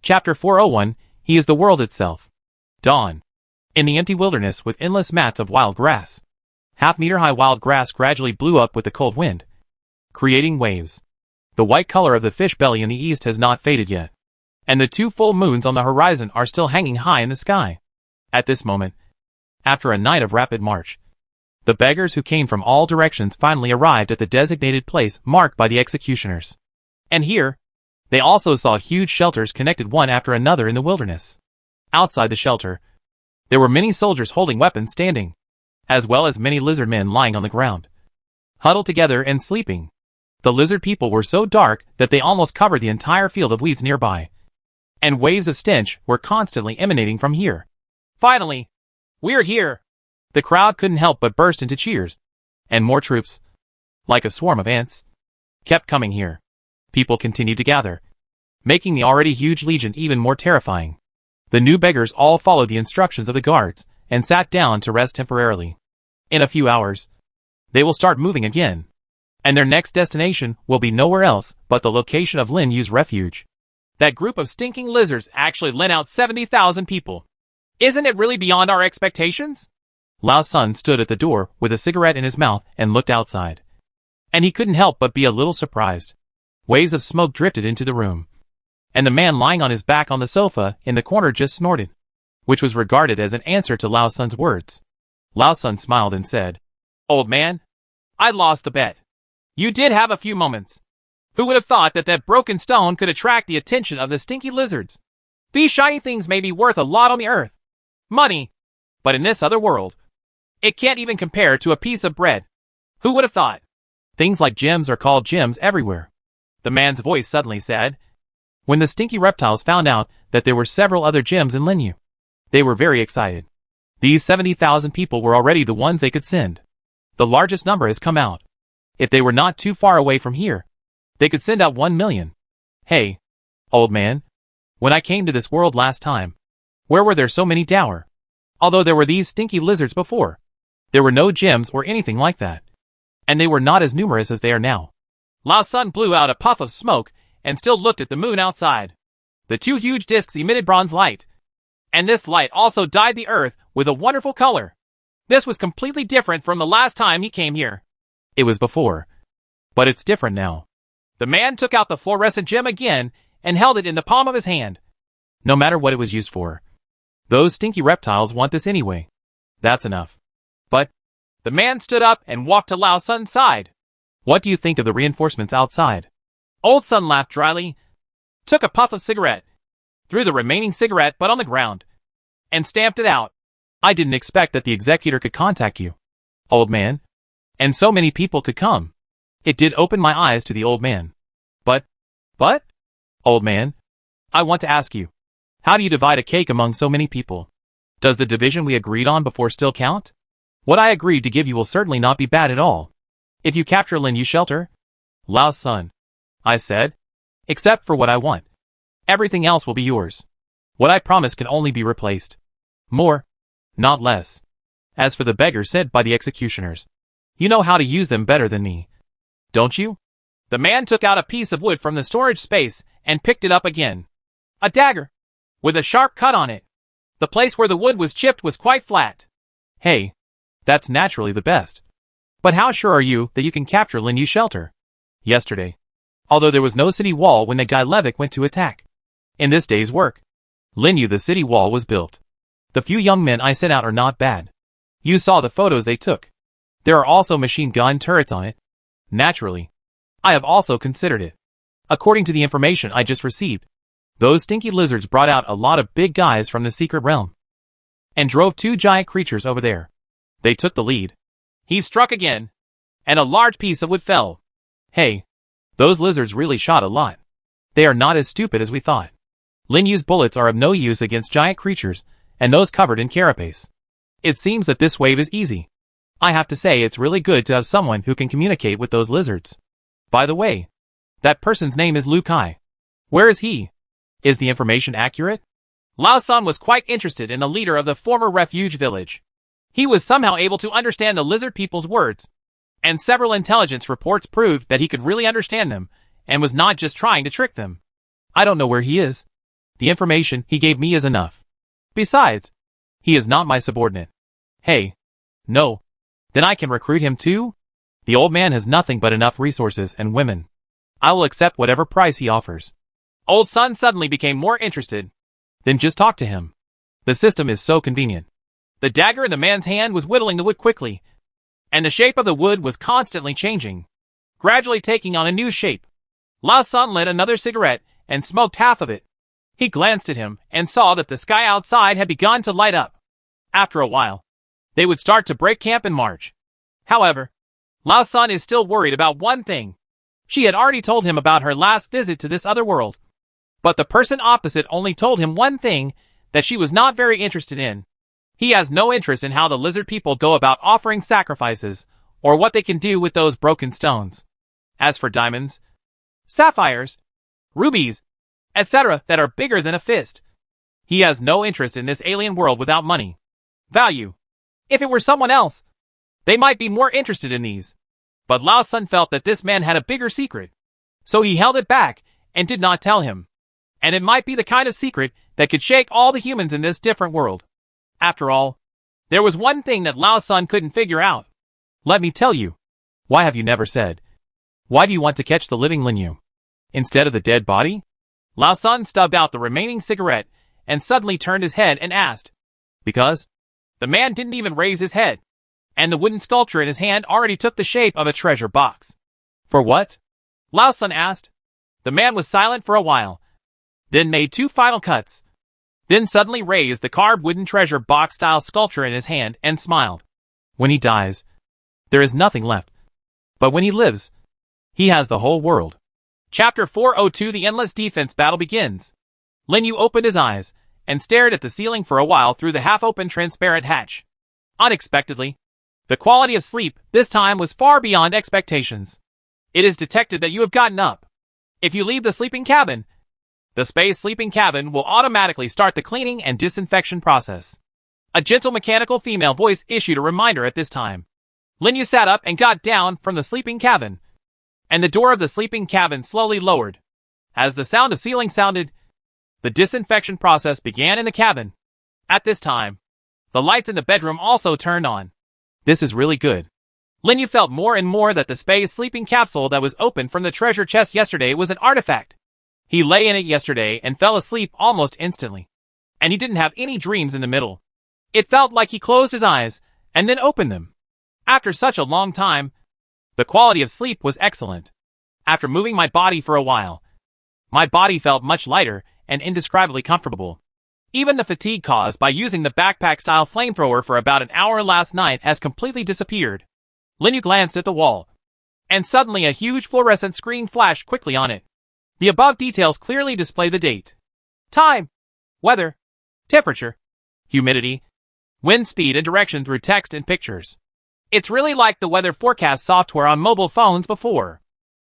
Chapter 401, He is the world itself. Dawn. In the empty wilderness with endless mats of wild grass. Half-meter-high wild grass gradually blew up with the cold wind, creating waves. The white color of the fish belly in the east has not faded yet, and the 2 full moons on the horizon are still hanging high in the sky. At this moment, after a night of rapid march, the beggars who came from all directions finally arrived at the designated place marked by the executioners. And here, they also saw huge shelters connected one after another in the wilderness. Outside the shelter, there were many soldiers holding weapons standing, as well as many lizard men lying on the ground, huddled together and sleeping. The lizard people were so dark that they almost covered the entire field of weeds nearby, and waves of stench were constantly emanating from here. Finally, we're here! The crowd couldn't help but burst into cheers, and more troops, like a swarm of ants, kept coming here. People continued to gather, making the already huge legion even more terrifying. The new beggars all followed the instructions of the guards and sat down to rest temporarily. In a few hours, they will start moving again, and their next destination will be nowhere else but the location of Lin Yu's refuge. That group of stinking lizards actually lent out 70,000 people. Isn't it really beyond our expectations? Lao's son stood at the door with a cigarette in his mouth and looked outside. And he couldn't help but be a little surprised. Waves of smoke drifted into the room, and the man lying on his back on the sofa in the corner just snorted, which was regarded as an answer to Lao's son's words. Lao's son smiled and said, "Old man, I lost the bet. You did have a few moments. Who would have thought that that broken stone could attract the attention of the stinky lizards? These shiny things may be worth a lot on the earth. Money. But in this other world, it can't even compare to a piece of bread. Who would have thought? Things like gems are called gems everywhere," the man's voice suddenly said. When the stinky reptiles found out that there were several other gems in Lin Yu, they were very excited. These 70,000 people were already the ones they could send. The largest number has come out. If they were not too far away from here, they could send out 1 million. Hey, old man, when I came to this world last time, where were there so many dower? Although there were these stinky lizards before, there were no gems or anything like that. And they were not as numerous as they are now. Lao's son blew out a puff of smoke and still looked at the moon outside. The 2 huge discs emitted bronze light, and this light also dyed the earth with a wonderful color. This was completely different from the last time he came here. It was before, but it's different now. The man took out the fluorescent gem again and held it in the palm of his hand. No matter what it was used for, those stinky reptiles want this anyway. That's enough. But the man stood up and walked to Lao's son's side. "What do you think of the reinforcements outside?" Old son laughed dryly, took a puff of cigarette, threw the remaining cigarette butt on the ground, and stamped it out. "I didn't expect that the executor could contact you, old man, and so many people could come." It did open my eyes to the old man. But, old man, I want to ask you, how do you divide a cake among so many people? Does the division we agreed on before still count? What I agreed to give you will certainly not be bad at all. If you capture Lin Yu's shelter, Lao's son, I said, except for what I want. Everything else will be yours. What I promise can only be replaced. More, not less. As for the beggars sent by the executioners, you know how to use them better than me, don't you? The man took out a piece of wood from the storage space and picked it up again. A dagger, with a sharp cut on it. The place where the wood was chipped was quite flat. Hey, that's naturally the best. But how sure are you that you can capture Lin Yu's shelter? Yesterday, although there was no city wall when the guy Levick went to attack. In this day's work, Lin Yu the city wall was built. The few young men I sent out are not bad. You saw the photos they took. There are also machine gun turrets on it. Naturally, I have also considered it. According to the information I just received, those stinky lizards brought out a lot of big guys from the secret realm and drove 2 giant creatures over there. They took the lead. He struck again, and a large piece of wood fell. Hey, those lizards really shot a lot. They are not as stupid as we thought. Lin Yu's bullets are of no use against giant creatures and those covered in carapace. It seems that this wave is easy. I have to say it's really good to have someone who can communicate with those lizards. By the way, that person's name is Lu Kai. Where is he? Is the information accurate? Lao San was quite interested in the leader of the former refuge village. He was somehow able to understand the lizard people's words, and several intelligence reports proved that he could really understand them and was not just trying to trick them. I don't know where he is, The information he gave me is enough. Besides, he is not my subordinate. Hey. No. Then I can recruit him too? The old man has nothing but enough resources and women. I will accept whatever price he offers. Old Sun suddenly became more interested. Then just talk to him. The system is so convenient. The dagger in the man's hand was whittling the wood quickly, and the shape of the wood was constantly changing, gradually taking on a new shape. Lao Sun lit another cigarette and smoked half of it. He glanced at him and saw that the sky outside had begun to light up. After a while, they would start to break camp and march. However, Lao Sun is still worried about one thing. She had already told him about her last visit to this other world. But the person opposite only told him one thing that she was not very interested in. He has no interest in how the lizard people go about offering sacrifices, or what they can do with those broken stones. As for diamonds, sapphires, rubies, etc. that are bigger than a fist, he has no interest in this alien world without money. Value. If it were someone else, they might be more interested in these. But Lao Sun felt that this man had a bigger secret, so he held it back and did not tell him. And it might be the kind of secret that could shake all the humans in this different world. After all, there was one thing that Lao Sun couldn't figure out. Let me tell you. Why have you never said? Why do you want to catch the living Lin Yu instead of the dead body? Lao Sun stubbed out the remaining cigarette and suddenly turned his head and asked. Because? The man didn't even raise his head, and the wooden sculpture in his hand already took the shape of a treasure box. For what? Lao Sun asked. The man was silent for a while, then made two final cuts, then suddenly raised the carved wooden treasure box-style sculpture in his hand and smiled. When he dies, there is nothing left. But when he lives, he has the whole world. Chapter 402 The Endless Defense Battle begins. Lin Yu opened his eyes and stared at the ceiling for a while through the half-open transparent hatch. Unexpectedly, the quality of sleep this time was far beyond expectations. It is detected that you have gotten up. If you leave the sleeping cabin, the space sleeping cabin will automatically start the cleaning and disinfection process. A gentle mechanical female voice issued a reminder at this time. Lin Yu sat up and got down from the sleeping cabin, and the door of the sleeping cabin slowly lowered. As the sound of sealing sounded, the disinfection process began in the cabin. At this time, the lights in the bedroom also turned on. This is really good. Lin Yu felt more and more that the space sleeping capsule that was opened from the treasure chest yesterday was an artifact. He lay in it yesterday and fell asleep almost instantly. And he didn't have any dreams in the middle. It felt like he closed his eyes and then opened them. After such a long time, the quality of sleep was excellent. After moving my body for a while, my body felt much lighter and indescribably comfortable. Even the fatigue caused by using the backpack-style flamethrower for about an hour last night has completely disappeared. Lin Yu glanced at the wall, and suddenly a huge fluorescent screen flashed quickly on it. The above details clearly display the date, time, weather, temperature, humidity, wind speed and direction through text and pictures. It's really like the weather forecast software on mobile phones before.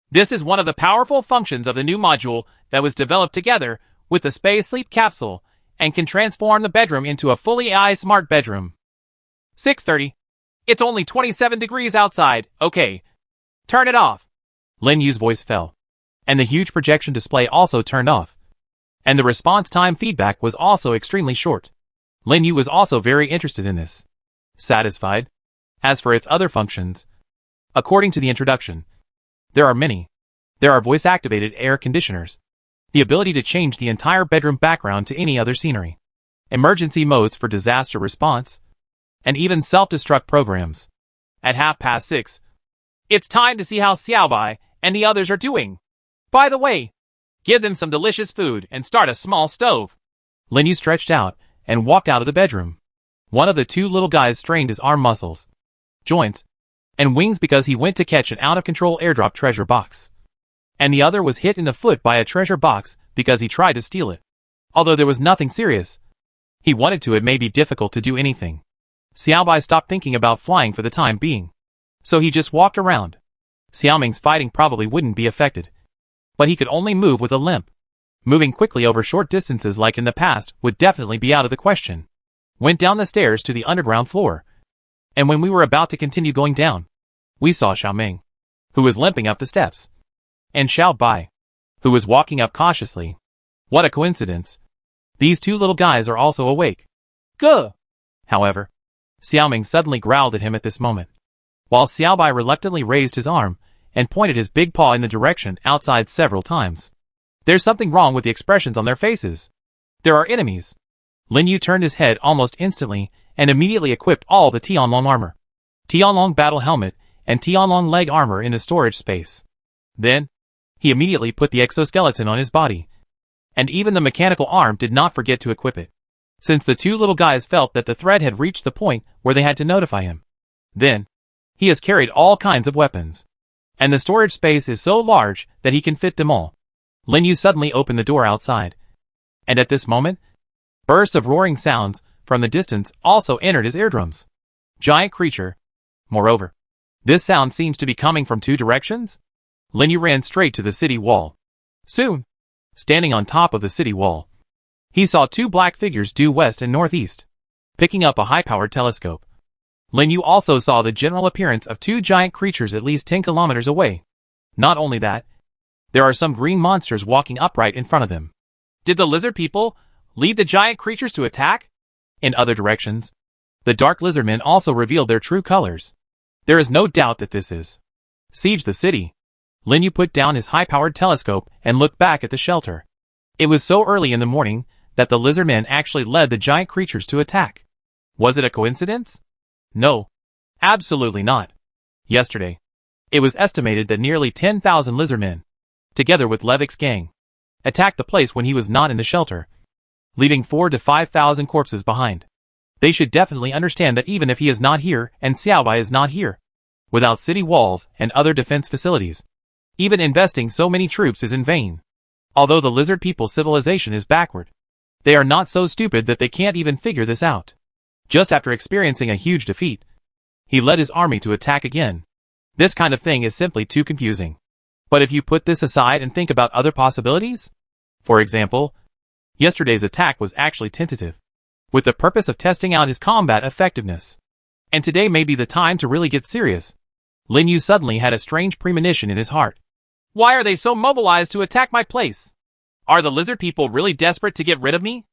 This is one of the powerful functions of the new module that was developed together with the space sleep capsule and can transform the bedroom into a fully AI smart bedroom. 6:30. It's only 27 degrees outside, okay. Turn it off. Lin Yu's voice fell, and the huge projection display also turned off. And the response time feedback was also extremely short. Lin Yu was also very interested in this. Satisfied? As for its other functions, according to the introduction, there are many. There are voice-activated air conditioners, the ability to change the entire bedroom background to any other scenery, emergency modes for disaster response, and even self-destruct programs. At 6:30, it's time to see how Seai and the others are doing. By the way, give them some delicious food and start a small stove. Lin Yu stretched out and walked out of the bedroom. One of the two little guys strained his arm muscles, joints, and wings because he went to catch an out-of-control airdrop treasure box. And the other was hit in the foot by a treasure box because he tried to steal it. Although there was nothing serious, he wanted to. It may be difficult to do anything. Seai stopped thinking about flying for the time being, so he just walked around. Xiaoming's fighting probably wouldn't be affected, but he could only move with a limp. Moving quickly over short distances like in the past would definitely be out of the question. Went down the stairs to the underground floor, and when we were about to continue going down, we saw Xiaoming, who was limping up the steps, and Xiao Bai, who was walking up cautiously. What a coincidence. These two little guys are also awake. Gah! However, Xiaoming suddenly growled at him at this moment, while Xiaobai reluctantly raised his arm and pointed his big paw in the direction outside several times. There's something wrong with the expressions on their faces. There are enemies. Lin Yu turned his head almost instantly and immediately equipped all the Tianlong armor, Tianlong battle helmet, and Tianlong leg armor in the storage space. Then, he immediately put the exoskeleton on his body, and even the mechanical arm did not forget to equip it, since the two little guys felt that the threat had reached the point where they had to notify him. Then, he has carried all kinds of weapons, and the storage space is so large that he can fit them all. Lin Yu suddenly opened the door outside, and at this moment, bursts of roaring sounds from the distance also entered his eardrums. Giant creature. Moreover, this sound seems to be coming from two directions. Lin Yu ran straight to the city wall. Soon, standing on top of the city wall, he saw two black figures due west and northeast, picking up a high-powered telescope. Lin Yu also saw the general appearance of two giant creatures at least 10 kilometers away. Not only that, there are some green monsters walking upright in front of them. Did the lizard people lead the giant creatures to attack? In other directions, the dark lizardmen also revealed their true colors. There is no doubt that this is Siege the city. Lin Yu put down his high-powered telescope and looked back at the shelter. It was so early in the morning that the lizardmen actually led the giant creatures to attack. Was it a coincidence? No. Absolutely not. Yesterday, it was estimated that nearly 10,000 lizardmen, together with Levik's gang, attacked the place when he was not in the shelter, leaving 4,000 to 5,000 corpses behind. They should definitely understand that even if he is not here and Xiaobai is not here, without city walls and other defense facilities, even investing so many troops is in vain. Although the lizard people civilization is backward, they are not so stupid that they can't even figure this out. Just after experiencing a huge defeat, he led his army to attack again. This kind of thing is simply too confusing. But if you put this aside and think about other possibilities, for example, yesterday's attack was actually tentative, with the purpose of testing out his combat effectiveness. And today may be the time to really get serious. Lin Yu suddenly had a strange premonition in his heart. Why are they so mobilized to attack my place? Are the lizard people really desperate to get rid of me?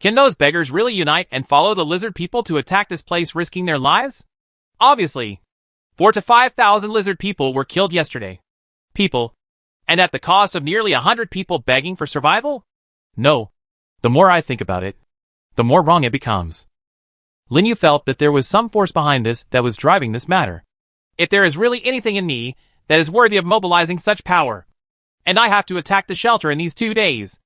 Can those beggars really unite and follow the lizard people to attack this place, risking their lives? Obviously. 4,000 to 5,000 lizard people were killed yesterday. People. And at the cost of nearly 100 people begging for survival? No. The more I think about it, the more wrong it becomes. Lin Yu felt that there was some force behind this that was driving this matter. If there is really anything in me that is worthy of mobilizing such power, and I have to attack the shelter in these 2 days,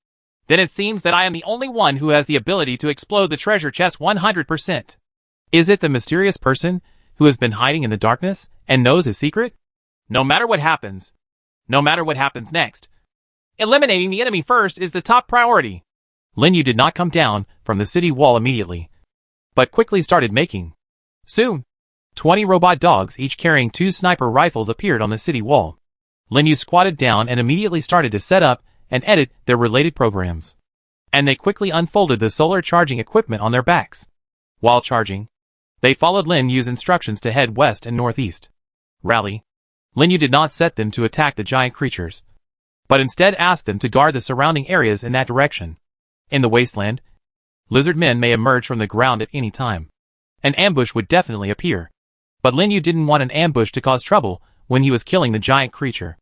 then it seems that I am the only one who has the ability to explode the treasure chest 100%. Is it the mysterious person who has been hiding in the darkness and knows his secret? No matter what happens next, eliminating the enemy first is the top priority. Lin Yu did not come down from the city wall immediately, but quickly started making. Soon, 20 robot dogs each carrying 2 sniper rifles appeared on the city wall. Lin Yu squatted down and immediately started to set up and edit their related programs. And they quickly unfolded the solar charging equipment on their backs. While charging, they followed Lin Yu's instructions to head west and northeast. Rally. Lin Yu did not set them to attack the giant creatures, but instead asked them to guard the surrounding areas in that direction. In the wasteland, lizard men may emerge from the ground at any time. An ambush would definitely appear. But Lin Yu didn't want an ambush to cause trouble when he was killing the giant creature.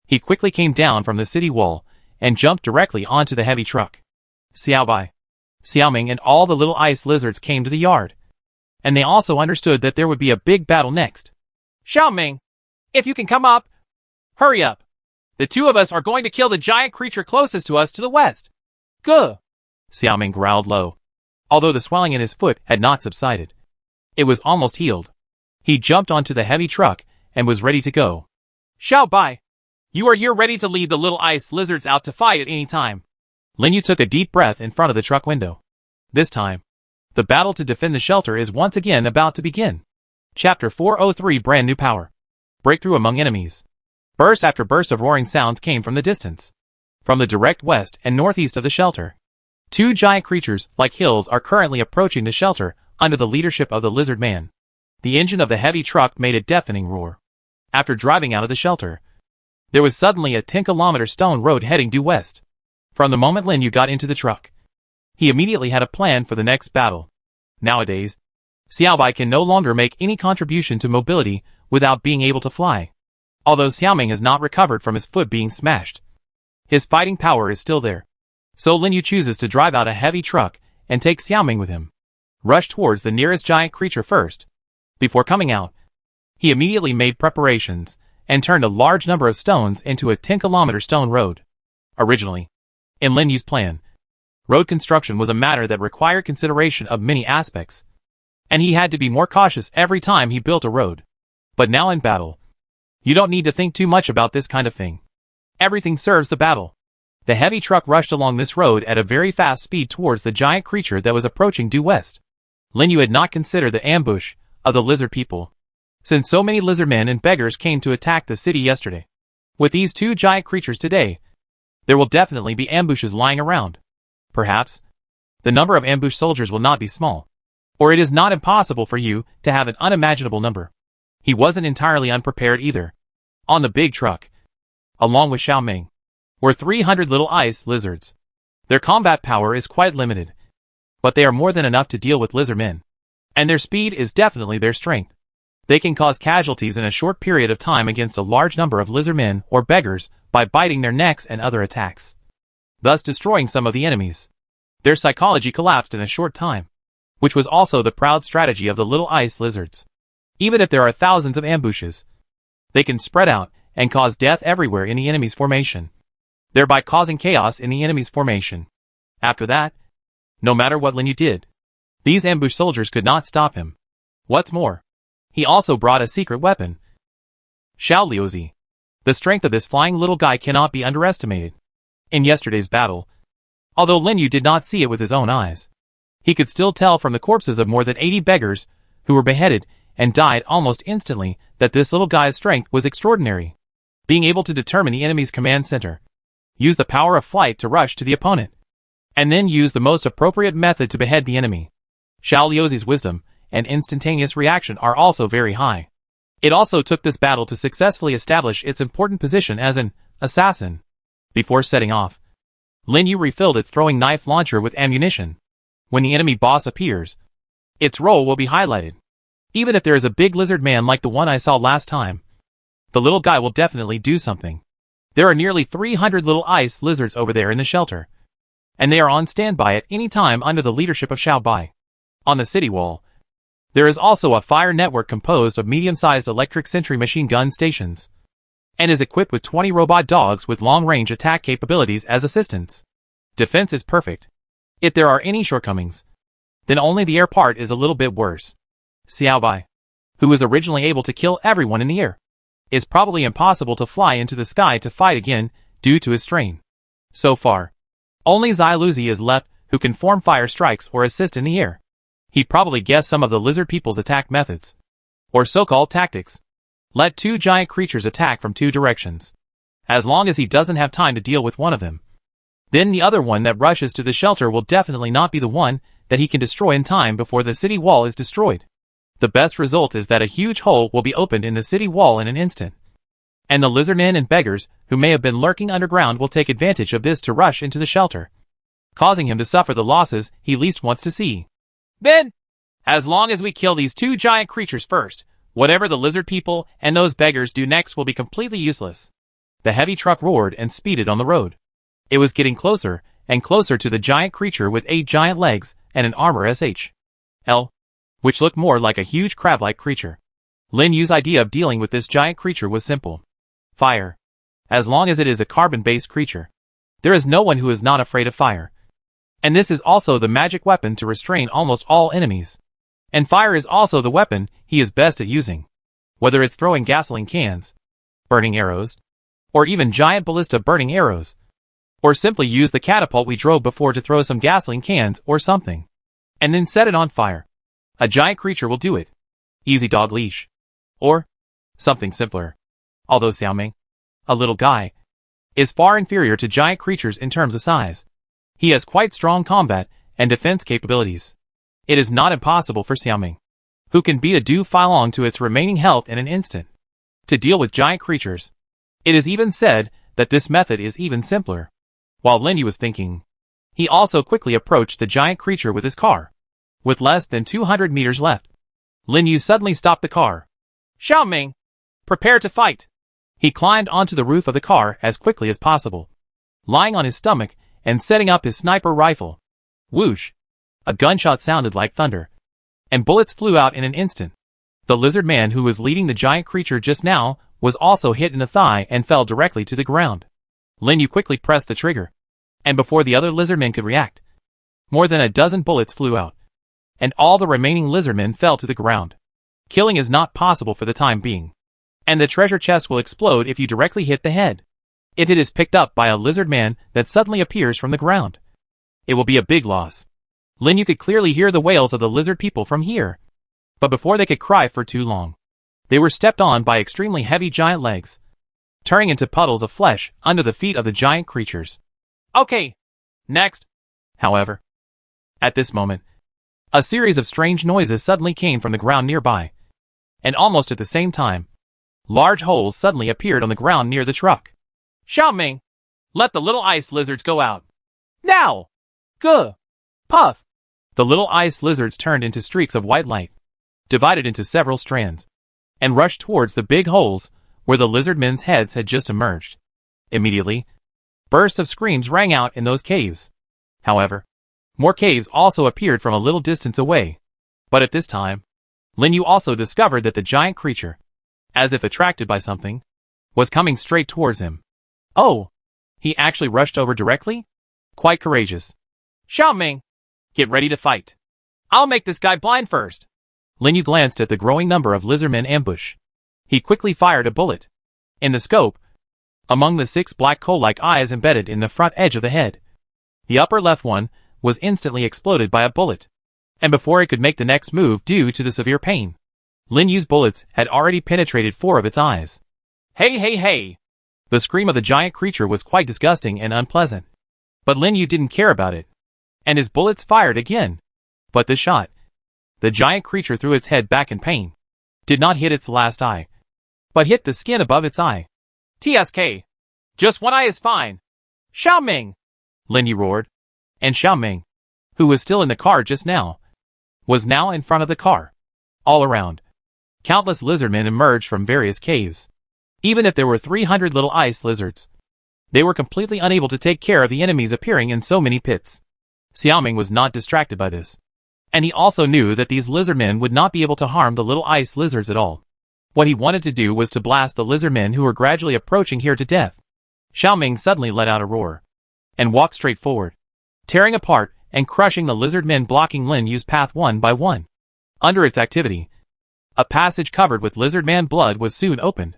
He quickly came down from the city wall and jumped directly onto the heavy truck. Xiaobai, Xiaoming and all the little ice lizards came to the yard. And they also understood that there would be a big battle next. Xiaoming, if you can come up, hurry up. The two of us are going to kill the giant creature closest to us to the west. Gah! Xiaoming growled low, although the swelling in his foot had not subsided. It was almost healed. He jumped onto the heavy truck and was ready to go. Xiaobai, you are here ready to lead the little ice lizards out to fight at any time. Lin Yu took a deep breath in front of the truck window. This time, the battle to defend the shelter is once again about to begin. Chapter 403 Brand New Power. Breakthrough among enemies. Burst after burst of roaring sounds came from the distance. From the direct west and northeast of the shelter. 2 giant creatures, like hills, are currently approaching the shelter under the leadership of the lizard man. The engine of the heavy truck made a deafening roar. After driving out of the shelter, there was suddenly a 10-kilometer stone road heading due west. From the moment Lin Yu got into the truck, He immediately had a plan for the next battle. Nowadays, Seai can no longer make any contribution to mobility without being able to fly. Although Xiaoming has not recovered from his foot being smashed, his fighting power is still there. So Lin Yu chooses to drive out a heavy truck and take Xiaoming with him. Rush towards the nearest giant creature first. Before coming out, he immediately made preparations and turned a large number of stones into a 10-kilometer stone road. Originally, in Lin Yu's plan, road construction was a matter that required consideration of many aspects, and he had to be more cautious every time he built a road. But now in battle, you don't need to think too much about this kind of thing. Everything serves the battle. The heavy truck rushed along this road at a very fast speed towards the giant creature that was approaching due west. Lin Yu had not considered the ambush of the lizard people, since so many lizard men and beggars came to attack the city yesterday. With these two giant creatures today, there will definitely be ambushes lying around. Perhaps, the number of ambush soldiers will not be small, or it is not impossible for you to have an unimaginable number. He wasn't entirely unprepared either. On the big truck, along with Xiaoming, were 300 little ice lizards. Their combat power is quite limited, but they are more than enough to deal with lizard men, and their speed is definitely their strength. They can cause casualties in a short period of time against a large number of lizard men or beggars by biting their necks and other attacks, thus destroying some of the enemies. Their psychology collapsed in a short time, which was also the proud strategy of the little ice lizards. Even if there are thousands of ambushes, they can spread out and cause death everywhere in the enemy's formation, thereby causing chaos in the enemy's formation. After that, no matter what Lin Yu did, these ambush soldiers could not stop him. What's more, he also brought a secret weapon. Xiao Liuzi. The strength of this flying little guy cannot be underestimated. In yesterday's battle, although Lin Yu did not see it with his own eyes, he could still tell from the corpses of more than 80 beggars who were beheaded and died almost instantly that this little guy's strength was extraordinary. Being able to determine the enemy's command center, use the power of flight to rush to the opponent, and then use the most appropriate method to behead the enemy. Xiao Liuzi's wisdom and instantaneous reaction are also very high. It also took this battle to successfully establish its important position as an assassin. Before setting off, Lin Yu refilled its throwing knife launcher with ammunition. When the enemy boss appears, its role will be highlighted. Even if there is a big lizard man like the one I saw last time, the little guy will definitely do something. There are nearly 300 little ice lizards over there in the shelter, and they are on standby at any time under the leadership of Xiao Bai. On the city wall, there is also a fire network composed of medium-sized electric sentry machine gun stations, and is equipped with 20 robot dogs with long-range attack capabilities as assistants. Defense is perfect. If there are any shortcomings, then only the air part is a little bit worse. Seai Bai, who was originally able to kill everyone in the air, is probably impossible to fly into the sky to fight again due to his strain. So far, only Zai Luzi is left who can form fire strikes or assist in the air. He probably guessed some of the lizard people's attack methods, or so-called tactics. Let two giant creatures attack from two directions. As long as he doesn't have time to deal with one of them, then the other one that rushes to the shelter will definitely not be the one that he can destroy in time before the city wall is destroyed. The best result is that a huge hole will be opened in the city wall in an instant, and the lizardmen and beggars who may have been lurking underground will take advantage of this to rush into the shelter, causing him to suffer the losses he least wants to see. Then, as long as we kill these two giant creatures first, whatever the lizard people and those beggars do next will be completely useless. The heavy truck roared and speeded on the road. It was getting closer and closer to the giant creature with 8 giant legs and an armor SHL, which looked more like a huge crab-like creature. Lin Yu's idea of dealing with this giant creature was simple. Fire. As long as it is a carbon-based creature, there is no one who is not afraid of fire. And this is also the magic weapon to restrain almost all enemies. And fire is also the weapon he is best at using. Whether it's throwing gasoline cans, burning arrows, or even giant ballista burning arrows, or simply use the catapult we drove before to throw some gasoline cans or something, and then set it on fire. A giant creature will do it. Easy dog leash. Or something simpler. Although Xiaoming, a little guy, is far inferior to giant creatures in terms of size, he has quite strong combat and defense capabilities. It is not impossible for Xiaoming, who can beat a Du Filong to its remaining health in an instant, to deal with giant creatures. It is even said that this method is even simpler. While Lin Yu was thinking, He also quickly approached the giant creature with his car. With less than 200 meters left, Lin Yu suddenly stopped the car. Xiaoming, prepare to fight. He climbed onto the roof of the car as quickly as possible, lying on his stomach and setting up his sniper rifle. Whoosh! A gunshot sounded like thunder, and bullets flew out in an instant. The lizard man who was leading the giant creature just now was also hit in the thigh and fell directly to the ground. Lin Yu quickly pressed the trigger, and before the other lizardmen could react, more than a dozen bullets flew out, and all the remaining lizardmen fell to the ground. Killing is not possible for the time being, and the treasure chest will explode if you directly hit the head. If it is picked up by a lizard man that suddenly appears from the ground, it will be a big loss. Lin Yu could clearly hear the wails of the lizard people from here, but before they could cry for too long, they were stepped on by extremely heavy giant legs, turning into puddles of flesh under the feet of the giant creatures. Okay, next. However, at this moment, a series of strange noises suddenly came from the ground nearby, and almost at the same time, large holes suddenly appeared on the ground near the truck. Xiaoming, let the little ice lizards go out. Now! Guh! Puff! The little ice lizards turned into streaks of white light, divided into several strands, and rushed towards the big holes where the lizard men's heads had just emerged. Immediately, bursts of screams rang out in those caves. However, more caves also appeared from a little distance away, but at this time, Lin Yu also discovered that the giant creature, as if attracted by something, was coming straight towards him. Oh! He actually rushed over directly? Quite courageous. Xiaoming, get ready to fight. I'll make this guy blind first. Lin Yu glanced at the growing number of lizardmen ambush. He quickly fired a bullet. In the scope, among the 6 black coal-like eyes embedded in the front edge of the head, the upper left one was instantly exploded by a bullet, and before it could make the next move due to the severe pain, Lin Yu's bullets had already penetrated 4 of its eyes. Hey hey hey! The scream of the giant creature was quite disgusting and unpleasant, but Lin Yu didn't care about it, and his bullets fired again. But this shot, the giant creature threw its head back in pain, did not hit its last eye, but hit the skin above its eye. TSK! Just one eye is fine! Xiaoming! Lin Yu roared, and Xiaoming, who was still in the car just now, was now in front of the car. All around, countless lizardmen emerged from various caves. Even if there were 300 little ice lizards, they were completely unable to take care of the enemies appearing in so many pits. Xiaoming was not distracted by this, and he also knew that these lizardmen would not be able to harm the little ice lizards at all. What he wanted to do was to blast the lizardmen who were gradually approaching here to death. Xiaoming suddenly let out a roar, and walked straight forward, tearing apart and crushing the lizardmen blocking Lin Yu's path one by one. Under its activity, a passage covered with lizardman blood was soon opened.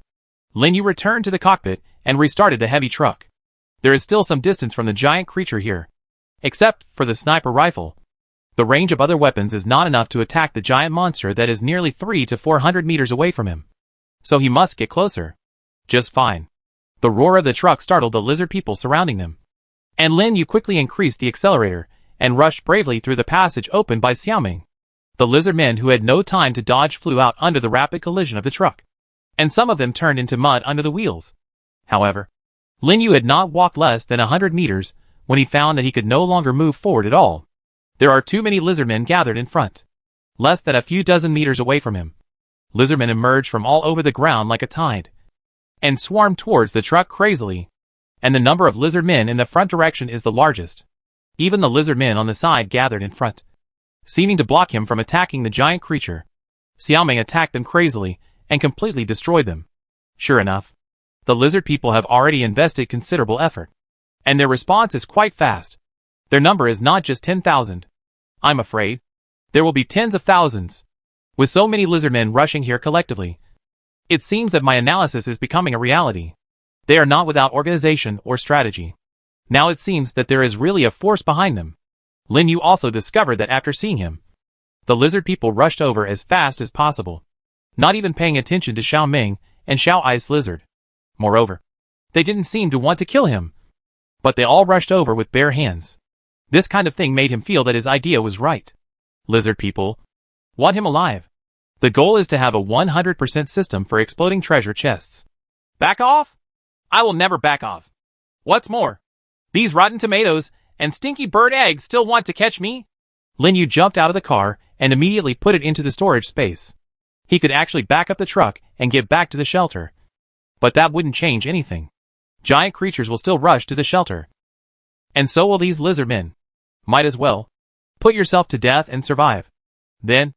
Lin Yu returned to the cockpit and restarted the heavy truck. There is still some distance from the giant creature here. Except for the sniper rifle, the range of other weapons is not enough to attack the giant monster that is nearly 300 to 400 meters away from him. So he must get closer. Just fine. The roar of the truck startled the lizard people surrounding them, and Lin Yu quickly increased the accelerator and rushed bravely through the passage opened by Xiaoming. The lizard men who had no time to dodge flew out under the rapid collision of the truck, and some of them turned into mud under the wheels. However, Lin Yu had not walked less than 100 meters when he found that he could no longer move forward at all. There are too many lizardmen gathered in front. Less than a few dozen meters away from him, lizardmen emerged from all over the ground like a tide, and swarmed towards the truck crazily. And the number of lizardmen in the front direction is the largest. Even the lizardmen on the side gathered in front, seeming to block him from attacking the giant creature. Xiaoming attacked them crazily and completely destroyed them. Sure enough, the lizard people have already invested considerable effort, and their response is quite fast. Their number is not just 10,000. I'm afraid there will be tens of thousands. With so many lizardmen rushing here collectively, it seems that my analysis is becoming a reality. They are not without organization or strategy. Now it seems that there is really a force behind them. Lin Yu also discovered that after seeing him, the lizard people rushed over as fast as possible, not even paying attention to Xiaoming and Xiao Ice Lizard. Moreover, they didn't seem to want to kill him, but they all rushed over with bare hands. This kind of thing made him feel that his idea was right. Lizard people want him alive. The goal is to have a 100% system for exploding treasure chests. Back off? I will never back off. What's more, these rotten tomatoes And stinky bird eggs still want to catch me? Lin Yu jumped out of the car and immediately put it into the storage space. He could actually back up the truck and get back to the shelter. But that wouldn't change anything. Giant creatures will still rush to the shelter. And so will these lizard men. Might as well put yourself to death and survive. Then,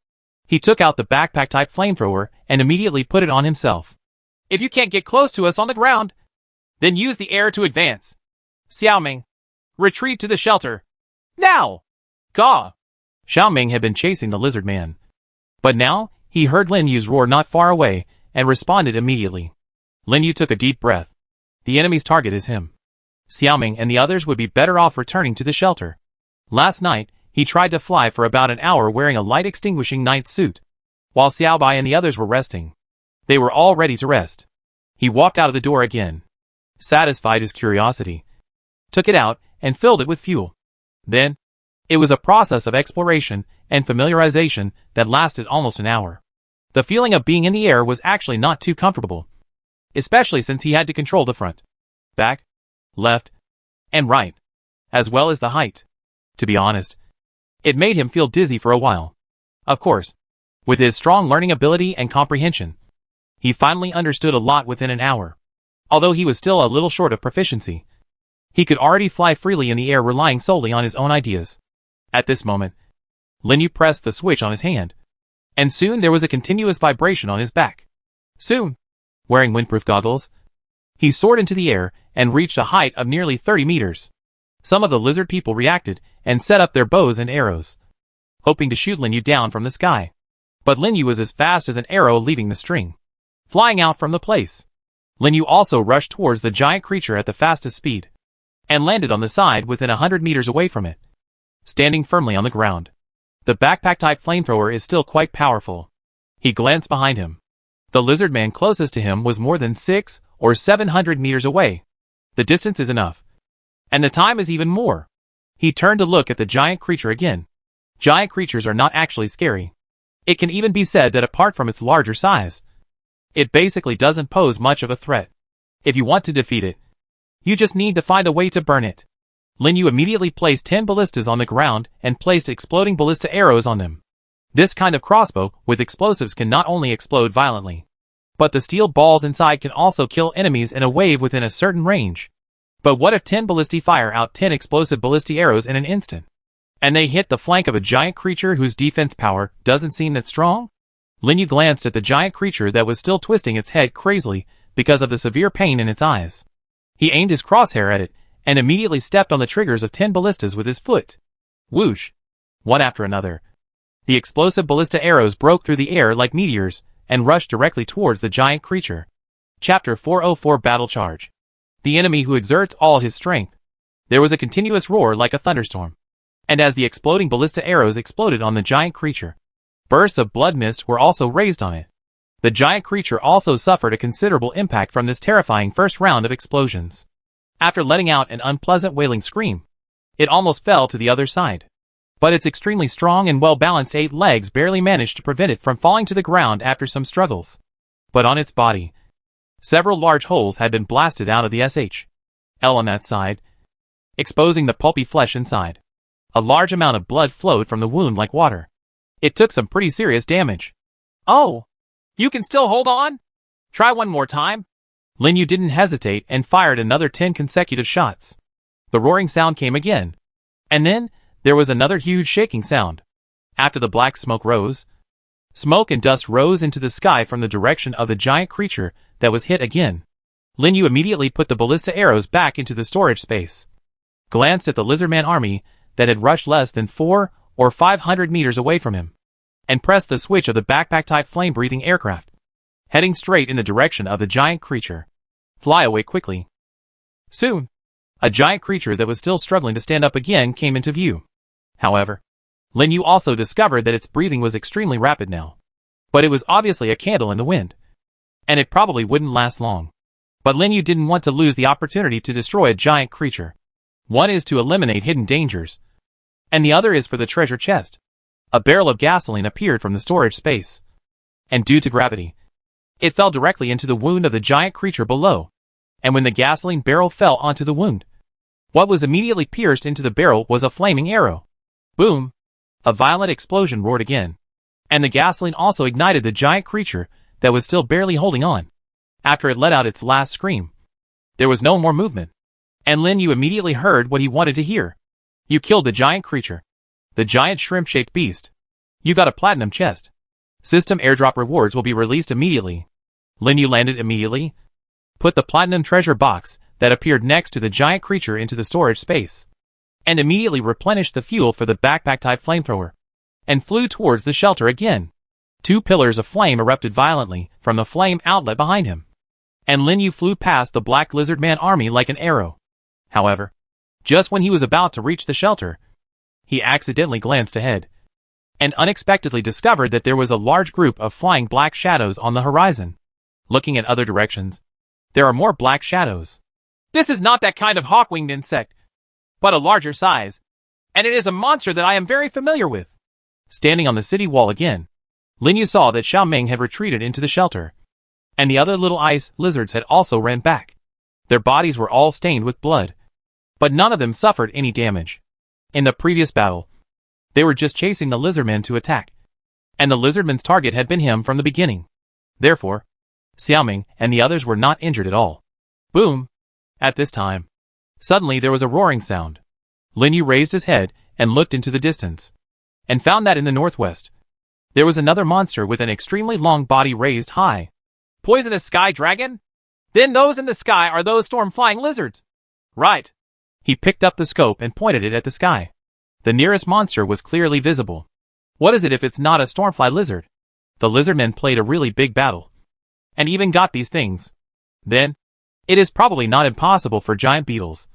he took out the backpack-type flamethrower and immediately put it on himself. If you can't get close to us on the ground, then use the air to advance. Xiaoming, retreat to the shelter. Now! Gaw! Xiaoming had been chasing the lizard man. But now, he heard Lin Yu's roar not far away and responded immediately. Lin Yu took a deep breath. The enemy's target is him. Xiaoming and the others would be better off returning to the shelter. Last night, he tried to fly for about an hour wearing a light-extinguishing night suit, while Xiaobai and the others were resting. They were all ready to rest. He walked out of the door again, satisfied his curiosity, took it out, and filled it with fuel. Then, it was a process of exploration and familiarization that lasted almost an hour. The feeling of being in the air was actually not too comfortable, especially since he had to control the front, back, left, and right, as well as the height. To be honest, it made him feel dizzy for a while. Of course, with his strong learning ability and comprehension, he finally understood a lot within an hour. Although he was still a little short of proficiency, he could already fly freely in the air relying solely on his own ideas. At this moment, Lin Yu pressed the switch on his hand, and soon there was a continuous vibration on his back. Soon, wearing windproof goggles, he soared into the air and reached a height of nearly 30 meters. Some of the lizard people reacted and set up their bows and arrows, hoping to shoot Lin Yu down from the sky. But Lin Yu was as fast as an arrow leaving the string, flying out from the place. Lin Yu also rushed towards the giant creature at the fastest speed, and landed on the side within 100 meters away from it, standing firmly on the ground. The backpack-type flamethrower is still quite powerful. He glanced behind him. The lizard man closest to him was more than 600 or 700 meters away. The distance is enough, and the time is even more. He turned to look at the giant creature again. Giant creatures are not actually scary. It can even be said that apart from its larger size, it basically doesn't pose much of a threat. If you want to defeat it, you just need to find a way to burn it. Lin Yu immediately placed 10 ballistas on the ground and placed exploding ballista arrows on them. This kind of crossbow with explosives can not only explode violently, but the steel balls inside can also kill enemies in a wave within a certain range. But what if 10 ballistae fire out 10 explosive ballistic arrows in an instant, and they hit the flank of a giant creature whose defense power doesn't seem that strong? Lin Yu glanced at the giant creature that was still twisting its head crazily because of the severe pain in its eyes. He aimed his crosshair at it and immediately stepped on the triggers of 10 ballistas with his foot. Whoosh! One after another, the explosive ballista arrows broke through the air like meteors and rushed directly towards the giant creature. Chapter 404 Battle Charge. The enemy who exerts all his strength. There was a continuous roar like a thunderstorm, and as the exploding ballista arrows exploded on the giant creature, bursts of blood mist were also raised on it. The giant creature also suffered a considerable impact from this terrifying first round of explosions. After letting out an unpleasant wailing scream, it almost fell to the other side. But its extremely strong and well-balanced 8 legs barely managed to prevent it from falling to the ground after some struggles. But on its body, several large holes had been blasted out of the SHL on that side, exposing the pulpy flesh inside. A large amount of blood flowed from the wound like water. It took some pretty serious damage. Oh! You can still hold on? Try one more time. Lin Yu didn't hesitate and fired another 10 consecutive shots. The roaring sound came again. And then, there was another huge shaking sound. After the black smoke rose, smoke and dust rose into the sky from the direction of the giant creature that was hit again. Lin Yu immediately put the ballista arrows back into the storage space, glanced at the lizardman army that had rushed less than 400 or 500 meters away from him, and pressed the switch of the backpack-type flame-breathing aircraft, heading straight in the direction of the giant creature. Fly away quickly. Soon, a giant creature that was still struggling to stand up again came into view. However, Lin Yu also discovered that its breathing was extremely rapid now. But it was obviously a candle in the wind, and it probably wouldn't last long. But Lin Yu didn't want to lose the opportunity to destroy a giant creature. One is to eliminate hidden dangers, and the other is for the treasure chest. A barrel of gasoline appeared from the storage space, and due to gravity, it fell directly into the wound of the giant creature below. And when the gasoline barrel fell onto the wound, What was immediately pierced into the barrel was a flaming arrow. Boom! A violent explosion roared again. And the gasoline also ignited the giant creature that was still barely holding on. After it let out its last scream, there was no more movement. And Lin Yu immediately heard what he wanted to hear. You killed the giant creature. The giant shrimp-shaped beast. You got a platinum chest. System airdrop rewards will be released immediately. Lin Yu landed immediately, put the platinum treasure box that appeared next to the giant creature into the storage space, and immediately replenished the fuel for the backpack-type flamethrower, and flew towards the shelter again. 2 pillars of flame erupted violently from the flame outlet behind him, and Lin Yu flew past the Black Lizard Man army like an arrow. However, just when he was about to reach the shelter, he accidentally glanced ahead, and unexpectedly discovered that there was a large group of flying black shadows on the horizon. Looking at other directions, there are more black shadows. This is not that kind of hawk-winged insect, but a larger size, and it is a monster that I am very familiar with. Standing on the city wall again, Lin Yu saw that Xiao Ming had retreated into the shelter, and the other little ice lizards had also ran back. Their bodies were all stained with blood, but none of them suffered any damage. In the previous battle, they were just chasing the lizardmen to attack, and the lizardmen's target had been him from the beginning. Therefore, Xiao Ming and the others were not injured at all. Boom! At this time, suddenly there was a roaring sound. Lin Yu raised his head and looked into the distance, and found that in the northwest, there was another monster with an extremely long body raised high. Poisonous sky dragon? Then those in the sky are those storm-flying lizards. Right. He picked up the scope and pointed it at the sky. The nearest monster was clearly visible. What is it if it's not a stormfly lizard? The lizardmen played a really big battle, and even got these things. Then, it is probably not impossible for giant beetles,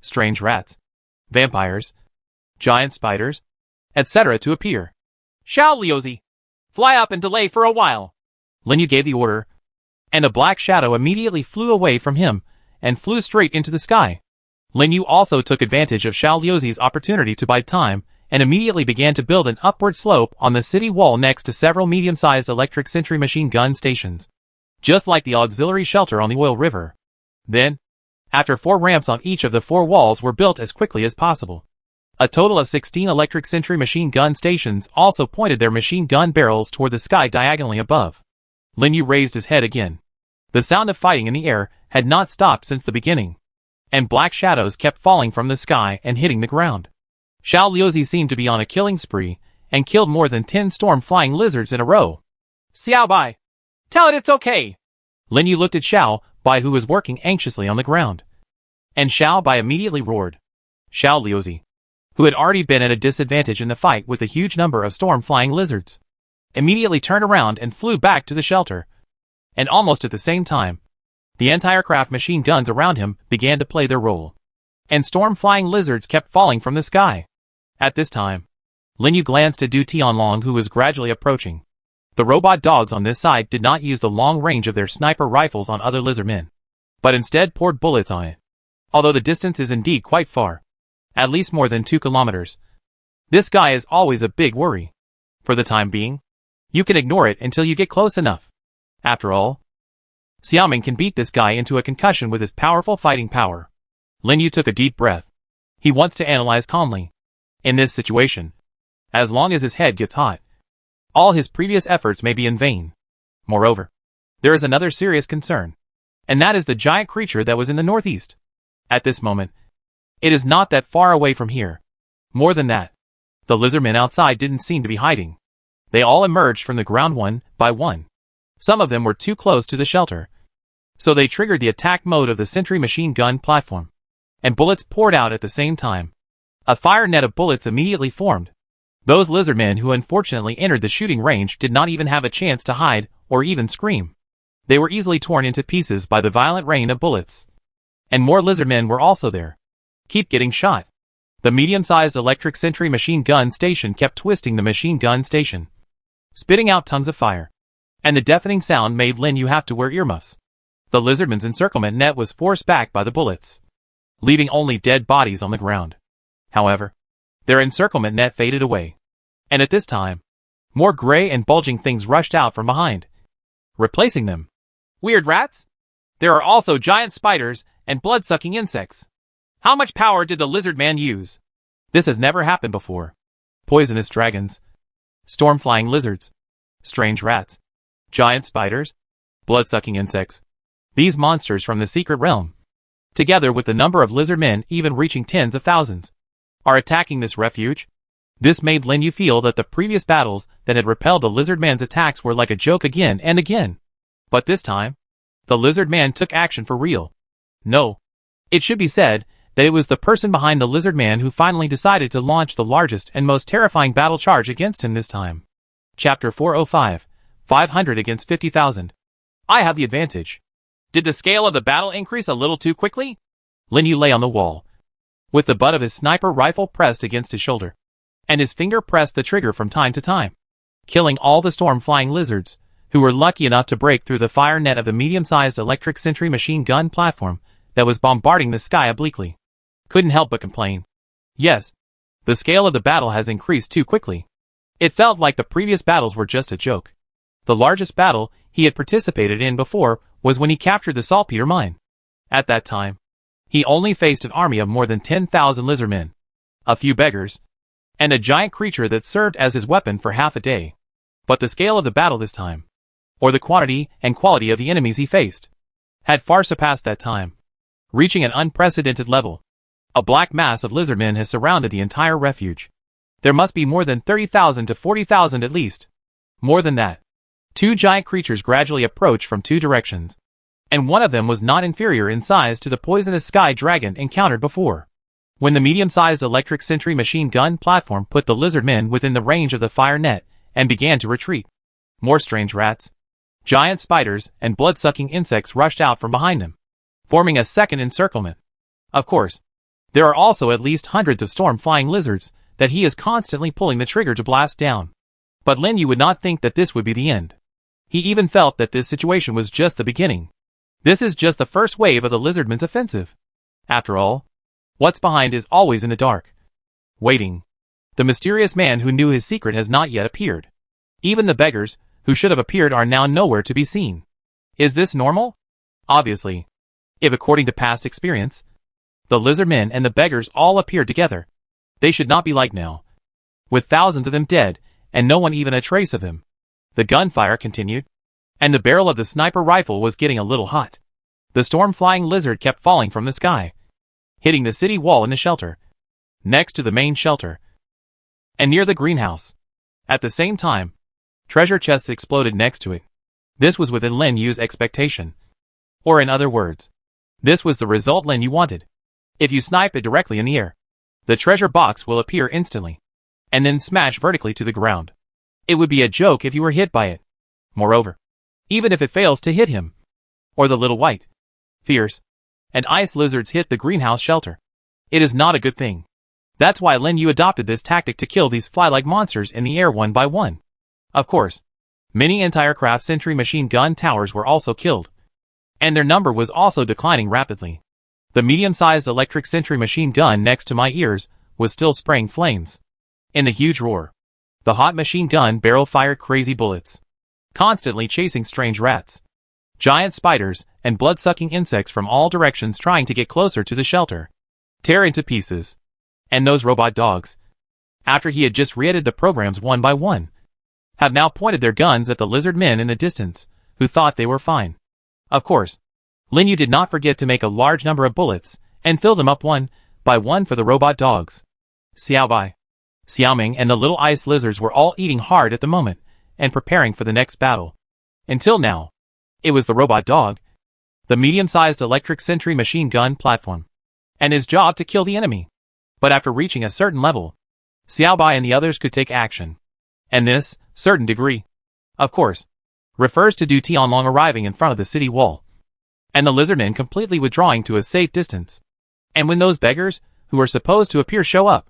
strange rats, vampires, giant spiders, etc. to appear. Xiao Liuzi, fly up and delay for a while. Lin Yu gave the order, and a black shadow immediately flew away from him and flew straight into the sky. Lin Yu also took advantage of Xiao Liuzi's opportunity to buy time and immediately began to build an upward slope on the city wall next to several medium-sized electric sentry machine gun stations, just like the auxiliary shelter on the oil river. Then, after 4 ramps on each of the 4 walls were built as quickly as possible, a total of 16 electric sentry machine gun stations also pointed their machine gun barrels toward the sky diagonally above. Lin Yu raised his head again. The sound of fighting in the air had not stopped since the beginning, and black shadows kept falling from the sky and hitting the ground. Xiao Liuzi seemed to be on a killing spree, and killed more than 10 storm-flying lizards in a row. Xiao Bai, tell it it's okay. Lin Yu looked at Xiao Bai, who was working anxiously on the ground, and Xiao Bai immediately roared. Xiao Liuzi, who had already been at a disadvantage in the fight with a huge number of storm-flying lizards, immediately turned around and flew back to the shelter, and almost at the same time, the anti-aircraft machine guns around him began to play their role, and storm-flying lizards kept falling from the sky. At this time, Lin Yu glanced at Du Tianlong, who was gradually approaching. The robot dogs on this side did not use the long range of their sniper rifles on other lizardmen, but instead poured bullets on it. Although the distance is indeed quite far, at least more than 2 kilometers, this guy is always a big worry. For the time being, you can ignore it until you get close enough. After all, Xiaoming can beat this guy into a concussion with his powerful fighting power. Lin Yu took a deep breath. He wants to analyze calmly. In this situation, as long as his head gets hot, all his previous efforts may be in vain. Moreover, there is another serious concern, and that is the giant creature that was in the northeast. At this moment, it is not that far away from here. More than that, the lizardmen outside didn't seem to be hiding. They all emerged from the ground one by one. Some of them were too close to the shelter, so they triggered the attack mode of the sentry machine gun platform, and bullets poured out at the same time. A fire net of bullets immediately formed. Those lizardmen who unfortunately entered the shooting range did not even have a chance to hide or even scream. They were easily torn into pieces by the violent rain of bullets. And more lizardmen were also there. Keep getting shot. The medium-sized electric sentry machine gun station kept twisting the machine gun station, spitting out tons of fire, and the deafening sound made Lin Yu have to wear earmuffs. The lizardman's encirclement net was forced back by the bullets, leaving only dead bodies on the ground. However, their encirclement net faded away, and at this time, more gray and bulging things rushed out from behind, replacing them. Weird rats? There are also giant spiders and blood-sucking insects. How much power did the lizard man use? This has never happened before. Poisonous dragons, storm-flying lizards, strange rats, giant spiders, blood-sucking insects. These monsters from the secret realm, together with the number of lizard men even reaching tens of thousands, are attacking this refuge. This made Lin Yu feel that the previous battles that had repelled the lizard man's attacks were like a joke again and again. But this time, the lizard man took action for real. No. It should be said that it was the person behind the lizard man who finally decided to launch the largest and most terrifying battle charge against him this time. Chapter 405, 500 against 50,000. I have the advantage. Did the scale of the battle increase a little too quickly? Lin Yu lay on the wall, with the butt of his sniper rifle pressed against his shoulder, and his finger pressed the trigger from time to time, killing all the storm-flying lizards, who were lucky enough to break through the fire net of the medium-sized electric sentry machine gun platform that was bombarding the sky obliquely. Couldn't help but complain. Yes, the scale of the battle has increased too quickly. It felt like the previous battles were just a joke. The largest battle he had participated in before was when he captured the saltpeter mine. At that time, he only faced an army of more than 10,000 lizardmen, a few beggars, and a giant creature that served as his weapon for half a day. But the scale of the battle this time, or the quantity and quality of the enemies he faced, had far surpassed that time, reaching an unprecedented level. A black mass of lizardmen has surrounded the entire refuge. There must be more than 30,000 to 40,000 at least. More than that. Two giant creatures gradually approached from two directions, and one of them was not inferior in size to the poisonous sky dragon encountered before. When the medium-sized electric sentry machine gun platform put the lizardmen within the range of the fire net and began to retreat, more strange rats, giant spiders, and blood-sucking insects rushed out from behind them, forming a second encirclement. Of course, there are also at least hundreds of storm-flying lizards that he is constantly pulling the trigger to blast down. But Lin Yu would not think that this would be the end. He even felt that this situation was just the beginning. This is just the first wave of the lizardmen's offensive. After all, what's behind is always in the dark, waiting. The mysterious man who knew his secret has not yet appeared. Even the beggars, who should have appeared, are now nowhere to be seen. Is this normal? Obviously. If according to past experience, the lizardmen and the beggars all appeared together, they should not be like now, with thousands of them dead, and no one even a trace of them. The gunfire continued, and the barrel of the sniper rifle was getting a little hot. The storm-flying lizard kept falling from the sky, hitting the city wall in the shelter, next to the main shelter, and near the greenhouse. At the same time, treasure chests exploded next to it. This was within Lin Yu's expectation. Or in other words, this was the result Lin Yu wanted. If you snipe it directly in the air, the treasure box will appear instantly, and then smash vertically to the ground. It would be a joke if you were hit by it. Moreover, even if it fails to hit him, or the little white, fierce, and ice lizards hit the greenhouse shelter, it is not a good thing. That's why Lin Yu adopted this tactic to kill these fly-like monsters in the air one by one. Of course, many anti-aircraft sentry machine gun towers were also killed, and their number was also declining rapidly. The medium-sized electric sentry machine gun next to my ears was still spraying flames. In the huge roar, the hot machine gun barrel fired crazy bullets, constantly chasing strange rats, giant spiders, and blood-sucking insects from all directions trying to get closer to the shelter, tear into pieces. And those robot dogs, after he had just re-edited the programs one by one, have now pointed their guns at the lizard men in the distance, who thought they were fine. Of course, Lin Yu did not forget to make a large number of bullets, and fill them up one by one for the robot dogs. Seai, Xiaoming, and the little ice lizards were all eating hard at the moment, and preparing for the next battle. Until now, it was the robot dog, the medium-sized electric sentry machine gun platform, and his job to kill the enemy. But after reaching a certain level, Seai and the others could take action. And this, certain degree, of course, refers to Du Tianlong arriving in front of the city wall, and the lizardmen completely withdrawing to a safe distance. And when those beggars, who are supposed to appear, show up,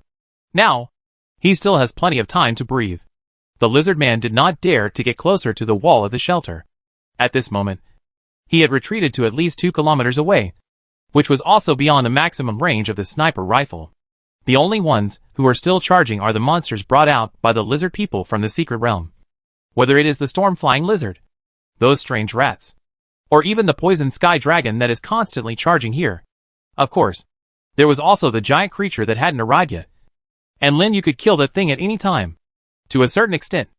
now, he still has plenty of time to breathe. The lizard man did not dare to get closer to the wall of the shelter. At this moment, he had retreated to at least 2 kilometers away, which was also beyond the maximum range of the sniper rifle. The only ones who are still charging are the monsters brought out by the lizard people from the secret realm. Whether it is the storm-flying lizard, those strange rats, or even the poison sky dragon that is constantly charging here. Of course, There was also the giant creature that hadn't arrived yet. And Lin Yu could kill that thing at any time. To a certain extent,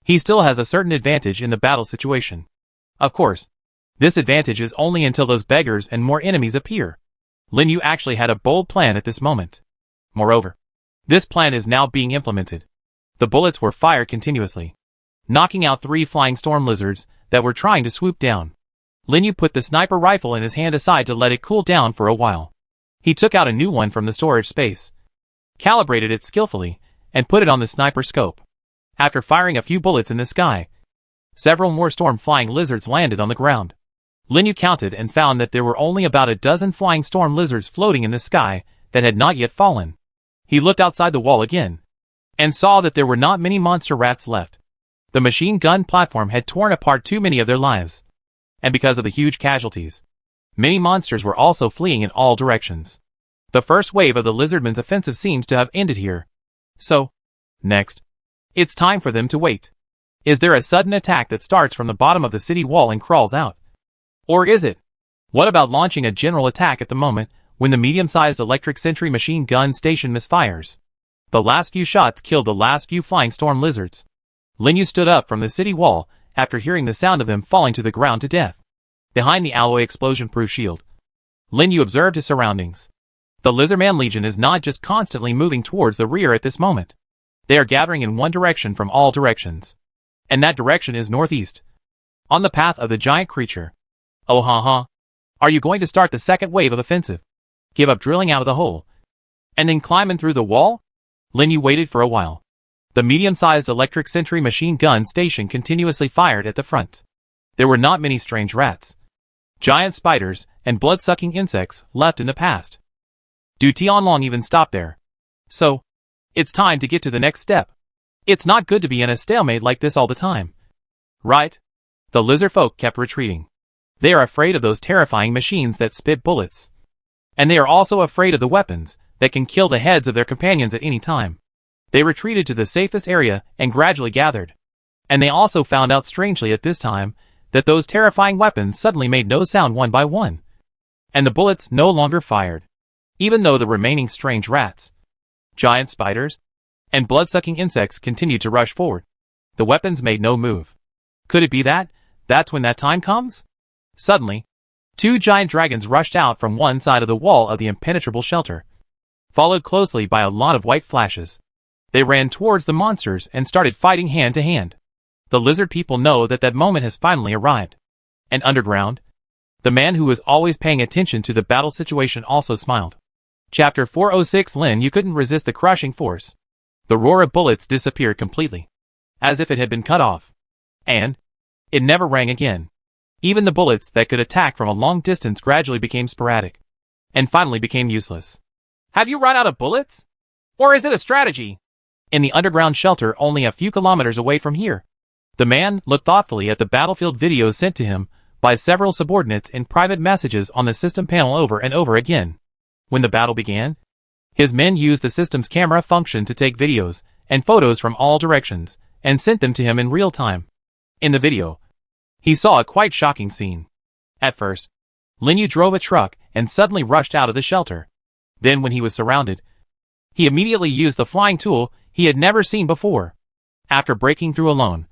he still has a certain advantage in the battle situation. Of course, this advantage is only until those beggars and more enemies appear. Lin Yu actually had a bold plan at this moment. Moreover, this plan is now being implemented. The bullets were fired continuously, knocking out 3 flying storm lizards that were trying to swoop down. Lin Yu put the sniper rifle in his hand aside to let it cool down for a while. He took out a new one from the storage space, calibrated it skillfully, and put it on the sniper scope. After firing a few bullets in the sky, several more storm-flying lizards landed on the ground. Lin Yu counted and found that there were only about a dozen flying storm lizards floating in the sky that had not yet fallen. He looked outside the wall again, and saw that there were not many monster rats left. The machine gun platform had torn apart too many of their lives, and because of the huge casualties, many monsters were also fleeing in all directions. The first wave of the lizardmen's offensive seems to have ended here. So, next, it's time for them to wait. Is there a sudden attack that starts from the bottom of the city wall and crawls out? Or is it? What about launching a general attack at the moment when the medium-sized electric sentry machine gun station misfires? The last few shots killed the last few flying storm lizards. Lin Yu stood up from the city wall after hearing the sound of them falling to the ground to death. Behind the alloy explosion-proof shield, Lin Yu observed his surroundings. The Lizardman Legion is not just constantly moving towards the rear at this moment. They are gathering in one direction from all directions. And that direction is northeast, on the path of the giant creature. Oh ha. Are you going to start the second wave of offensive? Give up drilling out of the hole, and then climbing through the wall? Lin Yu waited for a while. The medium-sized electric sentry machine gun station continuously fired at the front. There were not many strange rats, giant spiders, and blood-sucking insects left in the past. Du Tianlong even stopped there. So, it's time to get to the next step. It's not good to be in a stalemate like this all the time. Right? The lizard folk kept retreating. They are afraid of those terrifying machines that spit bullets. And they are also afraid of the weapons that can kill the heads of their companions at any time. They retreated to the safest area and gradually gathered. And they also found out strangely at this time that those terrifying weapons suddenly made no sound one by one. And the bullets no longer fired. Even though the remaining strange rats, giant spiders, and blood-sucking insects continued to rush forward, the weapons made no move. Could it be that's when that time comes? Suddenly, 2 giant dragons rushed out from one side of the wall of the impenetrable shelter, followed closely by a lot of white flashes. They ran towards the monsters and started fighting hand to hand. The lizard people know that that moment has finally arrived. And underground, the man who was always paying attention to the battle situation also smiled. Chapter 406. Lin Yu couldn't resist the crushing force. The roar of bullets disappeared completely, as if it had been cut off. And it never rang again. Even the bullets that could attack from a long distance gradually became sporadic, and finally became useless. Have you run out of bullets? Or is it a strategy? In the underground shelter only a few kilometers away from here, the man looked thoughtfully at the battlefield videos sent to him by several subordinates in private messages on the system panel over and over again. When the battle began, his men used the system's camera function to take videos and photos from all directions and sent them to him in real time. In the video, he saw a quite shocking scene. At first, Lin Yu drove a truck and suddenly rushed out of the shelter. Then when he was surrounded, he immediately used the flying tool he had never seen before. After breaking through alone,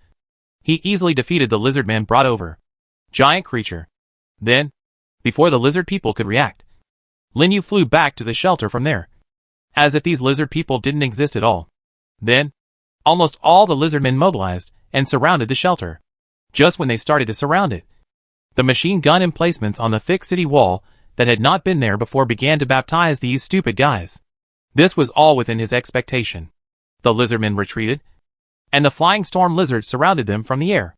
he easily defeated the lizardman brought over. Giant creature. Then, before the lizard people could react, Lin Yu flew back to the shelter from there, as if these lizard people didn't exist at all. Then, almost all the lizardmen mobilized and surrounded the shelter. Just when they started to surround it, the machine gun emplacements on the thick city wall that had not been there before began to baptize these stupid guys. This was all within his expectation. The lizardmen retreated, and the flying storm lizards surrounded them from the air.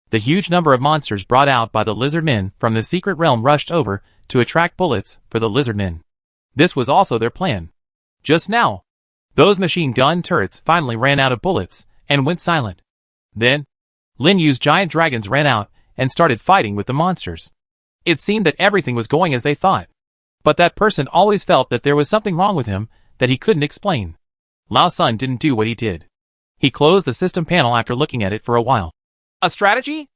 The huge number of monsters brought out by the lizardmen from the secret realm rushed over to attract bullets for the lizardmen. This was also their plan. Just now, those machine gun turrets finally ran out of bullets and went silent. Then, Lin Yu's giant dragons ran out and started fighting with the monsters. It seemed that everything was going as they thought. But that person always felt that there was something wrong with him that he couldn't explain. Lao Sun didn't do what he did. He closed the system panel after looking at it for a while. A strategy?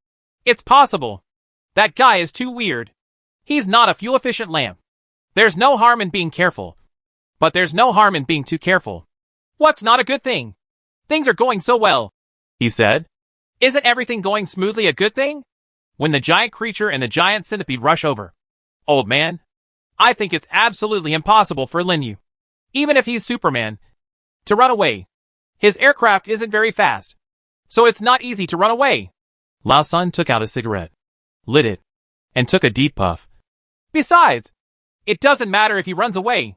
It's possible. That guy is too weird. He's not a fuel-efficient lamp. There's no harm in being careful. But there's no harm in being too careful. What's not a good thing? Things are going so well, he said. Isn't everything going smoothly a good thing? When the giant creature and the giant centipede rush over. Old man, I think it's absolutely impossible for Lin Yu, even if he's Superman, to run away. His aircraft isn't very fast, so it's not easy to run away. Lao Sun took out a cigarette, lit it, and took a deep puff. Besides, it doesn't matter if he runs away.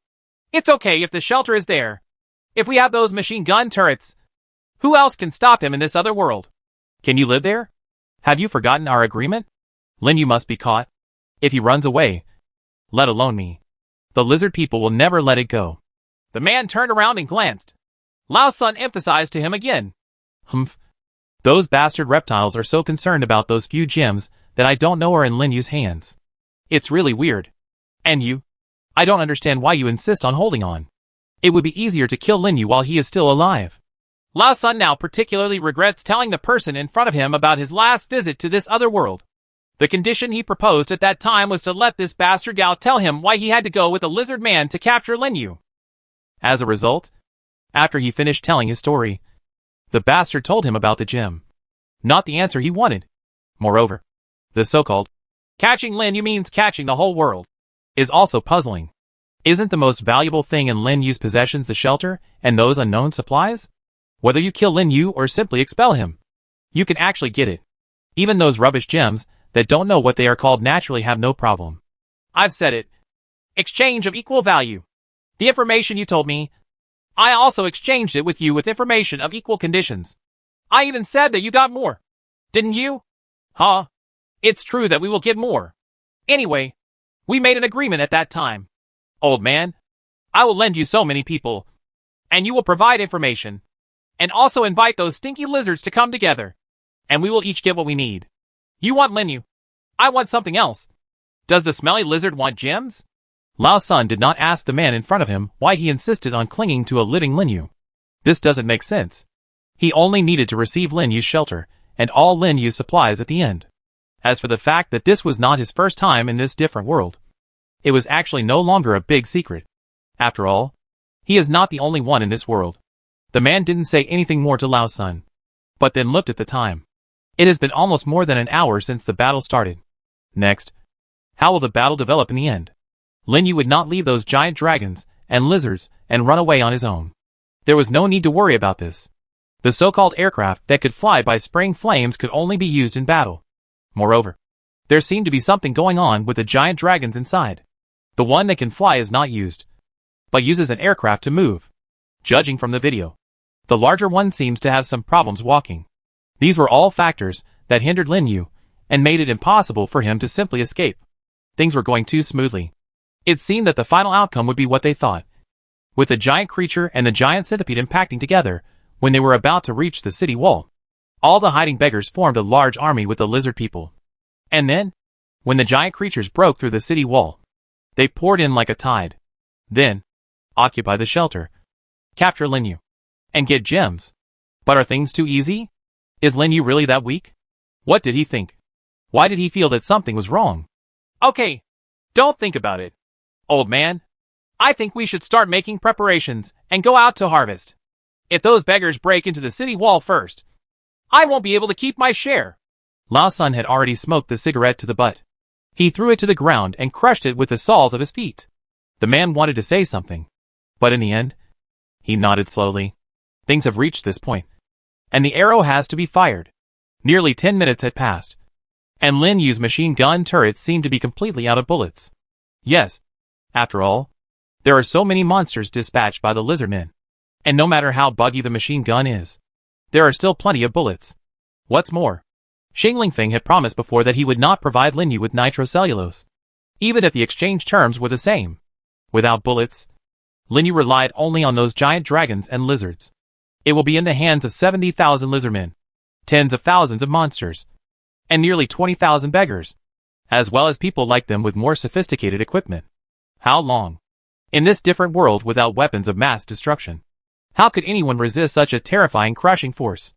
It's okay if the shelter is there. If we have those machine gun turrets, who else can stop him in this other world? Can you live there? Have you forgotten our agreement? Lin Yu must be caught. If he runs away, let alone me, the lizard people will never let it go. The man turned around and glanced. Lao Sun emphasized to him again. Humph. Those bastard reptiles are so concerned about those few gems that I don't know are in Lin Yu's hands. It's really weird. And you? I don't understand why you insist on holding on. It would be easier to kill Lin Yu while he is still alive. Lao Sun now particularly regrets telling the person in front of him about his last visit to this other world. The condition he proposed at that time was to let this bastard Gao tell him why he had to go with the lizard man to capture Lin Yu. As a result, after he finished telling his story, the bastard told him about the gem. Not the answer he wanted. Moreover, the so-called catching Lin Yu means catching the whole world is also puzzling. Isn't the most valuable thing in Lin Yu's possessions the shelter and those unknown supplies? Whether you kill Lin Yu or simply expel him, you can actually get it. Even those rubbish gems that don't know what they are called naturally have no problem. I've said it. Exchange of equal value. The information you told me, I also exchanged it with you with information of equal conditions. I even said that you got more. Didn't you? Huh? It's true that we will get more. Anyway, we made an agreement at that time. Old man, I will lend you so many people, and you will provide information, and also invite those stinky lizards to come together, and we will each get what we need. You want Lin Yu. I want something else. Does the smelly lizard want gems? Lao Sun did not ask the man in front of him why he insisted on clinging to a living Lin Yu. This doesn't make sense. He only needed to receive Lin Yu's shelter, and all Lin Yu's supplies at the end. As for the fact that this was not his first time in this different world, it was actually no longer a big secret. After all, he is not the only one in this world. The man didn't say anything more to Lao Sun, but then looked at the time. It has been almost more than an hour since the battle started. Next, how will the battle develop in the end? Lin Yu would not leave those giant dragons and lizards and run away on his own. There was no need to worry about this. The so-called aircraft that could fly by spraying flames could only be used in battle. Moreover, there seemed to be something going on with the giant dragons inside. The one that can fly is not used, but uses an aircraft to move. Judging from the video, the larger one seems to have some problems walking. These were all factors that hindered Lin Yu and made it impossible for him to simply escape. Things were going too smoothly. It seemed that the final outcome would be what they thought, with the giant creature and the giant centipede impacting together when they were about to reach the city wall. All the hiding beggars formed a large army with the lizard people. And then, when the giant creatures broke through the city wall, they poured in like a tide. Then, occupy the shelter, capture Lin Yu, and get gems. But are things too easy? Is Lin Yu really that weak? What did he think? Why did he feel that something was wrong? Okay, don't think about it, old man. I think we should start making preparations and go out to harvest. If those beggars break into the city wall first, I won't be able to keep my share. Lao Sun had already smoked the cigarette to the butt. He threw it to the ground and crushed it with the soles of his feet. The man wanted to say something, but in the end, he nodded slowly. Things have reached this point, and the arrow has to be fired. Nearly 10 minutes had passed, and Lin Yu's machine gun turrets seemed to be completely out of bullets. Yes, after all, there are so many monsters dispatched by the lizardmen, and no matter how buggy the machine gun is, there are still plenty of bullets. What's more, Xing Lingfeng had promised before that he would not provide Lin Yu with nitrocellulose, even if the exchange terms were the same. Without bullets, Lin Yu relied only on those giant dragons and lizards. It will be in the hands of 70,000 lizardmen, tens of thousands of monsters, and nearly 20,000 beggars, as well as people like them with more sophisticated equipment. How long? In this different world without weapons of mass destruction, how could anyone resist such a terrifying crushing force?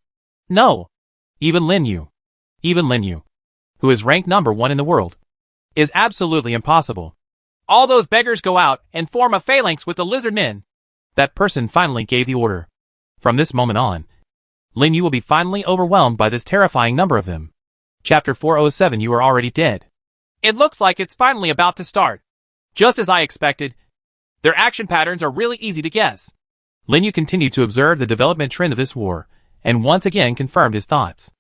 No. Even Lin Yu, who is ranked number 1 in the world, is absolutely impossible. All those beggars go out and form a phalanx with the lizard men. That person finally gave the order. From this moment on, Lin Yu will be finally overwhelmed by this terrifying number of them. Chapter 407. You are already dead. It looks like it's finally about to start. Just as I expected. Their action patterns are really easy to guess. Lin Yu continued to observe the development trend of this war, and once again confirmed his thoughts.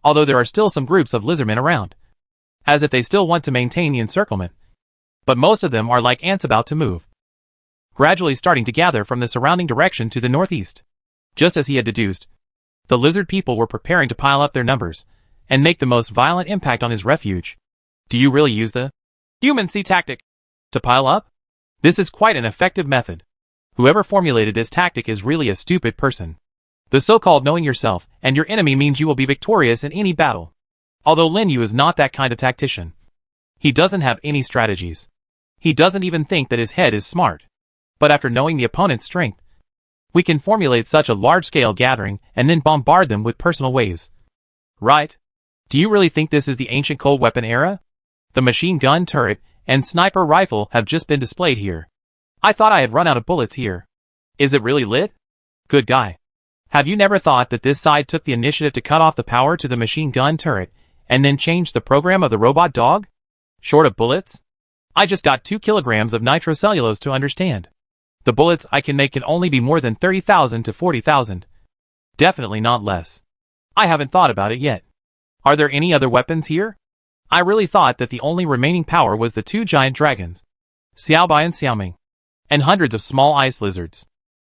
Although there are still some groups of lizardmen around, as if they still want to maintain the encirclement. But most of them are like ants about to move, gradually starting to gather from the surrounding direction to the northeast. Just as he had deduced, the lizard people were preparing to pile up their numbers and make the most violent impact on his refuge. Do you really use the human sea tactic to pile up? This is quite an effective method. Whoever formulated this tactic is really a stupid person. The so-called knowing yourself and your enemy means you will be victorious in any battle. Although Lin Yu is not that kind of tactician. He doesn't have any strategies. He doesn't even think that his head is smart. But after knowing the opponent's strength, we can formulate such a large-scale gathering and then bombard them with personal waves. Right? Do you really think this is the ancient cold weapon era? The machine gun turret and sniper rifle have just been displayed here. I thought I had run out of bullets here. Is it really lit? Good guy. Have you never thought that this side took the initiative to cut off the power to the machine gun turret and then change the program of the robot dog? Short of bullets? I just got 2 kilograms of nitrocellulose to understand. The bullets I can make can only be more than 30,000 to 40,000. Definitely not less. I haven't thought about it yet. Are there any other weapons here? I really thought that the only remaining power was the 2 giant dragons, Xiaobai and Xiaoming, and hundreds of small ice lizards.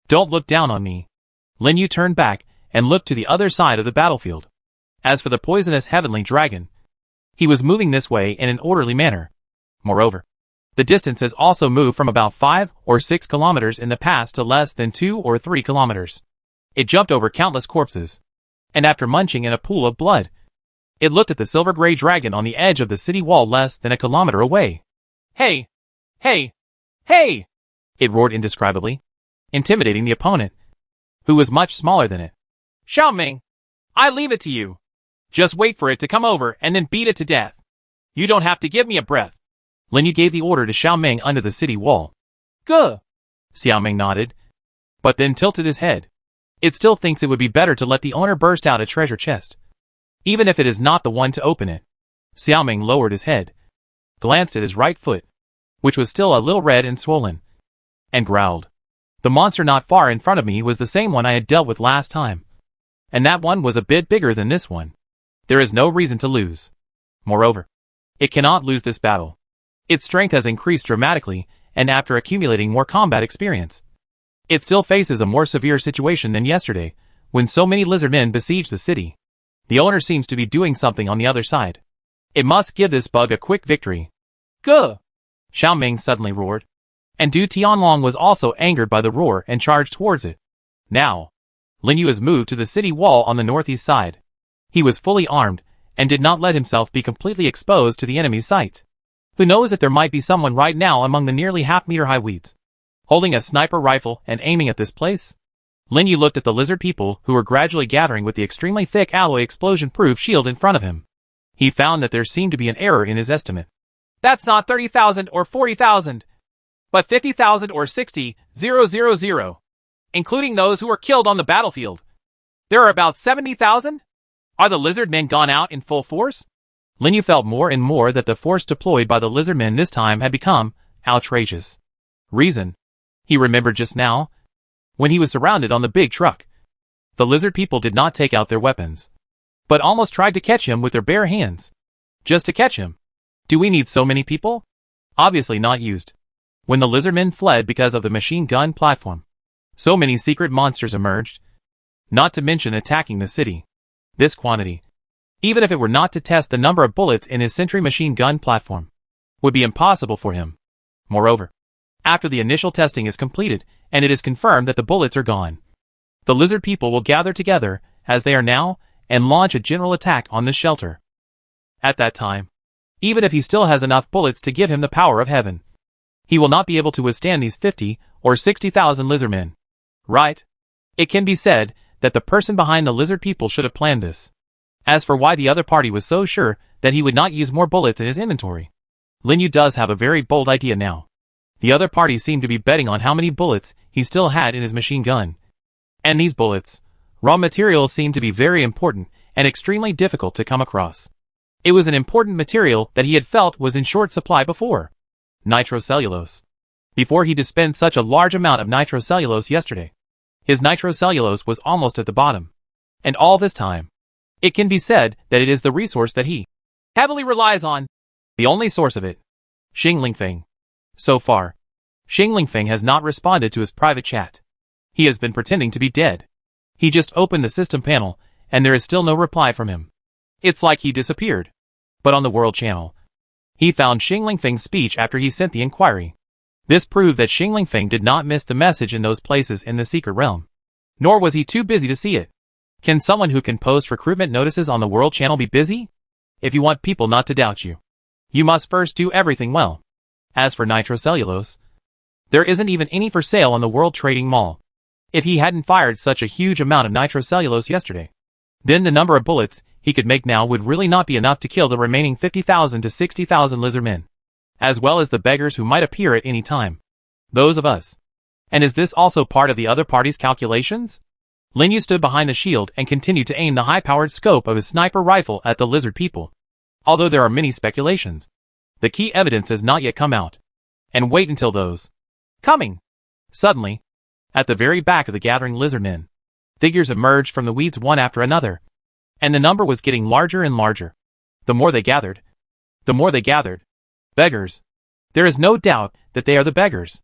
Don't look down on me. Lin Yu turned back and looked to the other side of the battlefield. As for the poisonous heavenly dragon, he was moving this way in an orderly manner. Moreover, the distance has also moved from about 5 or 6 kilometers in the past to less than 2 or 3 kilometers. It jumped over countless corpses, and after munching in a pool of blood, it looked at the silver-gray dragon on the edge of the city wall less than a kilometer away. Hey! Hey! Hey! It roared indescribably, intimidating the opponent, who was much smaller than it. Xiaoming! I leave it to you. Just wait for it to come over and then beat it to death. You don't have to give me a breath. Lin Yu gave the order to Xiaoming under the city wall. Guh! Xiaoming nodded, but then tilted his head. It still thinks it would be better to let the owner burst out a treasure chest, even if it is not the one to open it. Xiaoming lowered his head, glanced at his right foot, which was still a little red and swollen, and growled. The monster not far in front of me was the same one I had dealt with last time, and that one was a bit bigger than this one. There is no reason to lose. Moreover, it cannot lose this battle. Its strength has increased dramatically, and after accumulating more combat experience, it still faces a more severe situation than yesterday, when so many lizard men besieged the city. The owner seems to be doing something on the other side. It must give this bug a quick victory. Guh! Xiaoming suddenly roared, and Du Tianlong was also angered by the roar and charged towards it. Now, Lin Yu has moved to the city wall on the northeast side. He was fully armed, and did not let himself be completely exposed to the enemy's sight. Who knows if there might be someone right now among the nearly half-meter-high weeds, holding a sniper rifle and aiming at this place? Lin Yu looked at the lizard people who were gradually gathering with the extremely thick alloy explosion-proof shield in front of him. He found that there seemed to be an error in his estimate. That's not 30,000 or 40,000, but 50,000 or 60,000, including those who were killed on the battlefield. There are about 70,000? Are the lizard men gone out in full force? Lin Yu felt more and more that the force deployed by the lizard men this time had become outrageous. Reason? He remembered just now, when he was surrounded on the big truck. The lizard people did not take out their weapons, but almost tried to catch him with their bare hands. Just to catch him. Do we need so many people? Obviously not used. When the lizardmen fled because of the machine gun platform, so many secret monsters emerged, not to mention attacking the city. This quantity, even if it were not to test the number of bullets in his sentry machine gun platform, would be impossible for him. Moreover, after the initial testing is completed and it is confirmed that the bullets are gone, the lizard people will gather together, as they are now, and launch a general attack on this shelter. At that time, even if he still has enough bullets to give him the power of heaven, he will not be able to withstand these 50 or 60,000 lizardmen. Right? It can be said that the person behind the lizard people should have planned this. As for why the other party was so sure that he would not use more bullets in his inventory, Lin Yu does have a very bold idea now. The other party seemed to be betting on how many bullets he still had in his machine gun. And these bullets, raw materials, seemed to be very important and extremely difficult to come across. It was an important material that he had felt was in short supply before. Nitrocellulose. Before he dispensed such a large amount of nitrocellulose yesterday, his nitrocellulose was almost at the bottom. And all this time, it can be said that it is the resource that he heavily relies on. The only source of it. Xing Lingfeng. So far, Xing Lingfeng has not responded to his private chat. He has been pretending to be dead. He just opened the system panel, and there is still no reply from him. It's like he disappeared. But on the World Channel, he found Xing Lingfeng's speech after he sent the inquiry. This proved that Xing Lingfeng did not miss the message in those places in the secret realm. Nor was he too busy to see it. Can someone who can post recruitment notices on the World Channel be busy? If you want people not to doubt you, you must first do everything well. As for nitrocellulose, there isn't even any for sale on the World Trading Mall. If he hadn't fired such a huge amount of nitrocellulose yesterday, then the number of bullets he could make now would really not be enough to kill the remaining 50,000 to 60,000 lizardmen, as well as the beggars who might appear at any time. Those of us. And is this also part of the other party's calculations? Lin Yu stood behind the shield and continued to aim the high-powered scope of his sniper rifle at the lizard people. Although there are many speculations, the key evidence has not yet come out. And wait until those coming. Suddenly, at the very back of the gathering lizardmen, figures emerged from the weeds one after another, and the number was getting larger and larger. The more they gathered. Beggars. There is no doubt that they are the beggars.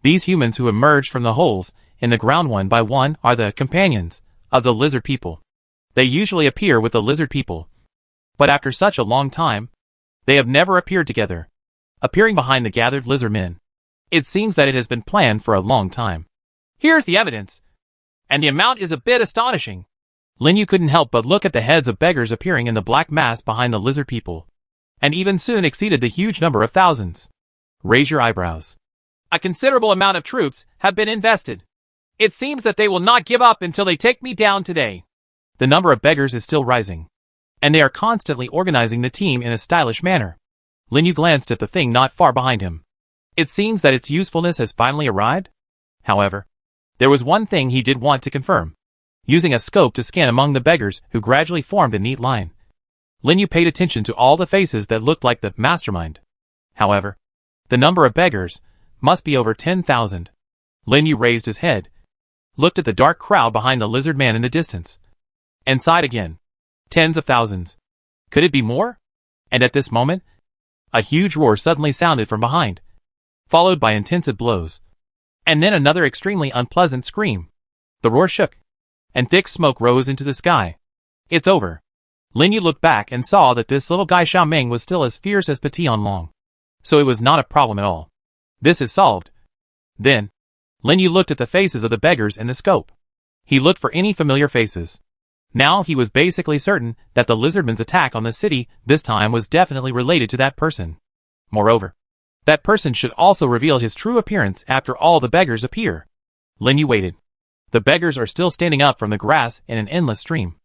These humans who emerged from the holes in the ground one by one are the companions of the lizard people. They usually appear with the lizard people. But after such a long time, they have never appeared together, appearing behind the gathered lizardmen. It seems that it has been planned for a long time. Here's the evidence. And the amount is a bit astonishing. Lin Yu couldn't help but look at the heads of beggars appearing in the black mass behind the lizard people, and even soon exceeded the huge number of thousands. Raise your eyebrows. A considerable amount of troops have been invested. It seems that they will not give up until they take me down today. The number of beggars is still rising, and they are constantly organizing the team in a stylish manner. Lin Yu glanced at the thing not far behind him. It seems that its usefulness has finally arrived. However, there was one thing he did want to confirm. Using a scope to scan among the beggars who gradually formed a neat line, Lin Yu paid attention to all the faces that looked like the Mastermind. However, the number of beggars must be over 10,000. Lin Yu raised his head, looked at the dark crowd behind the lizard man in the distance, and sighed again. Tens of thousands. Could it be more? And at this moment, a huge roar suddenly sounded from behind, followed by intensive blows, and then another extremely unpleasant scream. The roar shook, and thick smoke rose into the sky. It's over. Lin Yu looked back and saw that this little guy Xiao Ming was still as fierce as Petit on Long. So it was not a problem at all. This is solved. Then, Lin Yu looked at the faces of the beggars in the scope. He looked for any familiar faces. Now he was basically certain that the lizardman's attack on the city this time was definitely related to that person. Moreover, that person should also reveal his true appearance after all the beggars appear. Lin Yu waited. The beggars are still standing up from the grass in an endless stream.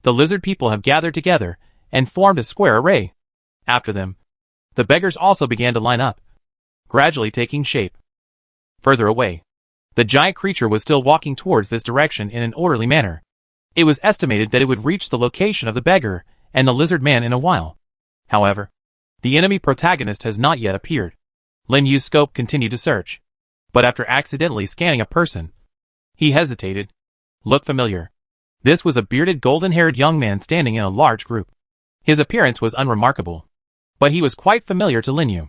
The lizard people have gathered together and formed a square array. After them, the beggars also began to line up, gradually taking shape. Further away, the giant creature was still walking towards this direction in an orderly manner. It was estimated that it would reach the location of the beggar and the lizard man in a while. However, the enemy protagonist has not yet appeared. Lin Yu's scope continued to search, but after accidentally scanning a person, he hesitated. Looked familiar. This was a bearded golden-haired young man standing in a large group. His appearance was unremarkable, but he was quite familiar to Lin Yu.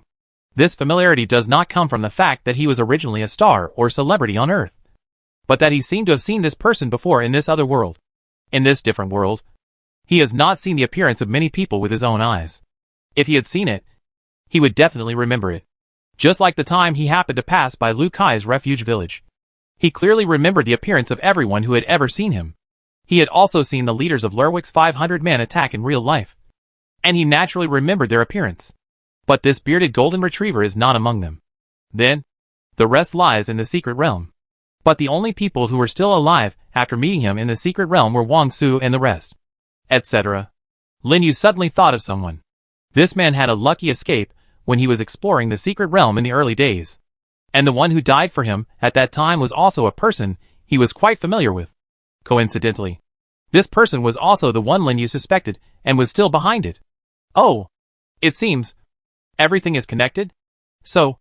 This familiarity does not come from the fact that he was originally a star or celebrity on Earth, but that he seemed to have seen this person before in this other world. In this different world, he has not seen the appearance of many people with his own eyes. If he had seen it, he would definitely remember it. Just like the time he happened to pass by Lu Kai's refuge village. He clearly remembered the appearance of everyone who had ever seen him. He had also seen the leaders of Lerwick's 500-man attack in real life, and he naturally remembered their appearance. But this bearded golden retriever is not among them. Then, the rest lies in the secret realm. But the only people who were still alive after meeting him in the secret realm were Wang Su and the rest, etc. Lin Yu suddenly thought of someone. This man had a lucky escape when he was exploring the secret realm in the early days. And the one who died for him at that time was also a person he was quite familiar with. Coincidentally, this person was also the one Lin Yu suspected and was still behind it. Oh, it seems everything is connected? So,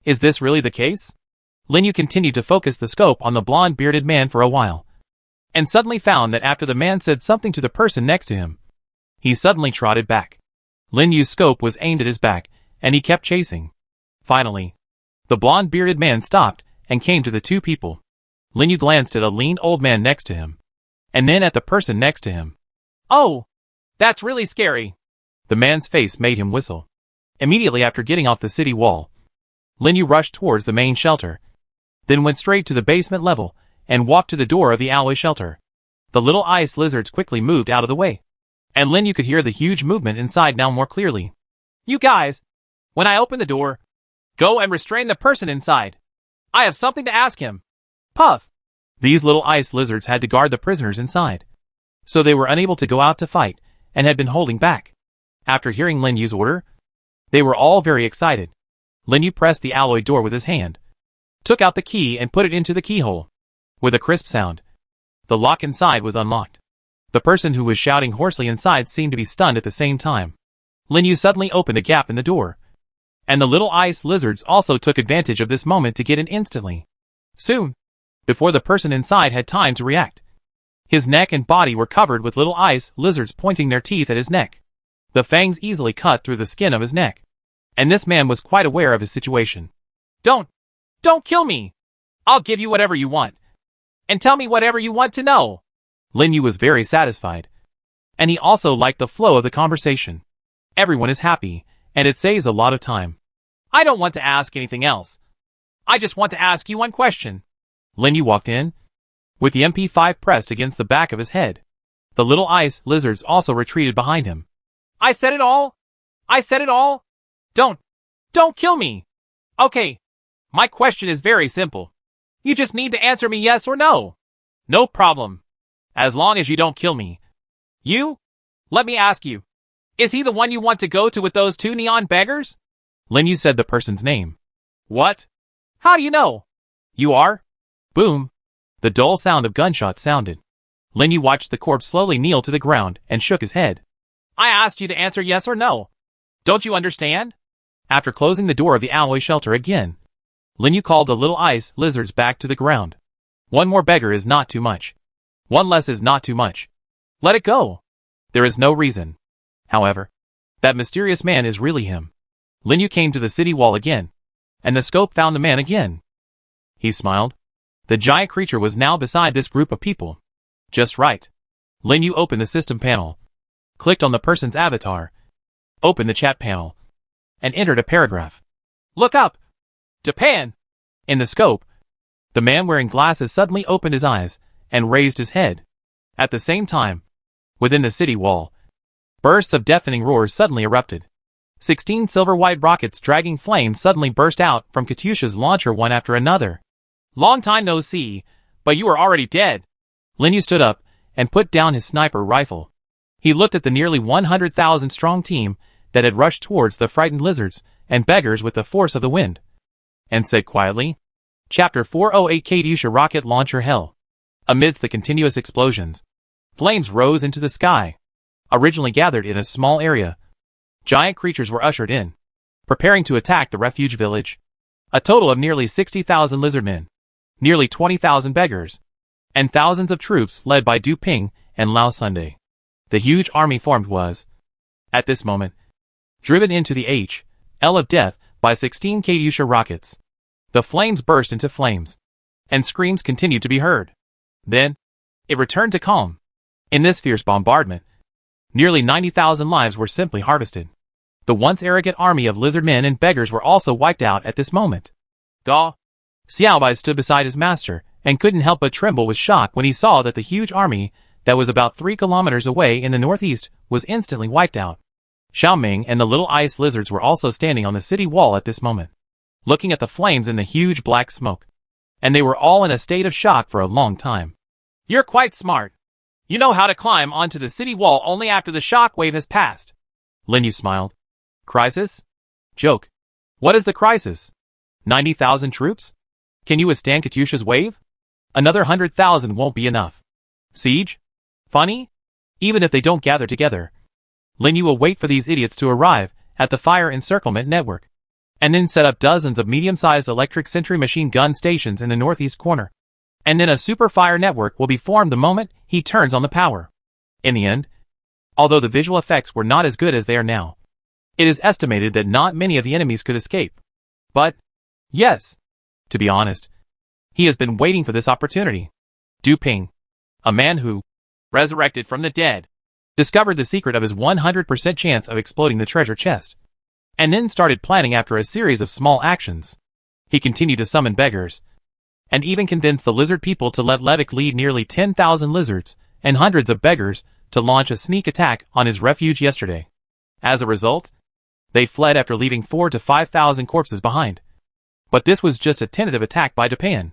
is this really the case? Lin Yu continued to focus the scope on the blonde bearded man for a while, and suddenly found that after the man said something to the person next to him, he suddenly trotted back. Lin Yu's scope was aimed at his back, and he kept chasing. Finally, the blonde bearded man stopped and came to the two people. Lin Yu glanced at a lean old man next to him, and then at the person next to him. Oh, that's really scary. The man's face made him whistle. Immediately after getting off the city wall, Lin Yu rushed towards the main shelter, then went straight to the basement level and walked to the door of the alloy shelter. The little ice lizards quickly moved out of the way, and Lin Yu could hear the huge movement inside now more clearly. You guys, when I open the door, go and restrain the person inside. I have something to ask him. Puff. These little ice lizards had to guard the prisoners inside, so they were unable to go out to fight and had been holding back. After hearing Lin Yu's order, they were all very excited. Lin Yu pressed the alloy door with his hand, took out the key and put it into the keyhole. With a crisp sound, the lock inside was unlocked. The person who was shouting hoarsely inside seemed to be stunned at the same time. Lin Yu suddenly opened a gap in the door, and the little ice lizards also took advantage of this moment to get in instantly. Soon, before the person inside had time to react, his neck and body were covered with little ice lizards pointing their teeth at his neck. The fangs easily cut through the skin of his neck, and this man was quite aware of his situation. Don't kill me! I'll give you whatever you want, and tell me whatever you want to know. Lin Yu was very satisfied, and he also liked the flow of the conversation. Everyone is happy, and it saves a lot of time. I don't want to ask anything else. I just want to ask you one question. Lin Yu walked in, with the MP5 pressed against the back of his head. The little ice lizards also retreated behind him. I said it all! I said it all! Don't kill me! Okay, my question is very simple. You just need to answer me yes or no. No problem. As long as you don't kill me. Let me ask you. Is he the one you want to go to with those two neon beggars? Lin Yu said the person's name. What? How do you know? You are? Boom. The dull sound of gunshots sounded. Lin Yu watched the corpse slowly kneel to the ground and shook his head. I asked you to answer yes or no. Don't you understand? After closing the door of the alloy shelter again, Lin Yu called the little ice lizards back to the ground. One more beggar is not too much. One less is not too much. Let it go. There is no reason, however, that mysterious man is really him. Lin Yu came to the city wall again, and the scope found the man again. He smiled. The giant creature was now beside this group of people. Just right. Lin Yu opened the system panel, clicked on the person's avatar, opened the chat panel, and entered a paragraph. Look up! Japan! In the scope, the man wearing glasses suddenly opened his eyes and raised his head. At the same time, within the city wall, bursts of deafening roars suddenly erupted. 16 silver-white rockets dragging flames suddenly burst out from Katyusha's launcher one after another. Long time no see, but you are already dead. Lin Yu stood up and put down his sniper rifle. He looked at the nearly 100,000 strong team that had rushed towards the frightened lizards and beggars with the force of the wind, and said quietly, Chapter 408 Katyusha Rocket Launcher Hell. Amidst the continuous explosions, flames rose into the sky. Originally gathered in a small area, giant creatures were ushered in, preparing to attack the refuge village. A total of nearly 60,000 lizardmen, nearly 20,000 beggars, and thousands of troops led by Du Ping and Lao Sunday. The huge army formed was, at this moment, driven into the H.L. of death by 16 Katyusha rockets. The flames burst into flames, and screams continued to be heard. Then, it returned to calm. In this fierce bombardment, nearly 90,000 lives were simply harvested. The once arrogant army of lizardmen and beggars were also wiped out at this moment. Seai stood beside his master and couldn't help but tremble with shock when he saw that the huge army that was about 3 kilometers away in the northeast was instantly wiped out. Xiaoming and the little ice lizards were also standing on the city wall at this moment, looking at the flames in the huge black smoke. And they were all in a state of shock for a long time. You're quite smart. You know how to climb onto the city wall only after the shock wave has passed. Lin Yu smiled. Crisis? Joke. What is the crisis? 90,000 troops? Can you withstand Katyusha's wave? Another 100,000 won't be enough. Siege? Funny? Even if they don't gather together, Lin Yu will wait for these idiots to arrive at the fire encirclement network, and then set up dozens of medium-sized electric sentry machine gun stations in the northeast corner. And then a super fire network will be formed the moment he turns on the power. In the end, although the visual effects were not as good as they are now, it is estimated that not many of the enemies could escape. But, yes, to be honest, he has been waiting for this opportunity. Du Ping, a man who, resurrected from the dead, discovered the secret of his 100% chance of exploding the treasure chest, and then started planning after a series of small actions. He continued to summon beggars, and even convinced the lizard people to let Levick lead nearly 10,000 lizards and hundreds of beggars to launch a sneak attack on his refuge yesterday. As a result, they fled after leaving 4,000 to 5,000 corpses behind. But this was just a tentative attack by Japan.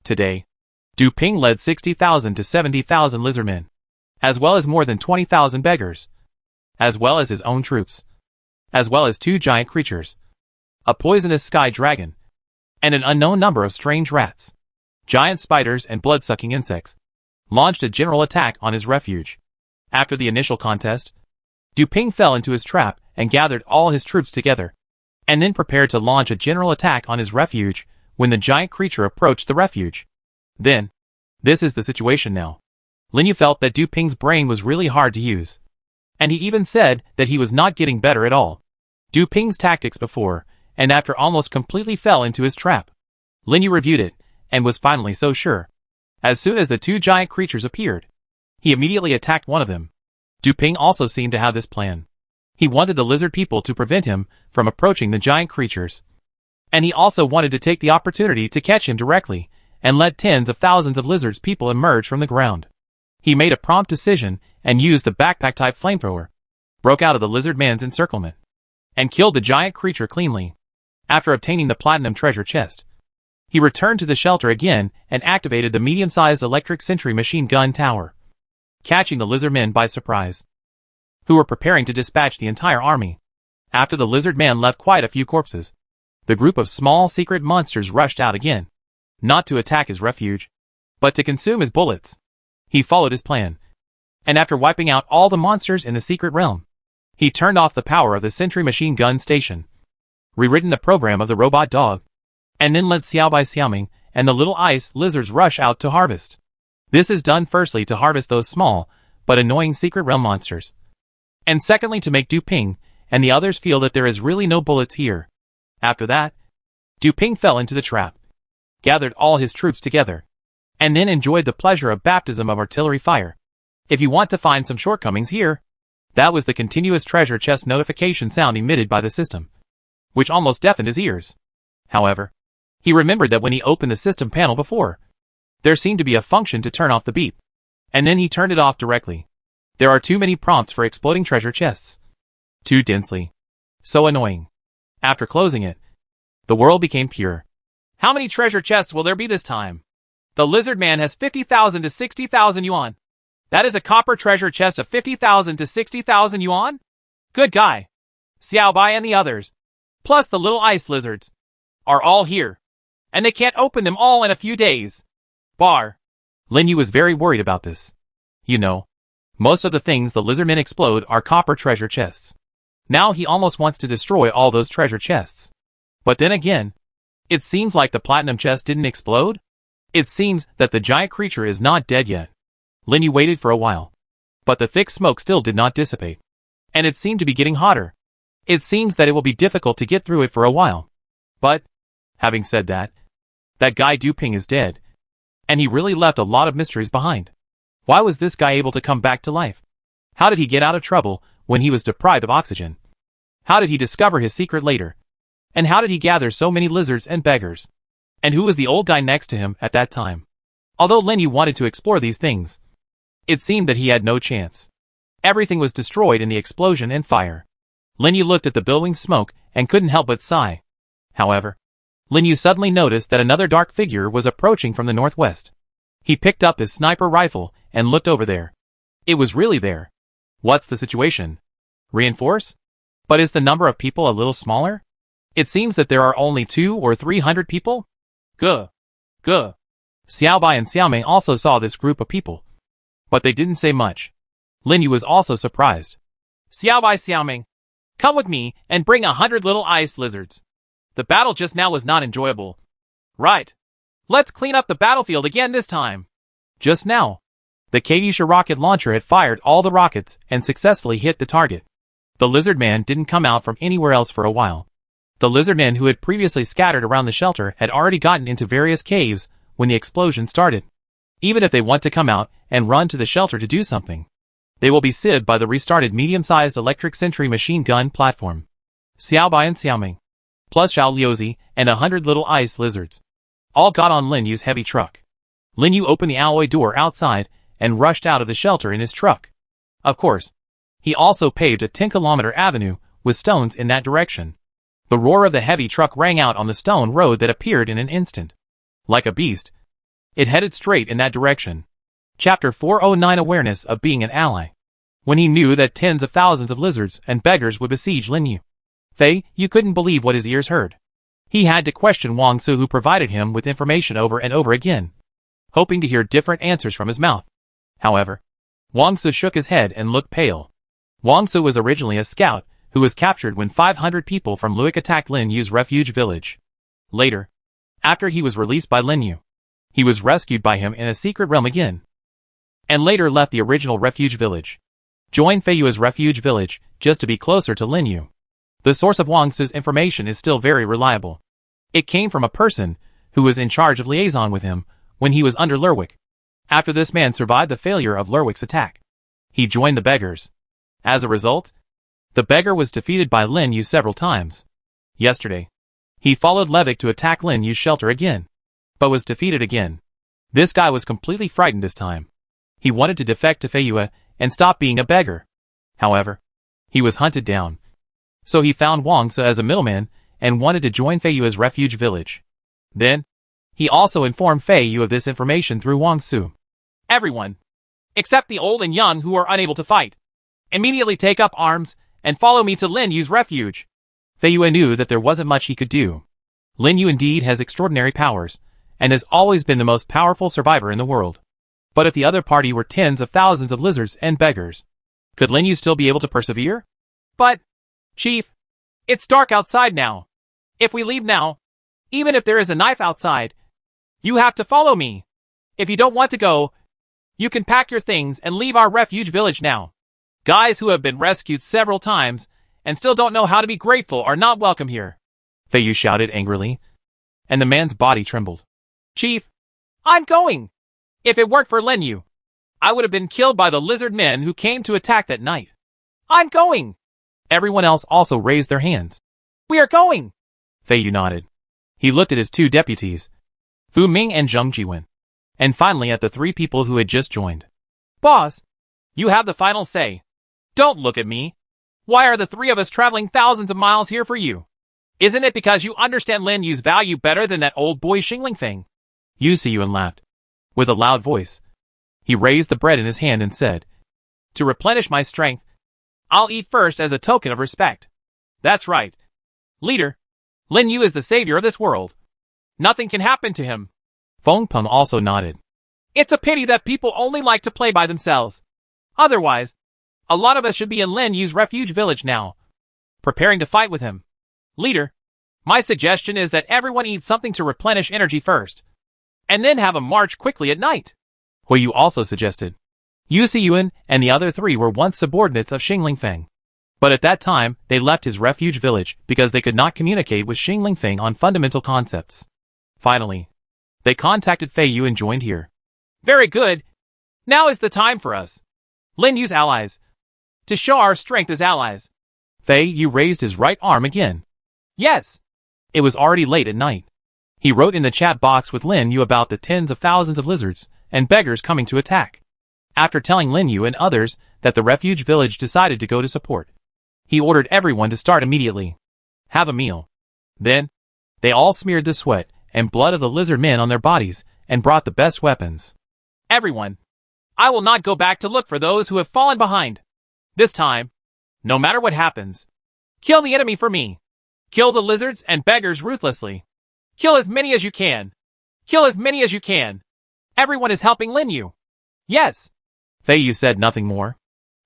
Today, Du Ping led 60,000 to 70,000 lizardmen, as well as more than 20,000 beggars, as well as his own troops, as well as 2 giant creatures, a poisonous sky dragon, and an unknown number of strange rats, giant spiders and blood-sucking insects, launched a general attack on his refuge. After the initial contest, Du Ping fell into his trap and gathered all his troops together, and then prepared to launch a general attack on his refuge when the giant creature approached the refuge. Then, this is the situation now. Lin Yu felt that Du Ping's brain was really hard to use, and he even said that he was not getting better at all. Du Ping's tactics before and after almost completely fell into his trap. Lin Yu reviewed it, and was finally so sure. As soon as the 2 giant creatures appeared, he immediately attacked one of them. Du Ping also seemed to have this plan. He wanted the lizard people to prevent him from approaching the giant creatures, and he also wanted to take the opportunity to catch him directly and let tens of thousands of lizards people emerge from the ground. He made a prompt decision and used the backpack-type flamethrower, broke out of the lizard man's encirclement, and killed the giant creature cleanly. After obtaining the platinum treasure chest, he returned to the shelter again and activated the medium-sized electric sentry machine gun tower, catching the lizard men by surprise, who were preparing to dispatch the entire army. After the lizard man left quite a few corpses, the group of small secret monsters rushed out again, not to attack his refuge, but to consume his bullets. He followed his plan, and after wiping out all the monsters in the secret realm, he turned off the power of the sentry machine gun station, rewritten the program of the robot dog, and then let Xiao Bai Xiaoming and the little ice lizards rush out to harvest. This is done firstly to harvest those small but annoying secret realm monsters, and secondly to make Du Ping and the others feel that there is really no bullets here. After that, Du Ping fell into the trap, gathered all his troops together, and then enjoyed the pleasure of baptism of artillery fire. If you want to find some shortcomings here, that was the continuous treasure chest notification sound emitted by the system, which almost deafened his ears. However, he remembered that when he opened the system panel before, there seemed to be a function to turn off the beep, and then he turned it off directly. There are too many prompts for exploding treasure chests. Too densely. So annoying. After closing it, the world became pure. How many treasure chests will there be this time? The lizard man has 50,000 to 60,000 yuan. That is a copper treasure chest of 50,000 to 60,000 yuan? Good guy. Xiao Bai and the others, plus the little ice lizards, are all here, and they can't open them all in a few days. Bar. Lin Yu was very worried about this. You know, most of the things the lizardmen explode are copper treasure chests. Now he almost wants to destroy all those treasure chests. But then again, it seems like the platinum chest didn't explode. It seems that the giant creature is not dead yet. Lin Yu waited for a while, but the thick smoke still did not dissipate, and it seemed to be getting hotter. It seems that it will be difficult to get through it for a while. But, having said that, that guy Du Ping is dead, and he really left a lot of mysteries behind. Why was this guy able to come back to life? How did he get out of trouble when he was deprived of oxygen? How did he discover his secret later? And how did he gather so many lizards and beggars? And who was the old guy next to him at that time? Although Lin Yu wanted to explore these things, it seemed that he had no chance. Everything was destroyed in the explosion and fire. Lin Yu looked at the billowing smoke and couldn't help but sigh. However, Lin Yu suddenly noticed that another dark figure was approaching from the northwest. He picked up his sniper rifle and looked over there. It was really there. What's the situation? Reinforce? But is the number of people a little smaller? It seems that there are only 200 or 300 people? Guh. Guh. Xiaobai and Xiaoming also saw this group of people, but they didn't say much. Lin Yu was also surprised. Xiaobai, Xiaoming, come with me and bring 100 little ice lizards. The battle just now was not enjoyable. Right. Let's clean up the battlefield again this time. Just now, the Kadisha rocket launcher had fired all the rockets and successfully hit the target. The lizard man didn't come out from anywhere else for a while. The lizard men who had previously scattered around the shelter had already gotten into various caves when the explosion started. Even if they want to come out and run to the shelter to do something, they will be sieved by the restarted medium-sized electric sentry machine gun platform. Xiaobai and Xiaoming, plus Xiao Liuzi and 100 little ice lizards, all got on Lin Yu's heavy truck. Lin Yu opened the alloy door outside and rushed out of the shelter in his truck. Of course, he also paved a 10-kilometer avenue with stones in that direction. The roar of the heavy truck rang out on the stone road that appeared in an instant. Like a beast, it headed straight in that direction. Chapter 409 Awareness of Being an Ally. When he knew that tens of thousands of lizards and beggars would besiege Lin Yu, Fei, you couldn't believe what his ears heard. He had to question Wang Su, who provided him with information over and over again, hoping to hear different answers from his mouth. However, Wang Su shook his head and looked pale. Wang Su was originally a scout who was captured when 500 people from Luik attacked Lin Yu's refuge village. Later, after he was released by Lin Yu, he was rescued by him in a secret realm again, and later left the original refuge village, joined Fei Yu's refuge village just to be closer to Lin Yu. The source of Wang Su's information is still very reliable. It came from a person who was in charge of liaison with him when he was under Lerwick. After this man survived the failure of Lerwick's attack, he joined the beggars. As a result, the beggar was defeated by Lin Yu several times. Yesterday, he followed Levick to attack Lin Yu's shelter again, but was defeated again. This guy was completely frightened this time. He wanted to defect to Fei Yue and stop being a beggar. However, he was hunted down. So he found Wang Su as a middleman and wanted to join Fei Yue's refuge village. Then, he also informed Fei Yue of this information through Wang Su. Everyone, except the old and young who are unable to fight, immediately take up arms and follow me to Lin Yu's refuge. Fei Yue knew that there wasn't much he could do. Lin Yu indeed has extraordinary powers, and has always been the most powerful survivor in the world. But if the other party were tens of thousands of lizards and beggars, could Lin Yu still be able to persevere? But, Chief, it's dark outside now. If we leave now, even if there is a knife outside, you have to follow me. If you don't want to go, you can pack your things and leave our refuge village now. Guys who have been rescued several times and still don't know how to be grateful are not welcome here. Fei Yu shouted angrily, and the man's body trembled. Chief, I'm going. If it weren't for Lin Yu, I would have been killed by the lizard men who came to attack that night. I'm going. Everyone else also raised their hands. We are going. Fei Yu nodded. He looked at his two deputies, Fu Ming and Zheng Jiwen, and finally at the three people who had just joined. Boss, you have the final say. Don't look at me. Why are the three of us traveling thousands of miles here for you? Isn't it because you understand Lin Yu's value better than that old boy Xingling Feng? Yu Siyuan laughed. With a loud voice, he raised the bread in his hand and said, To replenish my strength, I'll eat first as a token of respect. That's right. Leader, Lin Yu is the savior of this world. Nothing can happen to him. Feng Peng also nodded. It's a pity that people only like to play by themselves. Otherwise, a lot of us should be in Lin Yu's refuge village now, preparing to fight with him. Leader, my suggestion is that everyone eat something to replenish energy first, and then have a march quickly at night. Hui Yu also suggested. Yu Siyuan and the other three were once subordinates of Xingling Feng, but at that time they left his refuge village because they could not communicate with Xingling Feng on fundamental concepts. Finally, they contacted Fei Yu and joined here. Very good. Now is the time for us, Lin Yu's allies, to show our strength as allies. Fei Yu raised his right arm again. Yes. It was already late at night. He wrote in the chat box with Lin Yu about the tens of thousands of lizards and beggars coming to attack. After telling Lin Yu and others that the refuge village decided to go to support, he ordered everyone to start immediately. Have a meal. Then, they all smeared the sweat and blood of the lizard men on their bodies and brought the best weapons. Everyone, I will not go back to look for those who have fallen behind. This time, no matter what happens, kill the enemy for me. Kill the lizards and beggars ruthlessly. Kill as many as you can. Kill as many as you can. Everyone is helping Lin Yu. Yes. Fei Yu said nothing more.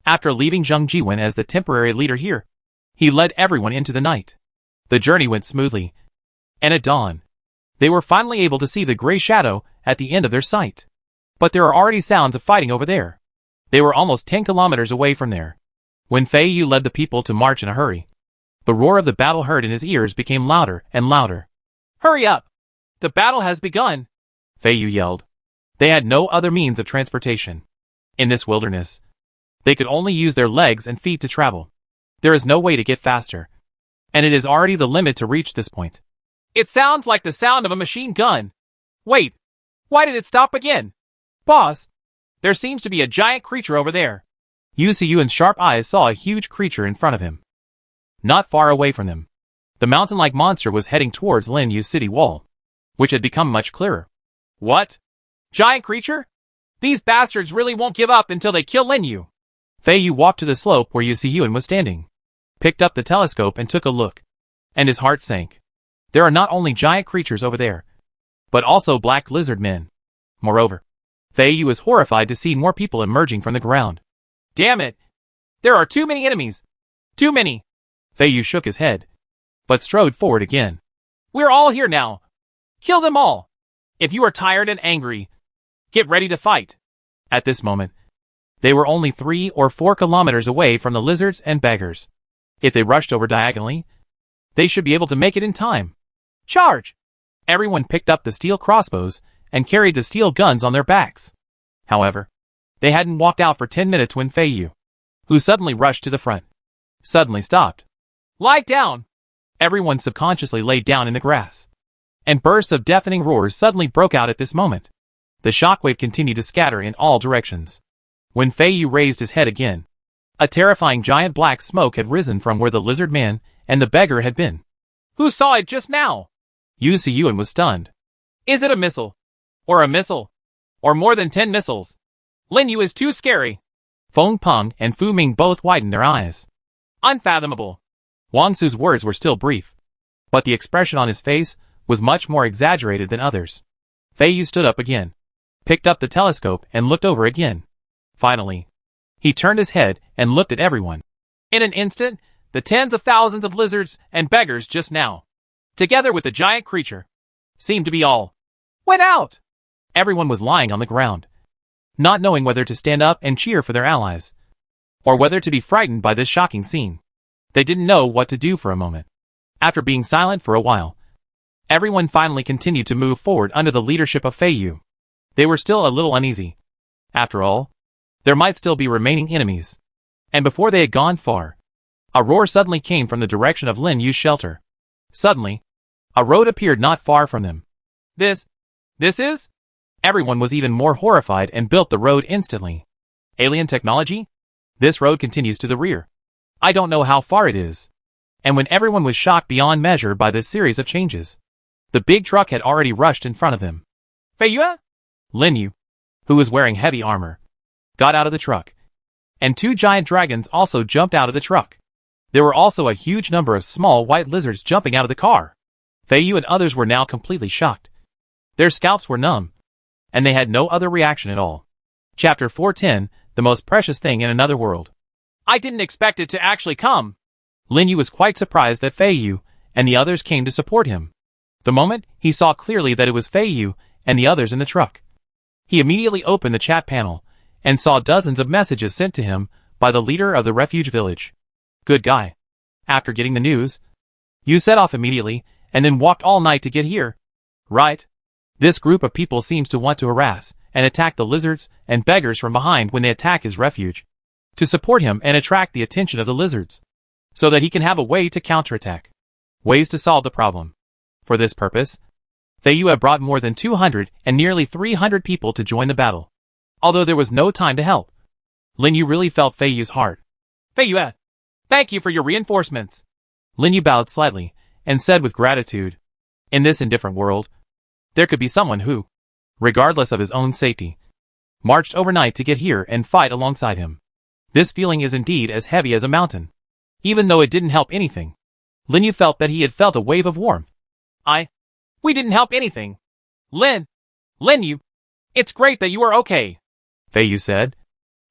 After leaving Zheng Jiwen as the temporary leader here, he led everyone into the night. The journey went smoothly, and at dawn, they were finally able to see the gray shadow at the end of their sight. But there are already sounds of fighting over there. They were almost 10 kilometers away from there. When Fei Yu led the people to march in a hurry, the roar of the battle heard in his ears became louder and louder. Hurry up! The battle has begun! Fei Yu yelled. They had no other means of transportation. In this wilderness, they could only use their legs and feet to travel. There is no way to get faster, and it is already the limit to reach this point. It sounds like the sound of a machine gun. Wait, why did it stop again? Boss, there seems to be a giant creature over there. Yu Siyuan's sharp eyes saw a huge creature in front of him. Not far away from them, the mountain-like monster was heading towards Lin Yu's city wall, which had become much clearer. What? Giant creature? These bastards really won't give up until they kill Lin Yu. Fei Yu walked to the slope where Yu Siyuan was standing, picked up the telescope and took a look, and his heart sank. There are not only giant creatures over there, but also black lizard men. Moreover, Fei Yu was horrified to see more people emerging from the ground. Damn it! There are too many enemies! Too many! Fei Yu shook his head, but strode forward again. We're all here now. Kill them all. If you are tired and angry, get ready to fight. At this moment, they were only 3 or 4 kilometers away from the lizards and beggars. If they rushed over diagonally, they should be able to make it in time. Charge! Everyone picked up the steel crossbows and carried the steel guns on their backs. However, they hadn't walked out for 10 minutes when Fei Yu, who suddenly rushed to the front, suddenly stopped. Lie down! Everyone subconsciously laid down in the grass, and bursts of deafening roars suddenly broke out at this moment. The shockwave continued to scatter in all directions. When Fei Yu raised his head again, a terrifying giant black smoke had risen from where the lizard man and the beggar had been. Who saw it just now? Yu Siyuan was stunned. Is it a missile? Or a missile? Or more than 10 missiles? Lin Yu is too scary. Feng Peng and Fu Ming both widened their eyes. Unfathomable. Wang Su's words were still brief, but the expression on his face was much more exaggerated than others. Fei Yu stood up again, picked up the telescope and looked over again. Finally, he turned his head and looked at everyone. In an instant, the tens of thousands of lizards and beggars just now, together with the giant creature, seemed to be all went out. Everyone was lying on the ground, not knowing whether to stand up and cheer for their allies, or whether to be frightened by this shocking scene. They didn't know what to do for a moment. After being silent for a while, everyone finally continued to move forward under the leadership of Fei Yu. They were still a little uneasy. After all, there might still be remaining enemies. And before they had gone far, a roar suddenly came from the direction of Lin Yu's shelter. Suddenly, a road appeared not far from them. This is? Everyone was even more horrified and built the road instantly. Alien technology? This road continues to the rear. I don't know how far it is. And when everyone was shocked beyond measure by this series of changes, the big truck had already rushed in front of them. Fei Yu? Lin Yu, who was wearing heavy armor, got out of the truck, and 2 giant dragons also jumped out of the truck. There were also a huge number of small white lizards jumping out of the car. Fei Yu and others were now completely shocked. Their scalps were numb, and they had no other reaction at all. Chapter 410, The Most Precious Thing in Another World. I didn't expect it to actually come. Lin Yu was quite surprised that Fei Yu and the others came to support him. The moment he saw clearly that it was Fei Yu and the others in the truck, he immediately opened the chat panel and saw dozens of messages sent to him by the leader of the refuge village. Good guy. After getting the news, you set off immediately and then walked all night to get here. Right? This group of people seems to want to harass and attack the lizards and beggars from behind when they attack his refuge, to support him and attract the attention of the lizards, so that he can have a way to counterattack. Ways to solve the problem. For this purpose, Fei Yu had brought more than 200 and nearly 300 people to join the battle. Although there was no time to help, Lin Yu really felt Fei Yu's heart. Fei Yu, thank you for your reinforcements. Lin Yu bowed slightly and said with gratitude, in this indifferent world, there could be someone who, regardless of his own safety, marched overnight to get here and fight alongside him. This feeling is indeed as heavy as a mountain. Even though it didn't help anything, Lin Yu felt that he had felt a wave of warmth. We didn't help anything. Lin Yu, it's great that you are okay, Fei Yu said,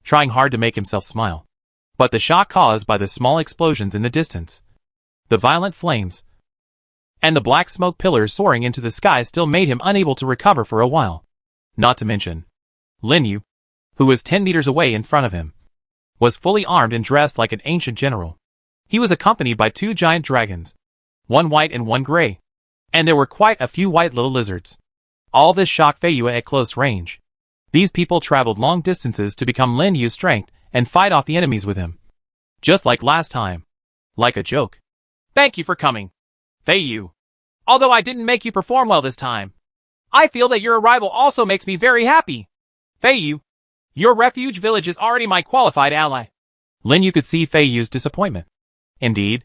trying hard to make himself smile. But the shock caused by the small explosions in the distance, the violent flames, and the black smoke pillars soaring into the sky still made him unable to recover for a while. Not to mention, Lin Yu, who was 10 meters away in front of him, was fully armed and dressed like an ancient general. He was accompanied by 2 giant dragons, one white and one gray, and there were quite a few white little lizards. All this shocked Fei Yu at close range. These people traveled long distances to become Lin Yu's strength and fight off the enemies with him. Just like last time. Like a joke. Thank you for coming, Fei Yu. Although I didn't make you perform well this time, I feel that your arrival also makes me very happy. Fei Yu, your refuge village is already my qualified ally. Lin Yu could see Fei Yu's disappointment. Indeed,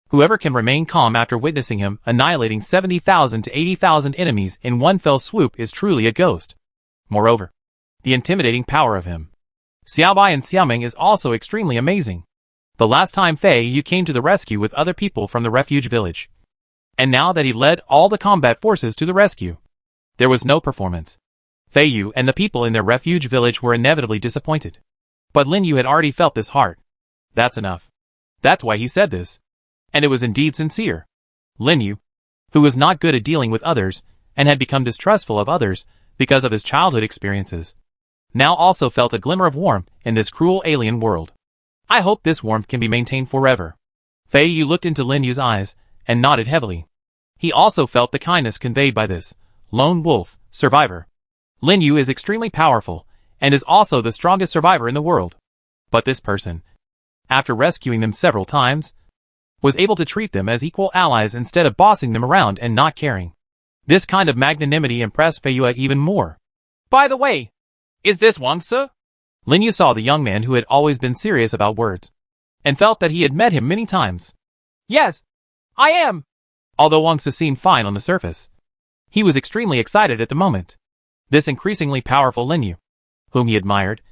whoever can remain calm after witnessing him annihilating 70,000 to 80,000 enemies in one fell swoop is truly a ghost. Moreover, the intimidating power of him, Xiaobai and Xiaoming, is also extremely amazing. The last time Fei Yu came to the rescue with other people from the refuge village, and now that he led all the combat forces to the rescue, there was no performance. Fei Yu and the people in their refuge village were inevitably disappointed. But Lin Yu had already felt this heart. That's enough. That's why he said this. And it was indeed sincere. Lin Yu, who was not good at dealing with others, and had become distrustful of others because of his childhood experiences, now also felt a glimmer of warmth in this cruel alien world. I hope this warmth can be maintained forever. Fei Yu looked into Lin Yu's eyes and nodded heavily. He also felt the kindness conveyed by this lone wolf survivor. Lin Yu is extremely powerful and is also the strongest survivor in the world. But this person, after rescuing them several times, was able to treat them as equal allies instead of bossing them around and not caring. This kind of magnanimity impressed Fei Yu even more. By the way, is this Wang Se? Lin Yu saw the young man who had always been serious about words, and felt that he had met him many times. Yes, I am. Although Wang Se seemed fine on the surface, he was extremely excited at the moment. This increasingly powerful Lin Yu, whom he admired,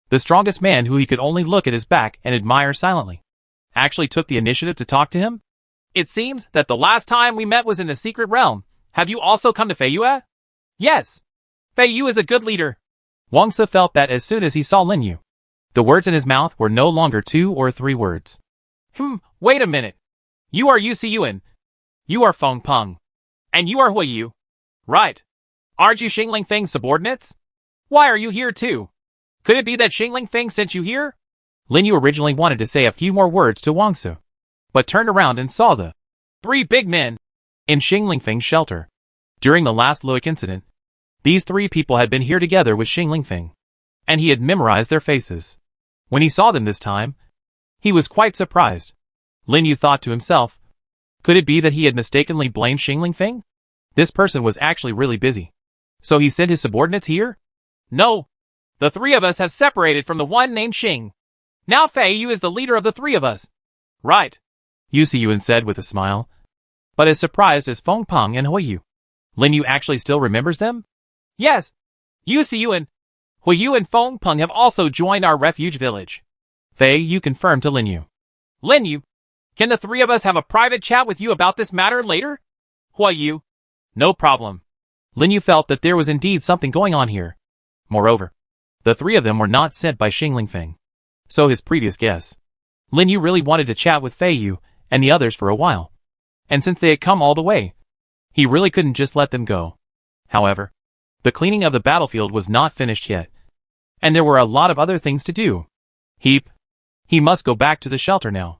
the strongest man who he could only look at his back and admire silently, actually took the initiative to talk to him? It seems that the last time we met was in the secret realm. Have you also come to Fei Yu? Yes. Fei Yu is a good leader. Wang Se felt that as soon as he saw Lin Yu. The words in his mouth were no longer 2 or 3 words. Wait a minute. You are Yu Siyuan. You are Feng Peng. And you are Hui Yu. Right. Aren't you Xingling Feng's subordinates? Why are you here too? Could it be that Xingling Feng sent you here? Lin Yu originally wanted to say a few more words to Wang Se, but turned around and saw the 3 big men in Xingling Feng's shelter. During the last Loic incident, these 3 people had been here together with Xingling Feng, and he had memorized their faces. When he saw them this time, he was quite surprised. Lin Yu thought to himself, could it be that he had mistakenly blamed Xingling Feng? This person was actually really busy. So he sent his subordinates here? No. The 3 of us have separated from the one named Xing. Now Fei Yu is the leader of the 3 of us. Right. Yu Siyuan said with a smile, but as surprised as Feng Peng and Hui Yu. Lin Yu actually still remembers them? Yes. Yu Siyuan, Hui Yu and Feng Peng have also joined our refuge village. Fei Yu confirmed to Lin Yu. Lin Yu, can the 3 of us have a private chat with you about this matter later? Hui Yu. No problem. Lin Yu felt that there was indeed something going on here. Moreover, the 3 of them were not sent by Xingling Feng. So his previous guess. Lin Yu really wanted to chat with Fei Yu and the others for a while. And since they had come all the way, he really couldn't just let them go. However, the cleaning of the battlefield was not finished yet, and there were a lot of other things to do. He must go back to the shelter now.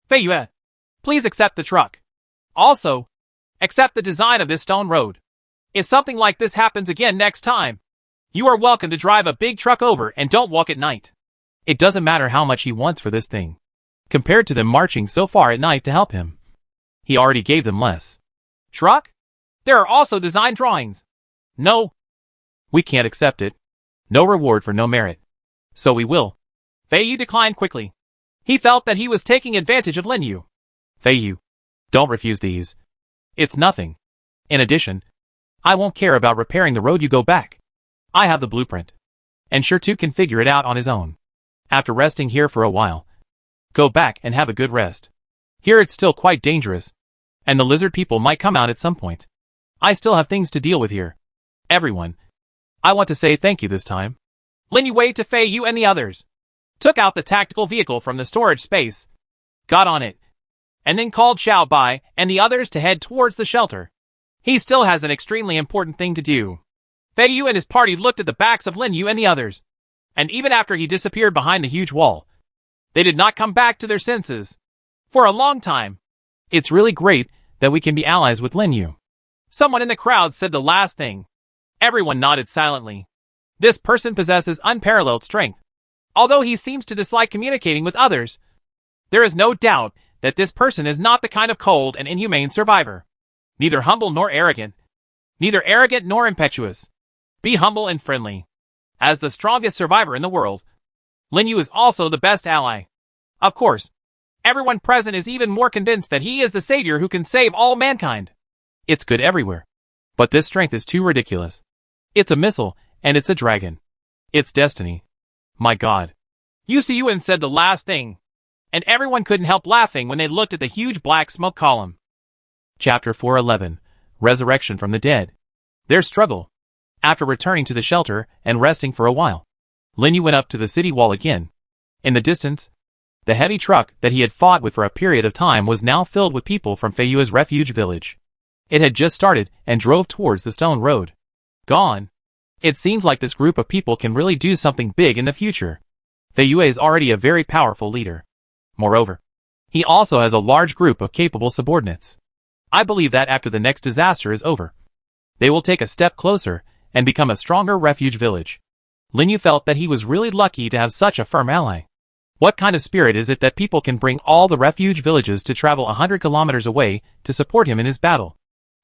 Fei Yu, please accept the truck. Also, accept the design of this stone road. If something like this happens again next time, you are welcome to drive a big truck over and don't walk at night. It doesn't matter how much he wants for this thing. Compared to them marching so far at night to help him, he already gave them less. Truck? There are also design drawings. No. We can't accept it. No reward for no merit. So we will. Fei Yu declined quickly. He felt that he was taking advantage of Lin Yu. Fei Yu, don't refuse these. It's nothing. In addition, I won't care about repairing the road. You go back. I have the blueprint. And sure too can figure it out on his own. After resting here for a while, go back and have a good rest. Here it's still quite dangerous, and the lizard people might come out at some point. I still have things to deal with here. Everyone, I want to say thank you this time. Lin Yu waved to Fei Yu and the others, took out the tactical vehicle from the storage space, got on it, and then called Xiao Bai and the others to head towards the shelter. He still has an extremely important thing to do. Fei Yu and his party looked at the backs of Lin Yu and the others, and even after he disappeared behind the huge wall, they did not come back to their senses. For a long time. It's really great that we can be allies with Lin Yu. Someone in the crowd said the last thing. Everyone nodded silently. This person possesses unparalleled strength. Although he seems to dislike communicating with others, there is no doubt that this person is not the kind of cold and inhumane survivor. Neither humble nor arrogant. Neither arrogant nor impetuous. Be humble and friendly. As the strongest survivor in the world, Lin Yu is also the best ally. Of course, everyone present is even more convinced that he is the savior who can save all mankind. It's good everywhere. But this strength is too ridiculous. It's a missile, and it's a dragon. It's destiny. My God. Yuan said the last thing, and everyone couldn't help laughing when they looked at the huge black smoke column. Chapter 411. Resurrection from the Dead. Their struggle. After returning to the shelter and resting for a while, Lin Yu went up to the city wall again. In the distance, the heavy truck that he had fought with for a period of time was now filled with people from Fei Yu's refuge village. It had just started and drove towards the stone road. Gone. It seems like this group of people can really do something big in the future. Fei Yu is already a very powerful leader. Moreover, he also has a large group of capable subordinates. I believe that after the next disaster is over, they will take a step closer and become a stronger refuge village. Lin Yu felt that he was really lucky to have such a firm ally. What kind of spirit is it that people can bring all the refuge villages to travel 100 kilometers away to support him in his battle?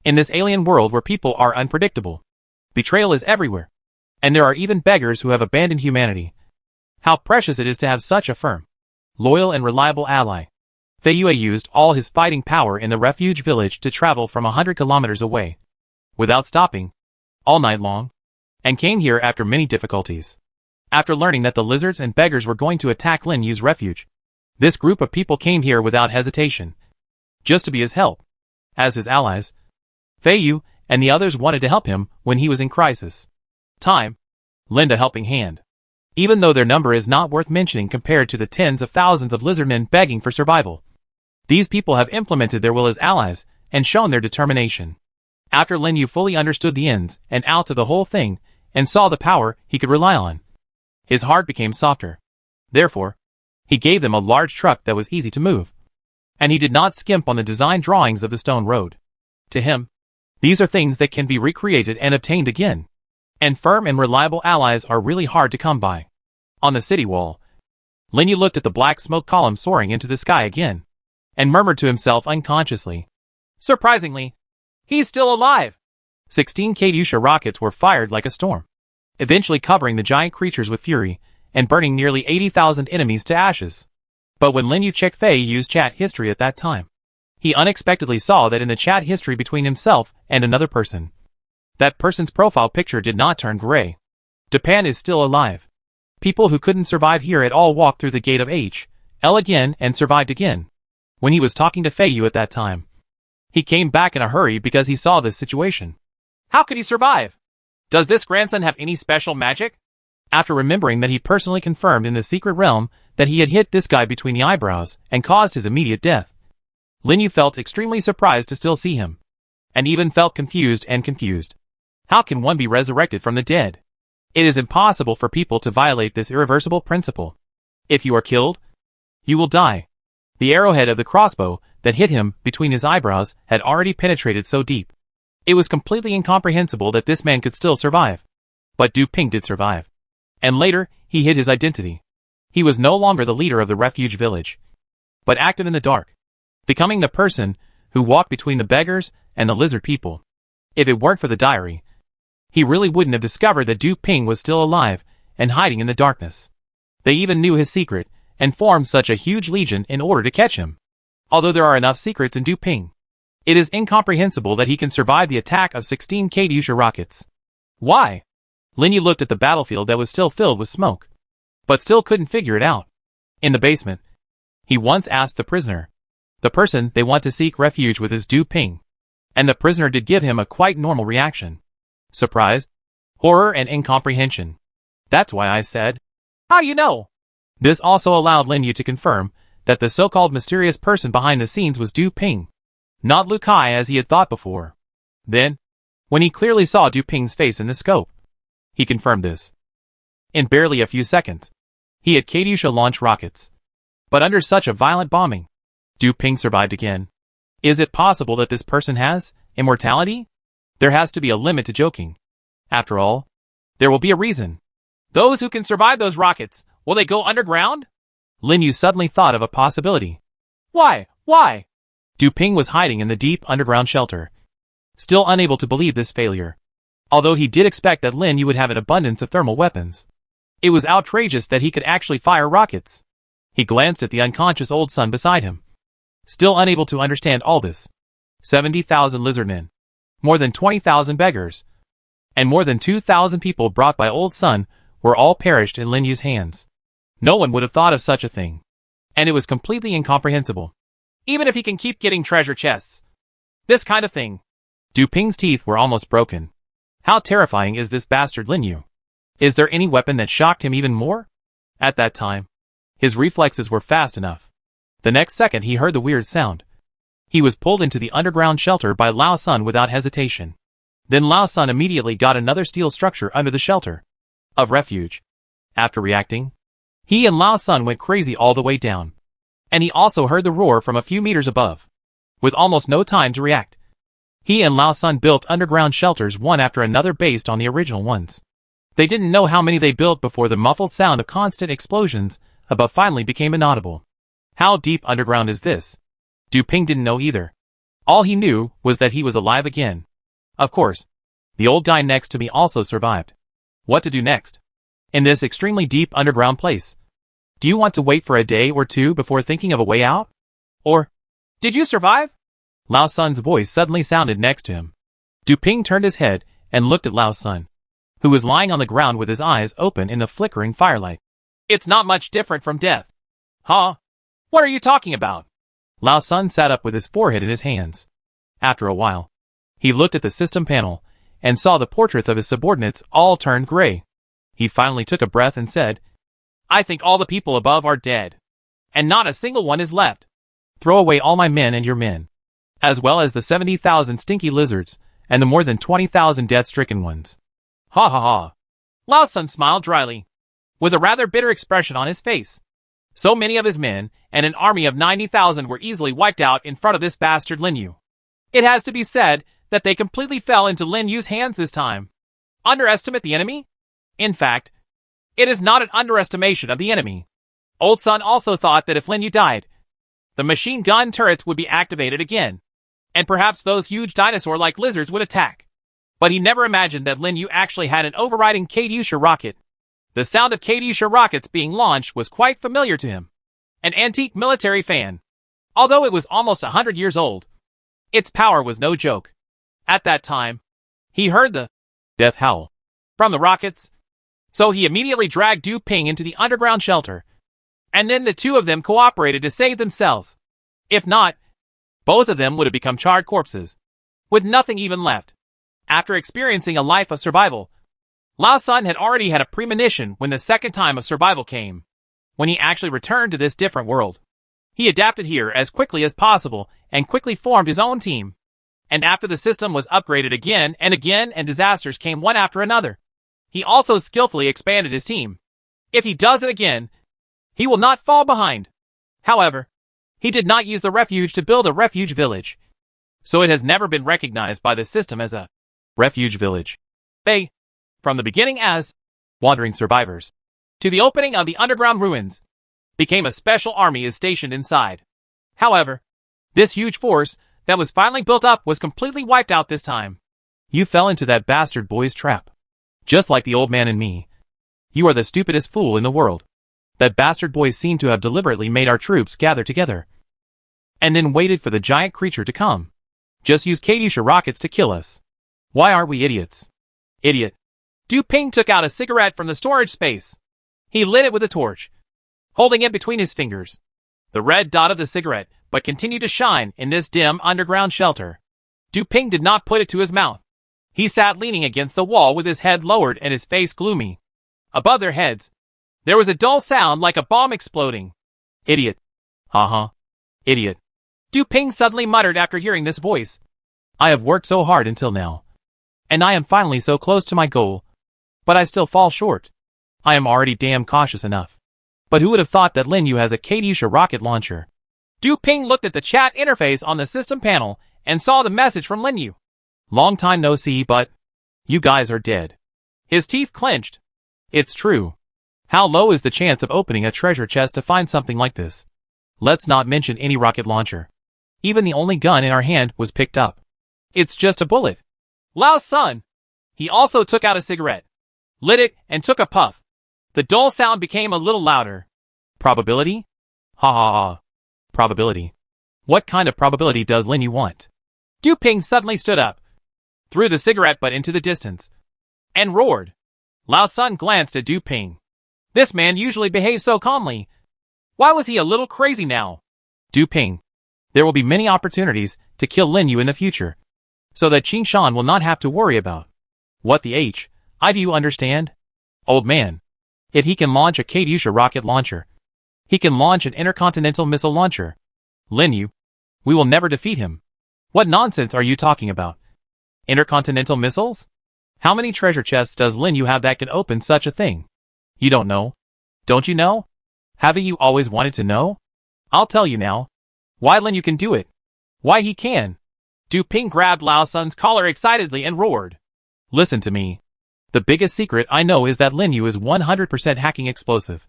In this alien world where people are unpredictable, betrayal is everywhere, and there are even beggars who have abandoned humanity. How precious it is to have such a firm, loyal and reliable ally. Fei Yu used all his fighting power in the refuge village to travel from 100 kilometers away, without stopping, all night long, and came here after many difficulties. After learning that the lizards and beggars were going to attack Lin Yu's refuge, this group of people came here without hesitation, just to be his help. As his allies, Fei Yu and the others wanted to help him when he was in crisis. Time. Lend a helping hand. Even though their number is not worth mentioning compared to the tens of thousands of lizardmen begging for survival, these people have implemented their will as allies and shown their determination. After Lin Yu fully understood the ins and outs of the whole thing and saw the power he could rely on, his heart became softer. Therefore, he gave them a large truck that was easy to move. And he did not skimp on the design drawings of the stone road. To him, these are things that can be recreated and obtained again. And firm and reliable allies are really hard to come by. On the city wall, Lin Yu looked at the black smoke column soaring into the sky again, and murmured to himself unconsciously. Surprisingly, he's still alive. 16 Katyusha rockets were fired like a storm, eventually covering the giant creatures with fury, and burning nearly 80,000 enemies to ashes. But when Lin Yu checked Fei Yu's chat history at that time, he unexpectedly saw that in the chat history between himself and another person, that person's profile picture did not turn gray. Japan is still alive. People who couldn't survive here at all walked through the gate of L again and survived again. When he was talking to Fei Yu at that time, he came back in a hurry because he saw this situation. How could he survive? Does this grandson have any special magic? After remembering that he personally confirmed in the secret realm that he had hit this guy between the eyebrows and caused his immediate death, Lin Yu felt extremely surprised to still see him, and even felt confused. How can one be resurrected from the dead? It is impossible for people to violate this irreversible principle. If you are killed, you will die. The arrowhead of the crossbow that hit him between his eyebrows had already penetrated so deep. It was completely incomprehensible that this man could still survive. But Du Ping did survive. And later, he hid his identity. He was no longer the leader of the refuge village, but active in the dark, becoming the person who walked between the beggars and the lizard people. If it weren't for the diary, he really wouldn't have discovered that Du Ping was still alive and hiding in the darkness. They even knew his secret and formed such a huge legion in order to catch him. Although there are enough secrets in Du Ping, it is incomprehensible that he can survive the attack of 16 Katyusha rockets. Why? Lin Yu looked at the battlefield that was still filled with smoke, but still couldn't figure it out. In the basement, he once asked the prisoner, The person they want to seek refuge with is Du Ping. And the prisoner did give him a quite normal reaction. Surprise, horror and incomprehension. That's why I said, How you know? This also allowed Lin Yu to confirm that the so-called mysterious person behind the scenes was Du Ping, not Lu Kai as he had thought before. Then, when he clearly saw Du Ping's face in the scope, he confirmed this. In barely a few seconds, he had Katyusha launch rockets. But under such a violent bombing, Du Ping survived again. Is it possible that this person has immortality? There has to be a limit to joking. After all, there will be a reason. Those who can survive those rockets, will they go underground? Lin Yu suddenly thought of a possibility. Why? Why? Du Ping was hiding in the deep underground shelter, still unable to believe this failure. Although he did expect that Lin Yu would have an abundance of thermal weapons. It was outrageous that he could actually fire rockets. He glanced at the unconscious old son beside him, still unable to understand all this. 70,000 lizardmen, more than 20,000 beggars, and more than 2,000 people brought by old son were all perished in Lin Yu's hands. No one would have thought of such a thing. And it was completely incomprehensible. Even if he can keep getting treasure chests. This kind of thing. Du Ping's teeth were almost broken. How terrifying is this bastard Lin Yu? Is there any weapon that shocked him even more? At that time, his reflexes were fast enough. The next second he heard the weird sound. He was pulled into the underground shelter by Lao Sun without hesitation. Then Lao Sun immediately got another steel structure under the shelter of refuge. After reacting, he and Lao Sun went crazy all the way down. And he also heard the roar from a few meters above. With almost no time to react, he and Lao Sun built underground shelters one after another based on the original ones. They didn't know how many they built before the muffled sound of constant explosions above finally became inaudible. How deep underground is this? Du Ping didn't know either. All he knew was that he was alive again. Of course, the old guy next to me also survived. What to do next? In this extremely deep underground place? Do you want to wait for a day or two before thinking of a way out? Or, did you survive? Lao Sun's voice suddenly sounded next to him. Du Ping turned his head and looked at Lao Sun, who was lying on the ground with his eyes open in the flickering firelight. It's not much different from death. Huh? What are you talking about? Lao Sun sat up with his forehead in his hands. After a while, he looked at the system panel and saw the portraits of his subordinates all turned gray. He finally took a breath and said, I think all the people above are dead. And not a single one is left. Throw away all my men and your men, as well as the 70,000 stinky lizards and the more than 20,000 death-stricken ones. Ha ha ha. Lao Sun smiled dryly, with a rather bitter expression on his face. So many of his men and an army of 90,000 were easily wiped out in front of this bastard Lin Yu. It has to be said that they completely fell into Lin Yu's hands this time. Underestimate the enemy? In fact, it is not an underestimation of the enemy. Old Sun also thought that if Lin Yu died, the machine gun turrets would be activated again, and perhaps those huge dinosaur-like lizards would attack. But he never imagined that Lin Yu actually had an overriding Katyusha rocket. The sound of Katyusha rockets being launched was quite familiar to him. An antique military fan. Although it was almost 100 years old, its power was no joke. At that time, he heard the death howl from the rockets. So he immediately dragged Du Ping into the underground shelter. And then the two of them cooperated to save themselves. If not, both of them would have become charred corpses, with nothing even left. After experiencing a life of survival, Lao Sun had already had a premonition when the second time of survival came. When he actually returned to this different world, he adapted here as quickly as possible and quickly formed his own team. And after the system was upgraded again and disasters came one after another, he also skillfully expanded his team. If he does it again, he will not fall behind. However, he did not use the refuge to build a refuge village, so it has never been recognized by the system as a refuge village. They, from the beginning as wandering survivors, to the opening of the underground ruins, became a special army is stationed inside. However, this huge force that was finally built up was completely wiped out this time. You fell into that bastard boy's trap. Just like the old man and me. You are the stupidest fool in the world. That bastard boy seemed to have deliberately made our troops gather together, and then waited for the giant creature to come. Just use Katyusha rockets to kill us. Why are we idiots? Idiot. Du Ping took out a cigarette from the storage space. He lit it with a torch, holding it between his fingers. The red dot of the cigarette but continued to shine in this dim underground shelter. Du Ping did not put it to his mouth. He sat leaning against the wall with his head lowered and his face gloomy. Above their heads, there was a dull sound like a bomb exploding. Idiot. Idiot. Du Ping suddenly muttered after hearing this voice. I have worked so hard until now. And I am finally so close to my goal. But I still fall short. I am already damn cautious enough. But who would have thought that Lin Yu has a Katyusha rocket launcher? Du Ping looked at the chat interface on the system panel and saw the message from Lin Yu. Long time no see, but you guys are dead. His teeth clenched. It's true. How low is the chance of opening a treasure chest to find something like this? Let's not mention any rocket launcher. Even the only gun in our hand was picked up. It's just a bullet. Lao's son. He also took out a cigarette, lit it, and took a puff. The dull sound became a little louder. Probability? Ha ha ha. Probability. What kind of probability does Lin Yu want? Du Ping suddenly stood up, threw the cigarette butt into the distance, and roared. Lao's son glanced at Du Ping. This man usually behaves so calmly. Why was he a little crazy now? Du Ping, there will be many opportunities to kill Lin Yu in the future, so that Qing Shan will not have to worry about. What the I do you understand? Old man, if he can launch a Katyusha rocket launcher, he can launch an intercontinental missile launcher. Lin Yu, we will never defeat him. What nonsense are you talking about? Intercontinental missiles? How many treasure chests does Lin Yu have that can open such a thing? You don't know? Don't you know? Haven't you always wanted to know? I'll tell you now. Why Lin Yu can do it. Why he can. Du Ping grabbed Lao's son's collar excitedly and roared. Listen to me. The biggest secret I know is that Lin Yu is 100% hacking explosive.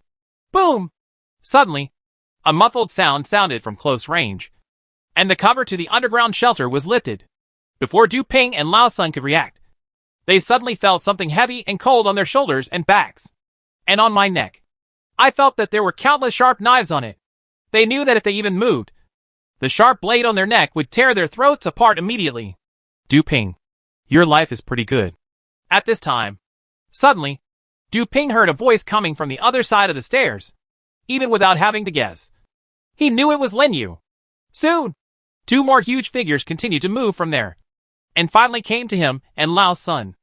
Boom! Suddenly, a muffled sound sounded from close range, and the cover to the underground shelter was lifted. Before Du Ping and Lao's son could react, they suddenly felt something heavy and cold on their shoulders and backs, and on my neck. I felt that there were countless sharp knives on it. They knew that if they even moved, the sharp blade on their neck would tear their throats apart immediately. Du Ping, your life is pretty good. At this time, suddenly, Du Ping heard a voice coming from the other side of the stairs, even without having to guess. He knew it was Lin Yu. Soon, two more huge figures continued to move from there, and finally came to him and Lao's son.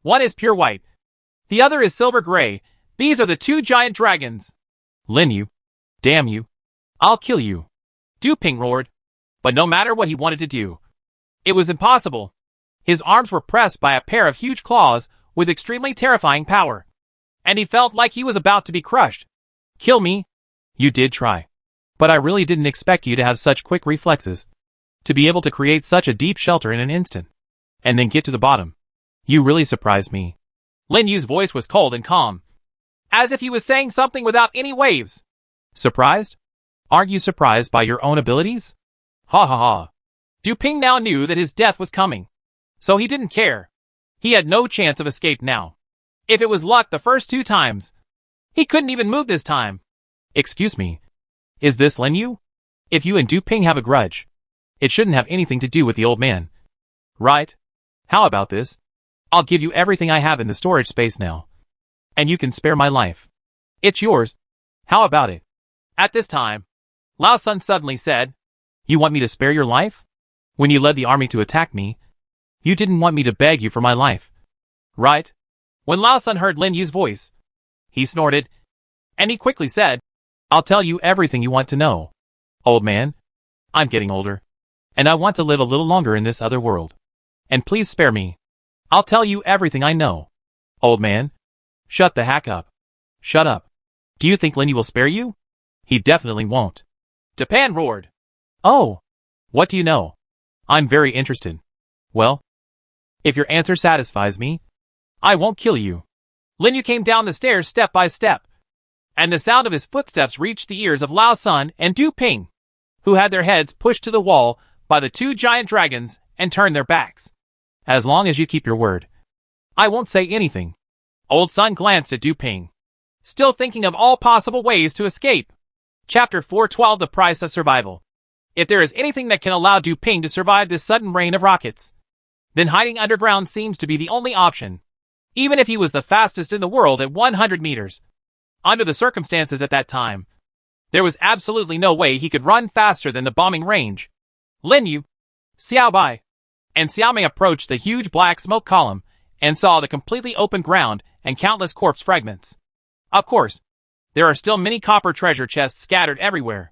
One is pure white. The other is silver gray. These are the two giant dragons. Lin Yu, damn you. I'll kill you. Du Ping roared. But no matter what he wanted to do, it was impossible. His arms were pressed by a pair of huge claws with extremely terrifying power, and he felt like he was about to be crushed. Kill me? You did try. But I really didn't expect you to have such quick reflexes, to be able to create such a deep shelter in an instant, and then get to the bottom. You really surprised me. Lin Yu's voice was cold and calm, as if he was saying something without any waves. Surprised? Aren't you surprised by your own abilities? Ha ha ha. Du Ping now knew that his death was coming, so he didn't care. He had no chance of escape now. If it was luck the first two times, he couldn't even move this time. Excuse me. Is this Lin Yu? If you and Du Ping have a grudge, it shouldn't have anything to do with the old man. Right? How about this? I'll give you everything I have in the storage space now, and you can spare my life. It's yours. How about it? At this time, Lao's son suddenly said, You want me to spare your life? When you led the army to attack me, you didn't want me to beg you for my life. Right? When Lao's son heard Lin Yu's voice, he snorted, and he quickly said, I'll tell you everything you want to know. Old man, I'm getting older, and I want to live a little longer in this other world. And please spare me. I'll tell you everything I know. Old man, shut the heck up. Shut up. Do you think Lin Yu will spare you? He definitely won't. Japan roared. Oh, what do you know? I'm very interested. Well, if your answer satisfies me, I won't kill you. Lin Yu came down the stairs step by step, and the sound of his footsteps reached the ears of Lao's son and Du Ping, who had their heads pushed to the wall by the two giant dragons and turned their backs. As long as you keep your word, I won't say anything. Old son glanced at Du Ping, still thinking of all possible ways to escape. Chapter 412 The Price of Survival. If there is anything that can allow Du Ping to survive this sudden rain of rockets, then hiding underground seems to be the only option, even if he was the fastest in the world at 100 meters. Under the circumstances at that time, There was absolutely no way he could run faster than the bombing range. Lin Yu, Xiao Bai, and Xiaoming approached the huge black smoke column and saw the completely open ground and countless corpse fragments. Of course, there are still many copper treasure chests scattered everywhere.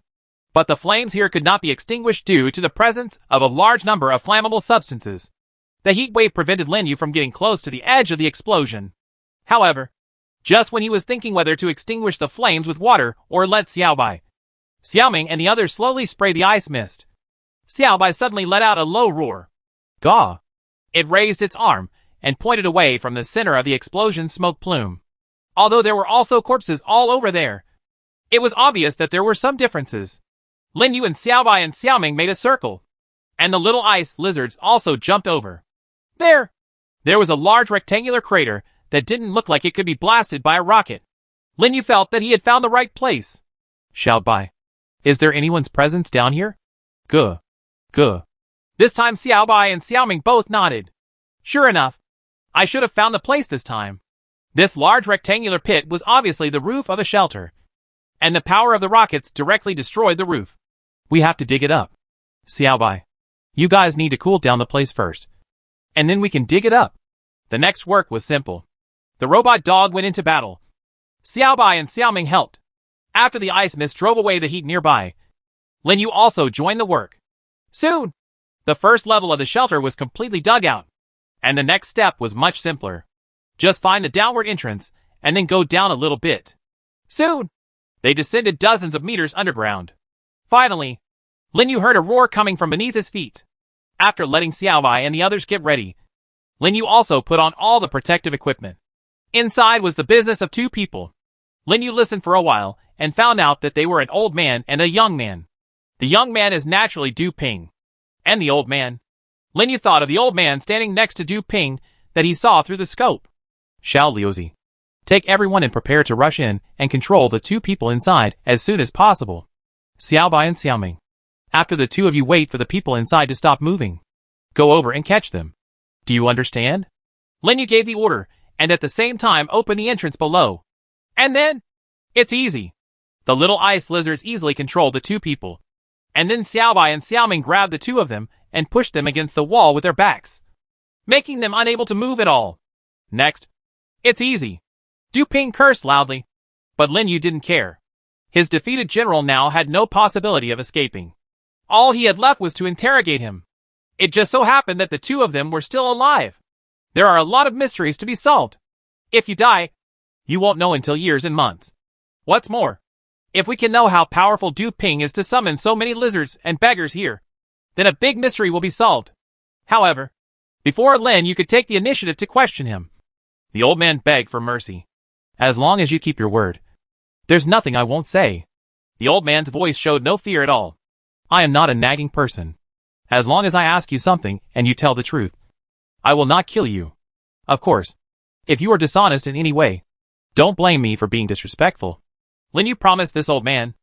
But the flames here could not be extinguished due to the presence of a large number of flammable substances. The heat wave prevented Lin Yu from getting close to the edge of the explosion. However, just when he was thinking whether to extinguish the flames with water or let Xiaobai, Xiaoming and the others slowly spray the ice mist, Xiaobai suddenly let out a low roar. Gah! It raised its arm and pointed away from the center of the explosion smoke plume. Although there were also corpses all over there, it was obvious that there were some differences. Lin Yu and Xiaobai and Xiaoming made a circle, and the little ice lizards also jumped over. There was a large rectangular crater that didn't look like it could be blasted by a rocket. Lin Yu felt that he had found the right place. Xiaobai, is there anyone's presence down here? Guh. This time Xiaobai and Xiaoming both nodded. Sure enough, I should have found the place this time. This large rectangular pit was obviously the roof of a shelter, and the power of the rockets directly destroyed the roof. We have to dig it up. Xiaobai, you guys need to cool down the place first, and then we can dig it up. The next work was simple. The robot dog went into battle. Xiaobai and Xiaoming helped. After the ice mist drove away the heat nearby, Lin Yu also joined the work. Soon, the first level of the shelter was completely dug out, and the next step was much simpler. Just find the downward entrance, and then go down a little bit. Soon, they descended dozens of meters underground. Finally, Lin Yu heard a roar coming from beneath his feet. After letting Xiaobai and the others get ready, Lin Yu also put on all the protective equipment. Inside was the business of two people. Lin Yu listened for a while and found out that they were an old man and a young man. The young man is naturally Du Ping. And the old man. Lin Yu thought of the old man standing next to Du Ping that he saw through the scope. Xiao Liuzi, take everyone and prepare to rush in and control the two people inside as soon as possible. Xiaobai and Xiaoming, after the two of you wait for the people inside to stop moving. Go over and catch them. Do you understand? Lin Yu gave the order, and at the same time opened the entrance below. And then, it's easy. The little ice lizards easily controlled the two people. And then Xiaobai and Xiaoming grabbed the two of them and pushed them against the wall with their backs, making them unable to move at all. Next, it's easy. Du Ping cursed loudly, but Lin Yu didn't care. His defeated general now had no possibility of escaping. All he had left was to interrogate him. It just so happened that the two of them were still alive. There are a lot of mysteries to be solved. If you die, you won't know until years and months. What's more, if we can know how powerful Du Ping is to summon so many lizards and beggars here, then a big mystery will be solved. However, before Lin Yu could take the initiative to question him, the old man begged for mercy. As long as you keep your word, there's nothing I won't say. The old man's voice showed no fear at all. I am not a nagging person. As long as I ask you something and you tell the truth, I will not kill you. Of course, if you are dishonest in any way, don't blame me for being disrespectful. Lin Yu promised this old man.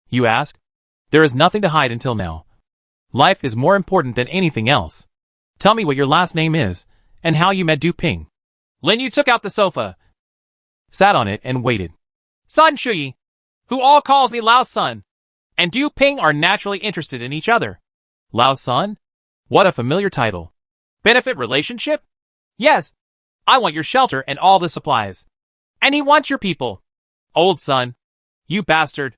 You ask? There is nothing to hide until now. Life is more important than anything else. Tell me what your last name is, and how you met Du Ping. Lin Yu took out the sofa, sat on it and waited. Sun Shuyi, who all calls me Lao's son, and Du Ping are naturally interested in each other. Lao's son? What a familiar title. Benefit relationship? Yes. I want your shelter and all the supplies. And he wants your people. Old son. You bastard.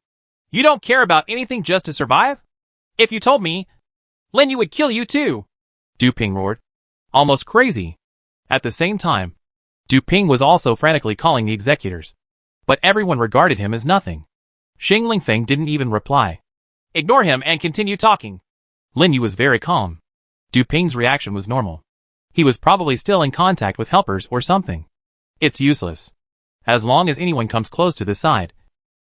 You don't care about anything just to survive? If you told me, Lin Yu would kill you too. Du Ping roared. Almost crazy. At the same time, Du Ping was also frantically calling the executors. But everyone regarded him as nothing. Xing Lingfeng didn't even reply. Ignore him and continue talking. Lin Yu was very calm. Du Ping's reaction was normal. He was probably still in contact with helpers or something. It's useless. As long as anyone comes close to this side,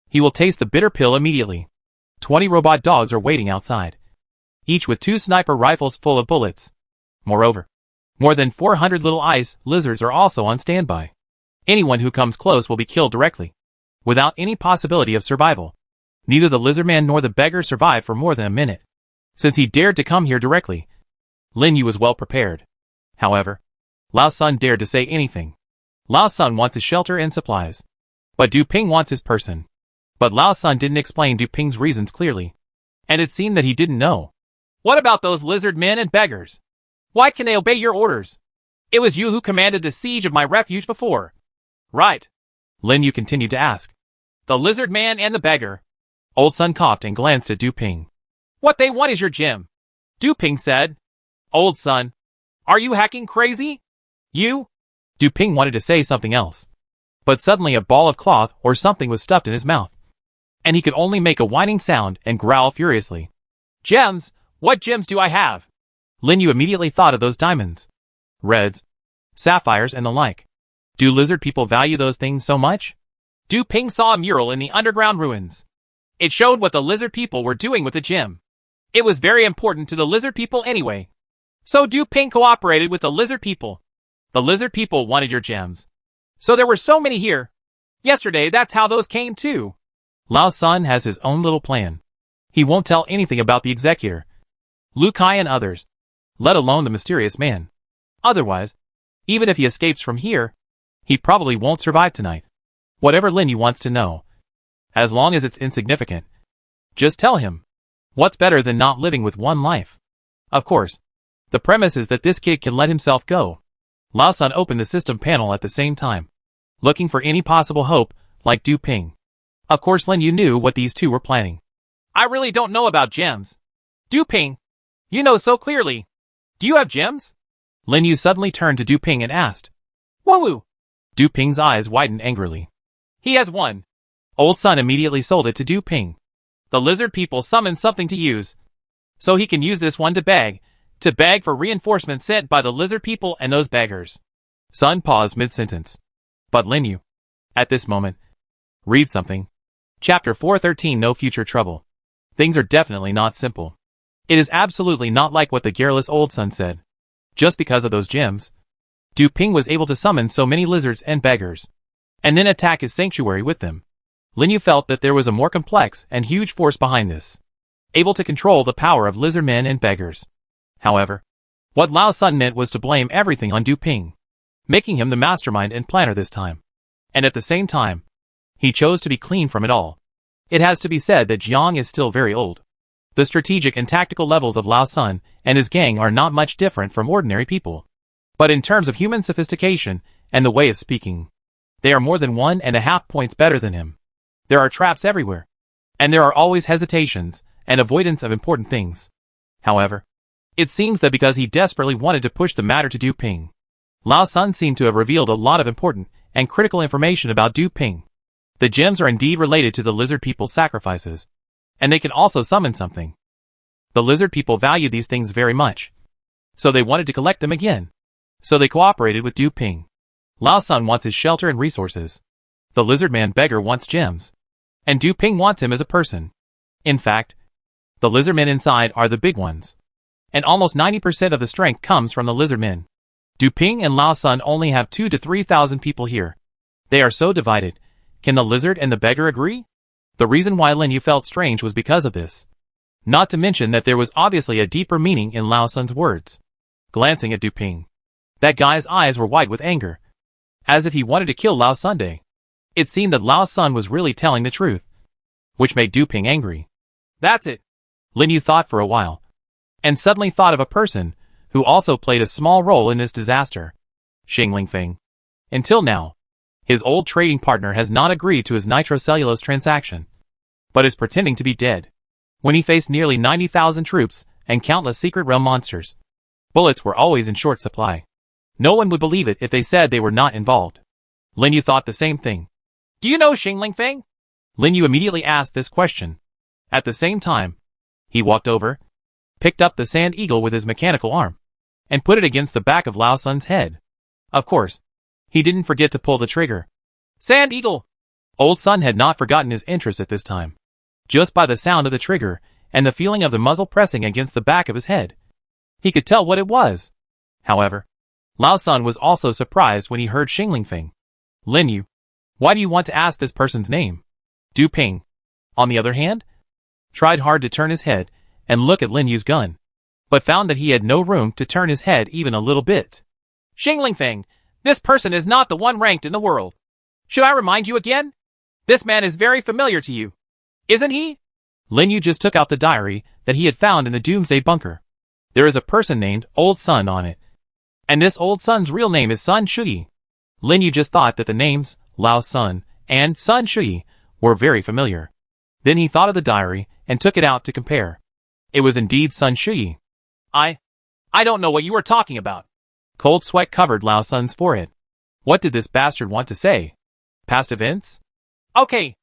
he will taste the bitter pill immediately. 20 robot dogs are waiting outside, each with 2 sniper rifles full of bullets. Moreover, more than 400 little ice lizards are also on standby. Anyone who comes close will be killed directly, without any possibility of survival. Neither the lizardman nor the beggar survived for more than a minute. Since he dared to come here directly, Lin Yu was well prepared. However, Lao's son dared to say anything. Lao's son wants his shelter and supplies. But Du Ping wants his person. But Lao Sun didn't explain Du Ping's reasons clearly. And it seemed that he didn't know. What about those lizard men and beggars? Why can they obey your orders? It was you who commanded the siege of my refuge before. Right. Lin Yu continued to ask. The lizard man and the beggar. Old Sun coughed and glanced at Du Ping. What they want is your gem. Du Ping said. Old Sun, are you hacking crazy? You? Du Ping wanted to say something else. But suddenly a ball of cloth or something was stuffed in his mouth. And he could only make a whining sound and growl furiously. Gems? What gems do I have? Lin Yu immediately thought of those diamonds, reds, sapphires and the like. Do lizard people value those things so much? Du Ping saw a mural in the underground ruins. It showed what the lizard people were doing with the gem. It was very important to the lizard people anyway. So Du Ping cooperated with the lizard people. The lizard people wanted your gems. So there were so many here. Yesterday, that's how those came too. Lao Sun has his own little plan. He won't tell anything about the executor, Lu Kai and others, let alone the mysterious man. Otherwise, even if he escapes from here, he probably won't survive tonight. Whatever Lin Yu wants to know, as long as it's insignificant, just tell him. What's better than not living with one life? Of course, the premise is that this kid can let himself go. Lao Sun opened the system panel at the same time, looking for any possible hope, like Du Ping. Of course Lin Yu knew what these two were planning. I really don't know about gems. Du Ping, you know so clearly. Do you have gems? Lin Yu suddenly turned to Du Ping and asked. Woo! Du Ping's eyes widened angrily. He has one. Old Sun immediately sold it to Du Ping. The lizard people summoned something to use. So he can use this one to beg for reinforcements sent by the lizard people and those beggars. Sun paused mid-sentence. But Lin Yu, at this moment, read something. Chapter 413 No Future Trouble. Things are definitely not simple. It is absolutely not like what the garrulous Old Sun said. Just because of those gems, Du Ping was able to summon so many lizards and beggars, and then attack his sanctuary with them. Lin Yu felt that there was a more complex and huge force behind this, able to control the power of lizard men and beggars. However, what Lao Sun meant was to blame everything on Du Ping, making him the mastermind and planner this time. And at the same time, he chose to be clean from it all. It has to be said that Jiang is still very old. The strategic and tactical levels of Lao Sun and his gang are not much different from ordinary people. But in terms of human sophistication and the way of speaking, they are more than 1.5 points better than him. There are traps everywhere, and there are always hesitations and avoidance of important things. However, it seems that because he desperately wanted to push the matter to Du Ping, Lao Sun seemed to have revealed a lot of important and critical information about Du Ping. The gems are indeed related to the lizard people's sacrifices, and they can also summon something. The lizard people value these things very much, so they wanted to collect them again. So they cooperated with Du Ping. Lao Sun wants his shelter and resources. The lizard man beggar wants gems, and Du Ping wants him as a person. In fact, the lizard men inside are the big ones, and almost 90% of the strength comes from the lizard men. Du Ping and Lao Sun only have 2,000 to 3,000 people here. They are so divided. Can the lizard and the beggar agree? The reason why Lin Yu felt strange was because of this. Not to mention that there was obviously a deeper meaning in Lao Sun's words. Glancing at Du Ping, that guy's eyes were wide with anger, as if he wanted to kill Lao Sunday. It seemed that Lao Sun was really telling the truth, which made Du Ping angry. That's it. Lin Yu thought for a while, and suddenly thought of a person who also played a small role in this disaster. Xing Lingfeng. Until now, his old trading partner has not agreed to his nitrocellulose transaction, but is pretending to be dead. When he faced nearly 90,000 troops and countless secret realm monsters, bullets were always in short supply. No one would believe it if they said they were not involved. Lin Yu thought the same thing. Do you know Xing Lingfeng? Lin Yu immediately asked this question. At the same time, he walked over, picked up the sand eagle with his mechanical arm, and put it against the back of Lao Sun's head. Of course, he didn't forget to pull the trigger. Sand eagle! Old Sun had not forgotten his interest at this time. Just by the sound of the trigger and the feeling of the muzzle pressing against the back of his head, he could tell what it was. However, Lao Sun was also surprised when he heard Xing Lingfeng. Lin Yu, why do you want to ask this person's name? Du Ping, on the other hand, tried hard to turn his head and look at Lin Yu's gun, but found that he had no room to turn his head even a little bit. Xing Lingfeng, this person is not the one ranked in the world. Should I remind you again? This man is very familiar to you, isn't he? Lin Yu just took out the diary that he had found in the Doomsday Bunker. There is a person named Old Sun on it. And this Old Sun's real name is Sun Shui. Lin Yu just thought that the names Lao Sun and Sun Shui were very familiar. Then he thought of the diary and took it out to compare. It was indeed Sun Shui. I don't know what you are talking about. Cold sweat covered Lao Sun's forehead. What did this bastard want to say? Past events? Okay,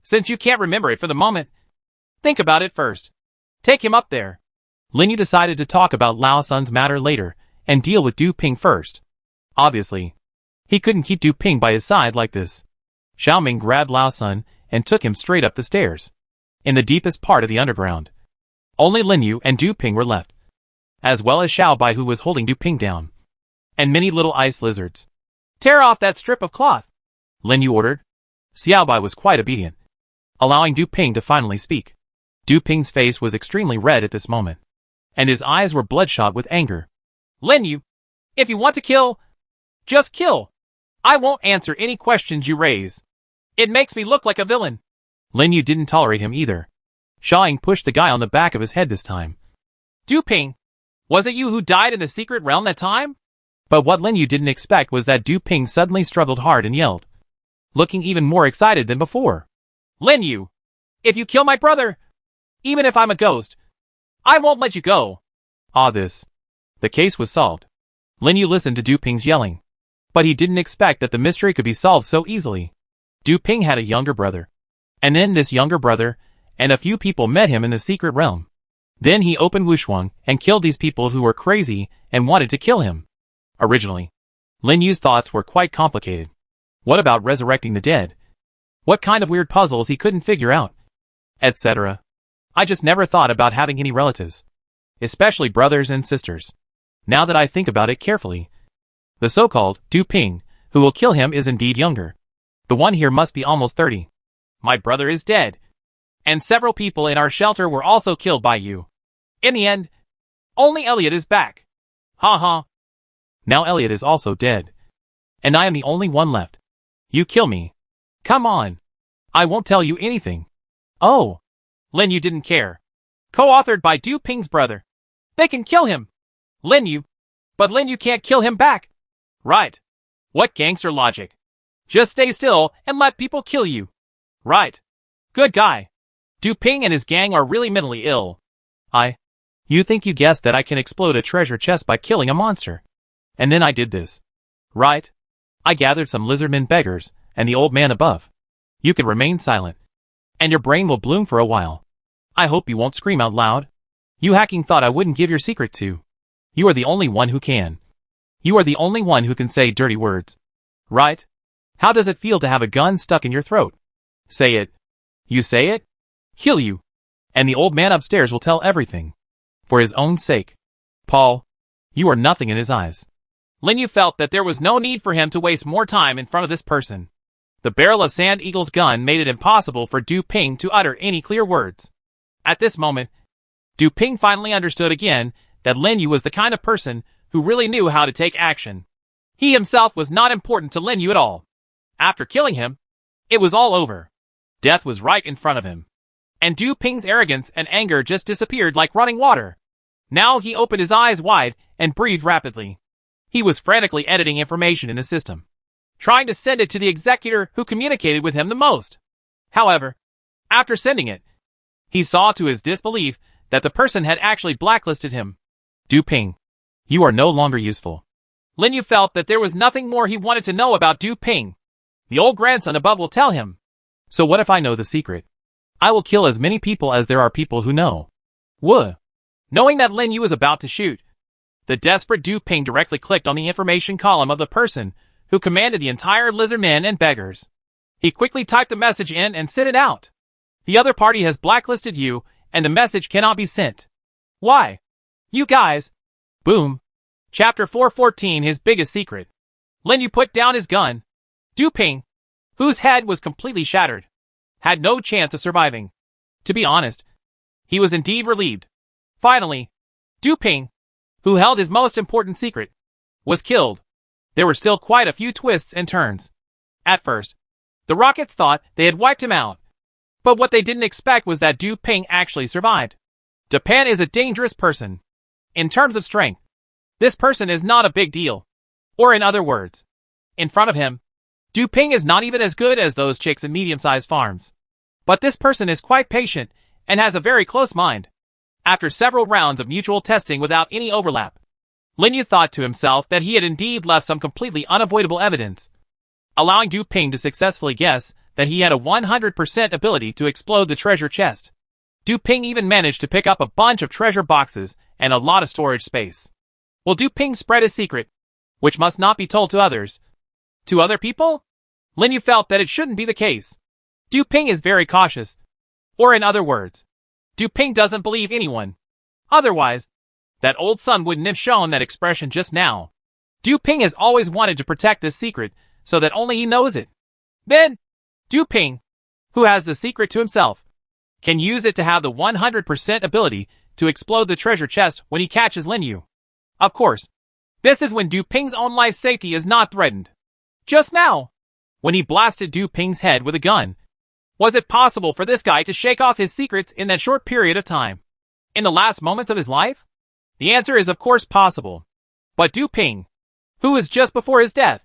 since you can't remember it for the moment, think about it first. Take him up there. Lin Yu decided to talk about Lao Sun's matter later and deal with Du Ping first. Obviously, he couldn't keep Du Ping by his side like this. Xiaoming grabbed Lao Sun and took him straight up the stairs, in the deepest part of the underground. Only Lin Yu and Du Ping were left, as well as Xiao Bai, who was holding Du Ping down, and many little ice lizards. Tear off that strip of cloth, Lin Yu ordered. Xiao Bai was quite obedient, allowing Du Ping to finally speak. Du Ping's face was extremely red at this moment, and his eyes were bloodshot with anger. Lin Yu, if you want to kill, just kill. I won't answer any questions you raise. It makes me look like a villain. Lin Yu didn't tolerate him either. Xiaoying pushed the guy on the back of his head this time. Du Ping, was it you who died in the secret realm that time? But what Lin Yu didn't expect was that Du Ping suddenly struggled hard and yelled, looking even more excited than before. Lin Yu, if you kill my brother, even if I'm a ghost, I won't let you go. The case was solved. Lin Yu listened to Du Ping's yelling, but he didn't expect that the mystery could be solved so easily. Du Ping had a younger brother, and then this younger brother and a few people met him in the secret realm. Then he opened Wushuang and killed these people who were crazy and wanted to kill him. Originally, Lin Yu's thoughts were quite complicated. What about resurrecting the dead? What kind of weird puzzles he couldn't figure out? Etc. I just never thought about having any relatives, especially brothers and sisters. Now that I think about it carefully, the so-called Du Ping who will kill him is indeed younger. The one here must be almost 30. My brother is dead, and several people in our shelter were also killed by you. In the end, only Elliot is back. Ha ha. Now Elliot is also dead, and I am the only one left. You kill me. Come on. I won't tell you anything. Oh. Lin Yu didn't care. Co-authored by Du Ping's brother. They can kill him. Lin Yu. But Lin Yu can't kill him back. Right. What gangster logic. Just stay still and let people kill you. Right. Good guy. Du Ping and his gang are really mentally ill. You think you guessed that I can explode a treasure chest by killing a monster? And then I did this. Right? I gathered some lizardmen beggars and the old man above. You can remain silent, and your brain will bloom for a while. I hope you won't scream out loud. You hacking thought I wouldn't give your secret to. You are the only one who can. You are the only one who can say dirty words. Right? How does it feel to have a gun stuck in your throat? Say it. You say it? Kill you. And the old man upstairs will tell everything. For his own sake. Paul, you are nothing in his eyes. Lin Yu felt that there was no need for him to waste more time in front of this person. The barrel of Sand Eagle's gun made it impossible for Du Ping to utter any clear words. At this moment, Du Ping finally understood again that Lin Yu was the kind of person who really knew how to take action. He himself was not important to Lin Yu at all. After killing him, it was all over. Death was right in front of him. And Du Ping's arrogance and anger just disappeared like running water. Now he opened his eyes wide and breathed rapidly. He was frantically editing information in the system, trying to send it to the executor who communicated with him the most. However, after sending it, he saw to his disbelief that the person had actually blacklisted him. Du Ping, you are no longer useful. Lin Yu felt that there was nothing more he wanted to know about Du Ping. The old grandson above will tell him. So what if I know the secret? I will kill as many people as there are people who know. Knowing that Lin Yu was about to shoot, the desperate Du Ping directly clicked on the information column of the person who commanded the entire lizardmen and beggars. He quickly typed the message in and sent it out. The other party has blacklisted you, and the message cannot be sent. Why? You guys. Boom. Chapter 414, his biggest secret. Lin Yu put down his gun. Du Ping, whose head was completely shattered, had no chance of surviving. To be honest, he was indeed relieved. Finally, Du Ping, who held his most important secret, was killed. There were still quite a few twists and turns. At first, The rockets thought they had wiped him out. But what they didn't expect was that Du Ping actually survived. Japan is a dangerous person. In terms of strength, this person is not a big deal. Or in other words, in front of him, Du Ping is not even as good as those chicks in medium-sized farms. But this person is quite patient and has a very close mind. After several rounds of mutual testing without any overlap, Lin Yu thought to himself that he had indeed left some completely unavoidable evidence, allowing Du Ping to successfully guess that he had a 100% ability to explode the treasure chest. Du Ping even managed to pick up a bunch of treasure boxes and a lot of storage space. Will Du Ping spread his secret, which must not be told to others? To other people? Lin Yu felt that it shouldn't be the case. Du Ping is very cautious. Or in other words, Du Ping doesn't believe anyone. Otherwise, that old sun wouldn't have shown that expression just now. Du Ping has always wanted to protect this secret so that only he knows it. Then, Du Ping, who has the secret to himself, can use it to have the 100% ability to explode the treasure chest when he catches Lin Yu. Of course, this is when Du Ping's own life safety is not threatened. Just now, when he blasted Du Ping's head with a gun, was it possible for this guy to shake off his secrets in that short period of time? In the last moments of his life? The answer is of course possible. But Du Ping, who was just before his death,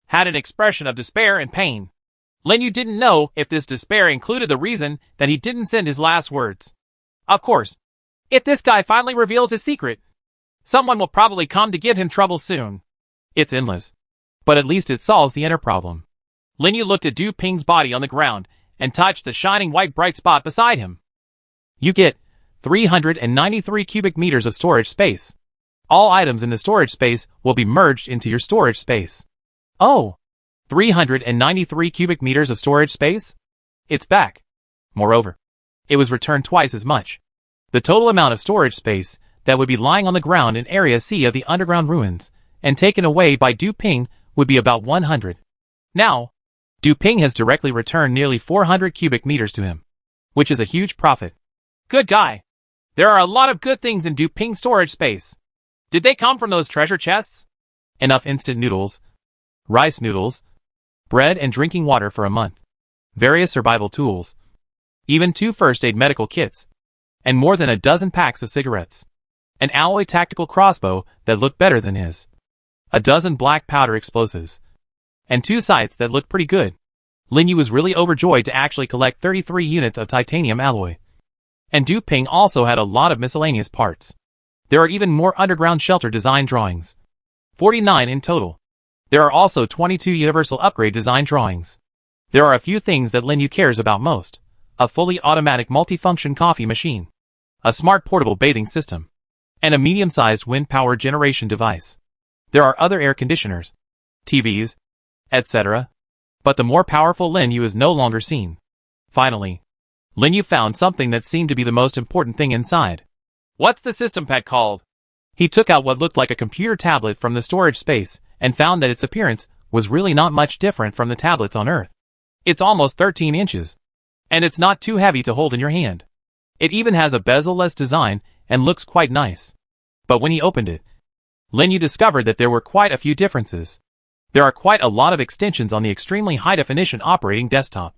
had an expression of despair and pain. Lin Yu didn't know if this despair included the reason that he didn't send his last words. Of course, if this guy finally reveals his secret, someone will probably come to give him trouble soon. It's endless. But at least it solves the inner problem. Lin Yu looked at Du Ping's body on the ground and touched the shining white bright spot beside him. You get 393 cubic meters of storage space. All items in the storage space will be merged into your storage space. Oh, 393 cubic meters of storage space? It's back. Moreover, it was returned twice as much. The total amount of storage space that would be lying on the ground in Area C of the underground ruins and taken away by Du Ping would be about 100. Now, Du Ping has directly returned nearly 400 cubic meters to him, which is a huge profit. Good guy. There are a lot of good things in Du Ping's storage space. Did they come from those treasure chests? Enough instant noodles, rice noodles, bread and drinking water for a month, various survival tools, even 2 first aid medical kits, and more than a dozen packs of cigarettes, an alloy tactical crossbow that looked better than his, a dozen black powder explosives, and 2 sights that looked pretty good. Lin Yu was really overjoyed to actually collect 33 units of titanium alloy. And Du Ping also had a lot of miscellaneous parts. There are even more underground shelter design drawings. 49 in total. There are also 22 universal upgrade design drawings. There are a few things that Lin Yu cares about most. A fully automatic multifunction coffee machine, a smart portable bathing system, and a medium-sized wind power generation device. There are other air conditioners, TVs, etc. But the more powerful Lin Yu is no longer seen. Finally, Lin Yu found something that seemed to be the most important thing inside. What's the system pad called? He took out what looked like a computer tablet from the storage space and found that its appearance was really not much different from the tablets on Earth. It's almost 13 inches. And it's not too heavy to hold in your hand. It even has a bezel-less design and looks quite nice. But when he opened it, Lin Yu discovered that there were quite a few differences. There are quite a lot of extensions on the extremely high-definition operating desktop.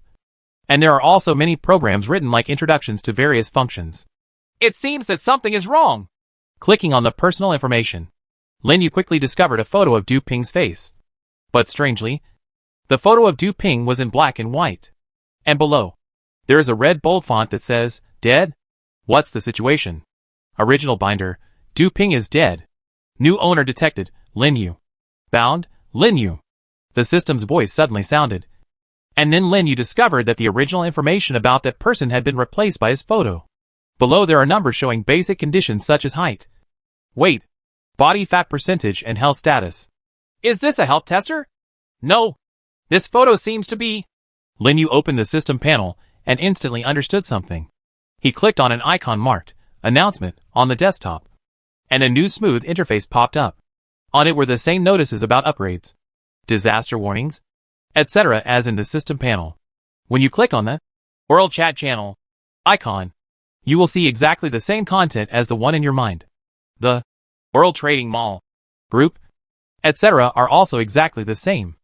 And there are also many programs written like introductions to various functions. It seems that something is wrong. Clicking on the personal information, Lin Yu quickly discovered a photo of Du Ping's face. But strangely, the photo of Du Ping was in black and white. And below, there is a red bold font that says, "Dead? What's the situation?" Original binder, Du Ping is dead. New owner detected, Lin Yu. Bound, Lin Yu. The system's voice suddenly sounded. And then Lin Yu discovered that the original information about that person had been replaced by his photo. Below there are numbers showing basic conditions such as height, weight, body fat percentage and health status. Is this a health tester? No. This photo seems to be... Lin Yu opened the system panel and instantly understood something. He clicked on an icon marked Announcement on the desktop. And a new smooth interface popped up. On it were the same notices about upgrades, disaster warnings, etc. as in the system panel. When you click on the World Chat Channel icon, you will see exactly the same content as the one in your mind. The World Trading Mall, Group, etc. are also exactly the same.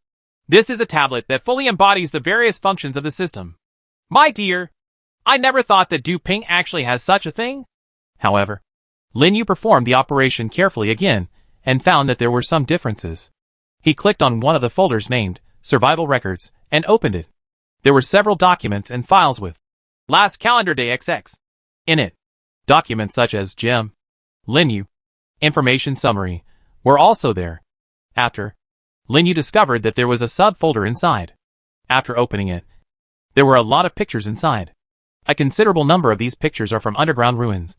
This is a tablet that fully embodies the various functions of the system. My dear, I never thought that Du Ping actually has such a thing. However, Lin Yu performed the operation carefully again and found that there were some differences. He clicked on one of the folders named Survival Records and opened it. There were several documents and files with last calendar day XX in it. Documents such as Gem, Lin Yu, Information Summary were also there. After, Lin Yu discovered that there was a subfolder inside. After opening it, there were a lot of pictures inside. A considerable number of these pictures are from underground ruins.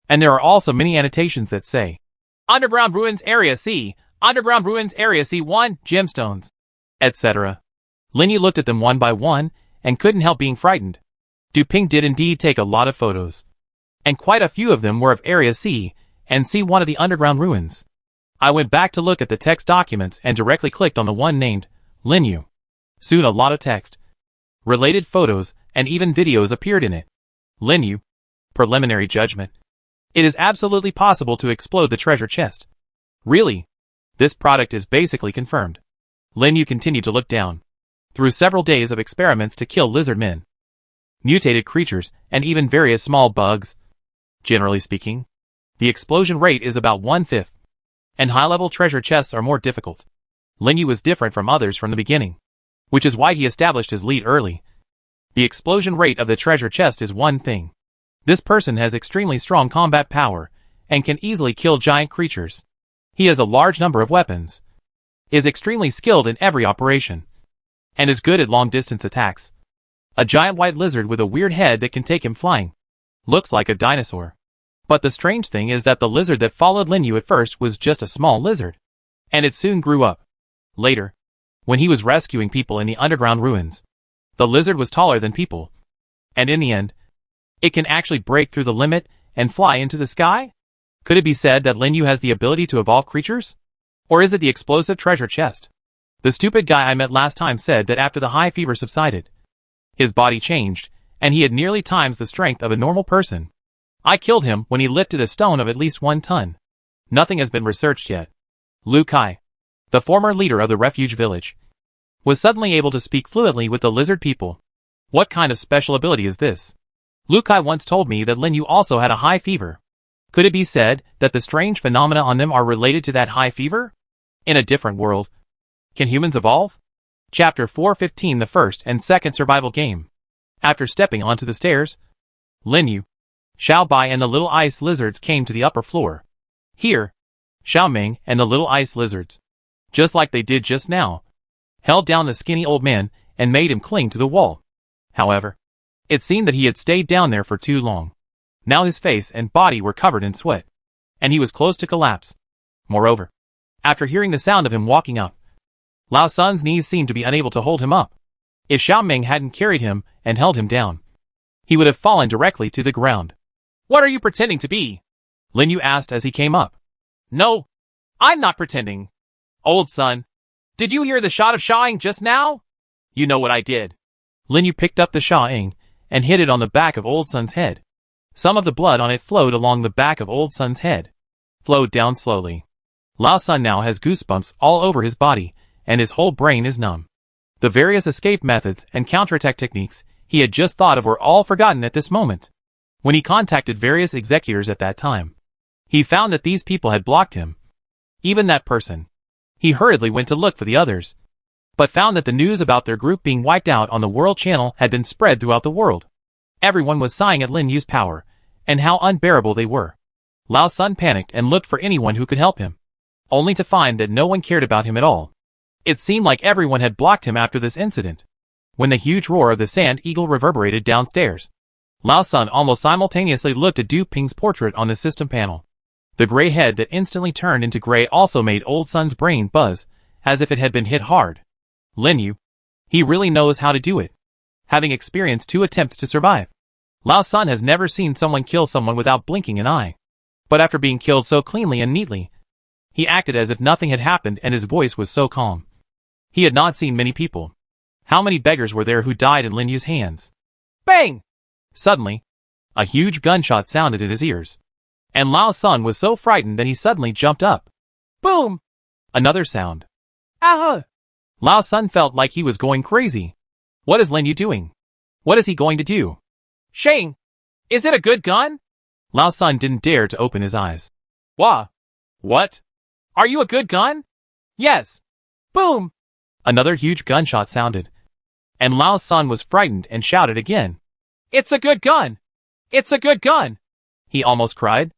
And there are also many annotations that say, Underground Ruins Area C, Underground Ruins Area C1, Gemstones, etc. Lin Yu looked at them one by one and couldn't help being frightened. Du Ping did indeed take a lot of photos. And quite a few of them were of Area C and C1 of the underground ruins. I went back to look at the text documents and directly clicked on the one named Lin Yu. Soon a lot of text, related photos, and even videos appeared in it. Lin Yu. Preliminary judgment. It is absolutely possible to explode the treasure chest. Really? This product is basically confirmed. Lin Yu continued to look down. Through several days of experiments to kill lizard men, mutated creatures, and even various small bugs. Generally speaking, the explosion rate is about 1/5. And high-level treasure chests are more difficult. Lin Yu was different from others from the beginning, which is why he established his lead early. The explosion rate of the treasure chest is one thing. This person has extremely strong combat power and can easily kill giant creatures. He has a large number of weapons, is extremely skilled in every operation, and is good at long-distance attacks. A giant white lizard with a weird head that can take him flying. Looks like a dinosaur. But the strange thing is that the lizard that followed Lin Yu at first was just a small lizard. And it soon grew up. Later, when he was rescuing people in the underground ruins, the lizard was taller than people. And in the end, it can actually break through the limit and fly into the sky? Could it be said that Lin Yu has the ability to evolve creatures? Or is it the explosive treasure chest? The stupid guy I met last time said that after the high fever subsided, his body changed, and he had nearly times the strength of a normal person. I killed him when he lifted a stone of at least 1 ton. Nothing has been researched yet. Lu Kai, the former leader of the refuge village, was suddenly able to speak fluently with the lizard people. What kind of special ability is this? Lu Kai once told me that Lin Yu also had a high fever. Could it be said that the strange phenomena on them are related to that high fever? In a different world, can humans evolve? Chapter 415, the first and second survival game. After stepping onto the stairs, Lin Yu, Xiao Bai and the little ice lizards came to the upper floor. Here, Xiao Ming and the little ice lizards, just like they did just now, held down the skinny old man and made him cling to the wall. However, it seemed that he had stayed down there for too long. Now his face and body were covered in sweat, and he was close to collapse. Moreover, after hearing the sound of him walking up, Lao Sun's knees seemed to be unable to hold him up. If Xiao Ming hadn't carried him and held him down, he would have fallen directly to the ground. What are you pretending to be? Lin Yu asked as he came up. No, I'm not pretending. Old son, did you hear the shot of Sha Ying just now? You know what I did. Lin Yu picked up the Sha Ying and hit it on the back of Old Sun's head. Some of the blood on it flowed along the back of Old Sun's head, flowed down slowly. Lao Sun now has goosebumps all over his body, and his whole brain is numb. The various escape methods and counterattack techniques he had just thought of were all forgotten at this moment. When he contacted various executors at that time, he found that these people had blocked him. Even that person. He hurriedly went to look for the others, but found that the news about their group being wiped out on the World Channel had been spread throughout the world. Everyone was sighing at Lin Yu's power, and how unbearable they were. Lao Sun panicked and looked for anyone who could help him, only to find that no one cared about him at all. It seemed like everyone had blocked him after this incident. When the huge roar of the sand eagle reverberated downstairs, Lao Sun almost simultaneously looked at Du Ping's portrait on the system panel. The gray head that instantly turned into gray also made Old Sun's brain buzz, as if it had been hit hard. Lin Yu. He really knows how to do it, having experienced 2 attempts to survive. Lao Sun has never seen someone kill someone without blinking an eye. But after being killed so cleanly and neatly, he acted as if nothing had happened and his voice was so calm. He had not seen many people. How many beggars were there who died in Lin Yu's hands? Bang! Suddenly, a huge gunshot sounded in his ears, and Lao Sun was so frightened that he suddenly jumped up. Boom! Another sound. Aha! Lao Sun felt like he was going crazy. What is Lin Yu doing? What is he going to do? Shang, is it a good gun? Lao Sun didn't dare to open his eyes. Wah. What? Are you a good gun? Yes. Boom. Another huge gunshot sounded. And Lao Sun was frightened and shouted again. It's a good gun. It's a good gun. He almost cried.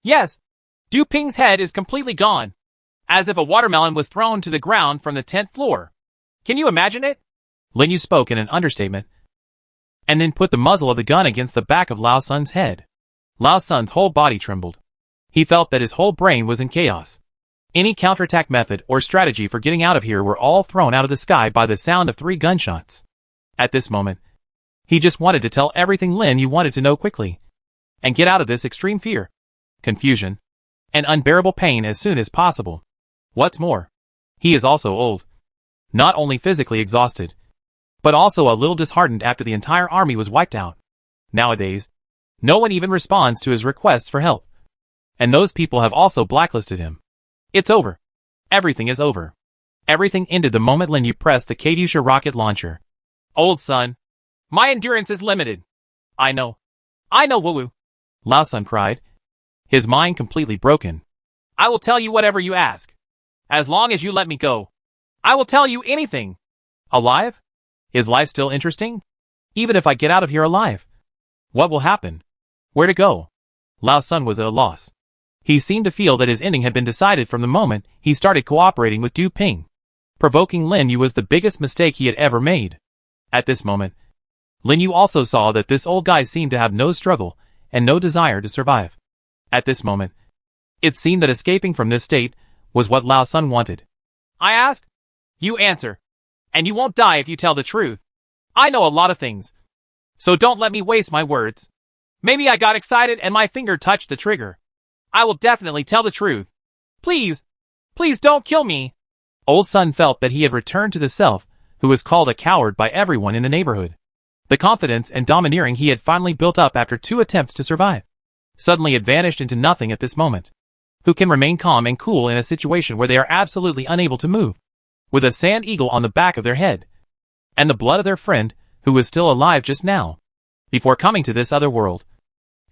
Yes. Du Ping's head is completely gone. As if a watermelon was thrown to the ground from the 10th floor. Can you imagine it? Lin Yu spoke in an understatement. And then put the muzzle of the gun against the back of Lao Sun's head. Lao Sun's whole body trembled. He felt that his whole brain was in chaos. Any counterattack method or strategy for getting out of here were all thrown out of the sky by the sound of 3 gunshots. At this moment, he just wanted to tell everything Lin Yu wanted to know quickly. And get out of this extreme fear, confusion, and unbearable pain as soon as possible. What's more, he is also old. Not only physically exhausted, but also a little disheartened after the entire army was wiped out. Nowadays, no one even responds to his requests for help. And those people have also blacklisted him. It's over. Everything is over. Everything ended the moment Lin Yu pressed the Katyusha rocket launcher. Old son, my endurance is limited. I know, Woo-woo. Lao Sun cried, his mind completely broken. I will tell you whatever you ask. As long as you let me go, I will tell you anything. Alive? Is life still interesting? Even if I get out of here alive? What will happen? Where to go? Lao Sun was at a loss. He seemed to feel that his ending had been decided from the moment he started cooperating with Du Ping. Provoking Lin Yu was the biggest mistake he had ever made. At this moment, Lin Yu also saw that this old guy seemed to have no struggle and no desire to survive. At this moment, it seemed that escaping from this state was what Lao Sun wanted. I ask, you answer. And you won't die if you tell the truth. I know a lot of things. So don't let me waste my words. Maybe I got excited and my finger touched the trigger. I will definitely tell the truth. Please, please don't kill me. Old Sun felt that he had returned to the self who was called a coward by everyone in the neighborhood. The confidence and domineering he had finally built up after 2 attempts to survive suddenly had vanished into nothing at this moment. Who can remain calm and cool in a situation where they are absolutely unable to move, with a sand eagle on the back of their head, and the blood of their friend, who was still alive just now, before coming to this other world?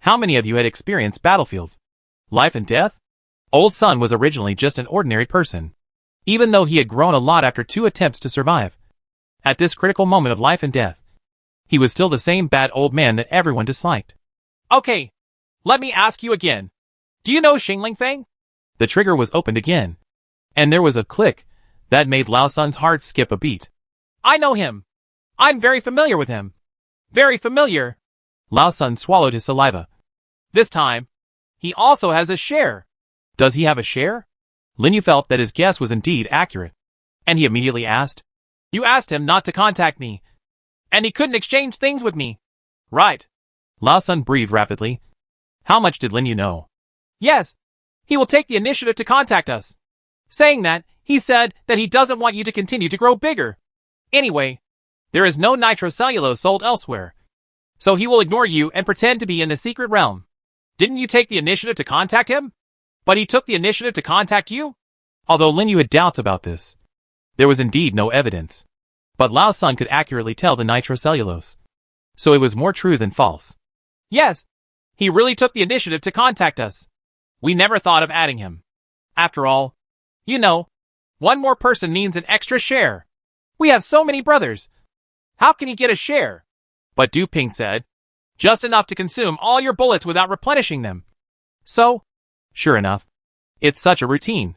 How many of you had experienced battlefields? Life and death? Old Sun was originally just an ordinary person. Even though he had grown a lot after 2 attempts to survive, at this critical moment of life and death, he was still the same bad old man that everyone disliked. Okay, let me ask you again. Do you know Xingling Feng? The trigger was opened again, and there was a click that made Lao Sun's heart skip a beat. I know him. I'm very familiar with him. Very familiar. Lao Sun swallowed his saliva. This time, he also has a share. Does he have a share? Lin Yu felt that his guess was indeed accurate, and he immediately asked, You asked him not to contact me, and he couldn't exchange things with me. Right. Lao Sun breathed rapidly. How much did Lin Yu know? Yes. He will take the initiative to contact us. Saying that, he said that he doesn't want you to continue to grow bigger. Anyway, there is no nitrocellulose sold elsewhere. So he will ignore you and pretend to be in the secret realm. Didn't you take the initiative to contact him? But he took the initiative to contact you? Although Lin Yu had doubts about this, there was indeed no evidence. But Lao Sun could accurately tell the nitrocellulose. So it was more true than false. Yes. He really took the initiative to contact us. We never thought of adding him. After all, you know, one more person means an extra share. We have so many brothers. How can he get a share? But Du Ping said, just enough to consume all your bullets without replenishing them. So, sure enough, it's such a routine.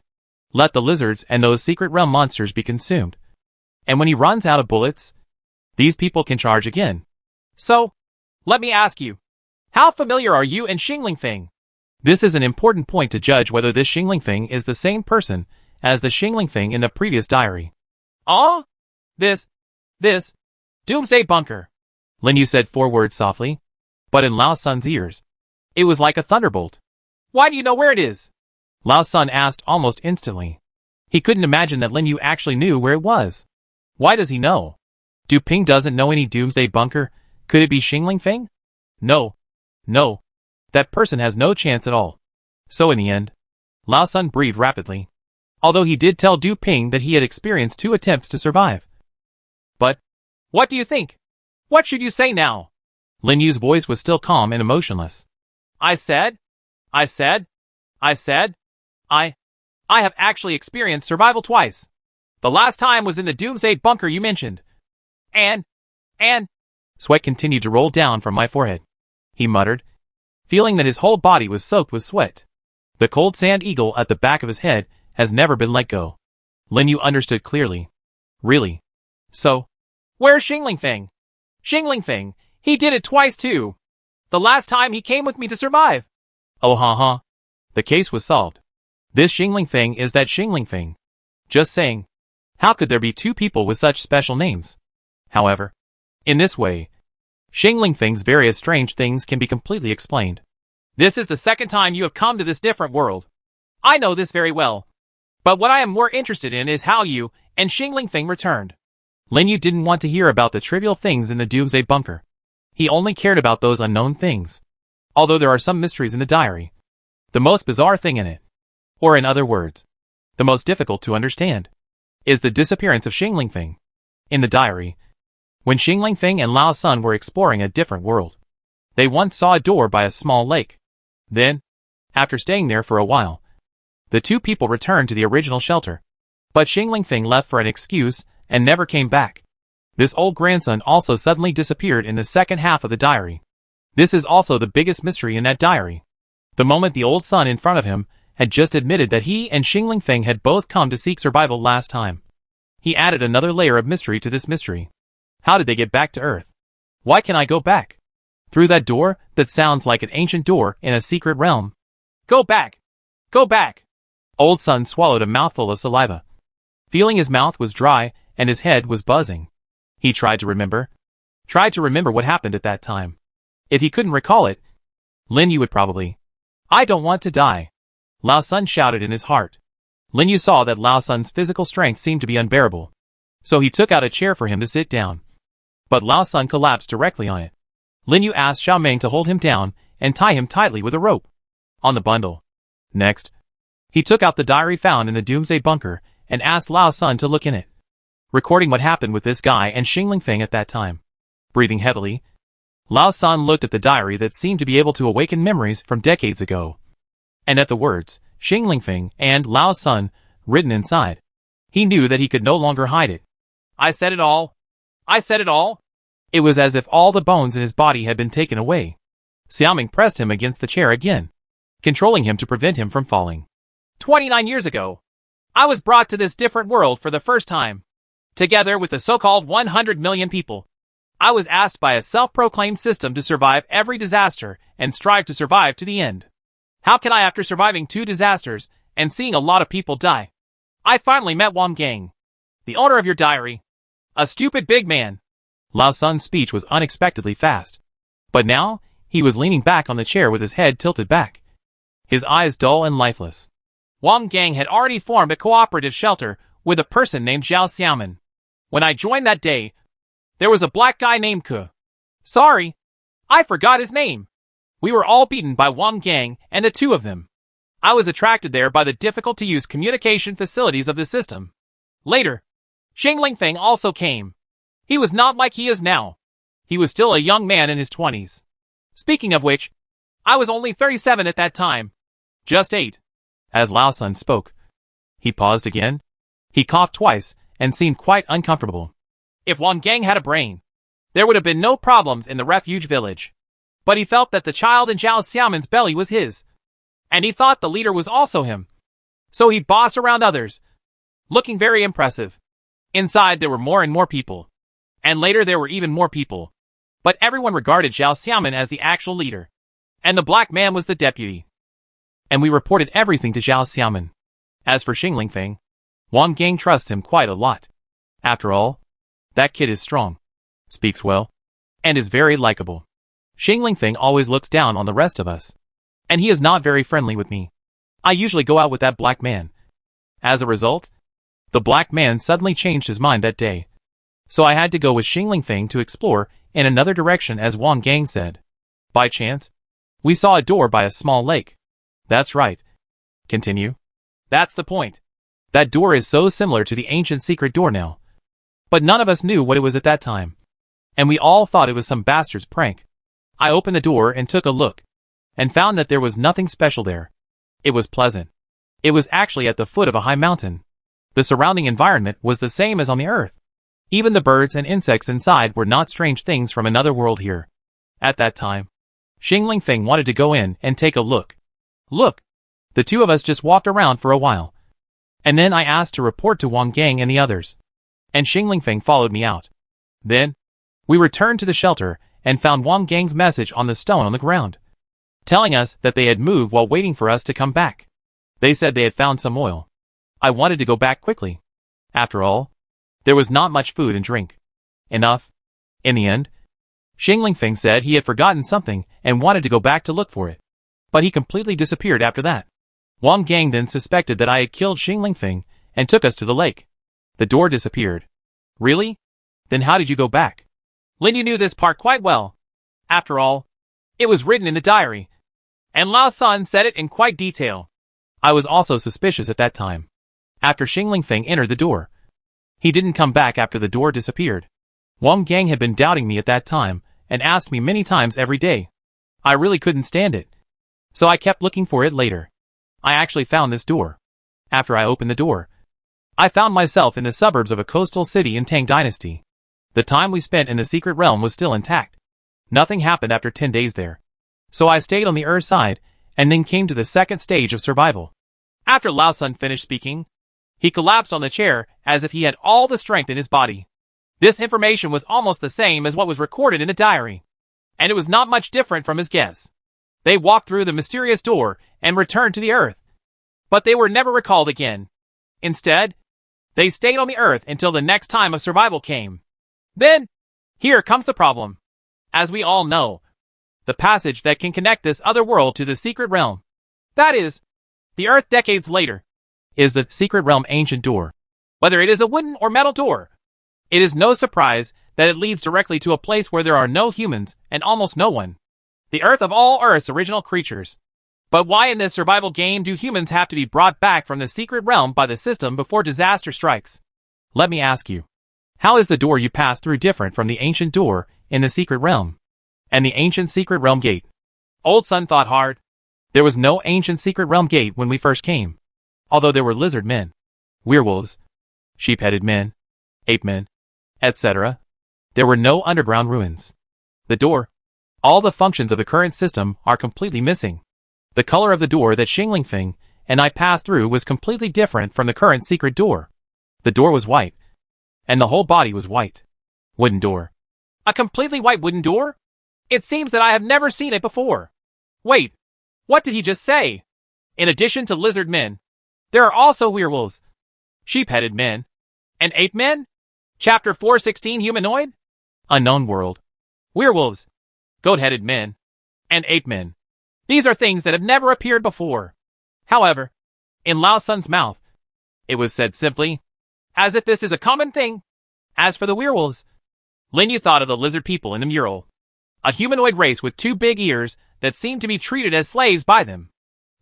Let the lizards and those secret realm monsters be consumed. And when he runs out of bullets, these people can charge again. So, let me ask you, how familiar are you and Xingling Feng? This is an important point to judge whether this Xingling Feng is the same person as the Xingling Feng in the previous diary. Ah? This Doomsday Bunker. Lin Yu said 4 words softly, but in Lao Sun's ears, it was like a thunderbolt. Why do you know where it is? Lao Sun asked almost instantly. He couldn't imagine that Lin Yu actually knew where it was. Why does he know? Du Ping doesn't know any Doomsday Bunker. Could it be Xingling Feng? No. That person has no chance at all. So in the end, Lao Sun breathed rapidly. although he did tell Du Ping that he had experienced 2 attempts to survive. But, what do you think? What should you say now? Lin Yu's voice was still calm and emotionless. I have actually experienced survival twice. The last time was in the Doomsday bunker you mentioned. And... Sweat continued to roll down from my forehead. He muttered, feeling that his whole body was soaked with sweat. The cold sand eagle at the back of his head has never been let go. Lin Yu understood clearly. Really? So, where's Xingling Feng? Xingling Feng, he did it twice too. The last time he came with me to survive. Oh ha. The case was solved. This Xingling Feng is that Xingling Feng. Just saying. How could there be 2 people with such special names? However, in this way, Xingling Feng's various strange things can be completely explained. This is the second time you have come to this different world. I know this very well. But what I am more interested in is how you and Xingling Feng returned. Lin Yu didn't want to hear about the trivial things in the Doomsday bunker. He only cared about those unknown things. Although there are some mysteries in the diary. The most bizarre thing in it, or in other words, the most difficult to understand, is the disappearance of Xingling Feng. In the diary, when Xingling Feng and Lao Sun were exploring a different world, they once saw a door by a small lake. Then, after staying there for a while, the 2 people returned to the original shelter. But Xingling Feng left for an excuse and never came back. This old grandson also suddenly disappeared in the second half of the diary. This is also the biggest mystery in that diary. The moment the old son in front of him had just admitted that he and Xingling Feng had both come to seek survival last time. He added another layer of mystery to this mystery. How did they get back to Earth? Why can I go back? Through that door that sounds like an ancient door in a secret realm. Go back! Go back! Old son swallowed a mouthful of saliva. Feeling his mouth was dry and his head was buzzing. He tried to remember what happened at that time. If he couldn't recall it, Lin Yu would probably. I don't want to die. Lao Sun shouted in his heart. Lin Yu saw that Lao Sun's physical strength seemed to be unbearable. So he took out a chair for him to sit down. But Lao Sun collapsed directly on it. Lin Yu asked Xiao Meng to hold him down and tie him tightly with a rope. On the bundle. Next, he took out the diary found in the Doomsday bunker and asked Lao Sun to look in it, recording what happened with this guy and Xingling Feng at that time. Breathing heavily, Lao Sun looked at the diary that seemed to be able to awaken memories from decades ago. And at the words, Xingling Feng and Lao Sun, written inside. He knew that he could no longer hide it. I said it all. It was as if all the bones in his body had been taken away. Xiaoming pressed him against the chair again, controlling him to prevent him from falling. 29 years ago, I was brought to this different world for the first time. Together with the so-called 100 million people. I was asked by a self-proclaimed system to survive every disaster and strive to survive to the end. How can I, after surviving 2 disasters and seeing a lot of people die? I finally met Wang Gang, the owner of your diary. A stupid big man. Lao Sun's speech was unexpectedly fast. But now, he was leaning back on the chair with his head tilted back, his eyes dull and lifeless. Wang Gang had already formed a cooperative shelter with a person named Zhao Xiaoman. When I joined that day, there was a black guy named Ke. Sorry, I forgot his name. We were all beaten by Wang Gang and the 2 of them. I was attracted there by the difficult-to-use communication facilities of the system. Later, Xingling Feng also came. He was not like he is now. He was still a young man in his 20s. Speaking of which, I was only 37 at that time. Just 8. As Lao Sun spoke, he paused again. He coughed twice and seemed quite uncomfortable. If Wang Gang had a brain, there would have been no problems in the refuge village. But he felt that the child in Zhao Xiaoman's belly was his. And he thought the leader was also him. So he bossed around others, looking very impressive. Inside there were more and more people. And later there were even more people. But everyone regarded Zhao Xiaoman as the actual leader. And the black man was the deputy. And we reported everything to Zhao Xiaoman. As for Xingling Feng, Wang Gang trusts him quite a lot. After all, that kid is strong, speaks well, and is very likable. Xingling Feng always looks down on the rest of us. And he is not very friendly with me. I usually go out with that black man. As a result, the black man suddenly changed his mind that day. So I had to go with Xingling Feng to explore in another direction, as Wang Gang said. By chance, we saw a door by a small lake. That's right. Continue. That's the point. That door is so similar to the ancient secret door now. But none of us knew what it was at that time. And we all thought it was some bastard's prank. I opened the door and took a look, and found that there was nothing special there. It was pleasant. It was actually at the foot of a high mountain. The surrounding environment was the same as on the earth. Even the birds and insects inside were not strange things from another world here. At that time, Xingling Feng wanted to go in and take a look. Look! The two of us just walked around for a while. And then I asked to report to Wang Gang and the others. And Xingling Feng followed me out. Then, we returned to the shelter and found Wang Gang's message on the stone on the ground, telling us that they had moved while waiting for us to come back. They said they had found some oil. I wanted to go back quickly. After all, there was not much food and drink. Enough. In the end, Xingling Feng said he had forgotten something and wanted to go back to look for it. But he completely disappeared after that. Wang Gang then suspected that I had killed Xingling Feng and took us to the lake. The door disappeared. Really? Then how did you go back? Lin Yu knew this part quite well. After all, it was written in the diary. And Lao Sun said it in quite detail. I was also suspicious at that time. After Xingling Feng entered the door, he didn't come back after the door disappeared. Wang Gang had been doubting me at that time and asked me many times every day. I really couldn't stand it. So I kept looking for it later. I actually found this door. After I opened the door, I found myself in the suburbs of a coastal city in Tang Dynasty. The time we spent in the secret realm was still intact. Nothing happened after 10 days there. So I stayed on the Earth side, and then came to the second stage of survival. After Lao Sun finished speaking, he collapsed on the chair as if he had all the strength in his body. This information was almost the same as what was recorded in the diary, and it was not much different from his guess. They walked through the mysterious door and returned to the Earth. But they were never recalled again. Instead, they stayed on the Earth until the next time of survival came. Then, here comes the problem. As we all know, the passage that can connect this other world to the secret realm, that is, the Earth decades later, is the secret realm ancient door. Whether it is a wooden or metal door, it is no surprise that it leads directly to a place where there are no humans and almost no one. The Earth of all Earth's original creatures. But why in this survival game do humans have to be brought back from the secret realm by the system before disaster strikes? Let me ask you. How is the door you passed through different from the ancient door in the secret realm? And the ancient secret realm gate? Old Sun thought hard. There was no ancient secret realm gate when we first came. Although there were lizard men, werewolves, sheep-headed men, ape men, etc. There were no underground ruins. The door, all the functions of the current system are completely missing. The color of the door that Xingling Feng and I passed through was completely different from the current secret door. The door was white, and the whole body was white. Wooden door. A completely white wooden door? It seems that I have never seen it before. Wait, what did he just say? In addition to lizard men, there are also werewolves, sheep-headed men, and ape men? Chapter 416 Humanoid? Unknown world. Werewolves, goat-headed men, and ape men. These are things that have never appeared before. However, in Lao Sun's mouth, it was said simply, as if this is a common thing. As for the werewolves, Lin Yu thought of the lizard people in the mural. A humanoid race with two big ears that seemed to be treated as slaves by them.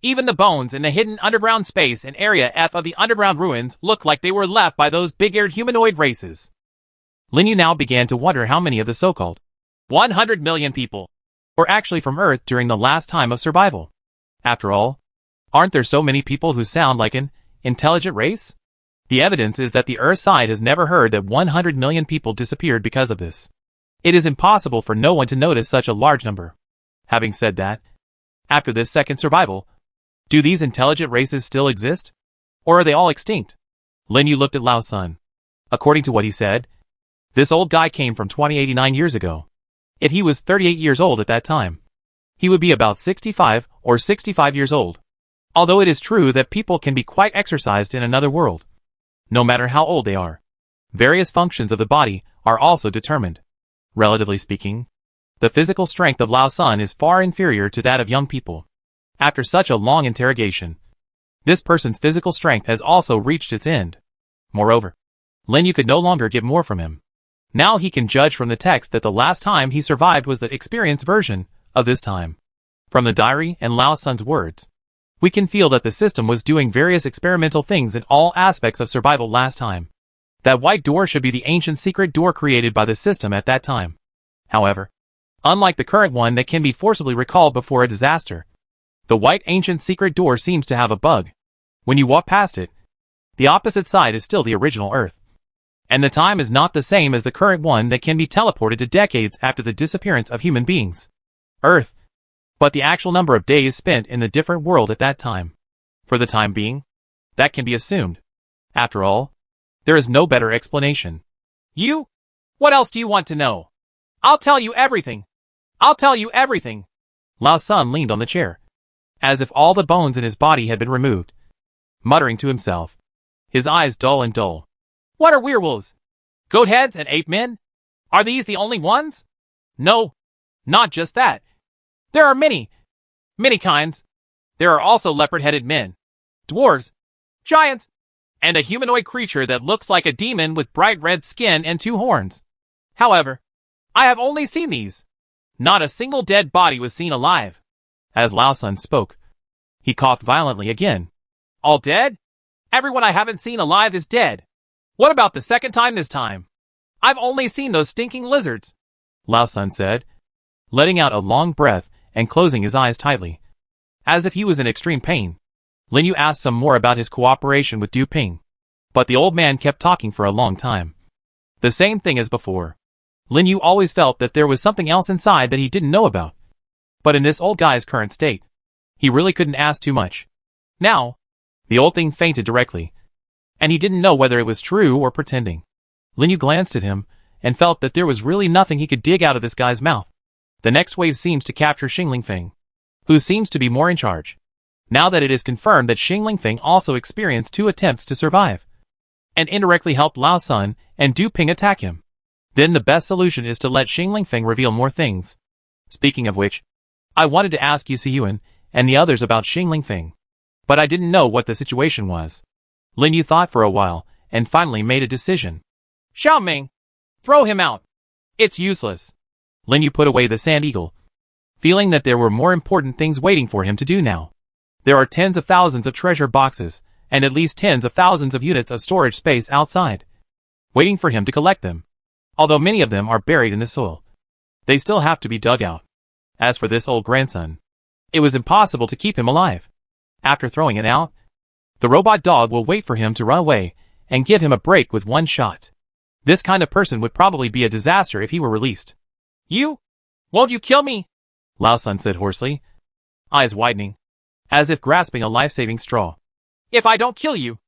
Even the bones in the hidden underground space in Area F of the underground ruins looked like they were left by those big-eared humanoid races. Lin Yu now began to wonder how many of the so-called 100 million people were actually from Earth during the last time of survival. After all, aren't there so many people who sound like an intelligent race? The evidence is that the Earth side has never heard that 100 million people disappeared because of this. It is impossible for no one to notice such a large number. Having said that, after this second survival, do these intelligent races still exist? Or are they all extinct? Lin Yu looked at Lao Sun. According to what he said, this old guy came from 2089 years ago. If he was 38 years old at that time, he would be about 65 or 65 years old. Although it is true that people can be quite exercised in another world, no matter how old they are. Various functions of the body are also determined. Relatively speaking, the physical strength of Lao Sun is far inferior to that of young people. After such a long interrogation, this person's physical strength has also reached its end. Moreover, Lin Yu could no longer get more from him. Now he can judge from the text that the last time he survived was the experienced version of this time. From the diary and Lao Sun's words, we can feel that the system was doing various experimental things in all aspects of survival last time. That white door should be the ancient secret door created by the system at that time. However, unlike the current one that can be forcibly recalled before a disaster, the white ancient secret door seems to have a bug. When you walk past it, the opposite side is still the original Earth. And the time is not the same as the current one that can be teleported to decades after the disappearance of human beings. Earth. But the actual number of days spent in the different world at that time. For the time being, that can be assumed. After all, there is no better explanation. You? What else do you want to know? I'll tell you everything. I'll tell you everything. Lao Sun leaned on the chair, as if all the bones in his body had been removed, muttering to himself, his eyes dull and dull. What are werewolves? Goat heads and ape men? Are these the only ones? No, not just that. There are many kinds. There are also leopard-headed men, dwarves, giants, and a humanoid creature that looks like a demon with bright red skin and 2 horns. However, I have only seen these. Not a single dead body was seen alive. As Lao Sun spoke, he coughed violently again. All dead? Everyone I haven't seen alive is dead. What about the second time this time? I've only seen those stinking lizards, Lao Sun said, letting out a long breath and closing his eyes tightly, as if he was in extreme pain. Lin Yu asked some more about his cooperation with Du Ping, but the old man kept talking for a long time. The same thing as before. Lin Yu always felt that there was something else inside that he didn't know about. But in this old guy's current state, he really couldn't ask too much. Now, the old thing fainted directly, and he didn't know whether it was true or pretending. Lin Yu glanced at him and felt that there was really nothing he could dig out of this guy's mouth. The next wave seems to capture Xing Feng, who seems to be more in charge, now that it is confirmed that Xing Feng also experienced 2 attempts to survive, and indirectly helped Lao Sun and Du Ping attack him. Then the best solution is to let Xing Feng reveal more things. Speaking of which, I wanted to ask Yuan and the others about Xing Feng, but I didn't know what the situation was. Lin Yu thought for a while and finally made a decision. Xiaoming, throw him out. It's useless. Lin Yu put away the sand eagle, feeling that there were more important things waiting for him to do now. There are tens of thousands of treasure boxes and at least tens of thousands of units of storage space outside, waiting for him to collect them. Although many of them are buried in the soil, they still have to be dug out. As for this old grandson, it was impossible to keep him alive. After throwing it out, the robot dog will wait for him to run away and give him a break with 1 shot. This kind of person would probably be a disaster if he were released. You? Won't you kill me? Lao Sun said hoarsely, eyes widening, as if grasping a life-saving straw. If I don't kill you,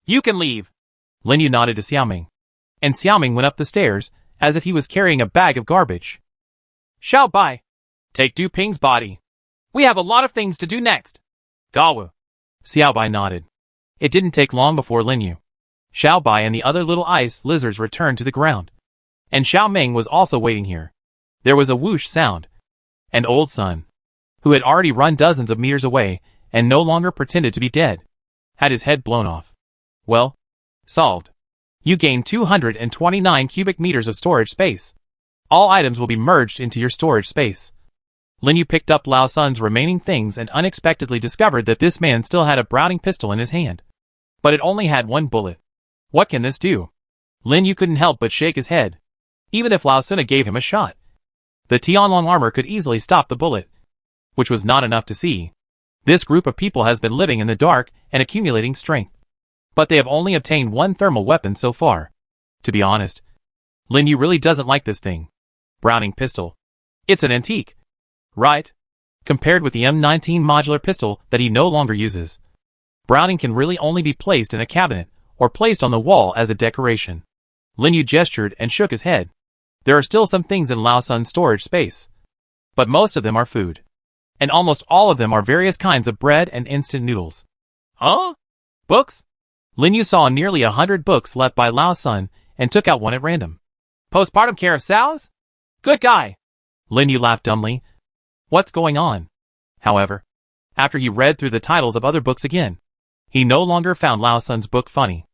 you can leave. Lin Yu nodded to Xiaoming, and Xiaoming went up the stairs as if he was carrying a bag of garbage. Xiao Bai, take Du Ping's body. We have a lot of things to do next. Gawu. Xiao Bai nodded. It didn't take long before Lin Yu, Xiao Bai and the other little ice lizards returned to the ground. And Xiao Ming was also waiting here. There was a whoosh sound. An old Sun, who had already run dozens of meters away and no longer pretended to be dead, had his head blown off. Well, solved. You gain 229 cubic meters of storage space. All items will be merged into your storage space. Lin Yu picked up Lao Sun's remaining things and unexpectedly discovered that this man still had a Browning pistol in his hand. But it only had 1 bullet. What can this do? Lin Yu couldn't help but shake his head. Even if Lao Sun gave him a shot, the Tianlong armor could easily stop the bullet, which was not enough to see. This group of people has been living in the dark and accumulating strength, but they have only obtained 1 thermal weapon so far. To be honest, Lin Yu really doesn't like this thing. Browning pistol. It's an antique, right? Compared with the M19 modular pistol that he no longer uses. Browning can really only be placed in a cabinet or placed on the wall as a decoration. Lin Yu gestured and shook his head. There are still some things in Lao Sun's storage space, but most of them are food. And almost all of them are various kinds of bread and instant noodles. Huh? Books? Lin Yu saw nearly 100 books left by Lao Sun and took out one at random. Postpartum care of sows? Good guy. Lin Yu laughed dumbly. What's going on? However, after he read through the titles of other books again, he no longer found Lao Sun's book funny.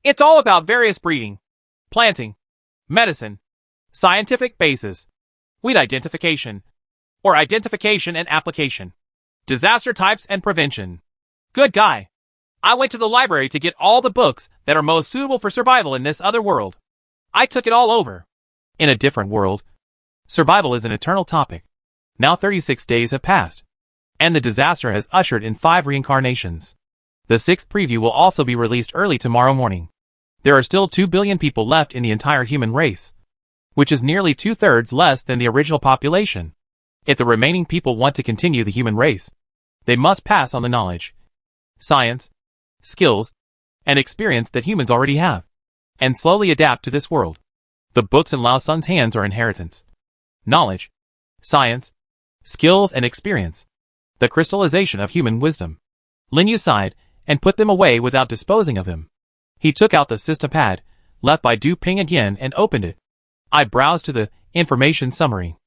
It's all about various breeding, planting, medicine, scientific basis, weed identification, or identification and application, disaster types and prevention, Good guy. I went to the library to get all the books that are most suitable for survival in this other world. I took it all over. In a different world, survival is an eternal topic. Now 36 days have passed, and the disaster has ushered in 5 reincarnations. The 6th preview will also be released early tomorrow morning. There are still 2 billion people left in the entire human race, which is nearly 2/3 less than the original population. If the remaining people want to continue the human race, they must pass on the knowledge, science, skills, and experience that humans already have, and slowly adapt to this world. The books in Lao Tzu's hands are inheritance. Knowledge, science, skills, and experience. The crystallization of human wisdom. Lin Yu sighed and put them away without disposing of them. He took out the system pad, left by Du Ping again, and opened it. I browsed to the information summary.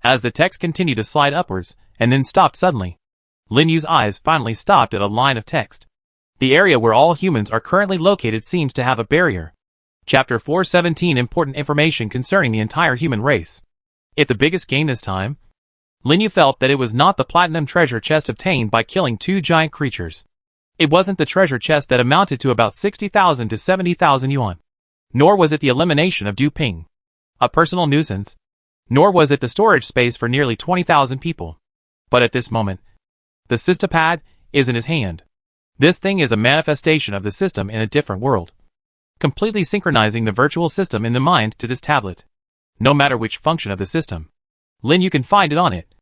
As the text continued to slide upwards, and then stopped suddenly, Lin Yu's eyes finally stopped at a line of text. The area where all humans are currently located seems to have a barrier. Chapter 417, important information concerning the entire human race. If the biggest gain this time, Lin Yu felt that it was not the platinum treasure chest obtained by killing 2 giant creatures. It wasn't the treasure chest that amounted to about 60,000 to 70,000 yuan. Nor was it the elimination of Du Ping, a personal nuisance. Nor was it the storage space for nearly 20,000 people. But at this moment, the system-pad is in his hand. This thing is a manifestation of the system in a different world, completely synchronizing the virtual system in the mind to this tablet. No matter which function of the system, Lin Yu can find it on it.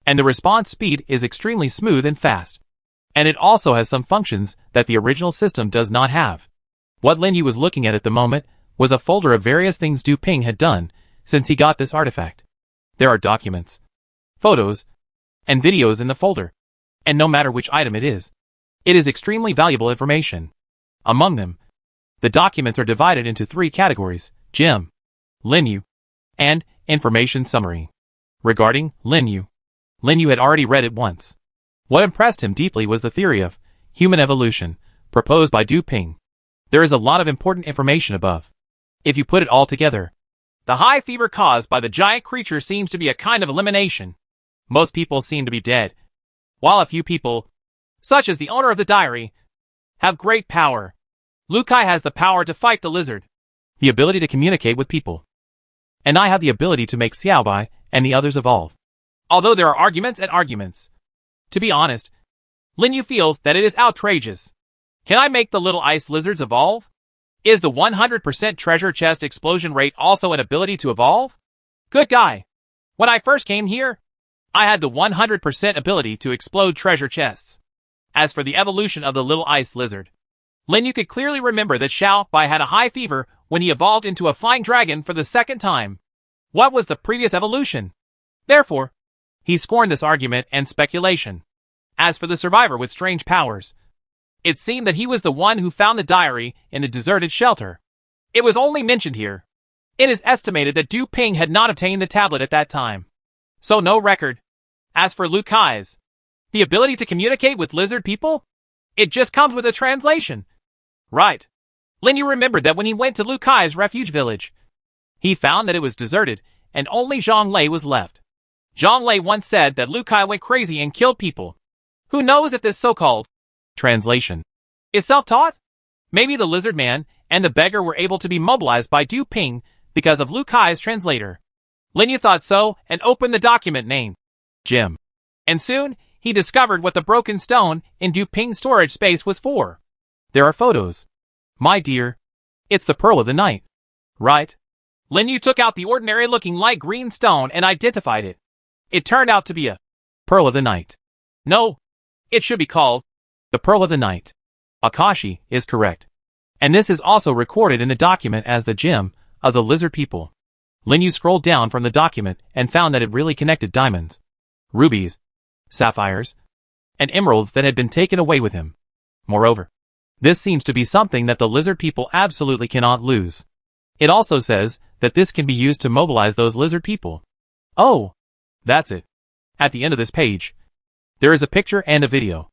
And the response speed is extremely smooth and fast. And it also has some functions that the original system does not have. What Lin Yu was looking at the moment was a folder of various things Du Ping had done since he got this artifact. There are documents, photos, and videos in the folder. And no matter which item it is extremely valuable information. Among them, the documents are divided into 3 categories: Gem, Lin Yu, and Information Summary. Regarding Lin Yu had already read it once. What impressed him deeply was the theory of human evolution, proposed by Du Ping. There is a lot of important information above. If you put it all together, the high fever caused by the giant creature seems to be a kind of elimination. Most people seem to be dead, while a few people, such as the owner of the diary, have great power. Lu Kai has the power to fight the lizard, the ability to communicate with people. And I have the ability to make Xiaobai and the others evolve. Although there are arguments and arguments. To be honest, Lin Yu feels that it is outrageous. Can I make the little ice lizards evolve? Is the 100% treasure chest explosion rate also an ability to evolve? Good guy. When I first came here, I had the 100% ability to explode treasure chests. As for the evolution of the little ice lizard, Lin Yu could clearly remember that Xiao Bai had a high fever when he evolved into a flying dragon for the 2nd time. What was the previous evolution? Therefore, he scorned this argument and speculation. As for the survivor with strange powers, it seemed that he was the one who found the diary in the deserted shelter. It was only mentioned here. It is estimated that Du Ping had not obtained the tablet at that time, so no record. As for Lu Kai's, the ability to communicate with lizard people, it just comes with a translation. Right. Lin Yu remembered that when he went to Lu Kai's refuge village, he found that it was deserted and only Zhang Lei was left. Zhang Lei once said that Lu Kai went crazy and killed people. Who knows if this so-called translation is self-taught? Maybe the lizard man and the beggar were able to be mobilized by Du Ping because of Lu Kai's translator. Lin Yu thought so and opened the document named Gem. And soon, he discovered what the broken stone in Du Ping's storage space was for. There are photos. My dear, it's the pearl of the night. Right. Lin Yu took out the ordinary-looking light green stone and identified it. It turned out to be a pearl of the night. No, it should be called the pearl of the night. Akashi is correct. And this is also recorded in the document as the gem of the lizard people. Lin Yu scrolled down from the document and found that it really connected diamonds, rubies, sapphires, and emeralds that had been taken away with him. Moreover, this seems to be something that the lizard people absolutely cannot lose. It also says that this can be used to mobilize those lizard people. Oh, that's it. At the end of this page, there is a picture and a video.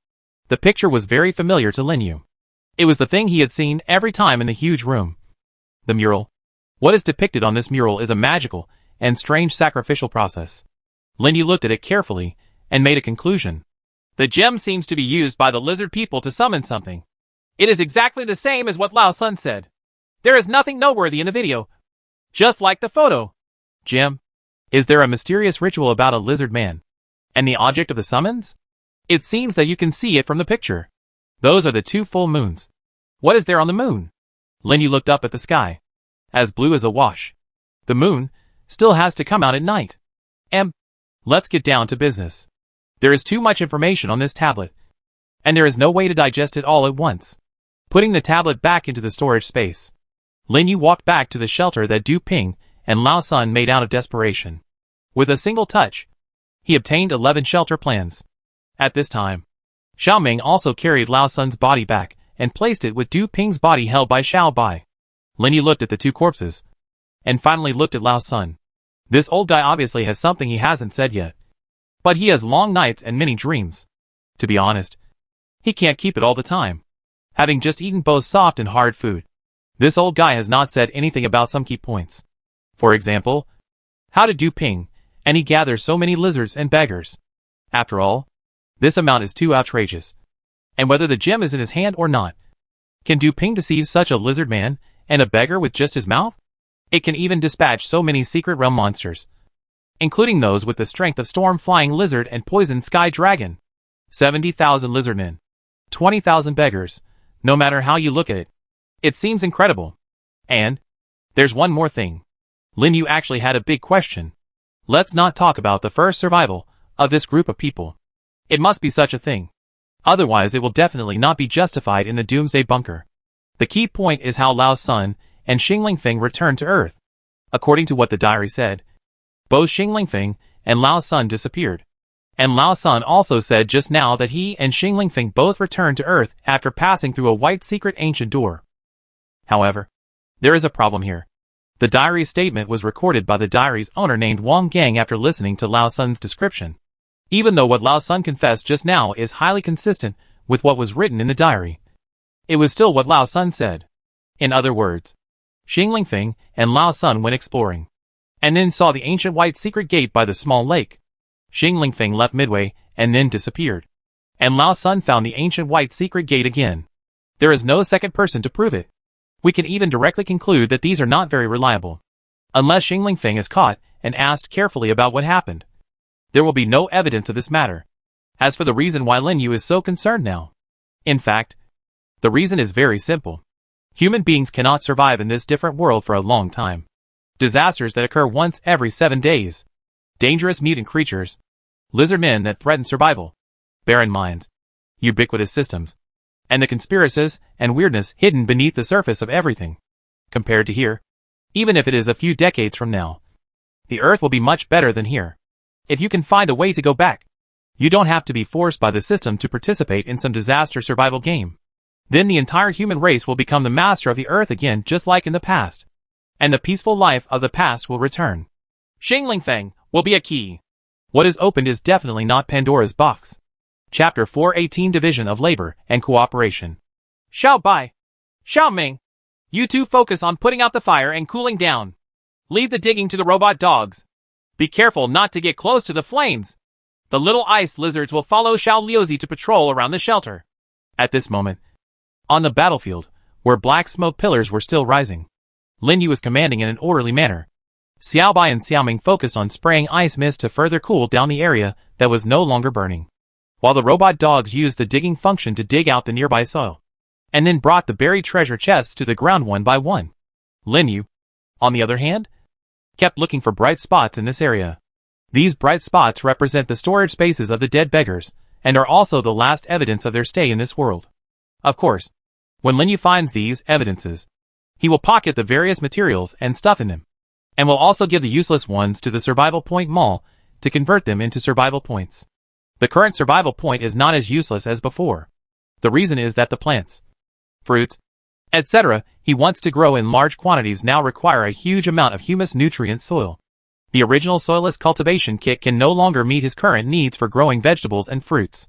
The picture was very familiar to Lin Yu. It was the thing he had seen every time in the huge room. The mural. What is depicted on this mural is a magical and strange sacrificial process. Lin Yu looked at it carefully and made a conclusion. The gem seems to be used by the lizard people to summon something. It is exactly the same as what Lao Sun said. There is nothing noteworthy in the video. Just like the photo. Jim, is there a mysterious ritual about a lizard man? And the object of the summons? It seems that you can see it from the picture. Those are the 2 full moons. What is there on the moon? Linyu looked up at the sky. As blue as a wash. The moon still has to come out at night. Let's get down to business. There is too much information on this tablet. And there is no way to digest it all at once. Putting the tablet back into the storage space, Linyu walked back to the shelter that Du Ping and Lao Sun made out of desperation. With a single touch, he obtained 11 shelter plans. At this time, Xiao Ming also carried Lao Sun's body back and placed it with Du Ping's body held by Xiao Bai. Linyu looked at the 2 corpses, and finally looked at Lao Sun. This old guy obviously has something he hasn't said yet. But he has long nights and many dreams. To be honest, he can't keep it all the time. Having just eaten both soft and hard food, this old guy has not said anything about some key points. For example, how did Du Ping and he gather so many lizards and beggars? After all, this amount is too outrageous. And whether the gem is in his hand or not, can Du Ping deceive such a lizard man and a beggar with just his mouth? It can even dispatch so many secret realm monsters, including those with the strength of storm-flying lizard and poison sky dragon. 70,000 lizardmen, 20,000 beggars. No matter how you look at it, it seems incredible. And there's one more thing. Linyu actually had a big question. Let's not talk about the first survival of this group of people. It must be such a thing. Otherwise it will definitely not be justified in the Doomsday Bunker. The key point is how Lao Sun and Xing Lingfeng returned to Earth. According to what the diary said, both Xing Lingfeng and Lao Sun disappeared. And Lao Sun also said just now that he and Xing Lingfeng both returned to Earth after passing through a white secret ancient door. However, there is a problem here. The diary's statement was recorded by the diary's owner named Wang Gang after listening to Lao Sun's description. Even though what Lao Sun confessed just now is highly consistent with what was written in the diary, it was still what Lao Sun said. In other words, Xing Lingfeng and Lao Sun went exploring, and then saw the ancient white secret gate by the small lake. Xing Lingfeng left midway and then disappeared. And Lao Sun found the ancient white secret gate again. There is no second person to prove it. We can even directly conclude that these are not very reliable. Unless Xing Lingfeng is caught and asked carefully about what happened, there will be no evidence of this matter. As for the reason why Linyu is so concerned now, in fact, the reason is very simple. Human beings cannot survive in this different world for a long time. Disasters that occur once every 7 days. Dangerous mutant creatures. Lizard men that threaten survival. Barren minds. Ubiquitous systems. And the conspiracies and weirdness hidden beneath the surface of everything. Compared to here, even if it is a few decades from now, the Earth will be much better than here. If you can find a way to go back, you don't have to be forced by the system to participate in some disaster survival game. Then the entire human race will become the master of the Earth again, just like in the past. And the peaceful life of the past will return. Xing Lingfeng will be a key. What is opened is definitely not Pandora's box. Chapter 418, Division of Labor and Cooperation. Xiao Bai, Xiao Ming, you two focus on putting out the fire and cooling down. Leave the digging to the robot dogs. Be careful not to get close to the flames. The little ice lizards will follow Xiao Liuzi to patrol around the shelter. At this moment, on the battlefield, where black smoke pillars were still rising, Linyu was commanding in an orderly manner. Xiao Bai and Xiao Ming focused on spraying ice mist to further cool down the area that was no longer burning, while the robot dogs used the digging function to dig out the nearby soil, and then brought the buried treasure chests to the ground one by one. Linyu, on the other hand, kept looking for bright spots in this area. These bright spots represent the storage spaces of the dead beggars, and are also the last evidence of their stay in this world. Of course, when Linyu finds these evidences, he will pocket the various materials and stuff in them, and will also give the useless ones to the survival point mall to convert them into survival points. The current survival point is not as useless as before. The reason is that the plants, fruits, etc. he wants to grow in large quantities now require a huge amount of humus nutrient soil. The original soilless cultivation kit can no longer meet his current needs for growing vegetables and fruits.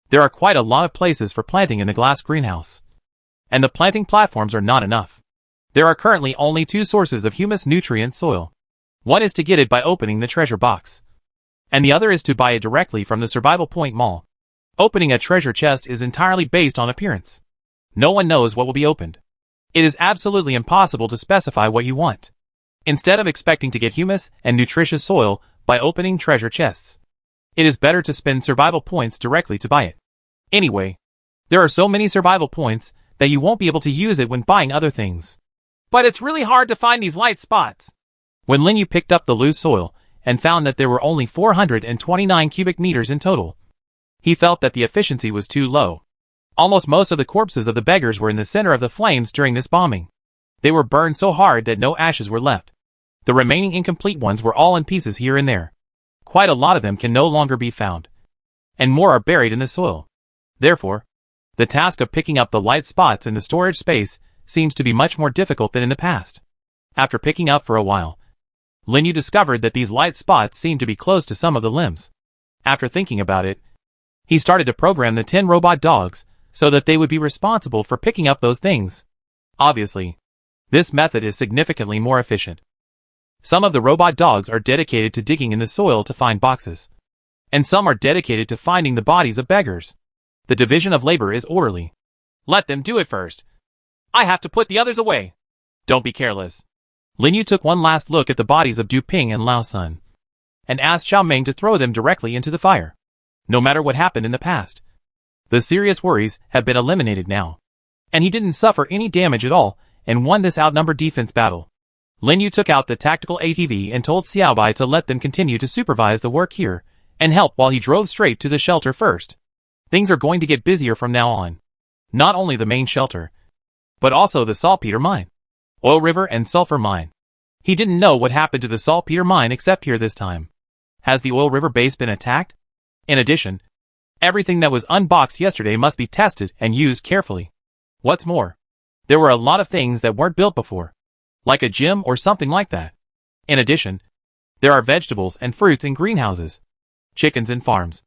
There are quite a lot of places for planting in the glass greenhouse, and the planting platforms are not enough. There are currently only 2 sources of humus nutrient soil. One is to get it by opening the treasure box, and the other is to buy it directly from the survival point mall. Opening a treasure chest is entirely based on appearance. No one knows what will be opened. It is absolutely impossible to specify what you want. Instead of expecting to get humus and nutritious soil by opening treasure chests, it is better to spend survival points directly to buy it. Anyway, there are so many survival points that you won't be able to use it when buying other things. But it's really hard to find these light spots. When Linyu picked up the loose soil and found that there were only 429 cubic meters in total, he felt that the efficiency was too low. Almost most of the corpses of the beggars were in the center of the flames during this bombing. They were burned so hard that no ashes were left. The remaining incomplete ones were all in pieces here and there. Quite a lot of them can no longer be found. And more are buried in the soil. Therefore, the task of picking up the light spots in the storage space seems to be much more difficult than in the past. After picking up for a while, Linyu discovered that these light spots seemed to be close to some of the limbs. After thinking about it, he started to program the 10 robot dogs so that they would be responsible for picking up those things. Obviously, this method is significantly more efficient. Some of the robot dogs are dedicated to digging in the soil to find boxes, and some are dedicated to finding the bodies of beggars. The division of labor is orderly. Let them do it first. I have to put the others away. Don't be careless. Linyu took one last look at the bodies of Du Ping and Lao Sun, and asked Xiao Ming to throw them directly into the fire. No matter what happened in the past, the serious worries have been eliminated now, and he didn't suffer any damage at all and won this outnumbered defense battle. Linyu took out the tactical ATV and told Xiaobai to let them continue to supervise the work here and help while he drove straight to the shelter first. Things are going to get busier from now on. Not only the main shelter, but also the saltpeter mine, oil river and sulfur mine. He didn't know what happened to the saltpeter mine except here this time. Has the oil river base been attacked? In addition, everything that was unboxed yesterday must be tested and used carefully. What's more, there were a lot of things that weren't built before, like a gym or something like that. In addition, there are vegetables and fruits in greenhouses, chickens in farms,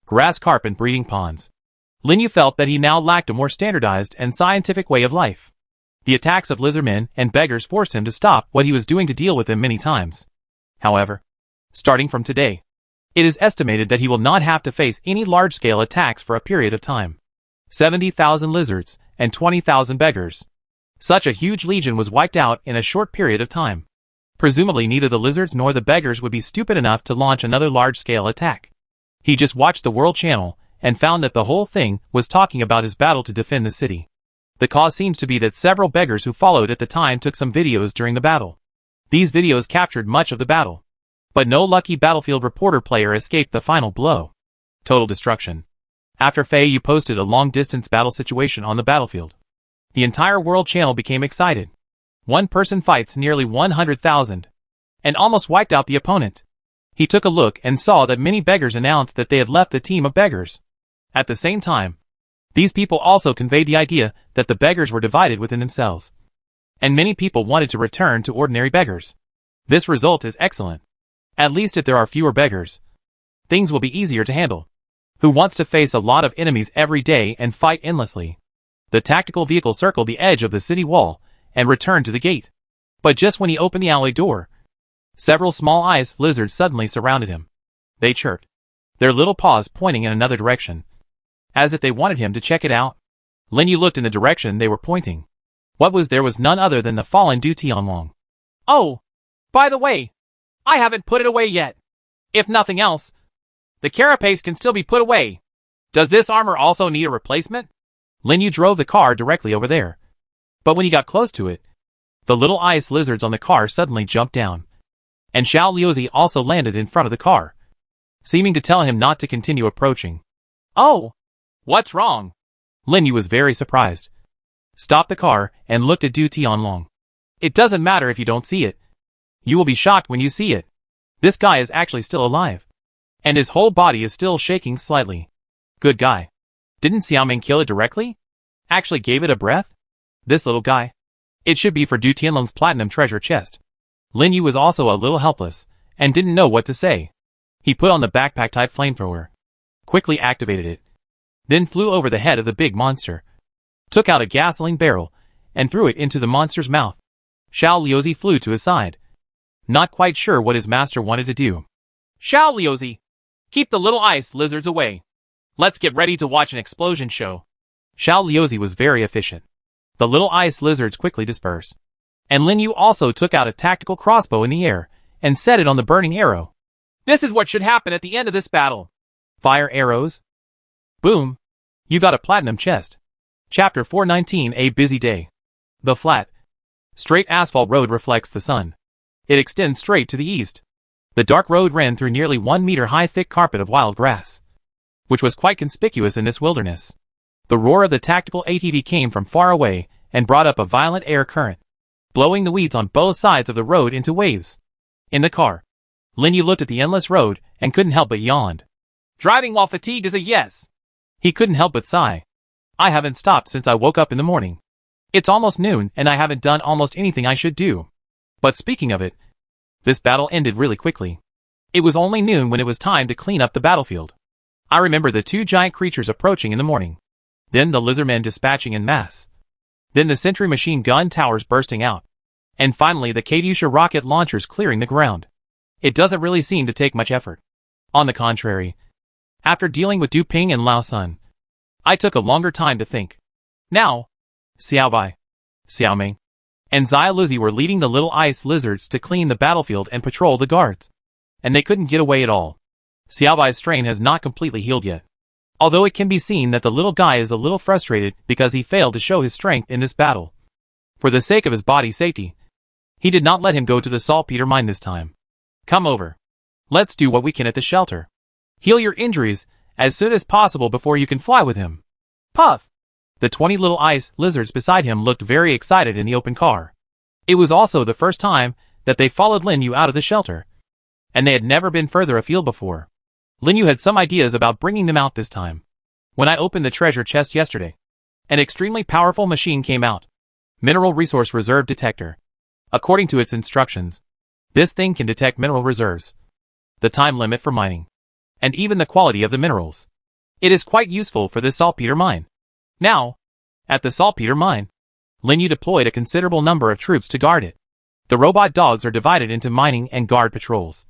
grass carp and breeding ponds. Linyu felt that he now lacked a more standardized and scientific way of life. The attacks of lizardmen and beggars forced him to stop what he was doing to deal with them many times. However, starting from today, it is estimated that he will not have to face any large-scale attacks for a period of time. 70,000 lizards and 20,000 beggars. Such a huge legion was wiped out in a short period of time. Presumably neither the lizards nor the beggars would be stupid enough to launch another large-scale attack. He just watched the World Channel and found that the whole thing was talking about his battle to defend the city. The cause seems to be that several beggars who followed at the time took some videos during the battle. These videos captured much of the battle. But no lucky battlefield reporter player escaped the final blow. Total destruction. After Fei Yu posted a long-distance battle situation on the battlefield, the entire World Channel became excited. One person fights nearly 100,000, and almost wiped out the opponent. He took a look and saw that many beggars announced that they had left the team of beggars. At the same time, these people also conveyed the idea that the beggars were divided within themselves, and many people wanted to return to ordinary beggars. This result is excellent. At least if there are fewer beggars, things will be easier to handle. Who wants to face a lot of enemies every day and fight endlessly? The tactical vehicle circled the edge of the city wall and returned to the gate. But just when he opened the alley door, several small ice lizards suddenly surrounded him. They chirped, their little paws pointing in another direction, as if they wanted him to check it out. Linyu looked in the direction they were pointing. What was there was none other than the fallen Du Tianlong. Oh, by the way, I haven't put it away yet. If nothing else, the carapace can still be put away. Does this armor also need a replacement? Linyu drove the car directly over there. But when he got close to it, the little ice lizards on the car suddenly jumped down. And Xiao Liuzi also landed in front of the car, seeming to tell him not to continue approaching. Oh, what's wrong? Linyu was very surprised, stopped the car, and looked at Du Tianlong. It doesn't matter if you don't see it. You will be shocked when you see it. This guy is actually still alive, and his whole body is still shaking slightly. Good guy. Didn't Xiao Ming kill it directly? Actually gave it a breath? This little guy. It should be for Du Tianlong's platinum treasure chest. Linyu was also a little helpless, and didn't know what to say. He put on the backpack-type flamethrower, quickly activated it, then flew over the head of the big monster, took out a gasoline barrel, and threw it into the monster's mouth. Xiao Liuzi flew to his side, not quite sure what his master wanted to do. Xiao Liuzi, keep the little ice lizards away. Let's get ready to watch an explosion show. Xiao Liuzi was very efficient. The little ice lizards quickly dispersed. And Lin Yu also took out a tactical crossbow in the air and set it on the burning arrow. This is what should happen at the end of this battle. Fire arrows. Boom. You got a platinum chest. Chapter 419, A Busy Day. The flat, straight asphalt road reflects the sun. It extends straight to the east. The dark road ran through nearly 1 meter high thick carpet of wild grass, which was quite conspicuous in this wilderness. The roar of the tactical ATV came from far away and brought up a violent air current, blowing the weeds on both sides of the road into waves. In the car, Lin Yu looked at the endless road and couldn't help but yawned. Driving while fatigued is a yes. He couldn't help but sigh. I haven't stopped since I woke up in the morning. It's almost noon and I haven't done almost anything I should do. But speaking of it, this battle ended really quickly. It was only noon when it was time to clean up the battlefield. I remember the 2 giant creatures approaching in the morning. Then the lizardmen dispatching en masse. Then the sentry machine gun towers bursting out. And finally the Katyusha rocket launchers clearing the ground. It doesn't really seem to take much effort. On the contrary, after dealing with Du Ping and Lao Sun, I took a longer time to think. Now, Xiao Bai, Xiao Ming, and Xia Luzi were leading the little ice lizards to clean the battlefield and patrol the guards. And they couldn't get away at all. Xiao Bai's strain has not completely healed yet. Although it can be seen that the little guy is a little frustrated because he failed to show his strength in this battle. For the sake of his body's safety, he did not let him go to the saltpeter mine this time. Come over. Let's do what we can at the shelter. Heal your injuries as soon as possible before you can fly with him. Puff! The 20 little ice lizards beside him looked very excited in the open car. It was also the first time that they followed Lin Yu out of the shelter, and they had never been further afield before. Lin Yu had some ideas about bringing them out this time. When I opened the treasure chest yesterday, an extremely powerful machine came out. Mineral Resource Reserve Detector. According to its instructions, this thing can detect mineral reserves, the time limit for mining, and even the quality of the minerals. It is quite useful for this saltpeter mine. Now, at the saltpeter mine, Lin Yu deployed a considerable number of troops to guard it. The robot dogs are divided into mining and guard patrols,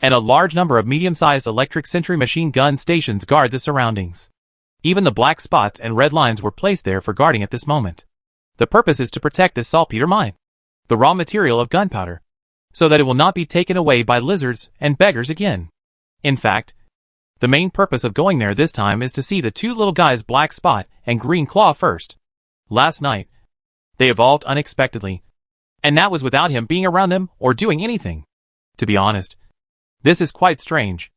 and a large number of medium-sized electric sentry machine gun stations guard the surroundings. Even the black spots and red lines were placed there for guarding at this moment. The purpose is to protect this saltpeter mine, the raw material of gunpowder, so that it will not be taken away by lizards and beggars again. In fact, the main purpose of going there this time is to see the 2 little guys Black Spot and Green Claw first. Last night, they evolved unexpectedly, and that was without him being around them or doing anything. To be honest, this is quite strange.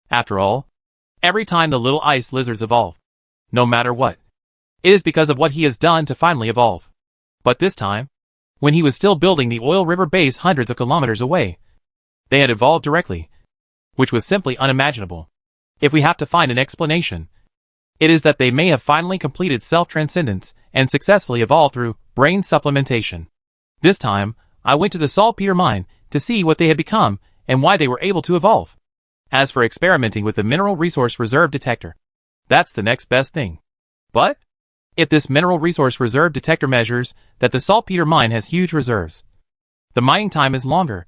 After all, every time the little ice lizards evolve, no matter what, it is because of what he has done to finally evolve. But this time, when he was still building the oil river base hundreds of kilometers away, they had evolved directly, which was simply unimaginable. If we have to find an explanation, it is that they may have finally completed self-transcendence and successfully evolved through brain supplementation. This time, I went to the saltpeter mine to see what they had become and why they were able to evolve. As for experimenting with the Mineral Resource Reserve Detector, that's the next best thing. But if this Mineral Resource Reserve Detector measures that the saltpeter mine has huge reserves, the mining time is longer,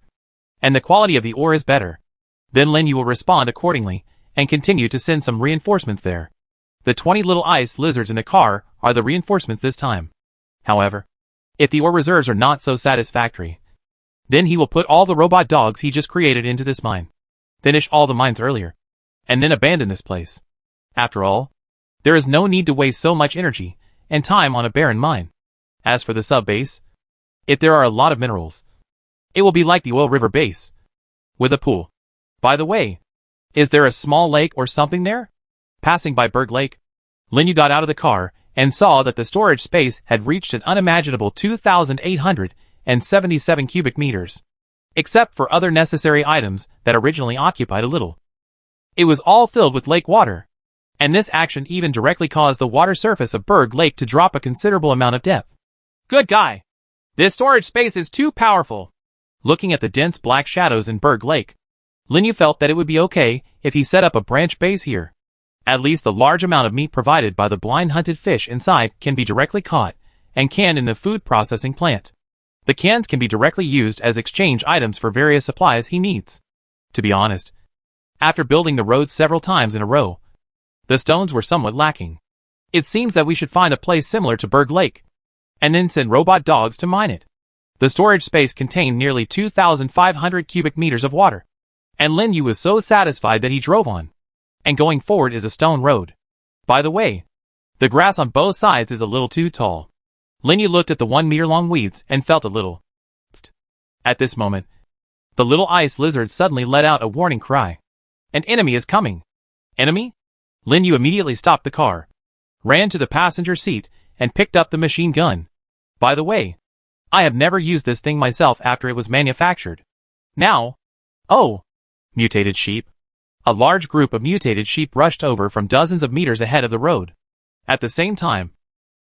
and the quality of the ore is better, then Lin Yu will respond accordingly and continue to send some reinforcements there. The 20 little ice lizards in the car are the reinforcements this time. However, if the ore reserves are not so satisfactory, then he will put all the robot dogs he just created into this mine, finish all the mines earlier, and then abandon this place. After all, there is no need to waste so much energy and time on a barren mine. As for the sub-base, if there are a lot of minerals, it will be like the oil river base, with a pool. By the way, is there a small lake or something there? Passing by Berg Lake, Lin Yu got out of the car and saw that the storage space had reached an unimaginable 2,877 cubic meters, except for other necessary items that originally occupied a little. It was all filled with lake water, and this action even directly caused the water surface of Berg Lake to drop a considerable amount of depth. Good guy. This storage space is too powerful. Looking at the dense black shadows in Berg Lake, Lin Yu felt that it would be okay if he set up a branch base here. At least the large amount of meat provided by the blind hunted fish inside can be directly caught and canned in the food processing plant. The cans can be directly used as exchange items for various supplies he needs. To be honest, after building the road several times in a row, the The stones were somewhat lacking. It seems that we should find a place similar to Berg Lake, and then send robot dogs to mine it. The storage space contained nearly 2,500 cubic meters of water, and Lin Yu was so satisfied that he drove on. And going forward is a stone road. By the way, the grass on both sides is a little too tall. Lin Yu looked at the 1-meter-long weeds and felt a little. At this moment, the little ice lizard suddenly let out a warning cry. An enemy is coming. Enemy? Lin Yu immediately stopped the car, ran to the passenger seat, and picked up the machine gun. By the way, I have never used this thing myself after it was manufactured. Now, oh, mutated sheep. A large group of mutated sheep rushed over from dozens of meters ahead of the road. At the same time,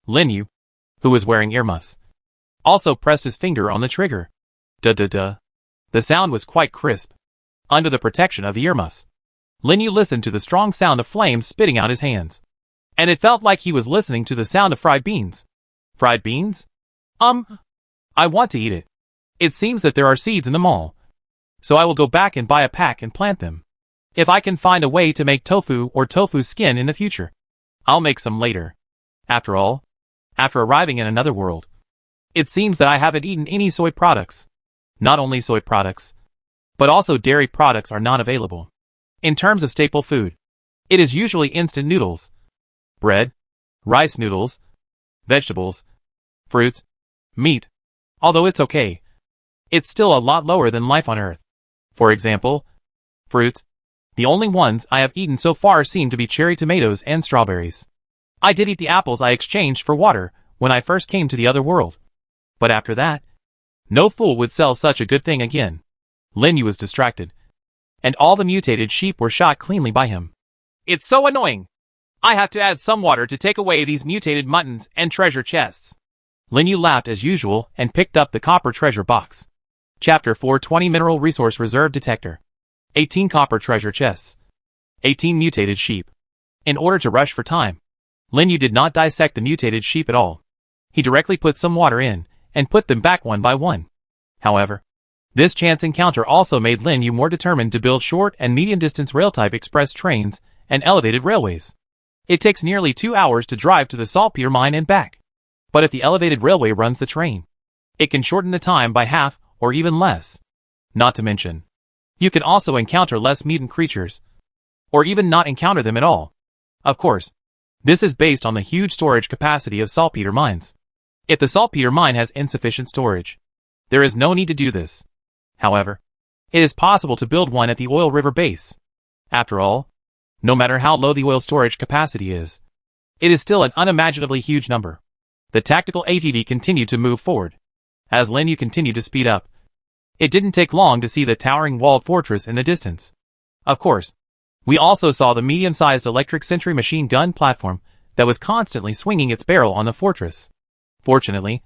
Lin Yu, who was wearing earmuffs, also pressed his finger on the trigger. Duh. The sound was quite crisp. Under the protection of the earmuffs, Lin Yu listened to the strong sound of flames spitting out his hands. And it felt like he was listening to the sound of fried beans. Fried beans? I want to eat it. It seems that there are seeds in the mall. So I will go back and buy a pack and plant them. If I can find a way to make tofu or tofu skin in the future, I'll make some later. After all, after arriving in another world, it seems that I haven't eaten any soy products. Not only soy products, but also dairy products are not available. In terms of staple food, it is usually instant noodles, bread, rice noodles, vegetables, fruits, meat. Although it's okay, it's still a lot lower than life on Earth. For example, fruits. The only ones I have eaten so far seem to be cherry tomatoes and strawberries. I did eat the apples I exchanged for water when I first came to the other world. But after that, no fool would sell such a good thing again. Lin Yu was distracted, and all the mutated sheep were shot cleanly by him. It's so annoying. I have to add some water to take away these mutated muttons and treasure chests. Lin Yu laughed as usual and picked up the copper treasure box. Chapter 420 Mineral Resource Reserve Detector. 18 copper treasure chests. 18 mutated sheep. In order to rush for time, Lin Yu did not dissect the mutated sheep at all. He directly put some water in, and put them back one by one. However, this chance encounter also made Lin Yu more determined to build short and medium-distance rail-type express trains and elevated railways. It takes nearly 2 hours to drive to the saltpeter mine and back. But if the elevated railway runs the train, it can shorten the time by half or even less. Not to mention, you can also encounter less mutant creatures, or even not encounter them at all. Of course, this is based on the huge storage capacity of saltpeter mines. If the saltpeter mine has insufficient storage, there is no need to do this. However, it is possible to build one at the oil river base. After all, no matter how low the oil storage capacity is, it is still an unimaginably huge number. The tactical ATV continued to move forward. As Lin Yu continued to speed up, it didn't take long to see the towering walled fortress in the distance. Of course, we also saw the medium-sized electric sentry machine gun platform that was constantly swinging its barrel on the fortress. Fortunately,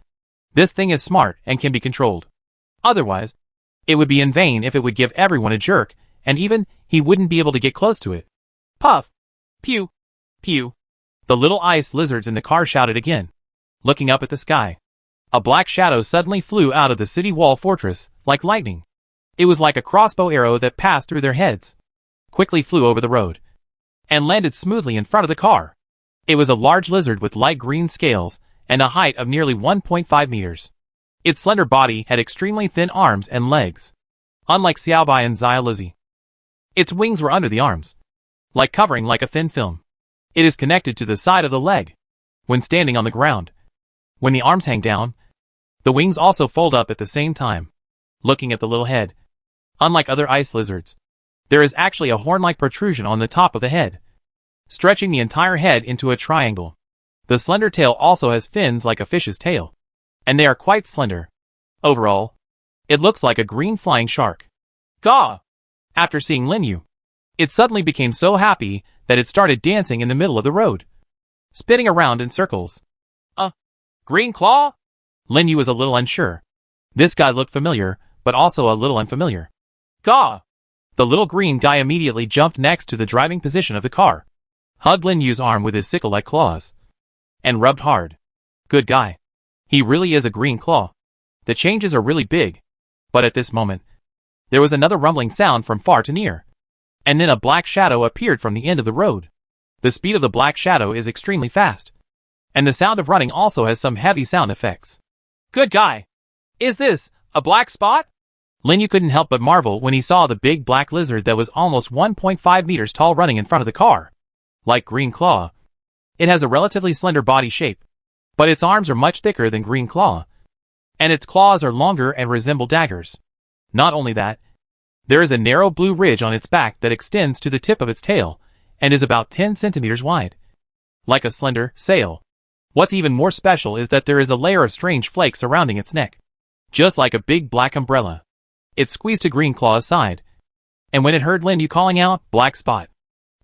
this thing is smart and can be controlled. Otherwise, it would be in vain if it would give everyone a jerk, and even he wouldn't be able to get close to it. Puff! Pew! Pew! The little ice lizards in the car shouted again, looking up at the sky. A black shadow suddenly flew out of the city wall fortress, like lightning. It was like a crossbow arrow that passed through their heads, quickly flew over the road, and landed smoothly in front of the car. It was a large lizard with light green scales and a height of nearly 1.5 meters. Its slender body had extremely thin arms and legs, unlike Xiaobai and Xiaoluzi. Its wings were under the arms, covering like a thin film. It is connected to the side of the leg. When standing on the ground, when the arms hang down, the wings also fold up at the same time. Looking at the little head, unlike other ice lizards, there is actually a horn-like protrusion on the top of the head, stretching the entire head into a triangle. The slender tail also has fins like a fish's tail, and they are quite slender. Overall, it looks like a green flying shark. Gaw! After seeing Lin Yu, it suddenly became so happy that it started dancing in the middle of the road, spinning around in circles. Green claw? Lin Yu was a little unsure. This guy looked familiar, but also a little unfamiliar. Gaw! The little green guy immediately jumped next to the driving position of the car, hugged Lin Yu's arm with his sickle-like claws, and rubbed hard. Good guy. He really is a green claw. The changes are really big. But at this moment, there was another rumbling sound from far to near, and then a black shadow appeared from the end of the road. The speed of the black shadow is extremely fast. And the sound of running also has some heavy sound effects. Good guy. Is this a black spot? Linyu couldn't help but marvel when he saw the big black lizard that was almost 1.5 meters tall running in front of the car. Like Green Claw, it has a relatively slender body shape, but its arms are much thicker than Green Claw, and its claws are longer and resemble daggers. Not only that, there is a narrow blue ridge on its back that extends to the tip of its tail and is about 10 centimeters wide. Like a slender sail. What's even more special is that there is a layer of strange flakes surrounding its neck. Just like a big black umbrella. It squeezed to Green Claw's side, and when it heard Linyu calling out, "Black spot,"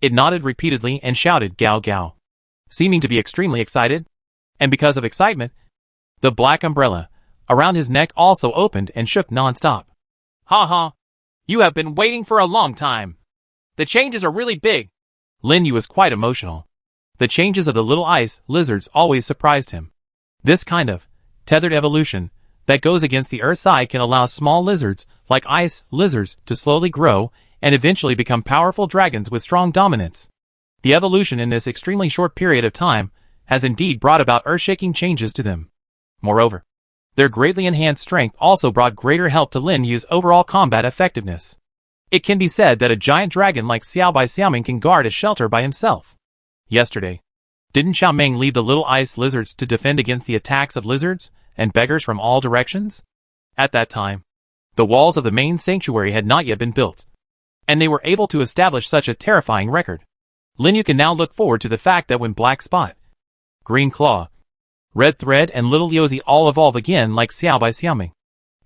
it nodded repeatedly and shouted, "Gao Gao," seeming to be extremely excited. And because of excitement, the black umbrella around his neck also opened and shook non-stop. Ha ha. You have been waiting for a long time. The changes are really big. Linyu was quite emotional. The changes of the little ice lizards always surprised him. This kind of tethered evolution that goes against the Earth's side can allow small lizards, like ice lizards, to slowly grow and eventually become powerful dragons with strong dominance. The evolution in this extremely short period of time has indeed brought about earth-shaking changes to them. Moreover, their greatly enhanced strength also brought greater help to Linyu's overall combat effectiveness. It can be said that a giant dragon like Seai by Xiaoming can guard a shelter by himself. Yesterday, didn't Xiaoming lead the little ice lizards to defend against the attacks of lizards and beggars from all directions? At that time, the walls of the main sanctuary had not yet been built, and they were able to establish such a terrifying record. Linyu can now look forward to the fact that when Black Spot, Green Claw, Red Thread and Little Yozi all evolve again like Seai by Xiaoming,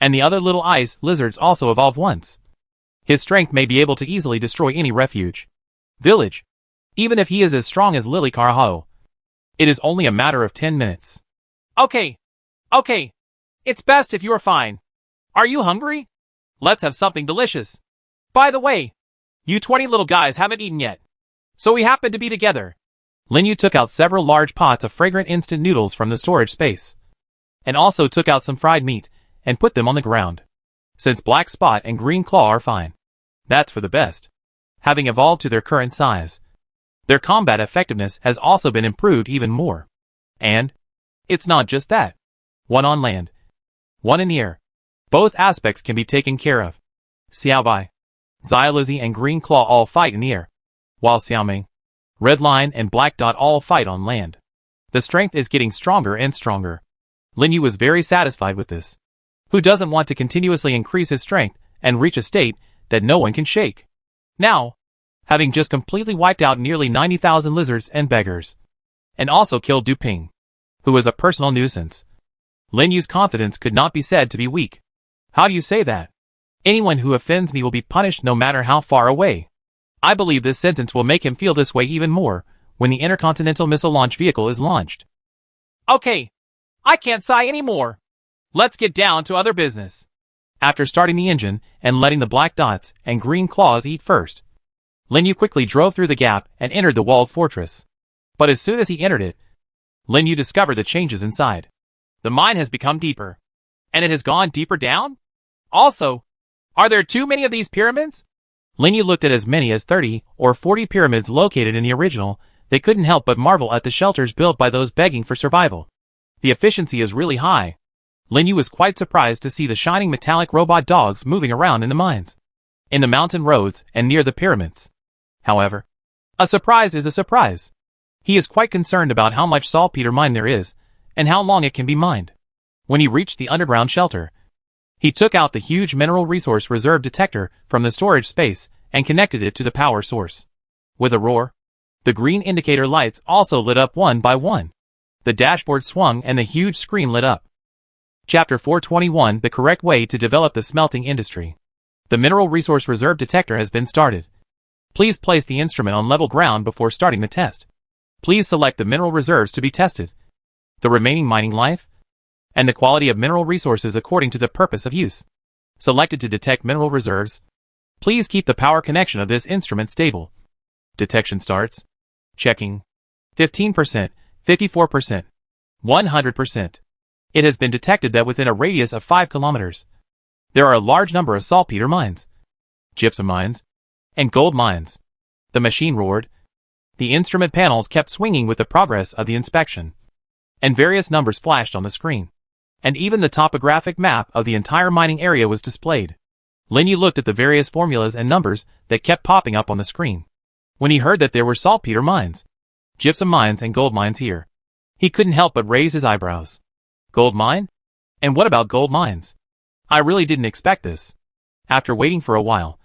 and the other little ice lizards also evolve once, his strength may be able to easily destroy any refuge village, even if he is as strong as Lily Carahao. It is only a matter of 10 minutes. Okay. It's best if you're fine. Are you hungry? Let's have something delicious. By the way, you 20 little guys haven't eaten yet, so we happen to be together. Linyu took out several large pots of fragrant instant noodles from the storage space, and also took out some fried meat and put them on the ground. Since Black Spot and Green Claw are fine, that's for the best. Having evolved to their current size, their combat effectiveness has also been improved even more. And it's not just that. One on land, one in the air. Both aspects can be taken care of. Xiaobai, Xylozi and Green Claw all fight in the air, while Xiaoming, Red Line and Black Dot all fight on land. The strength is getting stronger and stronger. Linyu was very satisfied with this. Who doesn't want to continuously increase his strength and reach a state that no one can shake? Now, having just completely wiped out nearly 90,000 lizards and beggars, and also killed Duping, who was a personal nuisance, Linyu's confidence could not be said to be weak. How do you say that? Anyone who offends me will be punished no matter how far away. I believe this sentence will make him feel this way even more when the intercontinental missile launch vehicle is launched. Okay, I can't sigh anymore. Let's get down to other business. After starting the engine and letting the Black Dots and Green Claws eat first, Linyu quickly drove through the gap and entered the walled fortress. But as soon as he entered it, Linyu discovered the changes inside. The mine has become deeper, and it has gone deeper down? Also, are there too many of these pyramids? Linyu looked at as many as 30 or 40 pyramids located in the original. They couldn't help but marvel at the shelters built by those begging for survival. The efficiency is really high. Linyu was quite surprised to see the shining metallic robot dogs moving around in the mines, in the mountain roads, and near the pyramids. However, a surprise is a surprise. He is quite concerned about how much saltpeter mine there is, and how long it can be mined. When he reached the underground shelter, he took out the huge mineral resource reserve detector from the storage space and connected it to the power source. With a roar, the green indicator lights also lit up one by one. The dashboard swung and the huge screen lit up. Chapter 421: The Correct Way to Develop the Smelting Industry. The mineral resource reserve detector has been started. Please place the instrument on level ground before starting the test. Please select the mineral reserves to be tested, the remaining mining life, and the quality of mineral resources according to the purpose of use. Selected to detect mineral reserves. Please keep the power connection of this instrument stable. Detection starts. Checking. 15%, 54%, 100%. It has been detected that within a radius of 5 kilometers, there are a large number of saltpeter mines, gypsum mines, and gold mines. The machine roared. The instrument panels kept swinging with the progress of the inspection, and various numbers flashed on the screen. And even the topographic map of the entire mining area was displayed. Lin Yu looked at the various formulas and numbers that kept popping up on the screen. When he heard that there were saltpeter mines, gypsum mines and gold mines here, he couldn't help but raise his eyebrows. Gold mine? And what about gold mines? I really didn't expect this. After waiting for a while,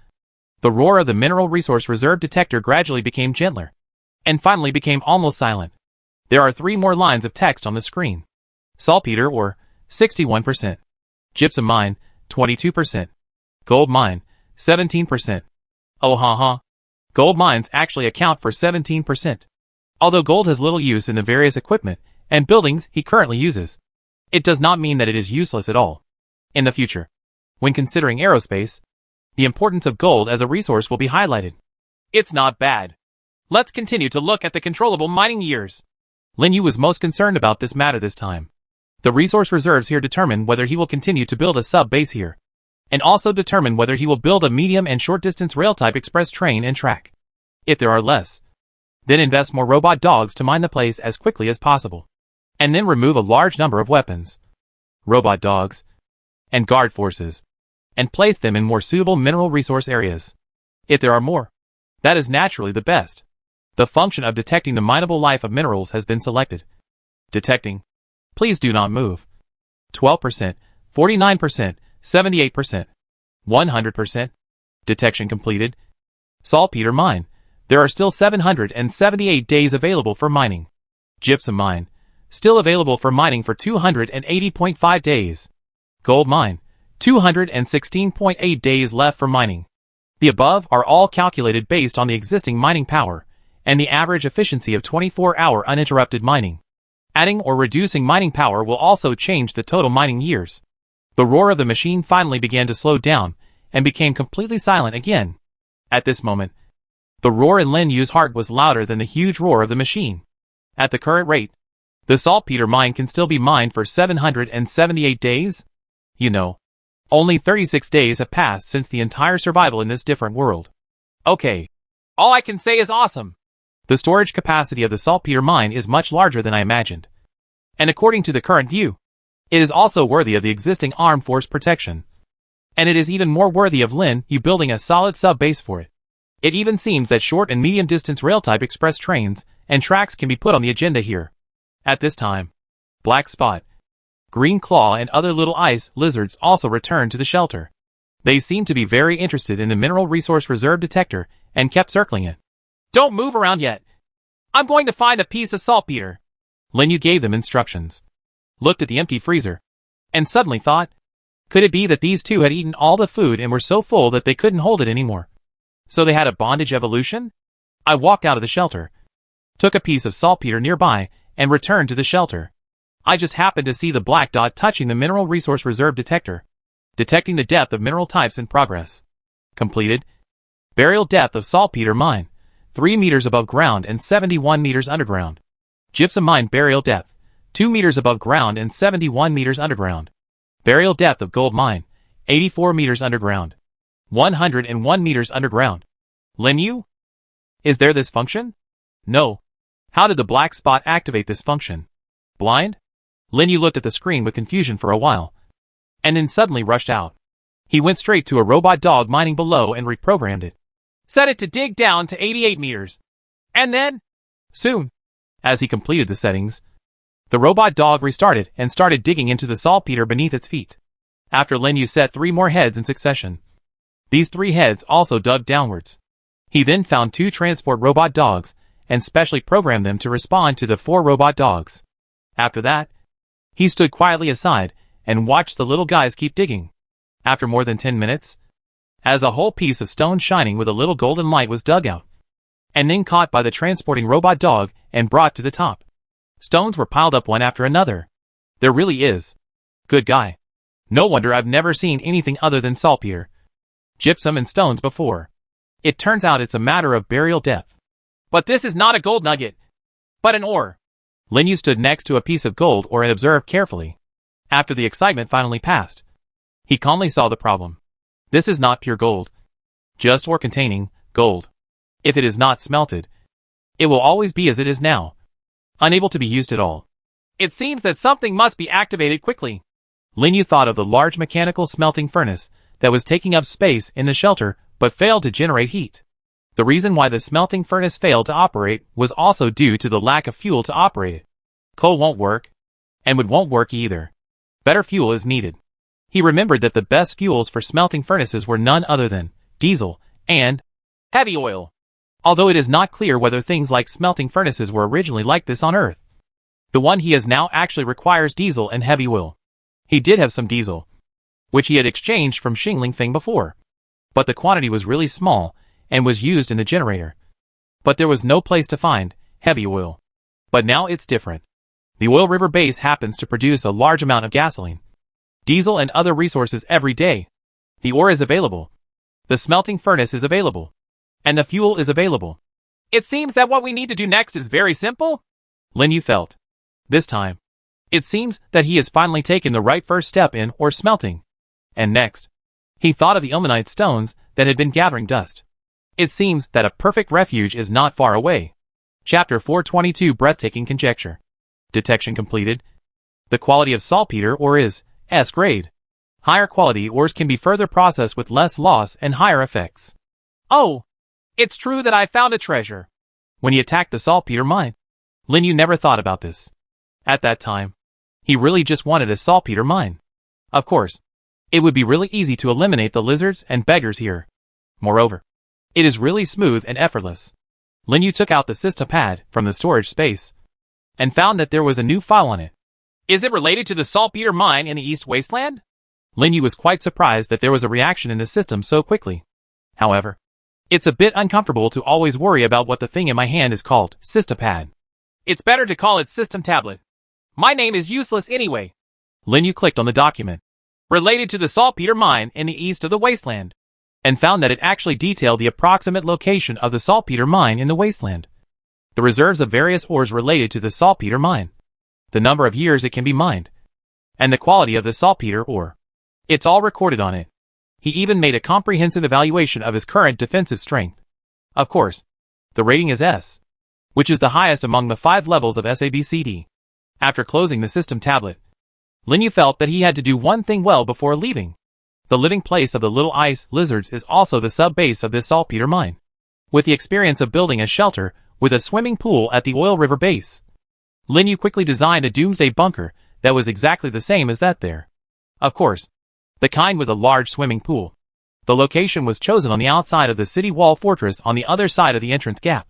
the roar of the mineral resource reserve detector gradually became gentler, and finally became almost silent. There are 3 more lines of text on the screen. Saltpeter ore, 61%. Gypsum mine, 22%. Gold mine, 17%. Oh haha. Gold mines actually account for 17%. Although gold has little use in the various equipment and buildings he currently uses, it does not mean that it is useless at all. In the future, when considering aerospace, the importance of gold as a resource will be highlighted. It's not bad. Let's continue to look at the controllable mining years. Lin Yu was most concerned about this matter this time. The resource reserves here determine whether he will continue to build a sub-base here, and also determine whether he will build a medium and short-distance rail-type express train and track. If there are less, then invest more robot dogs to mine the place as quickly as possible, and then remove a large number of weapons, robot dogs, and guard forces, and place them in more suitable mineral resource areas. If there are more, that is naturally the best. The function of detecting the mineable life of minerals has been selected. Detecting. Please do not move. 12%, 49%, 78%, 100%. Detection completed. Saltpeter mine. There are still 778 days available for mining. Gypsum mine. Still available for mining for 280.5 days. Gold mine. 216.8 days left for mining. The above are all calculated based on the existing mining power and the average efficiency of 24-hour uninterrupted mining. Adding or reducing mining power will also change the total mining years. The roar of the machine finally began to slow down and became completely silent again. At this moment, the roar in Lin Yu's heart was louder than the huge roar of the machine. At the current rate, the saltpeter mine can still be mined for 778 days? You know, only 36 days have passed since the entire survival in this different world. Okay. All I can say is awesome. The storage capacity of the saltpeter mine is much larger than I imagined. And according to the current view, it is also worthy of the existing armed force protection. And it is even more worthy of Lin Yu building a solid sub-base for it. It even seems that short and medium distance rail-type express trains and tracks can be put on the agenda here. At this time, Black Spot, Green Claw and other little ice lizards also returned to the shelter. They seemed to be very interested in the mineral resource reserve detector and kept circling it. Don't move around yet. I'm going to find a piece of saltpeter. Lin Yu gave them instructions, looked at the empty freezer, and suddenly thought, could it be that these two had eaten all the food and were so full that they couldn't hold it anymore? So they had a bondage evolution? I walked out of the shelter, took a piece of saltpeter nearby, and returned to the shelter. I just happened to see the black dot touching the mineral resource reserve detector, detecting the depth of mineral types in progress. Completed. Burial depth of saltpeter mine, 3 meters above ground and 71 meters underground. Gypsum mine burial depth, 2 meters above ground and 71 meters underground. Burial depth of gold mine, 84 meters underground. 101 meters underground. Lin Yu? Is there this function? No. How did the black spot activate this function? Blind? Lin Yu looked at the screen with confusion for a while, and then suddenly rushed out. He went straight to a robot dog mining below and reprogrammed it. Set it to dig down to 88 meters. And then? Soon, as he completed the settings, the robot dog restarted and started digging into the saltpeter beneath its feet. After Lin Yu set 3 more heads in succession, these 3 heads also dug downwards. He then found 2 transport robot dogs and specially programmed them to respond to the 4 robot dogs. After that, he stood quietly aside and watched the little guys keep digging. After more than 10 minutes, as a whole piece of stone shining with a little golden light was dug out, and then caught by the transporting robot dog and brought to the top. Stones were piled up one after another. There really is. Good guy. No wonder I've never seen anything other than saltpeter, gypsum and stones before. It turns out it's a matter of burial depth. But this is not a gold nugget, but an ore. Lin Yu stood next to a piece of gold ore and observed carefully. After the excitement finally passed, he calmly saw the problem. This is not pure gold, just ore containing gold. If it is not smelted, It will always be as it is now, unable to be used at all. It seems that something must be activated quickly. Linyu thought of the large mechanical smelting furnace that was taking up space in the shelter but failed to generate heat. The reason why the smelting furnace failed to operate was also due to the lack of fuel to operate it. Coal won't work, and wood won't work either. Better fuel is needed. He remembered that the best fuels for smelting furnaces were none other than diesel and heavy oil. Although it is not clear whether things like smelting furnaces were originally like this on Earth. The one he has now actually requires diesel and heavy oil. He did have some diesel, which he had exchanged from Xingling Feng before, but the quantity was really small and was used in the generator. But there was no place to find heavy oil. But now it's different. The oil river base happens to produce a large amount of gasoline, diesel and other resources every day. The ore is available. The smelting furnace is available. And the fuel is available. It seems that what we need to do next is very simple. Linyu felt. This time, it seems that he has finally taken the right first step in ore smelting. And next, he thought of the ilmenite stones that had been gathering dust. It seems that a perfect refuge is not far away. Chapter 422 Breathtaking Conjecture. Detection completed. The quality of saltpeter ore is S grade. Higher quality ores can be further processed with less loss and higher effects. Oh, it's true that I found a treasure. When he attacked the saltpeter mine, Linyu never thought about this. At that time, he really just wanted a saltpeter mine. Of course, it would be really easy to eliminate the lizards and beggars here. Moreover, it is really smooth and effortless. Linyu took out the system pad from the storage space and found that there was a new file on it. Is it related to the saltpeter mine in the East Wasteland? Linyu was quite surprised that there was a reaction in the system so quickly. However, it's a bit uncomfortable to always worry about what the thing in my hand is called, Systempad. It's better to call it System Tablet. My name is useless anyway. Linyu clicked on the document, related to the saltpeter mine in the east of the Wasteland, and found that it actually detailed the approximate location of the saltpeter mine in the Wasteland, the reserves of various ores related to the saltpeter mine, the number of years it can be mined, and the quality of the saltpeter ore. It's all recorded on it. He even made a comprehensive evaluation of his current defensive strength. Of course, the rating is S, which is the highest among the 5 levels of SABCD. After closing the system tablet, Linyu felt that he had to do one thing well before leaving. The living place of the little ice lizards is also the sub-base of this saltpeter mine, with the experience of building a shelter with a swimming pool at the oil river base. Linyu quickly designed a doomsday bunker that was exactly the same as that there. Of course, the kind with a large swimming pool. The location was chosen on the outside of the city wall fortress on the other side of the entrance gap.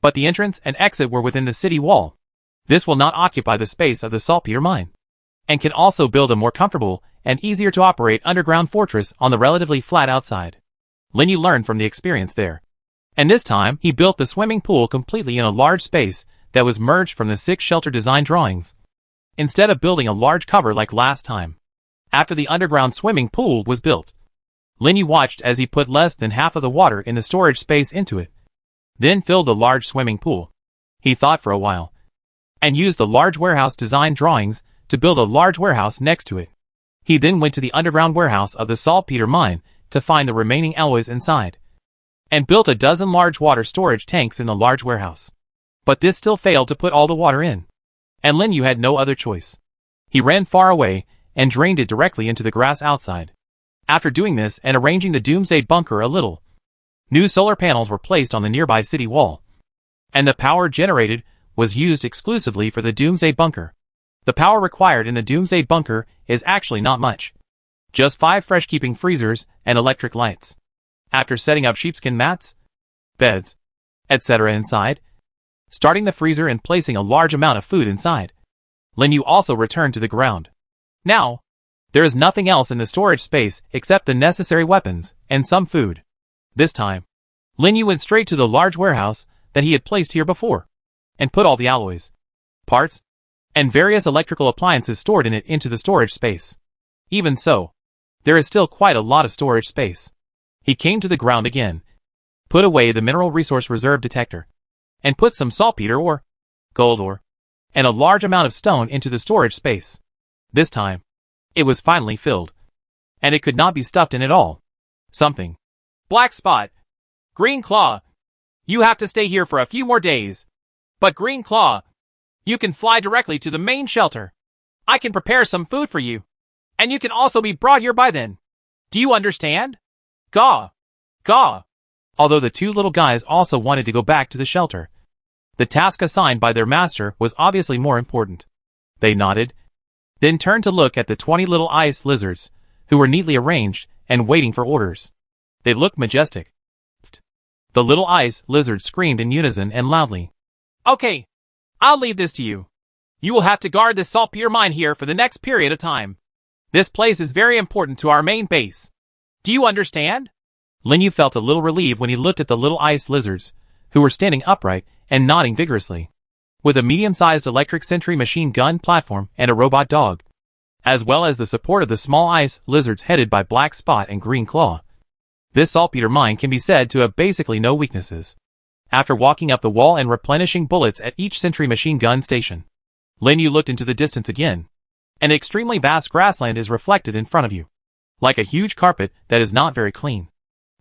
But the entrance and exit were within the city wall. This will not occupy the space of the saltpeter mine, and can also build a more comfortable and easier to operate underground fortress on the relatively flat outside. Linyu learned from the experience there. And this time, he built the swimming pool completely in a large space that was merged from the 6 shelter design drawings, instead of building a large cover like last time. After the underground swimming pool was built, Linyu watched as he put less than half of the water in the storage space into it, then filled the large swimming pool. He thought for a while, and used the large warehouse design drawings to build a large warehouse next to it. He then went to the underground warehouse of the saltpeter mine to find the remaining alloys inside, and built a dozen large water storage tanks in the large warehouse. But this still failed to put all the water in, and Linyu had no other choice. He ran far away and drained it directly into the grass outside. After doing this and arranging the doomsday bunker a little, new solar panels were placed on the nearby city wall, and the power generated was used exclusively for the doomsday bunker. The power required in the doomsday bunker is actually not much. Just 5 fresh-keeping freezers and electric lights. After setting up sheepskin mats, beds, etc. inside, starting the freezer and placing a large amount of food inside, Linyu also returned to the ground. Now, there is nothing else in the storage space except the necessary weapons and some food. This time, Linyu went straight to the large warehouse that he had placed here before, and put all the alloys, parts, and various electrical appliances stored in it into the storage space. Even so, there is still quite a lot of storage space. He came to the ground again, put away the mineral resource reserve detector, and put some saltpeter ore, gold ore, and a large amount of stone into the storage space. This time, it was finally filled, and it could not be stuffed in at all. Something. Black spot. Green claw. You have to stay here for a few more days. But Green Claw, you can fly directly to the main shelter. I can prepare some food for you. And you can also be brought here by then. Do you understand? Gaw. Gaw. Although the two little guys also wanted to go back to the shelter, the task assigned by their master was obviously more important. They nodded, then turned to look at the 20 little ice lizards, who were neatly arranged and waiting for orders. They looked majestic. The little ice lizards screamed in unison and loudly. Okay, I'll leave this to you. You will have to guard this saltpeter mine here for the next period of time. This place is very important to our main base. Do you understand? Linyu felt a little relieved when he looked at the little ice lizards, who were standing upright and nodding vigorously, with a medium-sized electric sentry machine gun platform and a robot dog, as well as the support of the small ice lizards headed by Black Spot and Green Claw. This saltpeter mine can be said to have basically no weaknesses. After walking up the wall and replenishing bullets at each sentry machine gun station, Linyu looked into the distance again. An extremely vast grassland is reflected in front of you, like a huge carpet that is not very clean,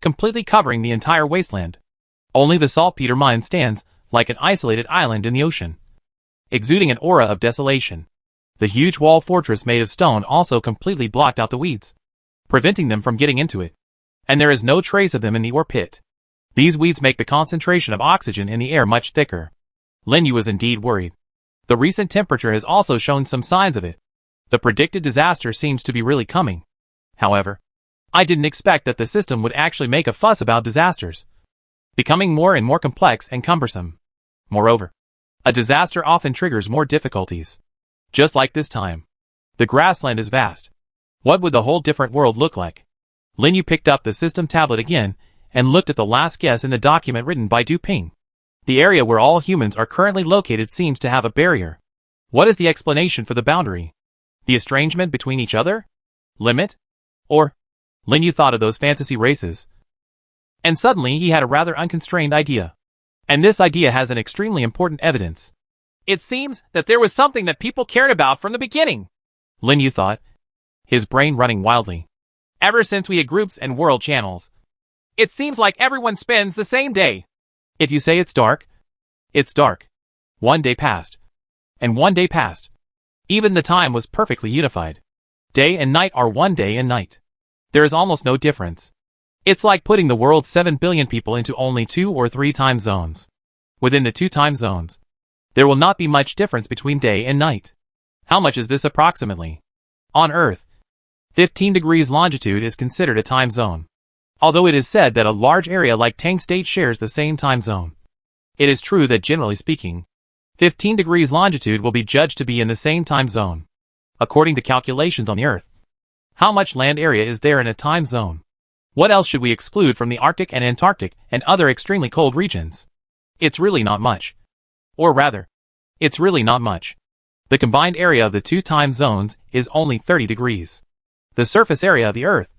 completely covering the entire wasteland. Only the saltpeter mine stands like an isolated island in the ocean, exuding an aura of desolation. The huge wall fortress made of stone also completely blocked out the weeds, preventing them from getting into it, and there is no trace of them in the ore pit. These weeds make the concentration of oxygen in the air much thicker. Linyu was indeed worried. The recent temperature has also shown some signs of it. The predicted disaster seems to be really coming. However, I didn't expect that the system would actually make a fuss about disasters, becoming more and more complex and cumbersome. Moreover, a disaster often triggers more difficulties. Just like this time. The grassland is vast. What would the whole different world look like? Linyu picked up the system tablet again and looked at the last guess in the document written by Du Ping. The area where all humans are currently located seems to have a barrier. What is the explanation for the boundary? The estrangement between each other? Limit? Or? Linyu thought of those fantasy races. And suddenly he had a rather unconstrained idea. And this idea has an extremely important evidence. It seems that there was something that people cared about from the beginning, Linyu thought, his brain running wildly. Ever since we had groups and world channels, it seems like everyone spends the same day. If you say it's dark, it's dark. One day passed. And one day passed. Even the time was perfectly unified. Day and night are one day and night. There is almost no difference. It's like putting the world's 7 billion people into only 2 or 3 time zones. Within the 2 time zones, there will not be much difference between day and night. How much is this approximately? On Earth, 15 degrees longitude is considered a time zone. Although it is said that a large area like Tang State shares the same time zone, it is true that generally speaking, 15 degrees longitude will be judged to be in the same time zone, according to calculations on the Earth. How much land area is there in a time zone? What else should we exclude from the Arctic and Antarctic and other extremely cold regions? It's really not much. Or rather, it's really not much. The combined area of the 2 time zones is only 30 degrees. The surface area of the Earth,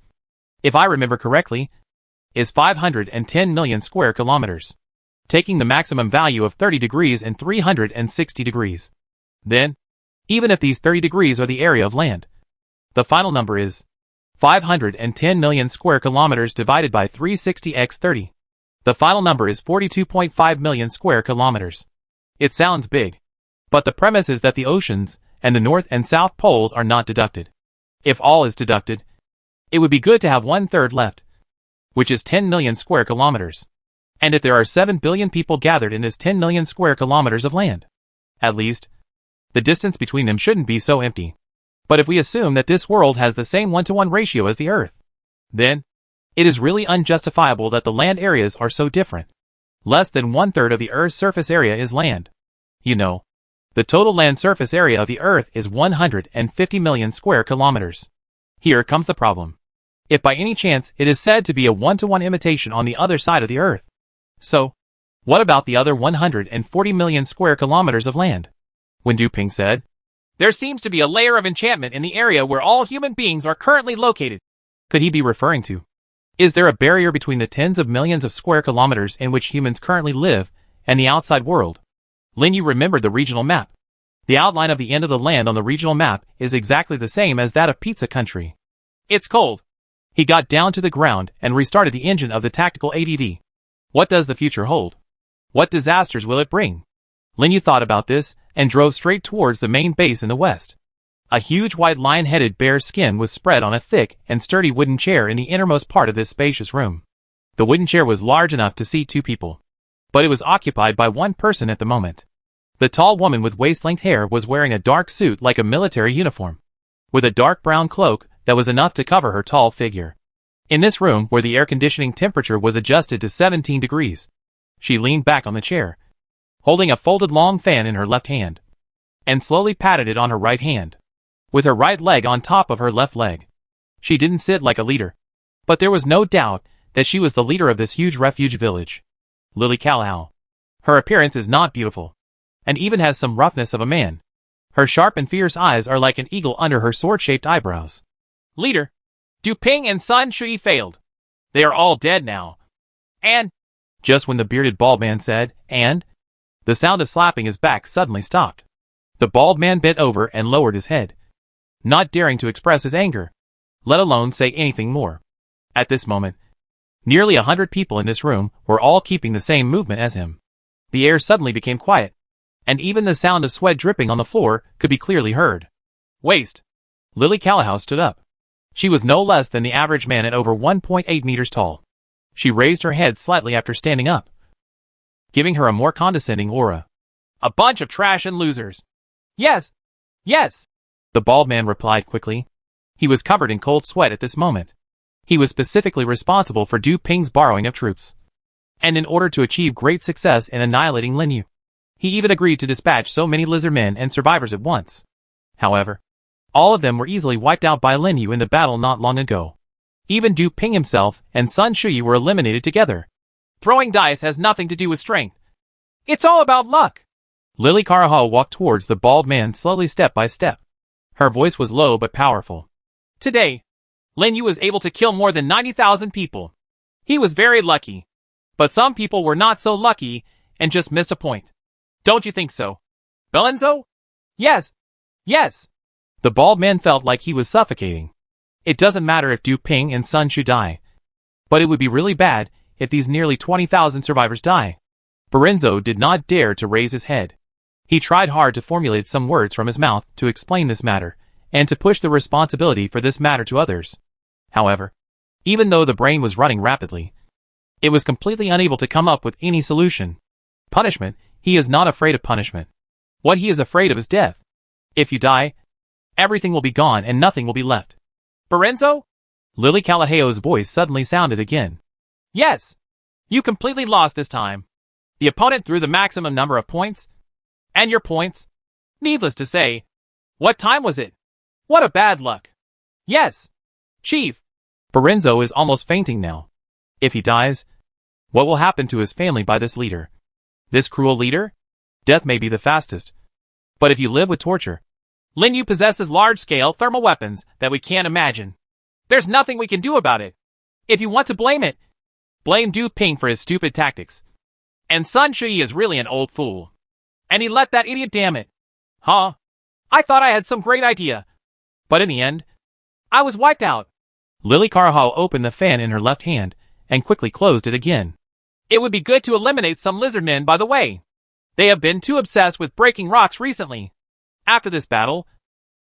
if I remember correctly, is 510 million square kilometers, taking the maximum value of 30 degrees and 360 degrees. Then, even if these 30 degrees are the area of land, the final number is 510 million square kilometers divided by 360 x 30. The final number is 42.5 million square kilometers. It sounds big, but the premise is that the oceans and the North and South poles are not deducted. If all is deducted, it would be good to have 1/3 left, which is 10 million square kilometers. And if there are 7 billion people gathered in this 10 million square kilometers of land, at least, the distance between them shouldn't be so empty. But if we assume that this world has the same 1-to-1 ratio as the Earth, then it is really unjustifiable that the land areas are so different. Less than 1/3 of the Earth's surface area is land. You know, the total land surface area of the Earth is 150 million square kilometers. Here comes the problem. If by any chance it is said to be a 1-to-1 imitation on the other side of the Earth, so what about the other 140 million square kilometers of land? When Du Ping said, there seems to be a layer of enchantment in the area where all human beings are currently located. Could he be referring to? Is there a barrier between the tens of millions of square kilometers in which humans currently live and the outside world? Linyu remembered the regional map. The outline of the end of the land on the regional map is exactly the same as that of Pizza Country. It's cold. He got down to the ground and restarted the engine of the tactical ADV. What does the future hold? What disasters will it bring? Lin Yu thought about this and drove straight towards the main base in the west. A huge white lion-headed bear's skin was spread on a thick and sturdy wooden chair in the innermost part of this spacious room. The wooden chair was large enough to seat 2 people, but it was occupied by 1 person at the moment. The tall woman with waist-length hair was wearing a dark suit like a military uniform, with a dark brown cloak that was enough to cover her tall figure. In this room, where the air conditioning temperature was adjusted to 17 degrees, she leaned back on the chair, holding a folded long fan in her left hand, and slowly patted it on her right hand, with her right leg on top of her left leg. She didn't sit like a leader, but there was no doubt that she was the leader of this huge refuge village. Lily Callao. Her appearance is not beautiful, and even has some roughness of a man. Her sharp and fierce eyes are like an eagle under her sword-shaped eyebrows. Leader, Du Ping and Sun Shui failed. They are all dead now. And... Just when the bearded bald man said, "and," the sound of slapping his back suddenly stopped. The bald man bent over and lowered his head, not daring to express his anger, let alone say anything more. At this moment, nearly 100 people in this room were all keeping the same movement as him. The air suddenly became quiet, and even the sound of sweat dripping on the floor could be clearly heard. Waste. Lily Callao stood up. She was no less than the average man at over 1.8 meters tall. She raised her head slightly after standing up, giving her a more condescending aura. A bunch of trash and losers. Yes. Yes. The bald man replied quickly. He was covered in cold sweat at this moment. He was specifically responsible for Du Ping's borrowing of troops, and in order to achieve great success in annihilating Lin Yu, he even agreed to dispatch so many lizardmen and survivors at once. However, all of them were easily wiped out by Lin Yu in the battle not long ago. Even Du Ping himself and Sun Shui were eliminated together. Throwing dice has nothing to do with strength. It's all about luck. Lily Callao walked towards the bald man slowly step by step. Her voice was low but powerful. Today, Lin Yu was able to kill more than 90,000 people. He was very lucky. But some people were not so lucky and just missed a point. Don't you think so? Belenzo? Yes. Yes. The bald man felt like he was suffocating. It doesn't matter if Du Ping and Sun Shui die, but it would be really bad if these nearly 20,000 survivors die. Berenzo did not dare to raise his head. He tried hard to formulate some words from his mouth to explain this matter, and to push the responsibility for this matter to others. However, even though the brain was running rapidly, it was completely unable to come up with any solution. Punishment? He is not afraid of punishment. What he is afraid of is death. If you die, everything will be gone and nothing will be left. Berenzo? Lily Callahao's voice suddenly sounded again. Yes. You completely lost this time. The opponent threw the maximum number of points. And your points? Needless to say. What time was it? What a bad luck. Yes. Chief. Berenzo is almost fainting now. If he dies, what will happen to his family by this leader? This cruel leader? Death may be the fastest. But if you live with torture, Lin Yu possesses large-scale thermal weapons that we can't imagine. There's nothing we can do about it. If you want to blame it, blame Du Ping for his stupid tactics. And Sun Shui is really an old fool. And he let that idiot damn it. Huh? I thought I had some great idea. But in the end, I was wiped out. Lily Callao opened the fan in her left hand and quickly closed it again. It would be good to eliminate some lizardmen, by the way. They have been too obsessed with breaking rocks recently. After this battle,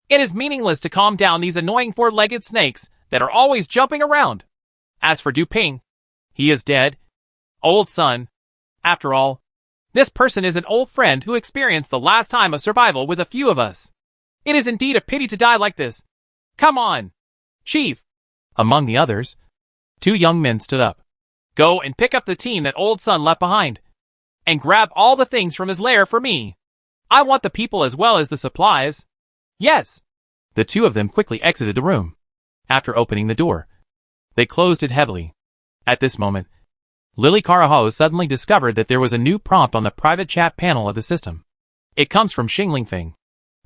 it is meaningless to calm down these annoying four-legged snakes that are always jumping around. As for Du Ping, he is dead. Old son. After all, this person is an old friend who experienced the last time of survival with a few of us. It is indeed a pity to die like this. Come on, Chief. Among the others, 2 young men stood up. Go and pick up the team that old son left behind, and grab all the things from his lair for me. I want the people as well as the supplies. Yes. The 2 of them quickly exited the room. After opening the door, they closed it heavily. At this moment, Lily Callao suddenly discovered that there was a new prompt on the private chat panel of the system. It comes from Xinglingfeng,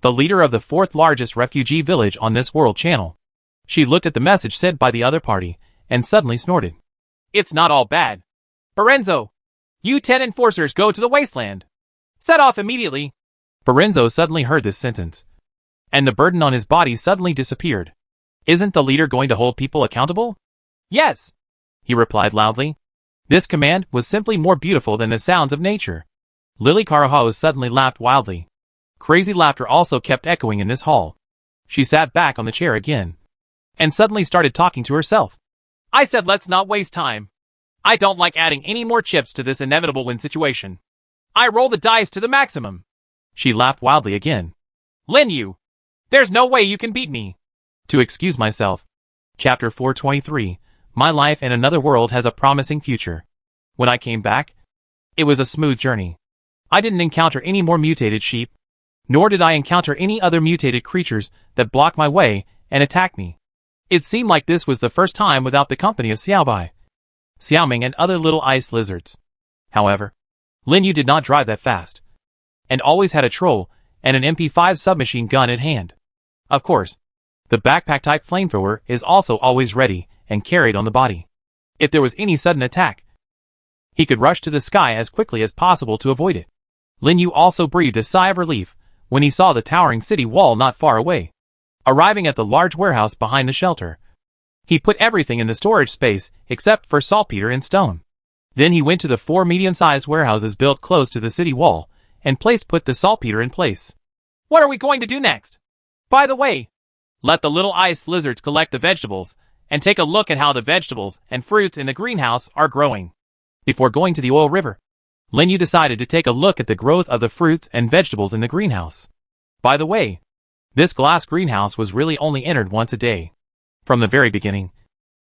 the leader of the 4th largest refugee village on this world channel. She looked at the message sent by the other party, and suddenly snorted. It's not all bad. Berenzo, you 10 enforcers go to the Wasteland. Set off immediately. Berenzo suddenly heard this sentence, and the burden on his body suddenly disappeared. Isn't the leader going to hold people accountable? Yes, he replied loudly. This command was simply more beautiful than the sounds of nature. Lily Carajo suddenly laughed wildly. Crazy laughter also kept echoing in this hall. She sat back on the chair again, and suddenly started talking to herself. I said let's not waste time. I don't like adding any more chips to this inevitable win situation. I roll the dice to the maximum. She laughed wildly again. Lin Yu, there's no way you can beat me. To excuse myself. Chapter 423, My life in another world has a promising future. When I came back, it was a smooth journey. I didn't encounter any more mutated sheep, nor did I encounter any other mutated creatures that blocked my way and attacked me. It seemed like this was the first time without the company of Xiaobai, Xiaoming and other little ice lizards. However, Lin Yu did not drive that fast, and always had a troll and an MP5 submachine gun at hand. Of course, the backpack-type flamethrower is also always ready and carried on the body. If there was any sudden attack, he could rush to the sky as quickly as possible to avoid it. Lin Yu also breathed a sigh of relief when he saw the towering city wall not far away. Arriving at the large warehouse behind the shelter, he put everything in the storage space except for saltpeter and stone. Then he went to the 4 medium-sized warehouses built close to the city wall and put the saltpeter in place. What are we going to do next? By the way, let the little ice lizards collect the vegetables and take a look at how the vegetables and fruits in the greenhouse are growing. Before going to the oil river, Lin Yu decided to take a look at the growth of the fruits and vegetables in the greenhouse. By the way, this glass greenhouse was really only entered once a day. From the very beginning,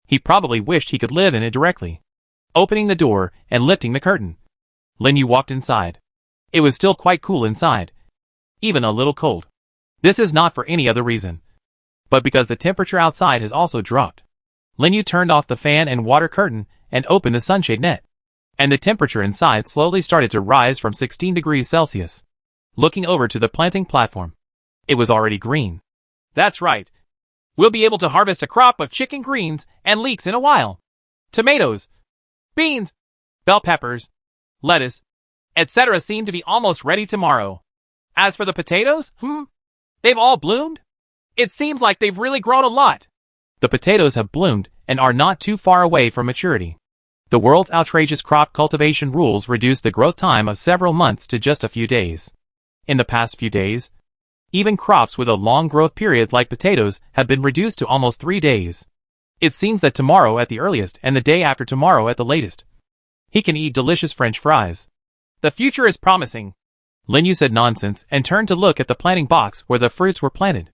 he probably wished he could live in it directly. Opening the door and lifting the curtain, Lin Yu walked inside. It was still quite cool inside, even a little cold. This is not for any other reason, but because the temperature outside has also dropped. Lin Yu turned off the fan and water curtain and opened the sunshade net, and the temperature inside slowly started to rise from 16 degrees Celsius. Looking over to the planting platform, it was already green. That's right. We'll be able to harvest a crop of chicken greens and leeks in a while. Tomatoes, beans, bell peppers, lettuce, etc. seem to be almost ready tomorrow. As for the potatoes, they've all bloomed? It seems like they've really grown a lot. The potatoes have bloomed and are not too far away from maturity. The world's outrageous crop cultivation rules reduced the growth time of several months to just a few days. In the past few days, even crops with a long growth period like potatoes have been reduced to almost 3 days. It seems that tomorrow at the earliest and the day after tomorrow at the latest, he can eat delicious French fries. The future is promising. Lin Yu said nonsense and turned to look at the planting box where the fruits were planted.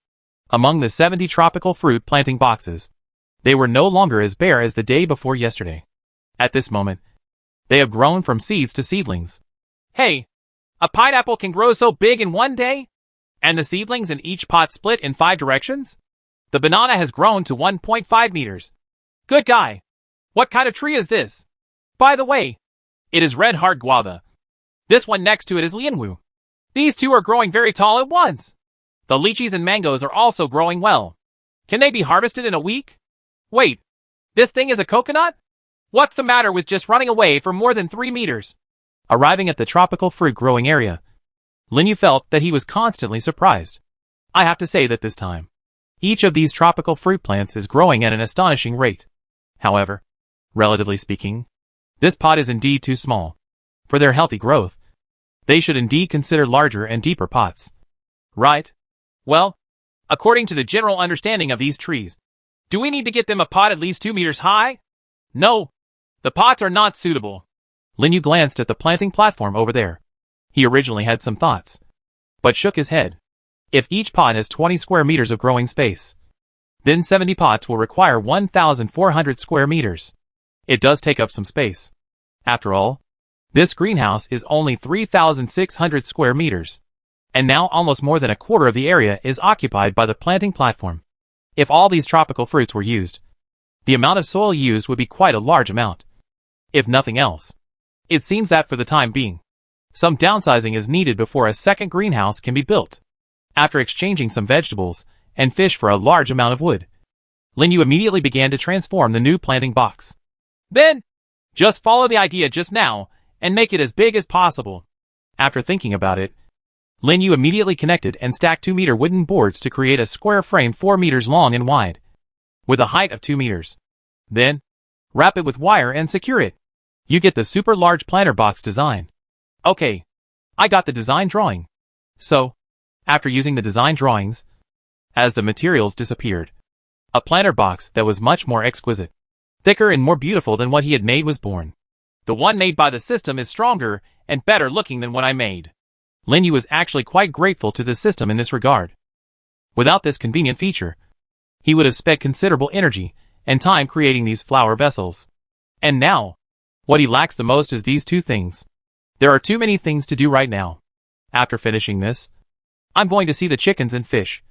Among the 70 tropical fruit planting boxes, they were no longer as bare as the day before yesterday. At this moment, they have grown from seeds to seedlings. Hey, a pineapple can grow so big in one day? And the seedlings in each pot split in 5 directions? The banana has grown to 1.5 meters. Good guy. What kind of tree is this? By the way, it is red heart guava. This one next to it is lianwu. These two are growing very tall at once. The lychees and mangoes are also growing well. Can they be harvested in a week? Wait, this thing is a coconut? What's the matter with just running away for more than 3 meters? Arriving at the tropical fruit growing area, Lin Yu felt that he was constantly surprised. I have to say that this time, each of these tropical fruit plants is growing at an astonishing rate. However, relatively speaking, this pot is indeed too small. For their healthy growth, they should indeed consider larger and deeper pots. Right. Well, according to the general understanding of these trees, do we need to get them a pot at least 2 meters high? No, the pots are not suitable. Lin Yu glanced at the planting platform over there. He originally had some thoughts, but shook his head. If each pot has 20 square meters of growing space, then 70 pots will require 1,400 square meters. It does take up some space. After all, this greenhouse is only 3,600 square meters, and now almost more than a quarter of the area is occupied by the planting platform. If all these tropical fruits were used, the amount of soil used would be quite a large amount. If nothing else, it seems that for the time being, some downsizing is needed before a second greenhouse can be built. After exchanging some vegetables and fish for a large amount of wood, Lin Yu immediately began to transform the new planting box. Then, just follow the idea just now and make it as big as possible. After thinking about it, Lin Yu immediately connected and stacked 2-meter wooden boards to create a square frame 4 meters long and wide, with a height of 2 meters. Then, wrap it with wire and secure it. You get the super large planter box design. Okay. I got the design drawing. So, after using the design drawings, as the materials disappeared, a planter box that was much more exquisite, thicker and more beautiful than what he had made was born. The one made by the system is stronger and better looking than what I made. Lin Yu was actually quite grateful to the system in this regard. Without this convenient feature, he would have spent considerable energy and time creating these flower vessels. And now, what he lacks the most is these two things. There are too many things to do right now. After finishing this, I'm going to see the chickens and fish.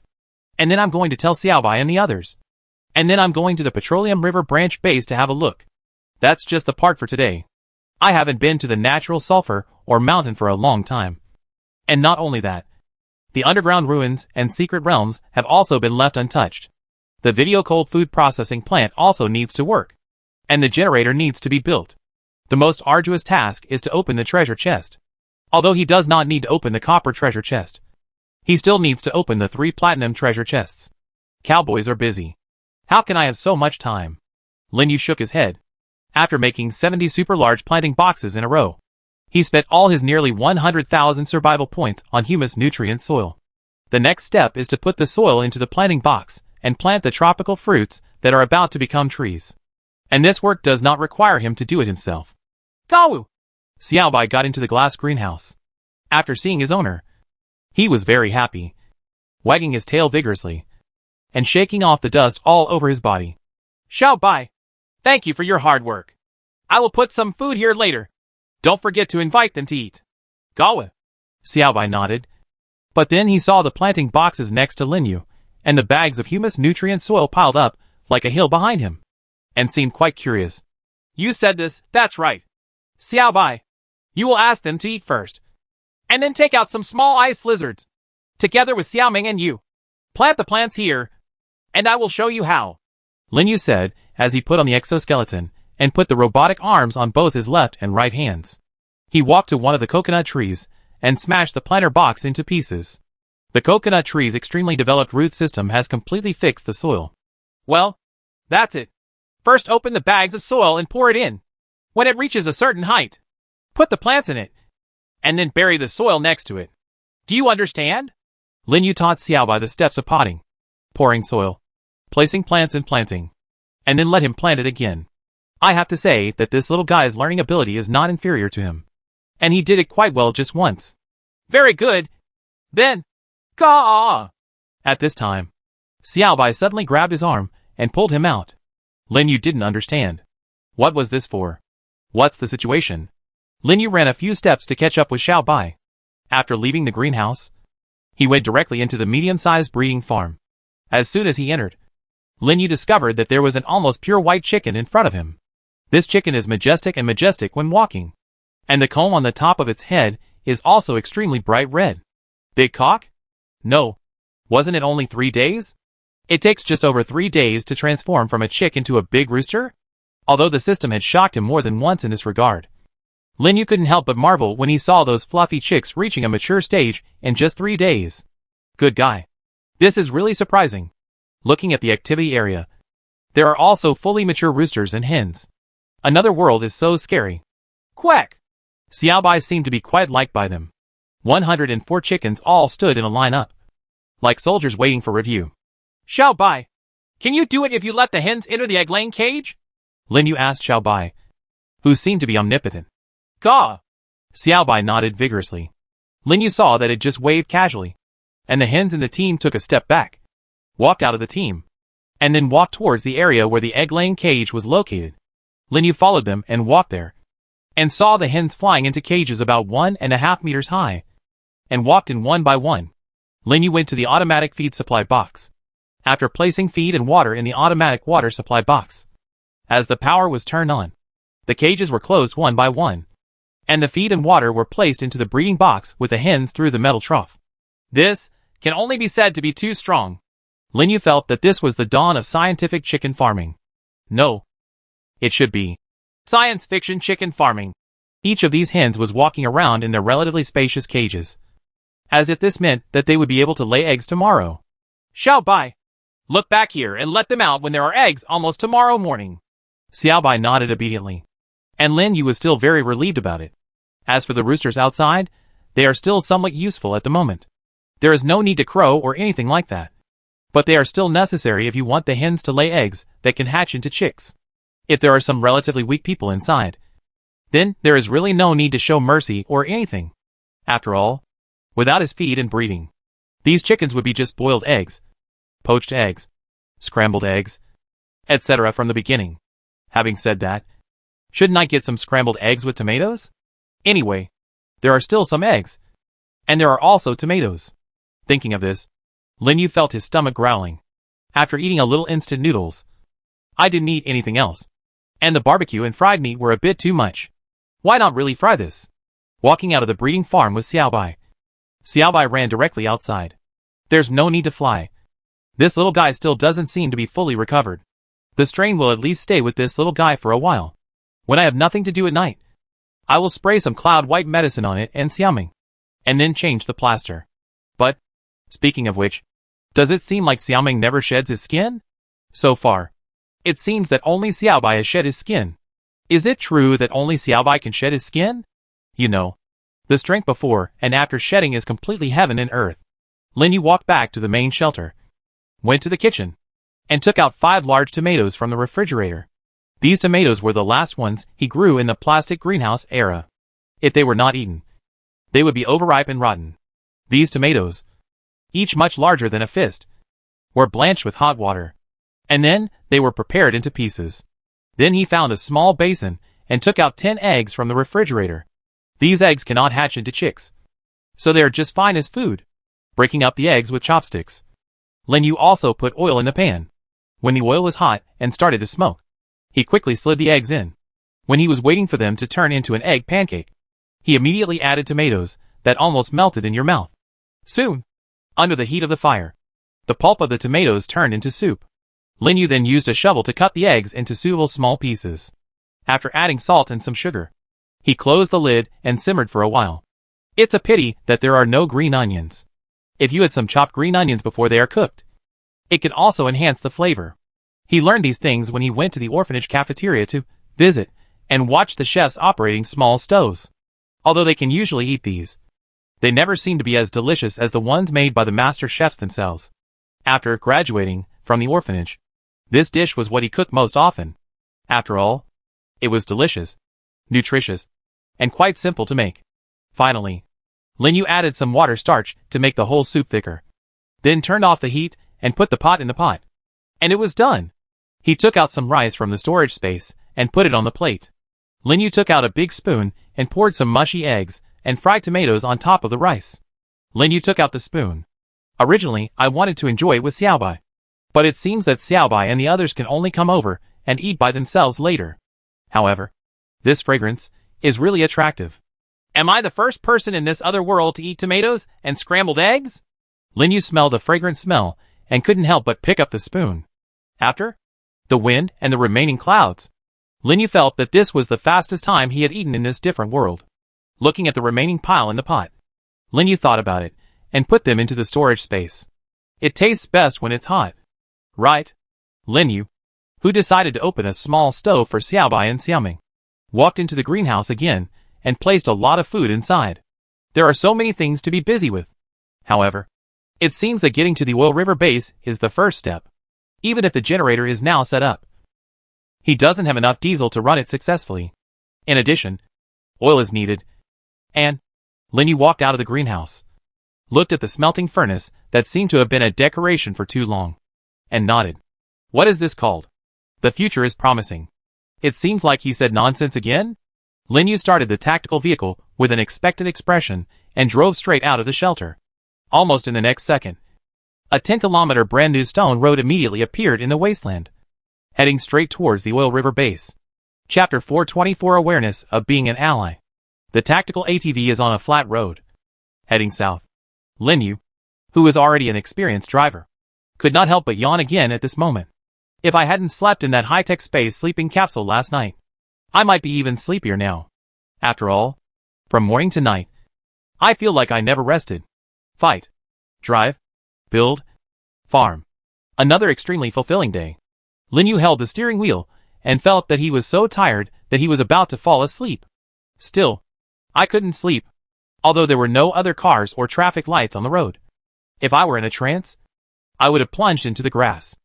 And then I'm going to tell Xiaobai and the others. And then I'm going to the Petroleum River Branch base to have a look. That's just the part for today. I haven't been to the natural sulfur or mountain for a long time. And not only that, the underground ruins and secret realms have also been left untouched. The video cold food processing plant also needs to work. And the generator needs to be built. The most arduous task is to open the treasure chest. Although he does not need to open the copper treasure chest, he still needs to open the 3 platinum treasure chests. Cowboys are busy. How can I have so much time? Lin Yu shook his head. After making 70 super large planting boxes in a row, he spent all his nearly 100,000 survival points on humus nutrient soil. The next step is to put the soil into the planting box and plant the tropical fruits that are about to become trees. And this work does not require him to do it himself. Gawu! Xiaobai got into the glass greenhouse. After seeing his owner, he was very happy, wagging his tail vigorously, and shaking off the dust all over his body. Xiaobai, thank you for your hard work. I will put some food here later. Don't forget to invite them to eat. Gawu. Xiaobai nodded. But then he saw the planting boxes next to Lin Yu, and the bags of humus nutrient soil piled up like a hill behind him, and seemed quite curious. You said this, that's right. Xiaobai, you will ask them to eat first. And then take out some small ice lizards. Together with Xiaoming and you. Plant the plants here, and I will show you how. Lin Yu said as he put on the exoskeleton and put the robotic arms on both his left and right hands. He walked to one of the coconut trees and smashed the planter box into pieces. The coconut tree's extremely developed root system has completely fixed the soil. Well, that's it. First open the bags of soil and pour it in. When it reaches a certain height, put the plants in it, and then bury the soil next to it. Do you understand? Lin Yu taught Xiaobai the steps of potting, pouring soil, placing plants and planting, and then let him plant it again. I have to say that this little guy's learning ability is not inferior to him. And he did it quite well just once. Very good. Then, Ga! At this time, Xiaobai suddenly grabbed his arm and pulled him out. Lin Yu didn't understand. What was this for? What's the situation? Lin Yu ran a few steps to catch up with Xiaobai. After leaving the greenhouse, he went directly into the medium-sized breeding farm. As soon as he entered, Lin Yu discovered that there was an almost pure white chicken in front of him. This chicken is majestic when walking. And the comb on the top of its head is also extremely bright red. Big cock? No. Wasn't it only 3 days? It takes just over 3 days to transform from a chick into a big rooster? Although the system had shocked him more than once in this regard, Lin Yu couldn't help but marvel when he saw those fluffy chicks reaching a mature stage in just 3 days. Good guy. This is really surprising. Looking at the activity area, there are also fully mature roosters and hens. Another world is so scary. Quack! Xiaobai seemed to be quite liked by them. 104 chickens all stood in a line up, like soldiers waiting for review. Xiaobai, can you do it if you let the hens enter the egg-laying cage? Lin Yu asked Xiaobai, who seemed to be omnipotent. Ga! Xiaobai nodded vigorously. Lin Yu saw that it just waved casually, and the hens in the team took a step back, walked out of the team, and then walked towards the area where the egg-laying cage was located. Lin Yu followed them and walked there, and saw the hens flying into cages about 1.5 meters high, and walked in one by one. Lin Yu went to the automatic feed supply box. After placing feed and water in the automatic water supply box, as the power was turned on, the cages were closed one by one, and the feed and water were placed into the breeding box with the hens through the metal trough. This can only be said to be too strong. Lin Yu felt that this was the dawn of scientific chicken farming. No. It should be science fiction chicken farming. Each of these hens was walking around in their relatively spacious cages, as if this meant that they would be able to lay eggs tomorrow. Xiaobai, look back here and let them out when there are eggs almost tomorrow morning. Xiaobai nodded obediently. and Lin Yu was still very relieved about it. As for the roosters outside, they are still somewhat useful at the moment. There is no need to crow or anything like that. But they are still necessary if you want the hens to lay eggs that can hatch into chicks. If there are some relatively weak people inside, then there is really no need to show mercy or anything. After all, without his feed and breeding, these chickens would be just boiled eggs, poached eggs, scrambled eggs, etc. from the beginning. Having said that, shouldn't I get some scrambled eggs with tomatoes? Anyway, there are still some eggs, and there are also tomatoes. Thinking of this, Lin Yu felt his stomach growling. After eating a little instant noodles, I didn't eat anything else. And the barbecue and fried meat were a bit too much. Why not really fry this? Walking out of the breeding farm with Xiaobai. Xiaobai ran directly outside. There's no need to fly. This little guy still doesn't seem to be fully recovered. The strain will at least stay with this little guy for a while. When I have nothing to do at night, I will spray some cloud white medicine on it and Xiaoming, and then change the plaster. But, speaking of which, does it seem like Xiaoming never sheds his skin? So far, it seems that only Xiaobai has shed his skin. Is it true that only Xiaobai can shed his skin? You know, the strength before and after shedding is completely heaven and earth. Lin Yu walked back to the main shelter, went to the kitchen, and took out 5 large tomatoes from the refrigerator. These tomatoes were the last ones he grew in the plastic greenhouse era. If they were not eaten, they would be overripe and rotten. These tomatoes, each much larger than a fist, were blanched with hot water, and then they were prepared into pieces. Then he found a small basin and took out 10 eggs from the refrigerator. These eggs cannot hatch into chicks, so they are just fine as food. Breaking up the eggs with chopsticks, Lin Yu also put oil in the pan. When the oil was hot and started to smoke, he quickly slid the eggs in. When he was waiting for them to turn into an egg pancake, he immediately added tomatoes that almost melted in your mouth. Soon, under the heat of the fire, the pulp of the tomatoes turned into soup. Lin Yu then used a shovel to cut the eggs into suitable small pieces. After adding salt and some sugar, he closed the lid and simmered for a while. It's a pity that there are no green onions. If you had some chopped green onions before they are cooked, it could also enhance the flavor. He learned these things when he went to the orphanage cafeteria to visit and watch the chefs operating small stoves. Although they can usually eat these, they never seem to be as delicious as the ones made by the master chefs themselves. After graduating from the orphanage, this dish was what he cooked most often. After all, it was delicious, nutritious, and quite simple to make. Finally, Lin Yu added some water starch to make the whole soup thicker. Then turned off the heat and put the pot in the pot. And it was done. He took out some rice from the storage space and put it on the plate. Lin Yu took out a big spoon and poured some mushy eggs and fried tomatoes on top of the rice. Lin Yu took out the spoon. Originally, I wanted to enjoy it with Xiaobai, but it seems that Xiaobai and the others can only come over and eat by themselves later. However, this fragrance is really attractive. Am I the first person in this other world to eat tomatoes and scrambled eggs? Lin Yu smelled the fragrant smell and couldn't help but pick up the spoon. After the wind and the remaining clouds, Lin Yu felt that this was the fastest time he had eaten in this different world. Looking at the remaining pile in the pot, Lin Yu thought about it and put them into the storage space. It tastes best when it's hot. Right? Lin Yu, who decided to open a small stove for Xiaobai and Xiaoming, walked into the greenhouse again and placed a lot of food inside. There are so many things to be busy with. However, it seems that getting to the oil river base is the first step, even if the generator is now set up. He doesn't have enough diesel to run it successfully. In addition, oil is needed. And Lin Yu walked out of the greenhouse, looked at the smelting furnace that seemed to have been a decoration for too long, and nodded. What is this called? The future is promising. It seems like he said nonsense again? Lin Yu started the tactical vehicle with an expectant expression and drove straight out of the shelter. Almost in the next second, a 10-kilometer brand new stone road immediately appeared in the wasteland, heading straight towards the oil river base. Chapter 424 Awareness of Being an Ally. The tactical ATV is on a flat road, heading south. Lin Yu, who is already an experienced driver, could not help but yawn again at this moment. If I hadn't slept in that high-tech space sleeping capsule last night, I might be even sleepier now. After all, from morning to night, I feel like I never rested. Fight, drive, build, farm. Another extremely fulfilling day. Lin Yu held the steering wheel and felt that he was so tired that he was about to fall asleep. Still, I couldn't sleep, although there were no other cars or traffic lights on the road. If I were in a trance, I would have plunged into the grass.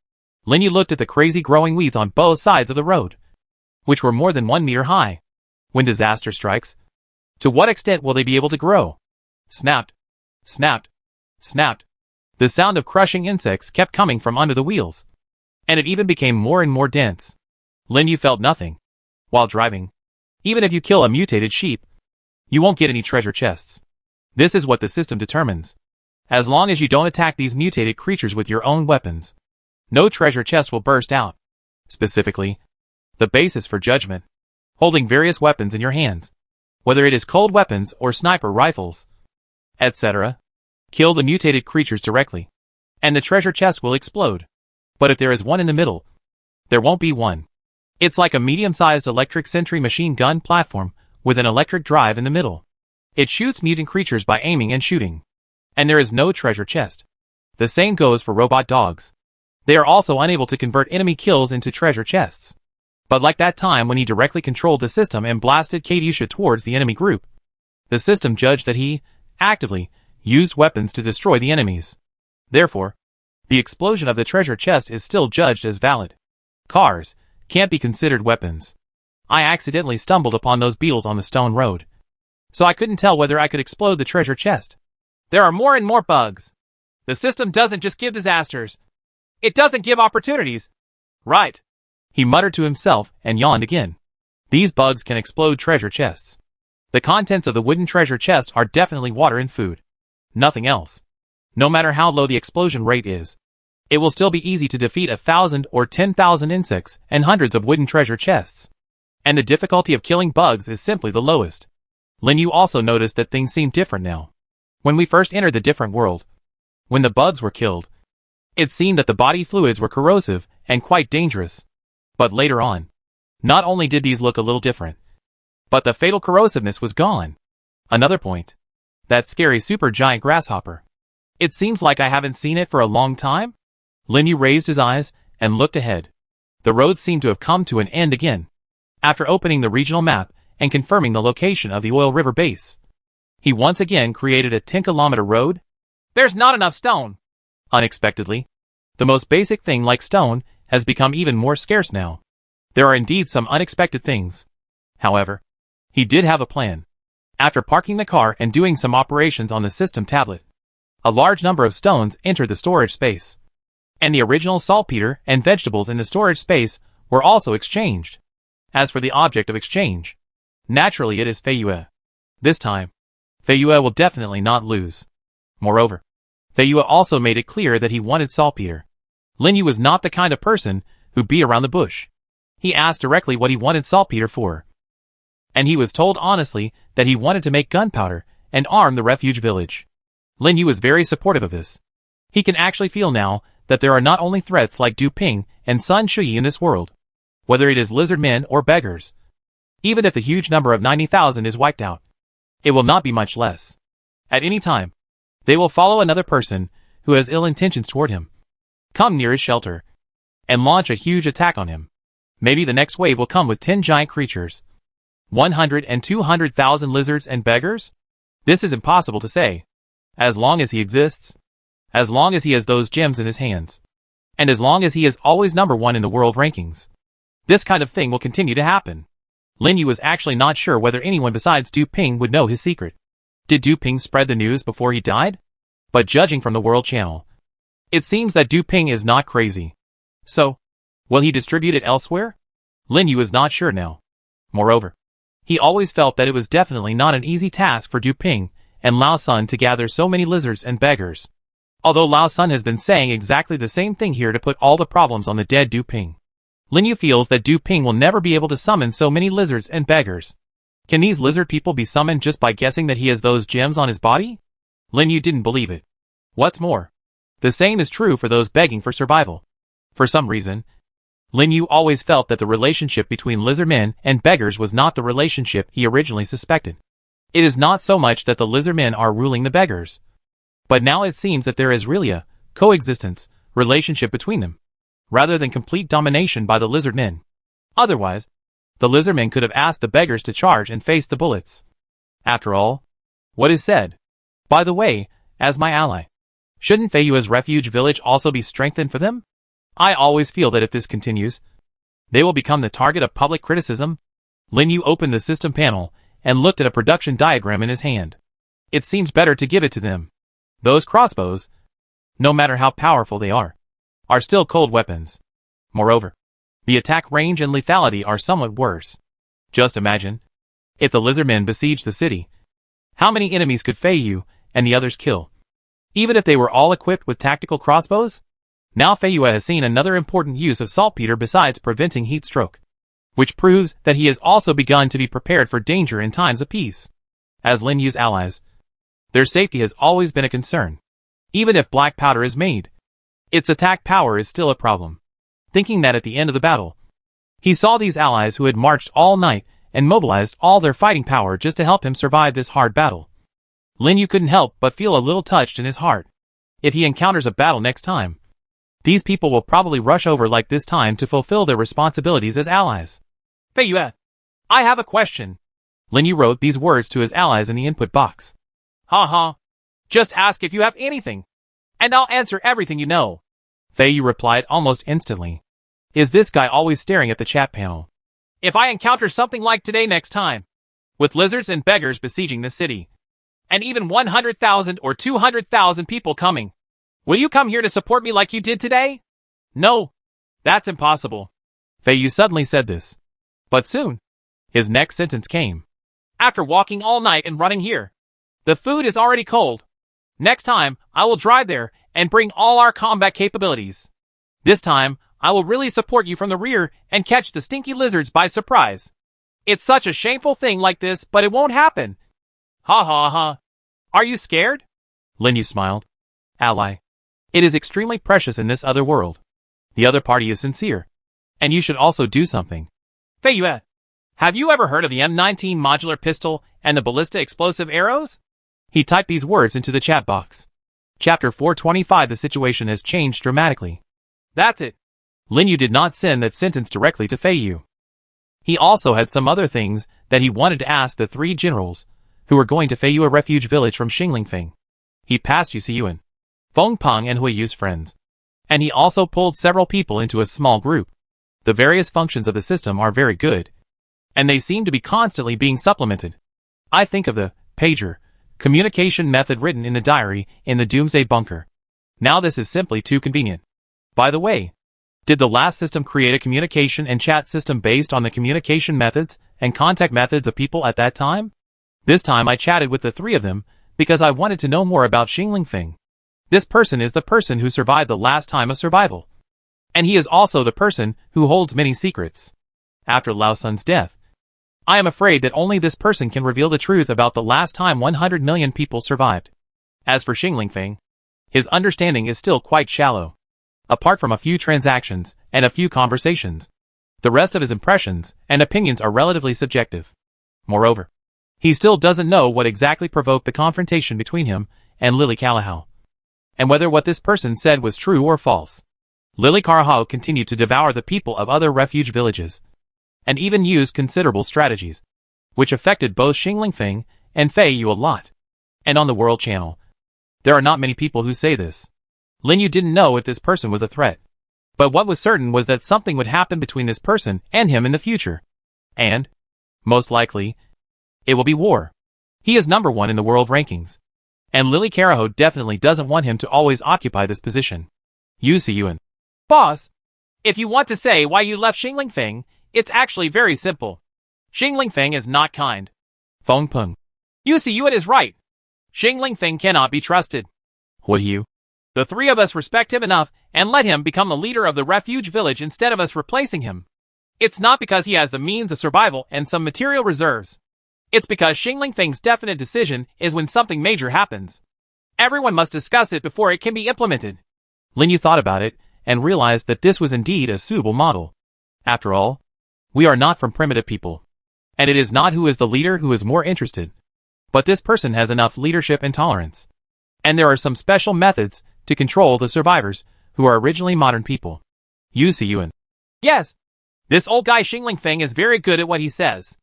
Linyu looked at the crazy growing weeds on both sides of the road, which were more than 1 meter high. When disaster strikes, to what extent will they be able to grow? Snapped, snapped, snapped. The sound of crushing insects kept coming from under the wheels, and it even became more and more dense. Linyu felt nothing. While driving, even if you kill a mutated sheep, you won't get any treasure chests. This is what the system determines. As long as you don't attack these mutated creatures with your own weapons, no treasure chest will burst out. Specifically, the basis for judgment, holding various weapons in your hands, whether it is cold weapons or sniper rifles, etc. Kill the mutated creatures directly, and the treasure chest will explode. But if there is one in the middle, there won't be one. It's like a medium-sized electric sentry machine gun platform with an electric drive in the middle. It shoots mutant creatures by aiming and shooting. And there is no treasure chest. The same goes for robot dogs. They are also unable to convert enemy kills into treasure chests. But like that time when he directly controlled the system and blasted Katyusha towards the enemy group, the system judged that he, actively, used weapons to destroy the enemies. Therefore, the explosion of the treasure chest is still judged as valid. Cars can't be considered weapons. I accidentally stumbled upon those beetles on the stone road, so I couldn't tell whether I could explode the treasure chest. There are more and more bugs. The system doesn't just give disasters. It doesn't give opportunities. Right. He muttered to himself and yawned again. These bugs can explode treasure chests. The contents of the wooden treasure chest are definitely water and food. Nothing else. No matter how low the explosion rate is, it will still be easy to defeat 1,000 or 10,000 insects and hundreds of wooden treasure chests. And the difficulty of killing bugs is simply the lowest. Linyu also noticed that things seemed different now. When we first entered the different world, when the bugs were killed, it seemed that the body fluids were corrosive and quite dangerous. But later on, not only did these look a little different, but the fatal corrosiveness was gone. Another point. That scary super giant grasshopper. It seems like I haven't seen it for a long time. Linyu raised his eyes and looked ahead. The road seemed to have come to an end again. After opening the regional map and confirming the location of the oil river base, he once again created a 10-kilometer road. There's not enough stone. Unexpectedly, the most basic thing like stone has become even more scarce now. There are indeed some unexpected things. However, he did have a plan. After parking the car and doing some operations on the system tablet, a large number of stones entered the storage space, and the original saltpeter and vegetables in the storage space were also exchanged. As for the object of exchange, naturally it is Feiyue. This time, Feiyue will definitely not lose. Moreover, Feiyue also made it clear that he wanted saltpeter. Linyu was not the kind of person who beat around the bush. He asked directly what he wanted saltpeter for, and he was told honestly that he wanted to make gunpowder and arm the refuge village. Linyu was very supportive of this. He can actually feel now that there are not only threats like Du Ping and Sun Shuyi in this world, whether it is lizard men or beggars. Even if the huge number of 90,000 is wiped out, it will not be much less. At any time, they will follow another person who has ill intentions toward him, come near his shelter, and launch a huge attack on him. Maybe the next wave will come with 10 giant creatures, 100 and 200,000 lizards and beggars? This is impossible to say. As long as he exists, as long as he has those gems in his hands, and as long as he is always number one in the world rankings, this kind of thing will continue to happen. Linyu was actually not sure whether anyone besides Du Ping would know his secret. Did Du Ping spread the news before he died? But judging from the World Channel, it seems that Du Ping is not crazy. So, will he distribute it elsewhere? Linyu is not sure now. Moreover, he always felt that it was definitely not an easy task for Du Ping and Lao Sun to gather so many lizards and beggars. Although Lao Sun has been saying exactly the same thing here to put all the problems on the dead Du Ping. Linyu feels that Du Ping will never be able to summon so many lizards and beggars. Can these lizard people be summoned just by guessing that he has those gems on his body? Linyu didn't believe it. What's more, the same is true for those begging for survival. For some reason, Linyu always felt that the relationship between lizard men and beggars was not the relationship he originally suspected. It is not so much that the lizard men are ruling the beggars, but now it seems that there is really a coexistence relationship between them, rather than complete domination by the lizard men. Otherwise, The lizardmen could have asked the beggars to charge and face the bullets. After all, what is said? By the way, as my ally, shouldn't Feiyue's refuge village also be strengthened for them? I always feel that if this continues, they will become the target of public criticism. Lin Yu opened the system panel and looked at a production diagram in his hand. It seems better to give it to them. Those crossbows, no matter how powerful they are still cold weapons. Moreover, the attack range and lethality are somewhat worse. Just imagine, if the lizardmen besieged the city, how many enemies could Feiyu and the others kill? Even if they were all equipped with tactical crossbows? Now Feiyue has seen another important use of saltpeter besides preventing heat stroke, which proves that he has also begun to be prepared for danger in times of peace. As Lin Yu's allies, their safety has always been a concern. Even if black powder is made, its attack power is still a problem. Thinking that at the end of the battle, he saw these allies who had marched all night and mobilized all their fighting power just to help him survive this hard battle. Lin Yu couldn't help but feel a little touched in his heart. If he encounters a battle next time, these people will probably rush over like this time to fulfill their responsibilities as allies. Feiyue, I have a question. Lin Yu wrote these words to his allies in the input box. Just ask if you have anything, and I'll answer everything you know. Feiyue replied almost instantly. Is this guy always staring at the chat panel? If I encounter something like today next time, with lizards and beggars besieging the city, and even 100,000 or 200,000 people coming, will you come here to support me like you did today? No, that's impossible. Feiyue suddenly said this. But soon, his next sentence came. After walking all night and running here, the food is already cold. Next time, I will drive there and bring all our combat capabilities. This time, I will really support you from the rear and catch the stinky lizards by surprise. It's such a shameful thing like this, but it won't happen. Are you scared? Lin Yu smiled. Ally, it is extremely precious in this other world. The other party is sincere, and you should also do something. Feiyue, have you ever heard of the M19 modular pistol and the ballista explosive arrows? He typed these words into the chat box. Chapter 425. The situation has changed dramatically. That's it. Lin Yu did not send that sentence directly to Feiyue. He also had some other things that he wanted to ask the three generals who were going to Feiyue refuge village from Xinglingfeng. He passed Yu Siyuan, Feng Peng and Huiyu's friends. And he also pulled several people into a small group. The various functions of the system are very good, and they seem to be constantly being supplemented. I think of the pager communication method written in the diary in the Doomsday Bunker. Now this is simply too convenient. By the way, did the last system create a communication and chat system based on the communication methods and contact methods of people at that time? This time I chatted with the three of them because I wanted to know more about Xinglingfeng. This person is the person who survived the last time of survival. And he is also the person who holds many secrets. After Lao Sun's death, I am afraid that only this person can reveal the truth about the last time 100 million people survived. As for Xinglingfeng, his understanding is still quite shallow. Apart from a few transactions and a few conversations, the rest of his impressions and opinions are relatively subjective. Moreover, he still doesn't know what exactly provoked the confrontation between him and Lily Callahao, and whether what this person said was true or false. Lily Callahao continued to devour the people of other refuge villages, and even used considerable strategies, which affected both Xinglingfeng and Feiyue a lot. And on the World Channel, there are not many people who say this. Lin Yu didn't know if this person was a threat, but what was certain was that something would happen between this person and him in the future. And, most likely, it will be war. He is number 1 in the world rankings, and Lily Callahao definitely doesn't want him to always occupy this position. Yu Siyuan. Boss, if you want to say why you left Xinglingfeng, it's actually very simple. Xinglingfeng is not kind. Feng Peng. Yu Siyuan is right. Xinglingfeng cannot be trusted. Huiyu. The three of us respect him enough and let him become the leader of the refuge village instead of us replacing him. It's not because he has the means of survival and some material reserves. It's because Xinglingfeng's definite decision is when something major happens. Everyone must discuss it before it can be implemented. Lin Yu thought about it and realized that this was indeed a suitable model. After all, we are not from primitive people, and it is not who is the leader who is more interested, but this person has enough leadership and tolerance. And there are some special methods to control the survivors who are originally modern people. Yu Siyuan. Yes. This old guy Xingling Feng is very good at what he says.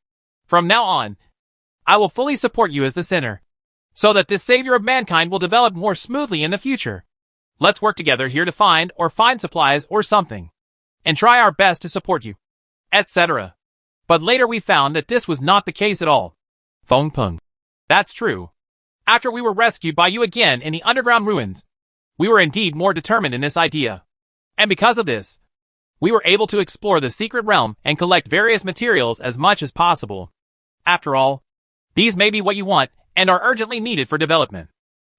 From now on, I will fully support you as the sinner, so that this savior of mankind will develop more smoothly in the future. Let's work together here to find supplies or something, and try our best to support you, etc. But later we found that this was not the case at all. Feng Peng. That's true. After we were rescued by you again in the underground ruins, we were indeed more determined in this idea. And because of this, we were able to explore the secret realm and collect various materials as much as possible. After all, these may be what you want and are urgently needed for development.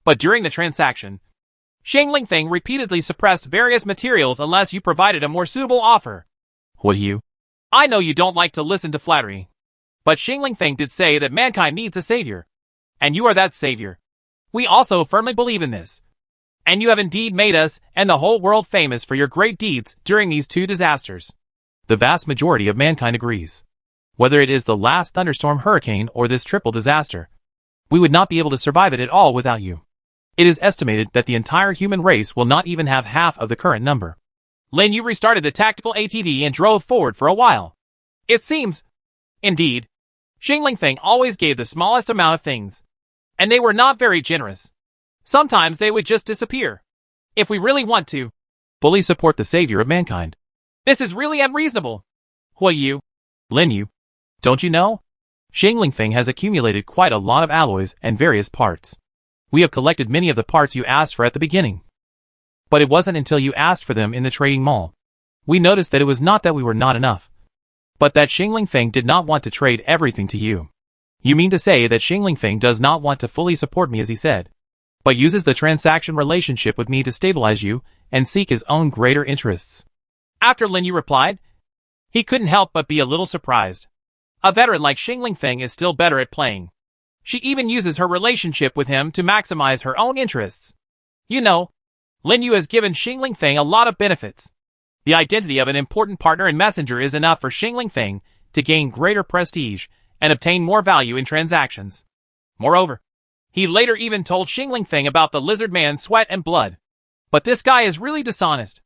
But during the transaction, Xingling Feng repeatedly suppressed various materials unless you provided a more suitable offer. Would you? I know you don't like to listen to flattery, but Xingling Feng did say that mankind needs a savior, and you are that savior. We also firmly believe in this, and you have indeed made us and the whole world famous for your great deeds during these two disasters. The vast majority of mankind agrees. Whether it is the last thunderstorm hurricane or this triple disaster, we would not be able to survive it at all without you. It is estimated that the entire human race will not even have half of the current number. Lin Yu restarted the tactical ATV and drove forward for a while. It seems, indeed, Xingling Feng always gave the smallest amount of things, and they were not very generous. Sometimes they would just disappear. If we really want to fully support the savior of mankind, this is really unreasonable. Yu, Lin Yu, don't you know? Xingling Feng has accumulated quite a lot of alloys and various parts. We have collected many of the parts you asked for at the beginning. But it wasn't until you asked for them in the trading mall. We noticed that it was not that we were not enough, but that Xingling Feng did not want to trade everything to you. You mean to say that Xingling Feng does not want to fully support me as he said, but uses the transaction relationship with me to stabilize you and seek his own greater interests? After Lin Yu replied, he couldn't help but be a little surprised. A veteran like Xingling Feng is still better at playing. She even uses her relationship with him to maximize her own interests. You know, Lin Yu has given Xingling Feng a lot of benefits. The identity of an important partner and messenger is enough for Xingling Feng to gain greater prestige and obtain more value in transactions. Moreover, he later even told Xingling Feng about the lizard man's sweat and blood. But this guy is really dishonest.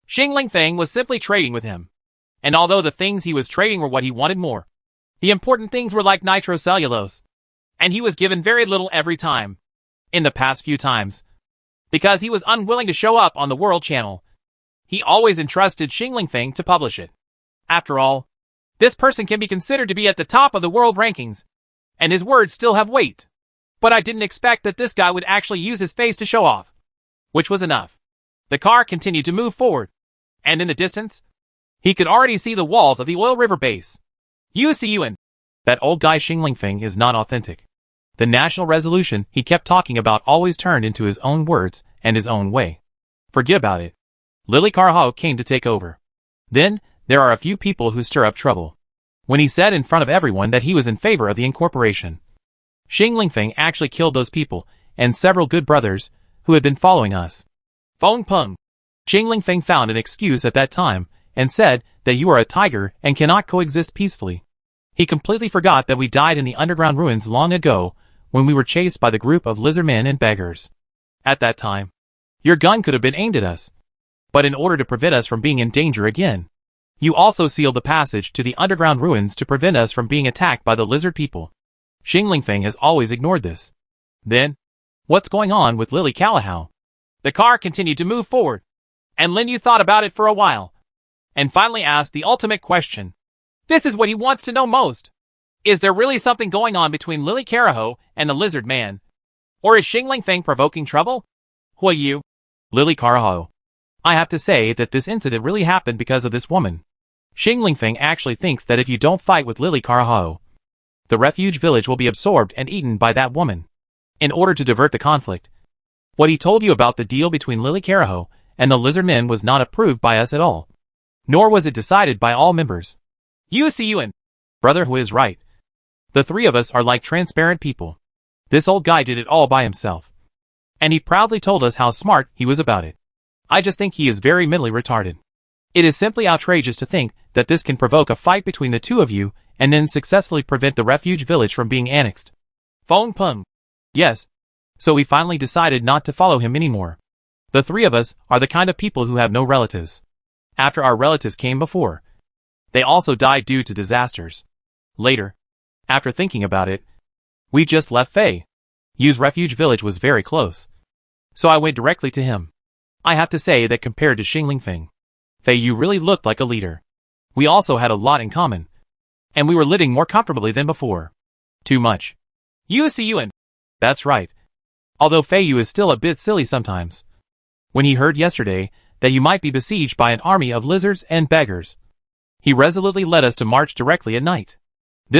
Xingling Feng was simply trading with him. And although the things he was trading were what he wanted more, the important things were like nitrocellulose, and he was given very little every time. In the past few times, because he was unwilling to show up on the World Channel, he always entrusted Xingling Feng to publish it. After all, this person can be considered to be at the top of the world rankings, and his words still have weight. But I didn't expect that this guy would actually use his face to show off, which was enough. The car continued to move forward, and in the distance, he could already see the walls of the Oil River base. Yuan. That old guy Xingling Feng is not authentic. The national resolution he kept talking about always turned into his own words and his own way. Forget about it. Lily Carhao came to take over. Then, there are a few people who stir up trouble. When he said in front of everyone that he was in favor of the incorporation, Xingling Feng actually killed those people and several good brothers who had been following us. Feng Peng. Xingling Feng found an excuse at that time and said that you are a tiger and cannot coexist peacefully. He completely forgot that we died in the underground ruins long ago when we were chased by the group of lizardmen and beggars. At that time, your gun could have been aimed at us. But in order to prevent us from being in danger again, you also sealed the passage to the underground ruins to prevent us from being attacked by the lizard people. Xingling Feng has always ignored this. Then, what's going on with Lily Carhao? The car continued to move forward, and Lin Yu thought about it for a while, and finally asked the ultimate question. This is what he wants to know most. Is there really something going on between Lily Carhao and the lizard man? Or is Xingling Feng provoking trouble? Yu, Lily Carhao. I have to say that this incident really happened because of this woman. Xingling Feng actually thinks that if you don't fight with Lily Carhao, the refuge village will be absorbed and eaten by that woman. In order to divert the conflict, what he told you about the deal between Lily Carhao and the lizard men was not approved by us at all. Nor was it decided by all members. Yuan. Brother who is right. The three of us are like transparent people. This old guy did it all by himself. And he proudly told us how smart he was about it. I just think he is very mentally retarded. It is simply outrageous to think that this can provoke a fight between the two of you and then successfully prevent the refuge village from being annexed. Feng Peng. Yes. So we finally decided not to follow him anymore. The three of us are the kind of people who have no relatives. After our relatives came before, They also died due to disasters. Later, after thinking about it, we just left Fei Yu's refuge village was very close. So I went directly to him. I have to say that compared to Xinglingfeng, Fei Yu really looked like a leader. We also had a lot in common. And we were living more comfortably than before. Too much. Yuan. That's right. Although Fei Yu is still a bit silly sometimes. When he heard yesterday that you might be besieged by an army of lizards and beggars, he resolutely led us to march directly at night.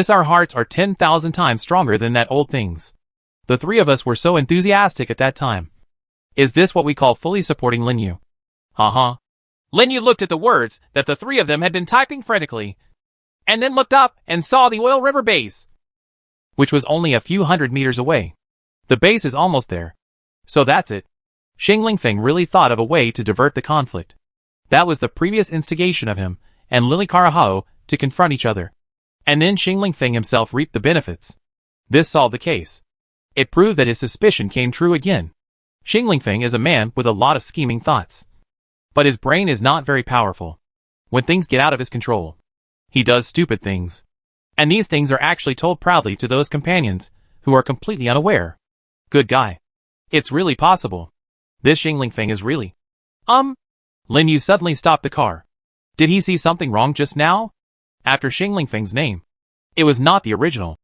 Our hearts are 10,000 times stronger than that old thing's. The three of us were so enthusiastic at that time. Is this what we call fully supporting Lin Yu? Lin Yu looked at the words that the three of them had been typing frantically, and then looked up and saw the oil river base, which was only a few hundred meters away. The base is almost there. So that's it. Xinglingfeng really thought of a way to divert the conflict. That was the previous instigation of him and Lily Carahao to confront each other. And then Xinglingfeng himself reaped the benefits. This solved the case. It proved that his suspicion came true again. Xinglingfeng is a man with a lot of scheming thoughts. But his brain is not very powerful. When things get out of his control, he does stupid things. And these things are actually told proudly to those companions who are completely unaware. Good guy. It's really possible. This Xinglingfeng is really... Lin Yu suddenly stopped the car. Did he see something wrong just now? After Xinglingfeng's name, it was not the original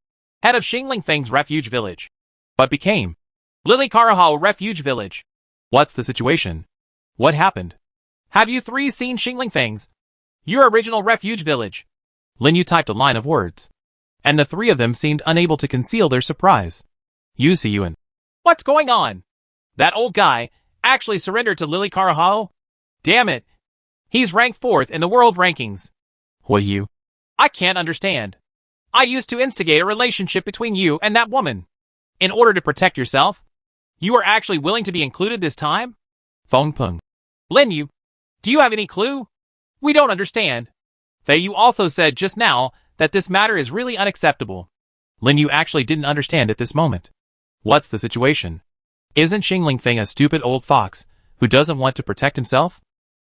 head of Xinglingfeng's refuge village, but became Lily Carahao Refuge Village. What's the situation? What happened? Have you three seen Xinglingfeng's, your original refuge village? Lin Yu typed a line of words, and the three of them seemed unable to conceal their surprise. Yuan. What's going on? That old guy actually surrendered to Lily Carahao? Damn it. He's ranked 4th in the world rankings. What you? I can't understand. I used to instigate a relationship between you and that woman. In order to protect yourself, you are actually willing to be included this time? Feng Peng. Lin Yu, do you have any clue? We don't understand. Fei Yu also said just now that this matter is really unacceptable. Lin Yu actually didn't understand at this moment. What's the situation? Isn't Xinglingfeng a stupid old fox who doesn't want to protect himself?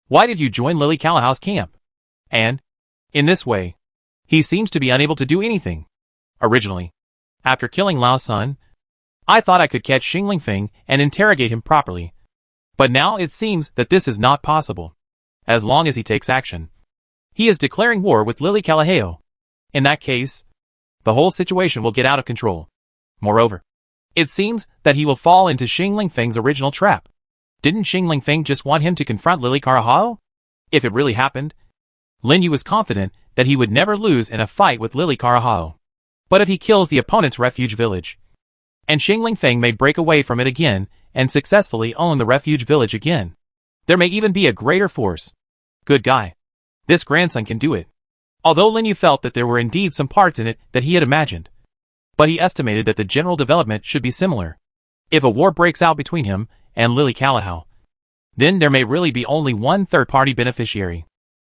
Why did you join Lily Calahao's camp? And, in this way, he seems to be unable to do anything. Originally, after killing Lao Sun, I thought I could catch Xinglingfeng and interrogate him properly. But now it seems that this is not possible. As long as he takes action, he is declaring war with Lily Calahao. In that case, the whole situation will get out of control. Moreover, it seems that he will fall into Xinglingfeng's original trap. Didn't Xinglingfeng just want him to confront Lily Carahao? If it really happened, Lin Yu was confident that he would never lose in a fight with Lily Carahao. But if he kills the opponent's refuge village, and Xinglingfeng may break away from it again and successfully own the refuge village again, there may even be a greater force. Good guy. This grandson can do it. Although Lin Yu felt that there were indeed some parts in it that he had imagined, but he estimated that the general development should be similar. If a war breaks out between him and Lily Calahao, then there may really be only one third-party beneficiary.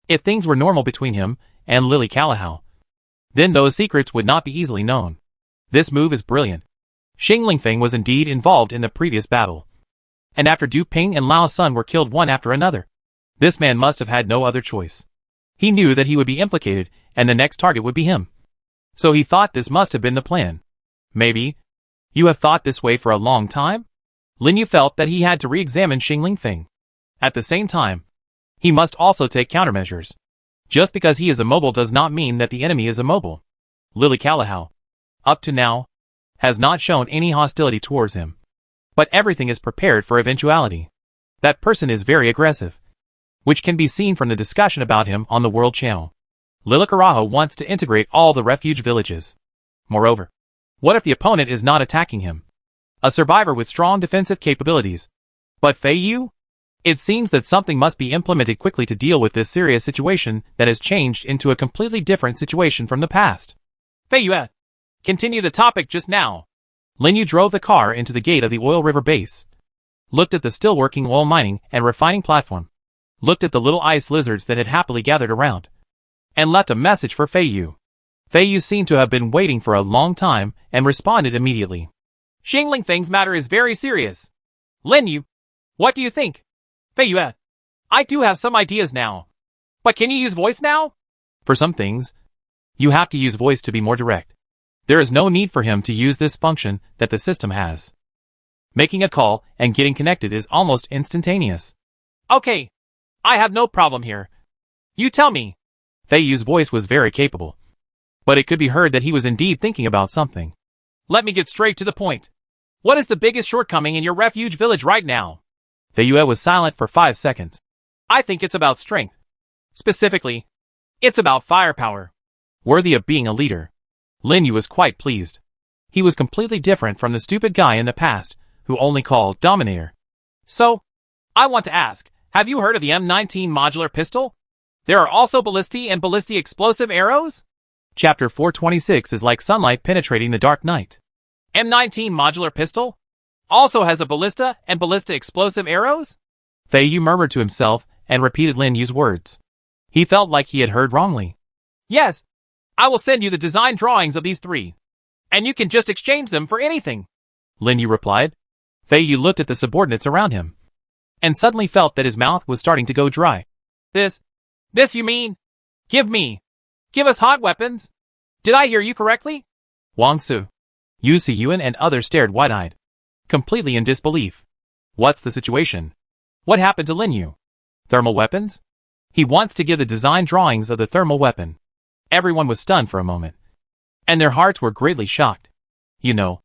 If things were normal between him and Lily Calahao, then those secrets would not be easily known. This move is brilliant. Xinglingfeng was indeed involved in the previous battle. And after Du Ping and Lao Sun were killed one after another, this man must have had no other choice. He knew that he would be implicated and the next target would be him. So he thought this must have been the plan. Maybe. You have thought this way for a long time? Lin Yu felt that he had to re-examine Xinglingfeng. At the same time, he must also take countermeasures. Just because he is immobile does not mean that the enemy is immobile. Lily Calahao, up to now, has not shown any hostility towards him. But everything is prepared for eventuality. That person is very aggressive, which can be seen from the discussion about him on the World Channel. Lily Carahao wants to integrate all the refuge villages. Moreover, what if the opponent is not attacking him? A survivor with strong defensive capabilities. But Fei Yu? It seems that something must be implemented quickly to deal with this serious situation that has changed into a completely different situation from the past. Fei Yu, continue the topic just now. Lin Yu drove the car into the gate of the oil river base, looked at the still working oil mining and refining platform, looked at the little ice lizards that had happily gathered around, and left a message for Fei Yu. Fei Yu seemed to have been waiting for a long time and responded immediately. Xinglingfeng's matter is very serious. Lin Yu, what do you think? Fei Yu, I do have some ideas now. But can you use voice now? For some things, you have to use voice to be more direct. There is no need for him to use this function that the system has. Making a call and getting connected is almost instantaneous. Okay. I have no problem here. You tell me. Fei Yu's voice was very capable, but it could be heard that he was indeed thinking about something. Let me get straight to the point. What is the biggest shortcoming in your refuge village right now? Fei Yu was silent for 5 seconds. I think it's about strength. Specifically, it's about firepower. Worthy of being a leader. Lin Yu was quite pleased. He was completely different from the stupid guy in the past who only called Dominator. So, I want to ask, have you heard of the M19 modular pistol? There are also ballistic and ballistic explosive arrows? Chapter 426 is like sunlight penetrating the dark night. M19 modular pistol? Also has a ballista and ballistic explosive arrows? Fei Yu murmured to himself and repeated Lin Yu's words. He felt like he had heard wrongly. Yes. I will send you the design drawings of these 3. And you can just exchange them for anything. Lin Yu replied. Fei Yu looked at the subordinates around him, and suddenly felt that his mouth was starting to go dry. This you mean? Give us hot weapons? Did I hear you correctly? Wang Su, Yu Siyuan and others stared wide-eyed, completely in disbelief. What's the situation? What happened to Lin Yu? Thermal weapons? He wants to give the design drawings of the thermal weapon. Everyone was stunned for a moment, and their hearts were greatly shocked. You know,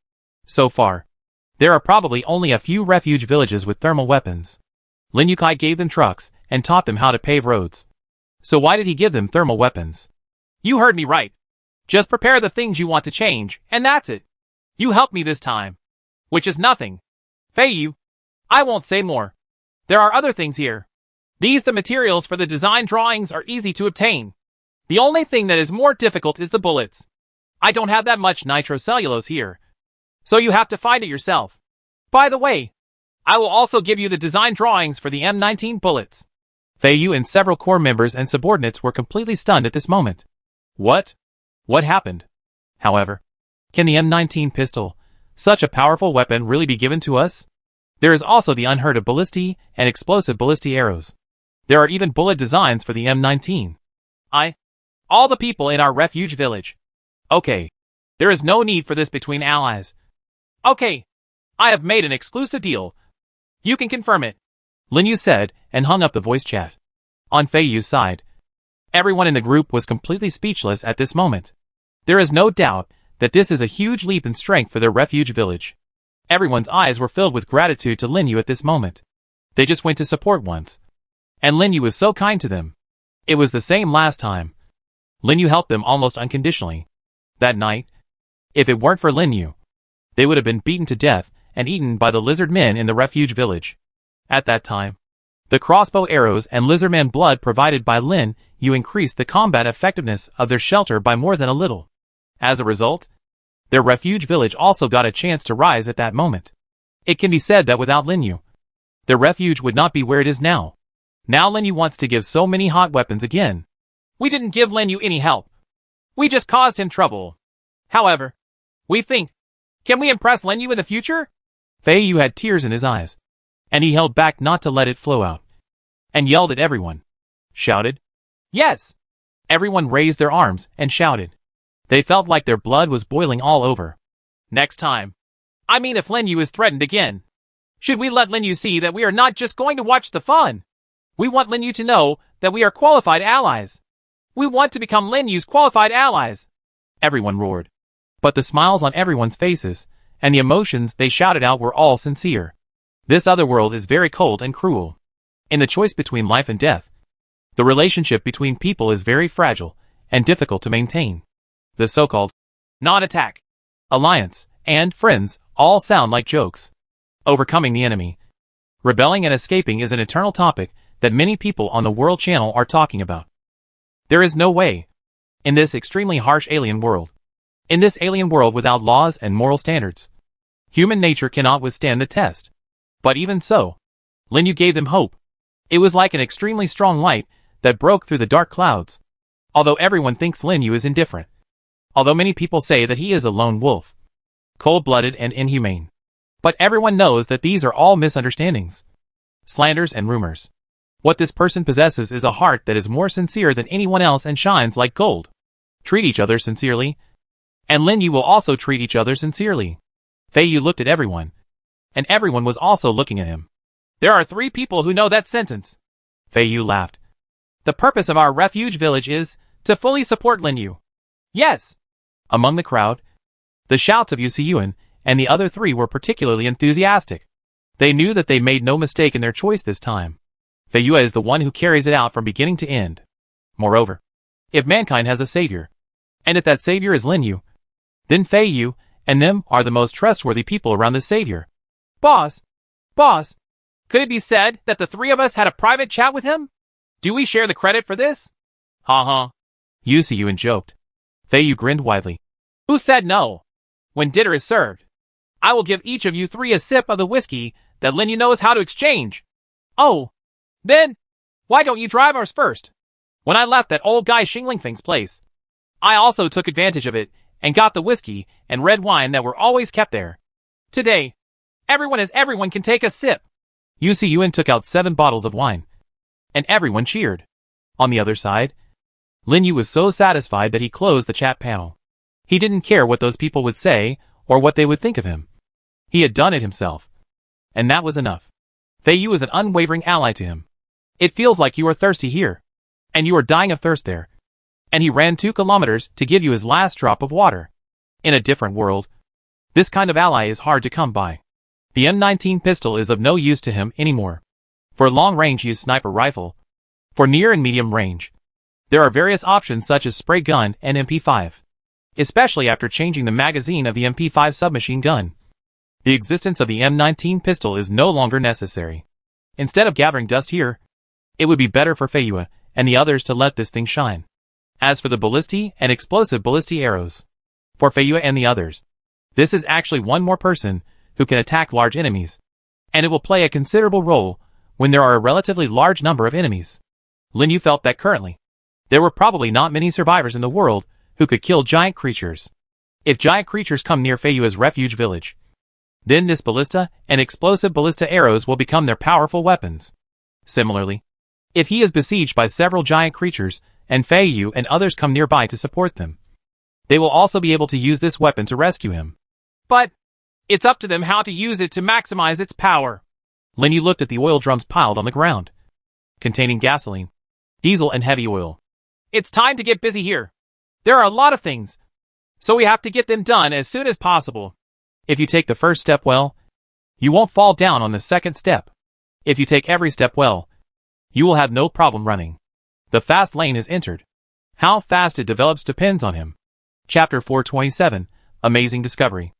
so far, there are probably only a few refuge villages with thermal weapons. Lin Yukai gave them trucks and taught them how to pave roads. So why did he give them thermal weapons? You heard me right. Just prepare the things you want to change, and that's it. You helped me this time. Which is nothing. Fei Yu, I won't say more. There are other things here. The materials for the design drawings are easy to obtain. The only thing that is more difficult is the bullets. I don't have that much nitrocellulose here, so you have to find it yourself. By the way, I will also give you the design drawings for the M19 bullets. Fei Yu and several corps members and subordinates were completely stunned at this moment. What? What happened? However, can the M19 pistol, such a powerful weapon, really be given to us? There is also the unheard of ballistic and explosive ballistic arrows. There are even bullet designs for the M19. All the people in our refuge village. Okay. There is no need for this between allies. Okay. I have made an exclusive deal. You can confirm it. Lin Yu said and hung up the voice chat. On Fei Yu's side, everyone in the group was completely speechless at this moment. There is no doubt that this is a huge leap in strength for their refuge village. Everyone's eyes were filled with gratitude to Lin Yu at this moment. They just went to support once, and Lin Yu was so kind to them. It was the same last time. Lin Yu helped them almost unconditionally. That night, if it weren't for Lin Yu, they would have been beaten to death and eaten by the lizard men in the refuge village. At that time, the crossbow arrows and lizardman blood provided by Lin Yu increased the combat effectiveness of their shelter by more than a little. As a result, their refuge village also got a chance to rise at that moment. It can be said that without Lin Yu, their refuge would not be where it is now. Now Lin Yu wants to give so many hot weapons again. We didn't give Lin Yu any help. We just caused him trouble. However, we think, can we impress Lin Yu in the future? Fei Yu had tears in his eyes, and he held back not to let it flow out, and yelled at everyone. Shouted. Yes! Everyone raised their arms and shouted. They felt like their blood was boiling all over. Next time. I mean, if Lin Yu is threatened again, should we let Lin Yu see that we are not just going to watch the fun? We want Lin Yu to know that we are qualified allies. We want to become Lin Yu's qualified allies. Everyone roared. But the smiles on everyone's faces, and the emotions they shouted out were all sincere. This other world is very cold and cruel. In the choice between life and death, the relationship between people is very fragile and difficult to maintain. The so-called non-attack, alliance, and friends all sound like jokes. Overcoming the enemy, rebelling and escaping is an eternal topic that many people on the World Channel are talking about. There is no way. In this extremely harsh alien world. In this alien world without laws and moral standards. Human nature cannot withstand the test. But even so, Lin Yu gave them hope. It was like an extremely strong light that broke through the dark clouds. Although everyone thinks Lin Yu is indifferent. Although many people say that he is a lone wolf. Cold-blooded and inhumane. But everyone knows that these are all misunderstandings. Slanders and rumors. What this person possesses is a heart that is more sincere than anyone else and shines like gold. Treat each other sincerely, and Lin Yu will also treat each other sincerely. Fei Yu looked at everyone, and everyone was also looking at him. There are 3 people who know that sentence. Fei Yu laughed. The purpose of our refuge village is to fully support Lin Yu. Yes. Among the crowd, the shouts of Yu Siyuan and the other 3 were particularly enthusiastic. They knew that they made no mistake in their choice this time. Fei Yu is the one who carries it out from beginning to end. Moreover, if mankind has a savior, and if that savior is Lin Yu, then Fei Yu and them are the most trustworthy people around this savior. Boss, could it be said that the 3 of us had a private chat with him? Do we share the credit for this? Ha. Yu Siyuan joked. Fei Yu grinned widely. Who said no? When dinner is served, I will give each of you 3 a sip of the whiskey that Lin Yu knows how to exchange. Oh, then, why don't you drive ours first? When I left that old guy Xinglingfeng's place, I also took advantage of it and got the whiskey and red wine that were always kept there. Today, everyone can take a sip. Yu Siyuan took out 7 bottles of wine, and everyone cheered. On the other side, Lin Yu was so satisfied that he closed the chat panel. He didn't care what those people would say or what they would think of him. He had done it himself, and that was enough. Fei Yu was an unwavering ally to him. It feels like you are thirsty here, and you are dying of thirst there. And he ran 2 kilometers to give you his last drop of water. In a different world, this kind of ally is hard to come by. The M19 pistol is of no use to him anymore. For long-range use sniper rifle, for near and medium range, there are various options such as spray gun and MP5. Especially after changing the magazine of the MP5 submachine gun, the existence of the M19 pistol is no longer necessary. Instead of gathering dust here, it would be better for Fei Yu and the others to let this thing shine. As for the ballistic and explosive ballistic arrows, for Fei Yu and the others, this is actually one more person who can attack large enemies, and it will play a considerable role when there are a relatively large number of enemies. Lin Yu felt that currently, there were probably not many survivors in the world who could kill giant creatures. If giant creatures come near Fei Yu's refuge village, then this ballista and explosive ballista arrows will become their powerful weapons. Similarly, if he is besieged by several giant creatures and Fei Yu and others come nearby to support them, they will also be able to use this weapon to rescue him. But it's up to them how to use it to maximize its power. Lin Yu looked at the oil drums piled on the ground, containing gasoline, diesel and heavy oil. It's time to get busy here. There are a lot of things, so we have to get them done as soon as possible. If you take the first step well, you won't fall down on the second step. If you take every step well, you will have no problem running. The fast lane is entered. How fast it develops depends on him. Chapter 427, Amazing Discovery.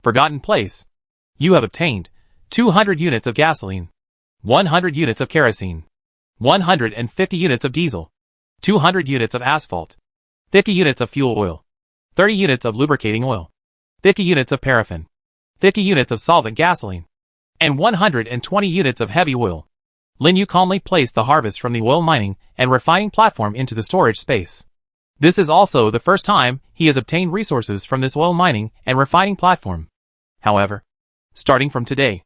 Forgotten Place. You have obtained 200 units of gasoline, 100 units of kerosene, 150 units of diesel, 200 units of asphalt, 50 units of fuel oil, 30 units of lubricating oil, 50 units of paraffin, 50 units of solvent gasoline, and 120 units of heavy oil. Lin Yu calmly placed the harvest from the oil mining and refining platform into the storage space. This is also the first time he has obtained resources from this oil mining and refining platform. However, starting from today,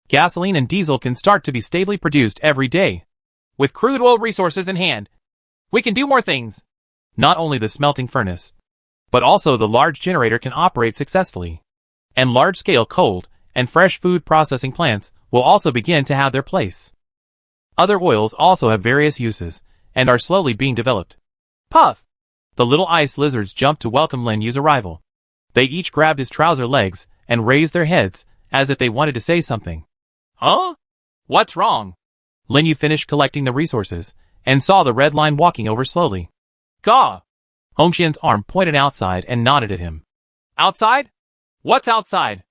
gasoline and diesel can start to be stably produced every day. With crude oil resources in hand, we can do more things. Not only the smelting furnace, but also the large generator can operate successfully. And large-scale cold and fresh food processing plants will also begin to have their place. Other oils also have various uses and are slowly being developed. Puff! The little ice lizards jumped to welcome Lin Yu's arrival. They each grabbed his trouser legs and raised their heads as if they wanted to say something. Huh? What's wrong? Lin Yu finished collecting the resources and saw the red line walking over slowly. Gah! Hongxian's arm pointed outside and nodded at him. Outside? What's outside?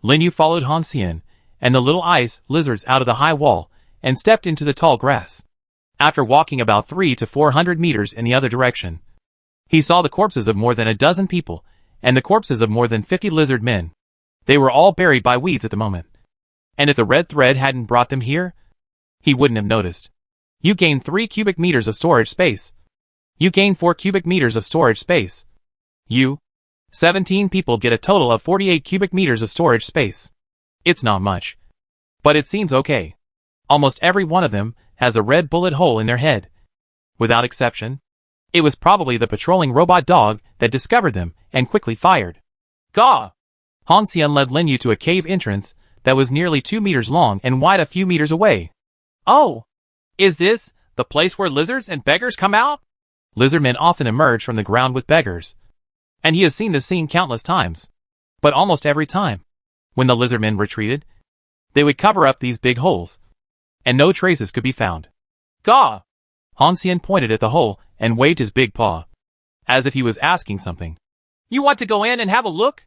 Lin Yu followed Hongxian and the little ice lizards out of the high wall and stepped into the tall grass. After walking about 300 to 400 meters in the other direction, he saw the corpses of more than a dozen people and the corpses of more than 50 lizard men. They were all buried by weeds at the moment. And if the red thread hadn't brought them here, he wouldn't have noticed. You gain 3 cubic meters of storage space. You gain 4 cubic meters of storage space. 17 people get a total of 48 cubic meters of storage space. It's not much, but it seems okay. Almost every one of them has a red bullet hole in their head. Without exception, it was probably the patrolling robot dog that discovered them and quickly fired. Gah! Hanxian led Linyu to a cave entrance that was nearly 2 meters long and wide a few meters away. Oh! Is this the place where lizards and beggars come out? Lizardmen often emerge from the ground with beggars, and he has seen this scene countless times. But almost every time, when the lizardmen retreated, they would cover up these big holes, and no traces could be found. Gah! Hanxian pointed at the hole and waved his big paw, as if he was asking something. You want to go in and have a look?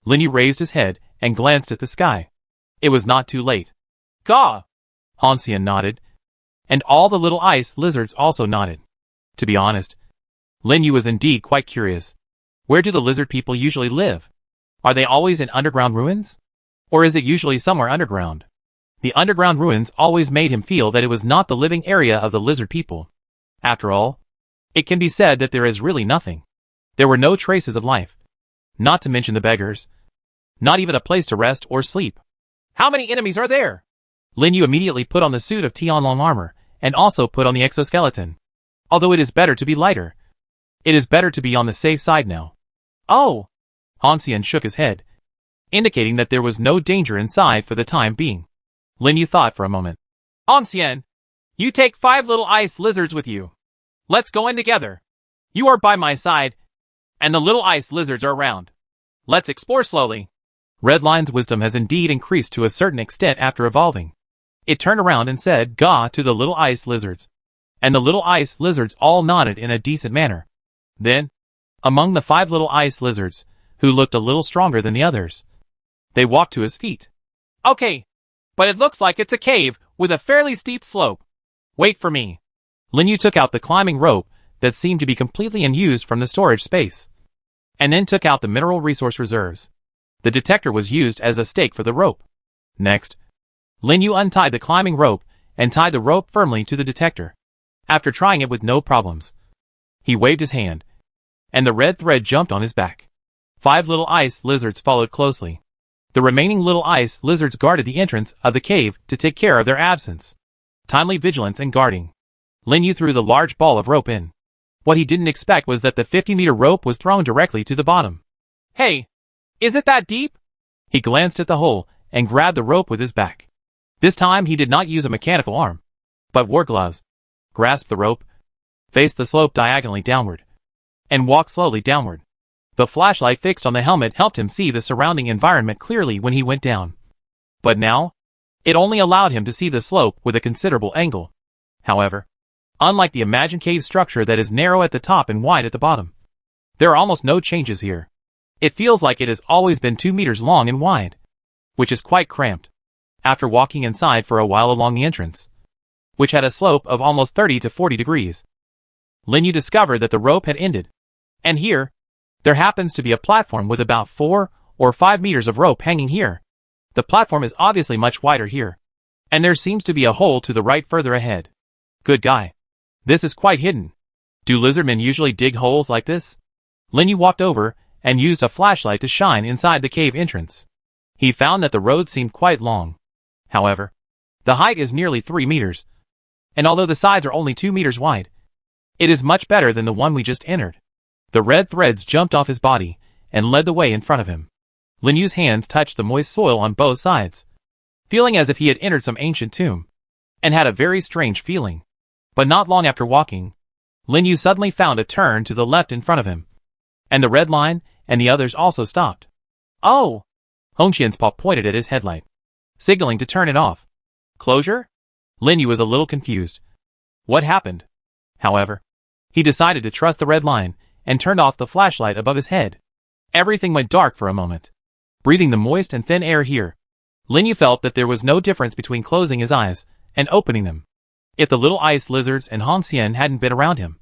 Linyu raised his head and glanced at the sky. It was not too late. Gah! Hanxian nodded, and all the little ice lizards also nodded. To be honest, Linyu was indeed quite curious. Where do the lizard people usually live? Are they always in underground ruins? Or is it usually somewhere underground? The underground ruins always made him feel that it was not the living area of the lizard people. After all, it can be said that there is really nothing. There were no traces of life. Not to mention the beggars. Not even a place to rest or sleep. How many enemies are there? Linyu immediately put on the suit of Tianlong armor, and also put on the exoskeleton. Although it is better to be lighter. It is better to be on the safe side now. Oh! Hanxian shook his head, indicating that there was no danger inside for the time being. Linyu thought for a moment. Hanxian, you take 5 little ice lizards with you. Let's go in together. You are by my side, and the little ice lizards are around. Let's explore slowly. Redline's wisdom has indeed increased to a certain extent after evolving. It turned around and said "Gah" to the little ice lizards, and the little ice lizards all nodded in a decent manner. Then, among the 5 little ice lizards, who looked a little stronger than the others, they walked to his feet. Okay, but it looks like it's a cave with a fairly steep slope. Wait for me. Linyu took out the climbing rope that seemed to be completely unused from the storage space, and then took out the mineral resource reserves. The detector was used as a stake for the rope. Next, Linyu untied the climbing rope and tied the rope firmly to the detector. After trying it with no problems, he waved his hand, and the red thread jumped on his back. 5 little ice lizards followed closely. The remaining little ice lizards guarded the entrance of the cave to take care of their absence. Timely vigilance and guarding. Linyu threw the large ball of rope in. What he didn't expect was that the 50-meter rope was thrown directly to the bottom. Hey, is it that deep? He glanced at the hole and grabbed the rope with his back. This time he did not use a mechanical arm, but wore gloves, grasped the rope, faced the slope diagonally downward, and walked slowly downward. The flashlight fixed on the helmet helped him see the surrounding environment clearly when he went down. But now, it only allowed him to see the slope with a considerable angle. However, unlike the imagined cave structure that is narrow at the top and wide at the bottom, there are almost no changes here. It feels like it has always been 2 meters long and wide, which is quite cramped. After walking inside for a while along the entrance, which had a slope of almost 30 to 40 degrees, Linyu discovered that the rope had ended. And here, there happens to be a platform with about 4 or 5 meters of rope hanging here. The platform is obviously much wider here, and there seems to be a hole to the right further ahead. Good guy. This is quite hidden. Do lizardmen usually dig holes like this? Linyu walked over and used a flashlight to shine inside the cave entrance. He found that the road seemed quite long. However, the height is nearly 3 meters, and although the sides are only 2 meters wide, it is much better than the one we just entered. The red threads jumped off his body and led the way in front of him. Linyu's hands touched the moist soil on both sides, feeling as if he had entered some ancient tomb, and had a very strange feeling. But not long after walking, Linyu suddenly found a turn to the left in front of him, and the red line and the others also stopped. Oh! Hongqian's paw pointed at his headlight, signaling to turn it off. Closure? Linyu was a little confused. What happened? However, he decided to trust the red line and turned off the flashlight above his head. Everything went dark for a moment. Breathing the moist and thin air here, Linyu felt that there was no difference between closing his eyes and opening them. If the little ice lizards and Hongqian hadn't been around him,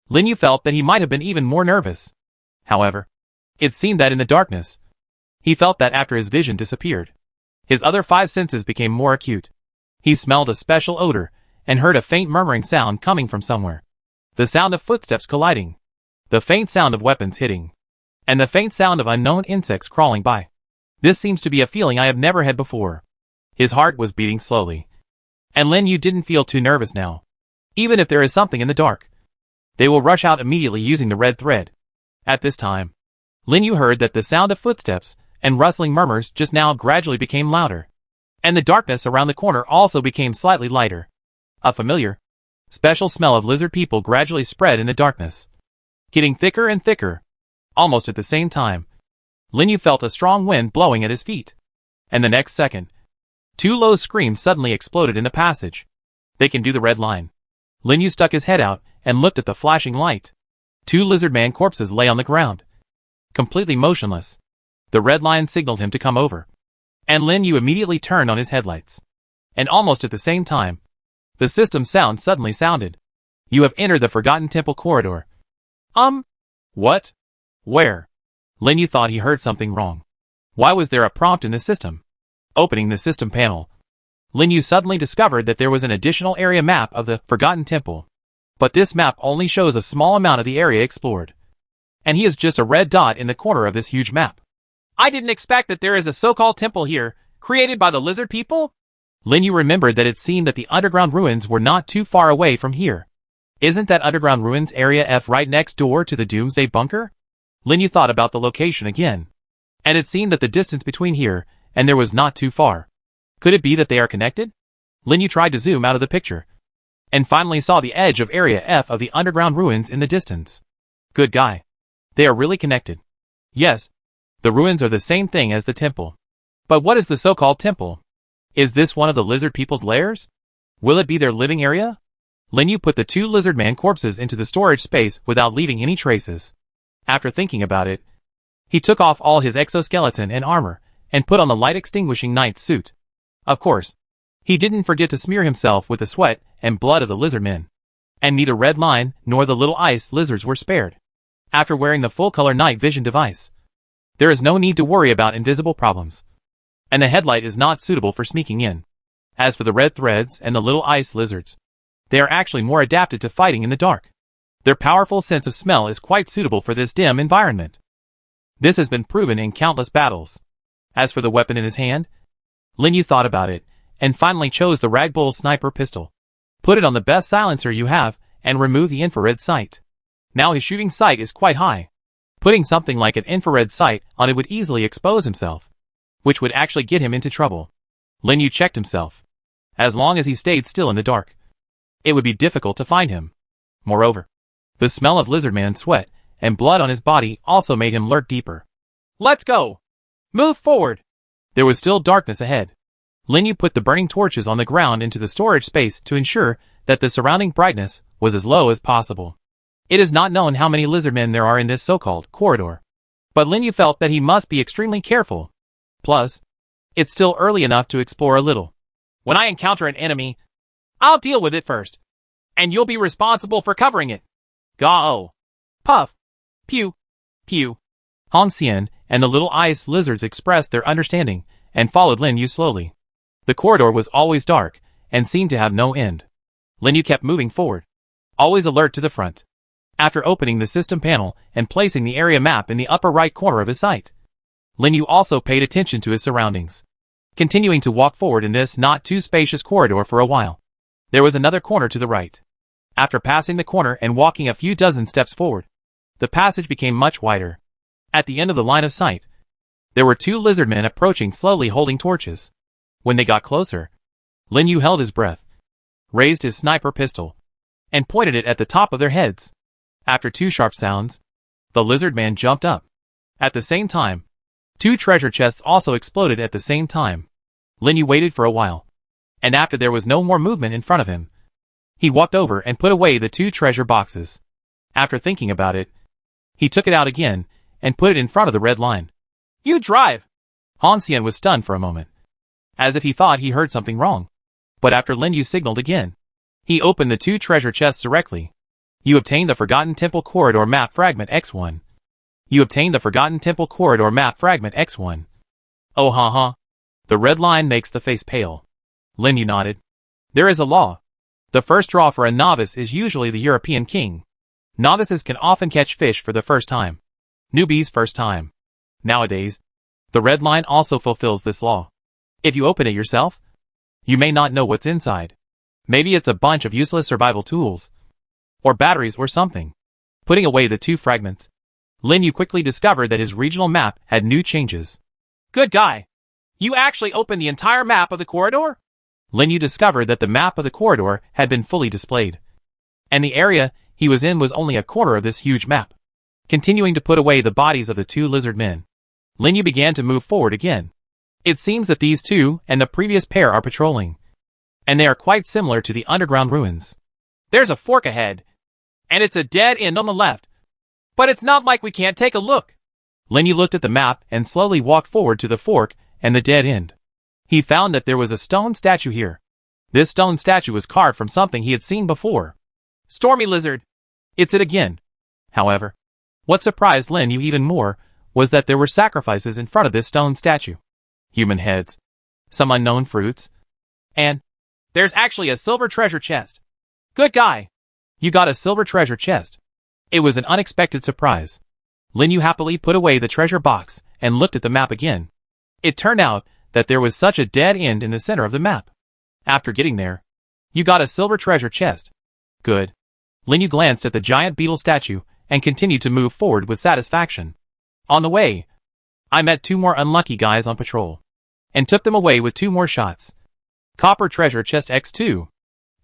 Linyu felt that he might have been even more nervous. However, it seemed that in the darkness, he felt that after his vision disappeared, his other 5 senses became more acute. He smelled a special odor and heard a faint murmuring sound coming from somewhere. The sound of footsteps colliding, the faint sound of weapons hitting, and the faint sound of unknown insects crawling by. This seems to be a feeling I have never had before. His heart was beating slowly, And Lin Yu didn't feel too nervous now. Even if there is something in the dark, they will rush out immediately using the red thread. At this time, Lin Yu heard that the sound of footsteps and rustling murmurs just now gradually became louder. And the darkness around the corner also became slightly lighter. A familiar, special smell of lizard people gradually spread in the darkness, getting thicker and thicker. Almost at the same time, Lin Yu felt a strong wind blowing at his feet. And the next second, two low screams suddenly exploded in the passage. They can do the red line. Lin Yu stuck his head out and looked at the flashing light. Two lizard man corpses lay on the ground, completely motionless. The red line signaled him to come over. And Lin Yu immediately turned on his headlights. And almost at the same time, the system sound suddenly sounded. You have entered the Forgotten Temple corridor. What? Where? Lin Yu thought he heard something wrong. Why was there a prompt in the system? Opening the system panel, Lin Yu suddenly discovered that there was an additional area map of the Forgotten Temple. But this map only shows a small amount of the area explored. And he is just a red dot in the corner of this huge map. I didn't expect that there is a so-called temple here, created by the lizard people? Lin Yu remembered that it seemed that the underground ruins were not too far away from here. Isn't that underground ruins area F right next door to the Doomsday Bunker? Lin Yu thought about the location again. And it seemed that the distance between here and there was not too far. Could it be that they are connected? Lin Yu tried to zoom out of the picture, and finally saw the edge of area F of the underground ruins in the distance. Good guy. They are really connected. Yes, the ruins are the same thing as the temple. But what is the so-called temple? Is this one of the lizard people's lairs? Will it be their living area? Lin Yu put the two lizard man corpses into the storage space without leaving any traces. After thinking about it, he took off all his exoskeleton and armor, and put on the light-extinguishing night suit. Of course, he didn't forget to smear himself with the sweat and blood of the lizard men. And neither Red Line nor the little ice lizards were spared. After wearing the full-color night vision device, there is no need to worry about invisible problems. And the headlight is not suitable for sneaking in. As for the red threads and the little ice lizards, they are actually more adapted to fighting in the dark. Their powerful sense of smell is quite suitable for this dim environment. This has been proven in countless battles. As for the weapon in his hand, Lin Yu thought about it, and finally chose the Ragbull sniper pistol. Put it on the best silencer you have, and remove the infrared sight. Now his shooting sight is quite high. Putting something like an infrared sight on it would easily expose himself, which would actually get him into trouble. Lin Yu checked himself. As long as he stayed still in the dark, it would be difficult to find him. Moreover, the smell of lizardman sweat and blood on his body also made him lurk deeper. Let's go! Move forward! There was still darkness ahead. Lin Yu put the burning torches on the ground into the storage space to ensure that the surrounding brightness was as low as possible. It is not known how many lizardmen there are in this so-called corridor, but Lin Yu felt that he must be extremely careful. Plus, it's still early enough to explore a little. When I encounter an enemy, I'll deal with it first, and you'll be responsible for covering it. Go! Puff! Pew! Pew! Han Xian and the little ice lizards expressed their understanding and followed Lin Yu slowly. The corridor was always dark and seemed to have no end. Lin Yu kept moving forward, always alert to the front. After opening the system panel and placing the area map in the upper right corner of his sight, Lin Yu also paid attention to his surroundings, continuing to walk forward in this not too spacious corridor for a while. There was another corner to the right. After passing the corner and walking a few dozen steps forward, the passage became much wider. At the end of the line of sight, there were two lizardmen approaching slowly holding torches. When they got closer, Lin Yu held his breath, raised his sniper pistol, and pointed it at the top of their heads. After two sharp sounds, the lizard man jumped up. At the same time, two treasure chests also exploded at the same time. Lin Yu waited for a while, and after there was no more movement in front of him, he walked over and put away the two treasure boxes. After thinking about it, he took it out again and put it in front of the red line. You drive! Han Xian was stunned for a moment, as if he thought he heard something wrong. But after Lin Yu signaled again, he opened the two treasure chests directly. You obtained the Forgotten Temple Corridor Map Fragment X1. You obtained the Forgotten Temple Corridor Map Fragment X1. Oh ha. The red line makes the face pale. Lin Yu nodded. There is a law. The first draw for a novice is usually the European king. Novices can often catch fish for the first time. Newbies first time. Nowadays, the red line also fulfills this law. If you open it yourself, you may not know what's inside. Maybe it's a bunch of useless survival tools. Or batteries or something. Putting away the 2 fragments, Lin Yu quickly discovered that his regional map had new changes. Good guy. You actually opened the entire map of the corridor? Lin Yu discovered that the map of the corridor had been fully displayed. And the area he was in was only a quarter of this huge map. Continuing to put away the bodies of the 2 lizard men, Lin Yu began to move forward again. It seems that these 2 and the previous pair are patrolling. And they are quite similar to the underground ruins. There's a fork ahead. And it's a dead end on the left. But it's not like we can't take a look. Lin Yu looked at the map and slowly walked forward to the fork and the dead end. He found that there was a stone statue here. This stone statue was carved from something he had seen before. Stormy lizard. It's it again. However, what surprised Lin Yu even more was that there were sacrifices in front of this stone statue. Human heads, some unknown fruits, and there's actually a silver treasure chest. Good guy. You got a silver treasure chest. It was an unexpected surprise. Lin Yu happily put away the treasure box and looked at the map again. It turned out that there was such a dead end in the center of the map. After getting there, you got a silver treasure chest. Good. Lin Yu glanced at the giant beetle statue and continued to move forward with satisfaction. On the way, I met 2 more unlucky guys on patrol, and took them away with 2 more shots. Copper treasure chest X2.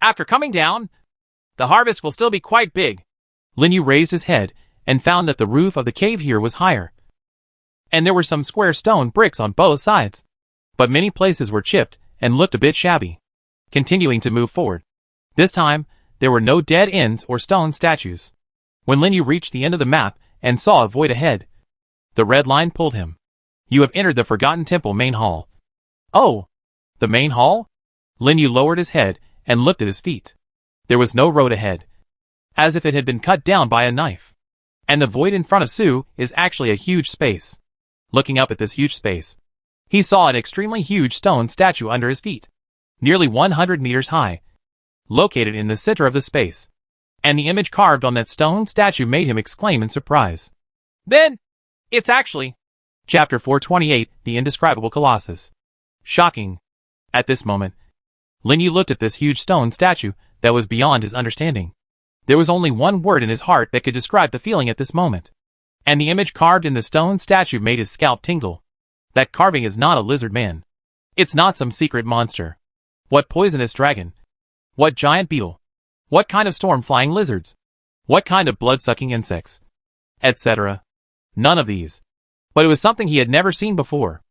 After coming down, the harvest will still be quite big. Lin Yu raised his head and found that the roof of the cave here was higher. And there were some square stone bricks on both sides. But many places were chipped and looked a bit shabby. Continuing to move forward. This time, there were no dead ends or stone statues. When Lin Yu reached the end of the map and saw a void ahead, the red line pulled him. You have entered the Forgotten Temple main hall. Oh, the main hall? Lin Yu lowered his head and looked at his feet. There was no road ahead, as if it had been cut down by a knife. And the void in front of Su is actually a huge space. Looking up at this huge space, he saw an extremely huge stone statue under his feet, nearly 100 meters high, located in the center of the space. And the image carved on that stone statue made him exclaim in surprise. Then, it's actually... Chapter 428, The Indescribable Colossus. Shocking. At this moment, Lin Yu looked at this huge stone statue that was beyond his understanding. There was only one word in his heart that could describe the feeling at this moment. And the image carved in the stone statue made his scalp tingle. That carving is not a lizard man. It's not some secret monster. What poisonous dragon? What giant beetle? What kind of storm-flying lizards? What kind of blood-sucking insects? Etc. None of these. But it was something he had never seen before.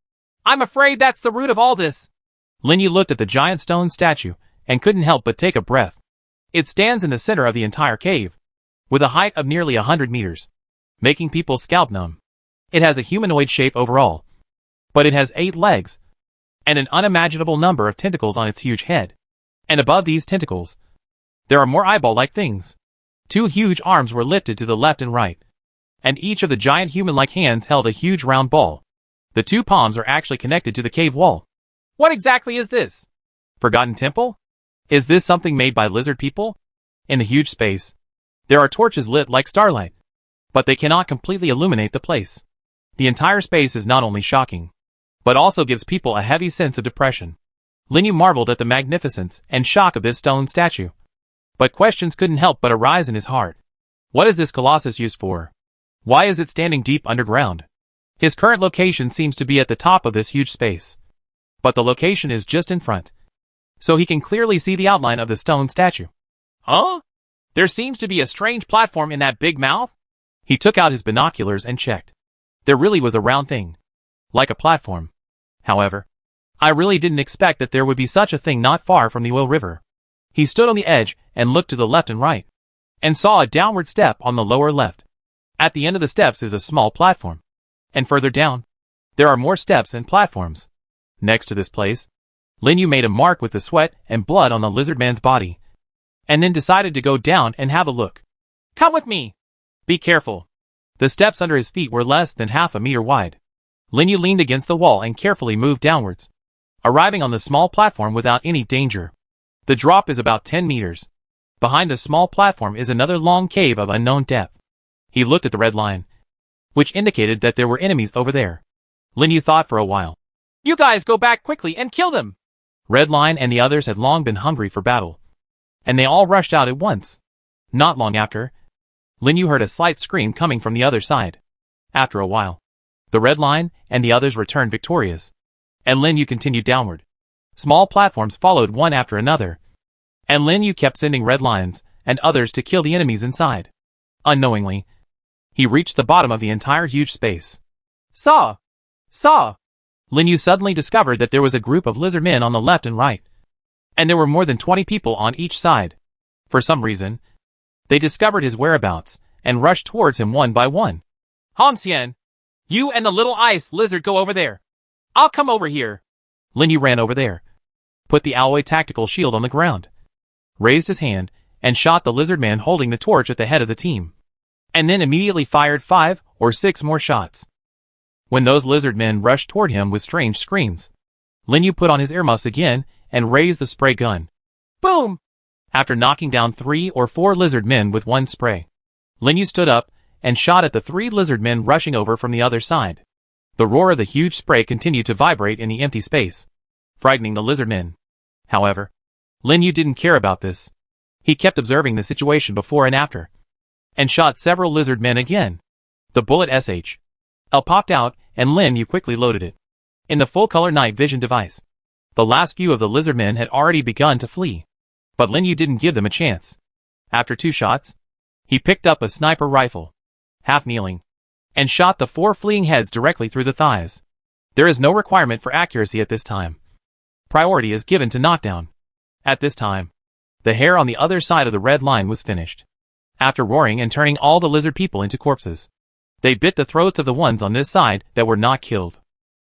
I'm afraid that's the root of all this. Lin Yu looked at the giant stone statue and couldn't help but take a breath. It stands in the center of the entire cave, with a height of nearly 100 meters, making people's scalp numb. It has a humanoid shape overall, but it has 8 legs, and an unimaginable number of tentacles on its huge head. And above these tentacles, there are more eyeball-like things. 2 huge arms were lifted to the left and right, and each of the giant human-like hands held a huge round ball. The 2 palms are actually connected to the cave wall. What exactly is this? Forgotten Temple? Is this something made by lizard people? In the huge space, there are torches lit like starlight, but they cannot completely illuminate the place. The entire space is not only shocking, but also gives people a heavy sense of depression. Lin Yu marveled at the magnificence and shock of this stone statue. But questions couldn't help but arise in his heart. What is this Colossus used for? Why is it standing deep underground? His current location seems to be at the top of this huge space, but the location is just in front, so he can clearly see the outline of the stone statue. Huh? There seems to be a strange platform in that big mouth. He took out his binoculars and checked. There really was a round thing, like a platform. However, I really didn't expect that there would be such a thing not far from the oil river. He stood on the edge and looked to the left and right, and saw a downward step on the lower left. At the end of the steps is a small platform, and further down, there are more steps and platforms. Next to this place, Lin Yu made a mark with the sweat and blood on the lizard man's body, and then decided to go down and have a look. Come with me. Be careful. The steps under his feet were less than half a meter wide. Lin Yu leaned against the wall and carefully moved downwards, arriving on the small platform without any danger. The drop is about 10 meters. Behind the small platform is another long cave of unknown depth. He looked at the red line, which indicated that there were enemies over there. Lin Yu thought for a while. You guys go back quickly and kill them. Red Line and the others had long been hungry for battle. and they all rushed out at once. Not long after, Lin Yu heard a slight scream coming from the other side. After a while, the red line and the others returned victorious, and Lin Yu continued downward. Small platforms followed one after another, and Lin Yu kept sending red lines and others to kill the enemies inside. Unknowingly, he reached the bottom of the entire huge space. Saw! Lin Yu suddenly discovered that there was a group of lizard men on the left and right, and there were more than 20 people on each side. For some reason, they discovered his whereabouts and rushed towards him one by one. Hanxian, you and the little ice lizard go over there. I'll come over here. Lin Yu ran over there, put the alloy tactical shield on the ground, raised his hand, and shot the lizard man holding the torch at the head of the team, and then immediately fired 5 or 6 more shots. When those lizard men rushed toward him with strange screams, Lin Yu put on his earmuffs again and raised the spray gun. Boom! After knocking down 3 or 4 lizard men with one spray, Lin Yu stood up and shot at the 3 lizard men rushing over from the other side. The roar of the huge spray continued to vibrate in the empty space, frightening the lizard men. However, Lin Yu didn't care about this. He kept observing the situation before and after, and shot several lizard men again. The bullet SHL popped out, and Lin Yu quickly loaded it in the full-color night vision device. The last few of the lizard men had already begun to flee, but Lin Yu didn't give them a chance. After 2 shots, he picked up a sniper rifle, half kneeling, and shot the 4 fleeing heads directly through the thighs. There is no requirement for accuracy at this time. Priority is given to knockdown. At this time, the hair on the other side of the red line was finished. After roaring and turning all the lizard people into corpses, they bit the throats of the ones on this side that were not killed.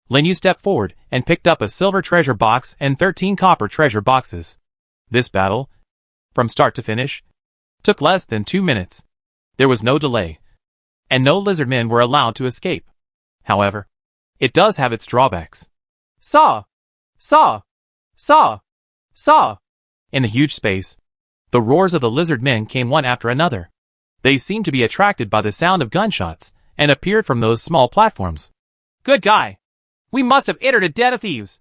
Lin Yu stepped forward and picked up a silver treasure box and 13 copper treasure boxes. This battle, from start to finish, took less than 2 minutes. There was no delay, and no lizard men were allowed to escape. However, it does have its drawbacks. Saw! In the huge space, the roars of the lizard men came one after another. They seemed to be attracted by the sound of gunshots and appeared from those small platforms. Good guy. We must have entered a den of thieves.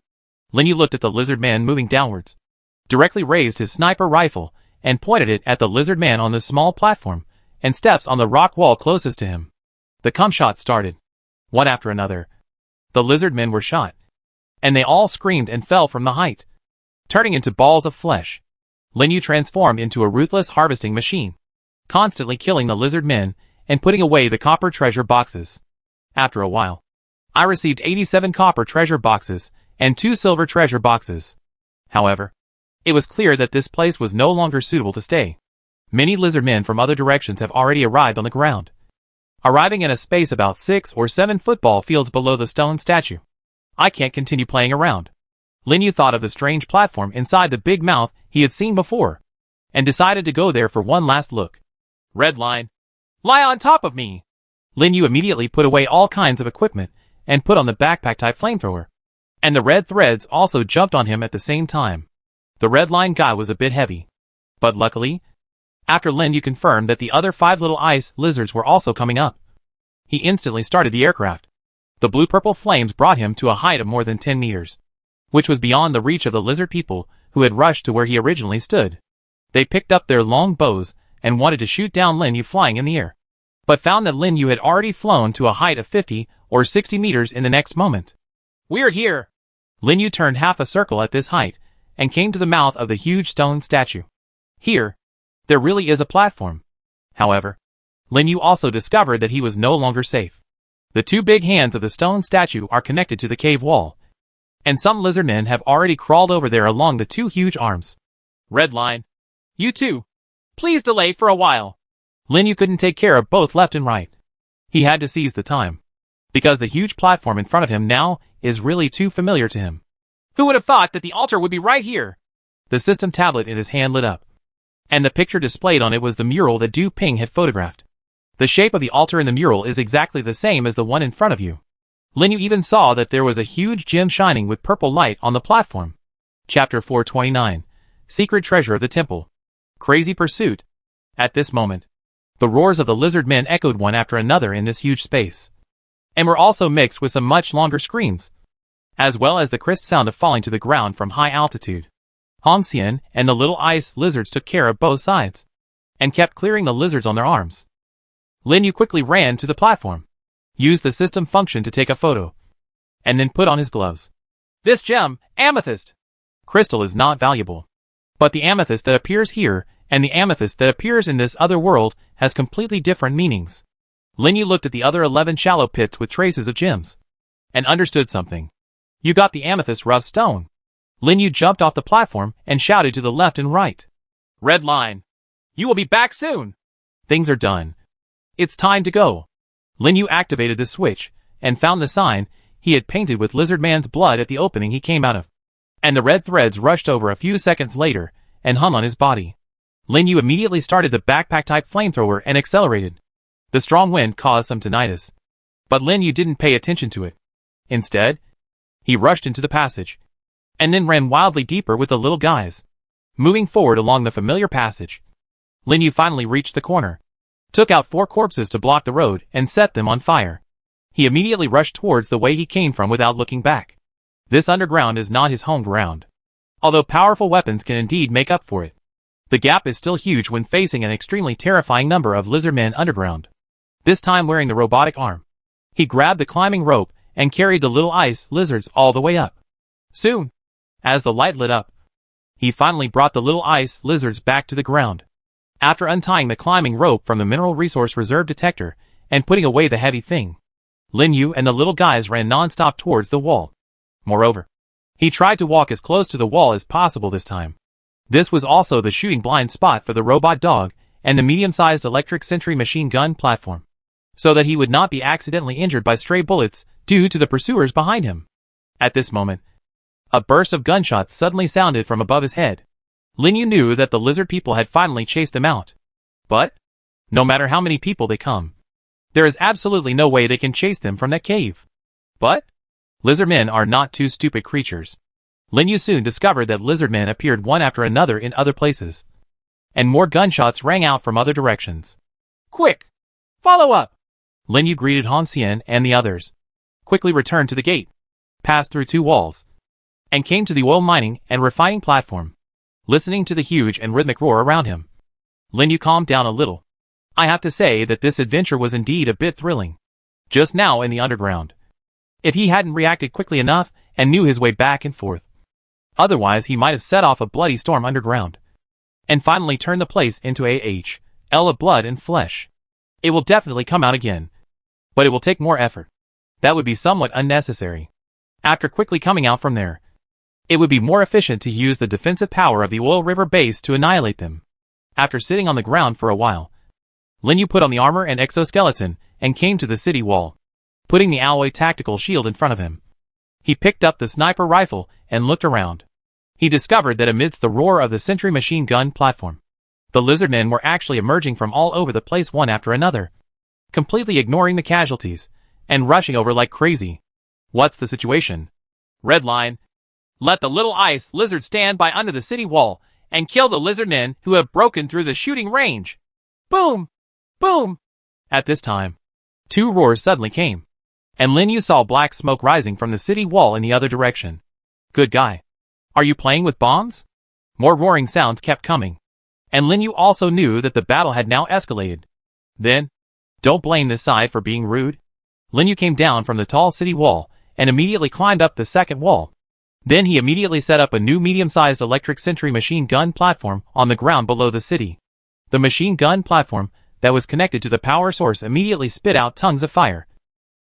Lin Yu looked at the lizard man moving downwards, directly raised his sniper rifle and pointed it at the lizard man on the small platform and steps on the rock wall closest to him. The cum shots started. One after another, the lizard men were shot, and they all screamed and fell from the height, turning into balls of flesh. Lin Yu transformed into a ruthless harvesting machine, constantly killing the lizard men and putting away the copper treasure boxes. After a while, I received 87 copper treasure boxes and 2 silver treasure boxes. However, it was clear that this place was no longer suitable to stay. Many lizard men from other directions have already arrived on the ground, arriving in a space about 6 or 7 football fields below the stone statue. I can't continue playing around. Lin Yu thought of the strange platform inside the big mouth he had seen before, and decided to go there for one last look. Red line. Lie on top of me. Lin Yu immediately put away all kinds of equipment and put on the backpack-type flamethrower, and the red threads also jumped on him at the same time. The red line guy was a bit heavy, but luckily, after Lin Yu confirmed that the other 5 little ice lizards were also coming up, he instantly started the aircraft. The blue-purple flames brought him to a height of more than 10 meters, which was beyond the reach of the lizard people who had rushed to where he originally stood. They picked up their long bows and wanted to shoot down Lin Yu flying in the air, but found that Lin Yu had already flown to a height of 50 or 60 meters in the next moment. We're here. Lin Yu turned half a circle at this height and came to the mouth of the huge stone statue. Here, there really is a platform. However, Lin Yu also discovered that he was no longer safe. The 2 big hands of the stone statue are connected to the cave wall, and some lizard men have already crawled over there along the 2 huge arms. Red line. You too. Please delay for a while. Lin Yu couldn't take care of both left and right. He had to seize the time, because the huge platform in front of him now is really too familiar to him. Who would have thought that the altar would be right here? The system tablet in his hand lit up, and the picture displayed on it was the mural that Du Ping had photographed. The shape of the altar in the mural is exactly the same as the one in front of you. Lin Yu even saw that there was a huge gem shining with purple light on the platform. Chapter 429. Secret Treasure of the Temple. Crazy Pursuit. At this moment, the roars of the lizard men echoed one after another in this huge space, and were also mixed with some much longer screams, as well as the crisp sound of falling to the ground from high altitude. Hong Xian and the little ice lizards took care of both sides, and kept clearing the lizards on their arms. Lin Yu quickly ran to the platform, used the system function to take a photo, and then put on his gloves. This gem, amethyst crystal, is not valuable. But the amethyst that appears here and the amethyst that appears in this other world has completely different meanings. Lin Yu looked at the other 11 shallow pits with traces of gems, and understood something. You got the amethyst rough stone. Lin Yu jumped off the platform and shouted to the left and right. Red line. You will be back soon. Things are done. It's time to go. Lin Yu activated the switch and found the sign he had painted with Lizard Man's blood at the opening he came out of. And the red threads rushed over a few seconds later and hung on his body. Lin Yu immediately started the backpack-type flamethrower and accelerated. The strong wind caused some tinnitus, but Lin Yu didn't pay attention to it. Instead, he rushed into the passage, and then ran wildly deeper with the little guys. Moving forward along the familiar passage, Lin Yu finally reached the corner, took out 4 corpses to block the road, and set them on fire. He immediately rushed towards the way he came from without looking back. This underground is not his home ground. Although powerful weapons can indeed make up for it, the gap is still huge when facing an extremely terrifying number of lizardmen underground. This time wearing the robotic arm, he grabbed the climbing rope and carried the little ice lizards all the way up. Soon, as the light lit up, he finally brought the little ice lizards back to the ground. After untying the climbing rope from the mineral resource reserve detector and putting away the heavy thing, Lin Yu and the little guys ran non-stop towards the wall. Moreover, he tried to walk as close to the wall as possible this time. This was also the shooting blind spot for the robot dog and the medium-sized electric sentry machine gun platform, so that he would not be accidentally injured by stray bullets due to the pursuers behind him. At this moment, a burst of gunshots suddenly sounded from above his head. Lin Yu knew that the lizard people had finally chased them out. But, no matter how many people they come, there is absolutely no way they can chase them from that cave. But, lizardmen are not two stupid creatures. Lin Yu soon discovered that lizardmen appeared one after another in other places, and more gunshots rang out from other directions. Quick! Follow up! Lin Yu greeted Hong Xian and the others, quickly returned to the gate, passed through 2 walls, and came to the oil mining and refining platform. Listening to the huge and rhythmic roar around him, Lin Yu calmed down a little. I have to say that this adventure was indeed a bit thrilling. Just now in the underground, if he hadn't reacted quickly enough and knew his way back and forth, otherwise he might have set off a bloody storm underground, and finally turned the place into a hell of blood and flesh. It will definitely come out again, but it will take more effort. That would be somewhat unnecessary. After quickly coming out from there, it would be more efficient to use the defensive power of the oil river base to annihilate them. After sitting on the ground for a while, Lin Yu put on the armor and exoskeleton and came to the city wall, putting the alloy tactical shield in front of him. He picked up the sniper rifle and looked around. He discovered that amidst the roar of the sentry machine gun platform, the lizardmen were actually emerging from all over the place one after another, completely ignoring the casualties, and rushing over like crazy. What's the situation? Red line. Let the little ice lizard stand by under the city wall and kill the lizardmen who have broken through the shooting range. Boom! Boom! At this time, 2 roars suddenly came, and Lin Yu saw black smoke rising from the city wall in the other direction. Good guy. Are you playing with bombs? More roaring sounds kept coming, and Lin Yu also knew that the battle had now escalated. Then, don't blame this side for being rude. Lin Yu came down from the tall city wall and immediately climbed up the second wall. Then he immediately set up a new medium-sized electric sentry machine gun platform on the ground below the city. The machine gun platform that was connected to the power source immediately spit out tongues of fire,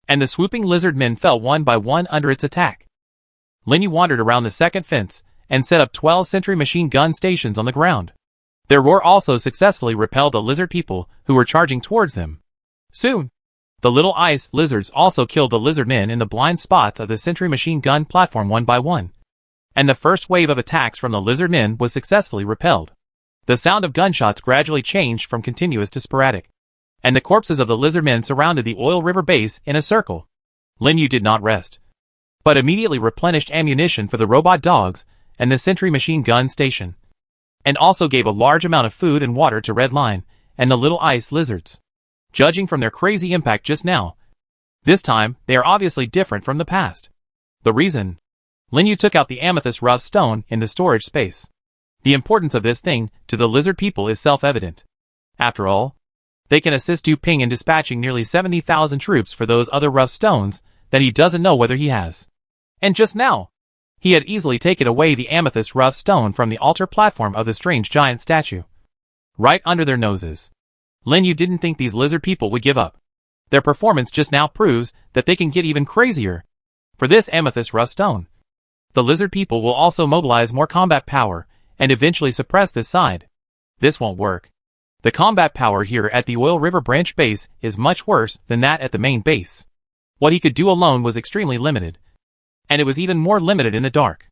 and the swooping lizard men fell one by one under its attack. Lin Yu wandered around the second fence and set up 12 sentry machine gun stations on the ground. Their roar also successfully repelled the lizard people who were charging towards them. Soon, the little ice lizards also killed the lizard men in the blind spots of the sentry machine gun platform one by one, and the first wave of attacks from the lizard men was successfully repelled. The sound of gunshots gradually changed from continuous to sporadic, and the corpses of the lizard men surrounded the oil river base in a circle. Lin Yu did not rest, but immediately replenished ammunition for the robot dogs and the sentry machine gun station, and also gave a large amount of food and water to Red Line and the little ice lizards. Judging from their crazy impact just now, this time they are obviously different from the past. The reason? Lin Yu took out the amethyst rough stone in the storage space. The importance of this thing to the lizard people is self-evident. After all, they can assist Du Ping in dispatching nearly 70,000 troops for those other rough stones that he doesn't know whether he has. And just now, he had easily taken away the amethyst rough stone from the altar platform of the strange giant statue. Right under their noses. Lin Yu didn't think these lizard people would give up. Their performance just now proves that they can get even crazier. For this amethyst rough stone, the lizard people will also mobilize more combat power and eventually suppress this side. This won't work. The combat power here at the Oil River branch base is much worse than that at the main base. What he could do alone was extremely limited. And it was even more limited in the dark.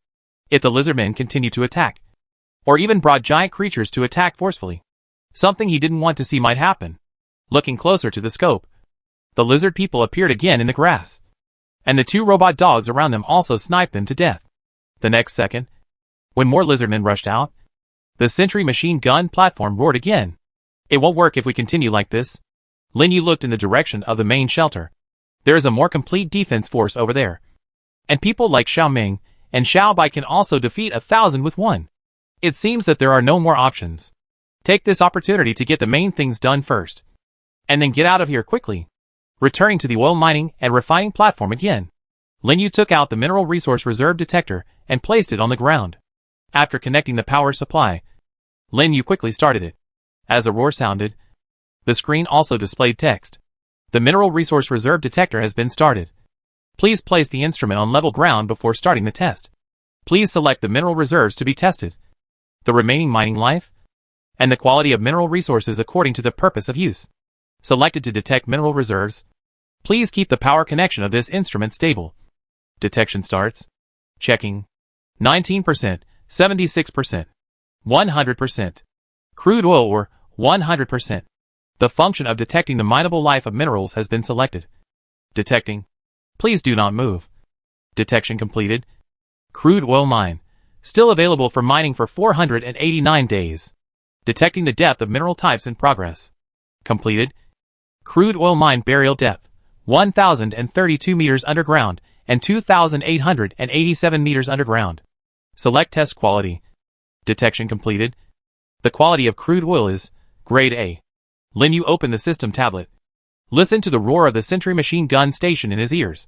If the lizardmen continued to attack, or even brought giant creatures to attack forcefully, something he didn't want to see might happen. Looking closer to the scope, the lizard people appeared again in the grass. And the two robot dogs around them also sniped them to death. The next second, when more lizardmen rushed out, the sentry machine gun platform roared again. It won't work if we continue like this. Lin Yu looked in the direction of the main shelter. There is a more complete defense force over there. And people like Xiao Ming and Xiao Bai can also defeat 1,000 with one. It seems that there are no more options. Take this opportunity to get the main things done first. And then get out of here quickly. Returning to the oil mining and refining platform again, Lin Yu took out the mineral resource reserve detector and placed it on the ground. After connecting the power supply, Lin Yu quickly started it. As a roar sounded, the screen also displayed text. The mineral resource reserve detector has been started. Please place the instrument on level ground before starting the test. Please select the mineral reserves to be tested, the remaining mining life, and the quality of mineral resources according to the purpose of use. Selected to detect mineral reserves. Please keep the power connection of this instrument stable. Detection starts. Checking. 19%, 76%, 100%. Crude oil ore, 100%. The function of detecting the mineable life of minerals has been selected. Detecting. Please do not move. Detection completed. Crude oil mine. Still available for mining for 489 days. Detecting the depth of mineral types in progress. Completed. Crude oil mine burial depth. 1,032 meters underground and 2,887 meters underground. Select test quality. Detection completed. The quality of crude oil is Grade A. Lin Yu opened the system tablet, listened to the roar of the sentry machine gun station in his ears,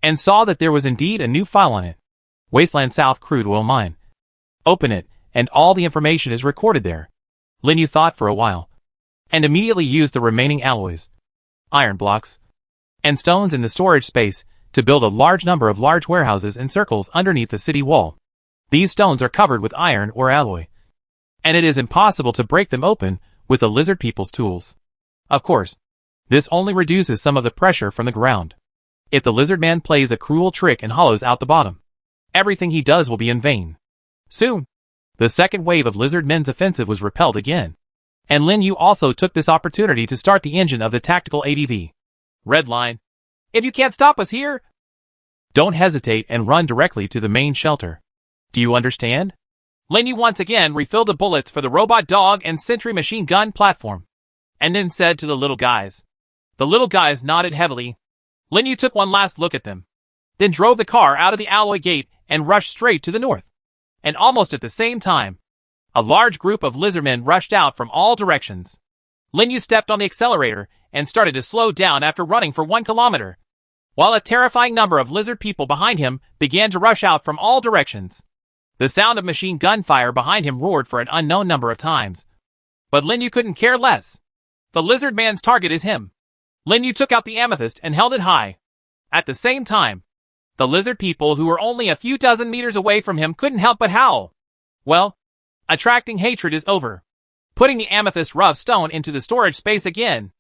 and saw that there was indeed a new file on it. Wasteland South Crude Oil Mine. Open it, and all the information is recorded there. Lin Yu thought for a while, and immediately used the remaining alloys, iron blocks, and stones in the storage space to build a large number of large warehouses in circles underneath the city wall. These stones are covered with iron or alloy, and it is impossible to break them open with the lizard people's tools. Of course, this only reduces some of the pressure from the ground. If the lizard man plays a cruel trick and hollows out the bottom, everything he does will be in vain. Soon, the second wave of lizard men's offensive was repelled again, and Lin Yu also took this opportunity to start the engine of the tactical ADV. Red line. If you can't stop us here, don't hesitate and run directly to the main shelter. Do you understand? Lin Yu once again refilled the bullets for the robot dog and sentry machine gun platform, and then said to the little guys. The little guys nodded heavily. Lin Yu took one last look at them, then drove the car out of the alloy gate and rushed straight to the north. And almost at the same time, a large group of lizardmen rushed out from all directions. Lin Yu stepped on the accelerator and started to slow down after running for 1 kilometer, while a terrifying number of lizard people behind him began to rush out from all directions. The sound of machine gun fire behind him roared for an unknown number of times. But Lin Yu couldn't care less. The lizard man's target is him. Lin Yu took out the amethyst and held it high. At the same time, the lizard people who were only a few dozen meters away from him couldn't help but howl. Well, attracting hatred is over. Putting the amethyst rough stone into the storage space again,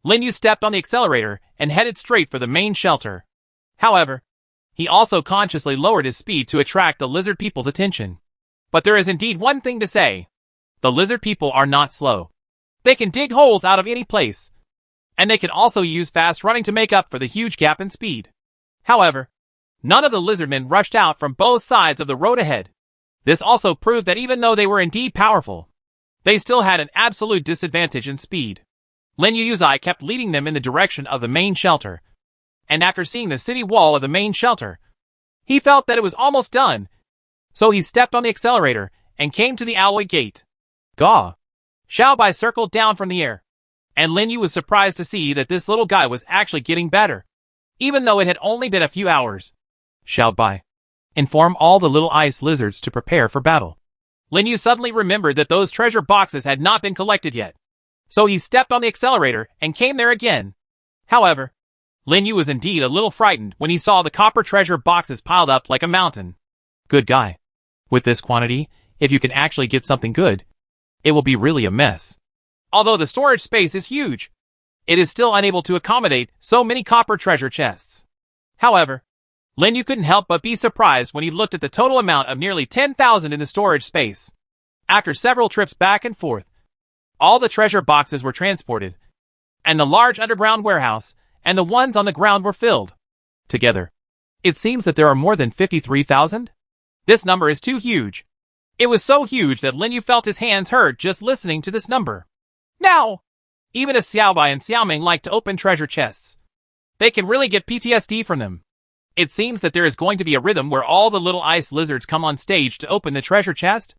Lin Yu stepped on the accelerator and headed straight for the main shelter. However, he also consciously lowered his speed to attract the lizard people's attention. But there is indeed one thing to say. The lizard people are not slow. They can dig holes out of any place. And they can also use fast running to make up for the huge gap in speed. However, none of the lizardmen rushed out from both sides of the road ahead. This also proved that even though they were indeed powerful, they still had an absolute disadvantage in speed. Lin Yu's eye kept leading them in the direction of the main shelter. And after seeing the city wall of the main shelter, he felt that it was almost done. So he stepped on the accelerator and came to the alloy gate. Gaw! Xiaobai circled down from the air, and Lin Yu was surprised to see that this little guy was actually getting better, even though it had only been a few hours. Xiaobai, inform all the little ice lizards to prepare for battle. Lin Yu suddenly remembered that those treasure boxes had not been collected yet, so he stepped on the accelerator and came there again. However, Lin Yu was indeed a little frightened when he saw the copper treasure boxes piled up like a mountain. Good guy. With this quantity, if you can actually get something good, it will be really a mess. Although the storage space is huge, it is still unable to accommodate so many copper treasure chests. However, Lin Yu couldn't help but be surprised when he looked at the total amount of nearly 10,000 in the storage space. After several trips back and forth, all the treasure boxes were transported, and the large underground warehouse and the ones on the ground were filled. Together, it seems that there are more than 53,000? This number is too huge. It was so huge that Lin Yu felt his hands hurt just listening to this number. Now, even if Xiaobai and Xiaoming like to open treasure chests, they can really get PTSD from them. It seems that there is going to be a rhythm where all the little ice lizards come on stage to open the treasure chest.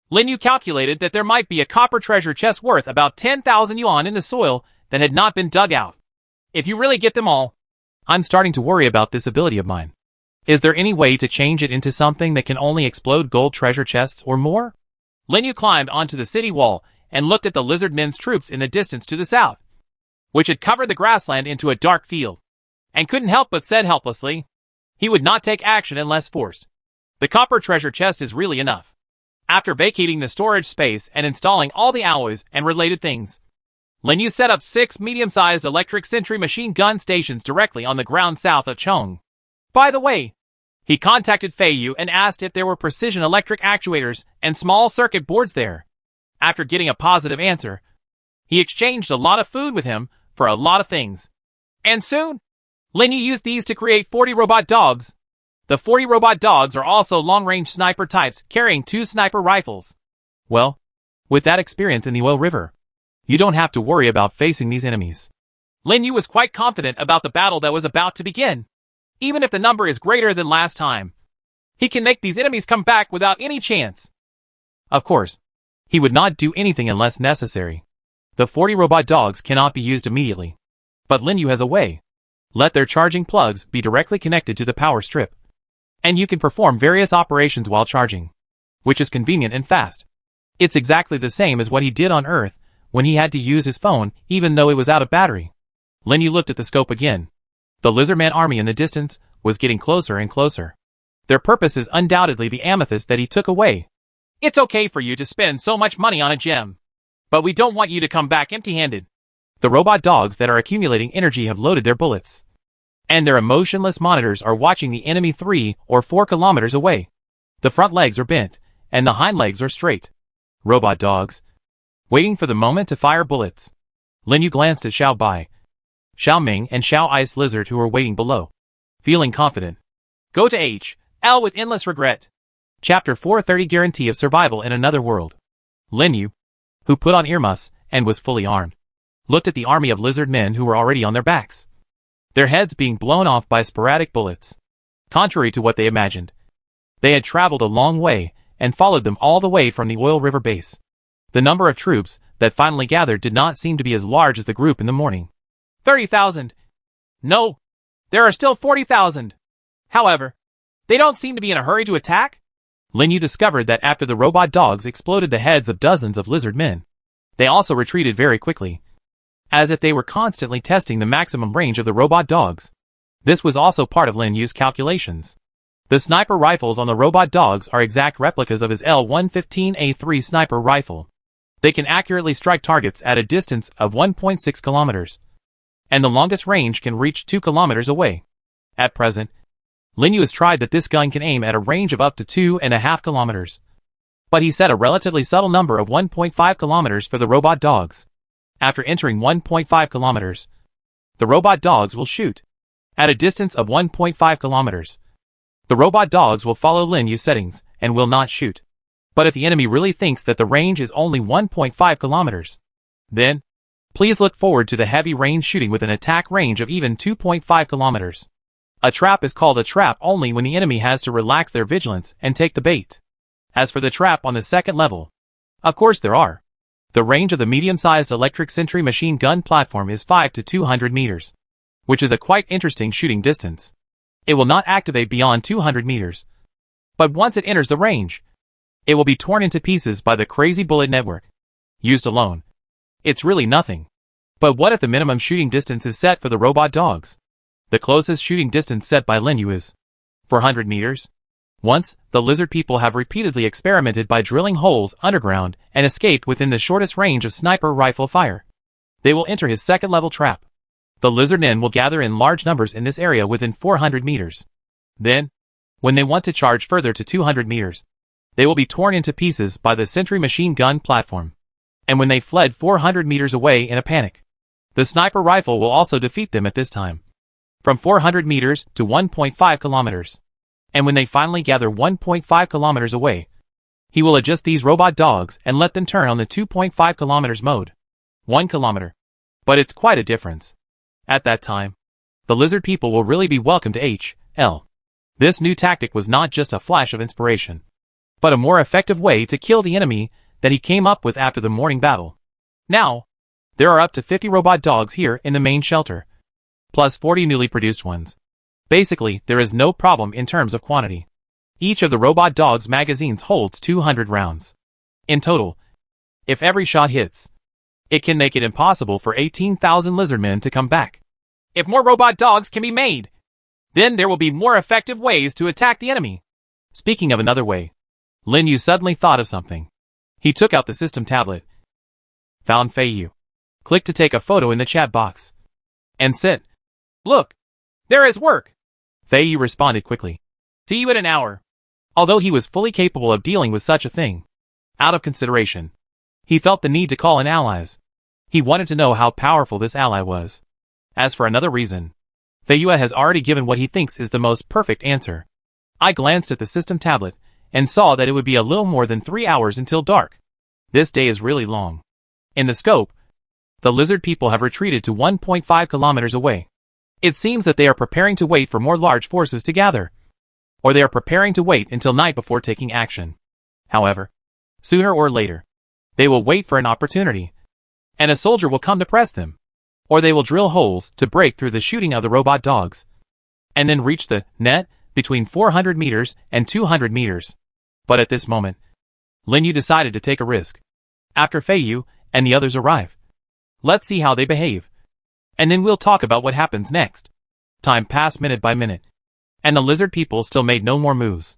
Lin Yu calculated that there might be a copper treasure chest worth about 10,000 yuan in the soil that had not been dug out. If you really get them all, I'm starting to worry about this ability of mine. Is there any way to change it into something that can only explode gold treasure chests or more? Lin Yu climbed onto the city wall and looked at the lizard men's troops in the distance to the south, which had covered the grassland into a dark field, and couldn't help but said helplessly, he would not take action unless forced. The copper treasure chest is really enough. After vacating the storage space and installing all the alloys and related things, Lin Yu set up 6 medium-sized electric sentry machine gun stations directly on the ground south of Chong. By the way, he contacted Fei Yu and asked if there were precision electric actuators and small circuit boards there. After getting a positive answer, he exchanged a lot of food with him for a lot of things. And soon, Lin Yu used these to create 40 robot dogs. The 40 robot dogs are also long-range sniper types carrying 2 sniper rifles. Well, with that experience in the Oil River, you don't have to worry about facing these enemies. Lin Yu was quite confident about the battle that was about to begin. Even if the number is greater than last time, he can make these enemies come back without any chance. Of course, he would not do anything unless necessary. The 40 robot dogs cannot be used immediately. But Lin Yu has a way. Let their charging plugs be directly connected to the power strip, and you can perform various operations while charging, which is convenient and fast. It's exactly the same as what he did on Earth when he had to use his phone even though it was out of battery. Lin Yu looked at the scope again. The Lizardman army in the distance was getting closer and closer. Their purpose is undoubtedly the amethyst that he took away. It's okay for you to spend so much money on a gem, but we don't want you to come back empty-handed. The robot dogs that are accumulating energy have loaded their bullets, and their emotionless monitors are watching the enemy 3 or 4 kilometers away. The front legs are bent, and the hind legs are straight. Robot dogs, waiting for the moment to fire bullets. Lin Yu glanced at Xiaobai, Xiaoming, and Xiao Ice Lizard who were waiting below, feeling confident. Go to H.L. with endless regret. Chapter 430 Guarantee of Survival in Another World. Lin Yu, who put on earmuffs and was fully armed, looked at the army of lizard men who were already on their backs, their heads being blown off by sporadic bullets. Contrary to what they imagined, they had traveled a long way and followed them all the way from the Oil River base. The number of troops that finally gathered did not seem to be as large as the group in the morning. 30,000. No, there are still 40,000. However, they don't seem to be in a hurry to attack. Lin Yu discovered that after the robot dogs exploded the heads of dozens of lizard men, they also retreated very quickly, as if they were constantly testing the maximum range of the robot dogs. This was also part of Lin Yu's calculations. The sniper rifles on the robot dogs are exact replicas of his L115A3 sniper rifle. They can accurately strike targets at a distance of 1.6 kilometers, and the longest range can reach 2 kilometers away. At present, Lin Yu has tried that this gun can aim at a range of up to 2.5 kilometers. But he set a relatively subtle number of 1.5 kilometers for the robot dogs. After entering 1.5 kilometers, the robot dogs will shoot. At a distance of 1.5 kilometers, the robot dogs will follow Lin Yu's settings and will not shoot. But if the enemy really thinks that the range is only 1.5 kilometers, then please look forward to the heavy range shooting with an attack range of even 2.5 kilometers. A trap is called a trap only when the enemy has to relax their vigilance and take the bait. As for the trap on the second level, of course there are. The range of the medium-sized electric sentry machine gun platform is 5 to 200 meters, which is a quite interesting shooting distance. It will not activate beyond 200 meters. But once it enters the range, it will be torn into pieces by the crazy bullet network. Used alone, it's really nothing. But what if the minimum shooting distance is set for the robot dogs? The closest shooting distance set by Linyu is 400 meters. Once, the lizard people have repeatedly experimented by drilling holes underground and escaped within the shortest range of sniper rifle fire. They will enter his second level trap. The lizard men will gather in large numbers in this area within 400 meters. Then, when they want to charge further to 200 meters, they will be torn into pieces by the sentry machine gun platform. And when they fled 400 meters away in a panic, the sniper rifle will also defeat them at this time. From 400 meters to 1.5 kilometers. And when they finally gather 1.5 kilometers away, he will adjust these robot dogs and let them turn on the 2.5 kilometers mode. 1 kilometer. But it's quite a difference. At that time, the lizard people will really be welcome to HL. This new tactic was not just a flash of inspiration, but a more effective way to kill the enemy that he came up with after the morning battle. Now, there are up to 50 robot dogs here in the main shelter, plus 40 newly produced ones. Basically, there is no problem in terms of quantity. Each of the robot dogs' magazines holds 200 rounds. In total, if every shot hits, it can make it impossible for 18,000 lizardmen to come back. If more robot dogs can be made, then there will be more effective ways to attack the enemy. Speaking of another way, Linyu suddenly thought of something. He took out the system tablet, found Feiyu, clicked to take a photo in the chat box, and said, "Look, there is work." Feiyu responded quickly, "See you in an hour." Although he was fully capable of dealing with such a thing, out of consideration, he felt the need to call in allies. He wanted to know how powerful this ally was. As for another reason, Feiyu has already given what he thinks is the most perfect answer. I glanced at the system tablet and saw that it would be a little more than 3 hours until dark. This day is really long. In the scope, the lizard people have retreated to 1.5 kilometers away. It seems that they are preparing to wait for more large forces to gather, or they are preparing to wait until night before taking action. However, sooner or later, they will wait for an opportunity, and a soldier will come to press them, or they will drill holes to break through the shooting of the robot dogs, and then reach the net between 400 meters and 200 meters. But at this moment, Linyu decided to take a risk. After Feiyu and the others arrive, let's see how they behave, and then we'll talk about what happens next. Time passed minute by minute, and the lizard people still made no more moves.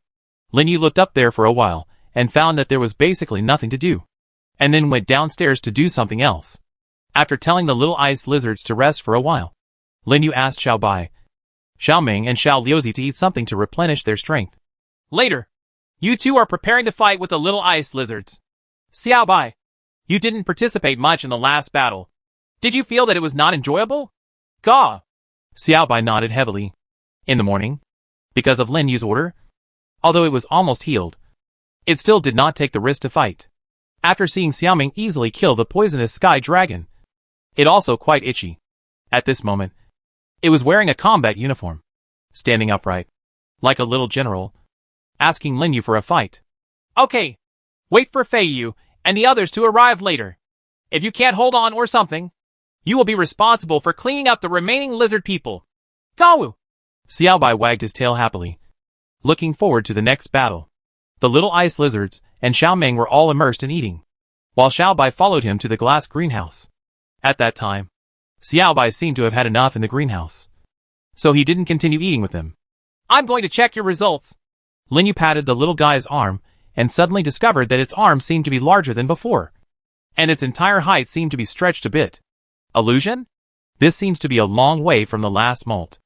Linyu looked up there for a while and found that there was basically nothing to do, and then went downstairs to do something else. After telling the little ice lizards to rest for a while, Linyu asked Xiao Bai, Xiao Ming and Xiao Liuzi to eat something to replenish their strength. Later, you two are preparing to fight with the little ice lizards. Xiao Bai, you didn't participate much in the last battle. Did you feel that it was not enjoyable? Gaw. Xiao Bai nodded heavily. In the morning, because of Linyu's order, although it was almost healed, it still did not take the risk to fight. After seeing Xiaoming easily kill the poisonous sky dragon, it also quite itchy. At this moment, it was wearing a combat uniform, standing upright, like a little general, asking Linyu for a fight. Okay, wait for Feiyu and the others to arrive later. If you can't hold on or something, you will be responsible for cleaning up the remaining lizard people. Gawu! Xiao Bai wagged his tail happily, looking forward to the next battle. The little ice lizards and Xiao Ming were all immersed in eating, while Xiao Bai followed him to the glass greenhouse. At that time, Xiao Bai seemed to have had enough in the greenhouse, so he didn't continue eating with them. I'm going to check your results. Linyu patted the little guy's arm and suddenly discovered that its arm seemed to be larger than before, and its entire height seemed to be stretched a bit. Illusion? This seems to be a long way from the last molt.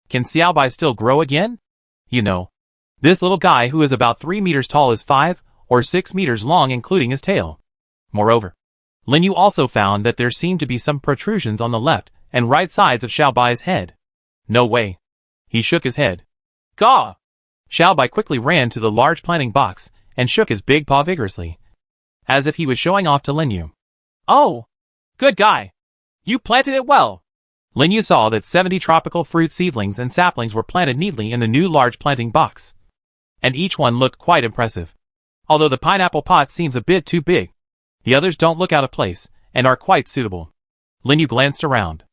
Can Xiao Bai still grow again? You know, this little guy who is about 3 meters tall is 5 or 6 meters long including his tail. Moreover, Linyu also found that there seemed to be some protrusions on the left and right sides of Xiao Bai's head. No way. He shook his head. Gaw! Xiao Bai quickly ran to the large planting box and shook his big paw vigorously, as if he was showing off to Linyu. Oh, good guy. You planted it well. Linyu saw that 70 tropical fruit seedlings and saplings were planted neatly in the new large planting box, and each one looked quite impressive. Although the pineapple pot seems a bit too big, the others don't look out of place and are quite suitable. Linyu glanced around.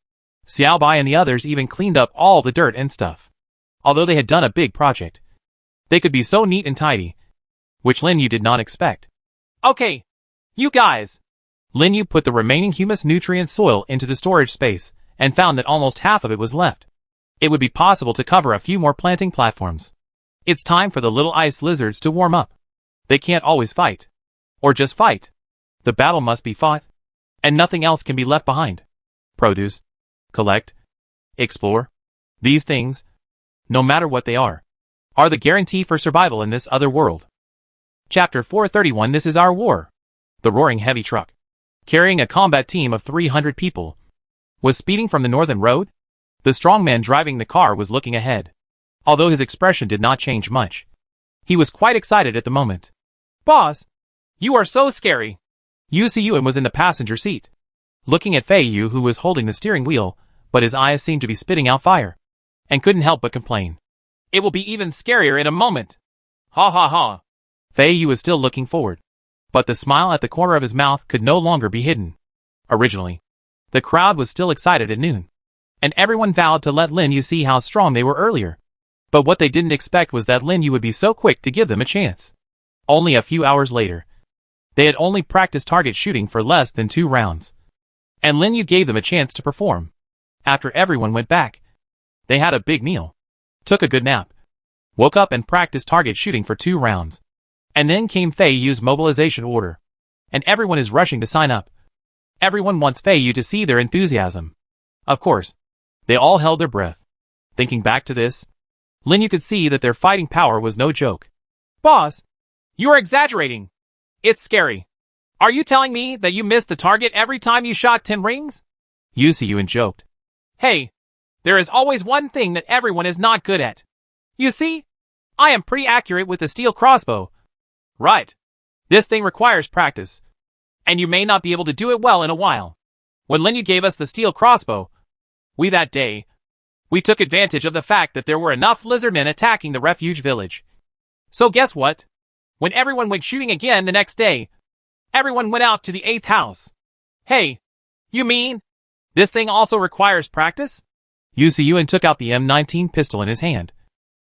Seai and the others even cleaned up all the dirt and stuff. Although they had done a big project, they could be so neat and tidy, which Linyu did not expect. Okay, you guys. Linyu put the remaining humus nutrient soil into the storage space and found that almost half of it was left. It would be possible to cover a few more planting platforms. It's time for the little ice lizards to warm up. They can't always fight. Or just fight. The battle must be fought. And nothing else can be left behind. Produce. Collect. Explore. These things, no matter what they are the guarantee for survival in this other world. Chapter 431 This is our war. The roaring heavy truck, carrying a combat team of 300 people, was speeding from the northern road. The strong man driving the car was looking ahead. Although his expression did not change much, he was quite excited at the moment. Boss, you are so scary. Yuan was in the passenger seat, looking at Fei Yu, who was holding the steering wheel, but his eyes seemed to be spitting out fire, and couldn't help but complain. It will be even scarier in a moment. Ha ha ha. Fei Yu was still looking forward, but the smile at the corner of his mouth could no longer be hidden. Originally, the crowd was still excited at noon, and everyone vowed to let Linyu see how strong they were earlier. But what they didn't expect was that Linyu would be so quick to give them a chance. Only a few hours later, they had only practiced target shooting for less than 2 rounds, and Linyu gave them a chance to perform. After everyone went back, they had a big meal, took a good nap, woke up and practiced target shooting for 2 rounds. And then came Fei Yu's mobilization order, and everyone is rushing to sign up. Everyone wants Fei Yu to see their enthusiasm. Of course, they all held their breath. Thinking back to this, Linyu could see that their fighting power was no joke. Boss, you are exaggerating. It's scary. Are you telling me that you missed the target every time you shot 10 rings? Yuan joked. Hey, there is always one thing that everyone is not good at. You see, I am pretty accurate with the steel crossbow. Right. This thing requires practice, and you may not be able to do it well in a while. When Linyu gave us the steel crossbow, we took advantage of the fact that there were enough lizardmen attacking the refuge village. So guess what? When everyone went shooting again the next day, everyone went out to the 8th house. Hey, you mean this thing also requires practice? Yuan took out the M19 pistol in his hand,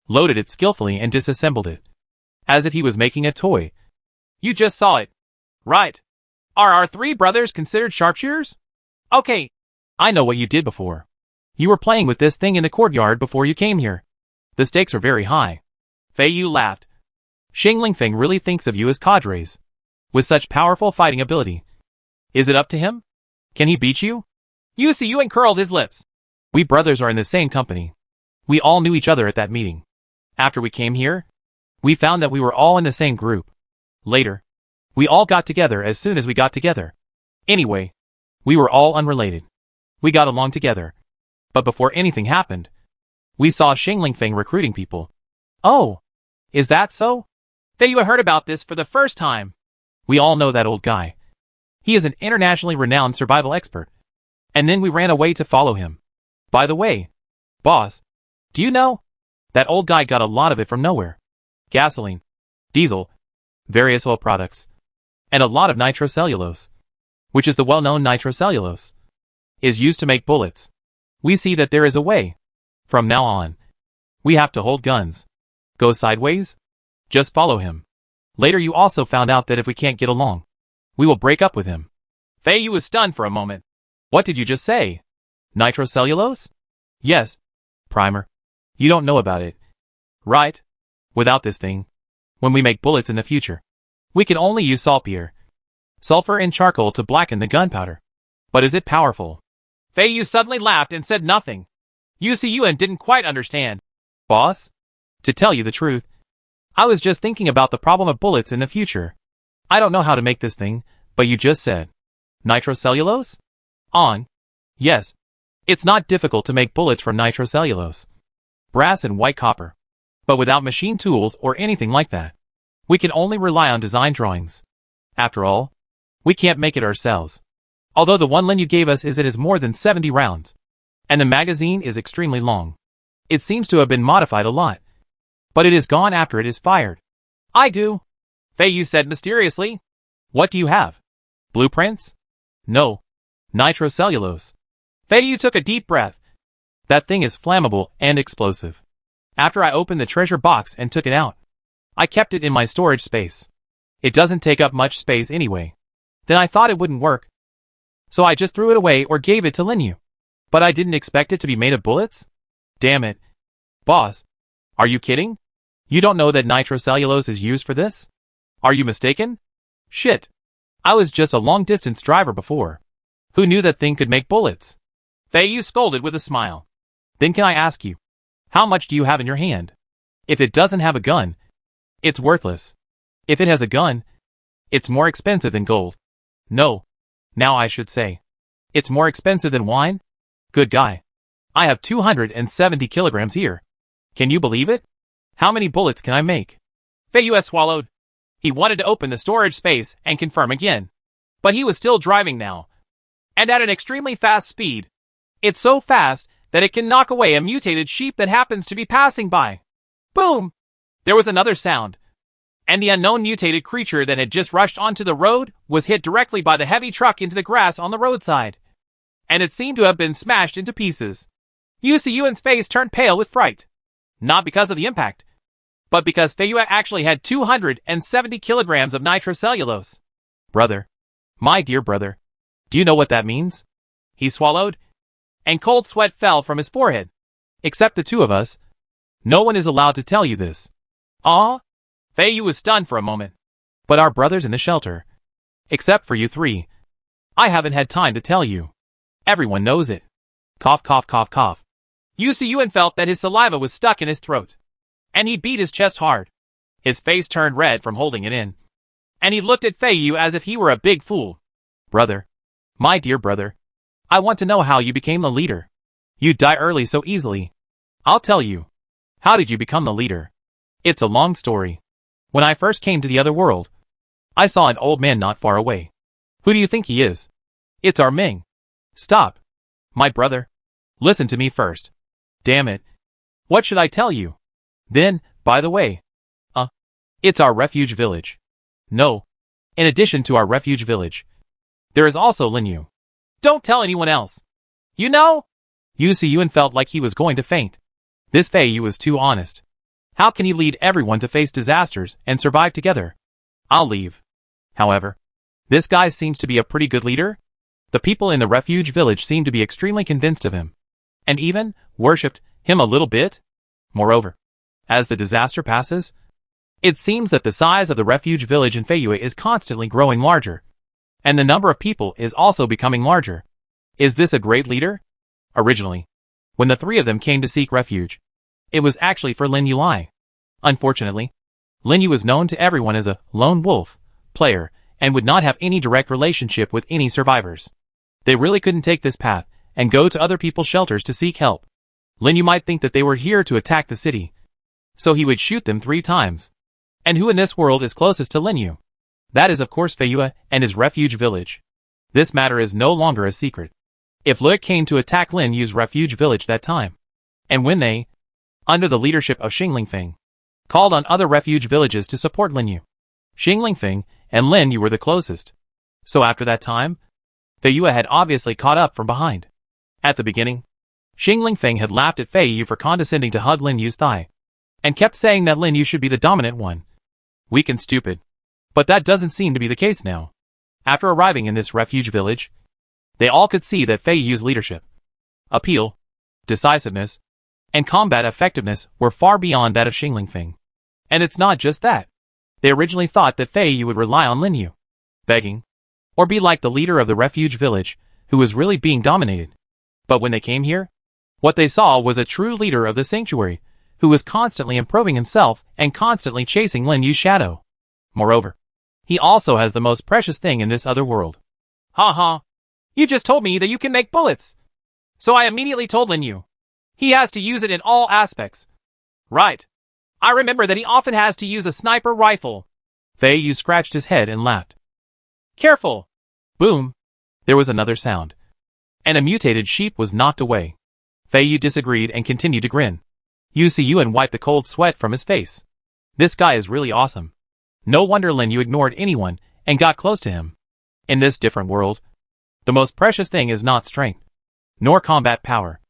loaded it skillfully and disassembled it, as if he was making a toy. You just saw it, right? Are our 3 brothers considered sharpshooters? Okay, I know what you did before. You were playing with this thing in the courtyard before you came here. The stakes are very high. Fei Yu laughed. Xinglingfeng really thinks of you as cadres, with such powerful fighting ability. Is it up to him? Can he beat you? Yuan curled his lips. We brothers are in the same company. We all knew each other at that meeting. After we came here, we found that we were all in the same group. Later, we all got together as soon as we got together. Anyway, we were all unrelated. We got along together. But before anything happened, we saw Xinglingfeng recruiting people. Oh, is that so? Fei Yu heard about this for the first time. We all know that old guy. He is an internationally renowned survival expert. And then we ran away to follow him. By the way, boss, do you know? That old guy got a lot of it from nowhere. Gasoline, diesel, various oil products, and a lot of nitrocellulose, which is the well-known nitrocellulose, is used to make bullets. We see that there is a way. From now on, we have to hold guns. Go sideways? Just follow him. Later you also found out that if we can't get along, we will break up with him. Fei Yu was stunned for a moment. What did you just say? Nitrocellulose? Yes. Primer. You don't know about it. Right? Without this thing, when we make bullets in the future, we can only use saltpeter, sulfur and charcoal to blacken the gunpowder. But is it powerful? Fei Yu suddenly laughed and said nothing. Yuan didn't quite understand. Boss? To tell you the truth, I was just thinking about the problem of bullets in the future. I don't know how to make this thing, but you just said nitrocellulose? Yes. It's not difficult to make bullets from nitrocellulose, brass and white copper. But without machine tools or anything like that, we can only rely on design drawings. After all, we can't make it ourselves. Although the one Linyu gave us is more than 70 rounds, and the magazine is extremely long. It seems to have been modified a lot, but it is gone after it is fired. I do. Fei Yu said mysteriously. What do you have? Blueprints? No. Nitrocellulose. Fei Yu took a deep breath. That thing is flammable and explosive. After I opened the treasure box and took it out, I kept it in my storage space. It doesn't take up much space anyway. Then I thought it wouldn't work, so I just threw it away or gave it to Lin Yu. But I didn't expect it to be made of bullets? Damn it. Boss, are you kidding? You don't know that nitrocellulose is used for this? Are you mistaken? Shit. I was just a long-distance driver before. Who knew that thing could make bullets? Fei Yu scolded with a smile. Then can I ask you, how much do you have in your hand? If it doesn't have a gun, it's worthless. If it has a gun, it's more expensive than gold. No. Now I should say. It's more expensive than wine? Good guy. I have 270 kilograms here. Can you believe it? How many bullets can I make? Fei Yu swallowed. He wanted to open the storage space and confirm again. But he was still driving now. And at an extremely fast speed. It's so fast that it can knock away a mutated sheep that happens to be passing by. Boom! There was another sound. And the unknown mutated creature that had just rushed onto the road was hit directly by the heavy truck into the grass on the roadside. And it seemed to have been smashed into pieces. Yu Siyuan's face turned pale with fright. Not because of the impact, but because Fei Yu actually had 270 kilograms of nitrocellulose. Brother. My dear brother. Do you know what that means? He swallowed, and cold sweat fell from his forehead. Except the two of us. No one is allowed to tell you this. Ah? Fei Yu was stunned for a moment. But our brothers in the shelter. Except for you three. I haven't had time to tell you. Everyone knows it. Cough, cough, cough, cough. Yu Siyuan felt that his saliva was stuck in his throat. And he beat his chest hard. His face turned red from holding it in. And he looked at Fei Yu as if he were a big fool. Brother. My dear brother. I want to know how you became the leader. You die early so easily. I'll tell you. How did you become the leader? It's a long story. When I first came to the other world, I saw an old man not far away. Who do you think he is? It's our Ming. Stop. My brother. Listen to me first. Damn it. What should I tell you? Then, by the way. It's our refuge village. No. In addition to our refuge village, there is also Lin Yu. Don't tell anyone else. You know? Yu Siyuan felt like he was going to faint. This Fei Yu was too honest. How can he lead everyone to face disasters and survive together? I'll leave. However, this guy seems to be a pretty good leader. The people in the refuge village seem to be extremely convinced of him. And even worshipped him a little bit. Moreover, as the disaster passes, it seems that the size of the refuge village in Fei Yu is constantly growing larger. And the number of people is also becoming larger. Is this a great leader? Originally, when the three of them came to seek refuge, it was actually for Lin Yu Lai. Unfortunately, Lin Yu was known to everyone as a lone wolf player and would not have any direct relationship with any survivors. They really couldn't take this path and go to other people's shelters to seek help. Lin Yu might think that they were here to attack the city, so he would shoot them 3 times. And who in this world is closest to Lin Yu? That is of course Fei Yu and his refuge village. This matter is no longer a secret. If Luke came to attack Lin Yu's refuge village that time, and when they, under the leadership of Xing Feng, called on other refuge villages to support Lin Yu, Xing Feng and Lin Yu were the closest. So after that time, Fei Yu had obviously caught up from behind. At the beginning, Xing Feng had laughed at Fei Yu for condescending to hug Lin Yu's thigh, and kept saying that Lin Yu should be the dominant one. Weak and stupid. But that doesn't seem to be the case now. After arriving in this refuge village, they all could see that Fei Yu's leadership, appeal, decisiveness, and combat effectiveness were far beyond that of Xing Feng. And it's not just that. They originally thought that Fei Yu would rely on Lin Yu, begging, or be like the leader of the refuge village, who was really being dominated. But when they came here, what they saw was a true leader of the sanctuary, who was constantly improving himself and constantly chasing Lin Yu's shadow. Moreover, he also has the most precious thing in this other world. Ha ha. You just told me that you can make bullets. So I immediately told Lin Yu. He has to use it in all aspects. Right. I remember that he often has to use a sniper rifle. Fei Yu scratched his head and laughed. Careful. Boom. There was another sound. And a mutated sheep was knocked away. Fei Yu disagreed and continued to grin. Yu Siyuan wiped the cold sweat from his face. This guy is really awesome. No wonder Lin Yu ignored anyone and got close to him. In this different world, the most precious thing is not strength, nor combat power,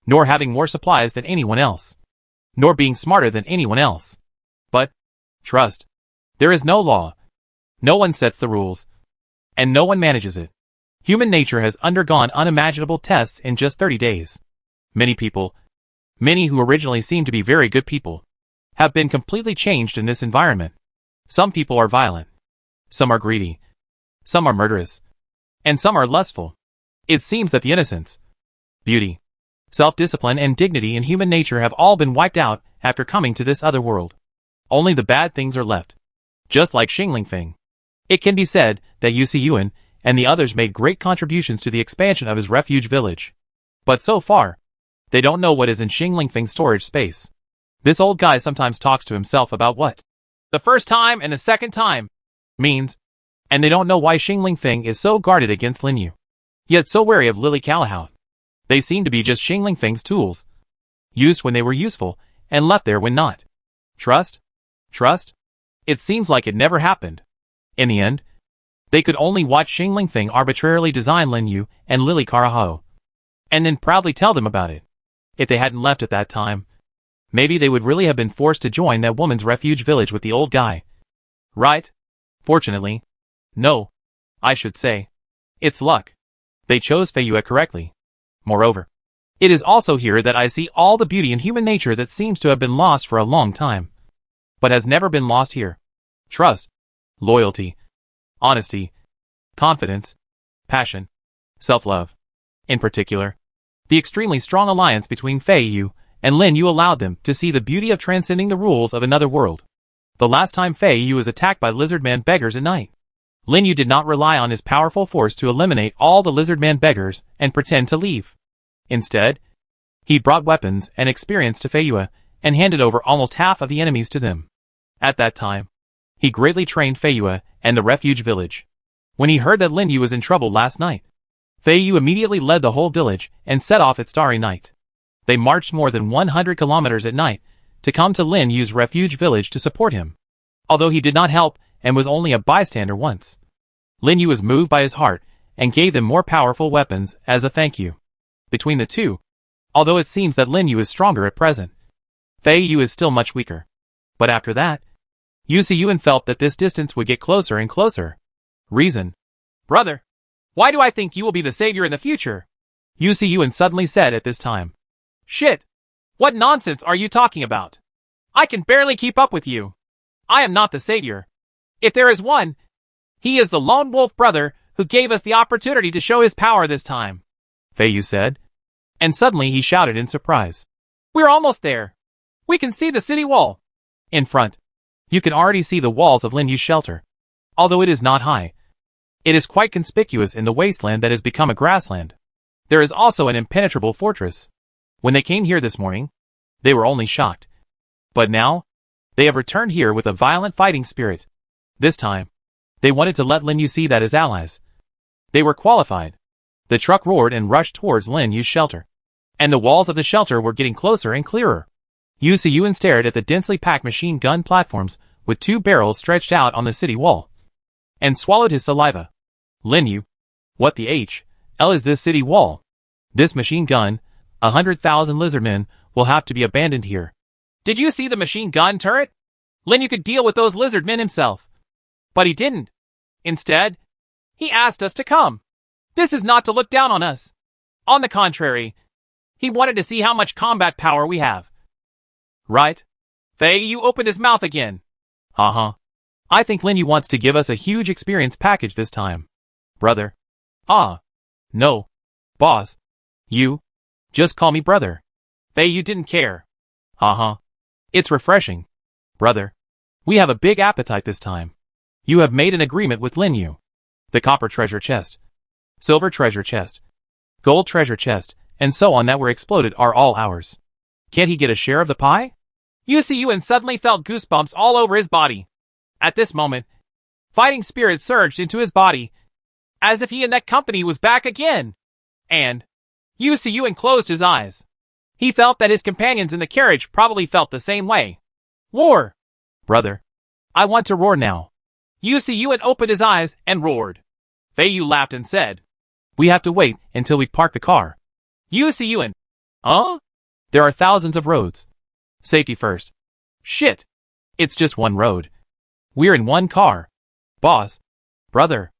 nor having more supplies than anyone else, nor being smarter than anyone else, but trust. There is no law. No one sets the rules, and no one manages it. Human nature has undergone unimaginable tests in just 30 days. Many people, many who originally seemed to be very good people, have been completely changed in this environment. Some people are violent. Some are greedy. Some are murderous. And some are lustful. It seems that the innocence, beauty, self-discipline and dignity in human nature have all been wiped out after coming to this other world. Only the bad things are left. Just like Xingling Feng. It can be said that Yu Yuan and the others made great contributions to the expansion of his refuge village. But so far, they don't know what is in Xingling Feng's storage space. This old guy sometimes talks to himself about what the first time and the second time means, and they don't know why Xingling Feng is so guarded against Lin Yu, yet so wary of Lily Callahouth. They seem to be just Xingling Feng's tools, used when they were useful and left there when not. Trust? Trust? It seems like it never happened. In the end, they could only watch Xingling Feng arbitrarily design Lin Yu and Lily Callahouth, and then proudly tell them about it. If they hadn't left at that time, maybe they would really have been forced to join that woman's refuge village with the old guy. Right? Fortunately. No. I should say. It's luck. They chose Fei Yue correctly. Moreover, it is also here that I see all the beauty in human nature that seems to have been lost for a long time, but has never been lost here. Trust, loyalty, honesty, confidence, passion, self-love. In particular, the extremely strong alliance between Fei Yu and Lin Yu allowed them to see the beauty of transcending the rules of another world. The last time Fei Yu was attacked by lizardman beggars at night, Lin Yu did not rely on his powerful force to eliminate all the lizardman beggars and pretend to leave. Instead, he brought weapons and experience to Fei Yue and handed over almost half of the enemies to them. At that time, he greatly trained Fei Yue and the refuge village. When he heard that Lin Yu was in trouble last night, Fei Yu immediately led the whole village and set off its starry night. They marched more than 100 kilometers at night to come to Lin Yu's refuge village to support him. Although he did not help and was only a bystander once, Lin Yu was moved by his heart and gave them more powerful weapons as a thank you. Between the two, although it seems that Lin Yu is stronger at present, Fei Yu is still much weaker. But after that, Yu Yuan felt that this distance would get closer and closer. Reason. Brother, why do I think you will be the savior in the future? Yu Yuan suddenly said at this time. Shit! What nonsense are you talking about? I can barely keep up with you. I am not the savior. If there is one, he is the lone wolf brother who gave us the opportunity to show his power this time, Fei Yu said. And suddenly he shouted in surprise. We're almost there. We can see the city wall. In front, you can already see the walls of Lin Yu's shelter. Although it is not high, it is quite conspicuous in the wasteland that has become a grassland. There is also an impenetrable fortress. When they came here this morning, they were only shocked. But now, they have returned here with a violent fighting spirit. This time, they wanted to let Lin Yu see that as allies. They were qualified. The truck roared and rushed towards Lin Yu's shelter. And the walls of the shelter were getting closer and clearer. Yu Yuan stared at the densely packed machine gun platforms with two barrels stretched out on the city wall, and swallowed his saliva. Lin Yu, what the H.L. is this city wall? This machine gun, 100,000 lizardmen, will have to be abandoned here. Did you see the machine gun turret? Lin Yu could deal with those lizardmen himself. But he didn't. Instead, he asked us to come. This is not to look down on us. On the contrary, he wanted to see how much combat power we have. Right? Fei Yu opened his mouth again. I think Lin Yu wants to give us a huge experience package this time. Brother. No. Boss. You. Just call me brother. Fei Yu didn't care. It's refreshing. Brother. We have a big appetite this time. You have made an agreement with Lin Yu. The copper treasure chest, silver treasure chest, gold treasure chest, and so on that were exploded are all ours. Can't he get a share of the pie? Yu Yuan suddenly felt goosebumps all over his body. At this moment, fighting spirit surged into his body, as if he and that company was back again. And Yu Yuan closed his eyes. He felt that his companions in the carriage probably felt the same way. War! Brother. I want to roar now. Yuan opened his eyes and roared. Fei Yu laughed and said, We have to wait until we park the car. Yuan. Huh? There are thousands of roads. Safety first. Shit. It's just one road. We're in one car. Boss. Brother.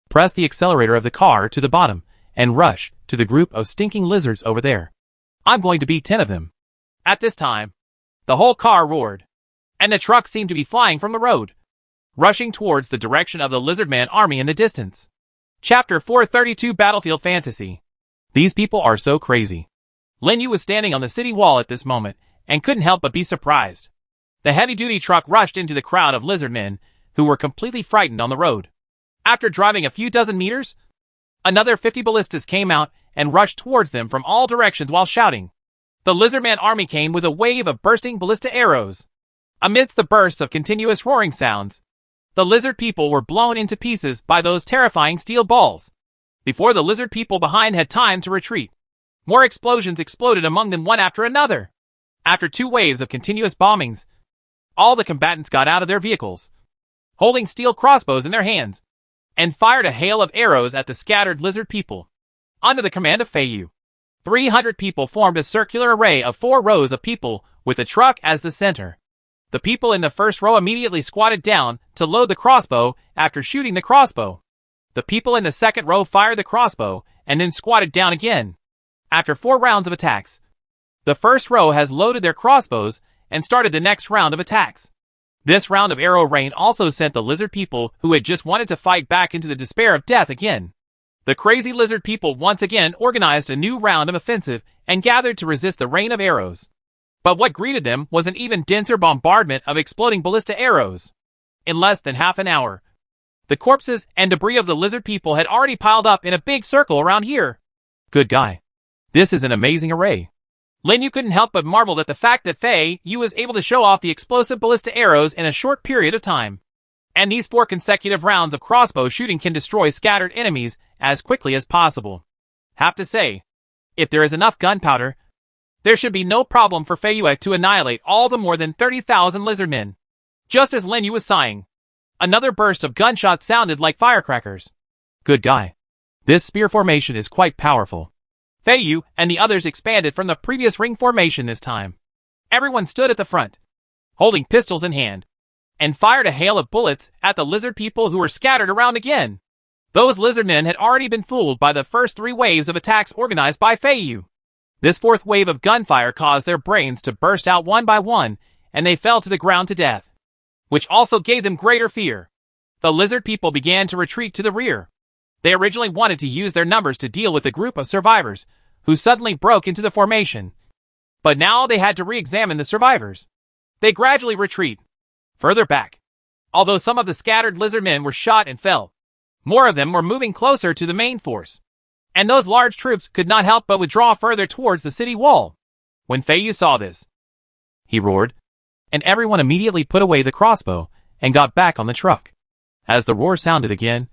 Press the accelerator of the car to the bottom and rush to the group of stinking lizards over there. I'm going to beat 10 of them. At this time, the whole car roared, and the truck seemed to be flying from the road, rushing towards the direction of the Lizardman army in the distance. Chapter 432 Battlefield Fantasy. These people are so crazy. Lin Yu was standing on the city wall at this moment and couldn't help but be surprised. The heavy-duty truck rushed into the crowd of lizardmen who were completely frightened on the road. After driving a few dozen meters, another 50 ballistas came out and rushed towards them from all directions while shouting. The Lizardman army came with a wave of bursting ballista arrows. Amidst the bursts of continuous roaring sounds, the lizard people were blown into pieces by those terrifying steel balls. Before the lizard people behind had time to retreat, more explosions exploded among them one after another. After 2 waves of continuous bombings, all the combatants got out of their vehicles, holding steel crossbows in their hands, and fired a hail of arrows at the scattered lizard people. Under the command of Fei Yu, 300 people formed a circular array of 4 rows of people with the truck as the center. The people in the first row immediately squatted down to load the crossbow after shooting the crossbow. The people in the second row fired the crossbow and then squatted down again. After 4 rounds of attacks, the first row has loaded their crossbows and started the next round of attacks. This round of arrow rain also sent the lizard people who had just wanted to fight back into the despair of death again. The crazy lizard people once again organized a new round of offensive and gathered to resist the rain of arrows. But what greeted them was an even denser bombardment of exploding ballista arrows. In less than half an hour, the corpses and debris of the lizard people had already piled up in a big circle around here. Good guy. This is an amazing array. Lin Yu couldn't help but marvel at the fact that Fei Yu was able to show off the explosive ballista arrows in a short period of time. And these 4 consecutive rounds of crossbow shooting can destroy scattered enemies as quickly as possible. Have to say, if there is enough gunpowder, there should be no problem for Fei Yu to annihilate all the more than 30,000 lizardmen. Just as Lin Yu was sighing, another burst of gunshots sounded like firecrackers. Good guy. This spear formation is quite powerful. Fei Yu and the others expanded from the previous ring formation this time. Everyone stood at the front, holding pistols in hand, and fired a hail of bullets at the lizard people who were scattered around again. Those lizardmen had already been fooled by the first 3 waves of attacks organized by Fei Yu. This 4th wave of gunfire caused their brains to burst out one by one, and they fell to the ground to death, which also gave them greater fear. The lizard people began to retreat to the rear. They originally wanted to use their numbers to deal with the group of survivors who suddenly broke into the formation. But now they had to re-examine the survivors. They gradually retreat further back. Although some of the scattered lizardmen were shot and fell, more of them were moving closer to the main force. And those large troops could not help but withdraw further towards the city wall. When Fei Yu saw this, he roared, and everyone immediately put away the crossbow and got back on the truck. As the roar sounded again,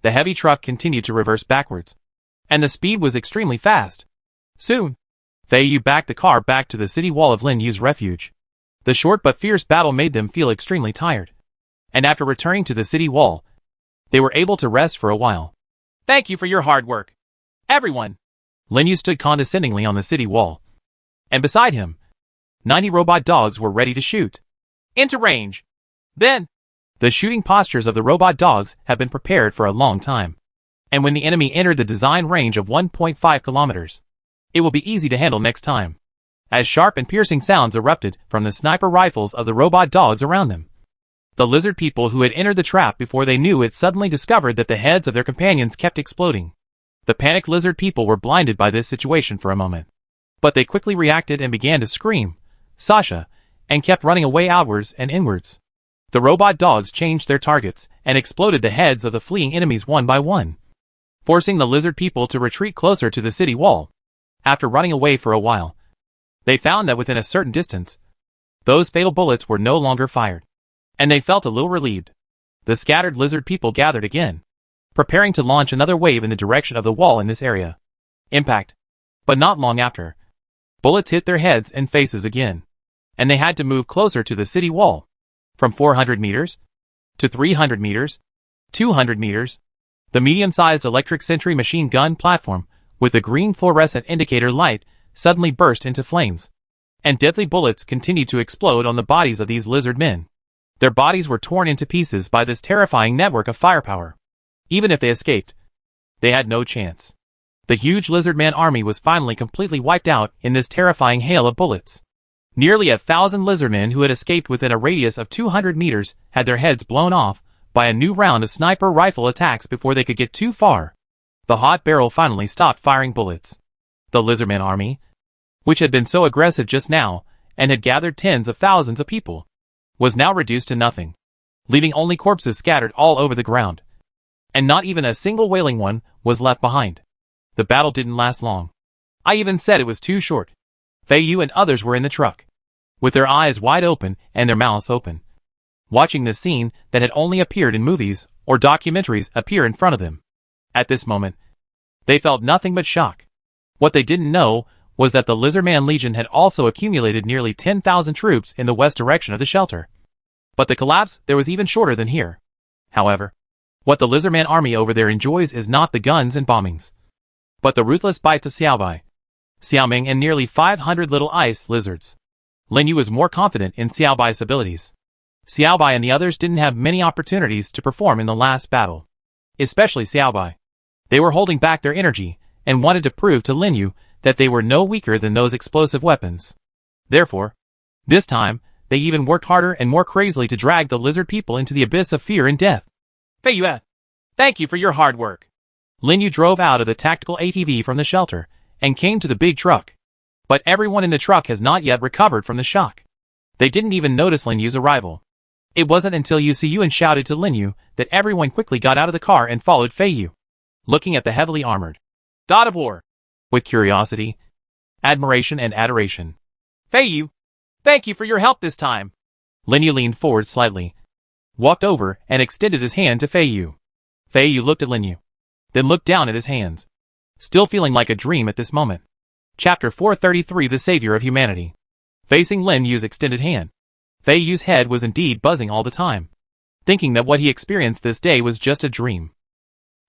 the heavy truck continued to reverse backwards, and the speed was extremely fast. Soon, Fei Yu backed the car back to the city wall of Lin Yu's refuge. The short but fierce battle made them feel extremely tired, and after returning to the city wall, they were able to rest for a while. Thank you for your hard work, everyone. Lin Yu stood condescendingly on the city wall, and beside him, 90 robot dogs were ready to shoot. Into range. Then, the shooting postures of the robot dogs have been prepared for a long time, and when the enemy entered the design range of 1.5 kilometers, it will be easy to handle next time, as sharp and piercing sounds erupted from the sniper rifles of the robot dogs around them. The lizard people who had entered the trap before they knew it suddenly discovered that the heads of their companions kept exploding. The panicked lizard people were blinded by this situation for a moment, but they quickly reacted and began to scream, "Sasha," and kept running away outwards and inwards. The robot dogs changed their targets and exploded the heads of the fleeing enemies one by one, forcing the lizard people to retreat closer to the city wall. After running away for a while, they found that within a certain distance, those fatal bullets were no longer fired, and they felt a little relieved. The scattered lizard people gathered again, preparing to launch another wave in the direction of the wall in this area. Impact. But not long after, bullets hit their heads and faces again, and they had to move closer to the city wall. From 400 meters, to 300 meters, 200 meters. The medium-sized electric sentry machine gun platform, with the green fluorescent indicator light, suddenly burst into flames. And deadly bullets continued to explode on the bodies of these lizard men. Their bodies were torn into pieces by this terrifying network of firepower. Even if they escaped, they had no chance. The huge lizard man army was finally completely wiped out in this terrifying hail of bullets. Nearly 1,000 lizardmen who had escaped within a radius of 200 meters had their heads blown off by a new round of sniper rifle attacks before they could get too far. The hot barrel finally stopped firing bullets. The lizardman army, which had been so aggressive just now and had gathered tens of thousands of people, was now reduced to nothing, leaving only corpses scattered all over the ground. And not even a single wailing one was left behind. The battle didn't last long. I even said it was too short. Fei Yu and others were in the truck, with their eyes wide open and their mouths open, watching this scene that had only appeared in movies or documentaries appear in front of them. At this moment, they felt nothing but shock. What they didn't know was that the Lizardman Legion had also accumulated nearly 10,000 troops in the west direction of the shelter. But the collapse there was even shorter than here. However, what the Lizardman army over there enjoys is not the guns and bombings, but the ruthless bites of Xiaobai, Xiaoming, and nearly 500 little ice lizards. Lin Yu was more confident in Xiaobai's abilities. Xiaobai and the others didn't have many opportunities to perform in the last battle. Especially Xiaobai. They were holding back their energy and wanted to prove to Lin Yu that they were no weaker than those explosive weapons. Therefore, this time, they even worked harder and more crazily to drag the lizard people into the abyss of fear and death. Fei Yu, thank you for your hard work. Lin Yu drove out of the tactical ATV from the shelter and came to the big truck. But everyone in the truck has not yet recovered from the shock. They didn't even notice Lin Yu's arrival. It wasn't until Yuan shouted to Lin Yu that everyone quickly got out of the car and followed Fei Yu, looking at the heavily armored God of War with curiosity, admiration, and adoration. Fei Yu, thank you for your help this time. Lin Yu leaned forward slightly, walked over, and extended his hand to Fei Yu. Fei Yu looked at Lin Yu, then looked down at his hands, still feeling like a dream at this moment. Chapter 433: The Savior of Humanity. Facing Lin Yu's extended hand, Fei Yu's head was indeed buzzing all the time, thinking that what he experienced this day was just a dream.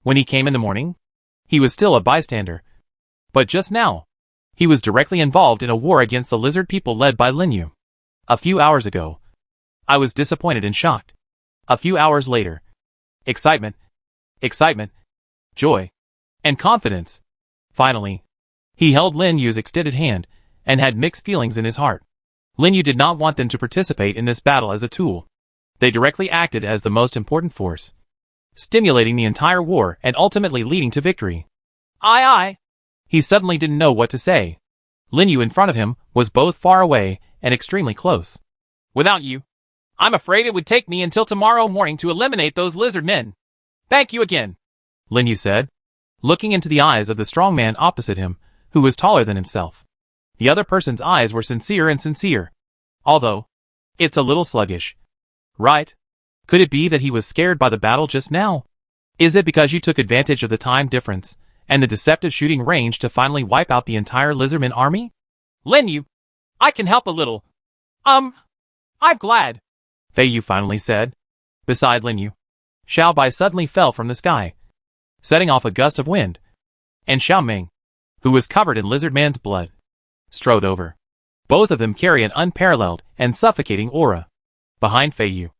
When he came in the morning, he was still a bystander. But just now, he was directly involved in a war against the lizard people led by Lin Yu. A few hours ago, I was disappointed and shocked. A few hours later, excitement, joy, and confidence. Finally, he held Lin Yu's extended hand and had mixed feelings in his heart. Lin Yu did not want them to participate in this battle as a tool. They directly acted as the most important force, stimulating the entire war and ultimately leading to victory. Aye. He suddenly didn't know what to say. Lin Yu in front of him was both far away and extremely close. Without you, I'm afraid it would take me until tomorrow morning to eliminate those lizard men. Thank you again, Lin Yu said, looking into the eyes of the strong man opposite him, who was taller than himself. The other person's eyes were sincere, although it's a little sluggish. Right? Could it be that he was scared by the battle just now? Is it because you took advantage of the time difference and the deceptive shooting range to finally wipe out the entire lizardman army? Lin Yu, I can help a little. I'm glad, Fei Yu finally said. Beside Lin Yu, Xiaobai suddenly fell from the sky, setting off a gust of wind, and Xiaoming, who was covered in lizardman's blood, strode over. Both of them carry an unparalleled and suffocating aura. Behind Fei Yu,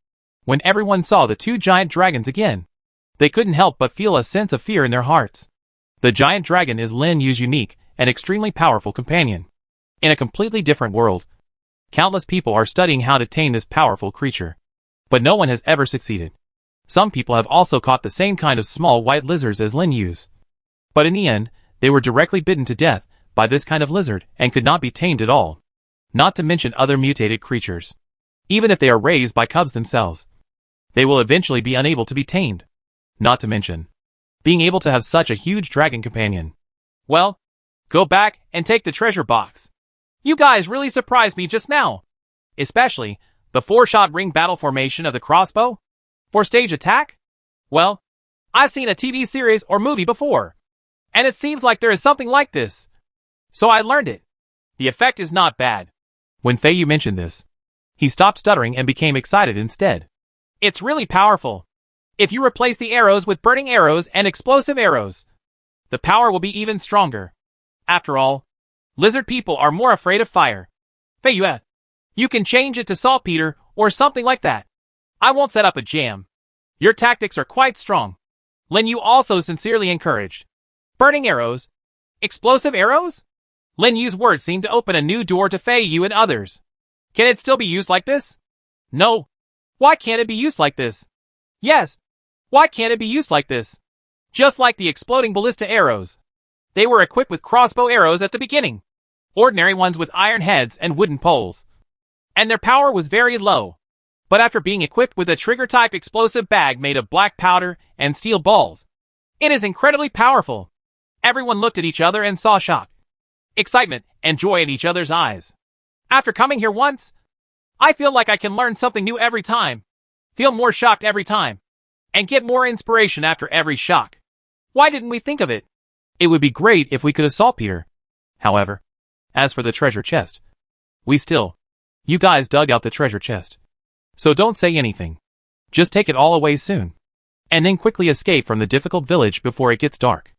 when everyone saw the two giant dragons again, they couldn't help but feel a sense of fear in their hearts. The giant dragon is Lin Yu's unique and extremely powerful companion. In a completely different world, countless people are studying how to tame this powerful creature, but no one has ever succeeded. Some people have also caught the same kind of small white lizards as Lin Yu's, but in the end, they were directly bitten to death by this kind of lizard and could not be tamed at all. Not to mention other mutated creatures. Even if they are raised by cubs themselves, they will eventually be unable to be tamed. Not to mention being able to have such a huge dragon companion. Well, go back and take the treasure box. You guys really surprised me just now. Especially the 4-shot ring battle formation of the crossbow. For stage attack? Well, I've seen a TV series or movie before, and it seems like there is something like this. So I learned it. The effect is not bad. When Fei Yu mentioned this, he stopped stuttering and became excited instead. It's really powerful. If you replace the arrows with burning arrows and explosive arrows, the power will be even stronger. After all, lizard people are more afraid of fire. Feiyue, you can change it to saltpeter or something like that. I won't set up a jam. Your tactics are quite strong. Lin Yu also sincerely encouraged. Burning arrows? Explosive arrows? Lin Yu's words seemed to open a new door to Feiyue and others. Can it still be used like this? No. Why can't it be used like this? Yes. Why can't it be used like this? Just like the exploding ballista arrows. They were equipped with crossbow arrows at the beginning. Ordinary ones with iron heads and wooden poles. And their power was very low. But after being equipped with a trigger-type explosive bag made of black powder and steel balls, it is incredibly powerful. Everyone looked at each other and saw shock, excitement, and joy in each other's eyes. After coming here once, I feel like I can learn something new every time, feel more shocked every time, and get more inspiration after every shock. Why didn't we think of it? It would be great if we could have saltpeter. However, as for the treasure chest, you guys dug out the treasure chest. So don't say anything. Just take it all away soon. And then quickly escape from the difficult village before it gets dark.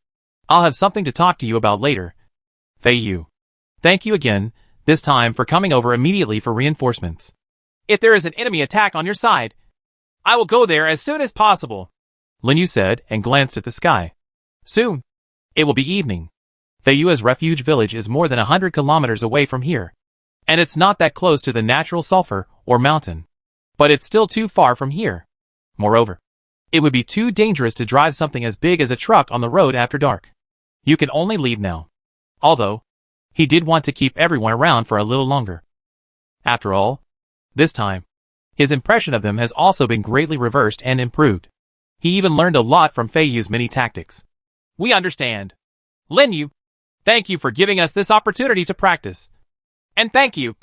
I'll have something to talk to you about later. Feiyue. Thank you again, this time for coming over immediately for reinforcements. If there is an enemy attack on your side, I will go there as soon as possible, Lin Yu said and glanced at the sky. Soon, it will be evening. Feiyue's refuge village is more than 100 kilometers away from here. And it's not that close to the natural sulfur or mountain. But it's still too far from here. Moreover, it would be too dangerous to drive something as big as a truck on the road after dark. You can only leave now. Although, he did want to keep everyone around for a little longer. After all, this time, his impression of them has also been greatly reversed and improved. He even learned a lot from Feiyue's many tactics. We understand. Lin Yu, thank you for giving us this opportunity to practice. And thank you.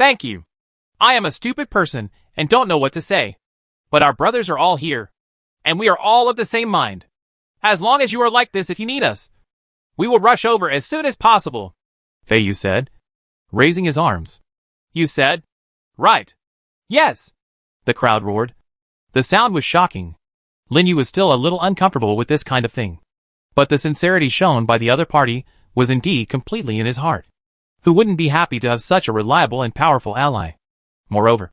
I am a stupid person and don't know what to say. But our brothers are all here. And we are all of the same mind. As long as you are like this if you need us, we will rush over as soon as possible, Feiyue said, raising his arms. You said? Right. Yes. The crowd roared. The sound was shocking. Lin Yu was still a little uncomfortable with this kind of thing. But the sincerity shown by the other party was indeed completely in his heart. Who wouldn't be happy to have such a reliable and powerful ally? Moreover,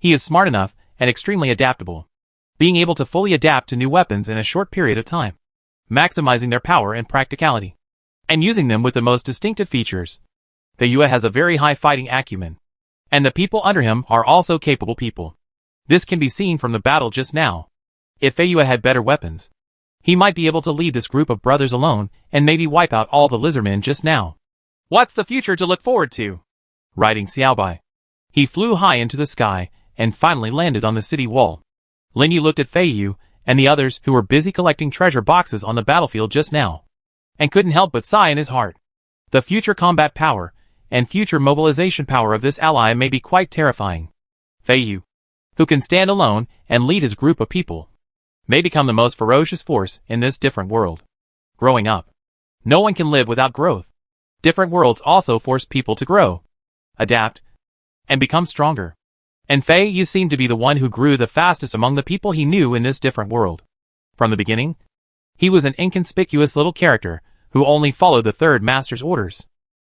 he is smart enough and extremely adaptable, being able to fully adapt to new weapons in a short period of time, maximizing their power and practicality, and using them with the most distinctive features. Feiyue has a very high fighting acumen, and the people under him are also capable people. This can be seen from the battle just now. If Feiyue had better weapons, he might be able to lead this group of brothers alone and maybe wipe out all the lizardmen just now. What's the future to look forward to? Riding Seai. He flew high into the sky and finally landed on the city wall. Lin Yu looked at Feiyue and the others who were busy collecting treasure boxes on the battlefield just now, and couldn't help but sigh in his heart. The future combat power and future mobilization power of this ally may be quite terrifying. Feiyue, who can stand alone and lead his group of people, may become the most ferocious force in this different world. Growing up, no one can live without growth. Different worlds also force people to grow, adapt, and become stronger. And Feiyue seemed to be the one who grew the fastest among the people he knew in this different world. From the beginning, he was an inconspicuous little character who only followed the third master's orders.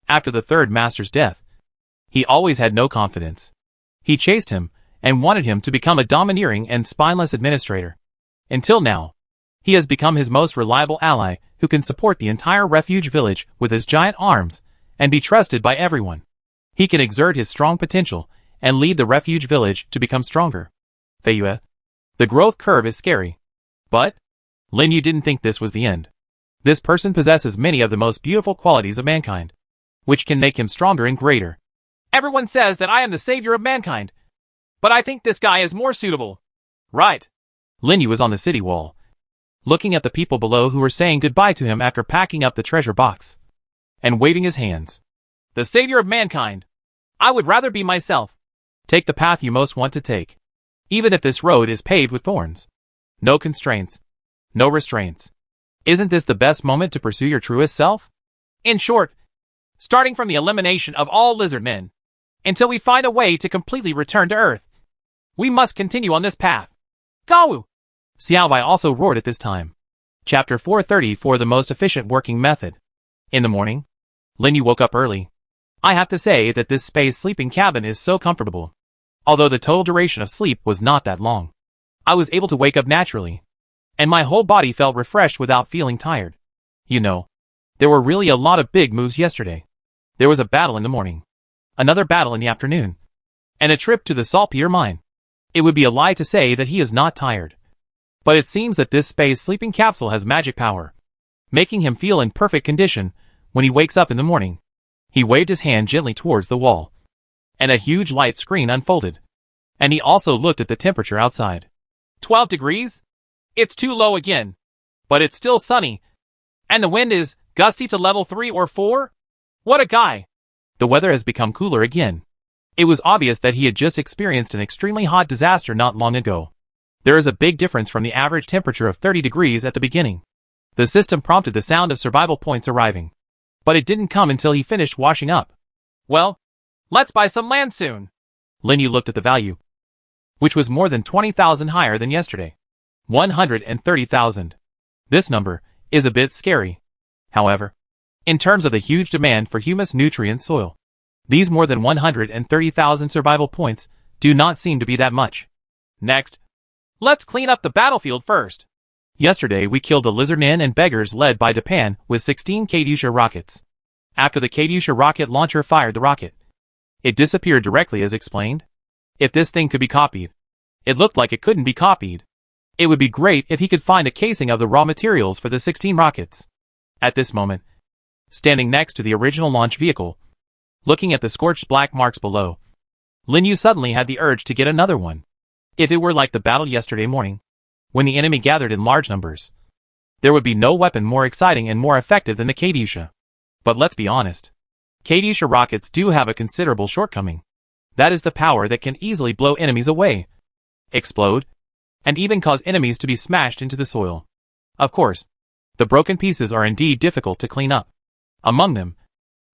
After the third master's death, he always had no confidence. He chased him and wanted him to become a domineering and spineless administrator. Until now, he has become his most reliable ally who can support the entire refuge village with his giant arms and be trusted by everyone. He can exert his strong potential and lead the refuge village to become stronger. Feiyue, the growth curve is scary. But Lin Yu didn't think this was the end. This person possesses many of the most beautiful qualities of mankind, which can make him stronger and greater. Everyone says that I am the savior of mankind, but I think this guy is more suitable. Right. Lin Yu was on the city wall, looking at the people below who were saying goodbye to him after packing up the treasure box, and waving his hands. The savior of mankind. I would rather be myself. Take the path you most want to take, even if this road is paved with thorns. No constraints, no restraints. Isn't this the best moment to pursue your truest self? In short, starting from the elimination of all lizard men, until we find a way to completely return to Earth, we must continue on this path. Gawu! Seai also roared at this time. Chapter 434 The Most Efficient Working Method. In the morning, Linyu woke up early. I have to say that this space sleeping cabin is so comfortable. Although the total duration of sleep was not that long, I was able to wake up naturally, and my whole body felt refreshed without feeling tired. You know, there were really a lot of big moves yesterday. There was a battle in the morning, another battle in the afternoon, and a trip to the saltpeter mine. It would be a lie to say that he is not tired. But it seems that this space sleeping capsule has magic power, making him feel in perfect condition when he wakes up in the morning. He waved his hand gently towards the wall, and a huge light screen unfolded. And he also looked at the temperature outside. 12 degrees? It's too low again. But it's still sunny. And the wind is gusty to level 3 or 4? What a guy! The weather has become cooler again. It was obvious that he had just experienced an extremely hot disaster not long ago. There is a big difference from the average temperature of 30 degrees at the beginning. The system prompted the sound of survival points arriving. But it didn't come until he finished washing up. Well, let's buy some land soon. Linyu looked at the value, which was more than 20,000 higher than yesterday. 130,000. This number is a bit scary. However, in terms of the huge demand for humus nutrient soil, these more than 130,000 survival points do not seem to be that much. Next, let's clean up the battlefield first. Yesterday we killed the lizardmen and beggars led by Japan with 16 Katyusha rockets. After the Katyusha rocket launcher fired the rocket, it disappeared directly as explained. If this thing could be copied, it looked like it couldn't be copied. It would be great if he could find a casing of the raw materials for the 16 rockets. At this moment, standing next to the original launch vehicle, looking at the scorched black marks below, Linyu suddenly had the urge to get another one. If it were like the battle yesterday morning, when the enemy gathered in large numbers, there would be no weapon more exciting and more effective than the Katyusha. But let's be honest, Katyusha rockets do have a considerable shortcoming. That is the power that can easily blow enemies away, explode, and even cause enemies to be smashed into the soil. Of course, the broken pieces are indeed difficult to clean up. Among them,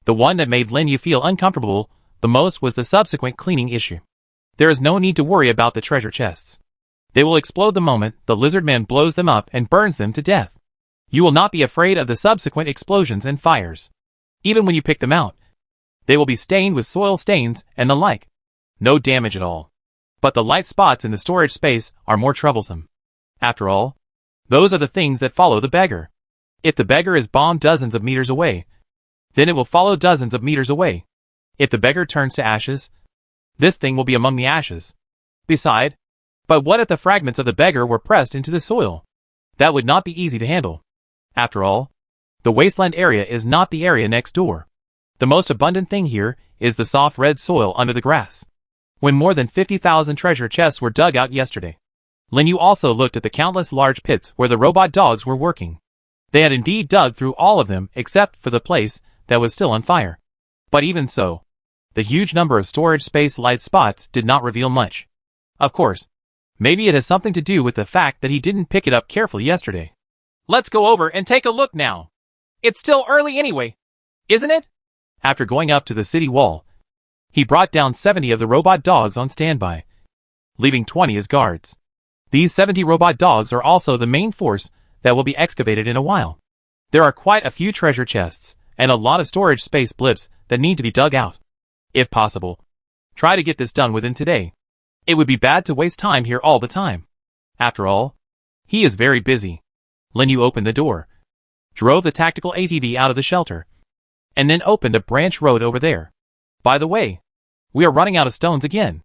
the one that made Linyu feel uncomfortable the most was the subsequent cleaning issue. There is no need to worry about the treasure chests. They will explode the moment the lizardman blows them up and burns them to death. You will not be afraid of the subsequent explosions and fires. Even when you pick them out, they will be stained with soil stains and the like. No damage at all. But the light spots in the storage space are more troublesome. After all, those are the things that follow the beggar. If the beggar is bombed dozens of meters away, then it will follow dozens of meters away. If the beggar turns to ashes, this thing will be among the ashes. But what if the fragments of the beggar were pressed into the soil? That would not be easy to handle. After all, the wasteland area is not the area next door. The most abundant thing here is the soft red soil under the grass. When more than 50,000 treasure chests were dug out yesterday, Linyu also looked at the countless large pits where the robot dogs were working. They had indeed dug through all of them except for the place that was still on fire. But even so, the huge number of storage space light spots did not reveal much. Of course, maybe it has something to do with the fact that he didn't pick it up carefully yesterday. Let's go over and take a look now. It's still early anyway, isn't it? After going up to the city wall, he brought down 70 of the robot dogs on standby, leaving 20 as guards. These 70 robot dogs are also the main force that will be excavated in a while. There are quite a few treasure chests and a lot of storage space blips that need to be dug out. If possible, try to get this done within today. It would be bad to waste time here all the time. After all, he is very busy. Linyu opened the door, drove the tactical ATV out of the shelter, and then opened a branch road over there. By the way, we are running out of stones again.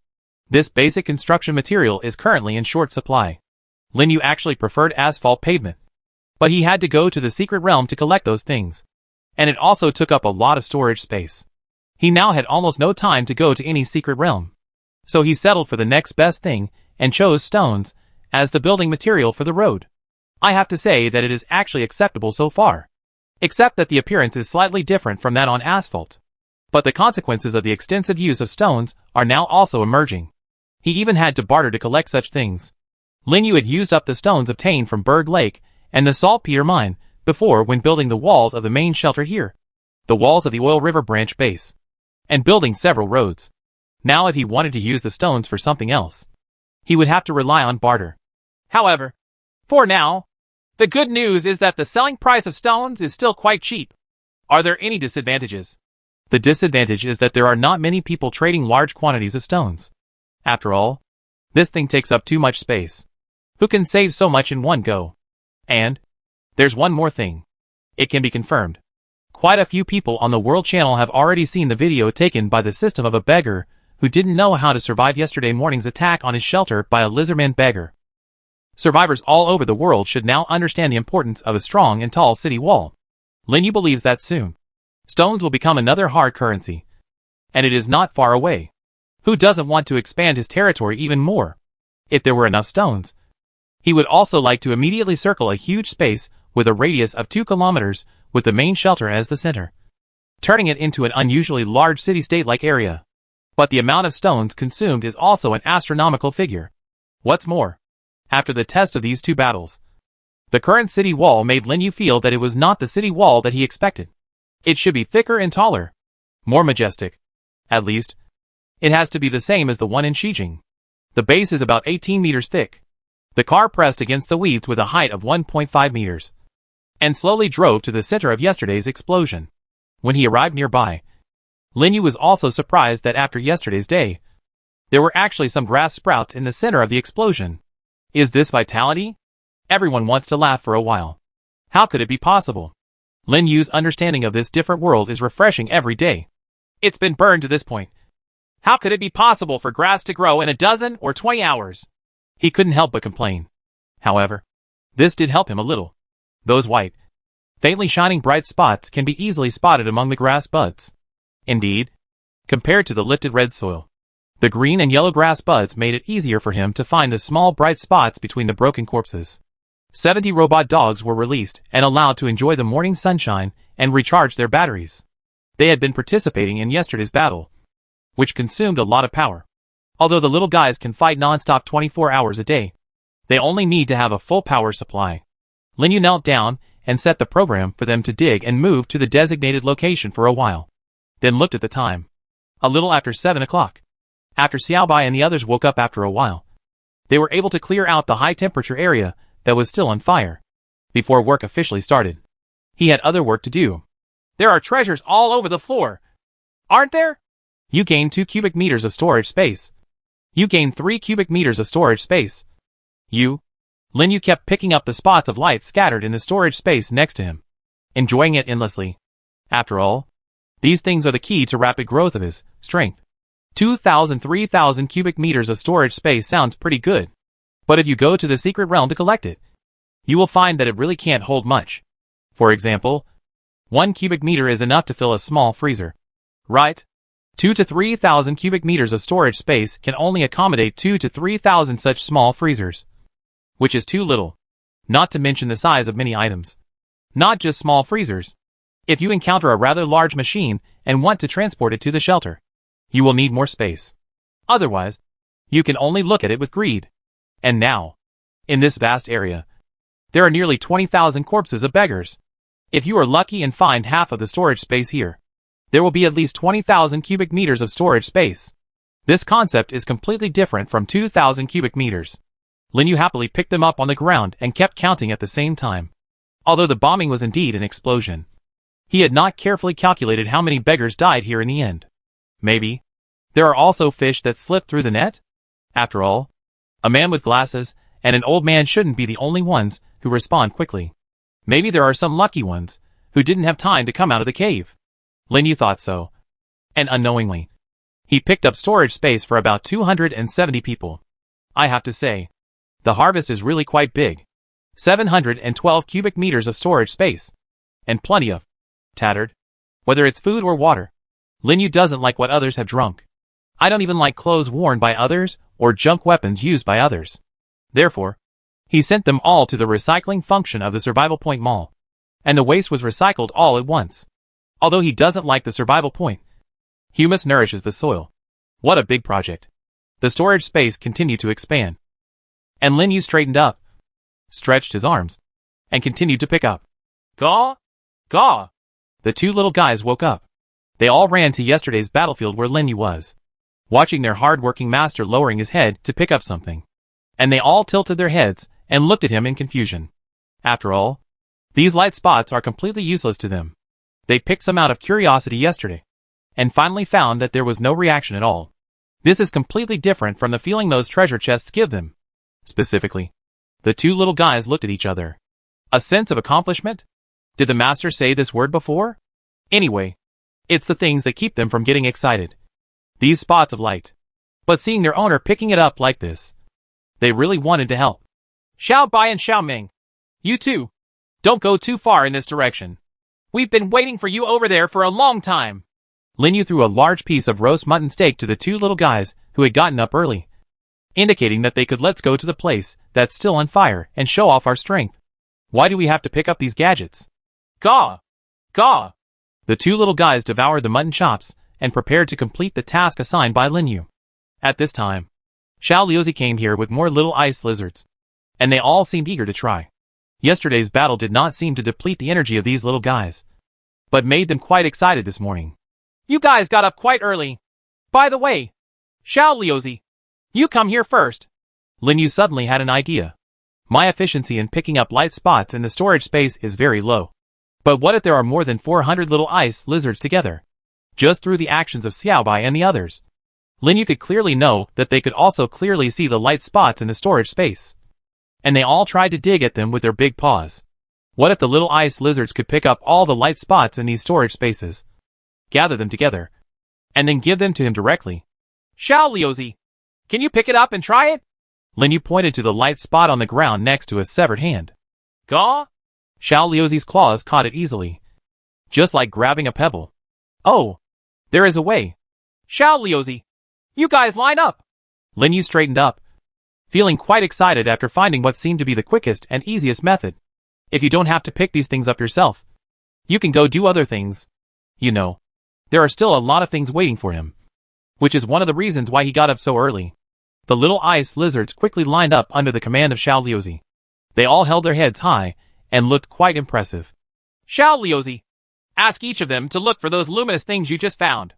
This basic construction material is currently in short supply. Linyu actually preferred asphalt pavement, but he had to go to the secret realm to collect those things, and it also took up a lot of storage space. He now had almost no time to go to any secret realm, so he settled for the next best thing and chose stones as the building material for the road. I have to say that it is actually acceptable so far, except that the appearance is slightly different from that on asphalt. But the consequences of the extensive use of stones are now also emerging. He even had to barter to collect such things. Linyu had used up the stones obtained from Berg Lake and the saltpeter mine before when building the walls of the main shelter here, the walls of the Oil River branch base, and building several roads. Now if he wanted to use the stones for something else, he would have to rely on barter. However, for now, the good news is that the selling price of stones is still quite cheap. Are there any disadvantages? The disadvantage is that there are not many people trading large quantities of stones. After all, this thing takes up too much space. Who can save so much in one go? And there's one more thing. It can be confirmed. Quite a few people on the World Channel have already seen the video taken by the system of a beggar who didn't know how to survive yesterday morning's attack on his shelter by a lizardman beggar. Survivors all over the world should now understand the importance of a strong and tall city wall. Lin Yu believes that soon, stones will become another hard currency. And it is not far away. Who doesn't want to expand his territory even more? If there were enough stones, he would also like to immediately circle a huge space with a radius of 2 kilometers with the main shelter as the center, turning it into an unusually large city-state-like area. But the amount of stones consumed is also an astronomical figure. What's more, after the test of these two battles, the current city wall made Lin Yu feel that it was not the city wall that he expected. It should be thicker and taller, more majestic. At least, it has to be the same as the one in Shijing. The base is about 18 meters thick. The car pressed against the weeds with a height of 1.5 meters, and slowly drove to the center of yesterday's explosion. When he arrived nearby, Lin Yu was also surprised that after yesterday's day, there were actually some grass sprouts in the center of the explosion. Is this vitality? Everyone wants to laugh for a while. How could it be possible? Lin Yu's understanding of this different world is refreshing every day. It's been burned to this point. How could it be possible for grass to grow in a dozen or 20 hours? He couldn't help but complain. However, this did help him a little. Those white, faintly shining bright spots can be easily spotted among the grass buds. Indeed, compared to the lifted red soil, the green and yellow grass buds made it easier for him to find the small bright spots between the broken corpses. 70 robot dogs were released and allowed to enjoy the morning sunshine and recharge their batteries. They had been participating in yesterday's battle, which consumed a lot of power. Although the little guys can fight non-stop 24 hours a day, they only need to have a full power supply. Lin Yu knelt down and set the program for them to dig and move to the designated location for a while. Then looked at the time. A little after 7 o'clock. After Xiaobai and the others woke up after a while, they were able to clear out the high-temperature area that was still on fire before work officially started. He had other work to do. There are treasures all over the floor, aren't there? You gain 2 cubic meters of storage space. You gain 3 cubic meters of storage space. Lin Yu kept picking up the spots of light scattered in the storage space next to him, enjoying it endlessly. After all, these things are the key to rapid growth of his strength. 3,000 cubic meters of storage space sounds pretty good. But if you go to the secret realm to collect it, you will find that it really can't hold much. For example, 1 cubic meter is enough to fill a small freezer. Right? 2 to 3,000 cubic meters of storage space can only accommodate 2 to 3,000 such small freezers, which is too little. Not to mention the size of many items. Not just small freezers. If you encounter a rather large machine and want to transport it to the shelter, you will need more space. Otherwise, you can only look at it with greed. And now, in this vast area, there are nearly 20,000 corpses of beggars. If you are lucky and find half of the storage space here, there will be at least 20,000 cubic meters of storage space. This concept is completely different from 2,000 cubic meters. Lin Yu happily picked them up on the ground and kept counting at the same time. Although the bombing was indeed an explosion, he had not carefully calculated how many beggars died here in the end. Maybe there are also fish that slip through the net? After all, a man with glasses and an old man shouldn't be the only ones who respond quickly. Maybe there are some lucky ones who didn't have time to come out of the cave. Lin Yu thought so. And unknowingly, he picked up storage space for about 270 people. I have to say, the harvest is really quite big. 712 cubic meters of storage space. And plenty of tattered, whether it's food or water. Lin Yu doesn't like what others have drunk. I don't even like clothes worn by others or junk weapons used by others. Therefore, he sent them all to the recycling function of the Survival Point Mall. And the waste was recycled all at once. Although he doesn't like the Survival Point, humus nourishes the soil. What a big project. The storage space continued to expand. And Lin Yu straightened up, stretched his arms, and continued to pick up. Gaw! Gaw! The 2 little guys woke up. They all ran to yesterday's battlefield where Lin Yu was, watching their hard-working master lowering his head to pick up something. And they all tilted their heads and looked at him in confusion. After all, these light spots are completely useless to them. They picked some out of curiosity yesterday, and finally found that there was no reaction at all. This is completely different from the feeling those treasure chests give them. Specifically, the two little guys looked at each other. A sense of accomplishment? Did the master say this word before? Anyway, it's the things that keep them from getting excited. These spots of light. But seeing their owner picking it up like this, they really wanted to help. Xiao Bai and Xiao Ming. You two. Don't go too far in this direction. We've been waiting for you over there for a long time. Lin Yu threw a large piece of roast mutton steak to the two little guys who had gotten up early, indicating that they could let's go to the place that's still on fire and show off our strength. Why do we have to pick up these gadgets? Gaw! Gaw! The two little guys devoured the mutton chops and prepared to complete the task assigned by Lin Yu. At this time, Xiao Liuzi came here with more little ice lizards, and they all seemed eager to try. Yesterday's battle did not seem to deplete the energy of these little guys, but made them quite excited this morning. You guys got up quite early. By the way, Xiao Liuzi, you come here first. Lin Yu suddenly had an idea. My efficiency in picking up light spots in the storage space is very low. But what if there are more than 400 little ice lizards together? Just through the actions of Xiaobai and the others, Lin Yu could clearly know that they could also clearly see the light spots in the storage space. And they all tried to dig at them with their big paws. What if the little ice lizards could pick up all the light spots in these storage spaces, gather them together, and then give them to him directly? Xiao Liuzi, can you pick it up and try it? Lin Yu pointed to the light spot on the ground next to his severed hand. Gaw? Xiao Liuzi's claws caught it easily, just like grabbing a pebble. Oh, there is a way. Xiao Liuzi, you guys line up. Lin Yu straightened up, feeling quite excited after finding what seemed to be the quickest and easiest method. If you don't have to pick these things up yourself, you can go do other things. You know, there are still a lot of things waiting for him, which is one of the reasons why he got up so early. The little ice lizards quickly lined up under the command of Xiao Liuzi. They all held their heads high and looked quite impressive. Xiao Liuzi, ask each of them to look for those luminous things you just found.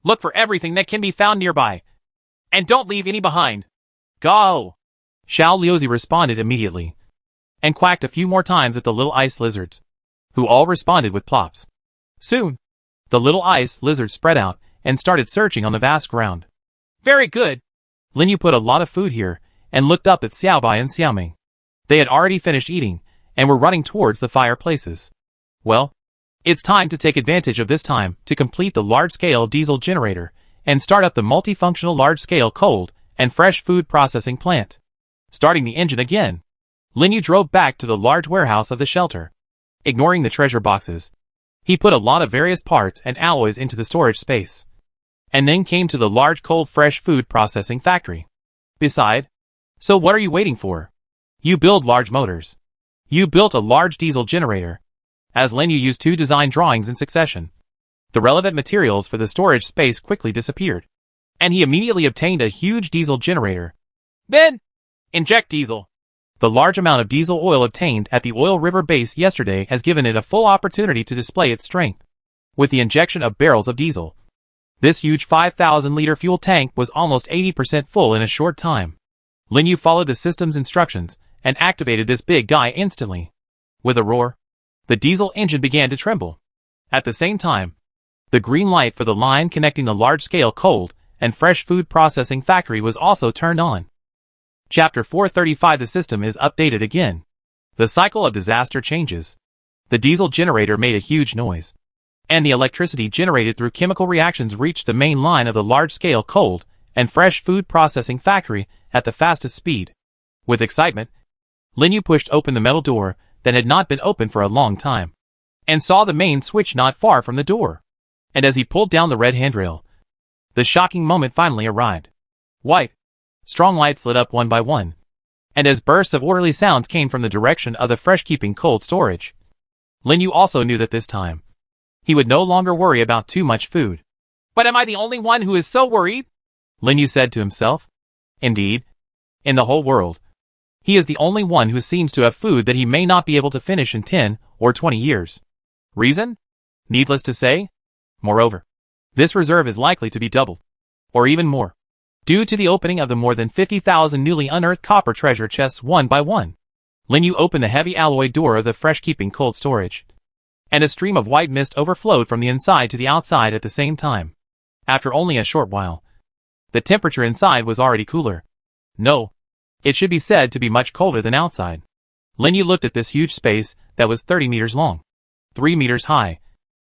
Look for everything that can be found nearby, and don't leave any behind. Go! Xiao Liuzi responded immediately, and quacked a few more times at the little ice lizards, who all responded with plops. Soon, the little ice lizards spread out and started searching on the vast ground. Very good. Lin Yu put a lot of food here and looked up at Xiaobai and Xiaoming. They had already finished eating and were running towards the fireplaces. Well, it's time to take advantage of this time to complete the large-scale diesel generator and start up the multifunctional large-scale cold and fresh food processing plant. Starting the engine again, Lin Yu drove back to the large warehouse of the shelter. Ignoring the treasure boxes, he put a lot of various parts and alloys into the storage space, and then came to the large cold fresh food processing factory. So what are you waiting for? You build large motors. You built a large diesel generator. As Lin Yu used 2 design drawings in succession, the relevant materials for the storage space quickly disappeared, and he immediately obtained a huge diesel generator. Then, inject diesel. The large amount of diesel oil obtained at the oil river base yesterday has given it a full opportunity to display its strength. With the injection of barrels of diesel, this huge 5,000-liter fuel tank was almost 80% full in a short time. Lin Yu followed the system's instructions and activated this big guy instantly. With a roar, the diesel engine began to tremble. At the same time, the green light for the line connecting the large-scale cold and fresh food processing factory was also turned on. Chapter 435. The system is updated again. The cycle of disaster changes. The diesel generator made a huge noise, and the electricity generated through chemical reactions reached the main line of the large-scale cold and fresh food processing factory at the fastest speed. With excitement, Lin Yu pushed open the metal door that had not been opened for a long time, and saw the main switch not far from the door. And as he pulled down the red handrail, the shocking moment finally arrived. White, strong lights lit up one by one, and as bursts of orderly sounds came from the direction of the fresh-keeping cold storage, Lin Yu also knew that this time, he would no longer worry about too much food. But am I the only one who is so worried? Lin Yu said to himself. Indeed, in the whole world, he is the only one who seems to have food that he may not be able to finish in 10 or 20 years. Reason? Needless to say. Moreover, this reserve is likely to be doubled, or even more, due to the opening of the more than 50,000 newly unearthed copper treasure chests one by one. Lin Yu opened the heavy alloy door of the fresh-keeping cold storage, and a stream of white mist overflowed from the inside to the outside at the same time. After only a short while, the temperature inside was already cooler. No, it should be said to be much colder than outside. Lin Yu looked at this huge space that was 30 meters long, 3 meters high,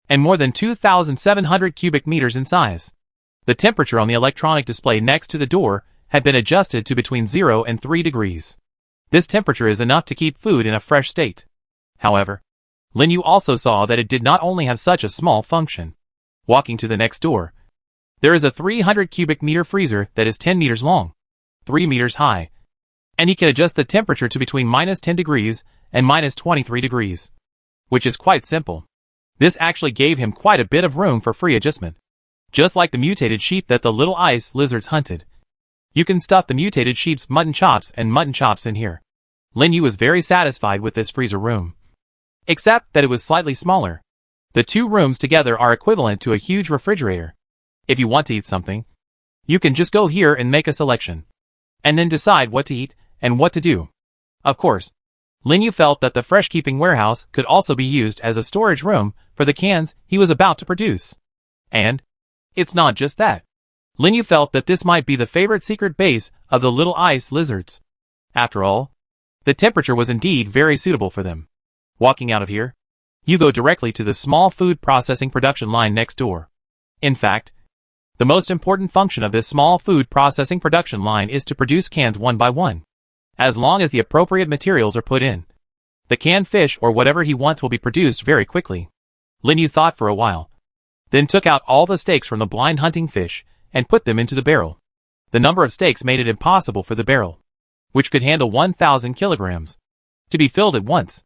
and more than 2,700 cubic meters in size. The temperature on the electronic display next to the door had been adjusted to between 0 and 3 degrees. This temperature is enough to keep food in a fresh state. However, Lin Yu also saw that it did not only have such a small function. Walking to the next door, there is a 300 cubic meter freezer that is 10 meters long, 3 meters high, and he can adjust the temperature to between minus 10 degrees and minus 23 degrees, which is quite simple. This actually gave him quite a bit of room for free adjustment. Just like the mutated sheep that the little ice lizards hunted. You can stuff the mutated sheep's mutton chops in here. Lin Yu was very satisfied with this freezer room. Except that it was slightly smaller. The two rooms together are equivalent to a huge refrigerator. If you want to eat something, you can just go here and make a selection, and then decide what to eat and what to do. Of course, Lin Yu felt that the fresh-keeping warehouse could also be used as a storage room for the cans he was about to produce. And it's not just that. Lin Yu felt that this might be the favorite secret base of the little ice lizards. After all, the temperature was indeed very suitable for them. Walking out of here, you go directly to the small food processing production line next door. In fact, the most important function of this small food processing production line is to produce cans one by one. As long as the appropriate materials are put in, the canned fish or whatever he wants will be produced very quickly. Lin Yu thought for a while, then took out all the steaks from the blind hunting fish and put them into the barrel. The number of steaks made it impossible for the barrel, which could handle 1,000 kilograms, to be filled at once.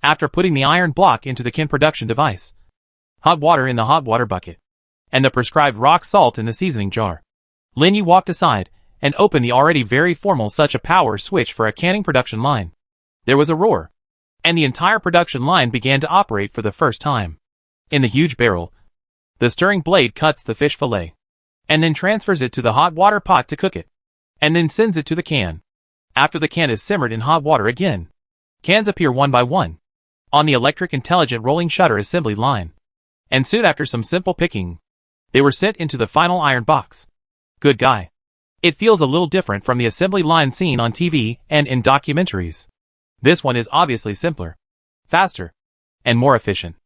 After putting the iron block into the can production device, hot water in the hot water bucket, and the prescribed rock salt in the seasoning jar, Lin Yu walked aside and opened the already very formal such a power switch for a canning production line. There was a roar, and the entire production line began to operate for the first time. In the huge barrel, the stirring blade cuts the fish fillet, and then transfers it to the hot water pot to cook it, and then sends it to the can. After the can is simmered in hot water again, cans appear one by one on the electric intelligent rolling shutter assembly line, and soon after some simple picking, they were sent into the final iron box. Good guy. It feels a little different from the assembly line seen on TV and in documentaries. This one is obviously simpler, faster, and more efficient.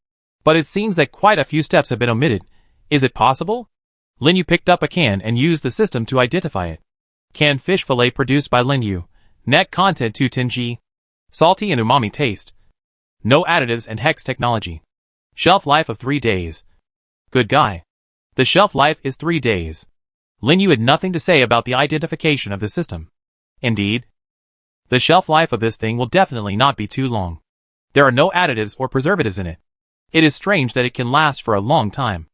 But it seems that quite a few steps have been omitted. Is it possible? Lin Yu picked up a can and used the system to identify it. Canned fish fillet produced by Lin Yu. Net content 210G. Salty and umami taste. No additives and hex technology. Shelf life of 3 days. Good guy. The shelf life is 3 days. Lin Yu had nothing to say about the identification of the system. Indeed, the shelf life of this thing will definitely not be too long. There are no additives or preservatives in it. It is strange that it can last for a long time.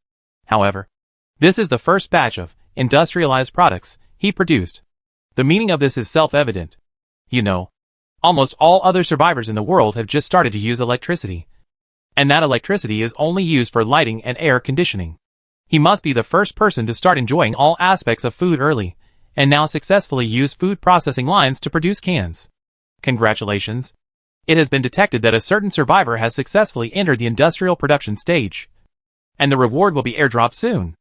However, this is the first batch of industrialized products he produced. The meaning of this is self-evident. You know, almost all other survivors in the world have just started to use electricity. And that electricity is only used for lighting and air conditioning. He must be the first person to start enjoying all aspects of food early, and now successfully use food processing lines to produce cans. Congratulations. It has been detected that a certain survivor has successfully entered the industrial production stage. And the reward will be airdropped soon.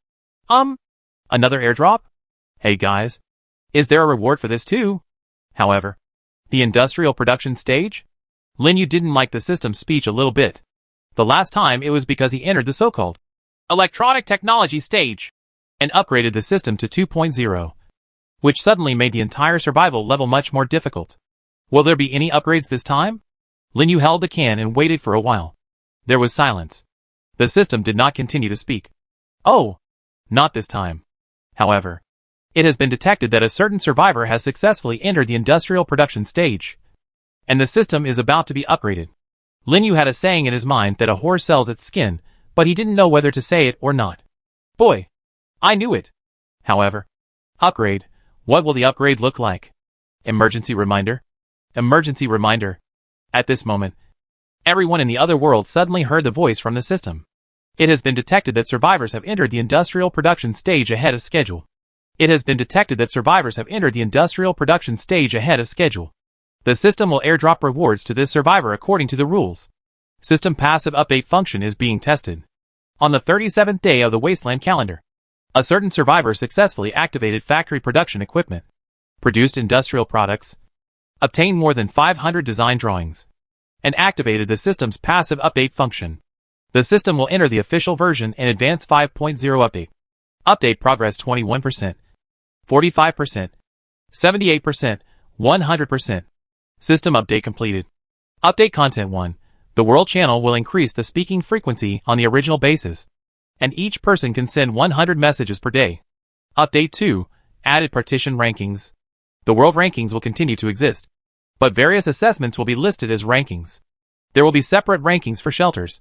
Another airdrop? Hey guys. Is there a reward for this too? However, the industrial production stage? Lin Yu didn't like the system's speech a little bit. The last time it was because he entered the so-called electronic technology stage and upgraded the system to 2.0, which suddenly made the entire survival level much more difficult. Will there be any upgrades this time? Lin Yu held the can and waited for a while. There was silence. The system did not continue to speak. Oh, not this time. However, it has been detected that a certain survivor has successfully entered the industrial production stage, and the system is about to be upgraded. Lin Yu had a saying in his mind that a horse sells its skin, but he didn't know whether to say it or not. Boy, I knew it. However, upgrade. What will the upgrade look like? Emergency reminder. Emergency reminder. At this moment, everyone in the other world suddenly heard the voice from the system. It has been detected that survivors have entered the industrial production stage ahead of schedule. It has been detected that survivors have entered the industrial production stage ahead of schedule. The system will airdrop rewards to this survivor according to the rules. System passive update function is being tested. On the 37th day of the Wasteland calendar, a certain survivor successfully activated factory production equipment, produced industrial products, obtained more than 500 design drawings, and activated the system's passive update function. The system will enter the official version and Advanced 5.0 update. Update progress 21%, 45%, 78%, 100%. System update completed. Update content 1. The world channel will increase the speaking frequency on the original basis, and each person can send 100 messages per day. Update 2. Added partition rankings. The world rankings will continue to exist, but various assessments will be listed as rankings. There will be separate rankings for shelters,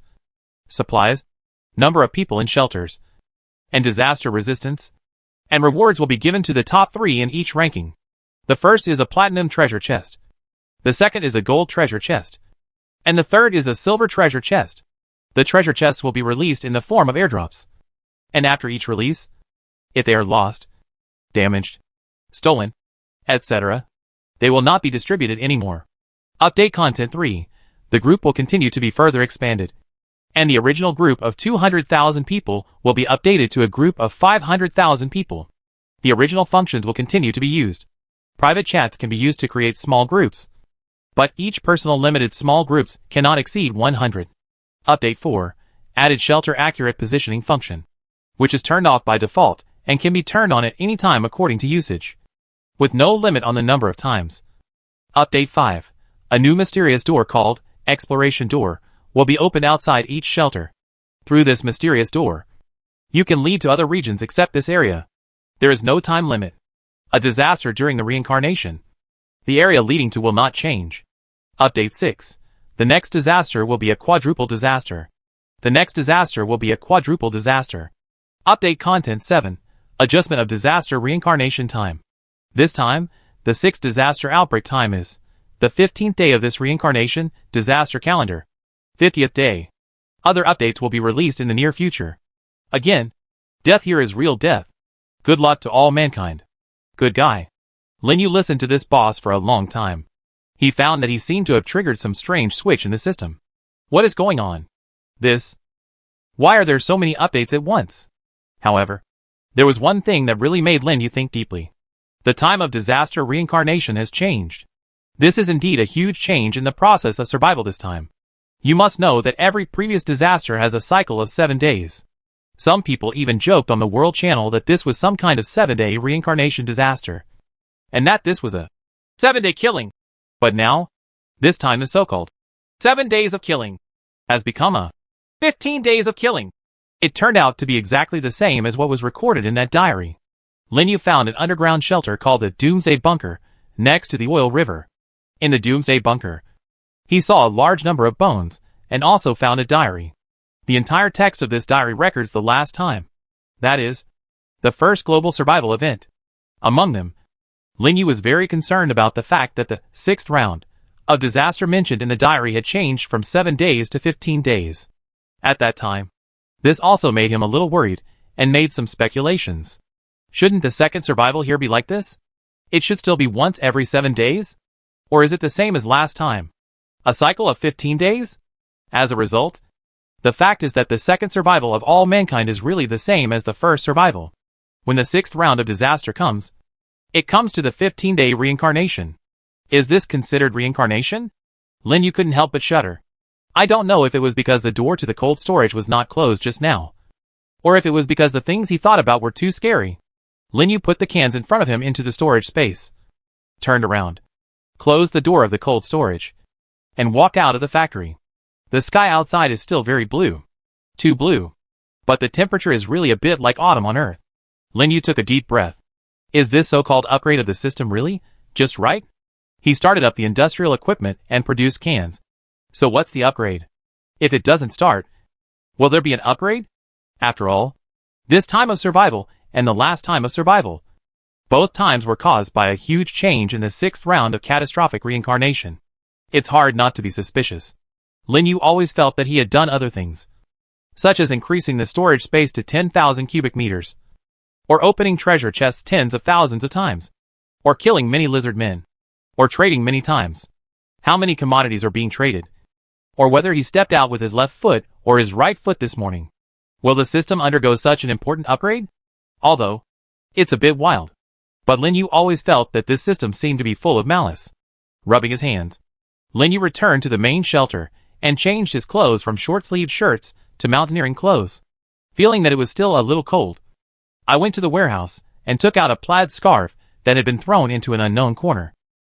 supplies, number of people in shelters, and disaster resistance, and rewards will be given to the top 3 in each ranking. The first is a platinum treasure chest. The second is a gold treasure chest. And the third is a silver treasure chest. The treasure chests will be released in the form of airdrops. And after each release, if they are lost, damaged, stolen, etc., they will not be distributed anymore. Update content 3. The group will continue to be further expanded, and the original group of 200,000 people will be updated to a group of 500,000 people. The original functions will continue to be used. Private chats can be used to create small groups, but each personal limited small groups cannot exceed 100. Update 4. Added shelter accurate positioning function, which is turned off by default and can be turned on at any time according to usage, with no limit on the number of times. Update 5. A new mysterious door called Exploration Door will be opened outside each shelter. Through this mysterious door, you can lead to other regions except this area. There is no time limit. A disaster during the reincarnation. The area leading to will not change. Update 6. The next disaster will be a quadruple disaster. The next disaster will be a quadruple disaster. Update content 7. Adjustment of disaster reincarnation time. This time, the 6th disaster outbreak time is the 15th day of this reincarnation disaster calendar. 50th day. Other updates will be released in the near future. Again, death here is real death. Good luck to all mankind. Good guy. Lin Yu listened to this boss for a long time. He found that he seemed to have triggered some strange switch in the system. What is going on? Why are there so many updates at once? However, there was one thing that really made Lin Yu think deeply. The time of disaster reincarnation has changed. This is indeed a huge change in the process of survival this time. You must know that every previous disaster has a cycle of 7 days. Some people even joked on the World Channel that this was some kind of 7-day reincarnation disaster, and that this was a 7-day killing. But now, this time the so-called 7 days of killing has become a 15 days of killing. It turned out to be exactly the same as what was recorded in that diary. Lin Yu found an underground shelter called the Doomsday Bunker next to the oil river. In the Doomsday Bunker, he saw a large number of bones and also found a diary. The entire text of this diary records the last time. That is, the first global survival event. Among them, Lin Yu was very concerned about the fact that the 6th round of disaster mentioned in the diary had changed from 7 days to 15 days. At that time, this also made him a little worried and made some speculations. Shouldn't the second survival here be like this? It should still be once every 7 days? Or is it the same as last time? A cycle of 15 days? As a result, the fact is that the second survival of all mankind is really the same as the first survival. When the 6th round of disaster comes, it comes to the 15-day reincarnation. Is this considered reincarnation? Lin Yu couldn't help but shudder. I don't know if it was because the door to the cold storage was not closed just now, or if it was because the things he thought about were too scary. Lin Yu put the cans in front of him into the storage space, turned around, closed the door of the cold storage, and walked out of the factory. The sky outside is still very blue. Too blue. But the temperature is really a bit like autumn on Earth. Lin Yu took a deep breath. Is this so-called upgrade of the system really just right? He started up the industrial equipment and produced cans. So what's the upgrade? If it doesn't start, will there be an upgrade? After all, this time of survival and the last time of survival, both times were caused by a huge change in the 6th round of catastrophic reincarnation. It's hard not to be suspicious. Lin Yu always felt that he had done other things, such as increasing the storage space to 10,000 cubic meters, or opening treasure chests tens of thousands of times, or killing many lizard men, or trading many times. how many commodities are being traded, or whether he stepped out with his left foot or his right foot this morning. Will the system undergo such an important upgrade? Although, it's a bit wild. But Lin Yu always felt that this system seemed to be full of malice. Rubbing his hands, Lin Yu returned to the main shelter and changed his clothes from short-sleeved shirts to mountaineering clothes. Feeling that it was still a little cold, I went to the warehouse and took out a plaid scarf that had been thrown into an unknown corner.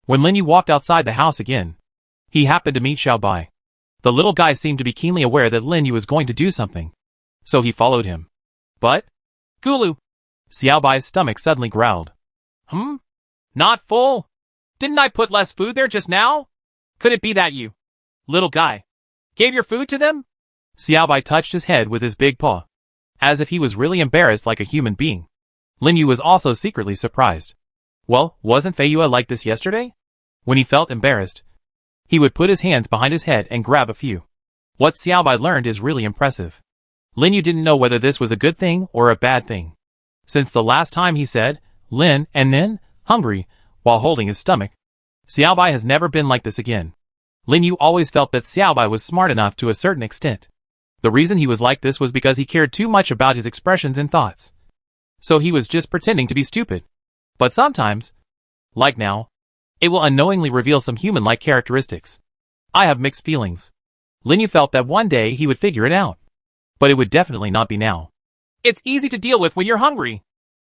When Lin Yu walked outside the house again, he happened to meet Xiaobai. The little guy seemed to be keenly aware that Lin Yu was going to do something, so he followed him. But, Gulu! Xiaobai's stomach suddenly growled. Not full? Didn't I put less food there just now? Could it be that you, little guy, gave your food to them? Xiaobai touched his head with his big paw, as if he was really embarrassed like a human being. Lin Yu was also secretly surprised. Well, wasn't Fei Yue like this yesterday? When he felt embarrassed, he would put his hands behind his head and grab a few. What Xiaobai learned is really impressive. Lin Yu didn't know whether this was a good thing or a bad thing. Since the last time he said, Lin, and then, hungry, while holding his stomach, Xiaobai has never been like this again. Lin Yu always felt that Xiaobai was smart enough to a certain extent. The reason he was like this was because he cared too much about his expressions and thoughts. So he was just pretending to be stupid. But sometimes, like now, it will unknowingly reveal some human-like characteristics. I have mixed feelings. Lin Yu felt that one day he would figure it out. But it would definitely not be now. It's easy to deal with when you're hungry.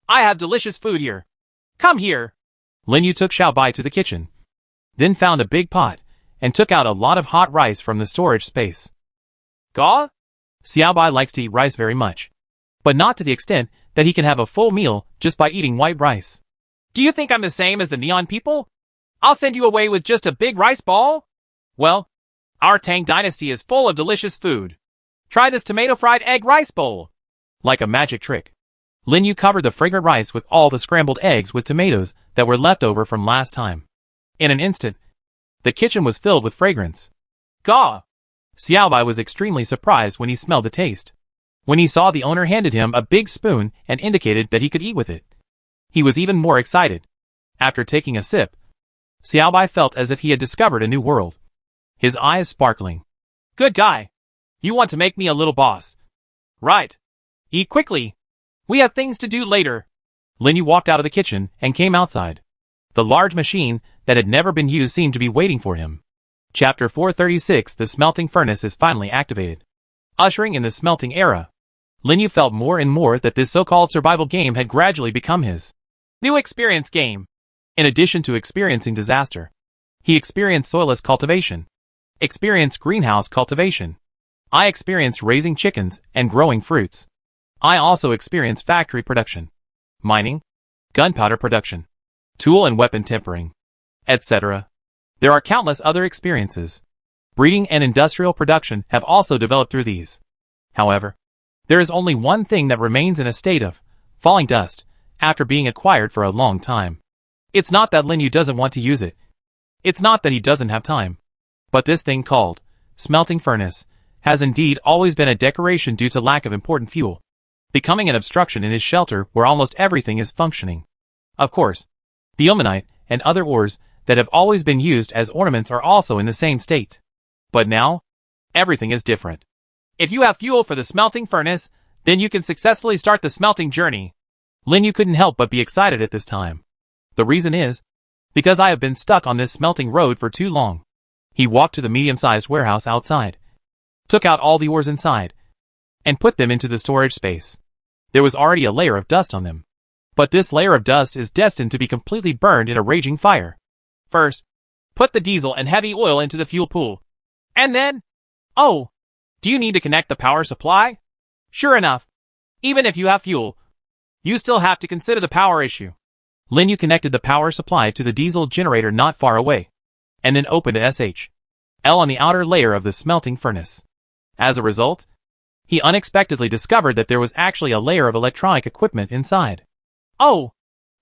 I have delicious food here. Come here. Lin Yu took Xiaobai to the kitchen, then found a big pot, and took out a lot of hot rice from the storage space. Gaw? Xiaobai likes to eat rice very much, but not to the extent that he can have a full meal just by eating white rice. Do you think I'm the same as the neon people? I'll send you away with just a big rice ball? Well, our Tang dynasty is full of delicious food. Try this tomato fried egg rice bowl. Like a magic trick, Lin Yu covered the fragrant rice with all the scrambled eggs with tomatoes that were left over from last time. In an instant, the kitchen was filled with fragrance. Gaw! Xiaobai was extremely surprised when he smelled the taste. When he saw the owner handed him a big spoon and indicated that he could eat with it, he was even more excited. After taking a sip, Xiaobai felt as if he had discovered a new world. His eyes sparkling. Good guy. You want to make me a little boss. Right. Eat quickly. We have things to do later. Lin Yu walked out of the kitchen and came outside. The large machine that had never been used seemed to be waiting for him. Chapter 436. The smelting furnace is finally activated. Ushering in the smelting era, Lin Yu felt more and more that this so-called survival game had gradually become his new experience game. In addition to experiencing disaster, he experienced soilless cultivation, experienced greenhouse cultivation. I experienced raising chickens and growing fruits. I also experienced factory production, mining, gunpowder production, tool and weapon tempering, etc. There are countless other experiences. Breeding and industrial production have also developed through these. However, there is only one thing that remains in a state of falling dust after being acquired for a long time. It's not that Lin Yu doesn't want to use it. It's not that he doesn't have time. But this thing called smelting furnace has indeed always been a decoration due to lack of important fuel, becoming an obstruction in his shelter where almost everything is functioning. Of course, the ilmenite and other ores that have always been used as ornaments are also in the same state. But now, everything is different. If you have fuel for the smelting furnace, then you can successfully start the smelting journey. Lin Yu couldn't help but be excited at this time. The reason is, because I have been stuck on this smelting road for too long. He walked to the medium-sized warehouse outside, took out all the ores inside, and put them into the storage space. There was already a layer of dust on them. But this layer of dust is destined to be completely burned in a raging fire. First, put the diesel and heavy oil into the fuel pool. And then, oh, do you need to connect the power supply? Sure enough, even if you have fuel, you still have to consider the power issue. Lin Yu connected the power supply to the diesel generator not far away, and then opened a SHL on the outer layer of the smelting furnace. As a result, he unexpectedly discovered that there was actually a layer of electronic equipment inside. Oh,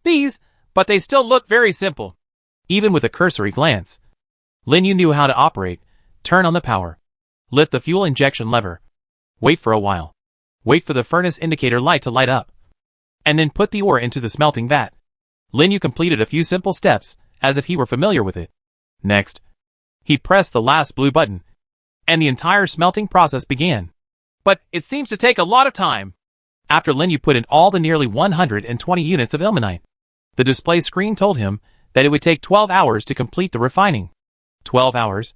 these, but they still look very simple. Even with a cursory glance, Lin Yu knew how to operate, turn on the power, lift the fuel injection lever, wait for a while, wait for the furnace indicator light to light up, and then put the ore into the smelting vat. Lin Yu completed a few simple steps, as if he were familiar with it. Next, He pressed the last blue button, and the entire smelting process began. But it seems to take a lot of time. After Lin Yu put in all the nearly 120 units of ilmenite, the display screen told him that it would take 12 hours to complete the refining. 12 hours?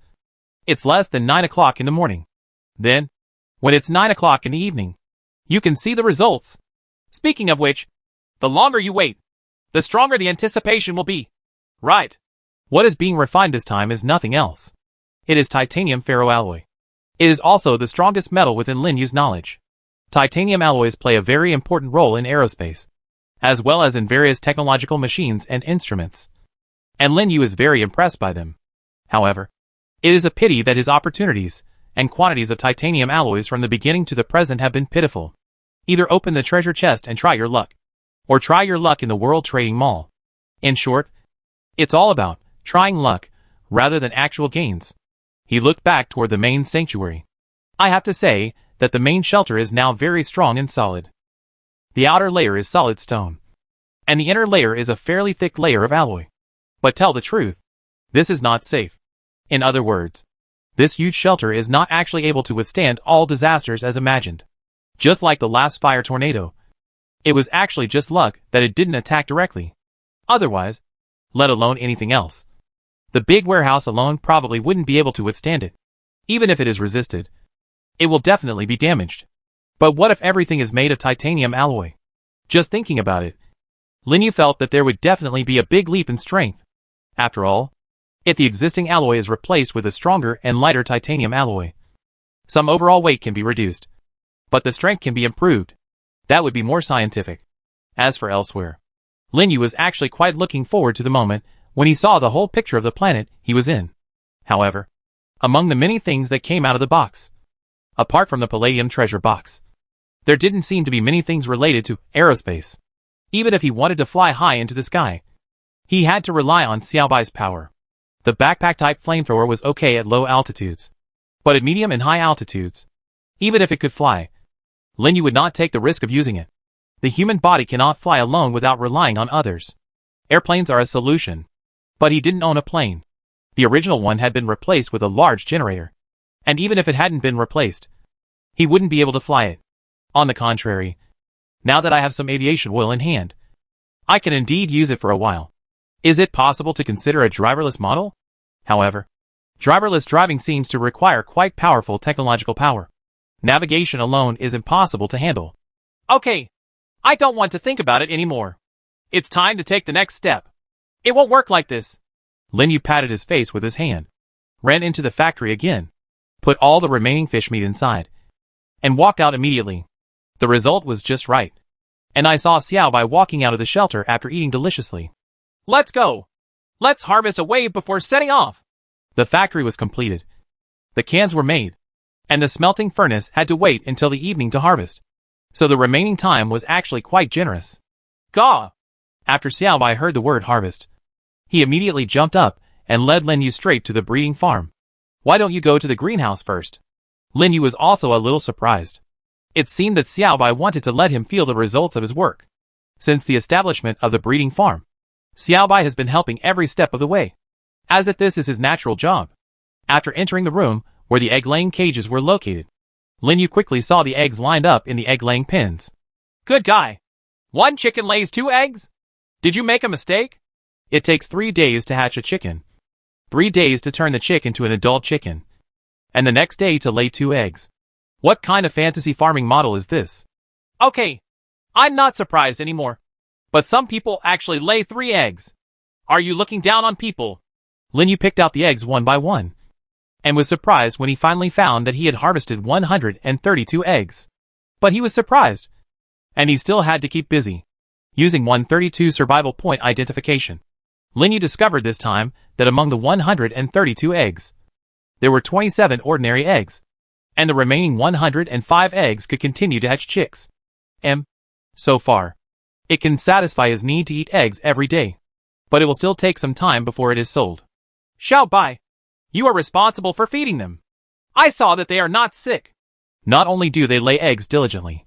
It's less than 9 o'clock in the morning. Then, when it's 9 o'clock in the evening, you can see the results. Speaking of which, the longer you wait, the stronger the anticipation will be. Right. What is being refined this time is nothing else. It is titanium ferroalloy. It is also the strongest metal within Lin Yu's knowledge. Titanium alloys play a very important role in aerospace, as well as in various technological machines and instruments. And Lin Yu is very impressed by them. However, it is a pity that his opportunities and quantities of titanium alloys from the beginning to the present have been pitiful. Either open the treasure chest and try your luck, or try your luck in the World Trading Mall. In short, it's all about trying luck rather than actual gains. He looked back toward the main sanctuary. I have to say that the main shelter is now very strong and solid. The outer layer is solid stone, and the inner layer is a fairly thick layer of alloy. But tell the truth, this is not safe. In other words, this huge shelter is not actually able to withstand all disasters as imagined. Just like the last fire tornado, it was actually just luck that it didn't attack directly. Otherwise, let alone anything else, the big warehouse alone probably wouldn't be able to withstand it. Even if it is resisted, it will definitely be damaged. But what if everything is made of titanium alloy? Just thinking about it, Lin Yu felt that there would definitely be a big leap in strength. After all, if the existing alloy is replaced with a stronger and lighter titanium alloy, some overall weight can be reduced, but the strength can be improved. That would be more scientific. As for elsewhere, Lin Yu was actually quite looking forward to the moment when he saw the whole picture of the planet he was in. However, among the many things that came out of the box, apart from the palladium treasure box, there didn't seem to be many things related to aerospace. Even if he wanted to fly high into the sky, he had to rely on Seai's power. The backpack-type flamethrower was okay at low altitudes, but at medium and high altitudes, even if it could fly, Lin Yu would not take the risk of using it. The human body cannot fly alone without relying on others. Airplanes are a solution, but he didn't own a plane. The original one had been replaced with a large generator, and even if it hadn't been replaced, he wouldn't be able to fly it. On the contrary, now that I have some aviation oil in hand, I can indeed use it for a while. Is it possible to consider a driverless model? However, driverless driving seems to require quite powerful technological power. Navigation alone is impossible to handle. Okay, I don't want to think about it anymore. It's time to take the next step. It won't work like this. Lin Yu patted his face with his hand, ran into the factory again, put all the remaining fish meat inside, and walked out immediately. The result was just right. And I saw Seai walking out of the shelter after eating deliciously. Let's go. Let's harvest a wave before setting off. The factory was completed. The cans were made, and the smelting furnace had to wait until the evening to harvest. So the remaining time was actually quite generous. Gah! After Seai heard the word harvest, he immediately jumped up and led Lin Yu straight to the breeding farm. Why don't you go to the greenhouse first? Lin Yu was also a little surprised. It seemed that Seai wanted to let him feel the results of his work. Since the establishment of the breeding farm, Seai has been helping every step of the way, as if this is his natural job. After entering the room where the egg-laying cages were located, Lin Yu quickly saw the eggs lined up in the egg-laying pens. Good guy. One chicken lays 2 eggs? Did you make a mistake? It takes 3 days to hatch a chicken, 3 days to turn the chick into an adult chicken, and the next day to lay 2 eggs. What kind of fantasy farming model is this? Okay, I'm not surprised anymore. But some people actually lay 3 eggs. Are you looking down on people? Lin Yu picked out the eggs one by one, and was surprised when he finally found that he had harvested 132 eggs. But he was surprised, and he still had to keep busy. Using 132 survival point identification, Lin Yu discovered this time that among the 132 eggs, there were 27 ordinary eggs, and the remaining 105 eggs could continue to hatch chicks. So far, it can satisfy his need to eat eggs every day, but it will still take some time before it is sold. Seai, you are responsible for feeding them. I saw that they are not sick. Not only do they lay eggs diligently,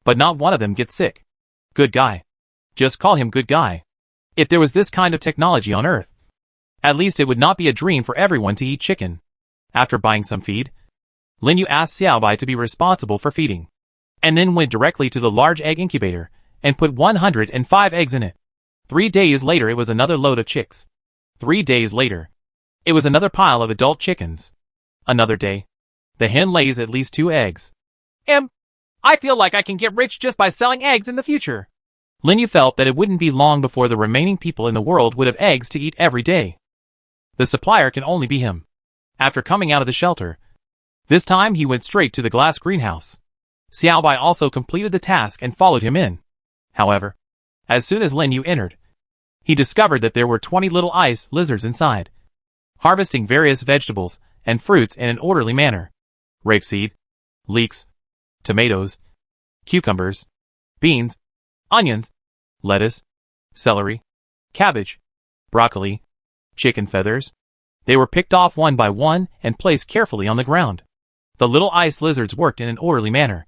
but not one of them gets sick. Good guy. Just call him good guy. If there was this kind of technology on Earth, At least it would not be a dream for everyone to eat chicken. After buying some feed, Lin Yu asked Seai to be responsible for feeding, and then went directly to the large egg incubator and put 105 eggs in it. 3 days later it was another load of chicks. 3 days later, it was another pile of adult chickens. Another day, the hen lays at least 2 eggs. I feel like I can get rich just by selling eggs in the future. Lin Yu felt that it wouldn't be long before the remaining people in the world would have eggs to eat every day. The supplier can only be him. After coming out of the shelter, this time he went straight to the glass greenhouse. Seai also completed the task and followed him in. However, as soon as Lin Yu entered, he discovered that there were 20 little ice lizards inside, harvesting various vegetables and fruits in an orderly manner. Rapeseed, leeks, tomatoes, cucumbers, beans, onions, lettuce, celery, cabbage, broccoli, chicken feathers. They were picked off one by one and placed carefully on the ground. The little ice lizards worked in an orderly manner,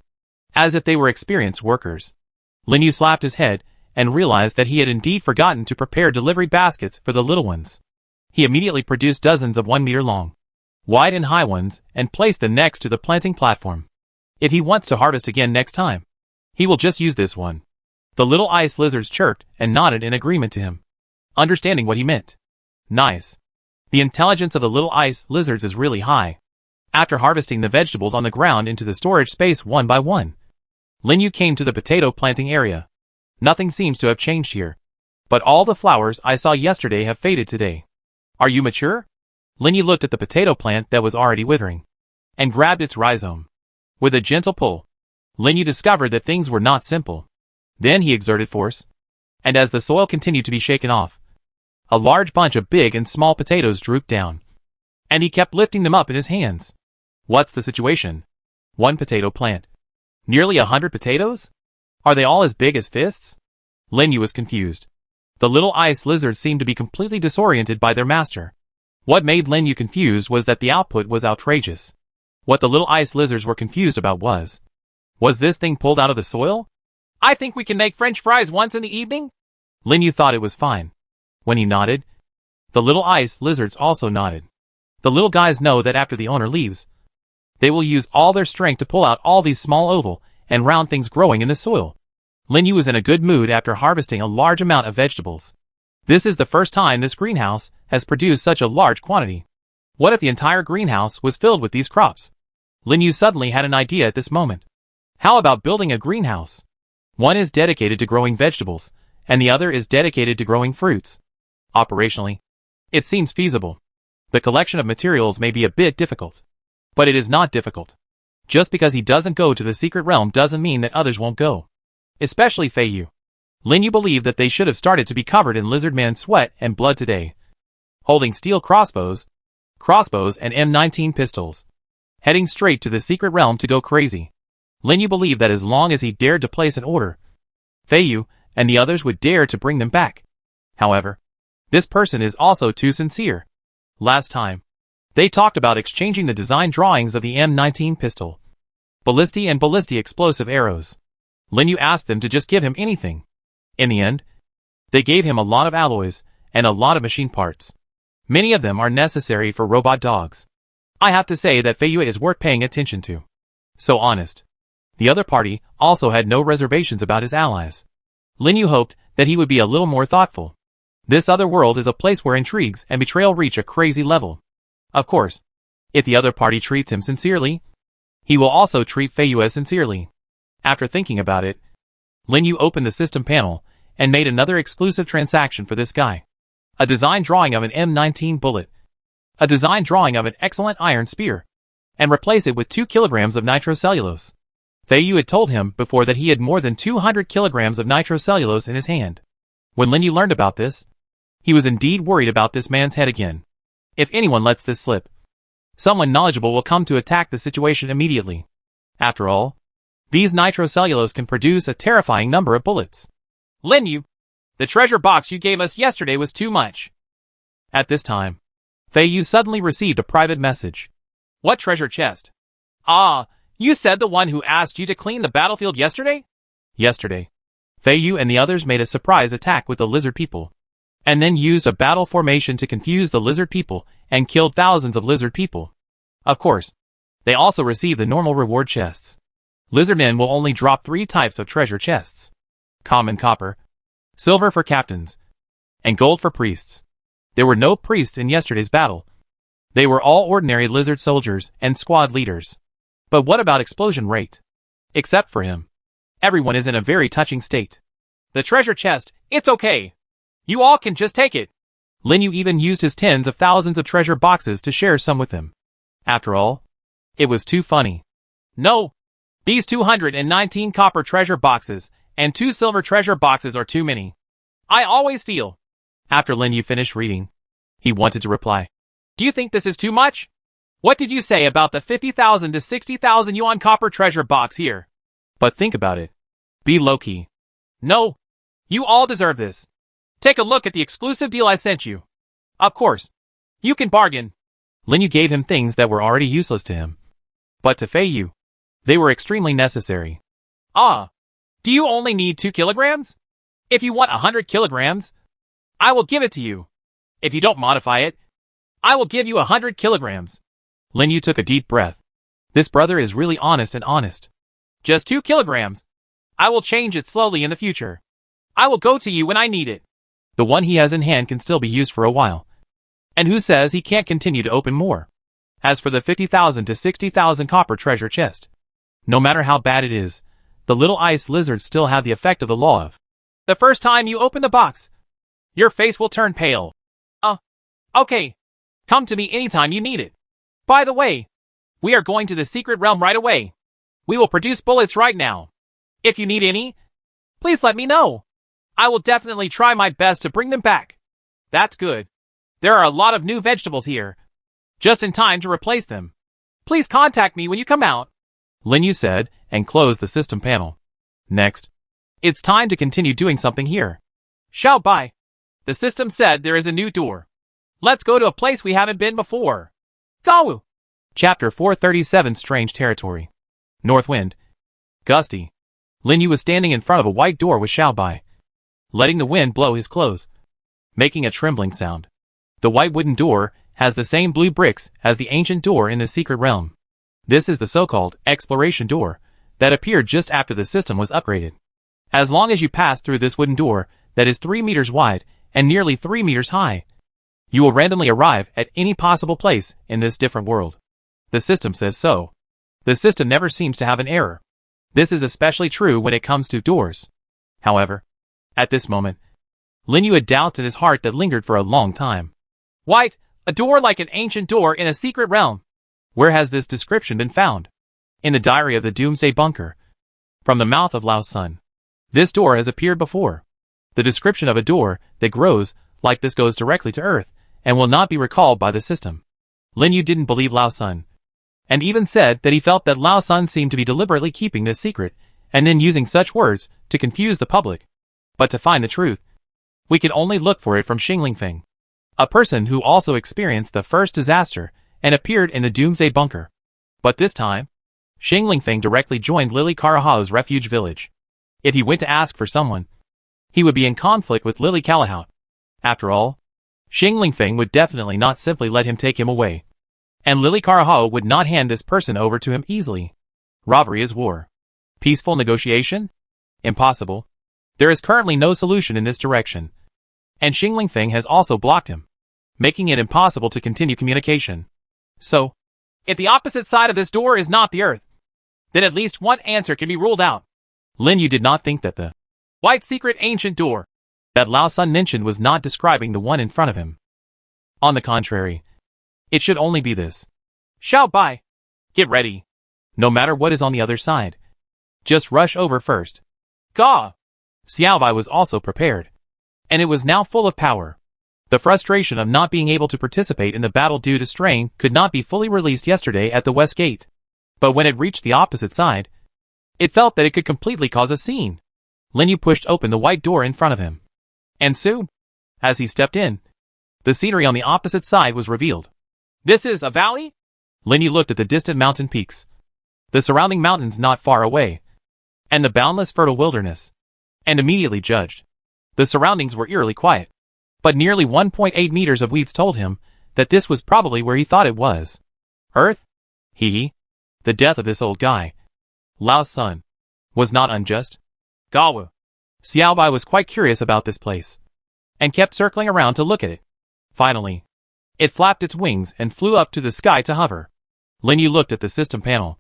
as if they were experienced workers. Lin Yu slapped his head and realized that he had indeed forgotten to prepare delivery baskets for the little ones. He immediately produced dozens of 1 meter long, wide and high ones and placed them next to the planting platform. If he wants to harvest again next time, he will just use this one. The little ice lizards chirped and nodded in agreement to him, understanding what he meant. Nice. The intelligence of the little ice lizards is really high. After harvesting the vegetables on the ground into the storage space one by one, Lin Yu came to the potato planting area. Nothing seems to have changed here, but all the flowers I saw yesterday have faded today. Are you mature? Lin Yu looked at the potato plant that was already withering, and grabbed its rhizome. With a gentle pull, Lin Yu discovered that things were not simple. Then he exerted force, and as the soil continued to be shaken off, a large bunch of big and small potatoes drooped down, and he kept lifting them up in his hands. What's the situation? 1 potato plant. Nearly 100 potatoes? Are they all as big as fists? Lin Yu was confused. The little ice lizards seemed to be completely disoriented by their master. What made Lin Yu confused was that the output was outrageous. What the little ice lizards were confused about was this thing pulled out of the soil? I think we can make French fries once in the evening? Lin Yu thought it was fine. When he nodded, the little ice lizards also nodded. The little guys know that after the owner leaves, they will use all their strength to pull out all these small oval and round things growing in the soil. Lin Yu was in a good mood after harvesting a large amount of vegetables. This is the first time this greenhouse has produced such a large quantity. What if the entire greenhouse was filled with these crops? Lin Yu suddenly had an idea at this moment. How about building a greenhouse? One is dedicated to growing vegetables, and the other is dedicated to growing fruits. Operationally, it seems feasible. The collection of materials may be a bit difficult, but it is not difficult. Just because he doesn't go to the secret realm doesn't mean that others won't go. Especially Fei Yu. Lin Yu believed that they should have started to be covered in lizard man sweat and blood today. Holding steel crossbows and M19 pistols, heading straight to the secret realm to go crazy. Lin Yu believed that as long as he dared to place an order, Fei Yu and the others would dare to bring them back. However, this person is also too sincere. Last time, they talked about exchanging the design drawings of the M19 pistol, ballistic and ballistic explosive arrows. Lin Yu asked them to just give him anything. In the end, they gave him a lot of alloys and a lot of machine parts. Many of them are necessary for robot dogs. I have to say that Fei Yu is worth paying attention to. So honest. The other party also had no reservations about his allies. Lin Yu hoped that he would be a little more thoughtful. This other world is a place where intrigues and betrayal reach a crazy level. Of course, if the other party treats him sincerely, he will also treat Fei Yu as sincerely. After thinking about it, Lin Yu opened the system panel and made another exclusive transaction for this guy. A design drawing of an M19 bullet. A design drawing of an excellent iron spear. And replace it with 2 kilograms of nitrocellulose. Fei Yu had told him before that he had more than 200 kilograms of nitrocellulose in his hand. When Lin Yu learned about this, he was indeed worried about this man's head again. If anyone lets this slip, someone knowledgeable will come to attack the situation immediately. After all, these nitrocellulose can produce a terrifying number of bullets. Lin Yu, the treasure box you gave us yesterday was too much. At this time, Fei Yu suddenly received a private message. What treasure chest? Ah, you said the one who asked you to clean the battlefield yesterday? Yesterday, Fei Yu and the others made a surprise attack with the lizard people. and then used a battle formation to confuse the lizard people and killed thousands of lizard people. Of course, they also received the normal reward chests. Lizardmen will only drop 3 types of treasure chests: common copper, silver for captains, and gold for priests. There were no priests in yesterday's battle. They were all ordinary lizard soldiers and squad leaders. But what about explosion rate? Except for him, everyone is in a very touching state. The treasure chest, it's okay. You all can just take it. Lin Yu even used his tens of thousands of treasure boxes to share some with him. After all, it was too funny. No. These 219 copper treasure boxes and 2 silver treasure boxes are too many. I always feel. After Lin Yu finished reading, he wanted to reply. Do you think this is too much? What did you say about the 50,000 to 60,000 yuan copper treasure box here? But think about it. Be low-key. No. You all deserve this. Take a look at the exclusive deal I sent you. Of course. You can bargain. Lin Yu gave him things that were already useless to him. But to Fei Yu, they were extremely necessary. Ah. Do you only need 2 kilograms? If you want 100 kilograms, I will give it to you. If you don't modify it, I will give you 100 kilograms. Lin Yu took a deep breath. This brother is really honest and honest. Just 2 kilograms. I will change it slowly in the future. I will go to you when I need it. The one he has in hand can still be used for a while. And who says he can't continue to open more? As for the 50,000 to 60,000 copper treasure chest, no matter how bad it is, the little ice lizards still have the effect of the law of. The first time you open the box, your face will turn pale. Okay. Come to me anytime you need it. By the way, we are going to the secret realm right away. We will produce bullets right now. If you need any, please let me know. I will definitely try my best to bring them back. That's good. There are a lot of new vegetables here. Just in time to replace them. Please contact me when you come out. Lin Yu said, and closed the system panel. Next, it's time to continue doing something here. Xiao Bai. The system said there is a new door. Let's go to a place we haven't been before. Gawu. Chapter 437 Strange Territory. North Wind. Gusty. Lin Yu was standing in front of a white door with Xiao Bai, letting the wind blow his clothes, making a trembling sound. The white wooden door has the same blue bricks as the ancient door in the secret realm. This is the so-called exploration door that appeared just after the system was upgraded. As long as you pass through this wooden door that is 3 meters wide and nearly 3 meters high, you will randomly arrive at any possible place in this different world. The system says so. The system never seems to have an error. This is especially true when it comes to doors. However, at this moment, Lin Yu had doubts in his heart that lingered for a long time. White, a door like an ancient door in a secret realm. Where has this description been found? In the diary of the Doomsday Bunker. From the mouth of Lao Sun. This door has appeared before. The description of a door that grows like this goes directly to Earth and will not be recalled by the system. Lin Yu didn't believe Lao Sun, and even said that he felt that Lao Sun seemed to be deliberately keeping this secret and then using such words to confuse the public. But to find the truth, we could only look for it from Xingling Feng, a person who also experienced the first disaster and appeared in the Doomsday Bunker. But this time, Xingling Feng directly joined Lily Karahao's refuge village. If he went to ask for someone, he would be in conflict with Lily Kalahao. After all, Xingling Feng would definitely not simply let him take him away. And Lily Karahao would not hand this person over to him easily. Robbery is war. Peaceful negotiation? Impossible. There is currently no solution in this direction. And Xingling Feng has also blocked him, making it impossible to continue communication. So, if the opposite side of this door is not the Earth, then at least one answer can be ruled out. Lin Yu did not think that the white secret ancient door that Lao Sun mentioned was not describing the one in front of him. On the contrary, it should only be this. Xiao Bai, get ready. No matter what is on the other side, just rush over first. Ga. Xiao Bai was also prepared, and it was now full of power. The frustration of not being able to participate in the battle due to strain could not be fully released yesterday at the West Gate. But when it reached the opposite side, it felt that it could completely cause a scene. Lin Yu pushed open the white door in front of him. And soon, as he stepped in, the scenery on the opposite side was revealed. This is a valley? Lin Yu looked at the distant mountain peaks, the surrounding mountains not far away, and the boundless fertile wilderness, and immediately judged. The surroundings were eerily quiet. but nearly 1.8 meters of weeds told him that this was probably where he thought it was. Earth? Hee. The death of this old guy, Lao's son, was not unjust. Gawu. Xiaobai was quite curious about this place, and kept circling around to look at it. Finally, it flapped its wings and flew up to the sky to hover. Lin Yu looked at the system panel.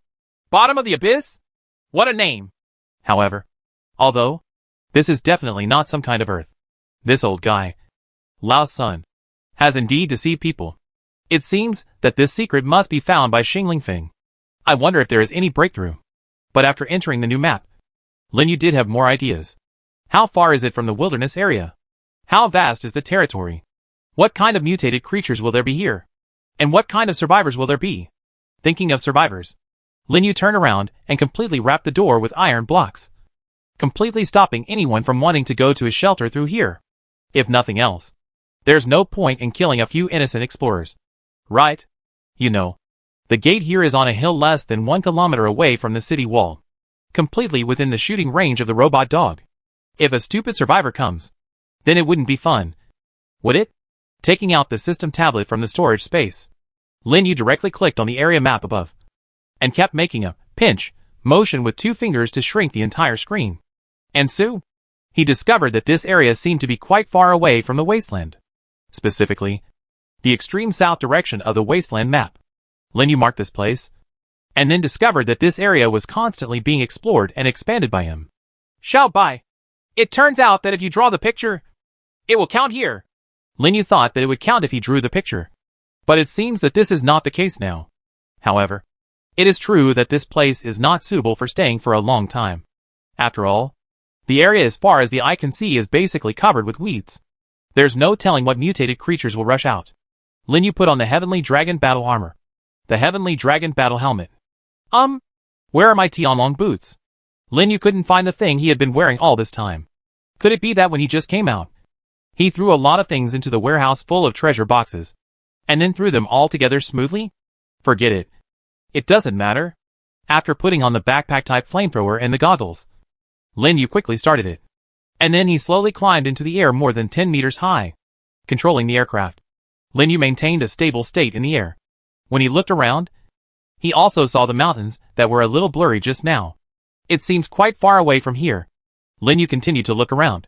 Bottom of the abyss? What a name. However, although this is definitely not some kind of Earth, this old guy, Lao's son, has indeed deceived people. It seems that this secret must be found by Xingling Feng. I wonder if there is any breakthrough. But after entering the new map, Lin Yu did have more ideas. How far is it from the wilderness area? How vast is the territory? What kind of mutated creatures will there be here? And what kind of survivors will there be? Thinking of survivors, Lin Yu turned around and completely wrapped the door with iron blocks, completely stopping anyone from wanting to go to his shelter through here. If nothing else, there's no point in killing a few innocent explorers. Right? You know, the gate here is on a hill less than 1 kilometer away from the city wall, completely within the shooting range of the robot dog. If a stupid survivor comes, then it wouldn't be fun, would it? Taking out the system tablet from the storage space, Lin Yu directly clicked on the area map above, and kept making a pinch motion with 2 fingers to shrink the entire screen. And soon, he discovered that this area seemed to be quite far away from the Wasteland. Specifically, the extreme south direction of the Wasteland map. Lin Yu marked this place, and then discovered that this area was constantly being explored and expanded by him. Xiaobai, it turns out that if you draw the picture, it will count here. Lin Yu thought that it would count if he drew the picture, but it seems that this is not the case now. However, it is true that this place is not suitable for staying for a long time. After all, the area as far as the eye can see is basically covered with weeds. There's no telling what mutated creatures will rush out. Lin Yu put on the Heavenly Dragon Battle Armor, the Heavenly Dragon Battle Helmet. Where are my Tianlong boots? Lin Yu couldn't find the thing he had been wearing all this time. Could it be that when he just came out, he threw a lot of things into the warehouse full of treasure boxes, and then threw them all together smoothly? Forget it. It doesn't matter. After putting on the backpack-type flamethrower and the goggles, Lin Yu quickly started it. And then he slowly climbed into the air more than 10 meters high, controlling the aircraft. Lin Yu maintained a stable state in the air. When he looked around, he also saw the mountains that were a little blurry just now. It seems quite far away from here. Lin Yu continued to look around,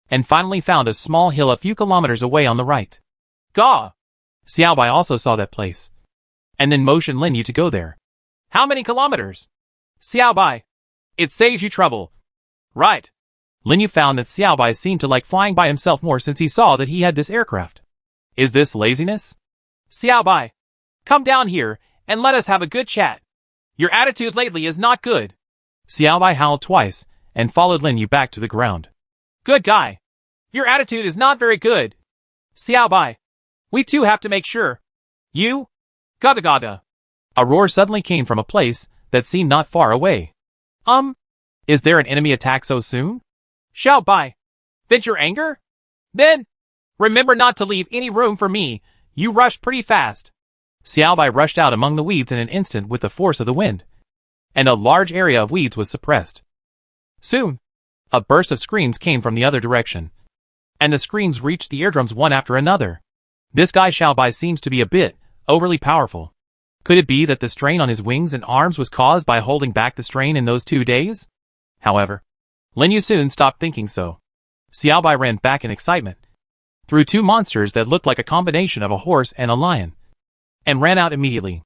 and finally found a small hill a few kilometers away on the right. Gah! Xiaobai also saw that place, and then motioned Lin Yu to go there. How many kilometers? Xiaobai, it saves you trouble. Right. Lin Yu found that Xiaobai seemed to like flying by himself more since he saw that he had this aircraft. Is this laziness? Xiaobai, come down here and let us have a good chat. Your attitude lately is not good. Xiaobai howled twice and followed Lin Yu back to the ground. Good guy. Your attitude is not very good. Xiaobai, we too have to make sure. You? Gada gada. A roar suddenly came from a place that seemed not far away. Is there an enemy attack so soon? Xiaobai, vent your anger? Then, remember not to leave any room for me. You rushed pretty fast. Xiaobai rushed out among the weeds in an instant with the force of the wind, and a large area of weeds was suppressed. Soon, a burst of screams came from the other direction, and the screams reached the eardrums one after another. This guy Xiaobai seems to be a bit overly powerful. Could it be that the strain on his wings and arms was caused by holding back the strain in those 2 days? However, Lin Yu soon stopped thinking so. Xiaobai ran back in excitement, through 2 monsters that looked like a combination of a horse and a lion, and ran out immediately.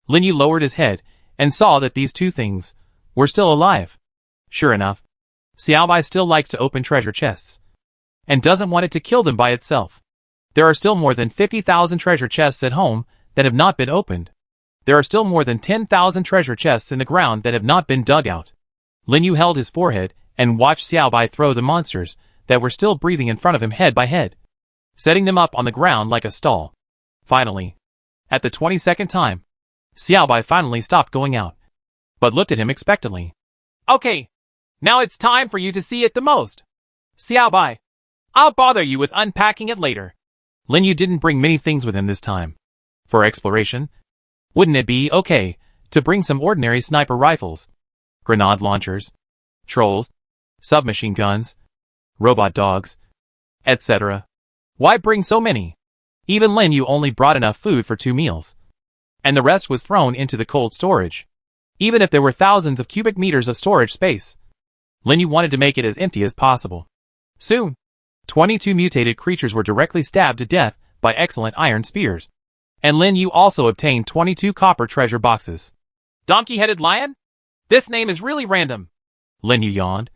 Lin Yu lowered his head and saw that these 2 things were still alive. Sure enough, Xiaobai still likes to open treasure chests, and doesn't want it to kill them by itself. There are still more than 50,000 treasure chests at home that have not been opened. There are still more than 10,000 treasure chests in the ground that have not been dug out. Lin Yu held his forehead and watched Xiaobai throw the monsters that were still breathing in front of him head by head, setting them up on the ground like a stall. Finally, at the 22nd time, Xiaobai finally stopped going out, but looked at him expectantly. Okay, now it's time for you to see it the most. Xiaobai, I'll bother you with unpacking it later. Lin Yu didn't bring many things with him this time. For exploration, wouldn't it be okay to bring some ordinary sniper rifles, grenade launchers, trolls, submachine guns, robot dogs, etc.? Why bring so many? Even Lin Yu only brought enough food for 2 meals. And the rest was thrown into the cold storage. Even if there were thousands of cubic meters of storage space, Lin Yu wanted to make it as empty as possible. Soon, 22 mutated creatures were directly stabbed to death by excellent iron spears. And Lin Yu also obtained 22 copper treasure boxes. Donkey-headed lion? This name is really random. Lin Yu yawned,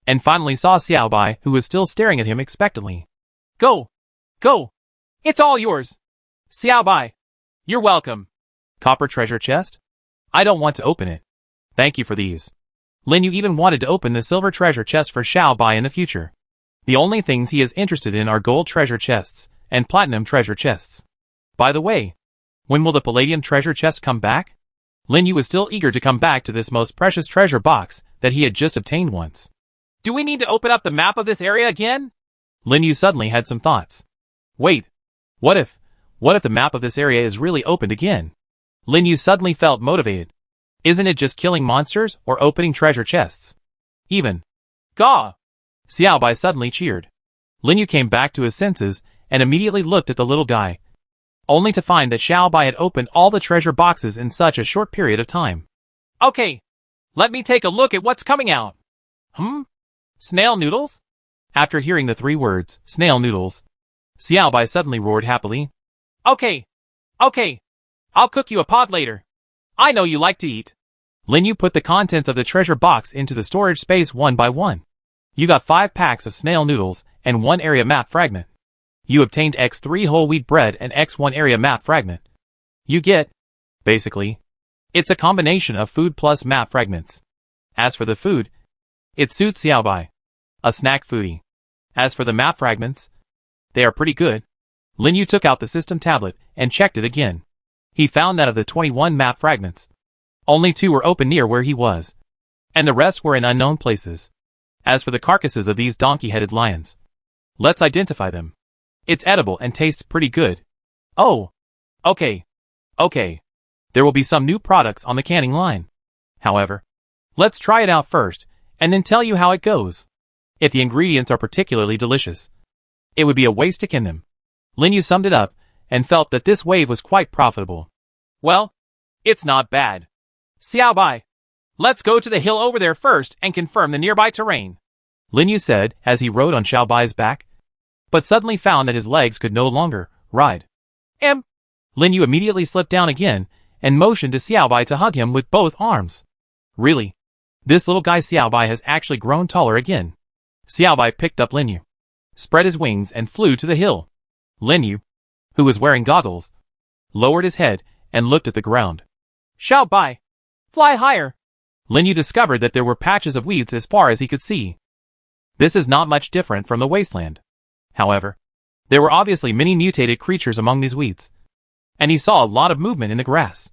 and finally saw Xiaobai, who was still staring at him expectantly. Go! Go! It's all yours! Xiaobai! You're welcome. Copper treasure chest? I don't want to open it. Thank you for these. Lin Yu even wanted to open the silver treasure chest for Xiaobai in the future. The only things he is interested in are gold treasure chests and platinum treasure chests. By the way, when will the palladium treasure chest come back? Lin Yu was still eager to come back to this most precious treasure box that he had just obtained once. Do we need to open up the map of this area again? Lin Yu suddenly had some thoughts. Wait, what if the map of this area is really opened again? Lin Yu suddenly felt motivated. Isn't it just killing monsters or opening treasure chests? Even. Gaw! Xiaobai suddenly cheered. Lin Yu came back to his senses and immediately looked at the little guy, only to find that Xiaobai had opened all the treasure boxes in such a short period of time. Okay, let me take a look at what's coming out. Snail noodles? After hearing the 3 words, snail noodles, Xiaobai suddenly roared happily. Okay. I'll cook you a pot later. I know you like to eat. Lin Yu put the contents of the treasure box into the storage space one by one. You got 5 packs of snail noodles and 1 area map fragment. You obtained X3 whole wheat bread and X1 area map fragment. You get, basically, it's a combination of food plus map fragments. As for the food, it suits Xiaobai, a snack foodie. As for the map fragments, they are pretty good. Lin Yu took out the system tablet and checked it again. He found that of the 21 map fragments, only 2 were open near where he was, and the rest were in unknown places. As for the carcasses of these donkey-headed lions, let's identify them. It's edible and tastes pretty good. Oh, okay. There will be some new products on the canning line. However, let's try it out first, and then tell you how it goes. If the ingredients are particularly delicious, it would be a waste to can them. Lin Yu summed it up, and felt that this wave was quite profitable. Well, it's not bad. Xiaobai, let's go to the hill over there first and confirm the nearby terrain. Lin Yu said as he rode on Xiaobai's back, but suddenly found that his legs could no longer ride. Lin Yu immediately slipped down again and motioned to Xiaobai to hug him with both arms. Really? This little guy Xiaobai has actually grown taller again. Xiaobai picked up Lin Yu, spread his wings and flew to the hill. Lin Yu, who was wearing goggles, lowered his head and looked at the ground. Xiaobai, fly higher. Lin Yu discovered that there were patches of weeds as far as he could see. This is not much different from the Wasteland. However, there were obviously many mutated creatures among these weeds, and he saw a lot of movement in the grass.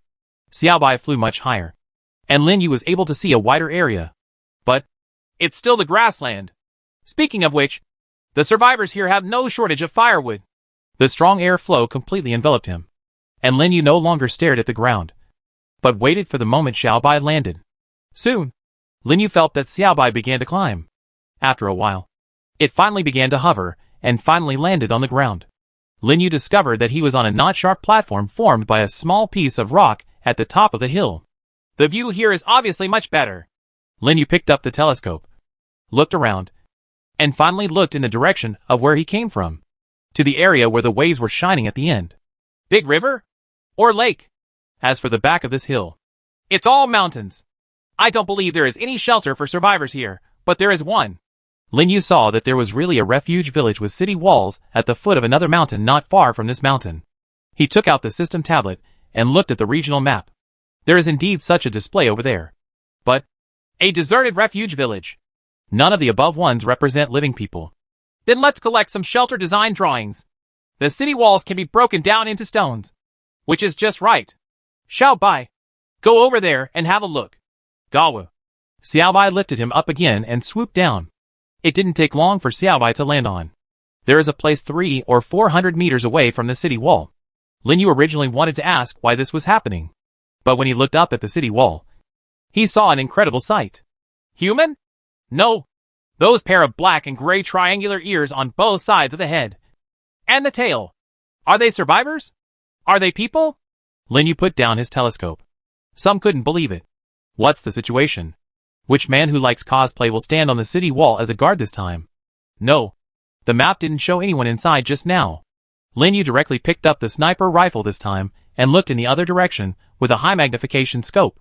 Xiaobai flew much higher, and Lin Yu was able to see a wider area. But it's still the grassland. Speaking of which, the survivors here have no shortage of firewood. The strong air flow completely enveloped him, and Lin Yu no longer stared at the ground, but waited for the moment Xiaobai landed. Soon, Lin Yu felt that Xiaobai began to climb. After a while, it finally began to hover, and finally landed on the ground. Lin Yu discovered that he was on a not-sharp platform formed by a small piece of rock at the top of the hill. The view here is obviously much better. Lin Yu picked up the telescope, looked around, and finally looked in the direction of where he came from, to the area where the waves were shining at the end. Big river? Or lake? As for the back of this hill, it's all mountains. I don't believe there is any shelter for survivors here, but there is one. Lin Yu saw that there was really a refuge village with city walls at the foot of another mountain not far from this mountain. He took out the system tablet and looked at the regional map. There is indeed such a display over there. But a deserted refuge village. None of the above ones represent living people. Then let's collect some shelter design drawings. The city walls can be broken down into stones, which is just right. Xiaobai, go over there and have a look. Gawu. Xiaobai lifted him up again and swooped down. It didn't take long for Xiaobai to land on. There is a place 300 or 400 meters away from the city wall. Lin Yu originally wanted to ask why this was happening, but when he looked up at the city wall, he saw an incredible sight. Human? No. Those pair of black and gray triangular ears on both sides of the head. And the tail. Are they survivors? Are they people? Lin Yu put down his telescope. Some couldn't believe it. What's the situation? Which man who likes cosplay will stand on the city wall as a guard this time? No. The map didn't show anyone inside just now. Lin Yu directly picked up the sniper rifle this time and looked in the other direction with a high magnification scope.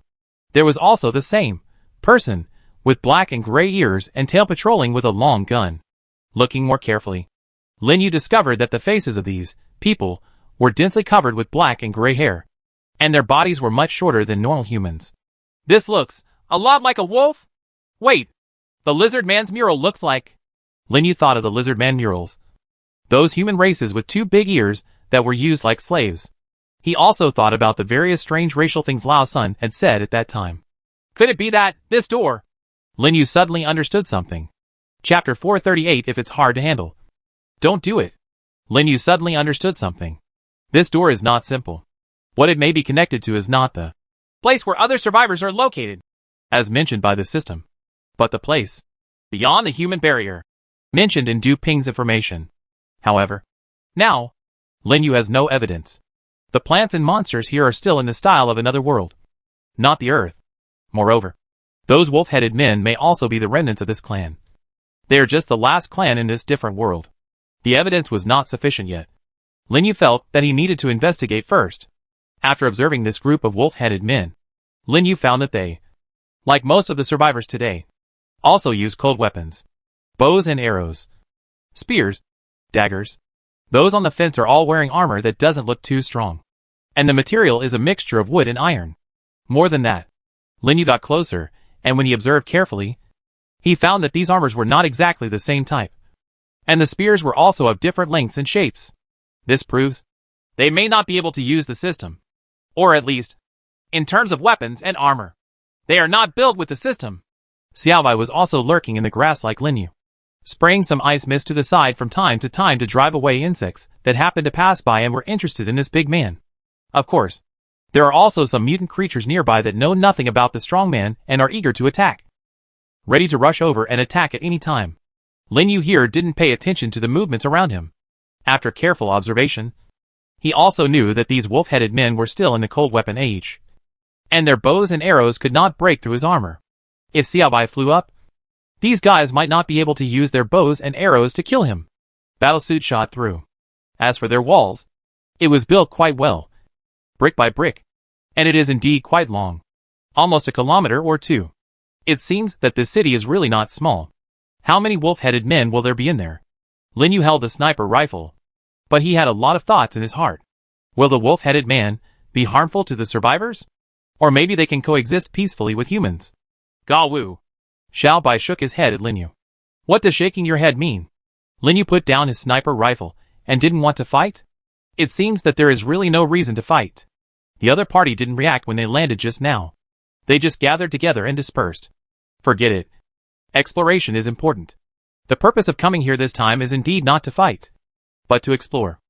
There was also the same person with black and gray ears and tail patrolling with a long gun. Looking more carefully, Lin Yu discovered that the faces of these people were densely covered with black and gray hair, and their bodies were much shorter than normal humans. This looks a lot like a wolf. Wait, the lizard man's mural looks like... Lin Yu thought of the lizard man murals. Those human races with two big ears that were used like slaves. He also thought about the various strange racial things Lao Sun had said at that time. Could it be that, this door? Lin Yu suddenly understood something. Chapter 438. If it's hard to handle, don't do it. Lin Yu suddenly understood something. This door is not simple. What it may be connected to is not the place where other survivors are located, as mentioned by the system, but the place beyond the human barrier, mentioned in Du Ping's information. However, now, Lin Yu has no evidence. The plants and monsters here are still in the style of another world, not the Earth. Moreover, those wolf-headed men may also be the remnants of this clan. They are just the last clan in this different world. The evidence was not sufficient yet. Lin Yu felt that he needed to investigate first. After observing this group of wolf-headed men, Lin Yu found that they, like most of the survivors today, also use cold weapons, bows and arrows, spears, daggers. Those on the fence are all wearing armor that doesn't look too strong, and the material is a mixture of wood and iron. More than that, Lin Yu got closer, and when he observed carefully, he found that these armors were not exactly the same type, and the spears were also of different lengths and shapes. This proves they may not be able to use the system, or at least, in terms of weapons and armor, they are not built with the system. Seai was also lurking in the grass like Lin Yu, spraying some ice mist to the side from time to time to drive away insects that happened to pass by and were interested in this big man. Of course, there are also some mutant creatures nearby that know nothing about the strong man and are eager to attack, ready to rush over and attack at any time. Lin Yu here didn't pay attention to the movements around him. After careful observation, he also knew that these wolf-headed men were still in the cold weapon age, and their bows and arrows could not break through his armor. If Seai flew up, these guys might not be able to use their bows and arrows to kill him. Battlesuit shot through. As for their walls, it was built quite well, brick by brick, and it is indeed quite long, almost a kilometer or two. It seems that this city is really not small. How many wolf-headed men will there be in there? Lin Yu held the sniper rifle, but he had a lot of thoughts in his heart. Will the wolf-headed man be harmful to the survivors? Or maybe they can coexist peacefully with humans. Ga Wu. Xiao Bai shook his head at Lin Yu. What does shaking your head mean? Lin Yu put down his sniper rifle and didn't want to fight? It seems that there is really no reason to fight. The other party didn't react when they landed just now. They just gathered together and dispersed. Forget it. Exploration is important. The purpose of coming here this time is indeed not to fight, but to explore.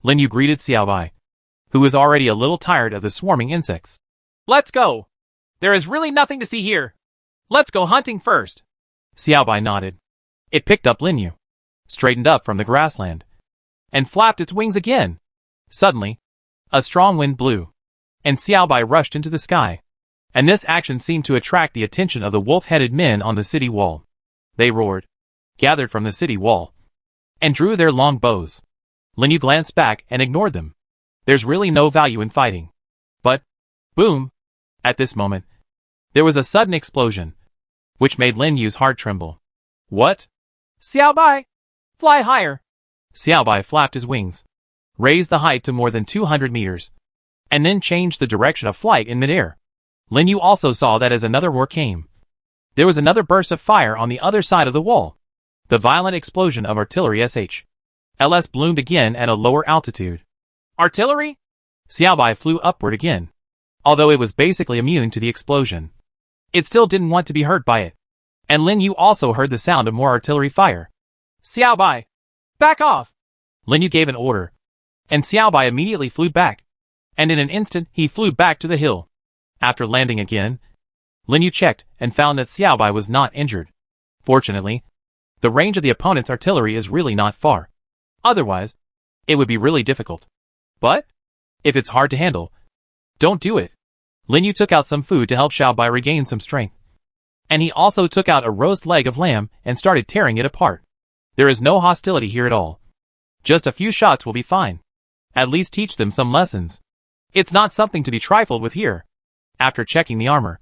Lin Yu greeted Seai, who was already a little tired of the swarming insects. Let's go. There is really nothing to see here. Let's go hunting first. Seai nodded. It picked up Lin Yu, straightened up from the grassland, and flapped its wings again. Suddenly, a strong wind blew, and Seai rushed into the sky, and this action seemed to attract the attention of the wolf-headed men on the city wall. They roared, gathered from the city wall, and drew their long bows. Lin Yu glanced back and ignored them. There's really no value in fighting. But, boom! At this moment, there was a sudden explosion, which made Lin Yu's heart tremble. What? Seai, fly higher. Seai flapped his wings, raised the height to more than 200 meters, and then changed the direction of flight in midair. Lin Yu also saw that as another roar came, there was another burst of fire on the other side of the wall. The violent explosion of artillery SH/LS bloomed again at a lower altitude. Artillery? Seai flew upward again. Although it was basically immune to the explosion, it still didn't want to be hurt by it. And Lin Yu also heard the sound of more artillery fire. Seai, back off! Lin Yu gave an order, and Seai immediately flew back, and in an instant he flew back to the hill. After landing again, Lin Yu checked and found that Seai was not injured. Fortunately, the range of the opponent's artillery is really not far. Otherwise, it would be really difficult. But if it's hard to handle, don't do it. Lin Yu took out some food to help Xiaobai regain some strength. And he also took out a roast leg of lamb and started tearing it apart. There is no hostility here at all. Just a few shots will be fine. At least teach them some lessons. It's not something to be trifled with here. After checking the armor,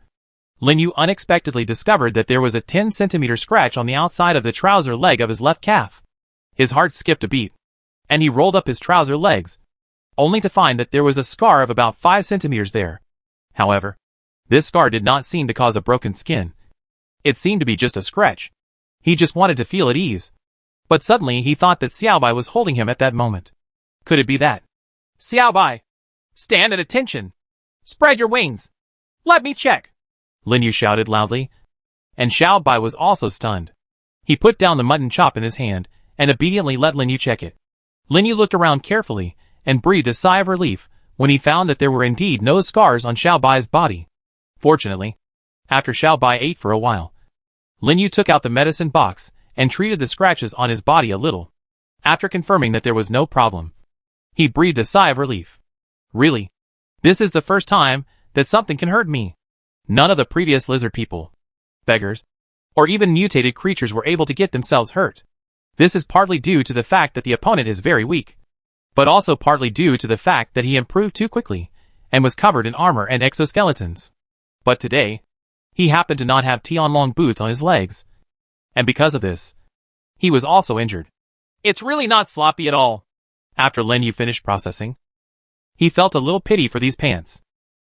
Lin Yu unexpectedly discovered that there was a 10-centimeter scratch on the outside of the trouser leg of his left calf. His heart skipped a beat, and he rolled up his trouser legs, only to find that there was a scar of about 5 centimeters there. However, this scar did not seem to cause a broken skin. It seemed to be just a scratch. He just wanted to feel at ease. But suddenly he thought that Xiaobai was holding him at that moment. Could it be that? Xiaobai, stand at attention. Spread your wings. Let me check. Lin Yu shouted loudly, and Xiaobai was also stunned. He put down the mutton chop in his hand and obediently let Lin Yu check it. Lin Yu looked around carefully and breathed a sigh of relief when he found that there were indeed no scars on Xiaobai's body. Fortunately, after Xiaobai ate for a while, Lin Yu took out the medicine box and treated the scratches on his body a little. After confirming that there was no problem, he breathed a sigh of relief. Really? This is the first time that something can hurt me. None of the previous lizard people, beggars, or even mutated creatures were able to get themselves hurt. This is partly due to the fact that the opponent is very weak, but also partly due to the fact that he improved too quickly and was covered in armor and exoskeletons. But today, he happened to not have Tianlong boots on his legs, and because of this, he was also injured. It's really not sloppy at all. After Lin Yu finished processing, he felt a little pity for these pants.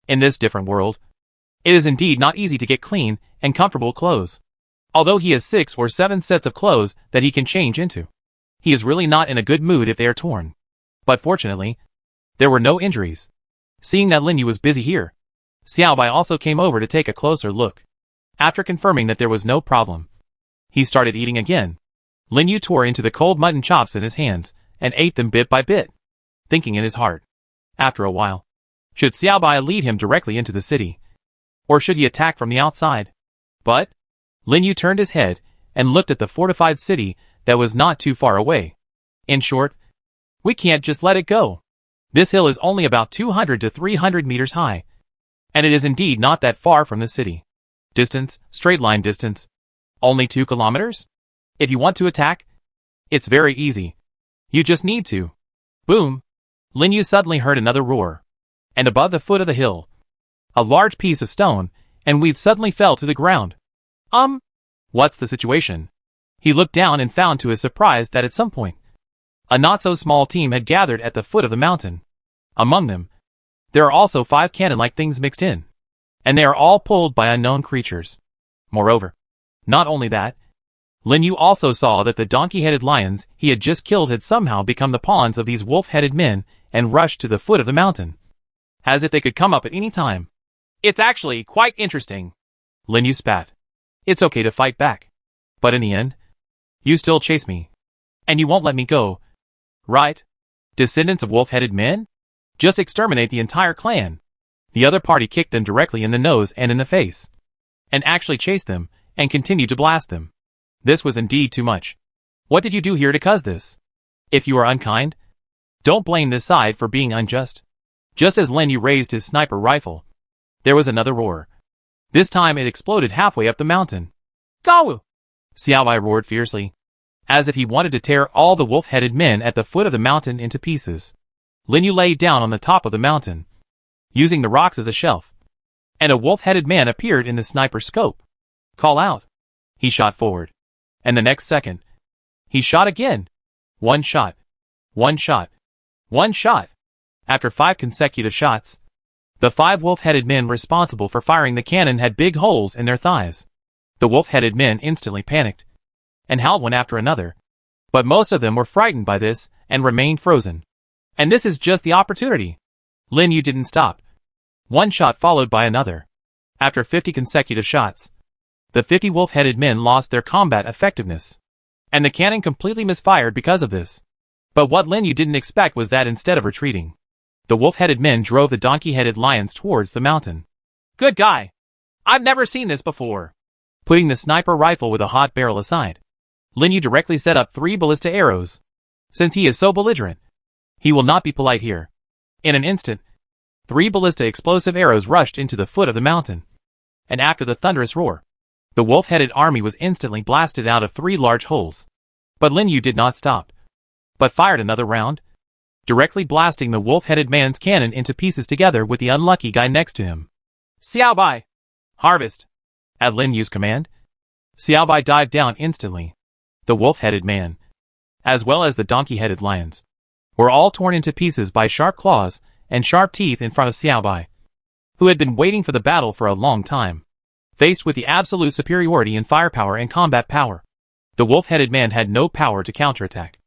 In this different world, it is indeed not easy to get clean and comfortable clothes. Although he has 6 or 7 sets of clothes that he can change into, he is really not in a good mood if they are torn. But fortunately, there were no injuries. Seeing that Lin Yu was busy here, Xiaobai also came over to take a closer look. After confirming that there was no problem, he started eating again. Lin Yu tore into the cold mutton chops in his hands and ate them bit by bit, thinking in his heart. After a while, should Xiaobai lead him directly into the city, or should he attack from the outside? But Lin Yu turned his head and looked at the fortified city that was not too far away. In short, we can't just let it go. This hill is only about 200 to 300 meters high, and it is indeed not that far from the city. Distance, straight line distance, only 2 kilometers? If you want to attack, it's very easy. You just need to. Boom! Lin Yu suddenly heard another roar, and above the foot of the hill, a large piece of stone and weed suddenly fell to the ground. What's the situation? He looked down and found to his surprise that at some point, a not-so-small team had gathered at the foot of the mountain. Among them, there are also 5 cannon-like things mixed in, and they are all pulled by unknown creatures. Moreover, not only that, Lin Yu also saw that the donkey-headed lions he had just killed had somehow become the pawns of these wolf-headed men and rushed to the foot of the mountain, as if they could come up at any time. It's actually quite interesting. Lin Yu spat. It's okay to fight back, but in the end, you still chase me, and you won't let me go, right? Descendants of wolf-headed men? Just exterminate the entire clan. The other party kicked them directly in the nose and in the face, and actually chased them and continued to blast them. This was indeed too much. What did you do here to cause this? If you are unkind, don't blame this side for being unjust. Just as Lin Yu raised his sniper rifle, there was another roar. This time it exploded halfway up the mountain. Gawu! Xiaobai roared fiercely, as if he wanted to tear all the wolf-headed men at the foot of the mountain into pieces. Lin Yu lay down on the top of the mountain, using the rocks as a shelf, and a wolf-headed man appeared in the sniper's scope. Call out! He shot forward, and the next second, he shot again. 1 shot. 1 shot. 1 shot. After 5 consecutive shots, the 5 wolf-headed men responsible for firing the cannon had big holes in their thighs. The wolf-headed men instantly panicked and howled one after another, but most of them were frightened by this and remained frozen. And this is just the opportunity. Lin Yu didn't stop. 1 shot followed by another. After 50 consecutive shots, the 50 wolf-headed men lost their combat effectiveness, and the cannon completely misfired because of this. But what Lin Yu didn't expect was that instead of retreating, the wolf-headed men drove the donkey-headed lions towards the mountain. Good guy. I've never seen this before. Putting the sniper rifle with a hot barrel aside, Lin Yu directly set up 3 ballista arrows. Since he is so belligerent, He will not be polite here. In an instant, 3 ballista explosive arrows rushed into the foot of the mountain. And after the thunderous roar, the wolf-headed army was instantly blasted out of 3 large holes. But Lin Yu did not stop, but fired another round, directly blasting the wolf-headed man's cannon into pieces together with the unlucky guy next to him. Xiaobai! Harvest! At Lin Yu's command, Xiaobai dived down instantly. The wolf-headed man, as well as the donkey-headed lions, were all torn into pieces by sharp claws and sharp teeth in front of Xiaobai, who had been waiting for the battle for a long time. Faced with the absolute superiority in firepower and combat power, the wolf-headed man had no power to counterattack.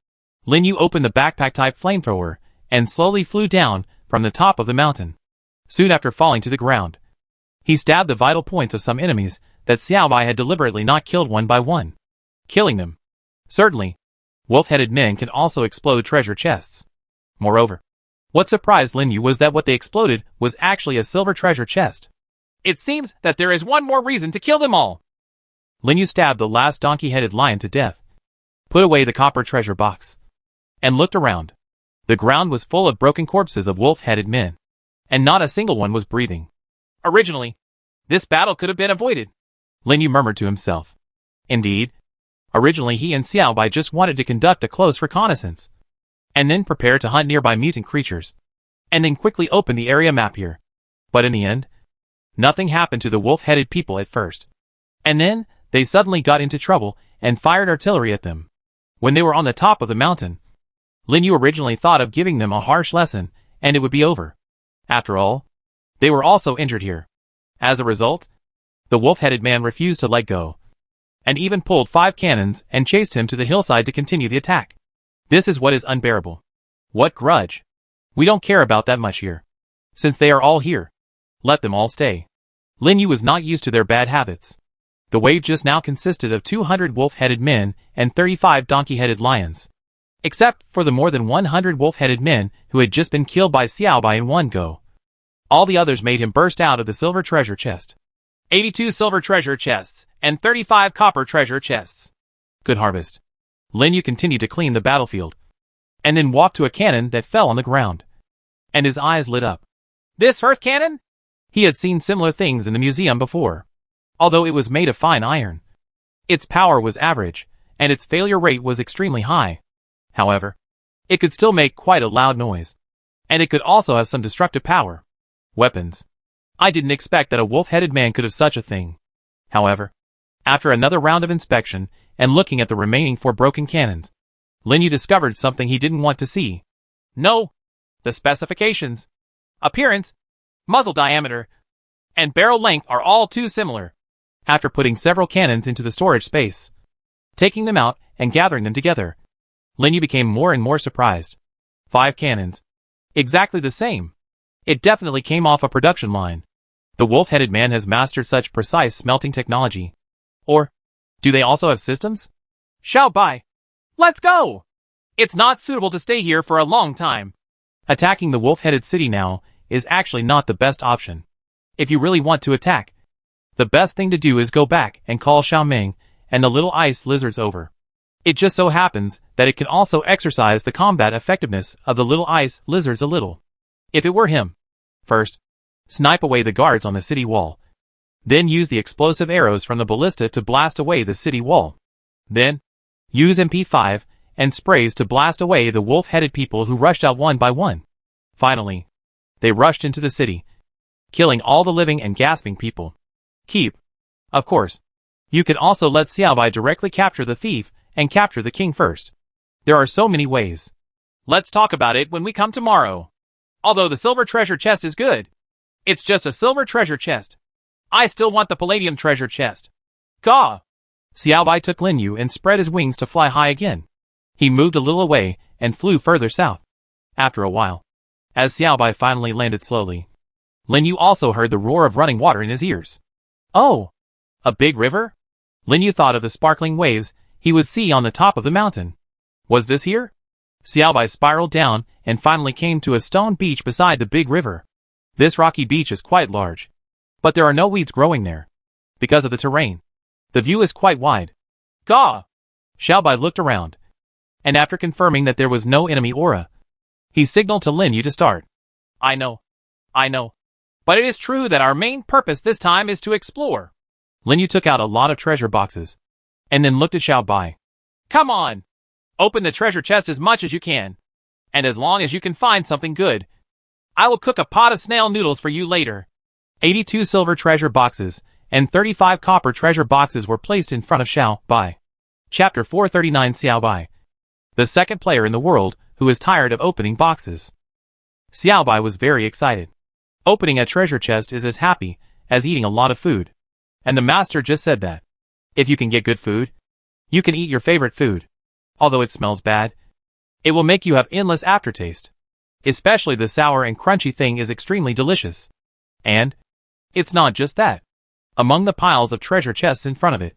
Lin Yu opened the backpack-type flamethrower and slowly flew down from the top of the mountain. Soon after falling to the ground, he stabbed the vital points of some enemies that Xiaobai had deliberately not killed one by one, killing them. Certainly, wolf-headed men can also explode treasure chests. Moreover, what surprised Lin Yu was that what they exploded was actually a silver treasure chest. It seems that there is one more reason to kill them all. Lin Yu stabbed the last donkey-headed lion to death, put away the copper treasure box, and looked around. The ground was full of broken corpses of wolf-headed men, and not a single one was breathing. Originally, this battle could have been avoided, Lin Yu murmured to himself. Indeed, originally he and Xiaobai just wanted to conduct a close reconnaissance, and then prepare to hunt nearby mutant creatures, and then quickly open the area map here. But in the end, nothing happened to the wolf-headed people at first. And then, they suddenly got into trouble and fired artillery at them. When they were on the top of the mountain, Lin Yu originally thought of giving them a harsh lesson, and it would be over. After all, they were also injured here. As a result, the wolf-headed man refused to let go, and even pulled 5 cannons and chased him to the hillside to continue the attack. This is what is unbearable. What grudge? We don't care about that much here. Since they are all here, let them all stay. Lin Yu was not used to their bad habits. The wave just now consisted of 200 wolf-headed men and 35 donkey-headed lions. Except for the more than 100 wolf-headed men who had just been killed by Xiaobai in one go. All the others made him burst out of the silver treasure chest. 82 silver treasure chests and 35 copper treasure chests. Good harvest. Lin Yu continued to clean the battlefield, and then walked to a cannon that fell on the ground. And his eyes lit up. This earth cannon? He had seen similar things in the museum before, although it was made of fine iron. Its power was average, and its failure rate was extremely high. However, it could still make quite a loud noise, and it could also have some destructive power. Weapons. I didn't expect that a wolf-headed man could have such a thing. However, after another round of inspection, and looking at the remaining 4 broken cannons, Lin Yu discovered something he didn't want to see. No. The specifications, appearance, muzzle diameter, and barrel length are all too similar. After putting several cannons into the storage space, taking them out and gathering them together, Lin Yu became more and more surprised. 5 cannons. Exactly the same. It definitely came off a production line. The wolf-headed man has mastered such precise smelting technology. Or, do they also have systems? Xiaobai, let's go! It's not suitable to stay here for a long time. Attacking the wolf-headed city now is actually not the best option. If you really want to attack, the best thing to do is go back and call Xiaoming and the little ice lizards over. It just so happens that it can also exercise the combat effectiveness of the little ice lizards a little. If it were him, first, snipe away the guards on the city wall. Then use the explosive arrows from the ballista to blast away the city wall. Then, use MP5 and sprays to blast away the wolf-headed people who rushed out one by one. Finally, they rushed into the city, killing all the living and gasping people. Of course, you could also let Xiaobai directly capture the thief and capture the king first. There are so many ways. Let's talk about it when we come tomorrow. Although the silver treasure chest is good, it's just a silver treasure chest. I still want the palladium treasure chest. Gah! Xiaobai took Lin Yu and spread his wings to fly high again. He moved a little away and flew further south. After a while, as Xiaobai finally landed slowly, Lin Yu also heard the roar of running water in his ears. Oh! A big river? Lin Yu thought of the sparkling waves he would see on the top of the mountain. Was this here? Xiaobai spiraled down and finally came to a stone beach beside the big river. This rocky beach is quite large, but there are no weeds growing there. Because of the terrain, the view is quite wide. Gah! Xiaobai looked around, and after confirming that there was no enemy aura, He signaled to Lin Yu to start. I know. But it is true that our main purpose this time is to explore. Lin Yu took out a lot of treasure boxes, and then looked at Xiao Bai. Come on! Open the treasure chest as much as you can. And as long as you can find something good, I will cook a pot of snail noodles for you later. 82 silver treasure boxes and 35 copper treasure boxes were placed in front of Xiao Bai. Chapter 439 Xiao Bai, the second player in the world who is tired of opening boxes. Xiao Bai was very excited. Opening a treasure chest is as happy as eating a lot of food. And the master just said that. If you can get good food, you can eat your favorite food. Although it smells bad, it will make you have endless aftertaste. Especially the sour and crunchy thing is extremely delicious. And it's not just that. Among the piles of treasure chests in front of it,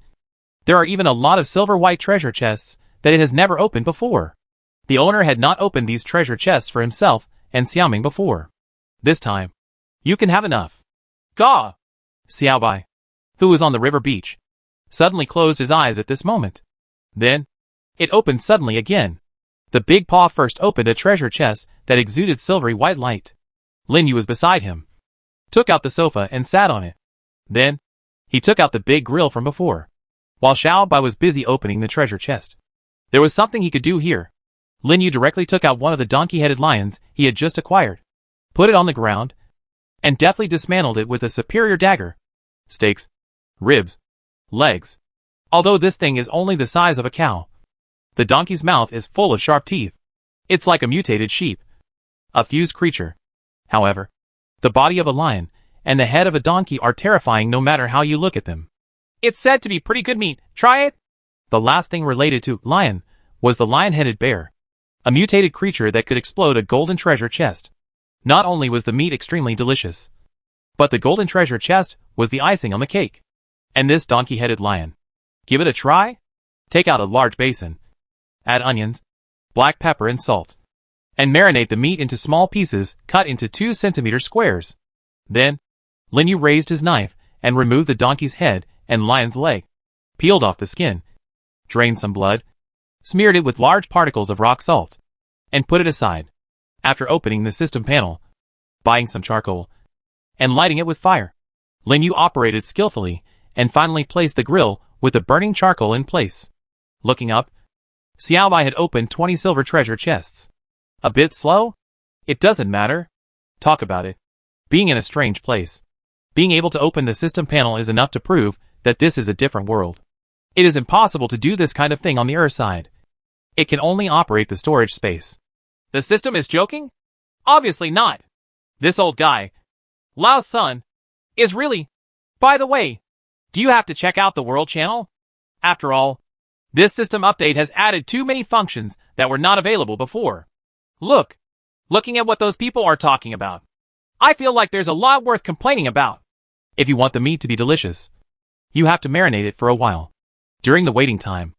there are even a lot of silver white treasure chests that it has never opened before. The owner had not opened these treasure chests for himself and Xiaoming before. This time, you can have enough. Gaw! Xiao Bai, who was on the river beach, suddenly closed his eyes at this moment. Then, it opened suddenly again. The big paw first opened a treasure chest that exuded silvery white light. Lin Yu was beside him, took out the sofa and sat on it. Then, he took out the big grill from before, while Xiao Bai was busy opening the treasure chest. There was something he could do here. Lin Yu directly took out one of the donkey-headed lions he had just acquired, put it on the ground, and deftly dismantled it with a superior dagger. Steaks, ribs, legs. Although this thing is only the size of a cow, the donkey's mouth is full of sharp teeth. It's like a mutated sheep. A fused creature. However, the body of a lion and the head of a donkey are terrifying no matter how you look at them. It's said to be pretty good meat. Try it? The last thing related to lion was the lion-headed bear, a mutated creature that could explode a golden treasure chest. Not only was the meat extremely delicious, but the golden treasure chest was the icing on the cake. And this donkey-headed lion. Give it a try? Take out a large basin. Add onions, black pepper and salt. And marinate the meat into small pieces cut into 2 centimeter squares. Then, Lin Yu raised his knife and removed the donkey's head and lion's leg, peeled off the skin, drained some blood, smeared it with large particles of rock salt, and put it aside. After opening the system panel, buying some charcoal, and lighting it with fire, Lin Yu operated skillfully and finally placed the grill with the burning charcoal in place. Looking up, Xiao Bai had opened 20 silver treasure chests. A bit slow? It doesn't matter. Talk about it. Being in a strange place. Being able to open the system panel is enough to prove that this is a different world. It is impossible to do this kind of thing on the Earth side. It can only operate the storage space. The system is joking? Obviously not. This old guy, Lao's son, is really... By the way, do you have to check out the World Channel? After all, this system update has added too many functions that were not available before. Looking at what those people are talking about, I feel like there's a lot worth complaining about. If you want the meat to be delicious, you have to marinate it for a while. During the waiting time,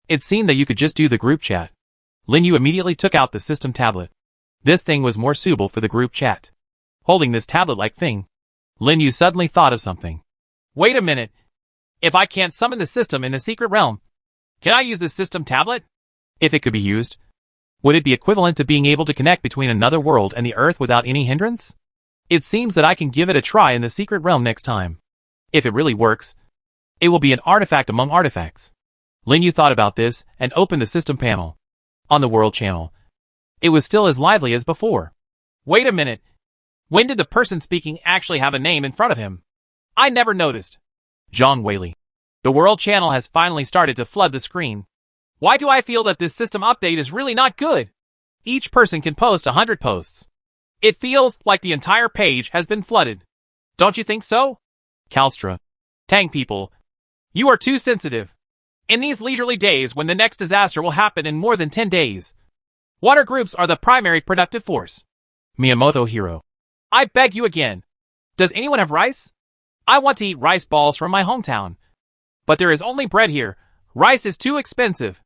it seemed that you could just do the group chat. Lin Yu immediately took out the system tablet. This thing was more suitable for the group chat. Holding this tablet-like thing, Lin Yu suddenly thought of something. Wait a minute. If I can't summon the system in the secret realm, can I use this system tablet? If it could be used, would it be equivalent to being able to connect between another world and the Earth without any hindrance? It seems that I can give it a try in the secret realm next time. If it really works, it will be an artifact among artifacts. Lin Yu thought about this and opened the system panel. On the World Channel, it was still as lively as before. Wait a minute. When did the person speaking actually have a name in front of him? I never noticed. Zhang Weili. The World Channel has finally started to flood the screen. Why do I feel that this system update is really not good? Each person can post 100 posts. It feels like the entire page has been flooded. Don't you think so? Kalstra. Tang people, you are too sensitive. In these leisurely days when the next disaster will happen in more than 10 days, water groups are the primary productive force. Miyamoto Hero. I beg you again. Does anyone have rice? I want to eat rice balls from my hometown. But there is only bread here. Rice is too expensive.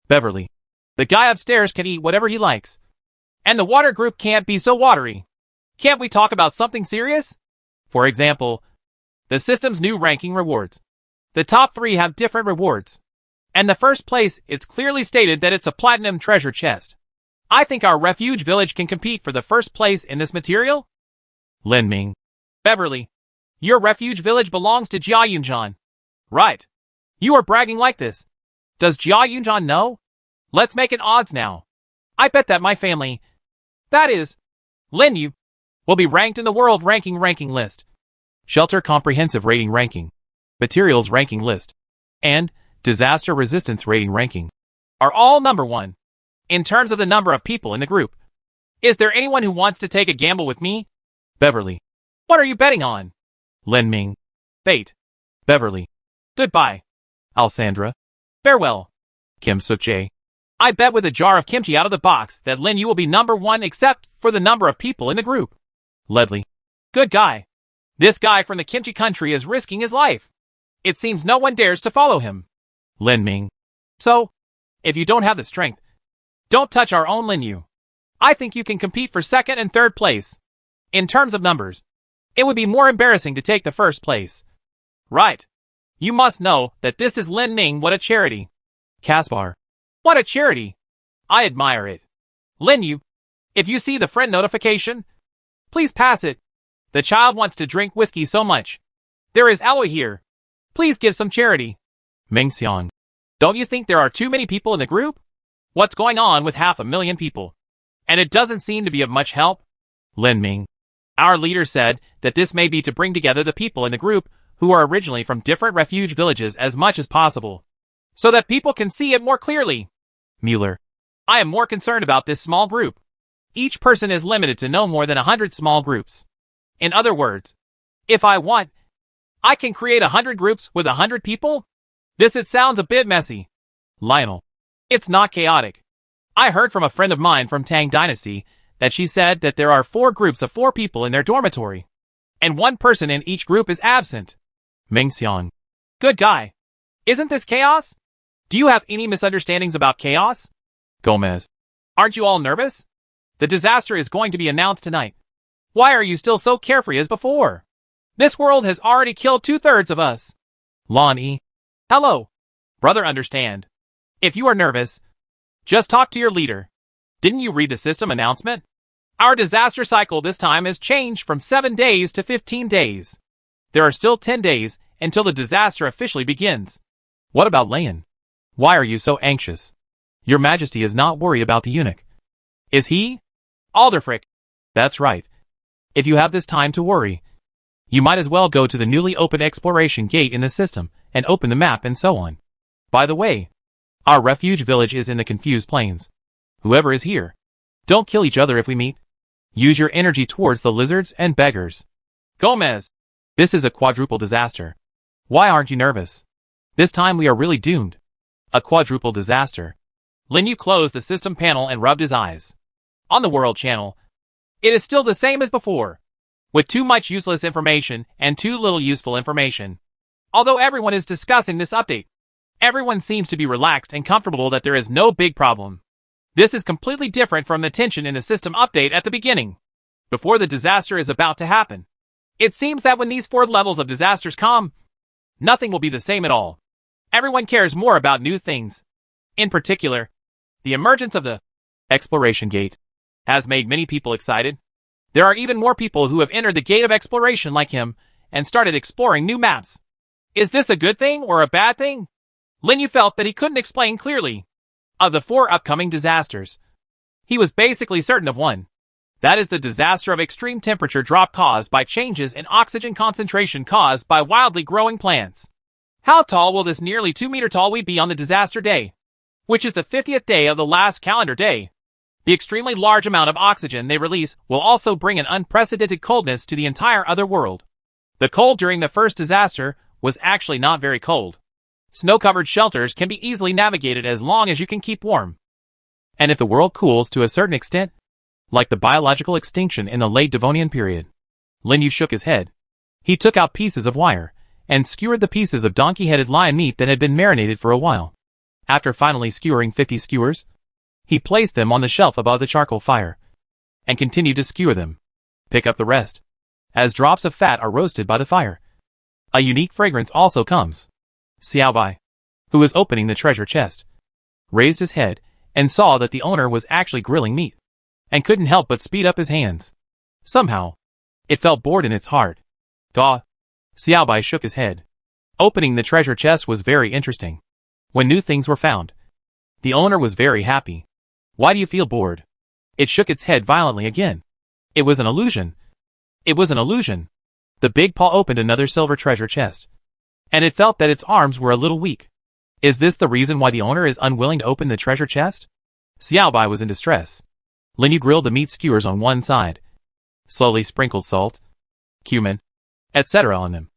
Beverly. The guy upstairs can eat whatever he likes. And the water group can't be so watery. Can't we talk about something serious? For example, the system's new ranking rewards. The top 3 have different rewards. And the first place, it's clearly stated that it's a platinum treasure chest. I think our refuge village can compete for the first place in this material. Lin Ming. Beverly, your refuge village belongs to Jia Yunjan. Right. You are bragging like this. Does Jia Yunjan know? Let's make it odds now. I bet that my family, that is, Lin Yu, will be ranked in the world ranking list. Shelter comprehensive rating ranking. Materials ranking list. And disaster resistance rating ranking. Are all number 1. In terms of the number of people in the group. Is there anyone who wants to take a gamble with me? Beverly. What are you betting on? Lin Ming. Fate. Beverly. Goodbye. Alessandra. Farewell. Kim Suk-jae. I bet with a jar of kimchi out of the box that Lin Yu will be number 1 except for the number of people in the group. Ledley. Good guy. This guy from the kimchi country is risking his life. It seems no one dares to follow him. Lin Ming. So, if you don't have the strength, don't touch our own Lin Yu. I think you can compete for 2nd and 3rd place. In terms of numbers, it would be more embarrassing to take the 1st place. Right. You must know that this is Lin Ming. What a charity. Caspar. What a charity. I admire it. Lin Yu, if you see the friend notification, please pass it. The child wants to drink whiskey so much. There is alloy here. Please give some charity. Ming Xiang. Don't you think there are too many people in the group? What's going on with 500,000 people? And it doesn't seem to be of much help. Lin Ming. Our leader said that this may be to bring together the people in the group who are originally from different refuge villages as much as possible, so that people can see it more clearly. Mueller. I am more concerned about this small group. Each person is limited to no more than 100 small groups. In other words, if I want, I can create 100 groups with 100 people? It sounds a bit messy. Lionel. It's not chaotic. I heard from a friend of mine from Tang Dynasty that she said that there are 4 groups of 4 people in their dormitory, and 1 person in each group is absent. Ming Xiang. Good guy. Isn't this chaos? Do you have any misunderstandings about chaos? Gomez. Aren't you all nervous? The disaster is going to be announced tonight. Why are you still so carefree as before? This world has already killed 2/3 of us. Lon E. Hello. Brother, understand. If you are nervous, just talk to your leader. Didn't you read the system announcement? Our disaster cycle this time has changed from 7 days to 15 days. There are still 10 days until the disaster officially begins. What about Layan? Why are you so anxious? Your Majesty is not worried about the eunuch. Is he? Alderfrick. That's right. If you have this time to worry, you might as well go to the newly opened exploration gate in the system and open the map and so on. By the way, our refuge village is in the confused plains. Whoever is here, don't kill each other if we meet. Use your energy towards the lizards and beggars. Gomez. This is a quadruple disaster. Why aren't you nervous? This time we are really doomed. A quadruple disaster. Lin Yu closed the system panel and rubbed his eyes. On the world channel, it is still the same as before, with too much useless information and too little useful information. Although everyone is discussing this update, everyone seems to be relaxed and comfortable that there is no big problem. This is completely different from the tension in the system update at the beginning, before the disaster is about to happen. It seems that when these 4 levels of disasters come, nothing will be the same at all. Everyone cares more about new things. In particular, the emergence of the exploration gate has made many people excited. There are even more people who have entered the gate of exploration like him and started exploring new maps. Is this a good thing or a bad thing? Lin Yu felt that he couldn't explain clearly. Of the 4 upcoming disasters, he was basically certain of one. That is the disaster of extreme temperature drop caused by changes in oxygen concentration caused by wildly growing plants. How tall will this nearly 2-meter tall weed be on the disaster day, which is the 50th day of the last calendar day? The extremely large amount of oxygen they release will also bring an unprecedented coldness to the entire other world. The cold during the first disaster was actually not very cold. Snow-covered shelters can be easily navigated as long as you can keep warm. And if the world cools to a certain extent, like the biological extinction in the late Devonian period. Lin Yu shook his head. He took out pieces of wire and skewered the pieces of donkey-headed lion meat that had been marinated for a while. After finally skewering 50 skewers, he placed them on the shelf above the charcoal fire and continued to skewer them. Pick up the rest, as drops of fat are roasted by the fire. A unique fragrance also comes. Xiaobai, who was opening the treasure chest, raised his head and saw that the owner was actually grilling meat, and couldn't help but speed up his hands. Somehow, it felt bored in its heart. Gah! Xiaobai shook his head. Opening the treasure chest was very interesting. When new things were found, the owner was very happy. Why do you feel bored? It shook its head violently again. It was an illusion. It was an illusion. The big paw opened another silver treasure chest, and it felt that its arms were a little weak. Is this the reason why the owner is unwilling to open the treasure chest? Xiaobai was in distress. Lin Yu grilled the meat skewers on one side, slowly sprinkled salt, cumin, etc. on them,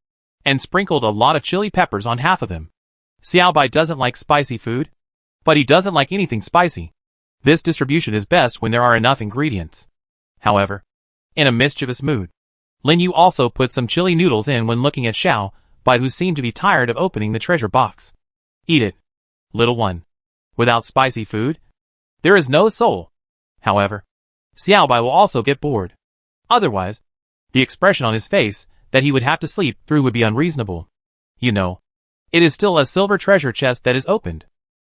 and sprinkled a lot of chili peppers on half of them. Xiaobai doesn't like spicy food, but he doesn't like anything spicy. This distribution is best when there are enough ingredients. However, in a mischievous mood, Lin Yu also put some chili noodles in when looking at Xiaobai, who seemed to be tired of opening the treasure box. Eat it, little one. Without spicy food, there is no soul. However, Xiaobai will also get bored. Otherwise, the expression on his face that he would have to sleep through would be unreasonable. You know, it is still a silver treasure chest that is opened.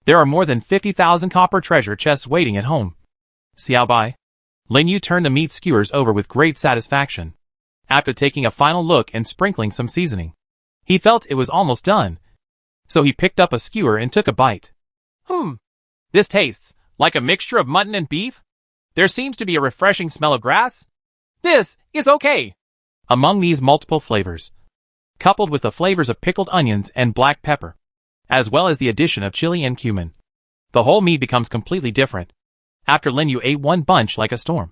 There are more than 50,000 copper treasure chests waiting at home. Xiaobai. Lin Yu turned the meat skewers over with great satisfaction. After taking a final look and sprinkling some seasoning, he felt it was almost done. So he picked up a skewer and took a bite. This tastes like a mixture of mutton and beef. There seems to be a refreshing smell of grass. This is okay. Among these multiple flavors, coupled with the flavors of pickled onions and black pepper, as well as the addition of chili and cumin, the whole meat becomes completely different. After Lin Yu ate one bunch like a storm,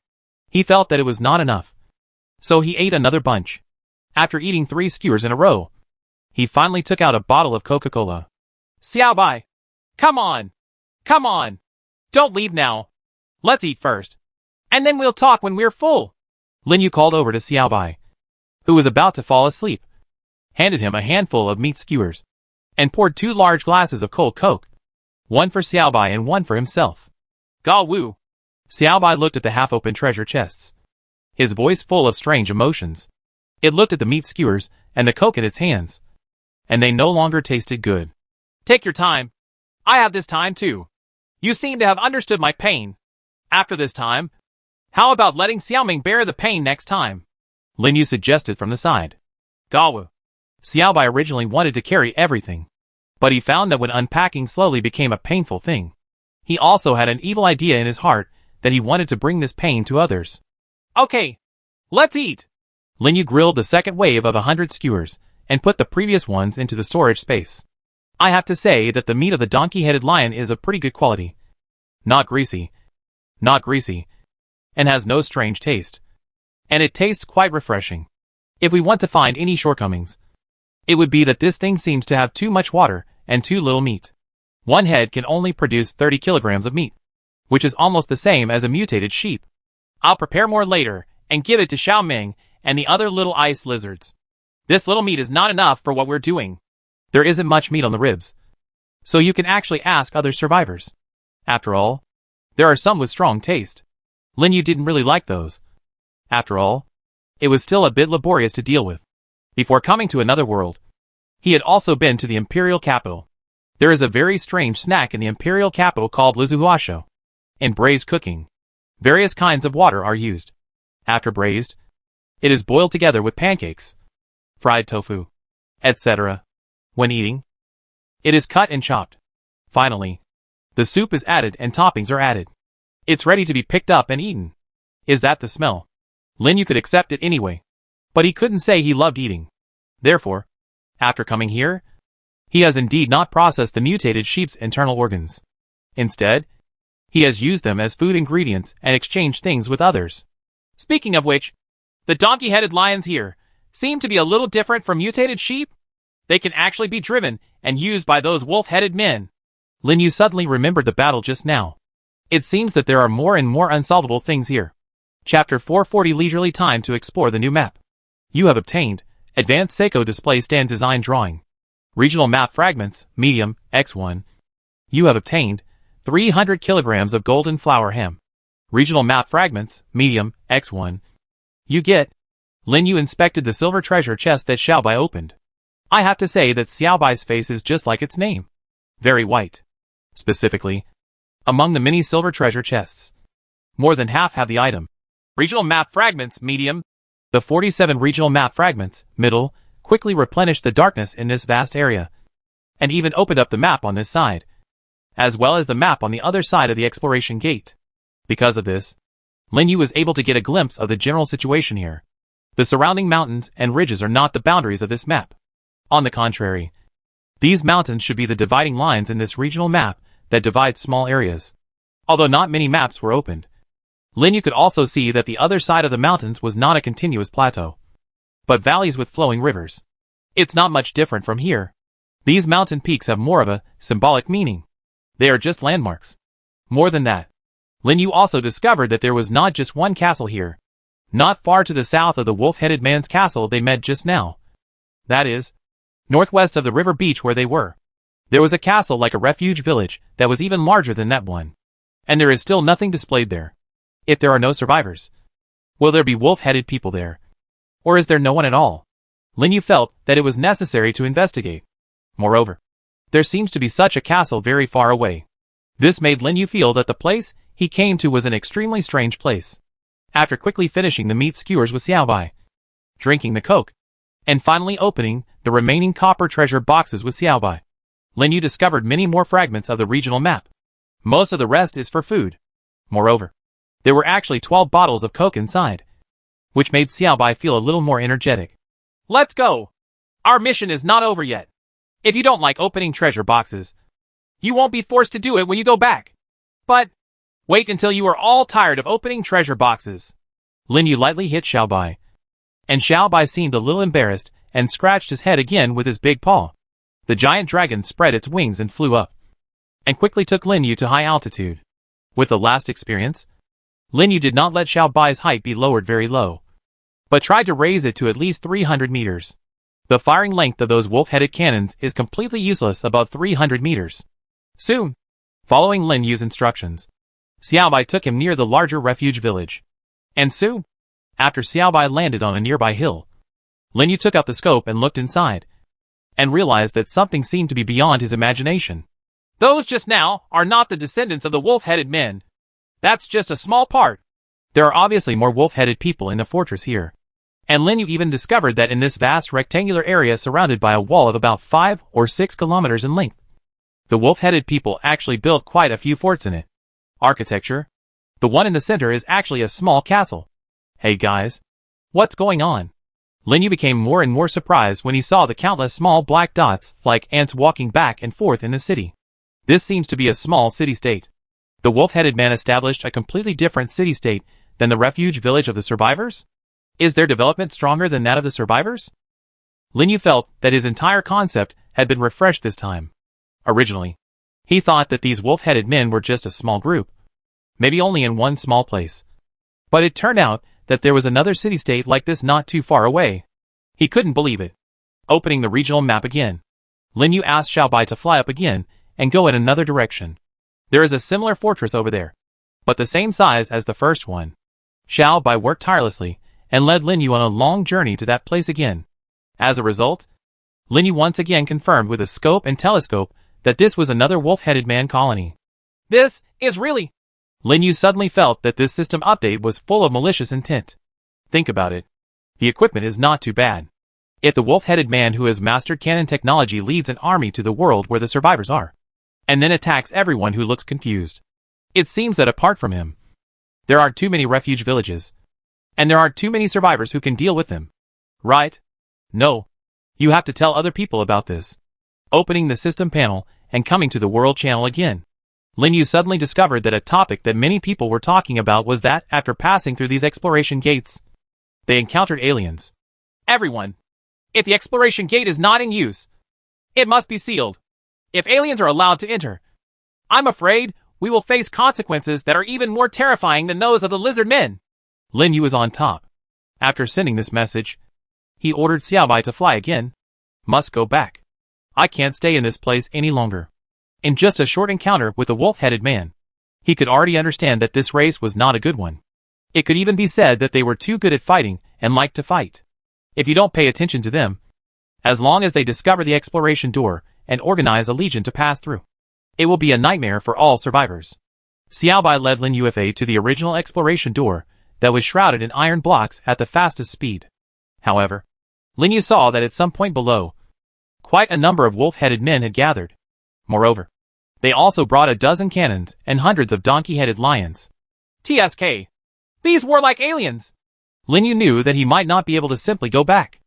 he felt that it was not enough. So he ate another bunch. After eating 3 skewers in a row, he finally took out a bottle of Coca-Cola. Xiaobai! Come on! Come on! Don't leave now. Let's eat first. And then we'll talk when we're full. Lin Yu called over to Xiaobai, who was about to fall asleep, handed him a handful of meat skewers, and poured 2 large glasses of cold Coke, one for Xiaobai and one for himself. Ga Wu! Xiaobai looked at the half-open treasure chests, his voice full of strange emotions. It looked at the meat skewers and the Coke in its hands, and they no longer tasted good. Take your time. I have this time too. You seem to have understood my pain. After this time, how about letting Xiaoming bear the pain next time? Lin Yu suggested from the side. Gawu. Xiaobai originally wanted to carry everything, but he found that when unpacking slowly became a painful thing. He also had an evil idea in his heart that he wanted to bring this pain to others. Okay, let's eat. Lin Yu grilled the second wave of 100 skewers and put the previous ones into the storage space. I have to say that the meat of the donkey-headed lion is of pretty good quality. Not greasy, and has no strange taste. And it tastes quite refreshing. If we want to find any shortcomings, it would be that this thing seems to have too much water and too little meat. One head can only produce 30 kilograms of meat, which is almost the same as a mutated sheep. I'll prepare more later and give it to Xiao Ming and the other little ice lizards. This little meat is not enough for what we're doing. There isn't much meat on the ribs, so you can actually ask other survivors. After all, there are some with strong taste. Lin Yu didn't really like those. After all, it was still a bit laborious to deal with. Before coming to another world, he had also been to the imperial capital. There is a very strange snack in the imperial capital called lizuhuasho. In braised cooking, various kinds of water are used. After braised, it is boiled together with pancakes, fried tofu, etc. When eating, it is cut and chopped. Finally, the soup is added and toppings are added. It's ready to be picked up and eaten. Is that the smell? Lin Yu could accept it anyway, but he couldn't say he loved eating. Therefore, after coming here, he has indeed not processed the mutated sheep's internal organs. Instead, he has used them as food ingredients and exchanged things with others. Speaking of which, the donkey-headed lions here seem to be a little different from mutated sheep. They can actually be driven and used by those wolf-headed men. Lin Yu suddenly remembered the battle just now. It seems that there are more and more unsolvable things here. Chapter 440 Leisurely time to explore the new map. You have obtained Advanced Seiko Display Stand Design Drawing. Regional Map Fragments, Medium, X1. You have obtained 300 kilograms of golden flour ham. Regional Map Fragments, Medium, X1. You get. Lin Yu inspected the silver treasure chest that Xiaobai opened. I have to say that Xiaobai's face is just like its name. Very white. Specifically, Among the many silver treasure chests, more than half have the item. Regional map fragments, medium. The 47 regional map fragments, middle, quickly replenished the darkness in this vast area, and even opened up the map on this side, as well as the map on the other side of the exploration gate. Because of this, Lin Yu was able to get a glimpse of the general situation here. The surrounding mountains and ridges are not the boundaries of this map. On the contrary, these mountains should be the dividing lines in this regional map that divides small areas. Although not many maps were opened, Lin Yu could also see that the other side of the mountains was not a continuous plateau, but valleys with flowing rivers. It's not much different from here. These mountain peaks have more of a symbolic meaning. They are just landmarks. More than that, Lin Yu also discovered that there was not just one castle here, not far to the south of the wolf-headed man's castle they met just now. That is, northwest of the river beach where they were. There was a castle like a refuge village that was even larger than that one. And there is still nothing displayed there. If there are no survivors, will there be wolf-headed people there? Or is there no one at all? Lin Yu felt that it was necessary to investigate. Moreover, there seems to be such a castle very far away. This made Lin Yu feel that the place he came to was an extremely strange place. After quickly finishing the meat skewers with Seai, drinking the coke, and finally opening the remaining copper treasure boxes with Seai, Lin Yu discovered many more fragments of the regional map. Most of the rest is for food. Moreover, there were actually 12 bottles of coke inside, which made Seai feel a little more energetic. Let's go! Our mission is not over yet. If you don't like opening treasure boxes, you won't be forced to do it when you go back. But wait until you are all tired of opening treasure boxes. Lin Yu lightly hit Seai, and Seai seemed a little embarrassed and scratched his head again with his big paw. The giant dragon spread its wings and flew up, and quickly took Lin Yu to high altitude. With the last experience, Lin Yu did not let Seai's height be lowered very low, but tried to raise it to at least 300 meters. The firing length of those wolf-headed cannons is completely useless above 300 meters. Soon, following Lin Yu's instructions, Seai took him near the larger refuge village. And soon, after Seai landed on a nearby hill, Lin Yu took out the scope and looked inside, and realized that something seemed to be beyond his imagination. Those just now are not the descendants of the wolf-headed men. That's just a small part. There are obviously more wolf-headed people in the fortress here. And Lin Yu even discovered that in this vast rectangular area surrounded by a wall of about 5 or 6 kilometers in length, the wolf-headed people actually built quite a few forts in it. Architecture. The one in the center is actually a small castle. Hey guys, what's going on? Lin Yu became more and more surprised when he saw the countless small black dots like ants walking back and forth in the city. This seems to be a small city-state. The wolf-headed man established a completely different city-state than the refuge village of the survivors? Is their development stronger than that of the survivors? Lin Yu felt that his entire concept had been refreshed this time. Originally, he thought that these wolf-headed men were just a small group, maybe only in one small place. But it turned out that there was another city-state like this not too far away. He couldn't believe it. Opening the regional map again, Lin Yu asked Seai to fly up again and go in another direction. There is a similar fortress over there, but the same size as the first one. Seai worked tirelessly and led Lin Yu on a long journey to that place again. As a result, Lin Yu once again confirmed with a scope and telescope that this was another wolf-headed man colony. This is really... Lin Yu suddenly felt that this system update was full of malicious intent. Think about it. The equipment is not too bad. If the wolf-headed man who has mastered cannon technology leads an army to the world where the survivors are, and then attacks everyone who looks confused, it seems that apart from him, there are too many refuge villages, and there are too many survivors who can deal with them. Right? No. You have to tell other people about this. Opening the system panel and coming to the world channel again, Lin Yu suddenly discovered that a topic that many people were talking about was that after passing through these exploration gates, they encountered aliens. Everyone. If the exploration gate is not in use, it must be sealed. If aliens are allowed to enter, I'm afraid we will face consequences that are even more terrifying than those of the lizard men. Lin Yu was on top. After sending this message, he ordered Seai to fly again. Must go back. I can't stay in this place any longer. In just a short encounter with the wolf-headed man, he could already understand that this race was not a good one. It could even be said that they were too good at fighting and liked to fight. If you don't pay attention to them, as long as they discover the exploration door and organize a legion to pass through, it will be a nightmare for all survivors. Xiaobai led Lin Yuefei to the original exploration door that was shrouded in iron blocks at the fastest speed. However, Lin Yu saw that at some point below, quite a number of wolf-headed men had gathered. Moreover, they also brought a dozen cannons and hundreds of donkey-headed lions. TSK. These warlike aliens. Lin Yu knew that he might not be able to simply go back.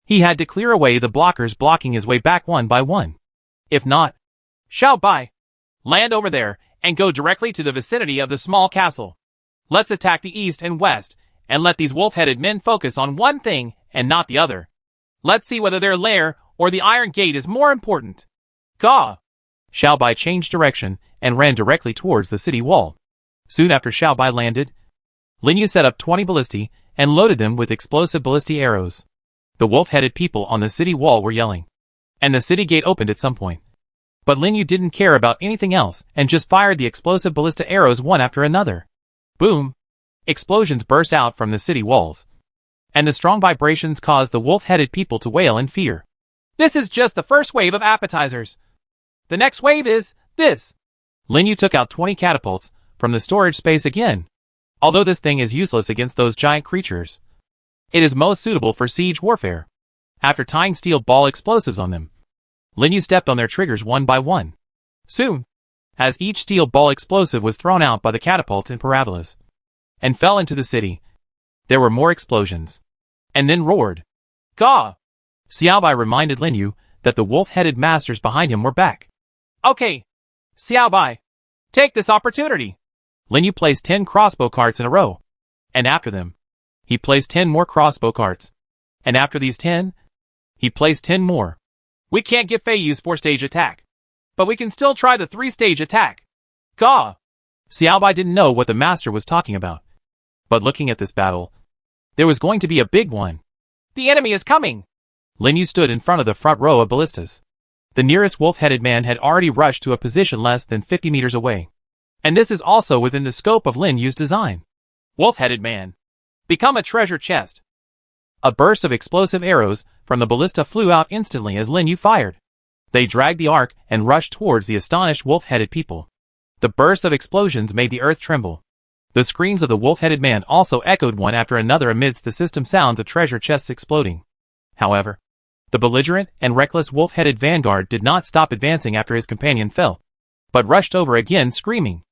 He had to clear away the blockers blocking his way back one by one. If not, Xiaobai, land over there and go directly to the vicinity of the small castle. Let's attack the east and west and let these wolf-headed men focus on one thing and not the other. Let's see whether their lair or the iron gate is more important. Ga! Xiaobai changed direction and ran directly towards the city wall. Soon after Xiaobai landed, Lin Yu set up 20 ballistae and loaded them with explosive ballistae arrows. The wolf-headed people on the city wall were yelling, and the city gate opened at some point. But Lin Yu didn't care about anything else and just fired the explosive ballista arrows one after another. Boom! Explosions burst out from the city walls, and the strong vibrations caused the wolf-headed people to wail in fear. This is just the first wave of appetizers. The next wave is this. Lin Yu took out 20 catapults from the storage space again. Although this thing is useless against those giant creatures, it is most suitable for siege warfare. After tying steel ball explosives on them, Lin Yu stepped on their triggers one by one. Soon, as each steel ball explosive was thrown out by the catapults and parabolas, and fell into the city, there were more explosions, and then roared. Ga! Xiaobai reminded Lin Yu that the wolf-headed masters behind him were back. Okay, Xiaobai, take this opportunity. Lin Yu placed 10 crossbow carts in a row, and after them, he placed 10 more crossbow carts, and after these 10, he placed 10 more. We can't get Fei Yu's 4-stage attack, but we can still try the 3-stage attack. Ga! Xiaobai didn't know what the master was talking about, but looking at this battle, there was going to be a big one. The enemy is coming! Lin Yu stood in front of the front row of ballistas. The nearest wolf-headed man had already rushed to a position less than 50 meters away. And this is also within the scope of Lin Yu's design. Wolf-headed man, become a treasure chest. A burst of explosive arrows from the ballista flew out instantly as Lin Yu fired. They dragged the arc and rushed towards the astonished wolf-headed people. The burst of explosions made the earth tremble. The screams of the wolf-headed man also echoed one after another amidst the system sounds of treasure chests exploding. However, the belligerent and reckless wolf-headed vanguard did not stop advancing after his companion fell, but rushed over again screaming.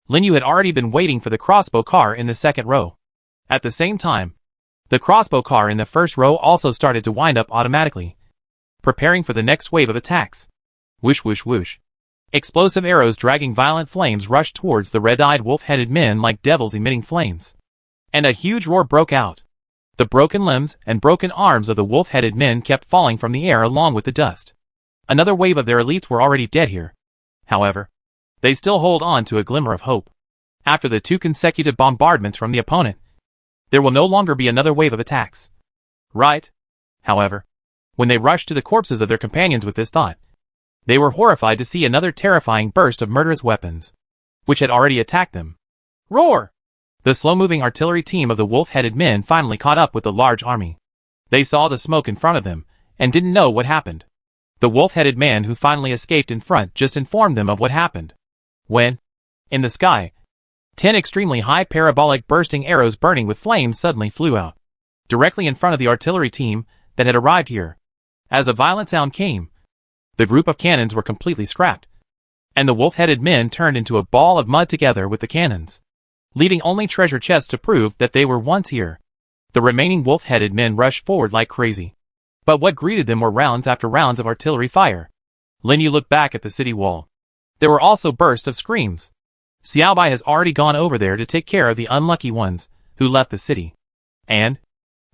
Lin Yu had already been waiting for the crossbow car in the second row. At the same time, the crossbow car in the first row also started to wind up automatically, preparing for the next wave of attacks. Whoosh whoosh whoosh. Explosive arrows dragging violent flames rushed towards the red-eyed wolf-headed men like devils emitting flames. And a huge roar broke out. The broken limbs and broken arms of the wolf-headed men kept falling from the air along with the dust. Another wave of their elites were already dead here. However, they still hold on to a glimmer of hope. After the 2 consecutive bombardments from the opponent, there will no longer be another wave of attacks. Right? However, when they rushed to the corpses of their companions with this thought, they were horrified to see another terrifying burst of murderous weapons, which had already attacked them. Roar! The slow-moving artillery team of the wolf-headed men finally caught up with the large army. They saw the smoke in front of them, and didn't know what happened. The wolf-headed man who finally escaped in front just informed them of what happened. When, in the sky, 10 extremely high parabolic bursting arrows burning with flames suddenly flew out, directly in front of the artillery team that had arrived here. As a violent sound came, the group of cannons were completely scrapped, and the wolf-headed men turned into a ball of mud together with the cannons, leaving only treasure chests to prove that they were once here. The remaining wolf-headed men rushed forward like crazy, but what greeted them were rounds after rounds of artillery fire. Lin Yu looked back at the city wall. There were also bursts of screams. Xiaobai has already gone over there to take care of the unlucky ones who left the city. And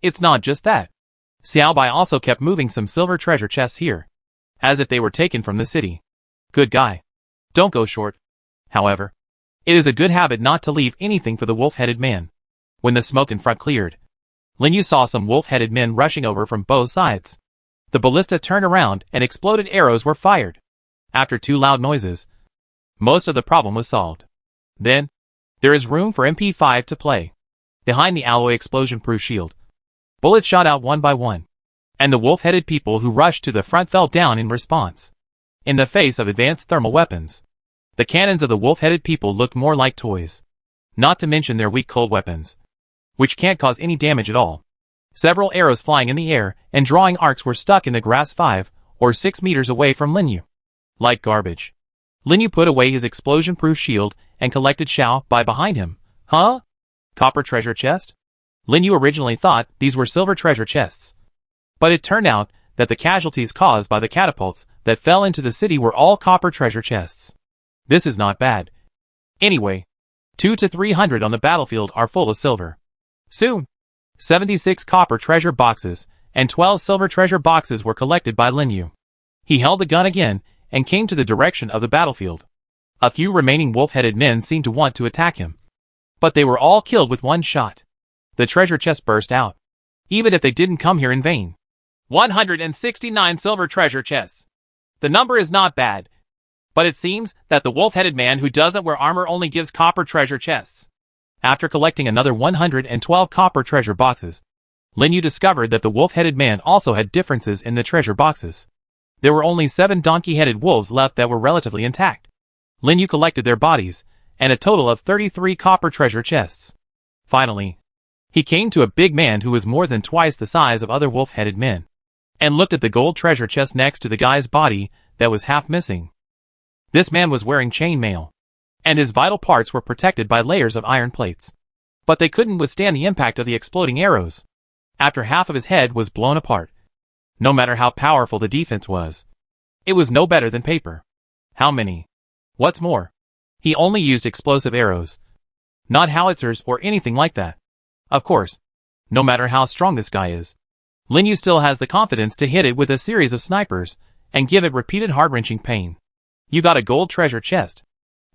it's not just that. Xiaobai also kept moving some silver treasure chests here, as if they were taken from the city. Good guy. Don't go short. However, it is a good habit not to leave anything for the wolf-headed man. When the smoke in front cleared, Lin Yu saw some wolf-headed men rushing over from both sides. The ballista turned around and exploded arrows were fired. After 2 loud noises, most of the problem was solved. Then, there is room for MP5 to play. Behind the alloy explosion-proof shield, bullets shot out one by one, and the wolf-headed people who rushed to the front fell down in response. In the face of advanced thermal weapons, The cannons of the wolf-headed people looked more like toys. Not to mention their weak cold weapons, which can't cause any damage at all. Several arrows flying in the air and drawing arcs were stuck in the grass 5 or 6 meters away from Linyu. Like garbage. Linyu put away his explosion-proof shield and collected Seai behind him. Huh? Copper treasure chest? Linyu originally thought these were silver treasure chests. But it turned out that the casualties caused by the catapults that fell into the city were all copper treasure chests. This is not bad. Anyway, 200 to 300 on the battlefield are full of silver. Soon, 76 copper treasure boxes and 12 silver treasure boxes were collected by Linyu. He held the gun again and came to the direction of the battlefield. A few remaining wolf-headed men seemed to want to attack him. But they were all killed with one shot. The treasure chest burst out. Even if they didn't come here in vain. 169 silver treasure chests. The number is not bad. But it seems that the wolf-headed man who doesn't wear armor only gives copper treasure chests. After collecting another 112 copper treasure boxes, Linyu discovered that the wolf-headed man also had differences in the treasure boxes. There were only 7 donkey-headed wolves left that were relatively intact. Linyu collected their bodies, and a total of 33 copper treasure chests. Finally, he came to a big man who was more than twice the size of other wolf-headed men, and looked at the gold treasure chest next to the guy's body that was half missing. This man was wearing chainmail, and his vital parts were protected by layers of iron plates. But they couldn't withstand the impact of the exploding arrows. After half of his head was blown apart. No matter how powerful the defense was, it was no better than paper. How many? What's more, he only used explosive arrows, not howitzers or anything like that. Of course, no matter how strong this guy is, Linyu still has the confidence to hit it with a series of snipers and give it repeated heart-wrenching pain. You got a gold treasure chest.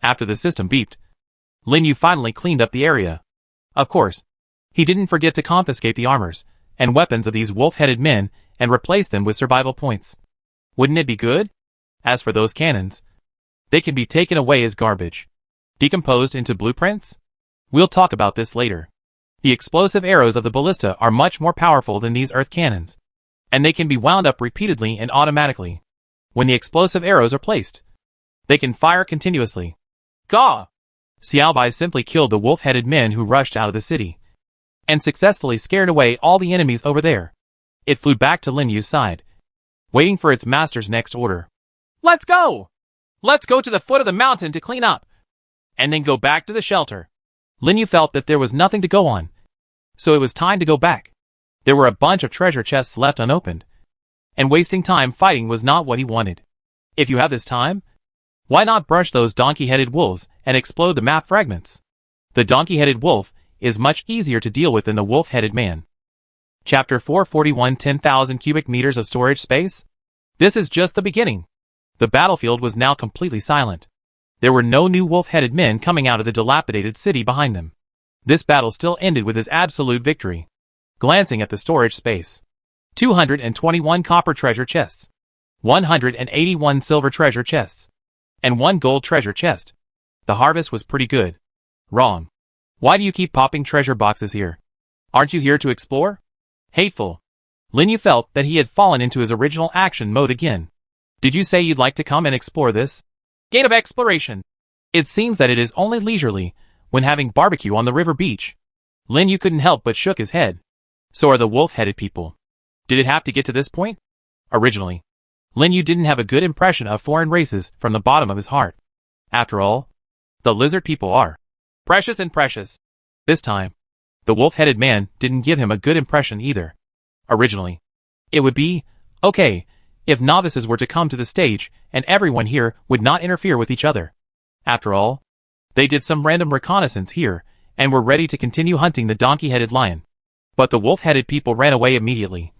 After the system beeped, Linyu finally cleaned up the area. Of course, he didn't forget to confiscate the armors and weapons of these wolf-headed men and replace them with survival points. Wouldn't it be good? As for those cannons, they can be taken away as garbage. Decomposed into blueprints? We'll talk about this later. The explosive arrows of the ballista are much more powerful than these earth cannons, and they can be wound up repeatedly and automatically. When the explosive arrows are placed, they can fire continuously. Gah! Seai simply killed the wolf-headed men who rushed out of the city, and successfully scared away all the enemies over there. It flew back to Linyu's side, waiting for its master's next order. Let's go! Let's go to the foot of the mountain to clean up, and then go back to the shelter. Linyu felt that there was nothing to go on, so it was time to go back. There were a bunch of treasure chests left unopened, and wasting time fighting was not what he wanted. If you have this time, why not brush those donkey-headed wolves and explode the map fragments? The donkey-headed wolf is much easier to deal with than the wolf-headed man. Chapter 441 10,000 cubic meters of storage space? This is just the beginning. The battlefield was now completely silent. There were no new wolf-headed men coming out of the dilapidated city behind them. This battle still ended with his absolute victory. Glancing at the storage space. 221 copper treasure chests. 181 silver treasure chests. And 1 gold treasure chest. The harvest was pretty good. Wrong. Why do you keep popping treasure boxes here? Aren't you here to explore? Hateful. Linyu felt that he had fallen into his original action mode again. Did you say you'd like to come and explore this? Gate of exploration. It seems that it is only leisurely when having barbecue on the river beach. Linyu couldn't help but shook his head. So are the wolf-headed people. Did it have to get to this point? Originally, Linyu didn't have a good impression of foreign races from the bottom of his heart. After all, the lizard people are precious and precious. This time, the wolf-headed man didn't give him a good impression either. Originally, it would be okay if novices were to come to the stage and everyone here would not interfere with each other. After all, they did some random reconnaissance here and were ready to continue hunting the donkey-headed lion. But the wolf-headed people ran away immediately,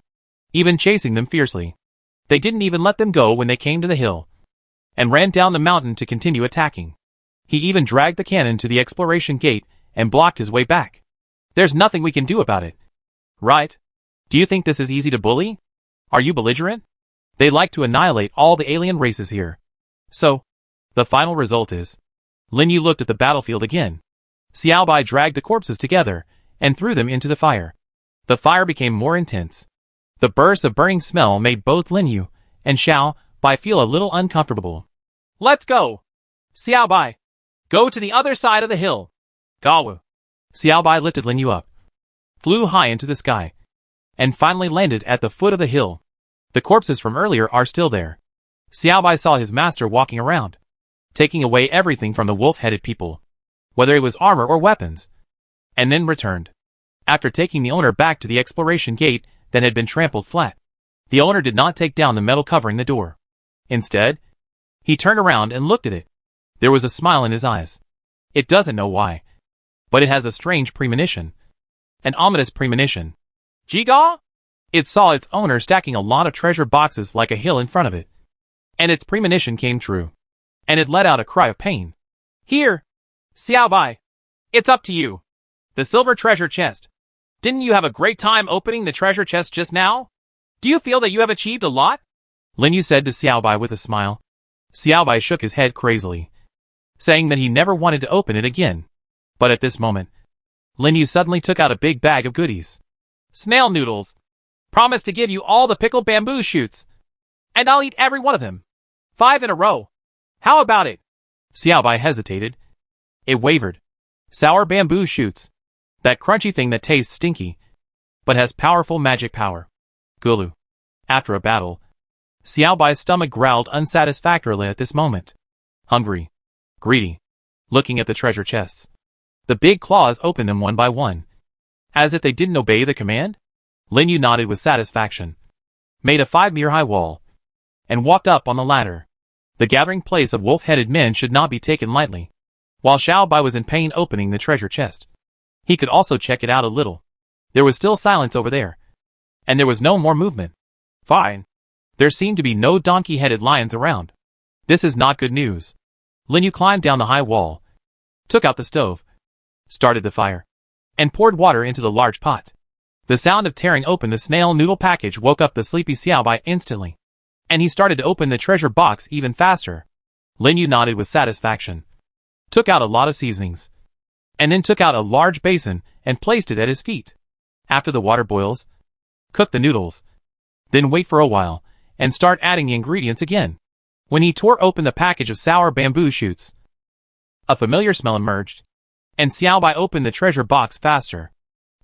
even chasing them fiercely. They didn't even let them go when they came to the hill, and ran down the mountain to continue attacking. He even dragged the cannon to the exploration gate and blocked his way back. There's nothing we can do about it. Right? Do you think this is easy to bully? Are you belligerent? They like to annihilate all the alien races here. So, the final result is, Linyu looked at the battlefield again. Seai dragged the corpses together and threw them into the fire. The fire became more intense. The burst of burning smell made both Linyu and Seai feel a little uncomfortable. Let's go! Xiaobai. Go to the other side of the hill. Gawu. Xiaobai lifted Lin Yu up, flew high into the sky, and finally landed at the foot of the hill. The corpses from earlier are still there. Xiaobai saw his master walking around, taking away everything from the wolf-headed people, whether it was armor or weapons, and then returned. After taking the owner back to the exploration gate that had been trampled flat, the owner did not take down the metal covering the door. Instead, he turned around and looked at it. There was a smile in his eyes. It doesn't know why, but it has a strange premonition. An ominous premonition. Jiga? It saw its owner stacking a lot of treasure boxes like a hill in front of it. And its premonition came true. And it let out a cry of pain. Here, Xiaobai. It's up to you. The silver treasure chest. Didn't you have a great time opening the treasure chest just now? Do you feel that you have achieved a lot? Lin Yu said to Xiaobai with a smile. Xiaobai shook his head crazily, saying that he never wanted to open it again. But at this moment, Lin Yu suddenly took out a big bag of goodies. Snail noodles. Promise to give you all the pickled bamboo shoots. And I'll eat every one of them. 5 in a row. How about it? Xiaobai hesitated. It wavered. Sour bamboo shoots. That crunchy thing that tastes stinky, but has powerful magic power. Gulu. After a battle, Xiaobai's stomach growled unsatisfactorily at this moment. Hungry. Greedy. Looking at the treasure chests. The big claws opened them one by one, as if they didn't obey the command. Lin Yu nodded with satisfaction, made a 5-meter-high wall, and walked up on the ladder. The gathering place of wolf-headed men should not be taken lightly. While Xiaobai was in pain opening the treasure chest, he could also check it out a little. There was still silence over there, and there was no more movement. Fine. There seemed to be no donkey-headed lions around. This is not good news. Lin Yu climbed down the high wall, took out the stove, started the fire, and poured water into the large pot. The sound of tearing open the snail noodle package woke up the sleepy Xiaobai instantly, and he started to open the treasure box even faster. Lin Yu nodded with satisfaction, took out a lot of seasonings, and then took out a large basin and placed it at his feet. After the water boils, cook the noodles, then wait for a while, and start adding the ingredients again. When he tore open the package of sour bamboo shoots, a familiar smell emerged, and Xiaobai opened the treasure box faster.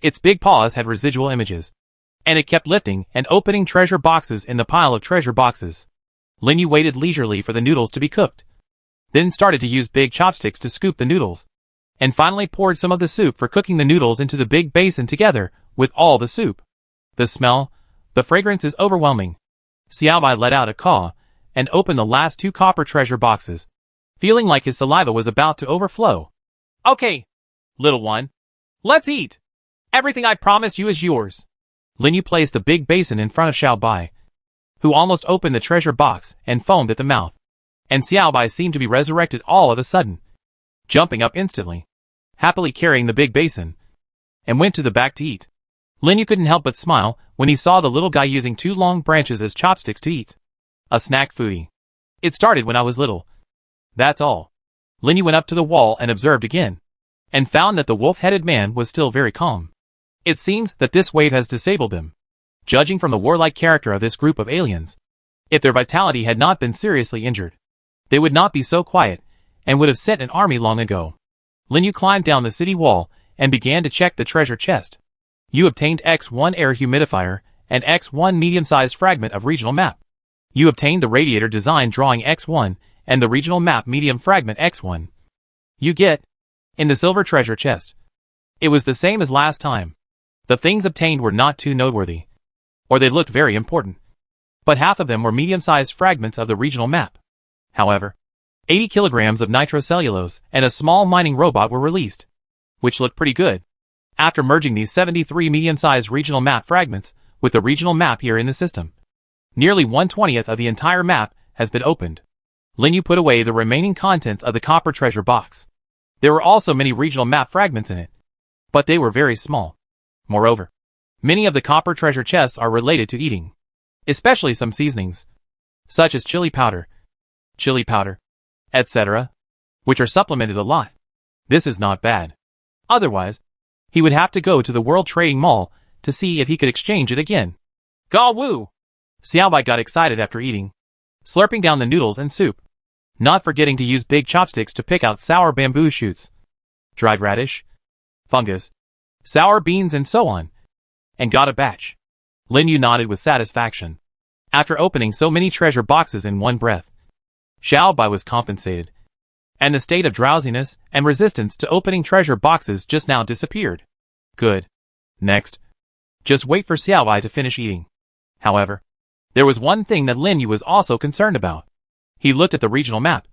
Its big paws had residual images, and it kept lifting and opening treasure boxes in the pile of treasure boxes. Lin Yu waited leisurely for the noodles to be cooked, then started to use big chopsticks to scoop the noodles, and finally poured some of the soup for cooking the noodles into the big basin together with all the soup. The smell, the fragrance is overwhelming. Xiaobai let out a caw and opened the last 2 copper treasure boxes, feeling like his saliva was about to overflow. Okay, little one. Let's eat. Everything I promised you is yours. Lin Yu placed the big basin in front of Xiaobai, who almost opened the treasure box and foamed at the mouth. And Xiaobai seemed to be resurrected all of a sudden, jumping up instantly, happily carrying the big basin, and went to the back to eat. Lin Yu couldn't help but smile when he saw the little guy using 2 long branches as chopsticks to eat. A snack foodie. It started when I was little. That's all. Lin Yu went up to the wall and observed again, and found that the wolf-headed man was still very calm. It seems that this wave has disabled them. Judging from the warlike character of this group of aliens, if their vitality had not been seriously injured, they would not be so quiet, and would have sent an army long ago. Lin Yu climbed down the city wall, and began to check the treasure chest. You obtained X1 air humidifier, and X1 medium-sized fragment of regional map. You obtained the radiator design drawing X1, and the regional map medium fragment X1. You get, in the silver treasure chest. It was the same as last time. The things obtained were not too noteworthy, or they looked very important, but half of them were medium-sized fragments of the regional map. However, 80 kilograms of nitrocellulose and a small mining robot were released, which looked pretty good. After merging these 73 medium-sized regional map fragments with the regional map here in the system, nearly 1/20th of the entire map has been opened. Lin Yu put away the remaining contents of the copper treasure box. There were also many regional map fragments in it, but they were very small. Moreover, many of the copper treasure chests are related to eating, especially some seasonings, such as chili powder, etc., which are supplemented a lot. This is not bad. Otherwise, he would have to go to the World Trading Mall to see if he could exchange it again. Gaw woo! Xiaobai got excited after eating, slurping down the noodles and soup. not forgetting to use big chopsticks to pick out sour bamboo shoots, dried radish, fungus, sour beans and so on, and got a batch. Lin Yu nodded with satisfaction. After opening so many treasure boxes in one breath, Xiao Bai was compensated, and the state of drowsiness and resistance to opening treasure boxes just now disappeared. Good. Next, just wait for Seai Bai to finish eating. However, there was one thing that Lin Yu was also concerned about. He looked at the regional map,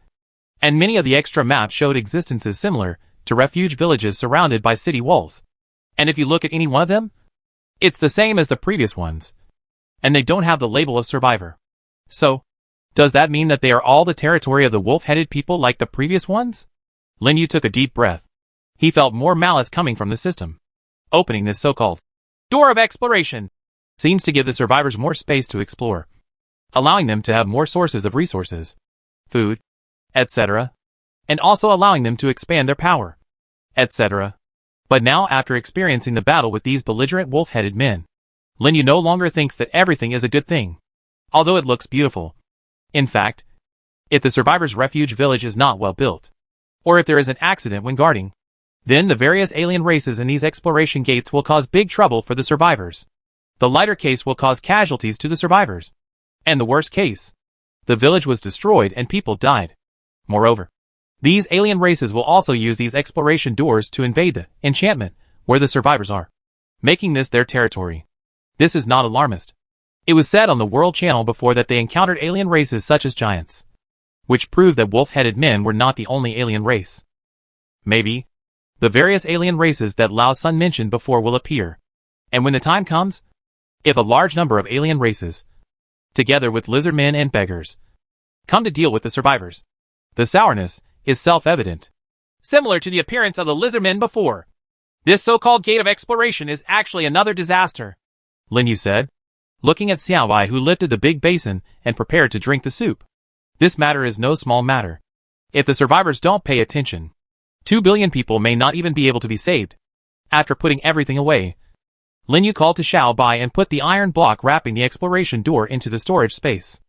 and many of the extra maps showed existences similar to refuge villages surrounded by city walls. And if you look at any one of them, it's the same as the previous ones, and they don't have the label of survivor. So, does that mean that they are all the territory of the wolf-headed people like the previous ones? Lin Yu took a deep breath. He felt more malice coming from the system. Opening this so-called door of exploration seems to give the survivors more space to explore, allowing them to have more sources of resources, food, etc., and also allowing them to expand their power, etc. But now, after experiencing the battle with these belligerent wolf-headed men, Lin Yu no longer thinks that everything is a good thing, although it looks beautiful. In fact, if the survivor's refuge village is not well built, or if there is an accident when guarding, then the various alien races in these exploration gates will cause big trouble for the survivors. The lighter case will cause casualties to the survivors, and the worst case, the village was destroyed and people died. Moreover, these alien races will also use these exploration doors to invade the enchantment where the survivors are, making this their territory. This is not alarmist. It was said on the World Channel before that they encountered alien races such as giants, which proved that wolf-headed men were not the only alien race. Maybe the various alien races that Lao Sun mentioned before will appear, and when the time comes, if a large number of alien races, together with lizard men and beggars, come to deal with the survivors, the sourness is self-evident. Similar to the appearance of the lizardmen before, this so-called gate of exploration is actually another disaster, Lin Yu said, looking at Seai Bai, who lifted the big basin and prepared to drink the soup. This matter is no small matter. If the survivors don't pay attention, 2 billion people may not even be able to be saved. After putting everything away, Lin Yu called to Seai Bai and put the iron block wrapping the exploration door into the storage space.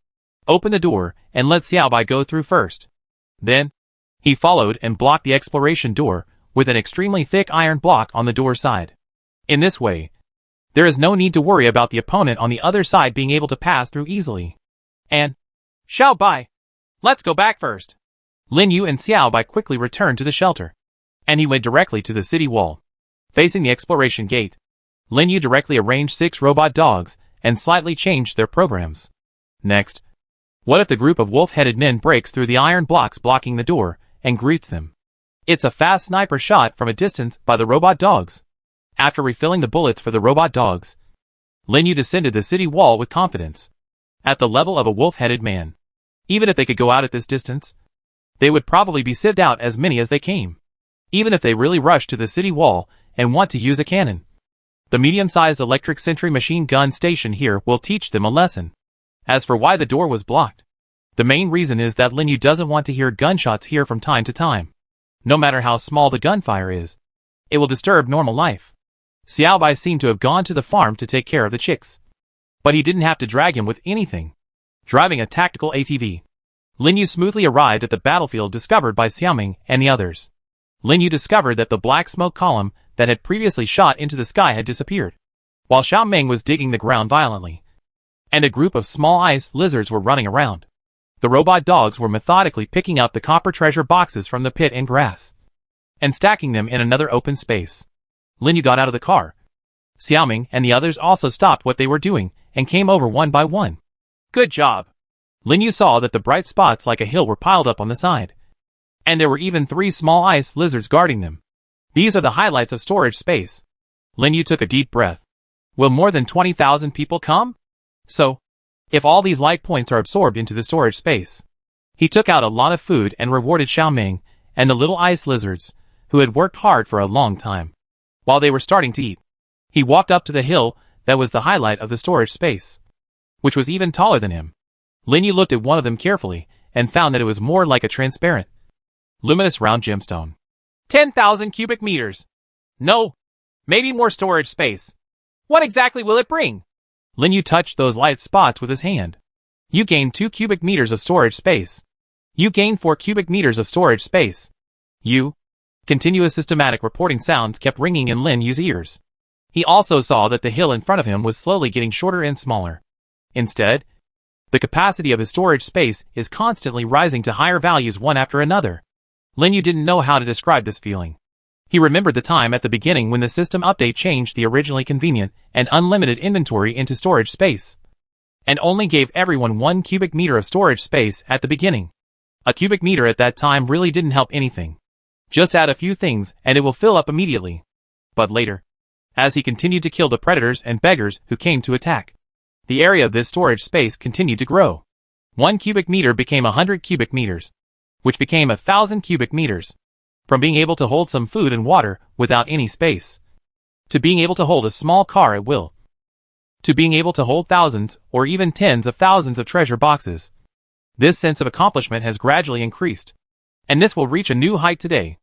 Open the door and let Seai Bai go through first. Then, he followed and blocked the exploration door with an extremely thick iron block on the door side. In this way, there is no need to worry about the opponent on the other side being able to pass through easily. And, Xiao Bai, let's go back first. Lin Yu and Seai Bai quickly returned to the shelter, and he went directly to the city wall. Facing the exploration gate, Lin Yu directly arranged 6 robot dogs and slightly changed their programs. Next, what if the group of wolf-headed men breaks through the iron blocks blocking the door and greets them? It's a fast sniper shot from a distance by the robot dogs. After refilling the bullets for the robot dogs, Lin Yu descended the city wall with confidence, at the level of a wolf-headed man. Even if they could go out at this distance, they would probably be sieved out as many as they came. Even if they really rush to the city wall and want to use a cannon, the medium-sized electric sentry machine gun station here will teach them a lesson. As for why the door was blocked, the main reason is that Lin Yu doesn't want to hear gunshots here from time to time. No matter how small the gunfire is, it will disturb normal life. Seai Bai seemed to have gone to the farm to take care of the chicks, but he didn't have to drag him with anything. Driving a tactical ATV, Lin Yu smoothly arrived at the battlefield discovered by Xiaoming and the others. Lin Yu discovered that the black smoke column that had previously shot into the sky had disappeared, while Xiaoming was digging the ground violently, and a group of small ice lizards were running around. The robot dogs were methodically picking up the copper treasure boxes from the pit and grass, and stacking them in another open space. Lin Yu got out of the car. Xiaoming and the others also stopped what they were doing and came over one by one. Good job. Lin Yu saw that the bright spots like a hill were piled up on the side, and there were even 3 small ice lizards guarding them. These are the highlights of storage space. Lin Yu took a deep breath. Will more than 20,000 people come? So, if all these light points are absorbed into the storage space. He took out a lot of food and rewarded Xiaoming and the little ice lizards, who had worked hard for a long time. While they were starting to eat, he walked up to the hill that was the highlight of the storage space, which was even taller than him. Lin Yu looked at one of them carefully and found that it was more like a transparent, luminous round gemstone. 10,000 cubic meters. No, maybe more storage space. What exactly will it bring? Lin Yu touched those light spots with his hand. You gain 2 cubic meters of storage space. You gain 4 cubic meters of storage space. Continuous systematic reporting sounds kept ringing in Lin Yu's ears. He also saw that the hill in front of him was slowly getting shorter and smaller. Instead, the capacity of his storage space is constantly rising to higher values one after another. Lin Yu didn't know how to describe this feeling. He remembered the time at the beginning when the system update changed the originally convenient and unlimited inventory into storage space, and only gave everyone 1 cubic meter of storage space at the beginning. A cubic meter at that time really didn't help anything. Just add a few things and it will fill up immediately. But later, as he continued to kill the predators and beggars who came to attack, the area of this storage space continued to grow. 1 cubic meter became 100 cubic meters, which became 1,000 cubic meters. From being able to hold some food and water without any space, to being able to hold a small car at will, to being able to hold thousands or even tens of thousands of treasure boxes. This sense of accomplishment has gradually increased, and this will reach a new height today.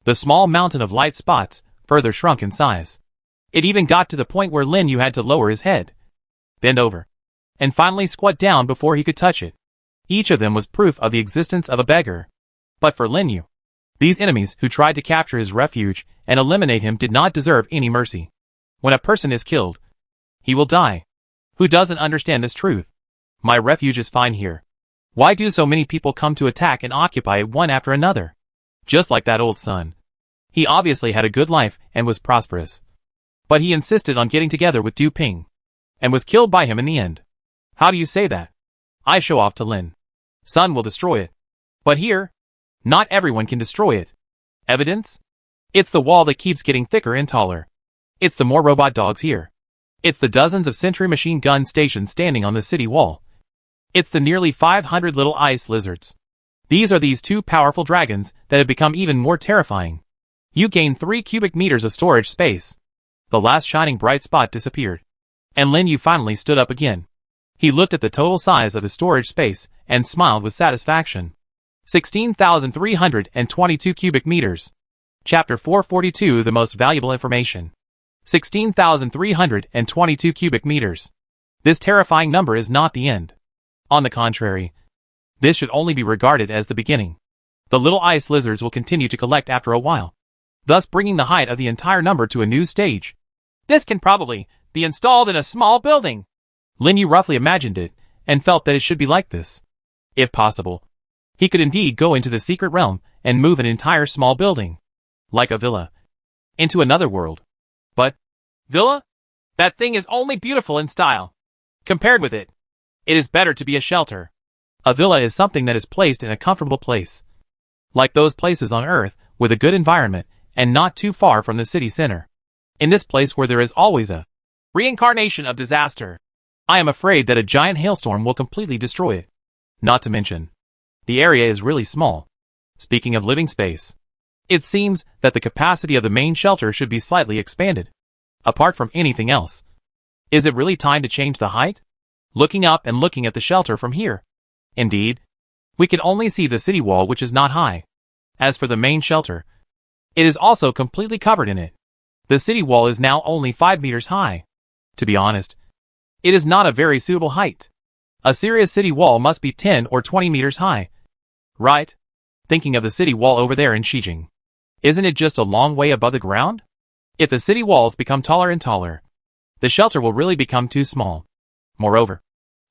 The small mountain of light spots further shrunk in size. It even got to the point where Lin Yu had to lower his head, bend over, and finally squat down before he could touch it. Each of them was proof of the existence of a beggar. But for Lin Yu, these enemies who tried to capture his refuge and eliminate him did not deserve any mercy. When a person is killed, he will die. Who doesn't understand this truth? My refuge is fine here. Why do so many people come to attack and occupy it one after another? Just like that old son. He obviously had a good life and was prosperous. But he insisted on getting together with Du Ping, and was killed by him in the end. How do you say that? I show off to Lin. Sun will destroy it. But here, not everyone can destroy it. Evidence? It's the wall that keeps getting thicker and taller. It's the more robot dogs here. It's the dozens of sentry machine gun stations standing on the city wall. It's the nearly 500 little ice lizards. These are these 2 powerful dragons that have become even more terrifying. You gain 3 cubic meters of storage space. The last shining bright spot disappeared, and Lin Yu finally stood up again. He looked at the total size of his storage space and smiled with satisfaction. 16,322 cubic meters. Chapter 442, the most valuable information. 16,322 cubic meters. This terrifying number is not the end. On the contrary, this should only be regarded as the beginning. The little ice lizards will continue to collect after a while, thus bringing the height of the entire number to a new stage. This can probably be installed in a small building. Lin Yu roughly imagined it, and felt that it should be like this. If possible, he could indeed go into the secret realm and move an entire small building, like a villa, into another world. But, villa? That thing is only beautiful in style. Compared with it, it is better to be a shelter. A villa is something that is placed in a comfortable place, like those places on Earth with a good environment and not too far from the city center. In this place where there is always a reincarnation of disaster, I am afraid that a giant hailstorm will completely destroy it. Not to mention, the area is really small. Speaking of living space, it seems that the capacity of the main shelter should be slightly expanded. Apart from anything else, is it really time to change the height? Looking up and looking at the shelter from here, indeed, we can only see the city wall, which is not high. As for the main shelter, it is also completely covered in it. The city wall is now only 5 meters high. To be honest, it is not a very suitable height. A serious city wall must be 10 or 20 meters high. Right? Thinking of the city wall over there in Shijing. Isn't it just a long way above the ground? If the city walls become taller and taller, the shelter will really become too small. Moreover,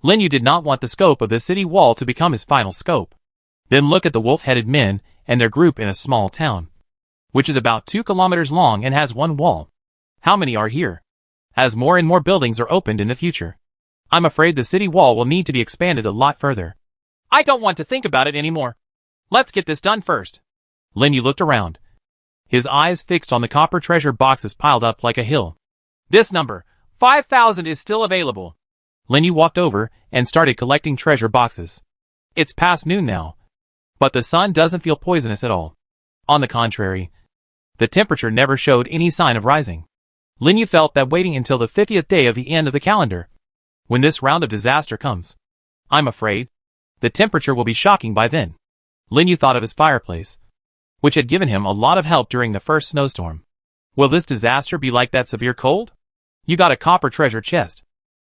Lin Yu did not want the scope of the city wall to become his final scope. Then look at the wolf-headed men and their group in a small town, which is about 2 kilometers long and has 1 wall. How many are here? As more and more buildings are opened in the future, I'm afraid the city wall will need to be expanded a lot further. I don't want to think about it anymore. Let's get this done first. Lin Yu looked around, his eyes fixed on the copper treasure boxes piled up like a hill. This number, 5,000, is still available. Lin Yu walked over and started collecting treasure boxes. It's past noon now, but the sun doesn't feel poisonous at all. On the contrary, the temperature never showed any sign of rising. Lin Yu felt that waiting until the 50th day of the end of the calendar, when this round of disaster comes, I'm afraid, the temperature will be shocking by then. Lin Yu thought of his fireplace, which had given him a lot of help during the first snowstorm. Will this disaster be like that severe cold? You got a copper treasure chest.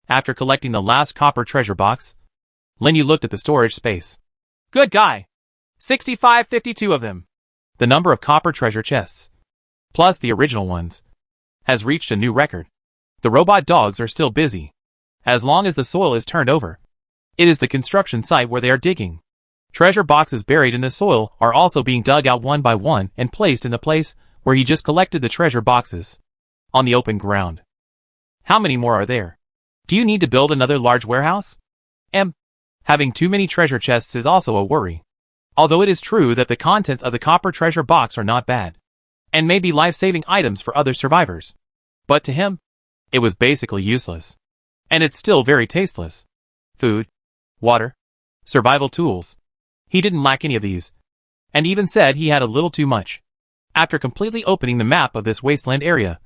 After collecting the last copper treasure box, Lin Yu looked at the storage space. Good guy. 6552 of them. The number of copper treasure chests, plus the original ones, has reached a new record. The robot dogs are still busy. As long as the soil is turned over, it is the construction site where they are digging. Treasure boxes buried in the soil are also being dug out one by one and placed in the place where he just collected the treasure boxes, on the open ground. How many more are there? Do you need to build another large warehouse? Having too many treasure chests is also a worry. Although it is true that the contents of the copper treasure box are not bad, and may be life-saving items for other survivors. But to him, it was basically useless. And it's still very tasteless. Food, water, survival tools. He didn't lack any of these, and even said he had a little too much. After completely opening the map of this wasteland area,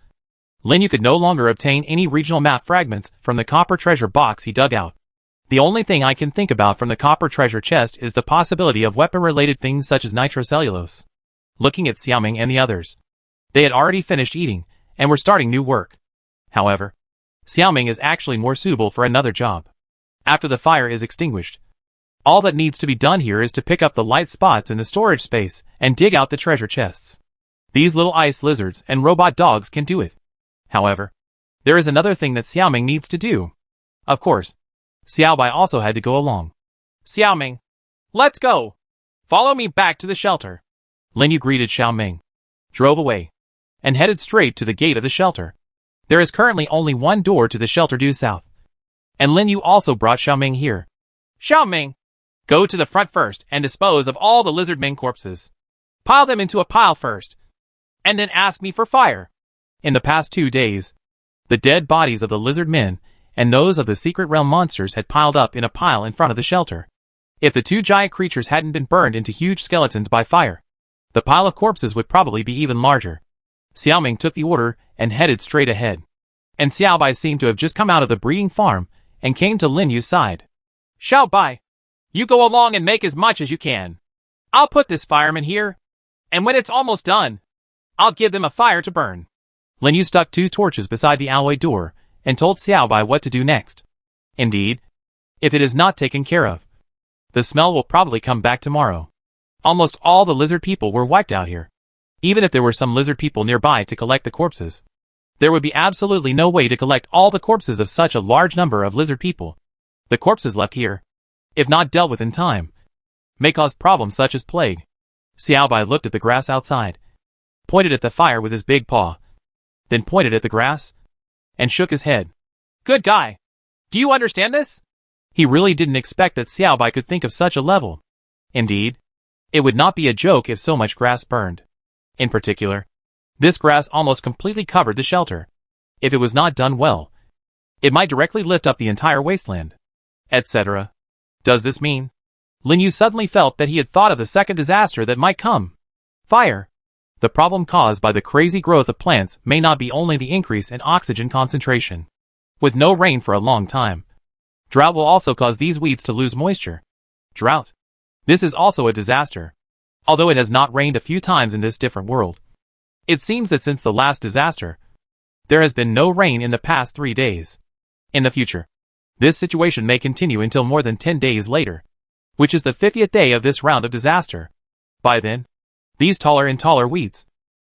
Linyu could no longer obtain any regional map fragments from the copper treasure box he dug out. The only thing I can think about from the copper treasure chest is the possibility of weapon-related things such as nitrocellulose. Looking at Xiaoming and the others, they had already finished eating and were starting new work. However, Xiaoming is actually more suitable for another job. After the fire is extinguished, all that needs to be done here is to pick up the light spots in the storage space and dig out the treasure chests. These little ice lizards and robot dogs can do it. However, there is another thing that Xiaoming needs to do. Of course, Xiaobai also had to go along. Xiaoming, let's go. Follow me back to the shelter. Linyu greeted Xiaoming, drove away, and headed straight to the gate of the shelter. There is currently only one door to the shelter due south, and Linyu also brought Xiaoming here. Xiaoming, go to the front first and dispose of all the lizard men corpses. Pile them into a pile first, and then ask me for fire. In the past 2 days, the dead bodies of the lizard men and those of the secret realm monsters had piled up in a pile in front of the shelter. If the 2 giant creatures hadn't been burned into huge skeletons by fire, the pile of corpses would probably be even larger. Xiaoming took the order and headed straight ahead. And Xiaobai seemed to have just come out of the breeding farm and came to Linyu's side. Xiaobai, you go along and make as much as you can. I'll put this fireman here, and when it's almost done, I'll give them a fire to burn. Linyu stuck 2 torches beside the alloy door and told Xiaobai what to do next. Indeed, if it is not taken care of, the smell will probably come back tomorrow. Almost all the lizard people were wiped out here. Even if there were some lizard people nearby to collect the corpses, there would be absolutely no way to collect all the corpses of such a large number of lizard people. The corpses left here, if not dealt with in time, may cause problems such as plague. Xiaobai looked at the grass outside, pointed at the fire with his big paw, then pointed at the grass, and shook his head. Good guy. Do you understand this? He really didn't expect that Xiaobai could think of such a level. Indeed, it would not be a joke if so much grass burned. In particular, this grass almost completely covered the shelter. If it was not done well, it might directly lift up the entire wasteland, etc. Does this mean? Linyu suddenly felt that he had thought of the second disaster that might come. Fire. The problem caused by the crazy growth of plants may not be only the increase in oxygen concentration. With no rain for a long time, drought will also cause these weeds to lose moisture. Drought. This is also a disaster. Although it has not rained a few times in this different world, it seems that since the last disaster, there has been no rain in the past 3 days. In the future, this situation may continue until more than 10 days later, which is the 50th day of this round of disaster. By then, these taller and taller weeds,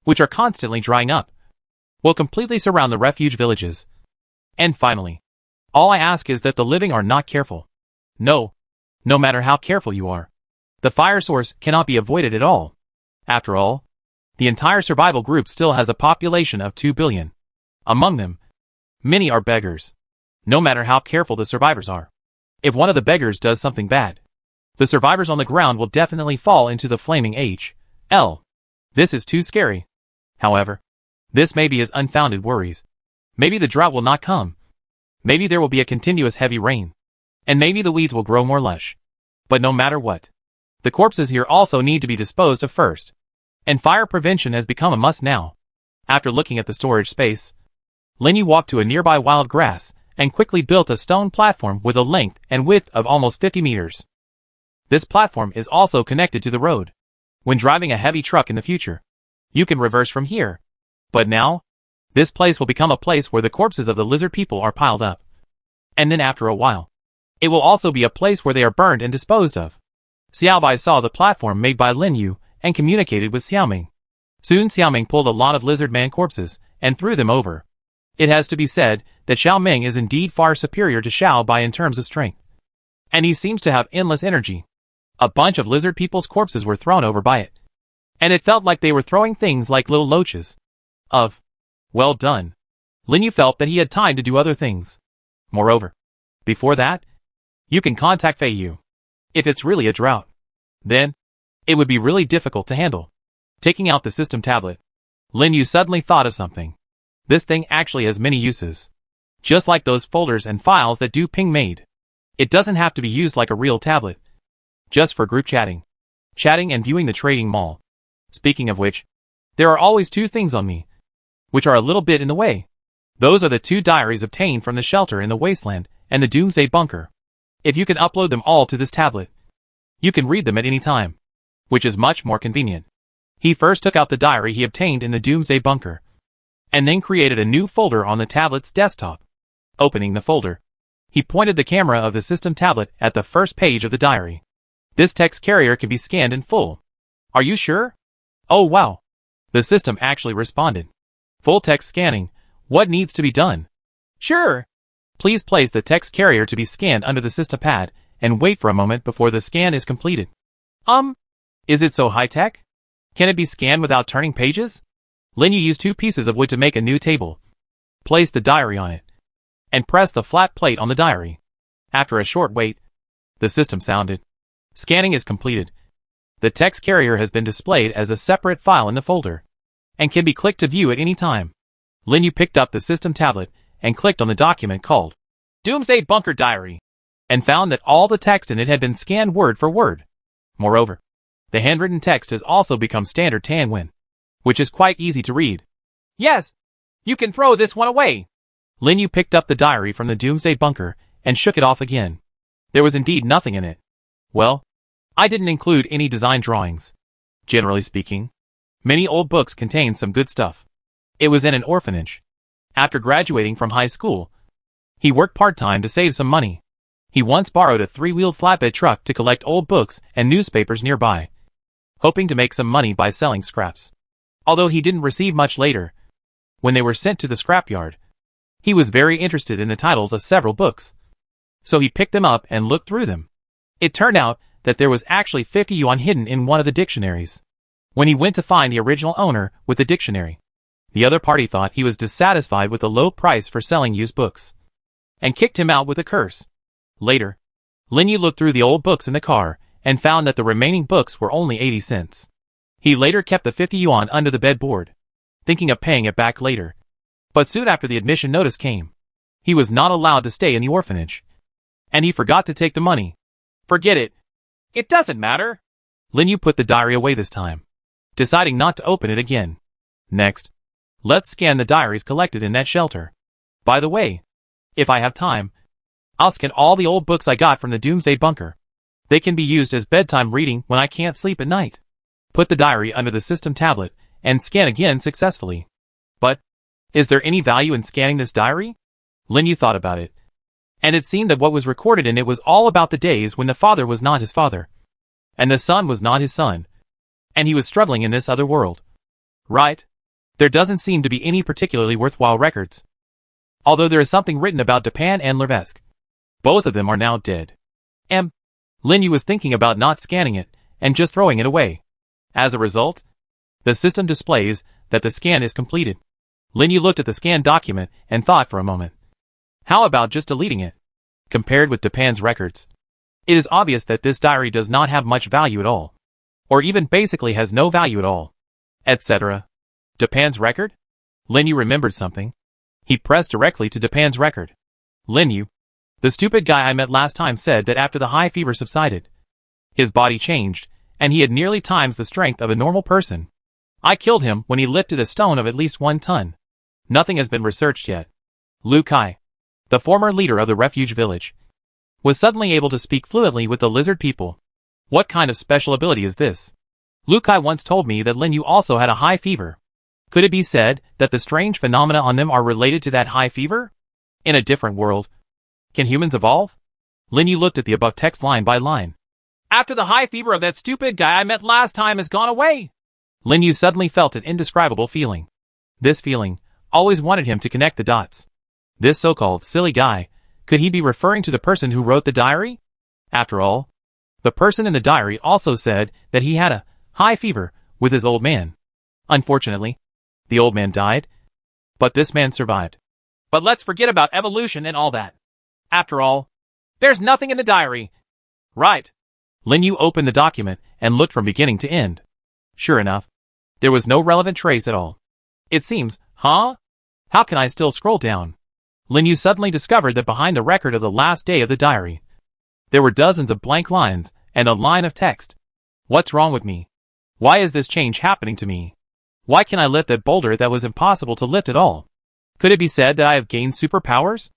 which are constantly drying up, will completely surround the refuge villages. And finally, all I ask is that the living are not careful. No matter how careful you are, the fire source cannot be avoided at all. After all, the entire survival group still has a population of 2 billion. Among them, many are beggars. No matter how careful the survivors are, if one of the beggars does something bad, the survivors on the ground will definitely fall into the flaming H.L. This is too scary. However, this may be his unfounded worries. Maybe the drought will not come. Maybe there will be a continuous heavy rain. And maybe the weeds will grow more lush. But no matter what, the corpses here also need to be disposed of first. And fire prevention has become a must now. After looking at the storage space, Linyu walked to a nearby wild grass and quickly built a stone platform with a length and width of almost 50 meters. This platform is also connected to the road. When driving a heavy truck in the future, you can reverse from here. But now, this place will become a place where the corpses of the lizard people are piled up. And then after a while, it will also be a place where they are burned and disposed of. Xiaobai saw the platform made by Lin Yu and communicated with Xiaoming. Soon Xiaoming pulled a lot of lizard man corpses and threw them over. It has to be said that Xiaoming is indeed far superior to Xiaobai in terms of strength. And he seems to have endless energy. A bunch of lizard people's corpses were thrown over by it. And it felt like they were throwing things like little loaches. Well done. Lin Yu felt that he had time to do other things. Moreover, before that, you can contact Fei Yu. If it's really a drought, then it would be really difficult to handle. Taking out the system tablet, Lin Yu suddenly thought of something. This thing actually has many uses. Just like those folders and files that Du Ping made. It doesn't have to be used like a real tablet. Just for group chatting and viewing the trading mall. Speaking of which, there are always two things on me, which are a little bit in the way. Those are the 2 diaries obtained from the shelter in the Wasteland and the Doomsday Bunker. If you can upload them all to this tablet, you can read them at any time, which is much more convenient. He first took out the diary he obtained in the Doomsday Bunker, and then created a new folder on the tablet's desktop. Opening the folder, he pointed the camera of the system tablet at the first page of the diary. This text carrier can be scanned in full. Are you sure? Oh wow. The system actually responded. Full text scanning. What needs to be done? Sure. Please place the text carrier to be scanned under the system pad and wait for a moment before the scan is completed. Is it so high-tech? Can it be scanned without turning pages? Lin Yu used 2 pieces of wood to make a new table. Place the diary on it, and press the flat plate on the diary. After a short wait, the system sounded. Scanning is completed. The text carrier has been displayed as a separate file in the folder, and can be clicked to view at any time. Lin Yu picked up the system tablet and clicked on the document called Doomsday Bunker Diary, and found that all the text in it had been scanned word for word. Moreover, the handwritten text has also become standard Tanwen, which is quite easy to read. Yes, you can throw this one away. Lin Yu picked up the diary from the Doomsday Bunker and shook it off again. There was indeed nothing in it. Well, I didn't include any design drawings. Generally speaking, many old books contain some good stuff. It was in an orphanage. After graduating from high school, he worked part-time to save some money. He once borrowed a 3-wheeled flatbed truck to collect old books and newspapers nearby, hoping to make some money by selling scraps. Although he didn't receive much later, when they were sent to the scrapyard, he was very interested in the titles of several books. So he picked them up and looked through them. It turned out that there was actually 50 yuan hidden in one of the dictionaries. When he went to find the original owner with the dictionary, the other party thought he was dissatisfied with the low price for selling used books, and kicked him out with a curse. Later, Lin Yu looked through the old books in the car and found that the remaining books were only 80 cents. He later kept the 50 yuan under the bedboard, thinking of paying it back later. But soon after the admission notice came, he was not allowed to stay in the orphanage, and he forgot to take the money. Forget it. It doesn't matter. Lin Yu put the diary away this time, deciding not to open it again. Next, let's scan the diaries collected in that shelter. By the way, if I have time, I'll scan all the old books I got from the Doomsday Bunker. They can be used as bedtime reading when I can't sleep at night. Put the diary under the system tablet and scan again successfully. But, is there any value in scanning this diary? Lin Yu thought about it, and it seemed that what was recorded in it was all about the days when the father was not his father, and the son was not his son, and he was struggling in this other world. Right? There doesn't seem to be any particularly worthwhile records. Although there is something written about Japan and Levesque. Both of them are now dead. Lin Yu was thinking about not scanning it, and just throwing it away. As a result, the system displays that the scan is completed. Lin Yu looked at the scanned document and thought for a moment. How about just deleting it? Compared with Japan's records, it is obvious that this diary does not have much value at all, or even basically has no value at all, etc. Japan's record? Lin Yu remembered something. He pressed directly to Japan's record. Lin Yu, the stupid guy I met last time, said that after the high fever subsided, his body changed, and he had nearly times the strength of a normal person. I killed him when he lifted a stone of at least 1 ton. Nothing has been researched yet. Lu Kai, the former leader of the refuge village, was suddenly able to speak fluently with the lizard people. What kind of special ability is this? Lu Kai once told me that Lin Yu also had a high fever. Could it be said that the strange phenomena on them are related to that high fever? In a different world, can humans evolve? Lin Yu looked at the above text line by line. After the high fever of that stupid guy I met last time has gone away. Lin Yu suddenly felt an indescribable feeling. This feeling always wanted him to connect the dots. This so-called silly guy, could he be referring to the person who wrote the diary? After all, the person in the diary also said that he had a high fever with his old man. Unfortunately, the old man died, but this man survived. But let's forget about evolution and all that. After all, there's nothing in the diary. Right. Lin Yu opened the document and looked from beginning to end. Sure enough, there was no relevant trace at all. It seems, huh? How can I still scroll down? Lin Yu suddenly discovered that behind the record of the last day of the diary, there were dozens of blank lines and a line of text. What's wrong with me? Why is this change happening to me? Why can I lift that boulder that was impossible to lift at all? Could it be said that I have gained superpowers?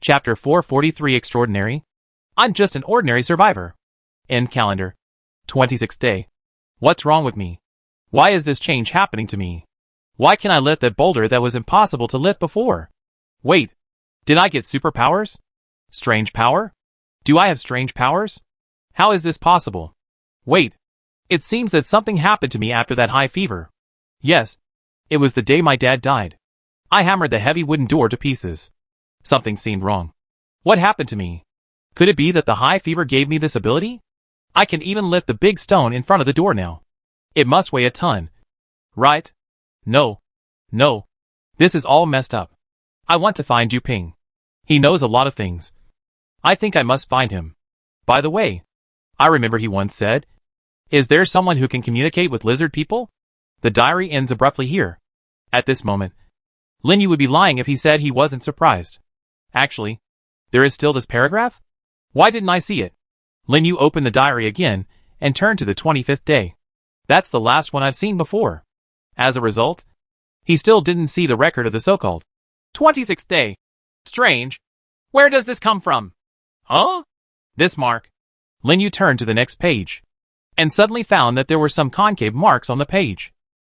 Chapter 443 Extraordinary. I'm just an ordinary survivor. End calendar. 26th day. What's wrong with me? Why is this change happening to me? Why can I lift that boulder that was impossible to lift before? Wait. Did I get superpowers? Strange power? Do I have strange powers? How is this possible? Wait. It seems that something happened to me after that high fever. Yes. It was the day my dad died. I hammered the heavy wooden door to pieces. Something seemed wrong. What happened to me? Could it be that the high fever gave me this ability? I can even lift the big stone in front of the door now. It must weigh a ton. Right? No. No. This is all messed up. I want to find Duping. He knows a lot of things. I think I must find him. By the way, I remember he once said, is there someone who can communicate with lizard people? The diary ends abruptly here. At this moment, Lin Yu would be lying if he said he wasn't surprised. Actually, there is still this paragraph? Why didn't I see it? Lin Yu opened the diary again and turned to the 25th day. That's the last one I've seen before. As a result, he still didn't see the record of the so-called 26th day. Strange. Where does this come from? Huh? This mark. Lin Yu turned to the next page and suddenly found that there were some concave marks on the page.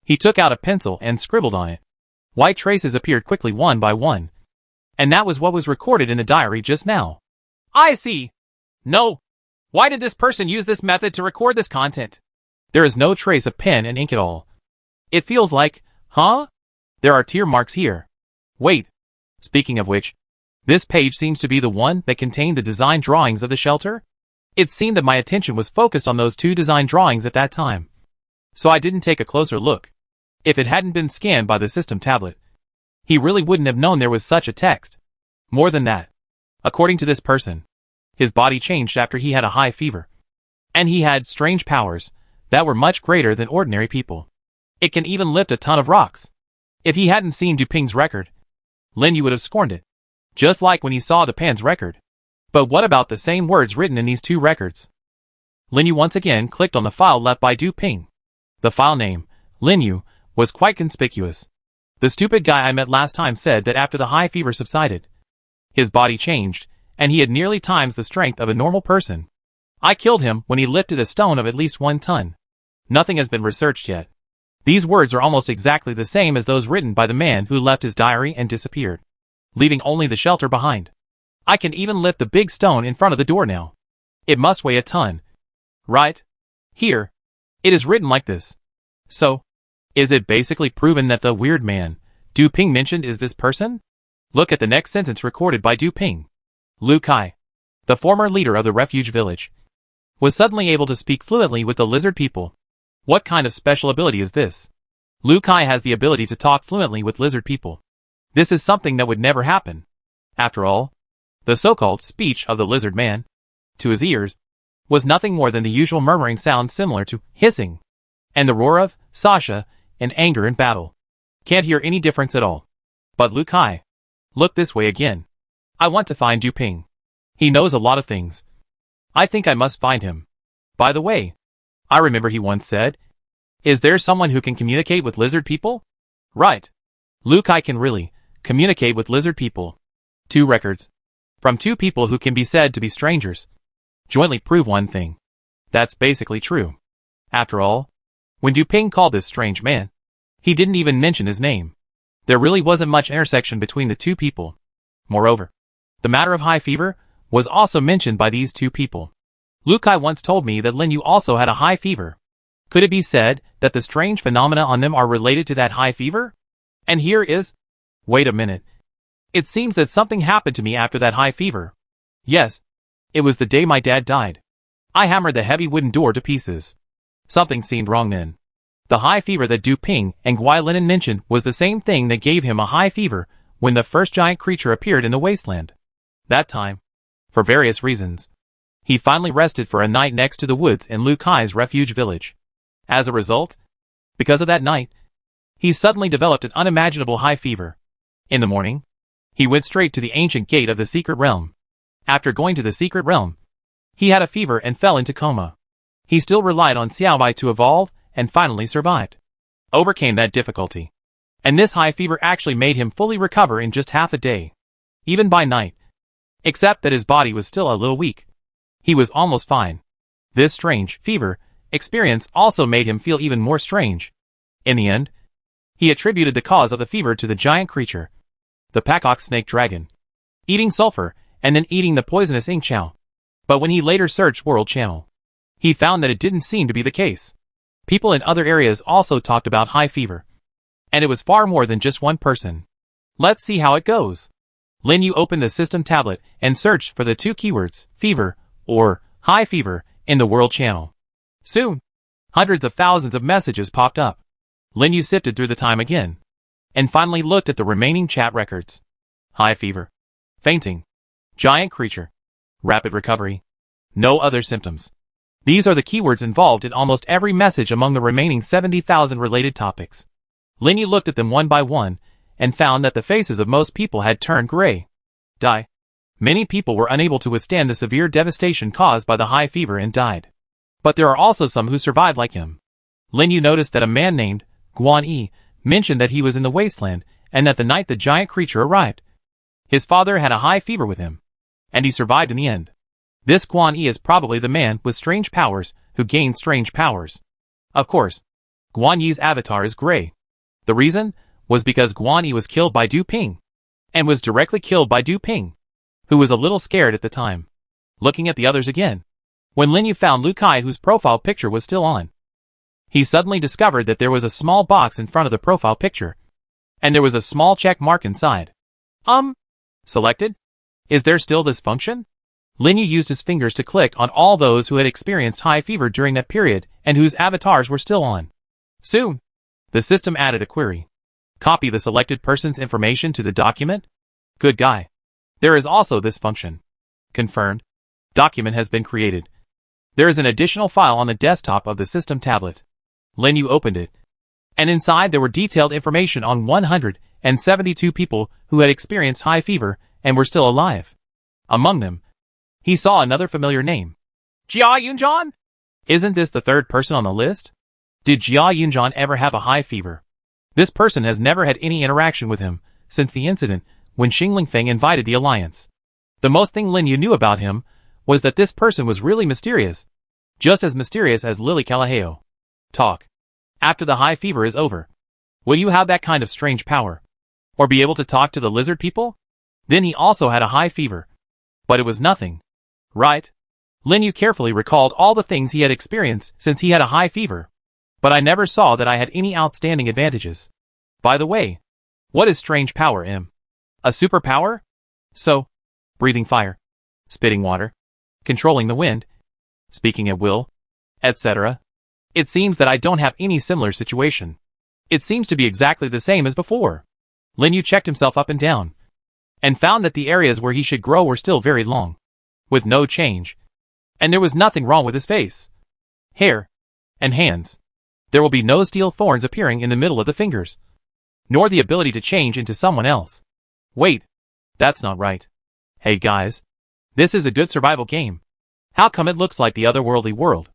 He took out a pencil and scribbled on it. White traces appeared quickly one by one. And that was what was recorded in the diary just now. I see. No. Why did this person use this method to record this content? There is no trace of pen and ink at all. It feels like, huh? There are tear marks here. Wait. Speaking of which, this page seems to be the one that contained the design drawings of the shelter. It seemed that my attention was focused on those two design drawings at that time. So I didn't take a closer look. If it hadn't been scanned by the system tablet, he really wouldn't have known there was such a text. More than that, according to this person, his body changed after he had a high fever. And he had strange powers that were much greater than ordinary people. It can even lift a ton of rocks. If he hadn't seen Duping's record, Lin Yu would have scorned it. Just like when he saw the Pan's record. But what about the same words written in these two records? Lin Yu once again clicked on the file left by Duping. The file name, Lin Yu, was quite conspicuous. The stupid guy I met last time said that after the high fever subsided, his body changed, and he had nearly times the strength of a normal person. I killed him when he lifted a stone of at least 1 ton. Nothing has been researched yet. These words are almost exactly the same as those written by the man who left his diary and disappeared, leaving only the shelter behind. I can even lift the big stone in front of the door now. It must weigh a ton. Right? Here. It is written like this. So, is it basically proven that the weird man Duping mentioned is this person? Look at the next sentence recorded by Duping. Lu Kai, the former leader of the refuge village, was suddenly able to speak fluently with the lizard people. What kind of special ability is this? Lu Kai has the ability to talk fluently with lizard people. This is something that would never happen. After all, the so-called speech of the lizard man, to his ears, was nothing more than the usual murmuring sound similar to hissing, and the roar of Sasha and anger in battle. Can't hear any difference at all. But Lu Kai, look this way again. I want to find Duping. He knows a lot of things. I think I must find him. By the way, I remember he once said, is there someone who can communicate with lizard people? Right. Lu Kai can really communicate with lizard people. 2 records from 2 people who can be said to be strangers jointly prove one thing. That's basically true. After all, when Duping called this strange man, he didn't even mention his name. There really wasn't much intersection between the 2 people. Moreover, the matter of high fever was also mentioned by these 2 people. Lu Kai once told me that Lin Yu also had a high fever. Could it be said that the strange phenomena on them are related to that high fever? And here is... Wait a minute. It seems that something happened to me after that high fever. Yes. It was the day my dad died. I hammered the heavy wooden door to pieces. Something seemed wrong then. The high fever that Du Ping and Guai Linen mentioned was the same thing that gave him a high fever when the first giant creature appeared in the wasteland. That time, for various reasons, he finally rested for a night next to the woods in Lu Kai's refuge village. As a result, because of that night, he suddenly developed an unimaginable high fever. In the morning, he went straight to the ancient gate of the secret realm. After going to the secret realm, he had a fever and fell into coma. He still relied on Seai to evolve and finally survived. Overcame that difficulty. And this high fever actually made him fully recover in just half a day. Even by night. Except that his body was still a little weak. He was almost fine. This strange fever experience also made him feel even more strange. In the end, he attributed the cause of the fever to the giant creature, the Pakok snake dragon, eating sulfur and then eating the poisonous ink chow. But when he later searched World Channel, he found that it didn't seem to be the case. People in other areas also talked about high fever. And it was far more than just one person. Let's see how it goes. Lin Yu opened the system tablet and searched for the two keywords, fever or high fever, in the World Channel. Soon, hundreds of thousands of messages popped up. Lin Yu sifted through the time again, and finally looked at the remaining chat records. High fever, fainting, giant creature, rapid recovery, no other symptoms. These are the keywords involved in almost every message among the remaining 70,000 related topics. Lin Yu looked at them one by one, and found that the faces of most people had turned gray. Many people were unable to withstand the severe devastation caused by the high fever and died. But there are also some who survived like him. Lin Yu noticed that a man named Guan Yi mentioned that he was in the wasteland, and that the night the giant creature arrived, his father had a high fever with him, and he survived in the end. This Guan Yi is probably the man with strange powers who gained strange powers. Of course, Guan Yi's avatar is gray. The reason was because Guan Yi was killed by Du Ping, and was directly killed by Du Ping, who was a little scared at the time. Looking at the others again, when Lin Yu found Lu Kai, whose profile picture was still on, he suddenly discovered that there was a small box in front of the profile picture, and there was a small check mark inside. Selected? Is there still this function? Lin Yu used his fingers to click on all those who had experienced high fever during that period and whose avatars were still on. Soon, the system added a query. Copy the selected person's information to the document? Good guy. There is also this function. Confirmed. Document has been created. There is an additional file on the desktop of the system tablet. Lin Yu opened it, and inside there were detailed information on 172 people who had experienced high fever and were still alive. Among them, he saw another familiar name. Jia Yunjan? Isn't this the third person on the list? Did Jia Yunjan ever have a high fever? This person has never had any interaction with him since the incident when Xingling Feng invited the alliance. The most thing Lin Yu knew about him was that this person was really mysterious, just as mysterious as Lily Calaheo. Talk. After the high fever is over, will you have that kind of strange power? Or be able to talk to the lizard people? Then he also had a high fever. But it was nothing. Right? Lin Yu carefully recalled all the things he had experienced since he had a high fever. But I never saw that I had any outstanding advantages. By the way, what is strange power, A superpower? So, breathing fire, spitting water, controlling the wind, speaking at will, etc. It seems that I don't have any similar situation. It seems to be exactly the same as before. Lin Yu checked himself up and down, and found that the areas where he should grow were still very long, with no change. And there was nothing wrong with his face, hair, and hands. There will be no steel thorns appearing in the middle of the fingers, nor the ability to change into someone else. Wait, that's not right. Hey guys, this is a good survival game. How come it looks like the otherworldly world?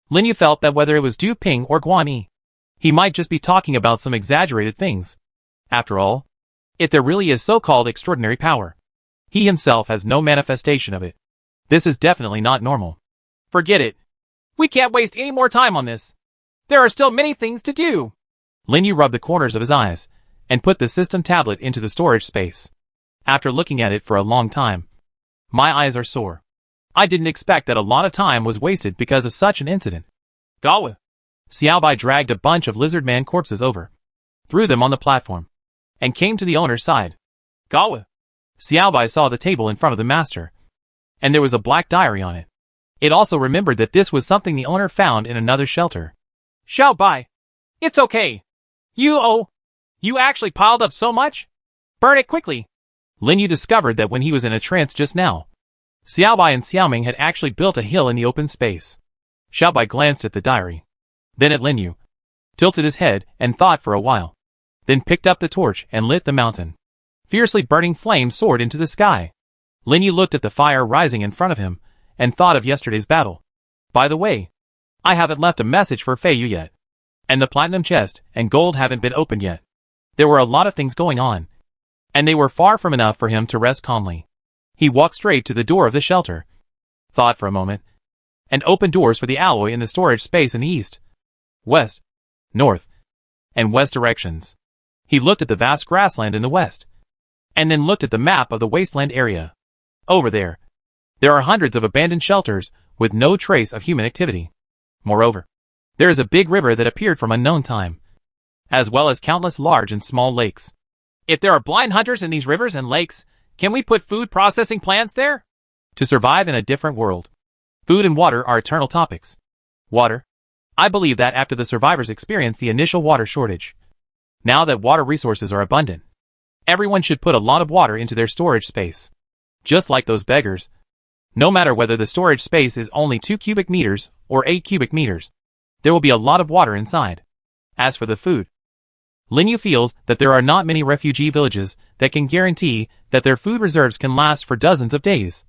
Lin Yu felt that whether it was Du Ping or Guan Yi, he might just be talking about some exaggerated things. After all, if there really is so-called extraordinary power, he himself has no manifestation of it. This is definitely not normal. Forget it. We can't waste any more time on this. There are still many things to do. Lin Yu rubbed the corners of his eyes and put the system tablet into the storage space. After looking at it for a long time, my eyes are sore. I didn't expect that a lot of time was wasted because of such an incident. Gawa. Seai dragged a bunch of lizard man corpses over, threw them on the platform, and came to the owner's side. Gawa. Seai saw the table in front of the master, and there was a black diary on it. It also remembered that this was something the owner found in another shelter. Xiaobai. It's okay. You actually piled up so much? Burn it quickly. Lin Yu discovered that when he was in a trance just now, Xiaobai and Xiaoming had actually built a hill in the open space. Xiaobai glanced at the diary, then at Lin Yu, tilted his head and thought for a while, then picked up the torch and lit the mountain. Fiercely burning flames soared into the sky. Lin Yu looked at the fire rising in front of him and thought of yesterday's battle. By the way, I haven't left a message for Fei Yu yet, and the platinum chest and gold haven't been opened yet. There were a lot of things going on, and they were far from enough for him to rest calmly. He walked straight to the door of the shelter, thought for a moment, and opened doors for the alloy in the storage space in the east, west, north, and west directions. He looked at the vast grassland in the west, and then looked at the map of the wasteland area. Over there are hundreds of abandoned shelters with no trace of human activity. Moreover, there is a big river that appeared from unknown time, as well as countless large and small lakes. If there are blind hunters in these rivers and lakes, can we put food processing plants there? To survive in a different world, food and water are eternal topics. Water. I believe that after the survivors experienced the initial water shortage, now that water resources are abundant, everyone should put a lot of water into their storage space. Just like those beggars. No matter whether the storage space is only 2 cubic meters or 8 cubic meters, there will be a lot of water inside. As for the food, Lin Yu feels that there are not many refugee villages that can guarantee that their food reserves can last for dozens of days.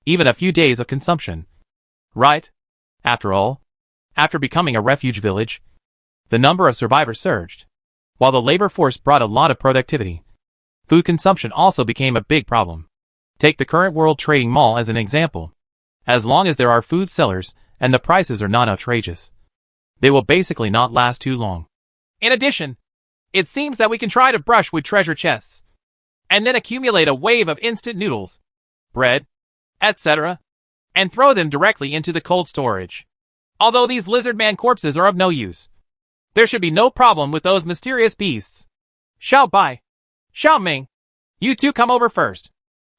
Even a few days of consumption. Right? After all, after becoming a refuge village, the number of survivors surged. While the labor force brought a lot of productivity, food consumption also became a big problem. Take the current World Trading Mall as an example. As long as there are food sellers and the prices are not outrageous, they will basically not last too long. In addition, it seems that we can try to brush with treasure chests, and then accumulate a wave of instant noodles, bread, etc., and throw them directly into the cold storage. Although these lizard man corpses are of no use, there should be no problem with those mysterious beasts. Xiaobai, Xiaoming, you two come over first.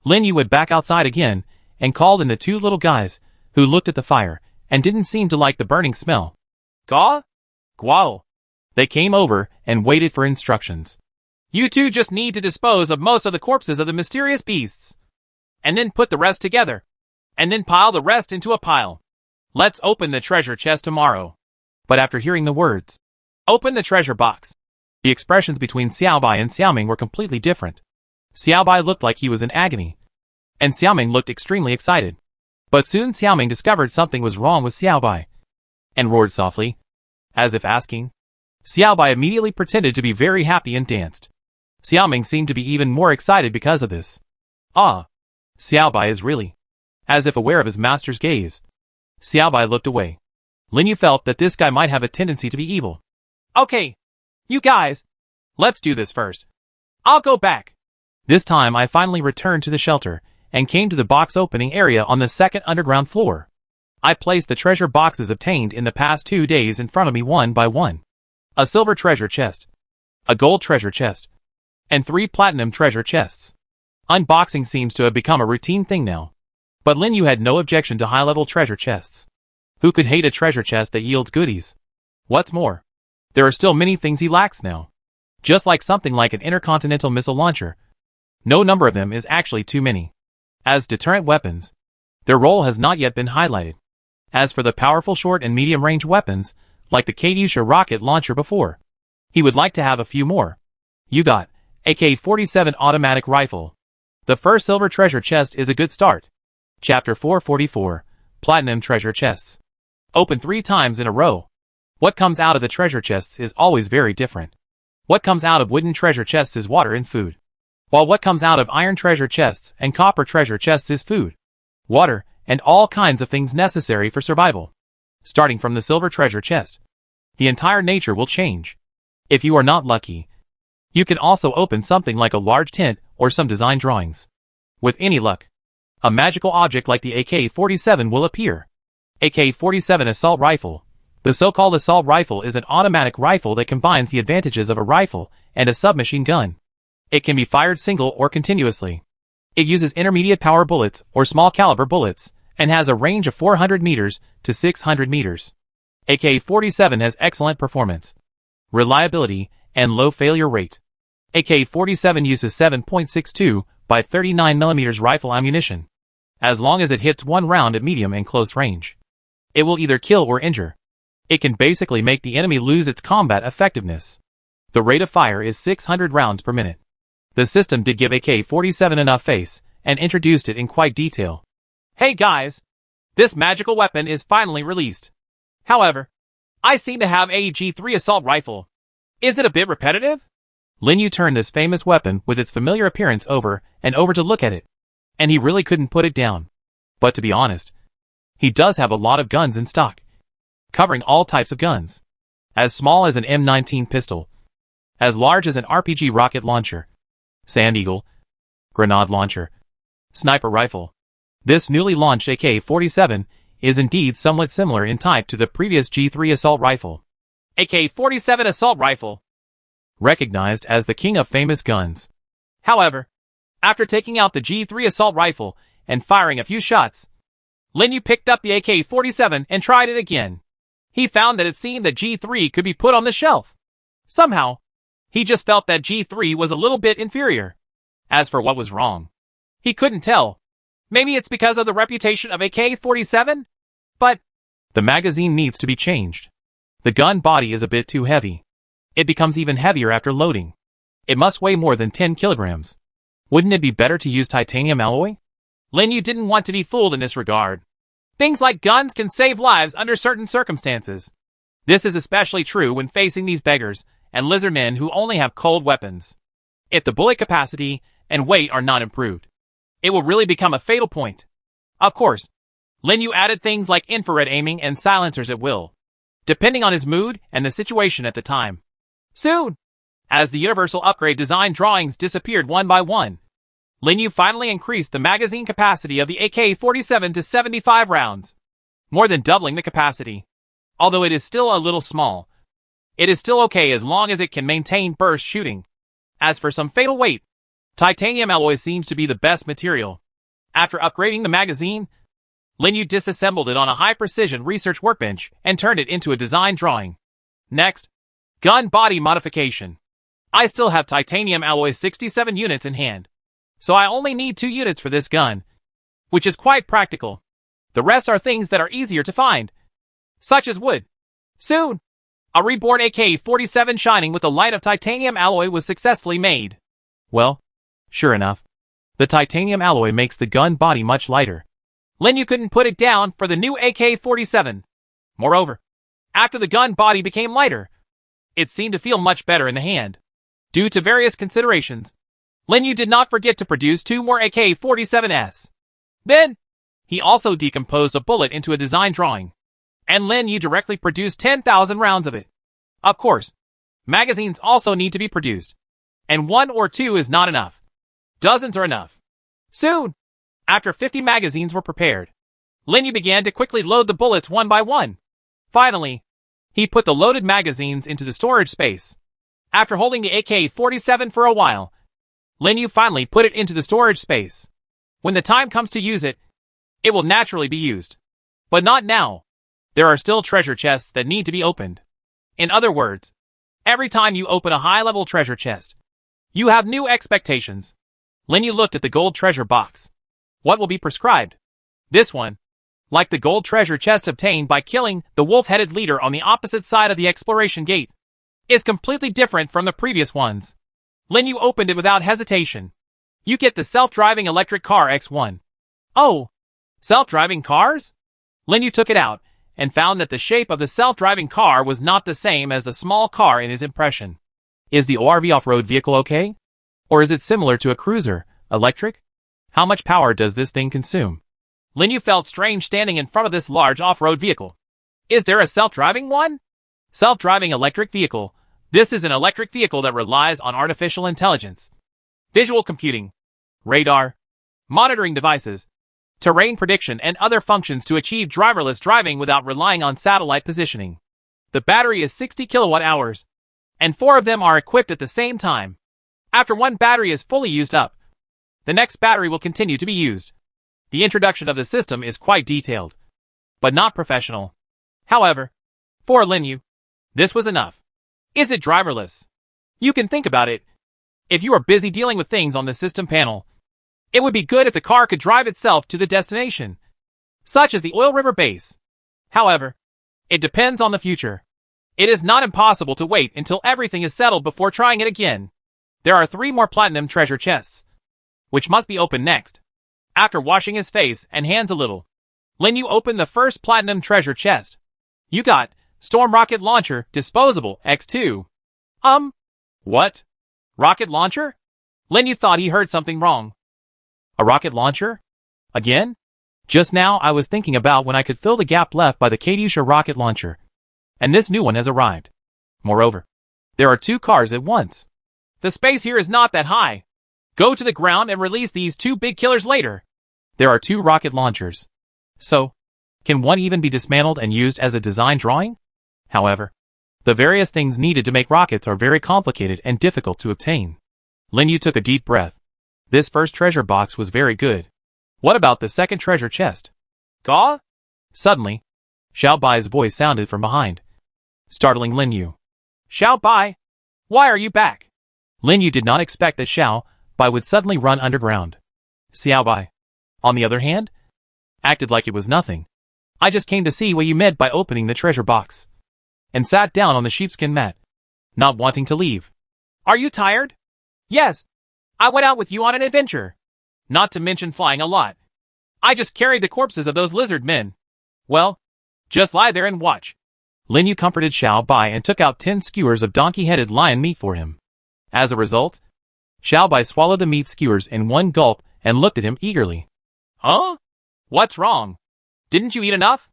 Lin Yu would back outside again and called in the 2 little guys who looked at the fire and didn't seem to like the burning smell. Ga? Guao. They came over and waited for instructions. You two just need to dispose of most of the corpses of the mysterious beasts, and then put the rest together, and then pile the rest into a pile. Let's open the treasure chest tomorrow. But after hearing the words, open the treasure box, the expressions between Xiaobai and Xiaoming were completely different. Xiaobai looked like he was in agony, and Xiaoming looked extremely excited. But soon Xiaoming discovered something was wrong with Xiaobai, and roared softly, as if asking. Xiaobai immediately pretended to be very happy and danced. Xiaoming seemed to be even more excited because of this. Ah! Xiaobai is really, as if aware of his master's gaze. Xiaobai looked away. Lin Yu felt that this guy might have a tendency to be evil. Okay, you guys, let's do this first. I'll go back. This time I finally returned to the shelter and came to the box opening area on the 2nd underground floor. I placed the treasure boxes obtained in the past 2 days in front of me one by one. A silver treasure chest, a gold treasure chest, and 3 platinum treasure chests. Unboxing seems to have become a routine thing now. But Lin Yu had no objection to high-level treasure chests. Who could hate a treasure chest that yields goodies? What's more, there are still many things he lacks now. Just like something like an intercontinental missile launcher. No number of them is actually too many. As deterrent weapons, their role has not yet been highlighted. As for the powerful short and medium-range weapons, like the Katyusha rocket launcher before, he would like to have a few more. You got AK-47 automatic rifle. The first silver treasure chest is a good start. Chapter 444, Platinum Treasure Chests. Open 3 times in a row. What comes out of the treasure chests is always very different. What comes out of wooden treasure chests is water and food, while what comes out of iron treasure chests and copper treasure chests is food, water, and all kinds of things necessary for survival. Starting from the silver treasure chest, the entire nature will change. If you are not lucky, you can also open something like a large tent or some design drawings. With any luck, a magical object like the AK-47 will appear. AK-47 Assault Rifle. The so-called assault rifle is an automatic rifle that combines the advantages of a rifle and a submachine gun. It can be fired single or continuously. It uses intermediate power bullets or small caliber bullets and has a range of 400 meters to 600 meters. AK-47 has excellent performance, reliability, and low failure rate. AK-47 uses 7.62 by 39 mm rifle ammunition. As long as it hits one round at medium and close range, it will either kill or injure. It can basically make the enemy lose its combat effectiveness. The rate of fire is 600 rounds per minute. The system did give AK-47 enough face and introduced it in quite detail. Hey guys! This magical weapon is finally released. However, I seem to have a G3 assault rifle. Is it a bit repetitive? Lin Yu turned this famous weapon with its familiar appearance over and over to look at it, and he really couldn't put it down. But to be honest, he does have a lot of guns in stock, covering all types of guns. As small as an M19 pistol, as large as an RPG rocket launcher, Sand Eagle, grenade launcher, sniper rifle. This newly launched AK-47 is indeed somewhat similar in type to the previous G3 assault rifle. AK-47 assault rifle. Recognized as the king of famous guns. However, after taking out the G3 assault rifle and firing a few shots, Lin Yu picked up the AK-47 and tried it again. He found that it seemed that G3 could be put on the shelf. Somehow, he just felt that G3 was a little bit inferior. As for what was wrong, he couldn't tell. Maybe it's because of the reputation of AK-47? But the magazine needs to be changed. The gun body is a bit too heavy. It becomes even heavier after loading. It must weigh more than 10 kilograms. Wouldn't it be better to use titanium alloy? Lin Yu didn't want to be fooled in this regard. Things like guns can save lives under certain circumstances. This is especially true when facing these beggars and lizard men who only have cold weapons. If the bullet capacity and weight are not improved, it will really become a fatal point. Of course, Lin Yu added things like infrared aiming and silencers at will, depending on his mood and the situation at the time. Soon, as the universal upgrade design drawings disappeared one by one, Lin Yu finally increased the magazine capacity of the AK-47 to 75 rounds, more than doubling the capacity. Although it is still a little small, it is still okay as long as it can maintain burst shooting. As for some fatal weight, titanium alloy seems to be the best material. After upgrading the magazine, Lin Yu disassembled it on a high-precision research workbench and turned it into a design drawing. Next, gun body modification. I still have titanium alloy 67 units in hand, so I only need 2 units for this gun, which is quite practical. The rest are things that are easier to find, such as wood. Soon, a reborn AK-47 shining with the light of titanium alloy was successfully made. Well, sure enough, the titanium alloy makes the gun body much lighter. Lin Yu couldn't put it down for the new AK-47. Moreover, after the gun body became lighter, it seemed to feel much better in the hand. Due to various considerations, Lin Yu did not forget to produce 2 more AK-47s. Then, he also decomposed a bullet into a design drawing, and Lin Yu directly produced 10,000 rounds of it. Of course, magazines also need to be produced, and 1 or 2 is not enough. Dozens are enough. Soon, after 50 magazines were prepared, Lin Yu began to quickly load the bullets one by one. Finally, he put the loaded magazines into the storage space. After holding the AK-47 for a while, Lin Yu finally put it into the storage space. When the time comes to use it, it will naturally be used. But not now. There are still treasure chests that need to be opened. In other words, every time you open a high-level treasure chest, you have new expectations. Lin Yu looked at the gold treasure box. What will be prescribed? This one, like the gold treasure chest obtained by killing the wolf-headed leader on the opposite side of the exploration gate, is completely different from the previous ones. Lin Yu opened it without hesitation. You get the self-driving electric car X1. Oh, self-driving cars? Lin Yu took it out and found that the shape of the self-driving car was not the same as the small car in his impression. Is the ORV off-road vehicle okay? Or is it similar to a cruiser, electric? How much power does this thing consume? Lin Yu felt strange standing in front of this large off-road vehicle. Is there a self-driving one? Self-driving electric vehicle. This is an electric vehicle that relies on artificial intelligence, visual computing, radar, monitoring devices, terrain prediction, and other functions to achieve driverless driving without relying on satellite positioning. The battery is 60 kilowatt hours, and 4 of them are equipped at the same time. After one battery is fully used up, the next battery will continue to be used. The introduction of the system is quite detailed, but not professional. However, for Linyu, this was enough. Is it driverless? You can think about it. If you are busy dealing with things on the system panel, it would be good if the car could drive itself to the destination, such as the Oil River base. However, it depends on the future. It is not impossible to wait until everything is settled before trying it again. There are 3 more platinum treasure chests, which must be opened next. After washing his face and hands a little, Linyu opened the first platinum treasure chest. You got Storm Rocket Launcher Disposable X2. What? Rocket launcher? Linyu thought he heard something wrong. A rocket launcher? Again? Just now I was thinking about when I could fill the gap left by the Katyusha rocket launcher. And this new one has arrived. Moreover, there are 2 cars at once. The space here is not that high. Go to the ground and release these 2 big killers later. There are 2 rocket launchers. So, can one even be dismantled and used as a design drawing? However, the various things needed to make rockets are very complicated and difficult to obtain. Linyu took a deep breath. This first treasure box was very good. What about the second treasure chest? Gaw? Suddenly, Xiao Bai's voice sounded from behind, startling Linyu. Xiao Bai, why are you back? Linyu did not expect that Xiao Bai would suddenly run underground. Xiao Bai, on the other hand, acted like it was nothing. I just came to see what you meant by opening the treasure box, and sat down on the sheepskin mat, not wanting to leave. Are you tired? Yes. I went out with you on an adventure. Not to mention flying a lot. I just carried the corpses of those lizard men. Well, just lie there and watch. Linyu comforted Xiao Bai and took out 10 skewers of donkey-headed lion meat for him. As a result, Xiao Bai swallowed the meat skewers in one gulp and looked at him eagerly. Huh? What's wrong? Didn't you eat enough?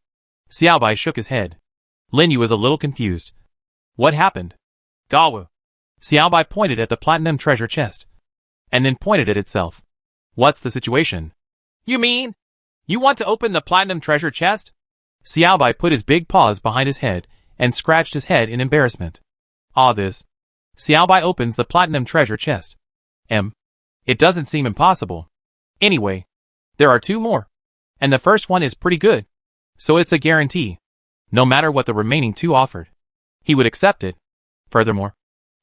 Xiao Bai shook his head. Linyu was a little confused. What happened? Gawu. Xiao Bai pointed at the platinum treasure chest, and then pointed at itself. What's the situation? You mean, you want to open the platinum treasure chest? Xiao Bai put his big paws behind his head and scratched his head in embarrassment. This. Xiao Bai opens the platinum treasure chest. It doesn't seem impossible. Anyway, there are 2 more, and the first one is pretty good, so it's a guarantee. No matter what the remaining 2 offered, he would accept it. Furthermore,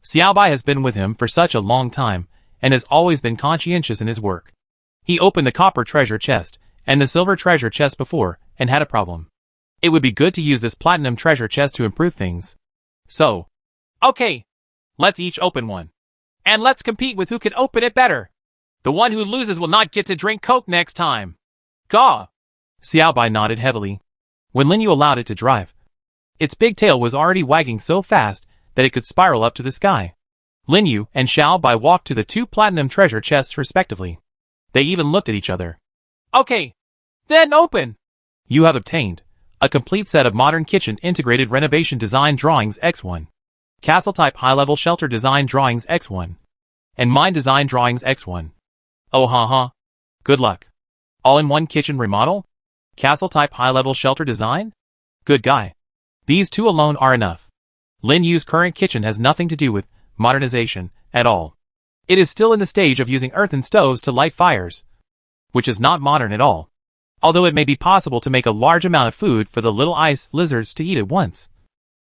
Xiao Bai has been with him for such a long time and has always been conscientious in his work. He opened the copper treasure chest and the silver treasure chest before and had a problem. It would be good to use this platinum treasure chest to improve things. So, okay, let's each open one. And let's compete with who can open it better. The one who loses will not get to drink Coke next time. Gaw. Xiao Bai nodded heavily when Linyu allowed it to drive. Its big tail was already wagging so fast that it could spiral up to the sky. Linyu and Xiao Bai walked to the 2 platinum treasure chests respectively. They even looked at each other. Okay, then open. You have obtained a complete set of modern kitchen integrated renovation design drawings X1, castle type high-level shelter design drawings X1, and mine design drawings X1. Oh good luck. All-in-one kitchen remodel? Castle type high-level shelter design? Good guy. These 2 alone are enough. Linyu's current kitchen has nothing to do with modernization at all. It is still in the stage of using earthen stoves to light fires, which is not modern at all. Although it may be possible to make a large amount of food for the little ice lizards to eat at once.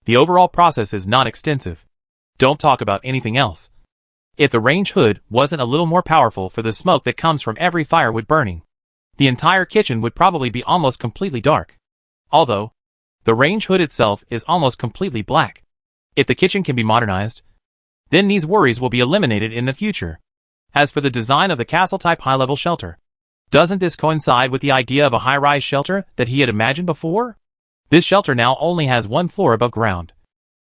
The overall process is not extensive. Don't talk about anything else. If the range hood wasn't a little more powerful for the smoke that comes from every firewood burning, the entire kitchen would probably be almost completely dark. Although, the range hood itself is almost completely black. If the kitchen can be modernized, then these worries will be eliminated in the future. As for the design of the castle-type high-level shelter, doesn't this coincide with the idea of a high-rise shelter that he had imagined before? This shelter now only has 1 floor above ground,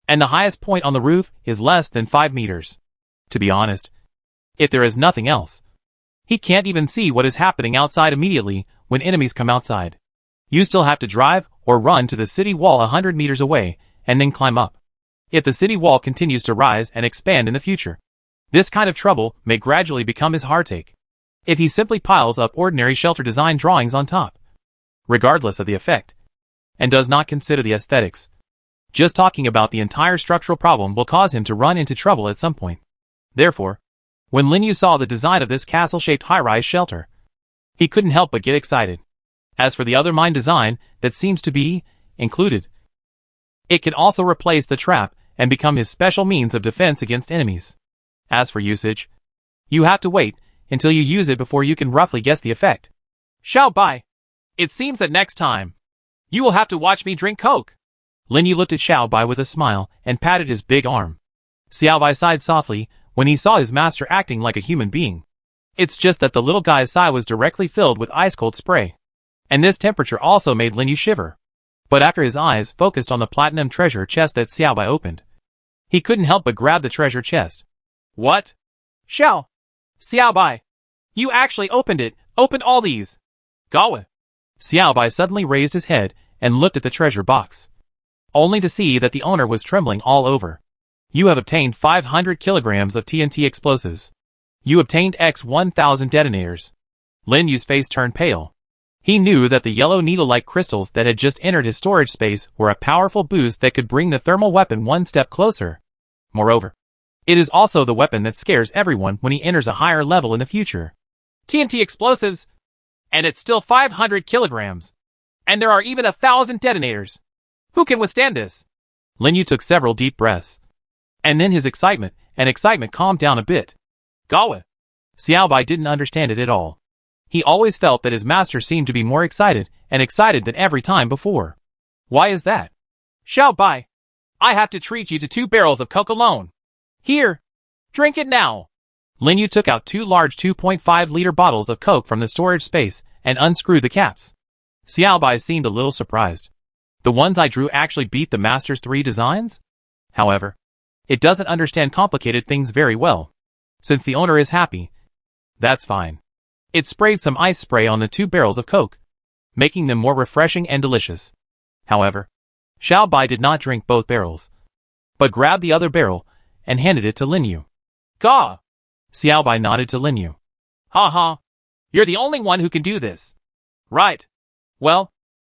and the highest point on the roof is less than 5 meters. To be honest, if there is nothing else, he can't even see what is happening outside immediately when enemies come outside. You still have to drive or run to the city wall 100 meters away and then climb up. If the city wall continues to rise and expand in the future, this kind of trouble may gradually become his heartache. if he simply piles up ordinary shelter design drawings on top, regardless of the effect, and does not consider the aesthetics. Just talking about the entire structural problem will cause him to run into trouble at some point. Therefore, when Lin Yu saw the design of this castle-shaped high-rise shelter, he couldn't help but get excited. As for the other mine design that seems to be included, it can also replace the trap and become his special means of defense against enemies. As for usage, you have to wait until you use it before you can roughly guess the effect. Xiao Bai, it seems that next time, you will have to watch me drink Coke. Lin Yu looked at Xiao Bai with a smile and patted his big arm. Xiao Bai sighed softly when he saw his master acting like a human being. It's just that the little guy's sigh was directly filled with ice-cold spray, and this temperature also made Lin Yu shiver. But after his eyes focused on the platinum treasure chest that Xiao Bai opened, he couldn't help but grab the treasure chest. What? Xiao Bai, you actually opened it, opened all these. Gawa. Xiao Bai suddenly raised his head and looked at the treasure box, only to see that the owner was trembling all over. You have obtained 500 kilograms of TNT explosives. You obtained X 1000 detonators. Lin Yu's face turned pale. He knew that the yellow needle-like crystals that had just entered his storage space were a powerful boost that could bring the thermal weapon one step closer. Moreover, it is also the weapon that scares everyone when he enters a higher level in the future. TNT explosives, and it's still 500 kilograms. And there are even 1,000 detonators. Who can withstand this? Lin Yu took several deep breaths, and then his excitement calmed down a bit. Gawa. Xiao Bai didn't understand it at all. He always felt that his master seemed to be more excited than every time before. Why is that? Xiao Bai, I have to treat you to 2 barrels of Coke alone. Here, drink it now. Lin Yu took out 2 large 2.5-liter bottles of Coke from the storage space and unscrewed the caps. Xiao Bai seemed a little surprised. The ones I drew actually beat the master's 3 designs? However, it doesn't understand complicated things very well. Since the owner is happy, that's fine. It sprayed some ice spray on the 2 barrels of Coke, making them more refreshing and delicious. However, Xiao Bai did not drink both barrels, but grabbed the other barrel and handed it to Lin Yu. Ga! Xiao Bai nodded to Lin Yu. Ha ha! You're the only one who can do this. Right. Well,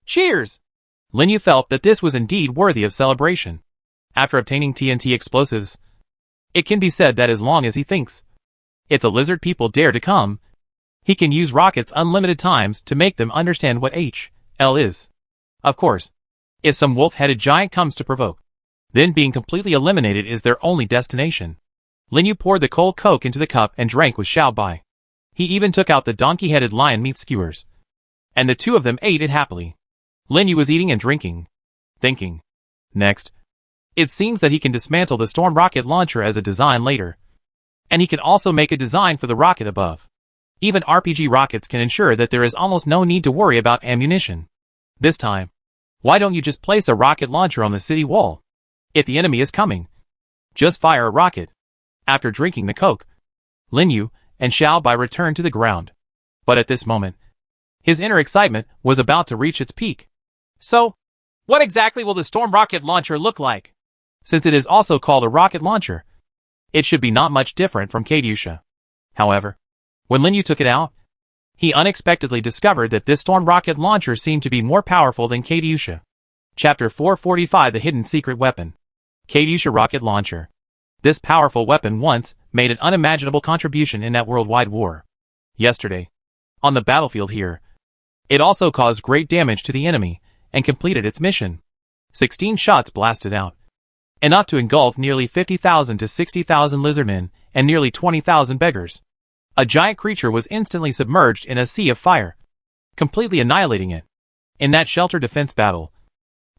cheers! Lin Yu felt that this was indeed worthy of celebration. After obtaining TNT explosives, it can be said that as long as he thinks, if the lizard people dare to come, he can use rockets unlimited times to make them understand what HL is. Of course, if some wolf-headed giant comes to provoke, then being completely eliminated is their only destination. Lin Yu poured the cold Coke into the cup and drank with Xiao Bai. He even took out the donkey-headed lion meat skewers, and the 2 of them ate it happily. Lin Yu was eating and drinking, thinking. Next, it seems that he can dismantle the storm rocket launcher as a design later, and he can also make a design for the rocket above. Even RPG rockets can ensure that there is almost no need to worry about ammunition. This time, why don't you just place a rocket launcher on the city wall? If the enemy is coming, just fire a rocket. After drinking the Coke, Lin Yu and Xiao Bai returned to the ground. But at this moment, his inner excitement was about to reach its peak. So, what exactly will the storm rocket launcher look like? Since it is also called a rocket launcher, it should be not much different from Katyusha. However, when Lin Yu took it out, he unexpectedly discovered that this storm rocket launcher seemed to be more powerful than Katyusha. Chapter 445: The Hidden Secret Weapon. Katyusha Rocket Launcher. This powerful weapon once made an unimaginable contribution in that worldwide war. Yesterday, on the battlefield here, it also caused great damage to the enemy and completed its mission. 16 shots blasted out, enough to engulf nearly 50,000 to 60,000 lizardmen and nearly 20,000 beggars. A giant creature was instantly submerged in a sea of fire, completely annihilating it. In that shelter defense battle,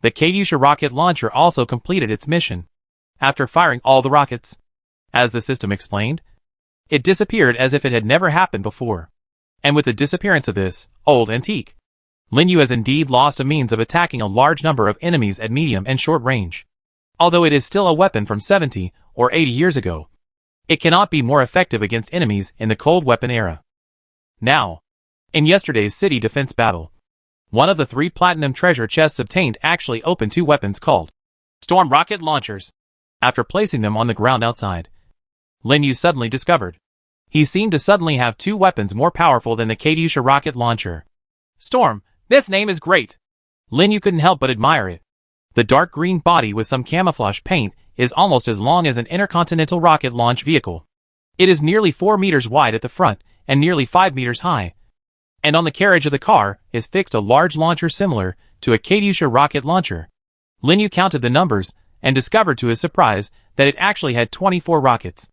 the Katyusha rocket launcher also completed its mission. After firing all the rockets, as the system explained, it disappeared as if it had never happened before. And with the disappearance of this old antique, Lin Yu has indeed lost a means of attacking a large number of enemies at medium and short range. Although it is still a weapon from 70 or 80 years ago, it cannot be more effective against enemies in the cold weapon era. Now, in yesterday's city defense battle, one of the 3 platinum treasure chests obtained actually opened 2 weapons called storm rocket launchers. After placing them on the ground outside, Lin Yu suddenly discovered He seemed to suddenly have two weapons more powerful than the Katyusha rocket launcher. Storm, this name is great. Lin Yu couldn't help but admire it. The dark green body with some camouflage paint is almost as long as an intercontinental rocket launch vehicle. It is nearly 4 meters wide at the front and nearly 5 meters high. And on the carriage of the car is fixed a large launcher similar to a Katyusha rocket launcher. Lin Yu counted the numbers and discovered to his surprise that it actually had 24 rockets.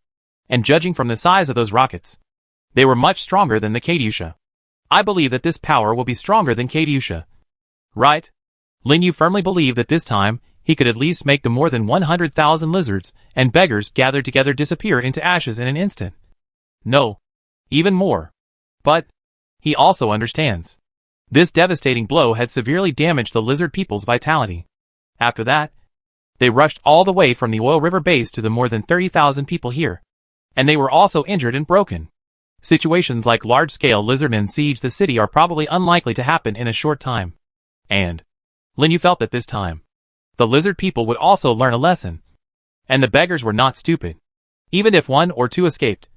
And judging from the size of those rockets, they were much stronger than the Katyusha. I believe that this power will be stronger than Katyusha. Right? Lin Yu firmly believed that this time he could at least make the more than 100,000 lizards and beggars gathered together disappear into ashes in an instant. No, even more. But he also understands. This devastating blow had severely damaged the lizard people's vitality. After that, they rushed all the way from the Oil River base to the more than 30,000 people here. And they were also injured and broken. Situations like large-scale lizardmen siege the city are probably unlikely to happen in a short time. And Lin Yu felt that this time, the lizard people would also learn a lesson. And the beggars were not stupid. Even if one or two escaped,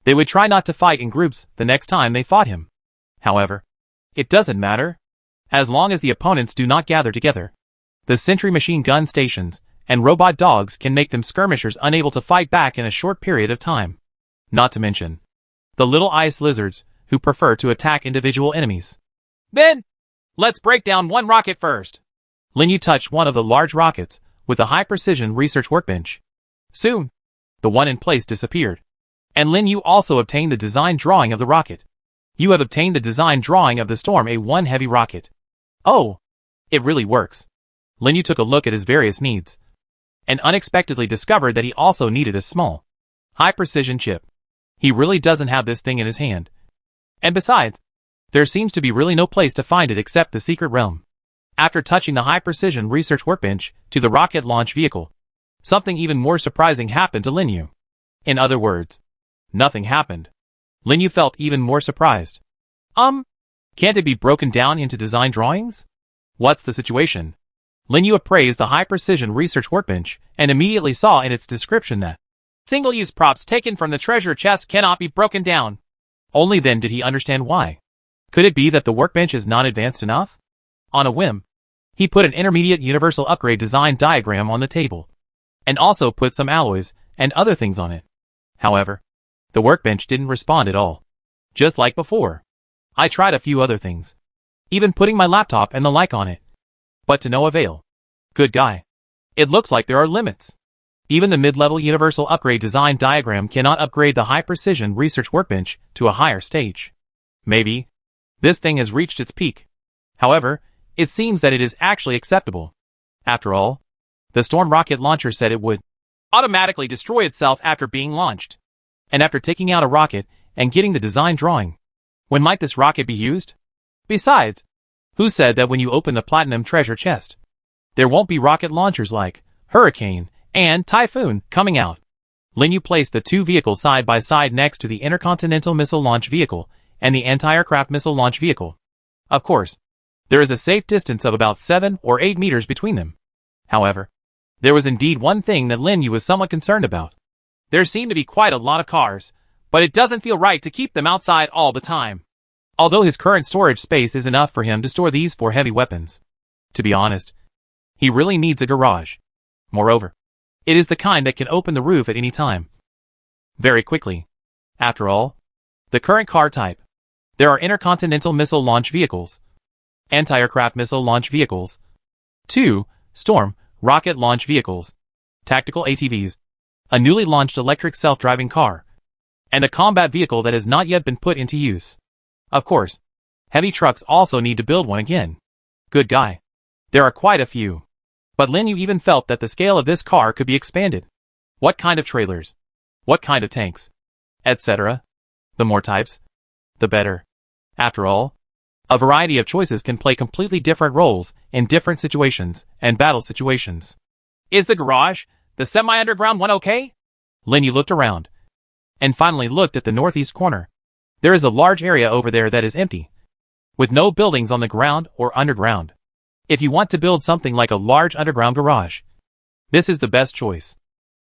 they would try not to fight in groups the next time they fought him. However, it doesn't matter. As long as the opponents do not gather together, the sentry machine gun stations and robot dogs can make them skirmishers unable to fight back in a short period of time. Not to mention the little ice lizards who prefer to attack individual enemies. Then, let's break down one rocket first. Lin Yu touched one of the large rockets with a high-precision research workbench. Soon, the one in place disappeared. And Lin Yu also obtained the design drawing of the rocket. You have obtained the design drawing of the Storm A1 heavy rocket. Oh, it really works. Lin Yu took a look at his various needs, and unexpectedly discovered that he also needed a small, high-precision chip. He really doesn't have this thing in his hand. And besides, there seems to be really no place to find it except the secret realm. After touching the high-precision research workbench to the rocket launch vehicle, something even more surprising happened to Lin Yu. In other words, nothing happened. Lin Yu felt even more surprised. Can't it be broken down into design drawings? What's the situation? Lin Yu appraised the high-precision research workbench and immediately saw in its description that single-use props taken from the treasure chest cannot be broken down. Only then did he understand why. Could it be that the workbench is not advanced enough? On a whim, he put an intermediate universal upgrade design diagram on the table, and also put some alloys and other things on it. However, the workbench didn't respond at all. Just like before, I tried a few other things, even putting my laptop and the like on it, but to no avail. Good guy. It looks like there are limits. Even the mid-level universal upgrade design diagram cannot upgrade the high-precision research workbench to a higher stage. Maybe this thing has reached its peak. However, it seems that it is actually acceptable. After all, the Storm rocket launcher said it would automatically destroy itself after being launched. And after taking out a rocket and getting the design drawing, when might this rocket be used? Besides, who said that when you open the platinum treasure chest, there won't be rocket launchers like Hurricane and Typhoon coming out? Lin Yu placed the two vehicles side by side next to the intercontinental missile launch vehicle and the anti-aircraft missile launch vehicle. Of course, there is a safe distance of about 7 or 8 meters between them. However, there was indeed one thing that Lin Yu was somewhat concerned about. There seem to be quite a lot of cars, but it doesn't feel right to keep them outside all the time. Although his current storage space is enough for him to store these 4 heavy weapons. To be honest, he really needs a garage. Moreover, it is the kind that can open the roof at any time. Very quickly. After all, the current car type. There are intercontinental missile launch vehicles, anti-aircraft missile launch vehicles, 2 Storm rocket launch vehicles, tactical ATVs, a newly launched electric self-driving car, and a combat vehicle that has not yet been put into use. Of course, heavy trucks also need to build one again. Good guy. There are quite a few. But Lin Yu even felt that the scale of this car could be expanded. What kind of trailers? What kind of tanks? Etc. The more types, the better. After all, a variety of choices can play completely different roles in different situations and battle situations. Is the garage, the semi-underground one, okay? Lin Yu looked around, and finally looked at the northeast corner. There is a large area over there that is empty, with no buildings on the ground or underground. If you want to build something like a large underground garage, this is the best choice.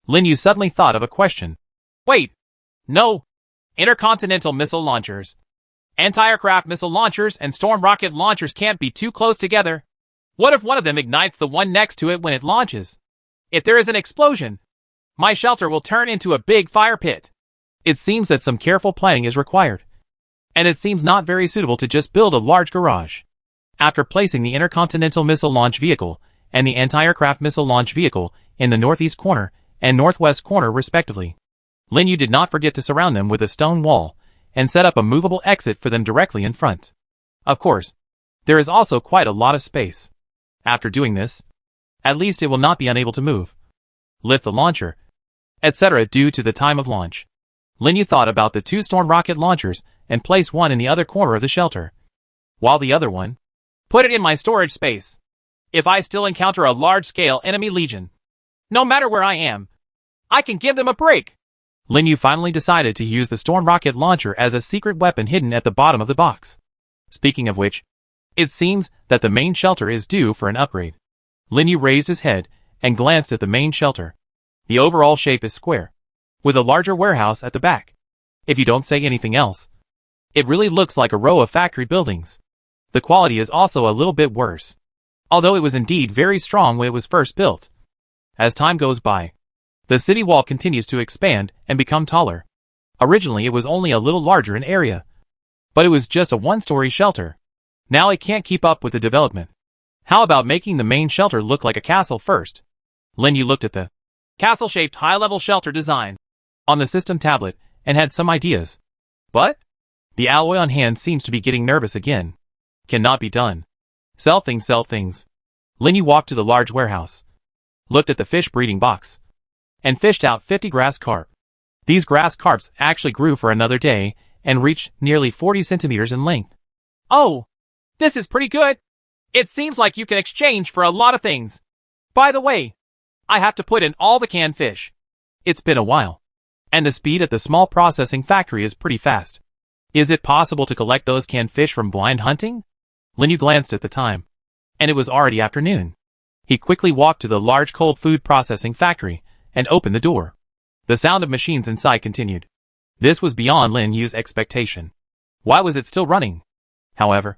Lin Yu suddenly thought of a question. Wait, no. Intercontinental missile launchers. Anti-aircraft missile launchers and storm rocket launchers can't be too close together. What if one of them ignites the one next to it when it launches? If there is an explosion, my shelter will turn into a big fire pit. It seems that some careful planning is required, and it seems not very suitable to just build a large garage. After placing the intercontinental missile launch vehicle and the anti-aircraft missile launch vehicle in the northeast corner and northwest corner respectively, Lin Yu did not forget to surround them with a stone wall and set up a movable exit for them directly in front. Of course, there is also quite a lot of space. After doing this, at least it will not be unable to move, lift the launcher, etc. due to the time of launch. Lin Yu thought about the 2 storm rocket launchers and placed one in the other corner of the shelter, while the other one, put it in my storage space. If I still encounter a large-scale enemy legion, no matter where I am, I can give them a break. Lin Yu finally decided to use the storm rocket launcher as a secret weapon hidden at the bottom of the box. Speaking of which, it seems that the main shelter is due for an upgrade. Lin Yu raised his head and glanced at the main shelter. The overall shape is square, with a larger warehouse at the back. If you don't say anything else, it really looks like a row of factory buildings. The quality is also a little bit worse, although it was indeed very strong when it was first built. As time goes by, the city wall continues to expand and become taller. Originally it was only a little larger in area, but it was just a one-story shelter. Now it can't keep up with the development. How about making the main shelter look like a castle first? Lin Yu looked at the castle-shaped high-level shelter design on the system tablet and had some ideas. But the alloy on hand seems to be getting nervous again. Cannot be done. Sell things, sell things. Lin Yu walked to the large warehouse, looked at the fish breeding box, and fished out 50 grass carp. These grass carps actually grew for another day and reached nearly 40 centimeters in length. Oh, this is pretty good. It seems like you can exchange for a lot of things. By the way, I have to put in all the canned fish. It's been a while, and the speed at the small processing factory is pretty fast. Is it possible to collect those canned fish from blind hunting? Lin Yu glanced at the time, and it was already afternoon. He quickly walked to the large cold food processing factory and opened the door. The sound of machines inside continued. This was beyond Lin Yu's expectation. Why was it still running? However,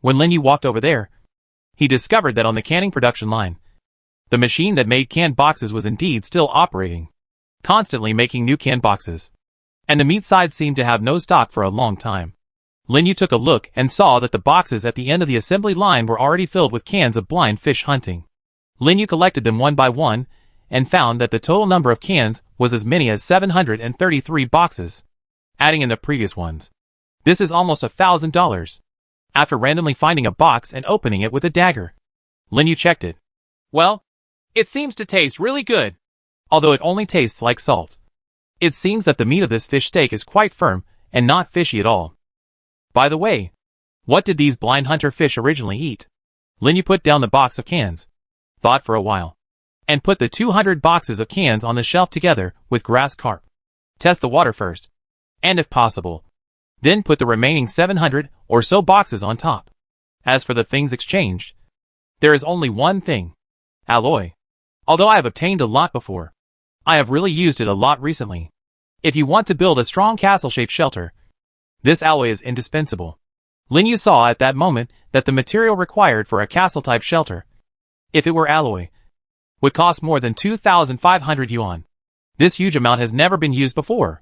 when Lin Yu walked over there, he discovered that on the canning production line, the machine that made canned boxes was indeed still operating, constantly making new canned boxes. And the meat side seemed to have no stock for a long time. Lin Yu took a look and saw that the boxes at the end of the assembly line were already filled with cans of blind fish hunting. Lin Yu collected them one by one and found that the total number of cans was as many as 733 boxes, adding in the previous ones. This is almost $1,000. After randomly finding a box and opening it with a dagger, Lin Yu checked it. Well, it seems to taste really good, although it only tastes like salt. It seems that the meat of this fish steak is quite firm and not fishy at all. By the way, what did these blind hunter fish originally eat? Lin Yu put down the box of cans, thought for a while, and put the 200 boxes of cans on the shelf together with grass carp. Test the water first, and if possible, then put the remaining 700 or so boxes on top. As for the things exchanged, there is only one thing: alloy. Although I have obtained a lot before, I have really used it a lot recently. If you want to build a strong castle-shaped shelter, this alloy is indispensable. Lin Yu saw at that moment that the material required for a castle-type shelter, if it were alloy, would cost more than 2,500 yuan. This huge amount has never been used before.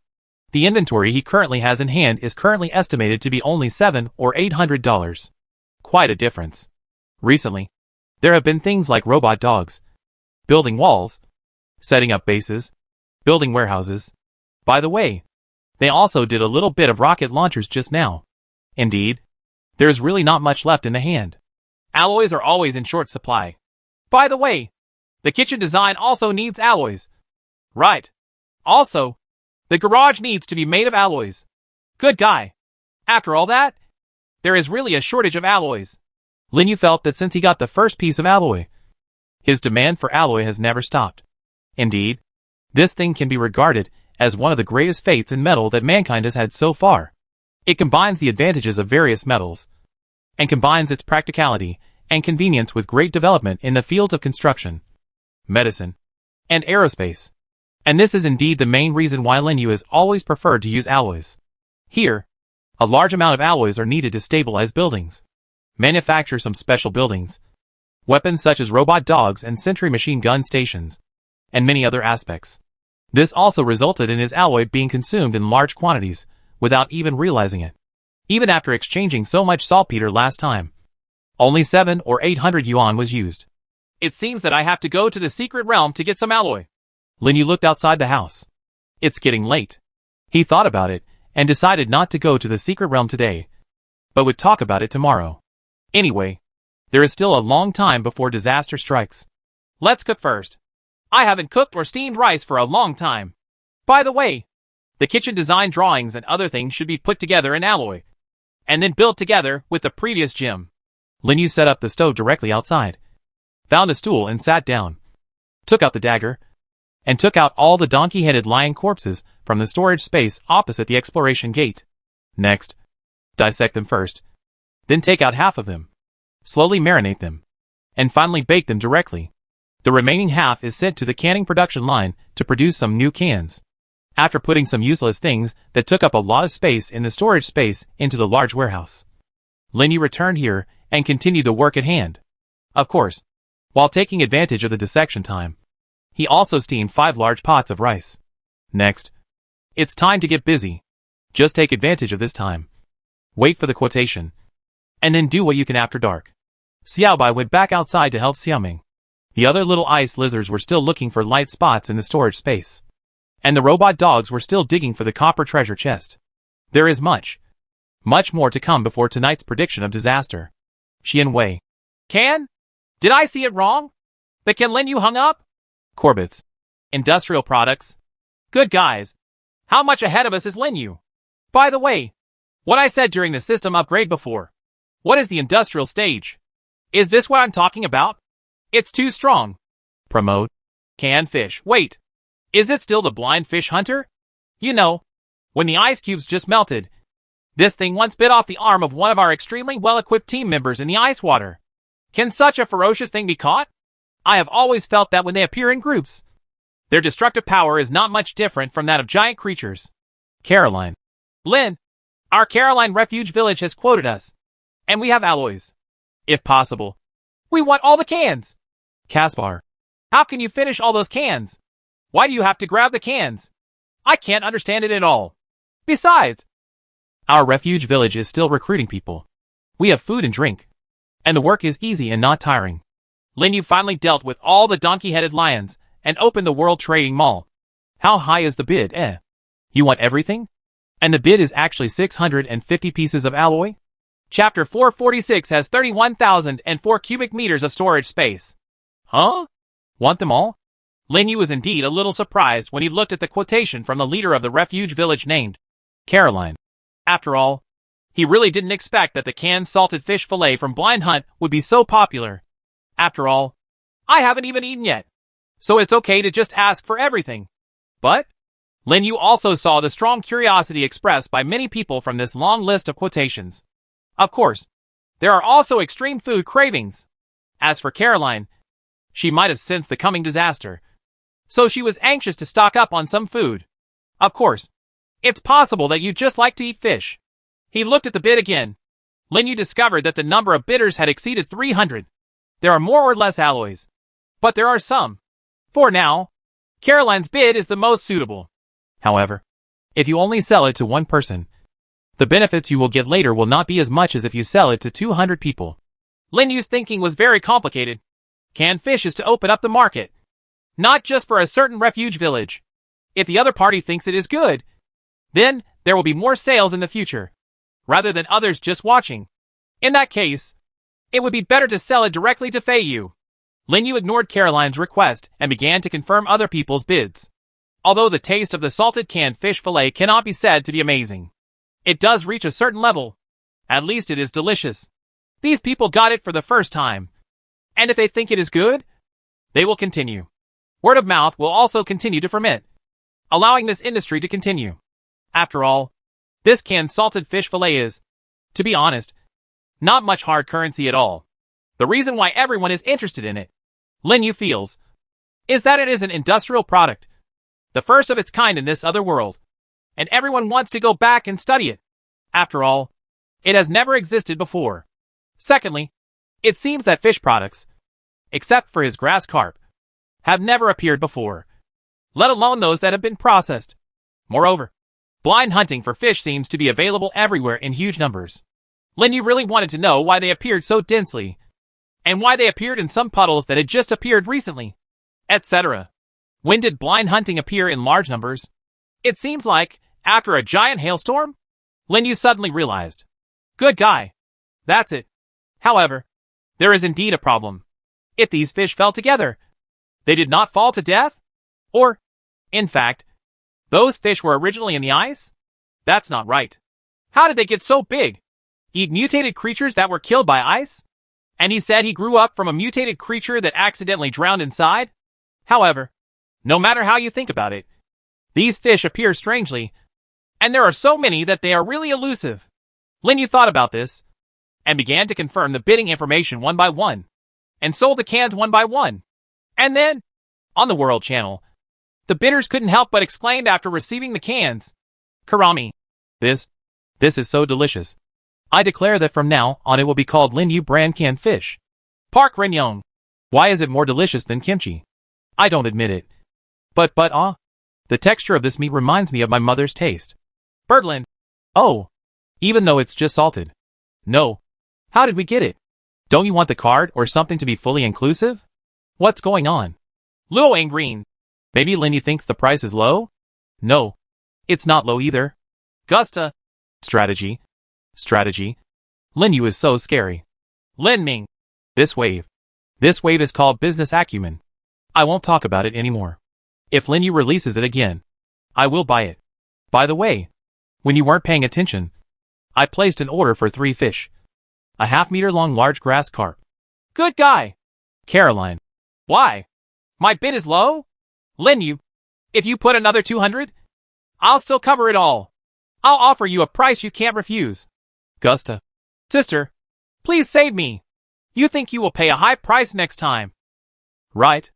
The inventory he currently has in hand is currently estimated to be only $700 or $800. Quite a difference. Recently, there have been things like robot dogs, building walls, setting up bases, building warehouses. By the way, they also did a little bit of rocket launchers just now. Indeed, there's really not much left in the hand. Alloys are always in short supply. By the way, the kitchen design also needs alloys. Right. Also, the garage needs to be made of alloys. Good guy. After all that, there is really a shortage of alloys. Lin Yu felt that since he got the first piece of alloy, his demand for alloy has never stopped. Indeed, this thing can be regarded as one of the greatest fates in metal that mankind has had so far. It combines the advantages of various metals, and combines its practicality and convenience with great development in the fields of construction, medicine, and aerospace. And this is indeed the main reason why Lin Yu has always preferred to use alloys. Here, a large amount of alloys are needed to stabilize buildings, manufacture some special buildings, weapons such as robot dogs and sentry machine gun stations, and many other aspects. This also resulted in his alloy being consumed in large quantities, without even realizing it. Even after exchanging so much saltpeter last time, only 700 or 800 yuan was used. It seems that I have to go to the secret realm to get some alloy. Lin Yu looked outside the house. It's getting late. He thought about it, and decided not to go to the secret realm today, but would talk about it tomorrow. Anyway, there is still a long time before disaster strikes. Let's cook first. I haven't cooked or steamed rice for a long time. By the way, the kitchen design drawings and other things should be put together in alloy, and then built together with the previous gym. Lin Yu set up the stove directly outside, found a stool and sat down, took out the dagger, and took out all the donkey-headed lion corpses from the storage space opposite the exploration gate. Next, dissect them first, then take out half of them, slowly marinate them, and finally bake them directly. The remaining half is sent to the canning production line to produce some new cans. After putting some useless things that took up a lot of space in the storage space into the large warehouse, Lin Yu returned here and continued the work at hand. Of course, while taking advantage of the dissection time, he also steamed 5 large pots of rice. Next, it's time to get busy. Just take advantage of this time. Wait for the quotation, and then do what you can after dark. Xiaobai went back outside to help Xiaoming. The other little ice lizards were still looking for light spots in the storage space, and the robot dogs were still digging for the copper treasure chest. There is much more to come before tonight's prediction of disaster. Xian Wei. Can? Did I see it wrong? The can Lin Yu hung up? Corbets. Industrial products. Good guys. How much ahead of us is Lin Yu? By the way, what I said during the system upgrade before. What is the industrial stage? Is this what I'm talking about? It's too strong. Promote. Canned fish. Wait. Is it still the blind fish hunter? You know, when the ice cubes just melted, this thing once bit off the arm of one of our extremely well-equipped team members in the ice water. Can such a ferocious thing be caught? I have always felt that when they appear in groups, their destructive power is not much different from that of giant creatures. Caroline. Lin, our Caroline Refuge Village has quoted us, and we have alloys. If possible, we want all the cans. Caspar. How can you finish all those cans? Why do you have to grab the cans? I can't understand it at all. Besides, our refuge village is still recruiting people. We have food and drink, and the work is easy and not tiring. Lin Yu finally dealt with all the donkey-headed lions and opened the World Trading Mall. How high is the bid, eh? You want everything? And the bid is actually 650 pieces of alloy? Chapter 446 has 31,004 cubic meters of storage space. Huh? Want them all? Lin Yu was indeed a little surprised when he looked at the quotation from the leader of the refuge village named Caroline. After all, he really didn't expect that the canned salted fish fillet from Blind Hunt would be so popular. After all, I haven't even eaten yet, so it's okay to just ask for everything. But Lin Yu also saw the strong curiosity expressed by many people from this long list of quotations. Of course, there are also extreme food cravings. As for Caroline, she might have sensed the coming disaster, so she was anxious to stock up on some food. Of course, it's possible that you just like to eat fish. He looked at the bid again. Lin Yu discovered that the number of bidders had exceeded 300. There are more or less alloys, but there are some. For now, Caroline's bid is the most suitable. However, if you only sell it to one person, the benefits you will get later will not be as much as if you sell it to 200 people. Lin Yu's thinking was very complicated. Canned fish is to open up the market, not just for a certain refuge village. If the other party thinks it is good, then there will be more sales in the future, rather than others just watching. In that case, it would be better to sell it directly to Fei Yu. Lin Yu ignored Caroline's request and began to confirm other people's bids. Although the taste of the salted canned fish fillet cannot be said to be amazing, it does reach a certain level. At least it is delicious. These people got it for the first time, and if they think it is good, they will continue. Word of mouth will also continue to ferment, allowing this industry to continue. After all, this canned salted fish fillet is, to be honest, not much hard currency at all. The reason why everyone is interested in it, Lin Yu feels, is that it is an industrial product, the first of its kind in this other world, and everyone wants to go back and study it. After all, it has never existed before. Secondly, it seems that fish products, except for his grass carp, have never appeared before, let alone those that have been processed. Moreover, blind hunting for fish seems to be available everywhere in huge numbers. Lin Yu really wanted to know why they appeared so densely, and why they appeared in some puddles that had just appeared recently, etc. When did blind hunting appear in large numbers? It seems like, after a giant hailstorm? Lin Yu suddenly realized. Good guy. That's it. However, there is indeed a problem. If these fish fell together, they did not fall to death? Or, in fact, those fish were originally in the ice? That's not right. How did they get so big? Eat mutated creatures that were killed by ice? And he said he grew up from a mutated creature that accidentally drowned inside? However, no matter how you think about it, these fish appear strangely, and there are so many that they are really elusive. Lin Yu thought about this, and began to confirm the bidding information one by one, and sold the cans one by one. And then, on the World Channel, the bidders couldn't help but exclaim after receiving the cans, Karami. This is so delicious. I declare that from now on it will be called Lin Yu brand canned fish. Park Renyong. Why is it more delicious than kimchi? I don't admit it. But the texture of this meat reminds me of my mother's taste. Birdland. Oh, even though it's just salted. No. How did we get it? Don't you want the card or something to be fully inclusive? What's going on? Luoang Green. Maybe Lin Yu thinks the price is low? No. It's not low either. Gusta. Strategy. Lin Yu is so scary. Lin Ming. This wave is called business acumen. I won't talk about it anymore. If Lin Yu releases it again, I will buy it. By the way, when you weren't paying attention, I placed an order for 3 fish. A half-meter long large grass carp. Good guy. Caroline. Why? My bid is low? Lin Yu, if you put another 200, I'll still cover it all. I'll offer you a price you can't refuse. Gusta. Sister, please save me. You think you will pay a high price next time. Right.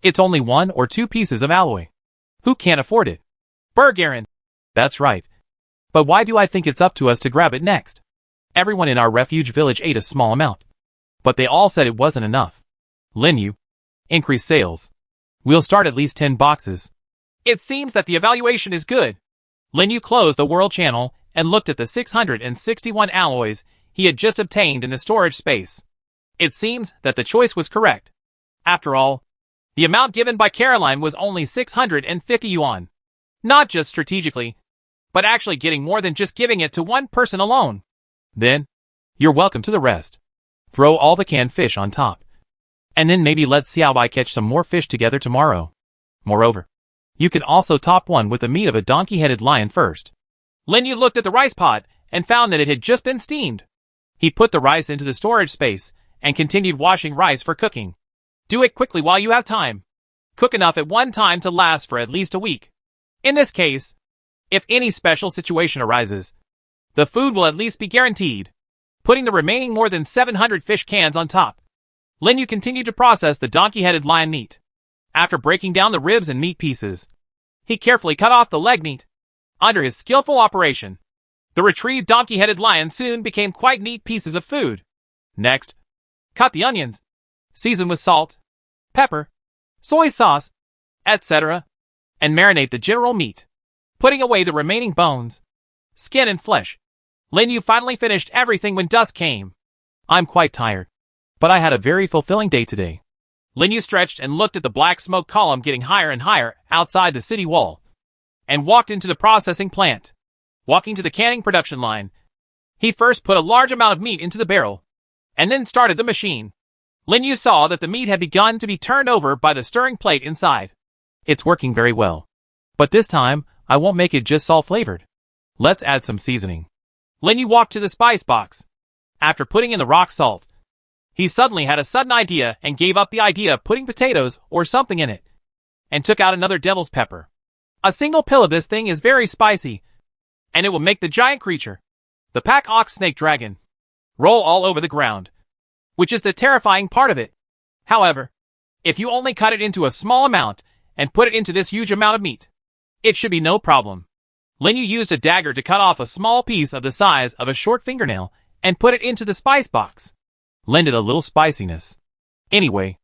It's only 1 or 2 pieces of alloy. Who can't afford it? Burgaren. That's right. But why do I think it's up to us to grab it next? Everyone in our refuge village ate a small amount. But they all said it wasn't enough. Lin Yu. Increase sales. We'll start at least 10 boxes. It seems that the evaluation is good. Lin Yu closed the World Channel and looked at the 661 alloys he had just obtained in the storage space. It seems that the choice was correct. After all, the amount given by Caroline was only 650 yuan. Not just strategically, but actually getting more than just giving it to one person alone. Then, you're welcome to the rest. Throw all the canned fish on top. And then maybe let Seai catch some more fish together tomorrow. Moreover, you can also top one with the meat of a donkey-headed lion first. Lin Yu looked at the rice pot and found that it had just been steamed. He put the rice into the storage space and continued washing rice for cooking. Do it quickly while you have time. Cook enough at one time to last for at least a week. In this case, if any special situation arises, the food will at least be guaranteed. Putting the remaining more than 700 fish cans on top, Lin Yu continued to process the donkey-headed lion meat. After breaking down the ribs and meat pieces, he carefully cut off the leg meat. Under his skillful operation, the retrieved donkey-headed lion soon became quite neat pieces of food. Next, cut the onions, season with salt, pepper, soy sauce, etc., and marinate the general meat, putting away the remaining bones, skin and flesh. Lin Yu finally finished everything when dusk came. I'm quite tired, but I had a very fulfilling day today. Lin Yu stretched and looked at the black smoke column getting higher and higher outside the city wall, and walked into the processing plant. Walking to the canning production line, he first put a large amount of meat into the barrel, and then started the machine. Lin Yu saw that the meat had begun to be turned over by the stirring plate inside. It's working very well. But this time, I won't make it just salt-flavored. Let's add some seasoning. Lin Yu walked to the spice box. After putting in the rock salt, he suddenly had a sudden idea and gave up the idea of putting potatoes or something in it, and took out another devil's pepper. A single pill of this thing is very spicy, and it will make the giant creature, the pack ox snake dragon, roll all over the ground, which is the terrifying part of it. However, if you only cut it into a small amount and put it into this huge amount of meat, it should be no problem. Lin Yu used a dagger to cut off a small piece of the size of a short fingernail and put it into the spice box. Lended a little spiciness. Anyway,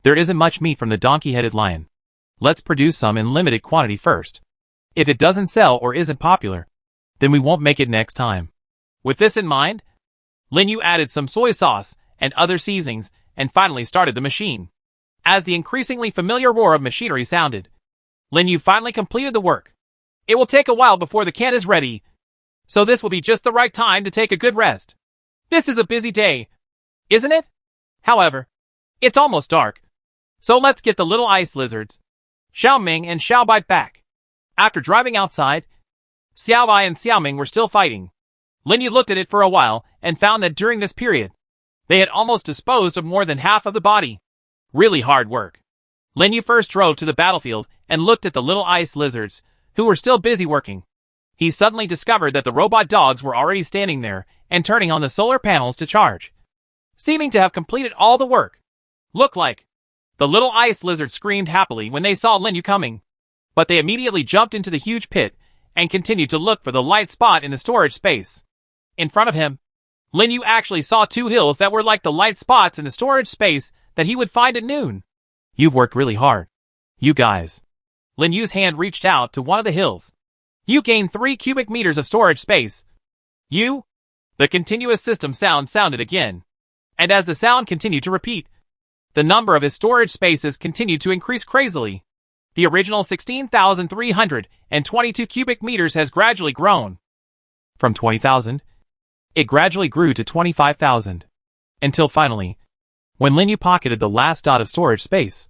there isn't much meat from the donkey-headed lion. Let's produce some in limited quantity first. If it doesn't sell or isn't popular, then we won't make it next time. With this in mind, Lin Yu added some soy sauce and other seasonings and finally started the machine. As the increasingly familiar roar of machinery sounded, Lin Yu finally completed the work. It will take a while before the can is ready, so this will be just the right time to take a good rest. This is a busy day, isn't it? However, it's almost dark, so let's get the little ice lizards, Xiaoming and Xiaobai, back. After driving outside, Xiaobai and Xiaoming were still fighting. Lin Yu looked at it for a while and found that during this period, they had almost disposed of more than half of the body. Really hard work. Lin Yu first drove to the battlefield and looked at the little ice lizards, who were still busy working. He suddenly discovered that the robot dogs were already standing there and turning on the solar panels to charge, seeming to have completed all the work. Look like. The little ice lizards screamed happily when they saw Lin Yu coming, but they immediately jumped into the huge pit and continued to look for the light spot in the storage space. In front of him, Lin Yu actually saw two hills that were like the light spots in the storage space that he would find at noon. You've worked really hard. You guys. Lin Yu's hand reached out to one of the hills. You gained 3 cubic meters of storage space. You? The continuous system sound sounded again. And as the sound continued to repeat, the number of his storage spaces continued to increase crazily. The original 16,322 cubic meters has gradually grown. From 20,000, it gradually grew to 25,000. Until finally, when Lin Yu pocketed the last dot of storage space,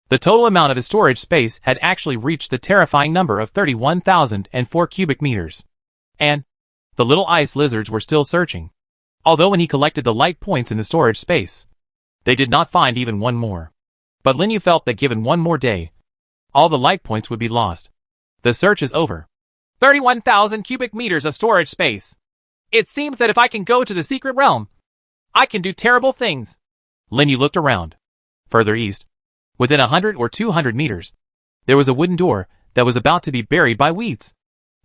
the total amount of his storage space had actually reached the terrifying number of 31,004 cubic meters. And the little ice lizards were still searching. Although when he collected the light points in the storage space, they did not find even one more. But Lin Yu felt that given one more day, all the light points would be lost. The search is over. 31,000 cubic meters of storage space. It seems that if I can go to the secret realm, I can do terrible things. Lin Yu looked around. Further east, within 100 or 200 meters, there was a wooden door that was about to be buried by weeds.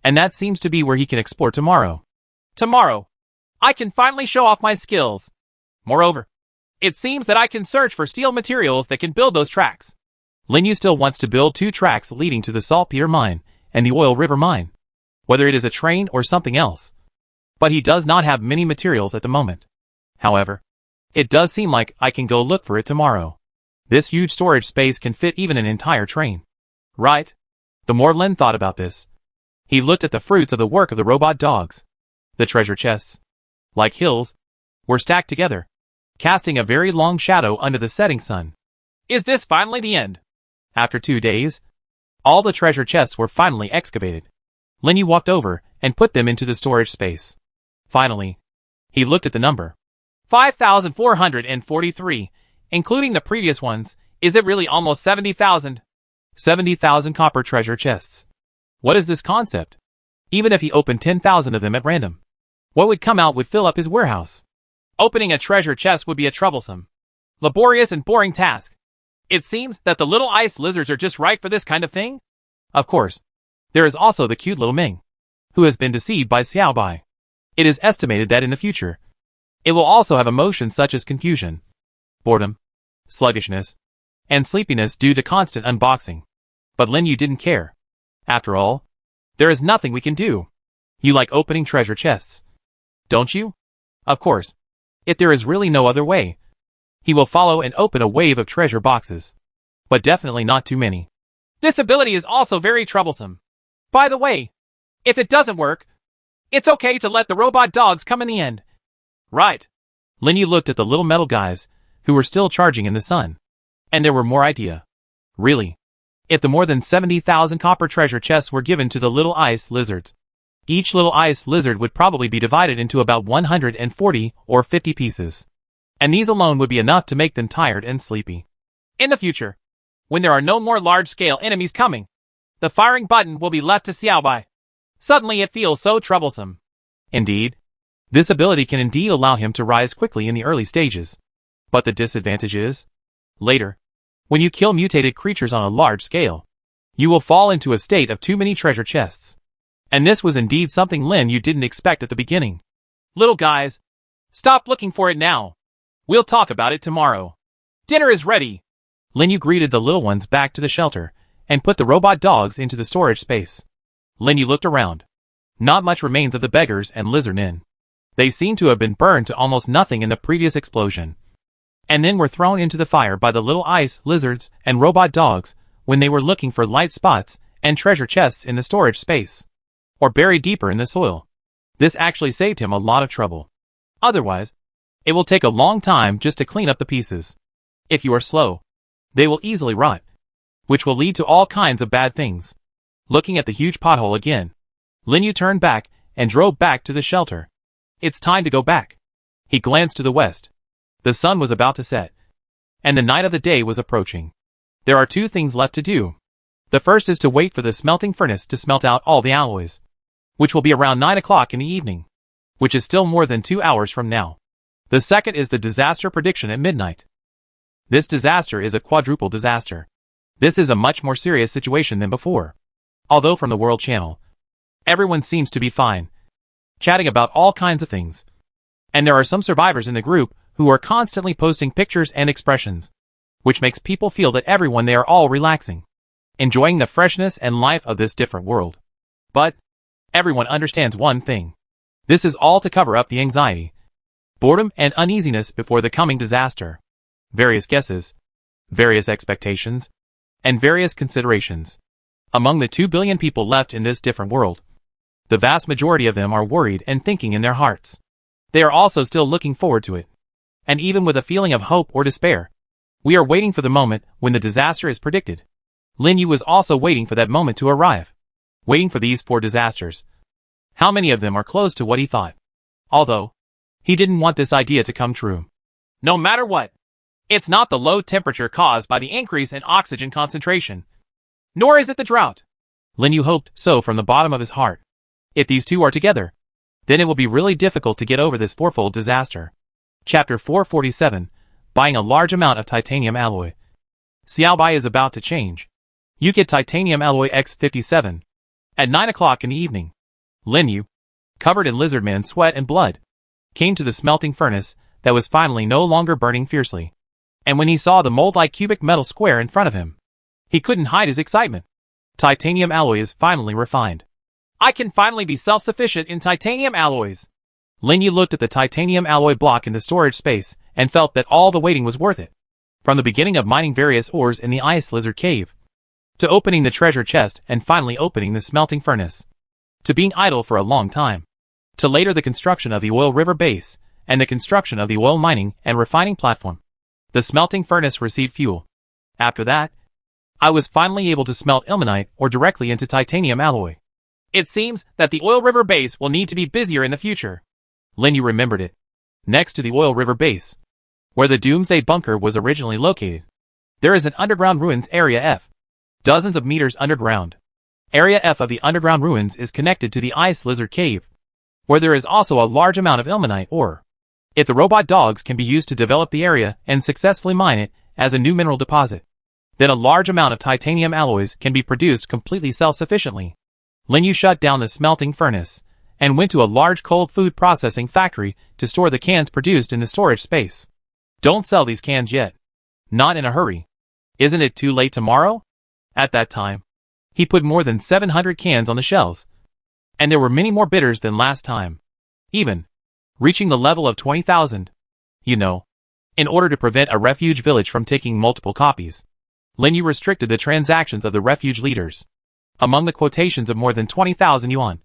And that seems to be where he can explore tomorrow. Tomorrow, I can finally show off my skills. Moreover, it seems that I can search for steel materials that can build those tracks. Lin Yu still wants to build 2 tracks leading to the saltpeter mine and the oil river mine, whether it is a train or something else. But he does not have many materials at the moment. However, it does seem like I can go look for it tomorrow. This huge storage space can fit even an entire train. Right? The more Lin thought about this, he looked at the fruits of the work of the robot dogs. The treasure chests, like hills, were stacked together, casting a very long shadow under the setting sun. Is this finally the end? After 2 days, all the treasure chests were finally excavated. Lin Yu walked over and put them into the storage space. Finally, he looked at the number. 5,443, including the previous ones. Is it really almost 70,000? 70,000 copper treasure chests. What is this concept? Even if he opened 10,000 of them at random, what would come out would fill up his warehouse. Opening a treasure chest would be a troublesome, laborious and boring task. It seems that the little ice lizards are just right for this kind of thing. Of course, there is also the cute little Ming, who has been deceived by Xiaobai. It is estimated that in the future, it will also have emotions such as confusion, boredom, sluggishness, and sleepiness due to constant unboxing. But Lin Yu didn't care. After all, there is nothing we can do. You like opening treasure chests, don't you? Of course. If there is really no other way, he will follow and open a wave of treasure boxes. But definitely not too many. This ability is also very troublesome. By the way, if it doesn't work, it's okay to let the robot dogs come in the end. Right. Lin Yu looked at the little metal guys, who were still charging in the sun. And there were more idea. Really. If the more than 70,000 copper treasure chests were given to the little ice lizards, each little ice lizard would probably be divided into about 140 or 50 pieces. And these alone would be enough to make them tired and sleepy. In the future, when there are no more large-scale enemies coming, the firing button will be left to Xiaobai. Suddenly it feels so troublesome. Indeed, this ability can indeed allow him to rise quickly in the early stages. But the disadvantage is, later, when you kill mutated creatures on a large scale, you will fall into a state of too many treasure chests. And this was indeed something Lin Yu didn't expect at the beginning. Little guys, stop looking for it now. We'll talk about it tomorrow. Dinner is ready. Lin Yu greeted the little ones back to the shelter and put the robot dogs into the storage space. Lin Yu looked around. Not much remains of the beggars and lizard men. They seemed to have been burned to almost nothing in the previous explosion, and then were thrown into the fire by the little ice lizards and robot dogs when they were looking for light spots and treasure chests in the storage space, or buried deeper in the soil. This actually saved him a lot of trouble. Otherwise, it will take a long time just to clean up the pieces. If you are slow, they will easily rot, which will lead to all kinds of bad things. Looking at the huge pothole again, Lin Yu turned back and drove back to the shelter. It's time to go back. He glanced to the west. The sun was about to set, and the night of the day was approaching. There are 2 things left to do. The first is to wait for the smelting furnace to smelt out all the alloys, which will be around 9 o'clock in the evening, which is still more than 2 hours from now. The second is the disaster prediction at midnight. This disaster is a quadruple disaster. This is a much more serious situation than before. Although from the World Channel, everyone seems to be fine, chatting about all kinds of things. And there are some survivors in the group who are constantly posting pictures and expressions, which makes people feel that everyone they are all relaxing, enjoying the freshness and life of this different world. But everyone understands one thing. This is all to cover up the anxiety, boredom and uneasiness before the coming disaster. Various guesses, various expectations, and various considerations. Among the 2 billion people left in this different world, the vast majority of them are worried and thinking in their hearts. They are also still looking forward to it. And even with a feeling of hope or despair, we are waiting for the moment when the disaster is predicted. Lin Yu was also waiting for that moment to arrive. Waiting for these 4 disasters. How many of them are close to what he thought? Although, he didn't want this idea to come true. No matter what, it's not the low temperature caused by the increase in oxygen concentration. Nor is it the drought. Lin Yu hoped so from the bottom of his heart. If these 2 are together, then it will be really difficult to get over this 4-fold disaster. Chapter 447, Buying a large amount of titanium alloy. Seai is about to change. You get titanium alloy X57. At 9 o'clock in the evening, Lin Yu, covered in lizardman sweat and blood, came to the smelting furnace that was finally no longer burning fiercely. And when he saw the mold-like cubic metal square in front of him, he couldn't hide his excitement. Titanium alloy is finally refined. I can finally be self-sufficient in titanium alloys. Lin Yu looked at the titanium alloy block in the storage space and felt that all the waiting was worth it. From the beginning of mining various ores in the ice lizard cave, to opening the treasure chest and finally opening the smelting furnace, to being idle for a long time, to later the construction of the oil river base and the construction of the oil mining and refining platform. The smelting furnace received fuel. After that, I was finally able to smelt ilmenite ore directly into titanium alloy. It seems that the oil river base will need to be busier in the future. Lin Yu remembered it. Next to the oil river base, where the Doomsday Bunker was originally located, there is an underground ruins Area F. Dozens of meters underground. Area F of the underground ruins is connected to the ice lizard cave, where there is also a large amount of ilmenite ore. If the robot dogs can be used to develop the area and successfully mine it as a new mineral deposit, then a large amount of titanium alloys can be produced completely self-sufficiently. Lin Yu shut down the smelting furnace and went to a large cold food processing factory to store the cans produced in the storage space. Don't sell these cans yet. Not in a hurry. Isn't it too late tomorrow? At that time, he put more than 700 cans on the shelves, and there were many more bidders than last time, even reaching the level of 20,000. You know, in order to prevent a refuge village from taking multiple copies, Lin Yu restricted the transactions of the refuge leaders. Among the quotations of more than 20,000 yuan,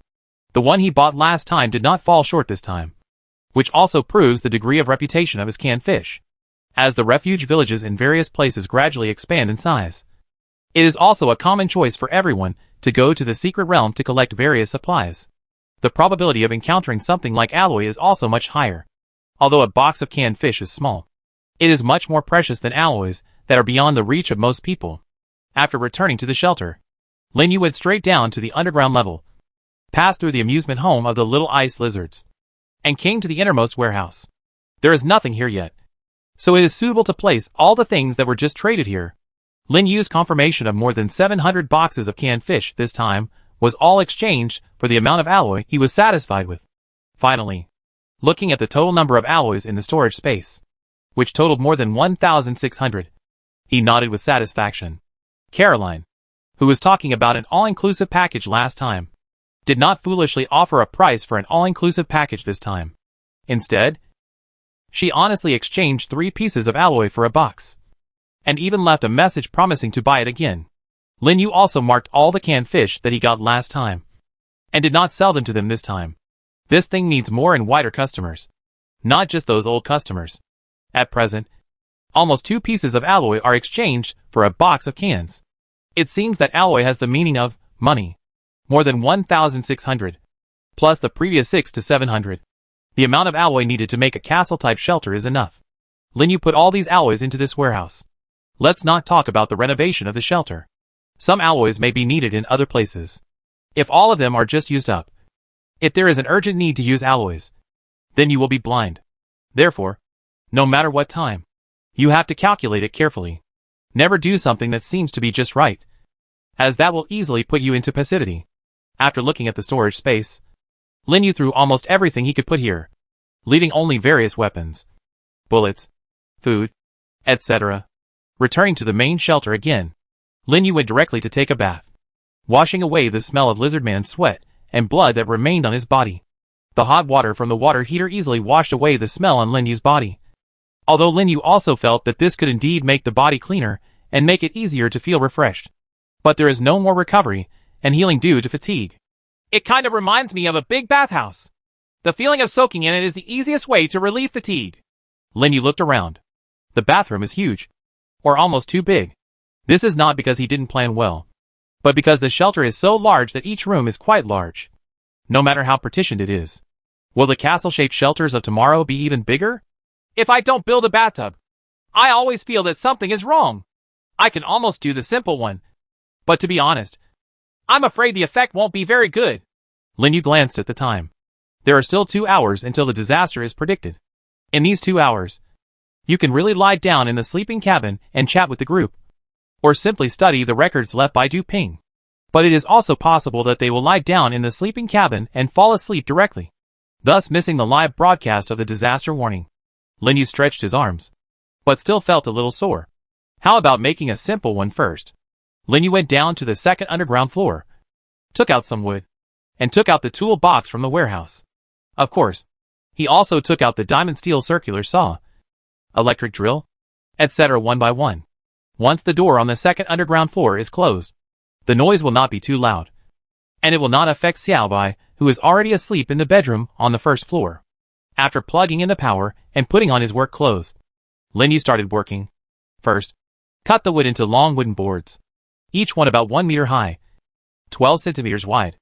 the one he bought last time did not fall short this time, which also proves the degree of reputation of his canned fish. As the refuge villages in various places gradually expand in size, it is also a common choice for everyone to go to the secret realm to collect various supplies. The probability of encountering something like alloy is also much higher. Although a box of canned fish is small, it is much more precious than alloys that are beyond the reach of most people. After returning to the shelter, Lin Yu went straight down to the underground level, passed through the amusement home of the little ice lizards, and came to the innermost warehouse. There is nothing here yet, so it is suitable to place all the things that were just traded here. Lin Yu's confirmation of more than 700 boxes of canned fish this time was all exchanged for the amount of alloy he was satisfied with. Finally, looking at the total number of alloys in the storage space, which totaled more than 1,600, he nodded with satisfaction. Caroline, who was talking about an all-inclusive package last time, did not foolishly offer a price for an all-inclusive package this time. Instead, she honestly exchanged 3 pieces of alloy for a box, and even left a message promising to buy it again. Lin Yu also marked all the canned fish that he got last time, and did not sell them to them this time. This thing needs more and wider customers, not just those old customers. At present, almost 2 pieces of alloy are exchanged for a box of cans. It seems that alloy has the meaning of money. More than 1,600, plus the previous 6 to 700. The amount of alloy needed to make a castle-type shelter is enough. Lin Yu put all these alloys into this warehouse. Let's not talk about the renovation of the shelter. Some alloys may be needed in other places. If all of them are just used up, if there is an urgent need to use alloys, then you will be blind. Therefore, no matter what time, you have to calculate it carefully. Never do something that seems to be just right, as that will easily put you into passivity. After looking at the storage space, Lin Yu threw almost everything he could put here, leaving only various weapons, bullets, food, etc. Returning to the main shelter again, Lin Yu went directly to take a bath, washing away the smell of Lizardman's sweat and blood that remained on his body. The hot water from the water heater easily washed away the smell on Lin Yu's body. Although Lin Yu also felt that this could indeed make the body cleaner and make it easier to feel refreshed. But there is no more recovery and healing due to fatigue. It kind of reminds me of a big bathhouse. The feeling of soaking in it is the easiest way to relieve fatigue. Lin Yu looked around. The bathroom is huge, or almost too big. This is not because he didn't plan well, but because the shelter is so large that each room is quite large, no matter how partitioned it is. Will the castle-shaped shelters of tomorrow be even bigger? If I don't build a bathtub, I always feel that something is wrong. I can almost do the simple one, but to be honest, I'm afraid the effect won't be very good. Lin Yu glanced at the time. There are still 2 hours until the disaster is predicted. In these 2 hours, you can really lie down in the sleeping cabin and chat with the group, or simply study the records left by Du Ping. But it is also possible that they will lie down in the sleeping cabin and fall asleep directly, thus missing the live broadcast of the disaster warning. Lin Yu stretched his arms, but still felt a little sore. How about making a simple one first? Lin Yu went down to the second underground floor, took out some wood, and took out the tool box from the warehouse. Of course, he also took out the diamond steel circular saw, electric drill, etc. one by one. Once the door on the second underground floor is closed, the noise will not be too loud, and it will not affect Seai, who is already asleep in the bedroom on the first floor. After plugging in the power and putting on his work clothes, Lin Yu started working. First, cut the wood into long wooden boards, each one about 1 meter high, 12 centimeters wide,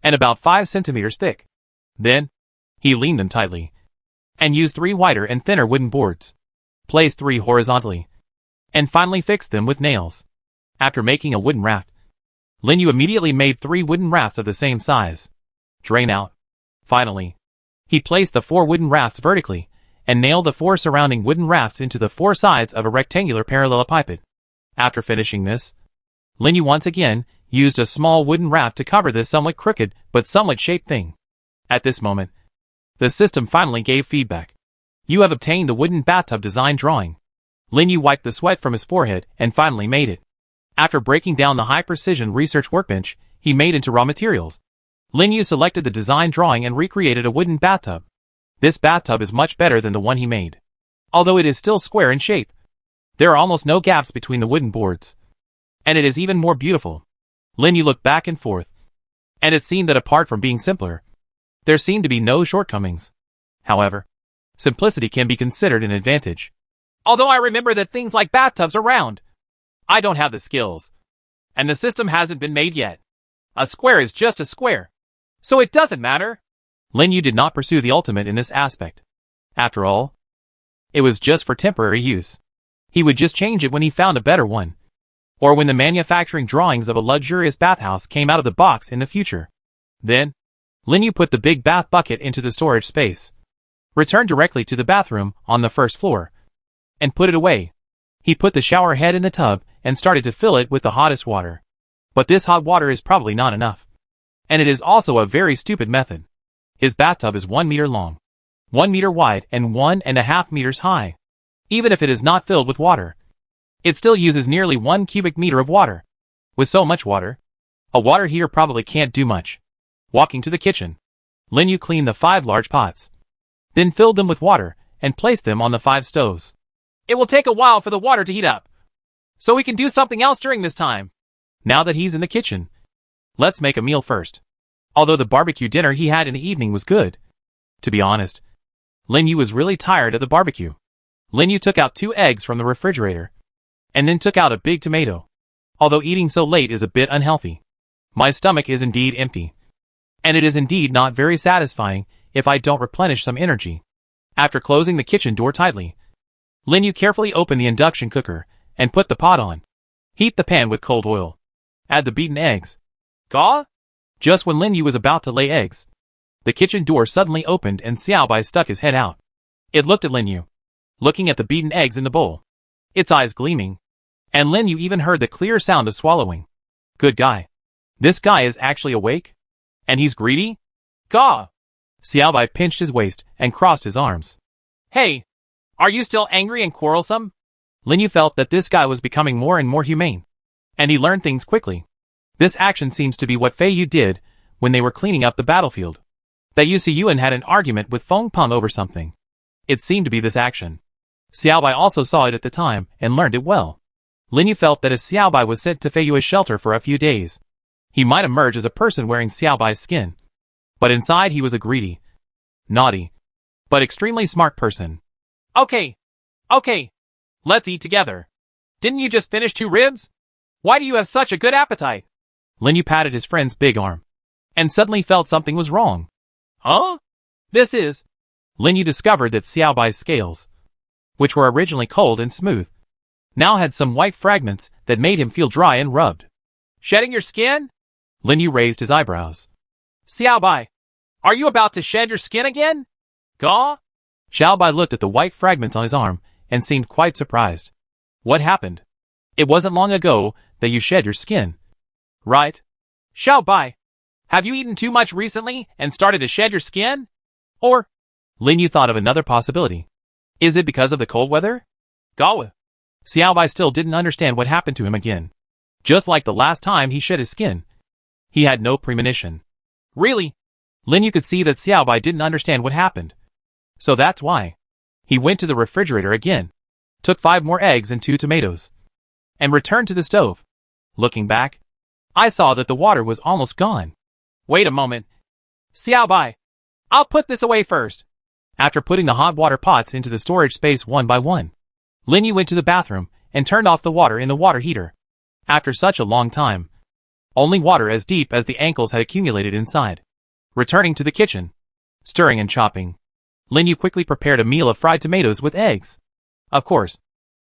and about 5 centimeters thick. Then, he leaned them tightly, and used 3 wider and thinner wooden boards, placed 3 horizontally, and finally fixed them with nails. After making a wooden raft, Lin Yu immediately made 3 wooden rafts of the same size. Drain out. Finally, he placed the 4 wooden rafts vertically, and nailed the 4 surrounding wooden rafts into the 4 sides of a rectangular parallelepiped. After finishing this, Lin Yu once again used a small wooden raft to cover this somewhat crooked but somewhat shaped thing. At this moment, the system finally gave feedback. You have obtained the wooden bathtub design drawing. Lin Yu wiped the sweat from his forehead and finally made it. After breaking down the high-precision research workbench he made into raw materials, Lin Yu selected the design drawing and recreated a wooden bathtub. This bathtub is much better than the one he made, although it is still square in shape. There are almost no gaps between the wooden boards, and it is even more beautiful. Lin Yu looked back and forth, and it seemed that apart from being simpler, there seemed to be no shortcomings. However, simplicity can be considered an advantage. Although I remember that things like bathtubs are round, I don't have the skills, and the system hasn't been made yet. A square is just a square, so it doesn't matter. Lin Yu did not pursue the ultimate in this aspect. After all, it was just for temporary use. He would just change it when he found a better one, or when the manufacturing drawings of a luxurious bathhouse came out of the box in the future. Then, Lin Yu put the big bath bucket into the storage space, returned directly to the bathroom on the first floor, and put it away. He put the shower head in the tub and started to fill it with the hottest water. But this hot water is probably not enough. And it is also a very stupid method. His bathtub is 1 meter long, 1 meter wide, and 1.5 meters high. Even if it is not filled with water, it still uses nearly 1 cubic meter of water. With so much water, a water heater probably can't do much. Walking to the kitchen, Lin Yu cleaned the 5 large pots, then filled them with water and placed them on the 5 stoves. It will take a while for the water to heat up, so we can do something else during this time. Now that he's in the kitchen, let's make a meal first. Although the barbecue dinner he had in the evening was good, to be honest, Lin Yu was really tired of the barbecue. Lin Yu took out 2 eggs from the refrigerator, and then took out a big tomato. Although eating so late is a bit unhealthy, my stomach is indeed empty. And it is indeed not very satisfying if I don't replenish some energy. After closing the kitchen door tightly, Lin Yu carefully opened the induction cooker and put the pot on. Heat the pan with cold oil. Add the beaten eggs. Gaw? Just when Lin Yu was about to lay eggs, the kitchen door suddenly opened and Seai stuck his head out. It looked at Lin Yu, looking at the beaten eggs in the bowl, its eyes gleaming, and Lin Yu even heard the clear sound of swallowing. Good guy. This guy is actually awake? And he's greedy? Gaw! Seai pinched his waist and crossed his arms. Hey, are you still angry and quarrelsome? Lin Yu felt that this guy was becoming more and more humane, and he learned things quickly. This action seems to be what Fei Yu did when they were cleaning up the battlefield. That Yu Siyuan had an argument with Feng Peng over something. It seemed to be this action. Seai also saw it at the time and learned it well. Lin Yu felt that if Seai was sent to Fei Yu's shelter for a few days, he might emerge as a person wearing Seai's skin. But inside he was a greedy, naughty, but extremely smart person. Okay. Let's eat together. Didn't you just finish 2 ribs? Why do you have such a good appetite? Lin Yu patted his friend's big arm, and suddenly felt something was wrong. Huh? This is... Lin Yu discovered that Seai's scales, which were originally cold and smooth, now had some white fragments that made him feel dry and rubbed. Shedding your skin? Lin Yu raised his eyebrows. Seai, are you about to shed your skin again? Gaw? Seai looked at the white fragments on his arm and seemed quite surprised. What happened? It wasn't long ago that you shed your skin, right? Seai, have you eaten too much recently and started to shed your skin? Or... Lin Yu thought of another possibility. Is it because of the cold weather? Gaw. Seai still didn't understand what happened to him again. Just like the last time he shed his skin, he had no premonition. Really? Lin Yu could see that Seai didn't understand what happened. So that's why. He went to the refrigerator again, took 5 more eggs and 2 tomatoes, and returned to the stove. Looking back, I saw that the water was almost gone. Wait a moment. Seai, I'll put this away first. After putting the hot water pots into the storage space one by one, Lin Yu went to the bathroom and turned off the water in the water heater. After such a long time, only water as deep as the ankles had accumulated inside. Returning to the kitchen, stirring and chopping, Lin Yu quickly prepared a meal of fried tomatoes with eggs. Of course,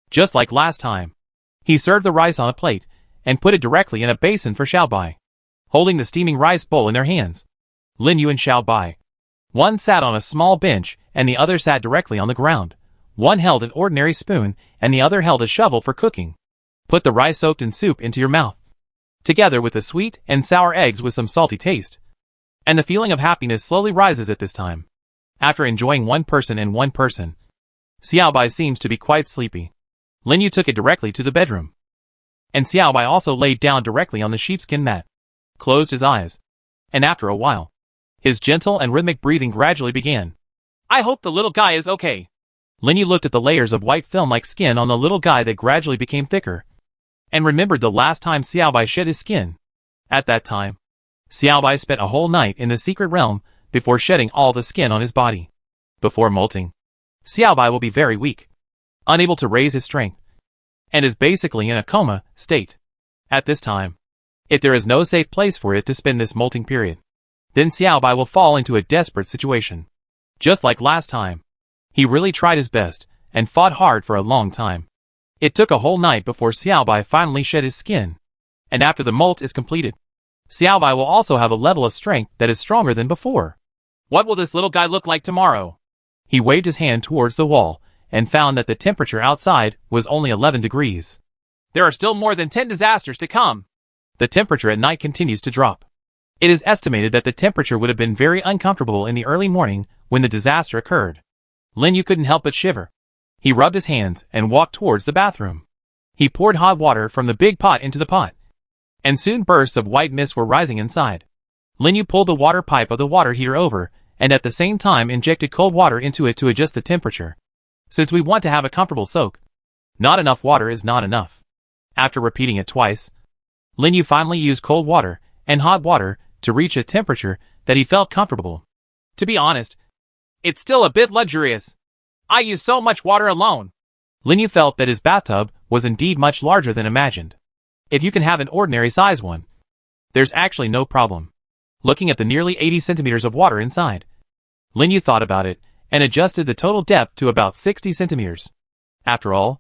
just like last time, he served the rice on a plate and put it directly in a basin for Seai. Holding the steaming rice bowl in their hands, Lin Yu and Seai, one sat on a small bench and the other sat directly on the ground. One held an ordinary spoon and the other held a shovel for cooking. Put the rice soaked in soup into your mouth, together with the sweet and sour eggs with some salty taste. And the feeling of happiness slowly rises at this time. After enjoying one person, Seai seems to be quite sleepy. Lin Yu took it directly to the bedroom. And Seai also laid down directly on the sheepskin mat, closed his eyes, and after a while, his gentle and rhythmic breathing gradually began. I hope the little guy is okay. Lin Yu looked at the layers of white film-like skin on the little guy that gradually became thicker, and remembered the last time Seai shed his skin. At that time, Seai spent a whole night in the secret realm before shedding all the skin on his body. Before molting, Seai will be very weak, unable to raise his strength, and is basically in a coma state. At this time, if there is no safe place for it to spend this molting period, then Seai will fall into a desperate situation. Just like last time, he really tried his best and fought hard for a long time. It took a whole night before Seai finally shed his skin, and after the molt is completed, Seai will also have a level of strength that is stronger than before. What will this little guy look like tomorrow? He waved his hand towards the wall and found that the temperature outside was only 11 degrees. There are still more than 10 disasters to come. The temperature at night continues to drop. It is estimated that the temperature would have been very uncomfortable in the early morning when the disaster occurred. Lin Yu couldn't help but shiver. He rubbed his hands and walked towards the bathroom. He poured hot water from the big pot into the pot, and soon bursts of white mist were rising inside. Lin Yu pulled the water pipe of the water heater over, and at the same time injected cold water into it to adjust the temperature. Since we want to have a comfortable soak, not enough water is not enough. After repeating it twice, Lin Yu finally used cold water and hot water to reach a temperature that he felt comfortable. To be honest, it's still a bit luxurious. I use so much water alone. Lin Yu felt that his bathtub was indeed much larger than imagined. If you can have an ordinary size one, there's actually no problem. Looking at the nearly 80 centimeters of water inside, Lin Yu thought about it and adjusted the total depth to about 60 centimeters. After all,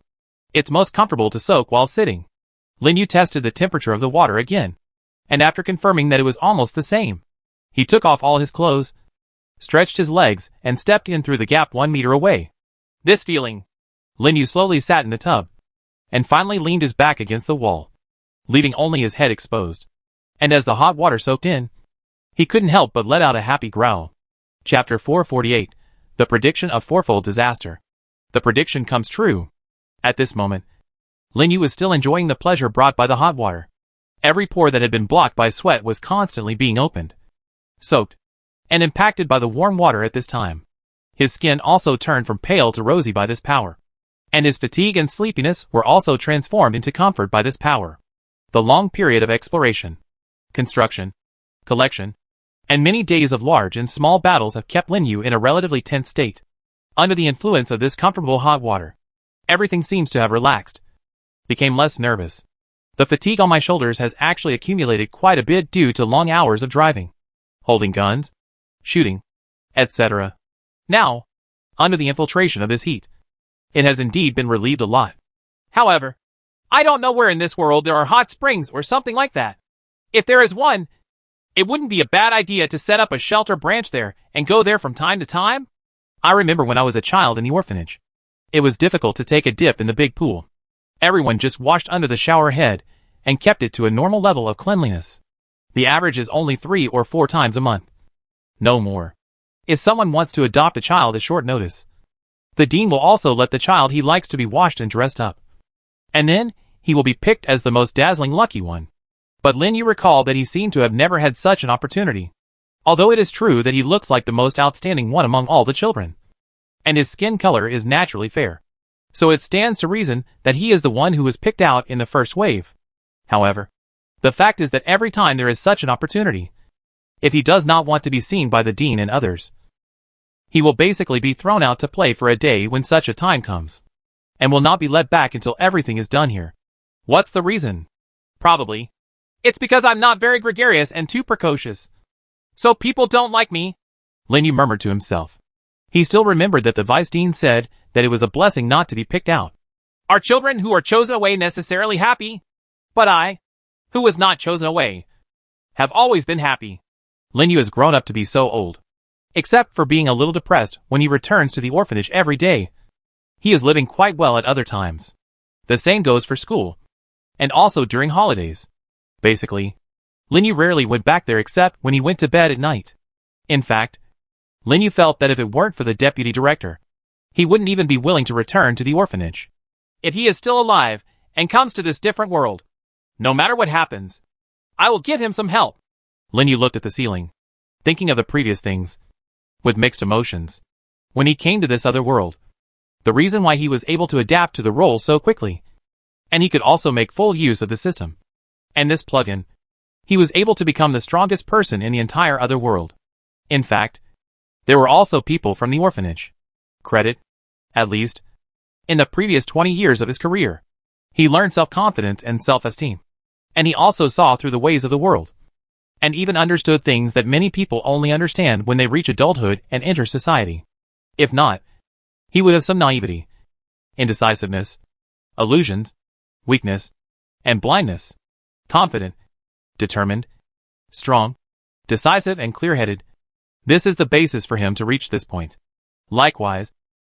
it's most comfortable to soak while sitting. Lin Yu tested the temperature of the water again, and after confirming that it was almost the same, he took off all his clothes, stretched his legs, and stepped in through the gap 1 meter away. This feeling. Lin Yu slowly sat in the tub, and finally leaned his back against the wall, leaving only his head exposed. And as the hot water soaked in, he couldn't help but let out a happy growl. Chapter 448, The Prediction of Fourfold Disaster. The prediction comes true. At this moment, Lin Yu was still enjoying the pleasure brought by the hot water. Every pore that had been blocked by sweat was constantly being opened, soaked, and impacted by the warm water at this time. His skin also turned from pale to rosy by this power, and his fatigue and sleepiness were also transformed into comfort by this power. The long period of exploration, construction, collection, and many days of large and small battles have kept Lin Yu in a relatively tense state. Under the influence of this comfortable hot water, everything seems to have relaxed, became less nervous. The fatigue on my shoulders has actually accumulated quite a bit due to long hours of driving, holding guns, shooting, etc. Now, under the infiltration of this heat, it has indeed been relieved a lot. However, I don't know where in this world there are hot springs or something like that. If there is one, it wouldn't be a bad idea to set up a shelter branch there and go there from time to time. I remember when I was a child in the orphanage. It was difficult to take a dip in the big pool. Everyone just washed under the shower head and kept it to a normal level of cleanliness. The average is only 3 or 4 times a month. No more. If someone wants to adopt a child at short notice, the dean will also let the child he likes to be washed and dressed up. And then, he will be picked as the most dazzling lucky one. But Lin Yu recalled that he seemed to have never had such an opportunity. Although it is true that he looks like the most outstanding one among all the children, and his skin color is naturally fair, so it stands to reason that he is the one who was picked out in the first wave. However, the fact is that every time there is such an opportunity, if he does not want to be seen by the dean and others, he will basically be thrown out to play for a day when such a time comes, and will not be let back until everything is done here. What's the reason? Probably, it's because I'm not very gregarious and too precocious, so people don't like me, Lin Yu murmured to himself. He still remembered that the vice dean said that it was a blessing not to be picked out. Are children who are chosen away necessarily happy? But I, who was not chosen away, have always been happy. Lin Yu has grown up to be so old, except for being a little depressed when he returns to the orphanage every day. He is living quite well at other times. The same goes for school, and also during holidays. Basically, Lin Yu rarely went back there except when he went to bed at night. In fact, Lin Yu felt that if it weren't for the deputy director, he wouldn't even be willing to return to the orphanage. If he is still alive and comes to this different world, no matter what happens, I will give him some help. Lin Yu looked at the ceiling, thinking of the previous things, with mixed emotions. When he came to this other world, the reason why he was able to adapt to the role so quickly, and he could also make full use of the system, and this plugin, he was able to become the strongest person in the entire other world. In fact, there were also people from the orphanage. Credit, at least, in the previous 20 years of his career, he learned self-confidence and self-esteem. And he also saw through the ways of the world, and even understood things that many people only understand when they reach adulthood and enter society. If not, he would have some naivety, indecisiveness, illusions, weakness, and blindness. Confident, determined, strong, decisive, and clear-headed. This is the basis for him to reach this point. Likewise,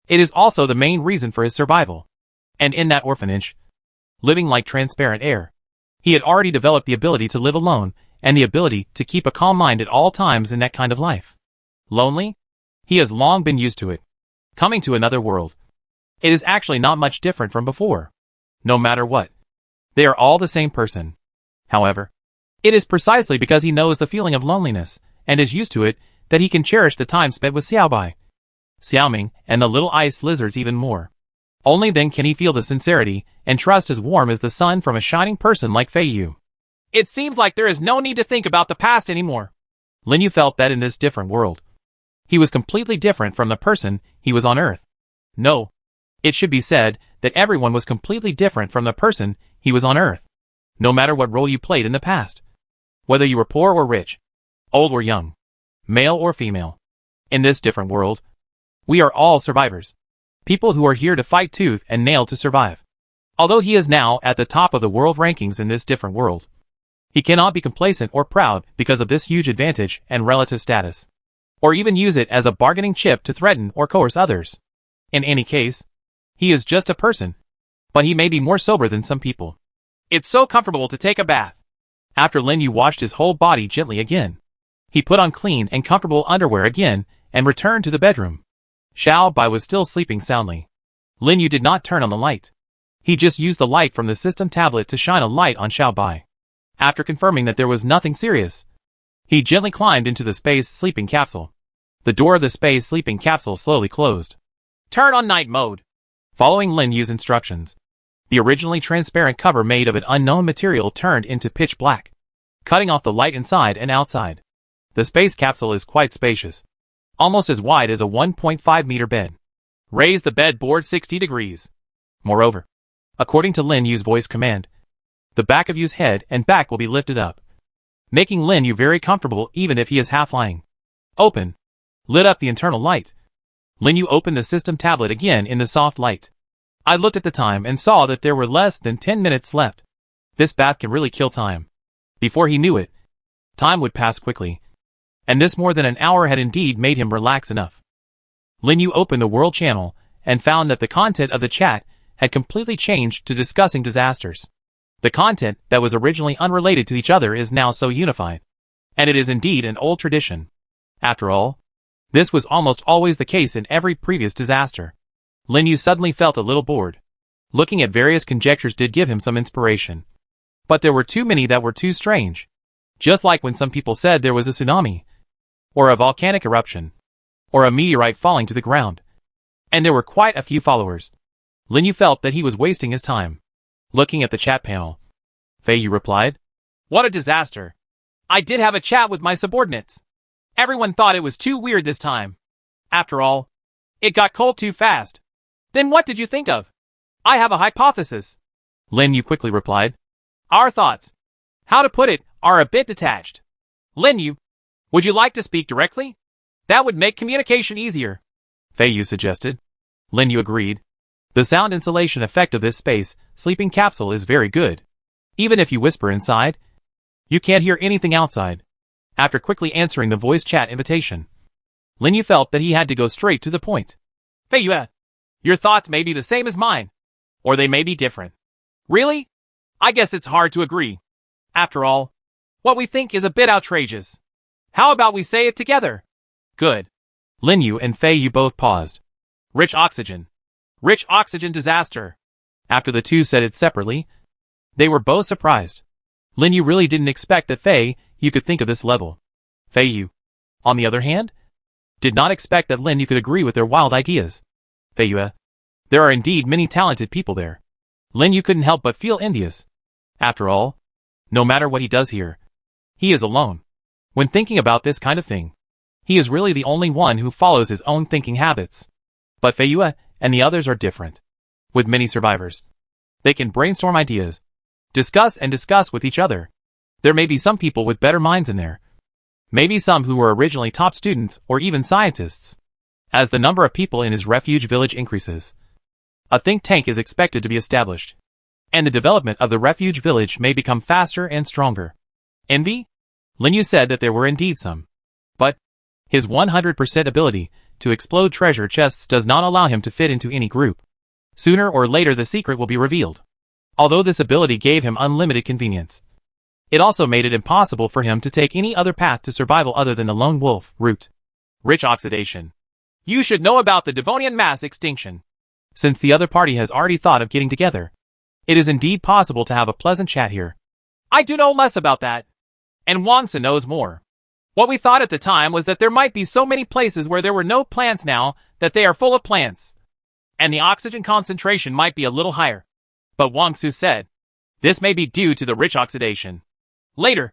it is also the main reason for his survival. And in that orphanage, living like transparent air, he had already developed the ability to live alone and the ability to keep a calm mind at all times in that kind of life. Lonely? He has long been used to it. Coming to another world. It is actually not much different from before. No matter what. They are all the same person. However, it is precisely because he knows the feeling of loneliness, and is used to it, that he can cherish the time spent with Seai, Xiaoming, and the little ice lizards even more. Only then can he feel the sincerity and trust as warm as the sun from a shining person like Fei Yu. It seems like there is no need to think about the past anymore. Lin Yu felt that in this different world, he was completely different from the person he was on Earth. No, it should be said that everyone was completely different from the person he was on Earth. No matter what role you played in the past. Whether you were poor or rich, old or young, male or female. In this different world, we are all survivors. People who are here to fight tooth and nail to survive. Although he is now at the top of the world rankings in this different world, he cannot be complacent or proud because of this huge advantage and relative status, or even use it as a bargaining chip to threaten or coerce others. In any case, he is just a person, but he may be more sober than some people. It's so comfortable to take a bath. After Lin Yu washed his whole body gently again, he put on clean and comfortable underwear again and returned to the bedroom. Xiao Bai was still sleeping soundly. Lin Yu did not turn on the light. He just used the light from the system tablet to shine a light on Xiao Bai. After confirming that there was nothing serious, he gently climbed into the space sleeping capsule. The door of the space sleeping capsule slowly closed. Turn on night mode. Following Lin Yu's instructions, the originally transparent cover made of an unknown material turned into pitch black, cutting off the light inside and outside. The space capsule is quite spacious, almost as wide as a 1.5-meter bed. Raise the bed board 60 degrees. Moreover, according to Lin Yu's voice command, the back of Yu's head and back will be lifted up, making Lin Yu very comfortable even if he is half lying. Open. Lit up the internal light. Lin Yu opened the system tablet again in the soft light. I looked at the time and saw that there were less than 10 minutes left. This bath can really kill time. Before he knew it, time would pass quickly. And this more than an hour had indeed made him relax enough. Lin Yu opened the world channel and found that the content of the chat had completely changed to discussing disasters. The content that was originally unrelated to each other is now so unified. And it is indeed an old tradition. After all, this was almost always the case in every previous disaster. Lin Yu suddenly felt a little bored. Looking at various conjectures did give him some inspiration. But there were too many that were too strange. Just like when some people said there was a tsunami, or a volcanic eruption, or a meteorite falling to the ground. And there were quite a few followers. Lin Yu felt that he was wasting his time. Looking at the chat panel, Fei Yu replied, What a disaster. I did have a chat with my subordinates. Everyone thought it was too weird this time. After all, it got cold too fast. Then what did you think of? I have a hypothesis. Lin Yu quickly replied, Our thoughts, how to put it, are a bit detached. Lin Yu, would you like to speak directly? That would make communication easier. Fei Yu suggested. Lin Yu agreed. The sound insulation effect of this space sleeping capsule is very good. Even if you whisper inside, you can't hear anything outside. After quickly answering the voice chat invitation, Lin Yu felt that he had to go straight to the point. Fei Yu, your thoughts may be the same as mine, or they may be different. Really? I guess it's hard to agree. After all, what we think is a bit outrageous. How about we say it together? Good. Lin Yu and Fei Yu both paused. Rich oxygen. Rich oxygen disaster. After the two said it separately, they were both surprised. Lin Yu really didn't expect that Fei Yu could think of this level. Fei Yu, on the other hand, did not expect that Lin Yu could agree with their wild ideas. Fei Yu, there are indeed many talented people there. Lin Yu couldn't help but feel envious. After all, no matter what he does here, he is alone. When thinking about this kind of thing, he is really the only one who follows his own thinking habits. But Fei Yu and the others are different. With many survivors, they can brainstorm ideas, discuss with each other. There may be some people with better minds in there. Maybe some who were originally top students or even scientists. As the number of people in his refuge village increases, a think tank is expected to be established, and the development of the refuge village may become faster and stronger. Envy? Lin Yu said that there were indeed some. But his 100% ability to explode treasure chests does not allow him to fit into any group. Sooner or later the secret will be revealed. Although this ability gave him unlimited convenience, It also made it impossible for him to take any other path to survival other than the lone wolf route. Rich oxidation. You should know about the Devonian mass extinction. Since the other party has already thought of getting together, it is indeed possible to have a pleasant chat here. I do know less about that. And Wangsa knows more. What we thought at the time was that there might be so many places where there were no plants now that they are full of plants. And the oxygen concentration might be a little higher. But Wang Su said, this may be due to the rich oxidation. Later,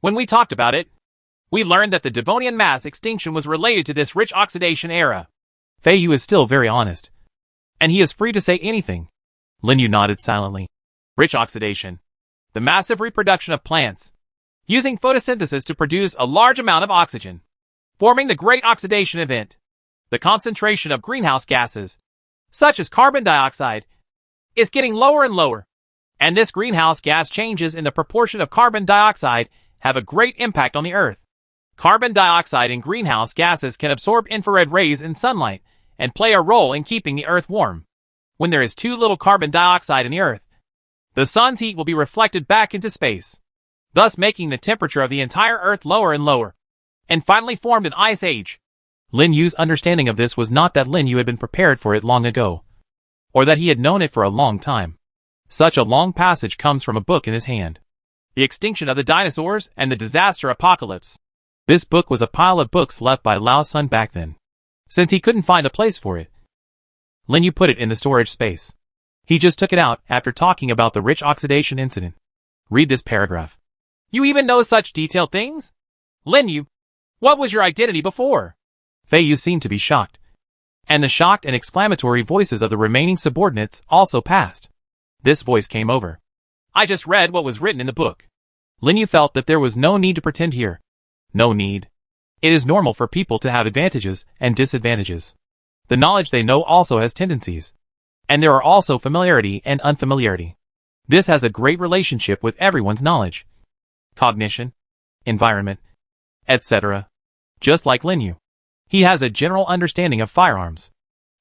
when we talked about it, we learned that the Devonian mass extinction was related to this rich oxidation era. Fei Yu is still very honest. And he is free to say anything. Lin Yu nodded silently. Rich oxidation. The massive reproduction of plants, using photosynthesis to produce a large amount of oxygen, forming the great oxidation event. The concentration of greenhouse gases, such as carbon dioxide, is getting lower and lower. And this greenhouse gas changes in the proportion of carbon dioxide have a great impact on the Earth. Carbon dioxide and greenhouse gases can absorb infrared rays in sunlight and play a role in keeping the Earth warm. When there is too little carbon dioxide in the Earth, the sun's heat will be reflected back into space, thus making the temperature of the entire Earth lower and lower, and finally formed an ice age. Lin Yu's understanding of this was not that Lin Yu had been prepared for it long ago, or that he had known it for a long time. Such a long passage comes from a book in his hand. The extinction of the dinosaurs and the disaster apocalypse. This book was a pile of books left by Lao's son back then. Since he couldn't find a place for it, Lin Yu put it in the storage space. He just took it out after talking about the rich oxidation incident. Read this paragraph. You even know such detailed things? Lin Yu, what was your identity before? Fei Yu seemed to be shocked. And the shocked and exclamatory voices of the remaining subordinates also passed. This voice came over. I just read what was written in the book. Lin Yu felt that there was no need to pretend here. No need. It is normal for people to have advantages and disadvantages. The knowledge they know also has tendencies. And there are also familiarity and unfamiliarity. This has a great relationship with everyone's knowledge, cognition, environment, etc. Just like Lin Yu. He has a general understanding of firearms.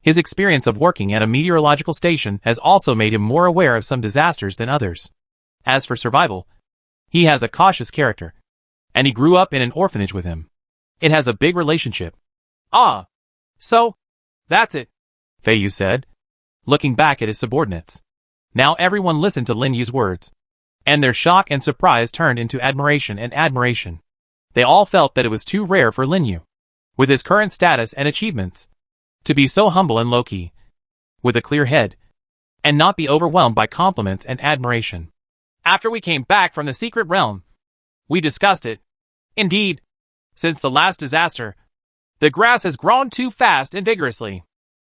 His experience of working at a meteorological station has also made him more aware of some disasters than others. As for survival, he has a cautious character. And he grew up in an orphanage with him. It has a big relationship. Ah. So, that's it, Fei Yu said, looking back at his subordinates. Now everyone listened to Lin Yu's words. And their shock and surprise turned into admiration and admiration. They all felt that it was too rare for Lin Yu, with his current status and achievements, to be so humble and low-key, with a clear head, and not be overwhelmed by compliments and admiration. After we came back from the secret realm, we discussed it. Indeed, since the last disaster, the grass has grown too fast and vigorously.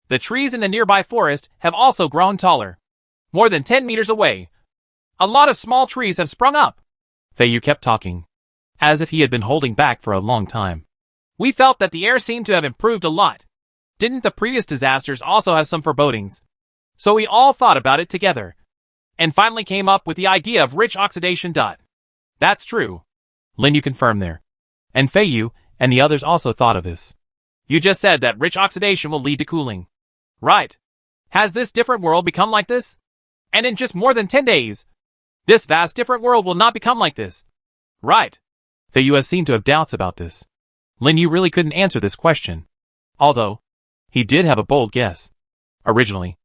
The trees in the nearby forest have also grown taller. More than 10 meters away, a lot of small trees have sprung up. Fei Yu kept talking, as if he had been holding back for a long time. We felt that the air seemed to have improved a lot. Didn't the previous disasters also have some forebodings? So we all thought about it together, and finally came up with the idea of rich oxidation. That's true, Lin Yu confirmed there. And Fei Yu and the others also thought of this. You just said that rich oxidation will lead to cooling. Right. Has this different world become like this? And in just more than 10 days, this vast different world will not become like this. Right. Fei Yu has seemed to have doubts about this. Lin Yu really couldn't answer this question. Although, he did have a bold guess. Originally,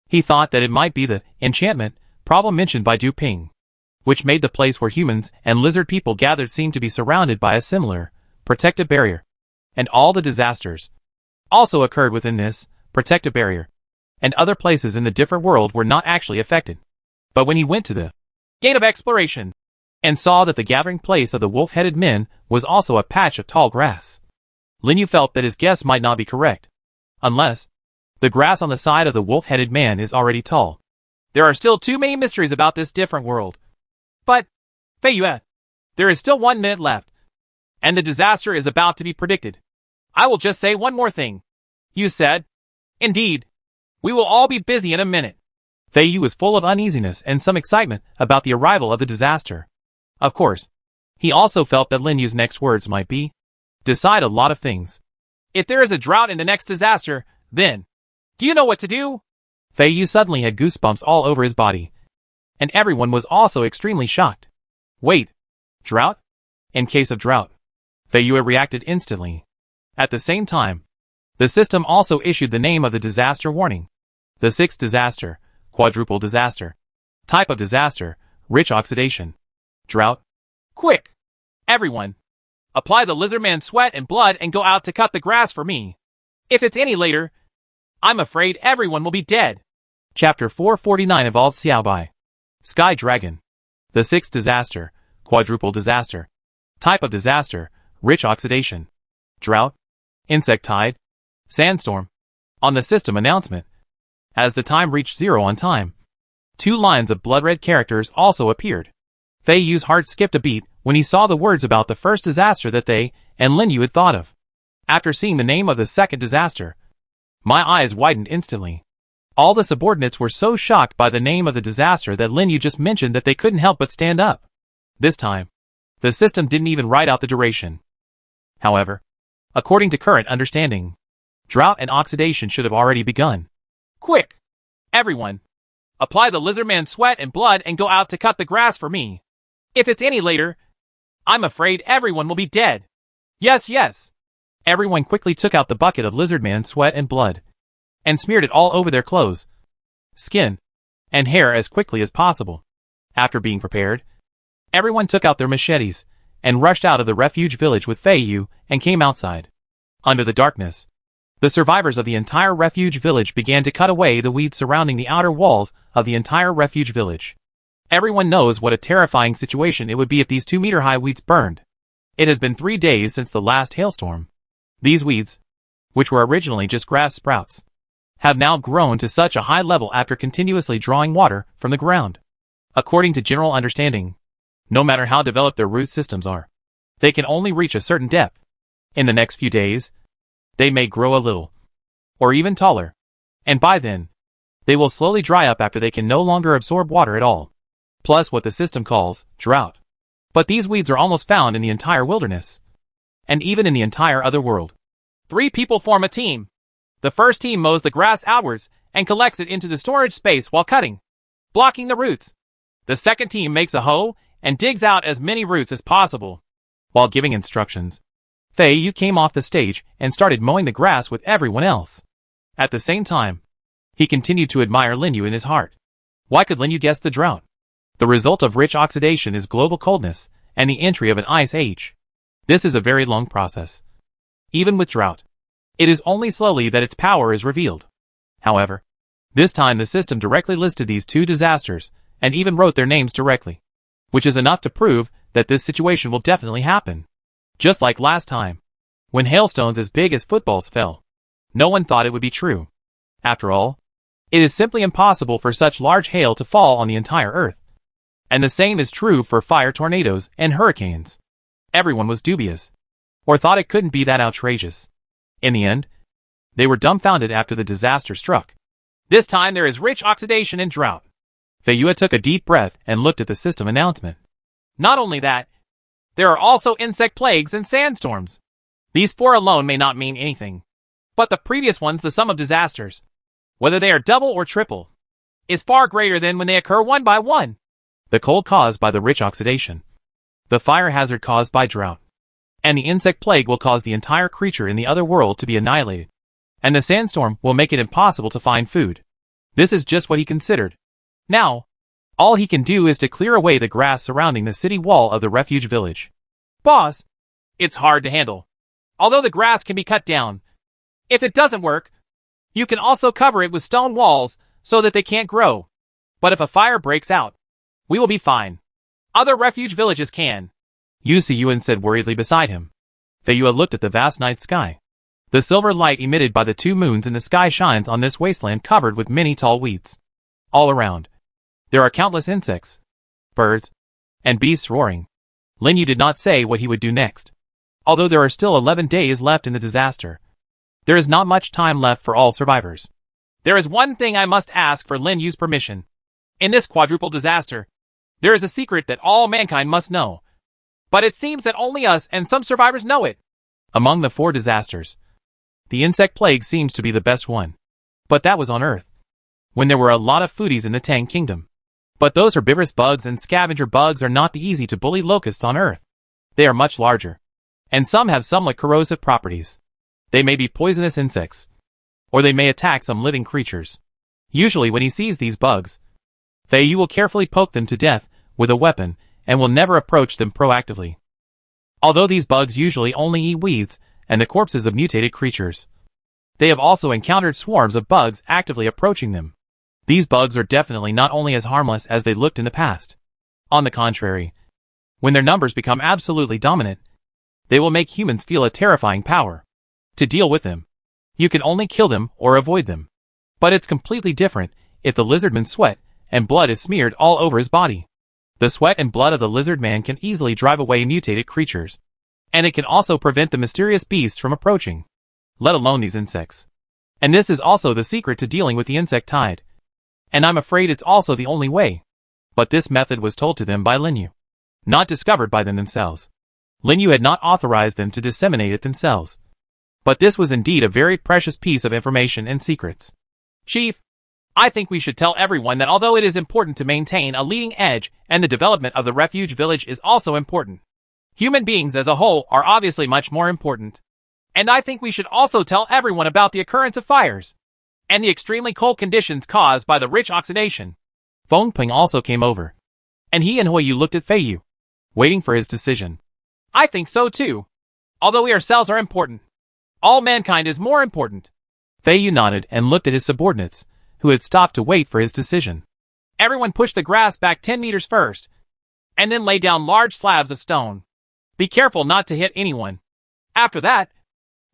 he thought that it might be the enchantment problem mentioned by Du Ping, which made the place where humans and lizard people gathered seem to be surrounded by a similar protective barrier. And all the disasters also occurred within this protective barrier. And other places in the different world were not actually affected. But when he went to the gate of exploration and saw that the gathering place of the wolf-headed men was also a patch of tall grass, Lin Yu felt that his guess might not be correct. Unless the grass on the side of the wolf-headed man is already tall. There are still too many mysteries about this different world. But, Fei Yu, there is still 1 minute left. And the disaster is about to be predicted. I will just say one more thing. You said, indeed, we will all be busy in a minute. Fei Yu was full of uneasiness and some excitement about the arrival of the disaster. Of course, he also felt that Lin Yu's next words might decide a lot of things. If there is a drought in the next disaster, then, do you know what to do? Fei Yu suddenly had goosebumps all over his body. And everyone was also extremely shocked. Wait, Drought? In case of drought, Feiyue reacted instantly. At the same time, the system also issued the name of the disaster warning. The 6th disaster, quadruple disaster. Type of disaster, rich oxidation. Drought. Quick! Everyone! Apply the lizardman's sweat and blood and go out to cut the grass for me. If it's any later, I'm afraid everyone will be dead. Chapter 449 Evolved Seai by Sky Dragon. The 6th disaster, quadruple disaster. Type of disaster, rich oxidation. Drought. Insect tide. Sandstorm. On the system announcement, as the time reached 0 on time, 2 lines of blood-red characters also appeared. Feiyue's heart skipped a beat when he saw the words about the first disaster that they and Linyu had thought of. After seeing the name of the second disaster, my eyes widened instantly. All the subordinates were so shocked by the name of the disaster that Linyu just mentioned that they couldn't help but stand up. This time, the system didn't even write out the duration. However, according to current understanding, drought and oxidation should have already begun. Quick! Everyone! Apply the lizardman's sweat and blood and go out to cut the grass for me. If it's any later, I'm afraid everyone will be dead. Yes, yes! Everyone quickly took out the bucket of lizardman sweat and blood, and smeared it all over their clothes, skin, and hair as quickly as possible. After being prepared, everyone took out their machetes, and rushed out of the refuge village with Feiyue and came outside. Under the darkness, the survivors of the entire refuge village began to cut away the weeds surrounding the outer walls of the entire refuge village. Everyone knows what a terrifying situation it would be if these 2-meter-high weeds burned. It has been 3 days since the last hailstorm. These weeds, which were originally just grass sprouts, have now grown to such a high level after continuously drawing water from the ground. According to general understanding, no matter how developed their root systems are, they can only reach a certain depth. In the next few days, they may grow a little, or even taller, and by then, they will slowly dry up after they can no longer absorb water at all, plus what the system calls drought. But these weeds are almost found in the entire wilderness, and even in the entire other world. 3 people form a team. The first team mows the grass outwards and collects it into the storage space while cutting, blocking the roots. The second team makes a hoe and digs out as many roots as possible. While giving instructions, Feiyue came off the stage and started mowing the grass with everyone else. At the same time, he continued to admire Linyu in his heart. Why could Linyu guess the drought? The result of rich oxidation is global coldness and the entry of an ice age. This is a very long process. Even with drought, it is only slowly that its power is revealed. However, this time the system directly listed these 2 disasters and even wrote their names directly, which is enough to prove that this situation will definitely happen. Just like last time, when hailstones as big as footballs fell, no one thought it would be true. After all, it is simply impossible for such large hail to fall on the entire earth. And the same is true for fire tornadoes and hurricanes. Everyone was dubious, or thought it couldn't be that outrageous. In the end, they were dumbfounded after the disaster struck. This time there is rich oxidation and drought. Feiyue took a deep breath and looked at the system announcement. Not only that, there are also insect plagues and sandstorms. These 4 alone may not mean anything, but the previous ones, the sum of disasters, whether they are double or triple, is far greater than when they occur one by one. The cold caused by the rich oxidation, the fire hazard caused by drought, and the insect plague will cause the entire creature in the other world to be annihilated, and the sandstorm will make it impossible to find food. This is just what he considered. Now, all he can do is to clear away the grass surrounding the city wall of the refuge village. Boss, it's hard to handle. Although the grass can be cut down, if it doesn't work, you can also cover it with stone walls so that they can't grow. But if a fire breaks out, we will be fine. Other refuge villages can. Seai said worriedly beside him. Feiyue looked at the vast night sky. The silver light emitted by the 2 moons in the sky shines on this wasteland covered with many tall weeds. All around, there are countless insects, birds, and beasts roaring. Linyu did not say what he would do next. Although there are still 11 days left in the disaster, there is not much time left for all survivors. There is one thing I must ask for Linyu's permission. In this quadruple disaster, there is a secret that all mankind must know. But it seems that only us and some survivors know it. Among the 4 disasters, the insect plague seems to be the best one. But that was on Earth, when there were a lot of foodies in the Tang Kingdom. But those herbivorous bugs and scavenger bugs are not the easy to bully locusts on Earth. They are much larger, and some have somewhat corrosive properties. They may be poisonous insects, or they may attack some living creatures. Usually when he sees these bugs, Seai will carefully poke them to death with a weapon and will never approach them proactively. Although these bugs usually only eat weeds and the corpses of mutated creatures, they have also encountered swarms of bugs actively approaching them. These bugs are definitely not only as harmless as they looked in the past. On the contrary, when their numbers become absolutely dominant, they will make humans feel a terrifying power. To deal with them, you can only kill them or avoid them. But it's completely different if the lizardman's sweat and blood is smeared all over his body. The sweat and blood of the lizard man can easily drive away mutated creatures, and it can also prevent the mysterious beasts from approaching, let alone these insects. And this is also the secret to dealing with the insect tide. And I'm afraid it's also the only way. But this method was told to them by Linyu, not discovered by them themselves. Linyu had not authorized them to disseminate it themselves. But this was indeed a very precious piece of information and secrets. Chief, I think we should tell everyone that although it is important to maintain a leading edge and the development of the refuge village is also important, human beings as a whole are obviously much more important. And I think we should also tell everyone about the occurrence of fires and the extremely cold conditions caused by the rich oxidation. Feng Ping also came over, and he and Huiyu looked at Seai, waiting for his decision. I think so too. Although we ourselves are important, all mankind is more important. Seai nodded and looked at his subordinates, who had stopped to wait for his decision. Everyone push the grass back 10 meters first, and then lay down large slabs of stone. Be careful not to hit anyone. After that,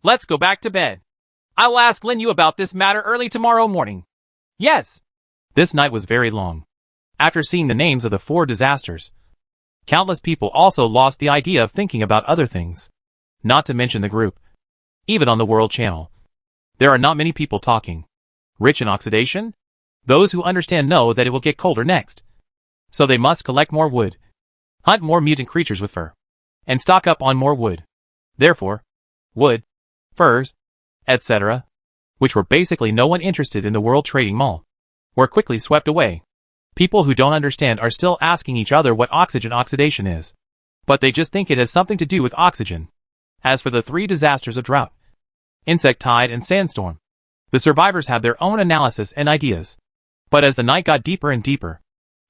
let's go back to bed. I will ask Linyu about this matter early tomorrow morning. Yes. This night was very long. After seeing the names of the 4 disasters, countless people also lost the idea of thinking about other things. Not to mention the group. Even on the World Channel, there are not many people talking. Rich in oxidation? Those who understand know that it will get colder next. So they must collect more wood, hunt more mutant creatures with fur, and stock up on more wood. Therefore, wood, furs, etc., which were basically no one interested in the World Trading Mall, were quickly swept away. People who don't understand are still asking each other what oxygen oxidation is. But they just think it has something to do with oxygen. As for the 3 disasters of drought, insect tide and sandstorm, the survivors have their own analysis and ideas. But as the night got deeper and deeper,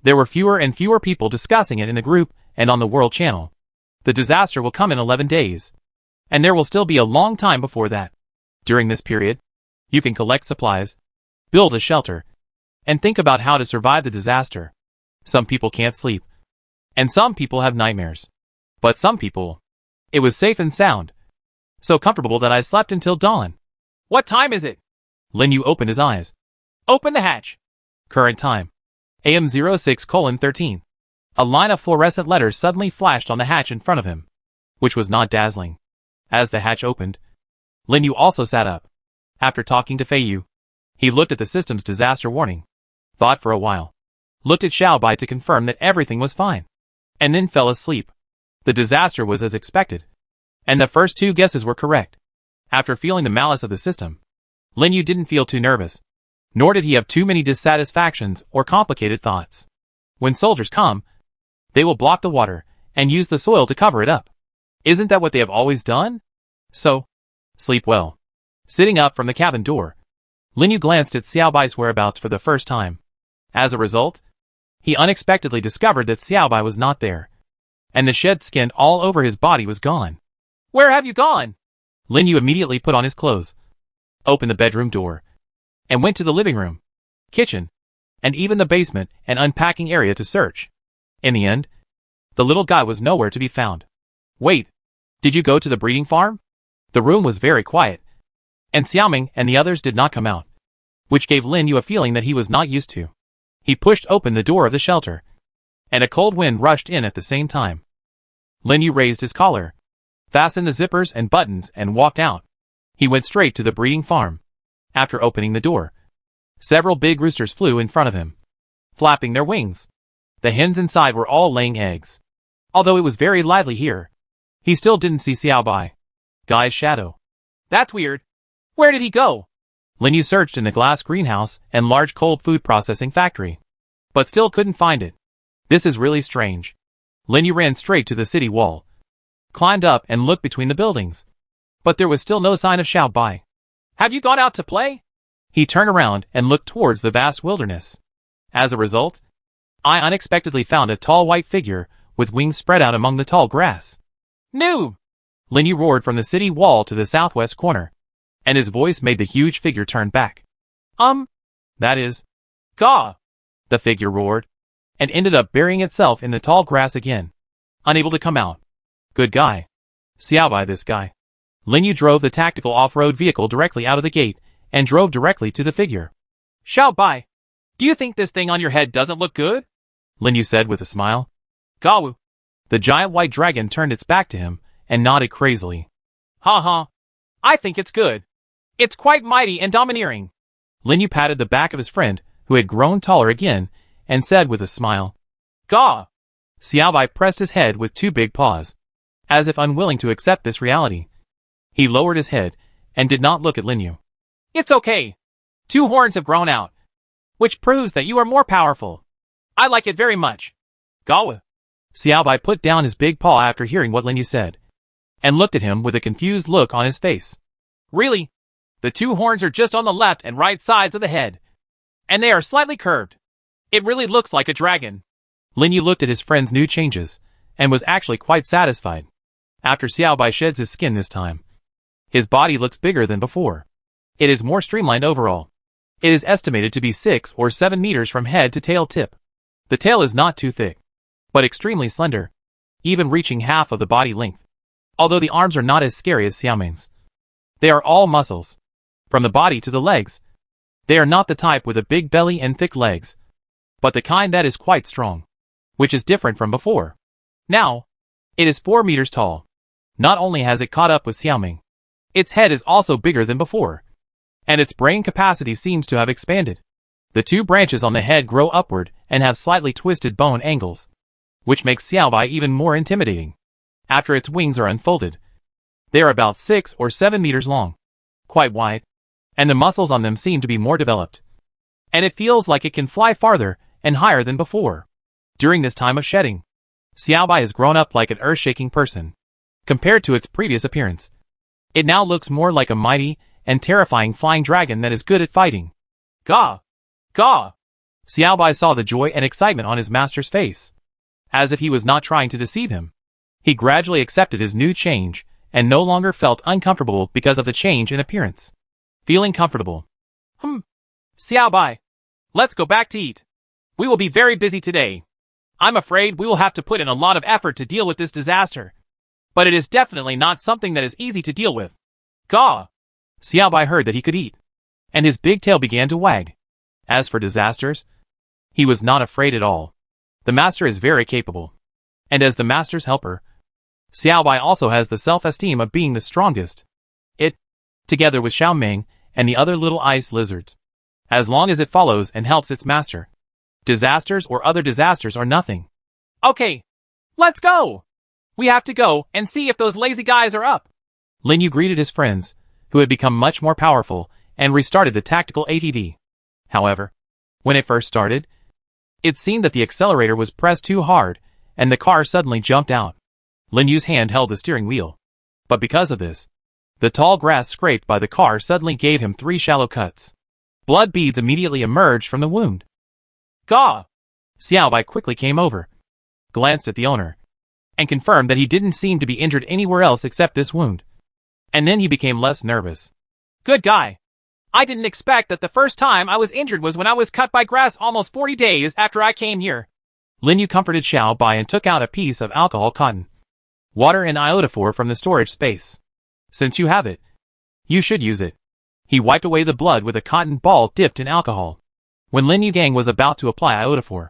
there were fewer and fewer people discussing it in the group and on the World Channel. The disaster will come in 11 days. And there will still be a long time before that. During this period, you can collect supplies, build a shelter, and think about how to survive the disaster. Some people can't sleep, and some people have nightmares. But some people, it was safe and sound. So comfortable that I slept until dawn. What time is it? Linyu opened his eyes. Open the hatch. Current time. AM 06:13. A line of fluorescent letters suddenly flashed on the hatch in front of him, which was not dazzling. As the hatch opened, Linyu also sat up. After talking to Seai, he looked at the system's disaster warning, thought for a while, looked at Xiaobai to confirm that everything was fine, and then fell asleep. The disaster was as expected, and the first 2 guesses were correct. After feeling the malice of the system, Linyu didn't feel too nervous, nor did he have too many dissatisfactions or complicated thoughts. When soldiers come, they will block the water and use the soil to cover it up. Isn't that what they have always done? So, sleep well. Sitting up from the cabin door, Linyu glanced at Xiaobai's whereabouts for the first time. As a result, he unexpectedly discovered that Xiaobai was not there, and the shed skin all over his body was gone. Where have you gone? Linyu immediately put on his clothes, opened the bedroom door, and went to the living room, kitchen, and even the basement and unpacking area to search. In the end, the little guy was nowhere to be found. Wait, did you go to the breeding farm? The room was very quiet, and Xiaoming and the others did not come out, which gave Linyu a feeling that he was not used to. He pushed open the door of the shelter, and a cold wind rushed in at the same time. Linyu raised his collar, fastened the zippers and buttons, and walked out. He went straight to the breeding farm. After opening the door, several big roosters flew in front of him, flapping their wings. The hens inside were all laying eggs. Although it was very lively here, he still didn't see Xiaobai Guy's shadow. That's weird. Where did he go? Linyu searched in the glass greenhouse and large cold food processing factory, but still couldn't find it. This is really strange. Lin Yu ran straight to the city wall, climbed up and looked between the buildings. But there was still no sign of Xiao Bai. Have you gone out to play? He turned around and looked towards the vast wilderness. As a result, I unexpectedly found a tall white figure with wings spread out among the tall grass. Noob! Lin Yu roared from the city wall to the southwest corner, and his voice made the huge figure turn back. That is, Gaw! The figure roared, and ended up burying itself in the tall grass again, unable to come out. Good guy. Seai Bai this guy. Lin Yu drove the tactical off-road vehicle directly out of the gate and drove directly to the figure. Xiao Bai, do you think this thing on your head doesn't look good? Lin Yu said with a smile. Gawu. The giant white dragon turned its back to him and nodded crazily. Ha ha. I think it's good. It's quite mighty and domineering. Lin Yu patted the back of his friend, who had grown taller again, and said with a smile. Gaw. Seai Bai pressed his head with two big paws, as if unwilling to accept this reality. He lowered his head and did not look at Lin Yu. It's okay. 2 horns have grown out, which proves that you are more powerful. I like it very much. Gawa. Seai Bai put down his big paw after hearing what Lin Yu said, and looked at him with a confused look on his face. Really? The 2 horns are just on the left and right sides of the head, and they are slightly curved. It really looks like a dragon. Lin Yu looked at his friend's new changes, and was actually quite satisfied. After Seai Bai sheds his skin this time, his body looks bigger than before. It is more streamlined overall. It is estimated to be 6 or 7 meters from head to tail tip. The tail is not too thick, but extremely slender, even reaching half of the body length. Although the arms are not as scary as Xiaoming's. They are all muscles. From the body to the legs. They are not the type with a big belly and thick legs, but the kind that is quite strong, which is different from before. Now, it is 4 meters tall. Not only has it caught up with Xiaoming, its head is also bigger than before, and its brain capacity seems to have expanded. The 2 branches on the head grow upward and have slightly twisted bone angles, which makes Seai Bai even more intimidating. After its wings are unfolded, they are about 6 or 7 meters long, quite wide, and the muscles on them seem to be more developed. And it feels like it can fly farther and higher than before. During this time of shedding, Seai Bai has grown up like an earth-shaking person. Compared to its previous appearance, it now looks more like a mighty and terrifying flying dragon that is good at fighting. Gaw! Gaw! Seai Bai saw the joy and excitement on his master's face, as if he was not trying to deceive him. He gradually accepted his new change, and no longer felt uncomfortable because of the change in appearance. Feeling comfortable. Seai Bai, let's go back to eat. We will be very busy today. I'm afraid we will have to put in a lot of effort to deal with this disaster. But it is definitely not something that is easy to deal with. Gaw! Seai Bai heard that he could eat, and his big tail began to wag. As for disasters, he was not afraid at all. The master is very capable, and as the master's helper, Seai Bai also has the self-esteem of being the strongest. It, together with Xiaoming and the other little ice lizards, as long as it follows and helps its master, disasters or other disasters are nothing. Okay, let's go! We have to go and see if those lazy guys are up. Lin Yu greeted his friends, who had become much more powerful, and restarted the tactical ATV. However, when it first started, it seemed that the accelerator was pressed too hard, and the car suddenly jumped out. Lin Yu's hand held the steering wheel. But because of this, the tall grass scraped by the car suddenly gave him 3 shallow cuts. Blood beads immediately emerged from the wound. Gaw! Seai Bai quickly came over, glanced at the owner, and confirmed that he didn't seem to be injured anywhere else except this wound. And then he became less nervous. Good guy. I didn't expect that the first time I was injured was when I was cut by grass almost 40 days after I came here. Lin Yu comforted Seai Bai and took out a piece of alcohol cotton, water and iodophor from the storage space. Since you have it, you should use it. He wiped away the blood with a cotton ball dipped in alcohol. When Lin Yu Gang was about to apply iodophor,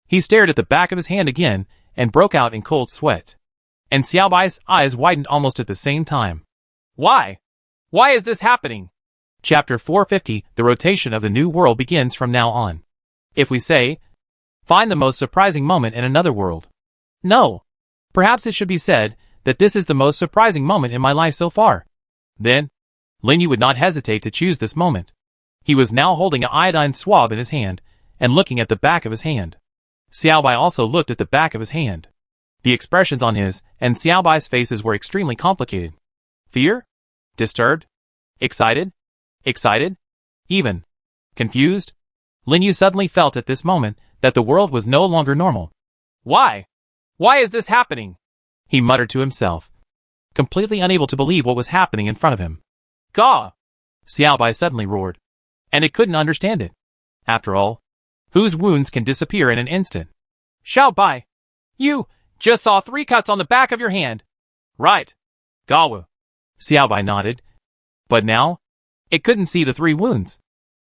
he stared at the back of his hand again and broke out in cold sweat. And Seai Bai's eyes widened almost at the same time. Why? Why is this happening? Chapter 450, the rotation of the new world begins from now on. If we say, find the most surprising moment in another world. No. Perhaps it should be said that this is the most surprising moment in my life so far. Then, Lin Yu would not hesitate to choose this moment. He was now holding an iodine swab in his hand, and looking at the back of his hand. Xiaobai also looked at the back of his hand. The expressions on his and Xiaobai's faces were extremely complicated. Fear? Disturbed? Excited? Excited? Even confused? Lin Yu suddenly felt at this moment that the world was no longer normal. Why? Why is this happening? He muttered to himself, completely unable to believe what was happening in front of him. Gah! Xiaobai suddenly roared, and it couldn't understand it. After all, whose wounds can disappear in an instant? Xiaobai, you just saw 3 cuts on the back of your hand, right? Gawu. Xiaobai nodded, but now it couldn't see the 3 wounds.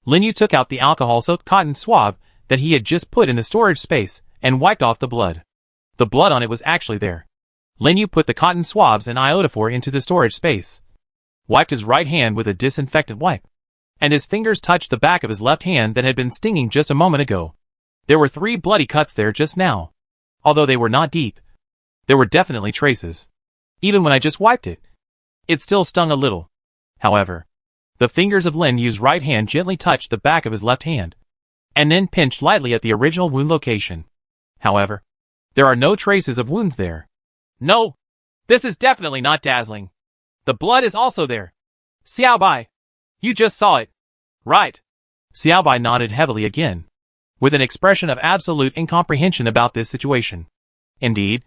Lin Yu took out the alcohol-soaked cotton swab that he had just put in the storage space and wiped off the blood. The blood on it was actually there. Lin Yu put the cotton swabs and iodophor into the storage space, wiped his right hand with a disinfectant wipe, and his fingers touched the back of his left hand that had been stinging just a moment ago. There were 3 bloody cuts there just now. Although they were not deep, there were definitely traces. Even when I just wiped it, it still stung a little. However, the fingers of Lin Yu's right hand gently touched the back of his left hand, and then pinched lightly at the original wound location. However, there are no traces of wounds there. No, this is definitely not dazzling. The blood is also there. Xiaobai, you just saw it, right? Xiaobai nodded heavily again, with an expression of absolute incomprehension about this situation. Indeed,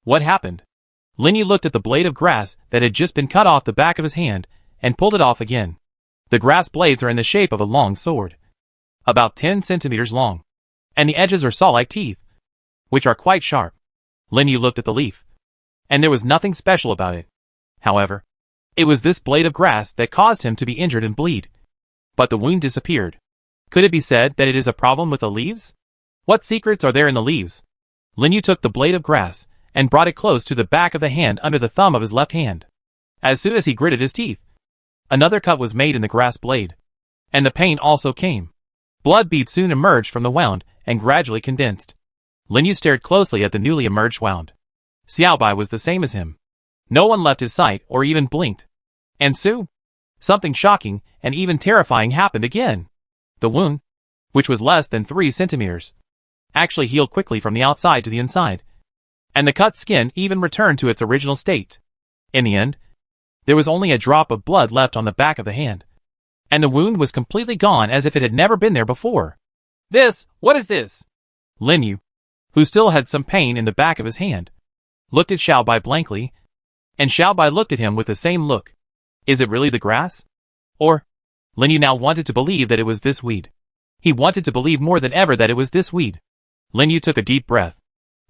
what happened? Lin Yu looked at the blade of grass that had just been cut off the back of his hand and pulled it off again. The grass blades are in the shape of a long sword, about 10 centimeters long, and the edges are saw-like teeth, which are quite sharp. Lin Yu looked at the leaf, and there was nothing special about it. However, it was this blade of grass that caused him to be injured and bleed. But the wound disappeared. Could it be said that it is a problem with the leaves? What secrets are there in the leaves? Lin Yu took the blade of grass and brought it close to the back of the hand under the thumb of his left hand. As soon as he gritted his teeth, another cut was made in the grass blade, and the pain also came. Blood beads soon emerged from the wound and gradually condensed. Lin Yu stared closely at the newly emerged wound. Xiaobai was the same as him. No one left his sight or even blinked. And soon, something shocking and even terrifying happened again. The wound, which was less than 3 centimeters, actually healed quickly from the outside to the inside, and the cut skin even returned to its original state. In the end, there was only a drop of blood left on the back of the hand, and the wound was completely gone as if it had never been there before. What is this? Lin Yu, who still had some pain in the back of his hand, looked at Xiaobai blankly, and Xiaobai looked at him with the same look. Is it really the grass? Or? Lin Yu now wanted to believe that it was this weed. He wanted to believe more than ever that it was this weed. Lin Yu took a deep breath.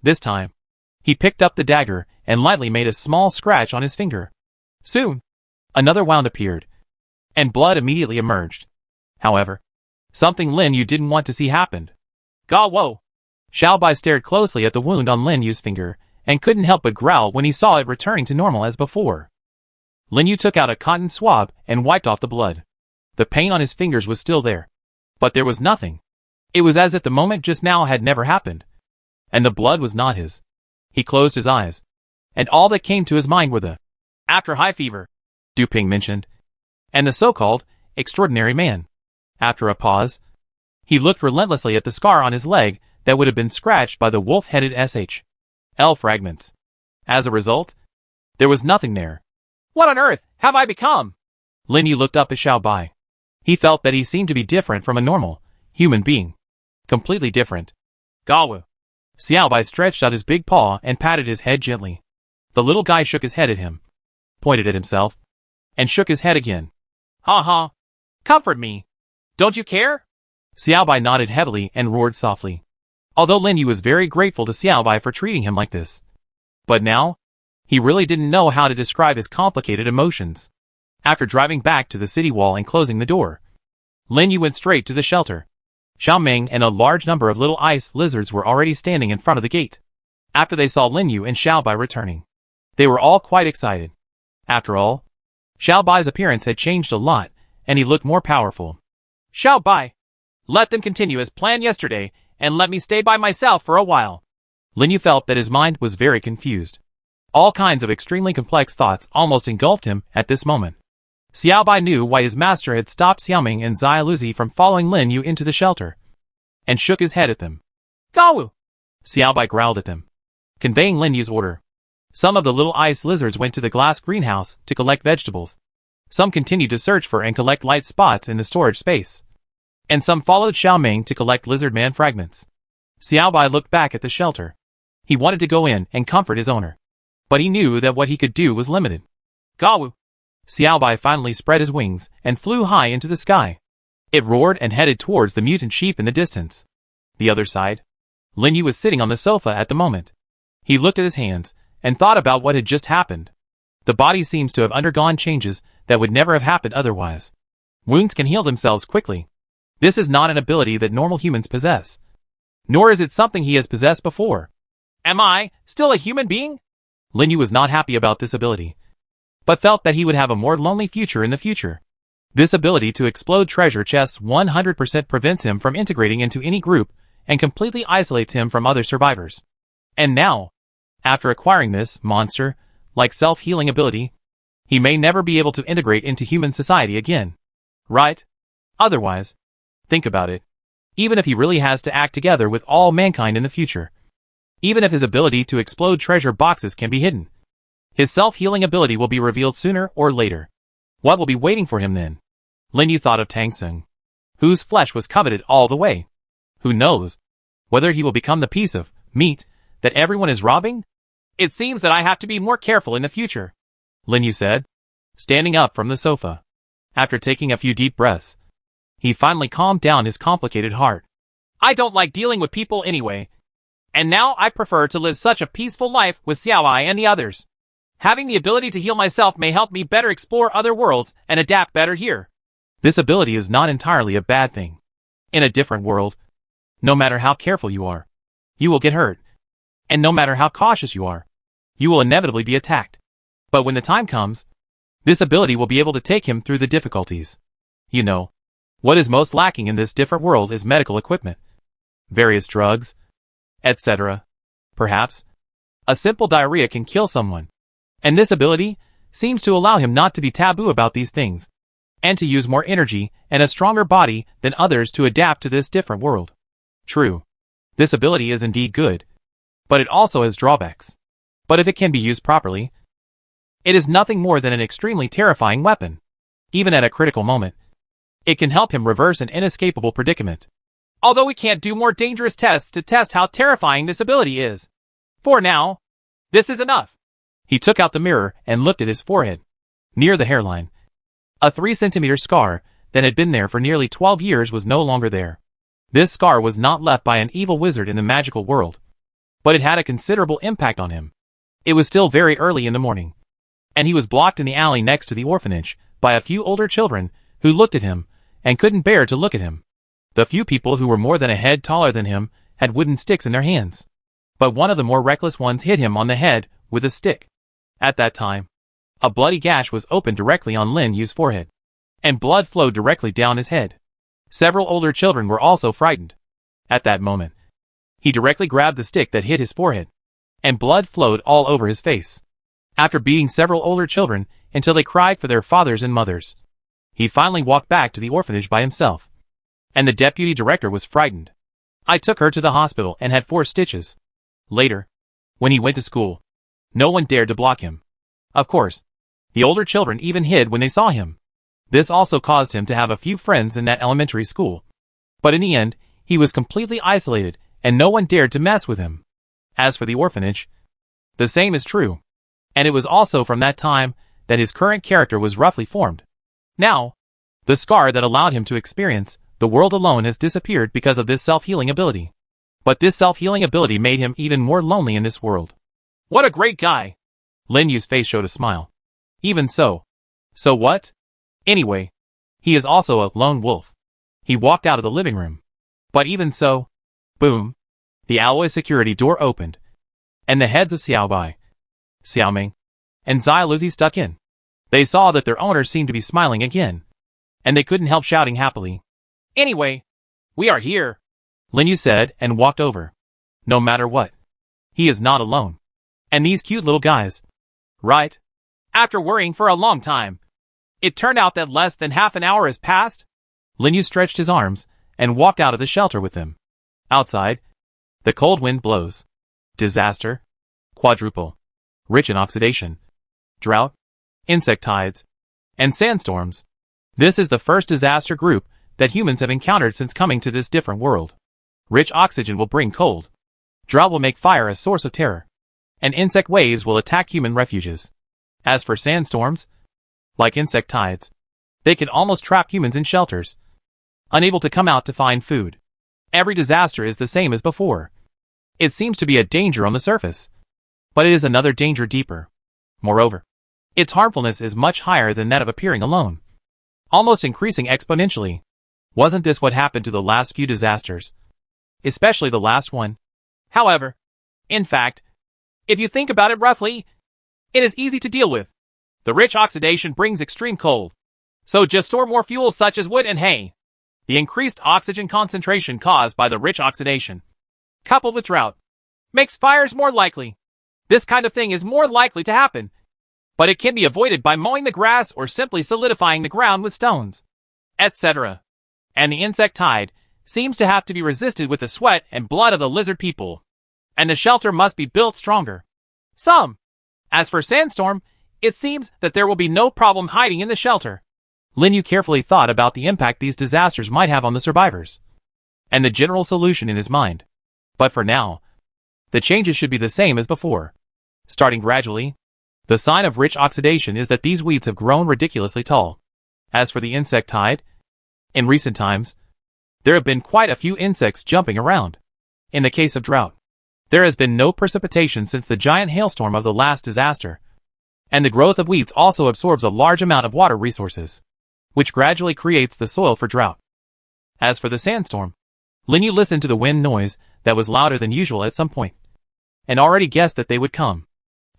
This time, he picked up the dagger and lightly made a small scratch on his finger. Soon, another wound appeared, and blood immediately emerged. However, something Lin Yu didn't want to see happened. Gah whoa! Xiaobai stared closely at the wound on Lin Yu's finger, and couldn't help but growl when he saw it returning to normal as before. Lin Yu took out a cotton swab and wiped off the blood. The pain on his fingers was still there, but there was nothing. It was as if the moment just now had never happened, and the blood was not his. He closed his eyes, and all that came to his mind were the after high fever Du Ping mentioned, and the so-called extraordinary man. After a pause, he looked relentlessly at the scar on his leg that would have been scratched by the wolf-headed SHL fragments. As a result, there was nothing there. What on earth have I become? Lin Yu looked up at Xiaobai. He felt that he seemed to be different from a normal human being. Completely different. Gawu. Xiaobai stretched out his big paw and patted his head gently. The little guy shook his head at him, pointed at himself, and shook his head again. Ha ha. Comfort me. Don't you care? Xiaobai nodded heavily and roared softly. Although Lin Yu was very grateful to Xiaobai for treating him like this. But now, he really didn't know how to describe his complicated emotions. After driving back to the city wall and closing the door, Lin Yu went straight to the shelter. Xiaoming and a large number of little ice lizards were already standing in front of the gate. After they saw Lin Yu and Xiaobai returning, they were all quite excited. After all, Xiaobai's appearance had changed a lot, and he looked more powerful. Xiaobai, let them continue as planned yesterday, and let me stay by myself for a while. Lin Yu felt that his mind was very confused. All kinds of extremely complex thoughts almost engulfed him at this moment. Xiaobai knew why his master had stopped Xiaoming and Zai Luzi from following Lin Yu into the shelter. and shook his head at them. Gawu! Seai growled at them, conveying Lin Yu's order. Some of the little ice lizards went to the glass greenhouse to collect vegetables. Some continued to search for and collect light spots in the storage space. And some followed Xiaoming to collect lizard man fragments. Seai looked back at the shelter. He wanted to go in and comfort his owner. But he knew that what he could do was limited. Gawu! Seai finally spread his wings and flew high into the sky. It roared and headed towards the mutant sheep in the distance. The other side. Lin Yu was sitting on the sofa at the moment. He looked at his hands and thought about what had just happened. The body seems to have undergone changes that would never have happened otherwise. Wounds can heal themselves quickly. This is not an ability that normal humans possess. Nor is it something he has possessed before. Am I still a human being? Lin Yu was not happy about this ability, but felt that he would have a more lonely future in the future. This ability to explode treasure chests 100% prevents him from integrating into any group and completely isolates him from other survivors. And now, after acquiring this monster-like self-healing ability, he may never be able to integrate into human society again. Right? Otherwise, think about it. Even if he really has to act together with all mankind in the future, even if his ability to explode treasure boxes can be hidden, his self-healing ability will be revealed sooner or later. What will be waiting for him then? Lin Yu thought of Tang Tsung, whose flesh was coveted all the way. Who knows whether he will become the piece of meat that everyone is robbing? It seems that I have to be more careful in the future, Lin Yu said, standing up from the sofa. After taking a few deep breaths, he finally calmed down his complicated heart. I don't like dealing with people anyway. And now I prefer to live such a peaceful life with Seai and the others. Having the ability to heal myself may help me better explore other worlds and adapt better here. This ability is not entirely a bad thing. In a different world, no matter how careful you are, you will get hurt. And no matter how cautious you are, you will inevitably be attacked. But when the time comes, this ability will be able to take him through the difficulties. You know, what is most lacking in this different world is medical equipment. Various drugs, etc. Perhaps, a simple diarrhea can kill someone. And this ability seems to allow him not to be taboo about these things, and to use more energy and a stronger body than others to adapt to this different world. True, this ability is indeed good, but it also has drawbacks. But if it can be used properly, it is nothing more than an extremely terrifying weapon. Even at a critical moment, it can help him reverse an inescapable predicament. Although we can't do more dangerous tests to test how terrifying this ability is. For now, this is enough. He took out the mirror and looked at his forehead. Near the hairline, a 3-centimeter scar that had been there for nearly 12 years was no longer there. This scar was not left by an evil wizard in the magical world, but it had a considerable impact on him. It was still very early in the morning, and he was blocked in the alley next to the orphanage by a few older children who looked at him and couldn't bear to look at him. The few people who were more than a head taller than him had wooden sticks in their hands, but one of the more reckless ones hit him on the head with a stick. At that time, a bloody gash was opened directly on Lin Yu's forehead, and blood flowed directly down his head. Several older children were also frightened. At that moment, he directly grabbed the stick that hit his forehead, and blood flowed all over his face. After beating several older children until they cried for their fathers and mothers, he finally walked back to the orphanage by himself, and the deputy director was frightened. I took her to the hospital and had 4 stitches. Later, when he went to school, no one dared to block him. Of course, the older children even hid when they saw him. This also caused him to have a few friends in that elementary school. But in the end, he was completely isolated, and no one dared to mess with him. As for the orphanage, the same is true. And it was also from that time that his current character was roughly formed. Now, the scar that allowed him to experience the world alone has disappeared because of this self-healing ability. But this self-healing ability made him even more lonely in this world. What a great guy! Lin Yu's face showed a smile. Even so. So what? Anyway, he is also a lone wolf. He walked out of the living room. But even so, boom, the alloy security door opened, and the heads of Seai, Xiaoming, and Zai Lizzie stuck in. They saw that their owner seemed to be smiling again, and they couldn't help shouting happily. Anyway, we are here, Lin Yu said and walked over. No matter what, he is not alone. And these cute little guys, right? After worrying for a long time, it turned out that less than half an hour has passed. Lin Yu stretched his arms and walked out of the shelter with them. Outside, the cold wind blows. Disaster. Quadruple. Rich in oxidation. Drought. Insect tides. And sandstorms. This is the first disaster group that humans have encountered since coming to this different world. Rich oxygen will bring cold. Drought will make fire a source of terror. And insect waves will attack human refuges. As for sandstorms, like insect tides, they can almost trap humans in shelters, unable to come out to find food. Every disaster is the same as before. It seems to be a danger on the surface, but it is another danger deeper. Moreover, its harmfulness is much higher than that of appearing alone, almost increasing exponentially. Wasn't this what happened to the last few disasters? Especially the last one. However, in fact, if you think about it roughly, it is easy to deal with. The rich oxidation brings extreme cold, so just store more fuels such as wood and hay. The increased oxygen concentration caused by the rich oxidation, coupled with drought, makes fires more likely. This kind of thing is more likely to happen, but it can be avoided by mowing the grass or simply solidifying the ground with stones, etc. And the insect tide seems to have to be resisted with the sweat and blood of the lizard people, and the shelter must be built stronger. As for sandstorm, it seems that there will be no problem hiding in the shelter. Lin Yu carefully thought about the impact these disasters might have on the survivors, and the general solution in his mind. But for now, the changes should be the same as before. Starting gradually, the sign of rich oxidation is that these weeds have grown ridiculously tall. As for the insect tide, in recent times, there have been quite a few insects jumping around. In the case of drought, there has been no precipitation since the giant hailstorm of the last disaster, and the growth of weeds also absorbs a large amount of water resources, which gradually creates the soil for drought. As for the sandstorm, Lin Yu listened to the wind noise that was louder than usual at some point, and already guessed that they would come.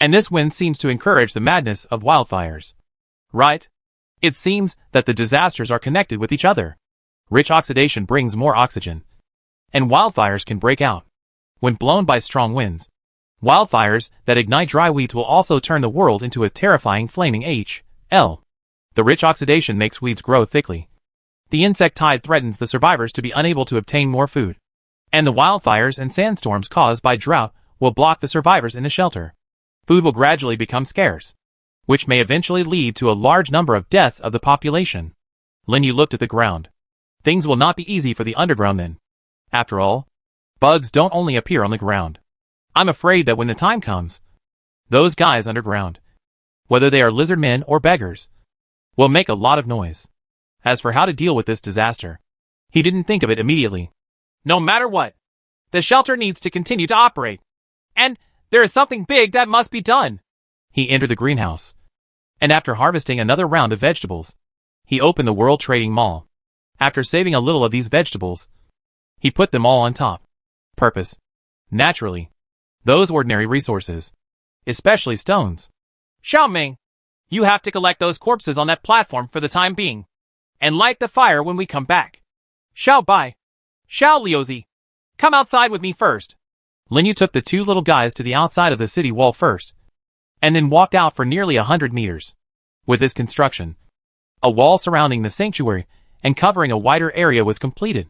And this wind seems to encourage the madness of wildfires. Right? It seems that the disasters are connected with each other. Rich oxidation brings more oxygen, and wildfires can break out when blown by strong winds. Wildfires that ignite dry weeds will also turn the world into a terrifying flaming HL. The rich oxidation makes weeds grow thickly. The insect tide threatens the survivors to be unable to obtain more food, and the wildfires and sandstorms caused by drought will block the survivors in the shelter. Food will gradually become scarce, which may eventually lead to a large number of deaths of the population. Lin Yu looked at the ground. Things will not be easy for the underground then. After all, bugs don't only appear on the ground. I'm afraid that when the time comes, those guys underground, whether they are lizard men or beggars, will make a lot of noise. As for how to deal with this disaster, he didn't think of it immediately. No matter what, the shelter needs to continue to operate, and there is something big that must be done. He entered the greenhouse, and after harvesting another round of vegetables, he opened the World Trading Mall. After saving a little of these vegetables, he put them all on top. Purpose. Naturally, those ordinary resources, especially stones. Xiaoming, you have to collect those corpses on that platform for the time being, and light the fire when we come back. Xiao Bai, Xiao Liuzi, come outside with me first. Lin Yu took the two little guys to the outside of the city wall first, and then walked out for nearly 100 meters. With this construction, a wall surrounding the sanctuary and covering a wider area was completed.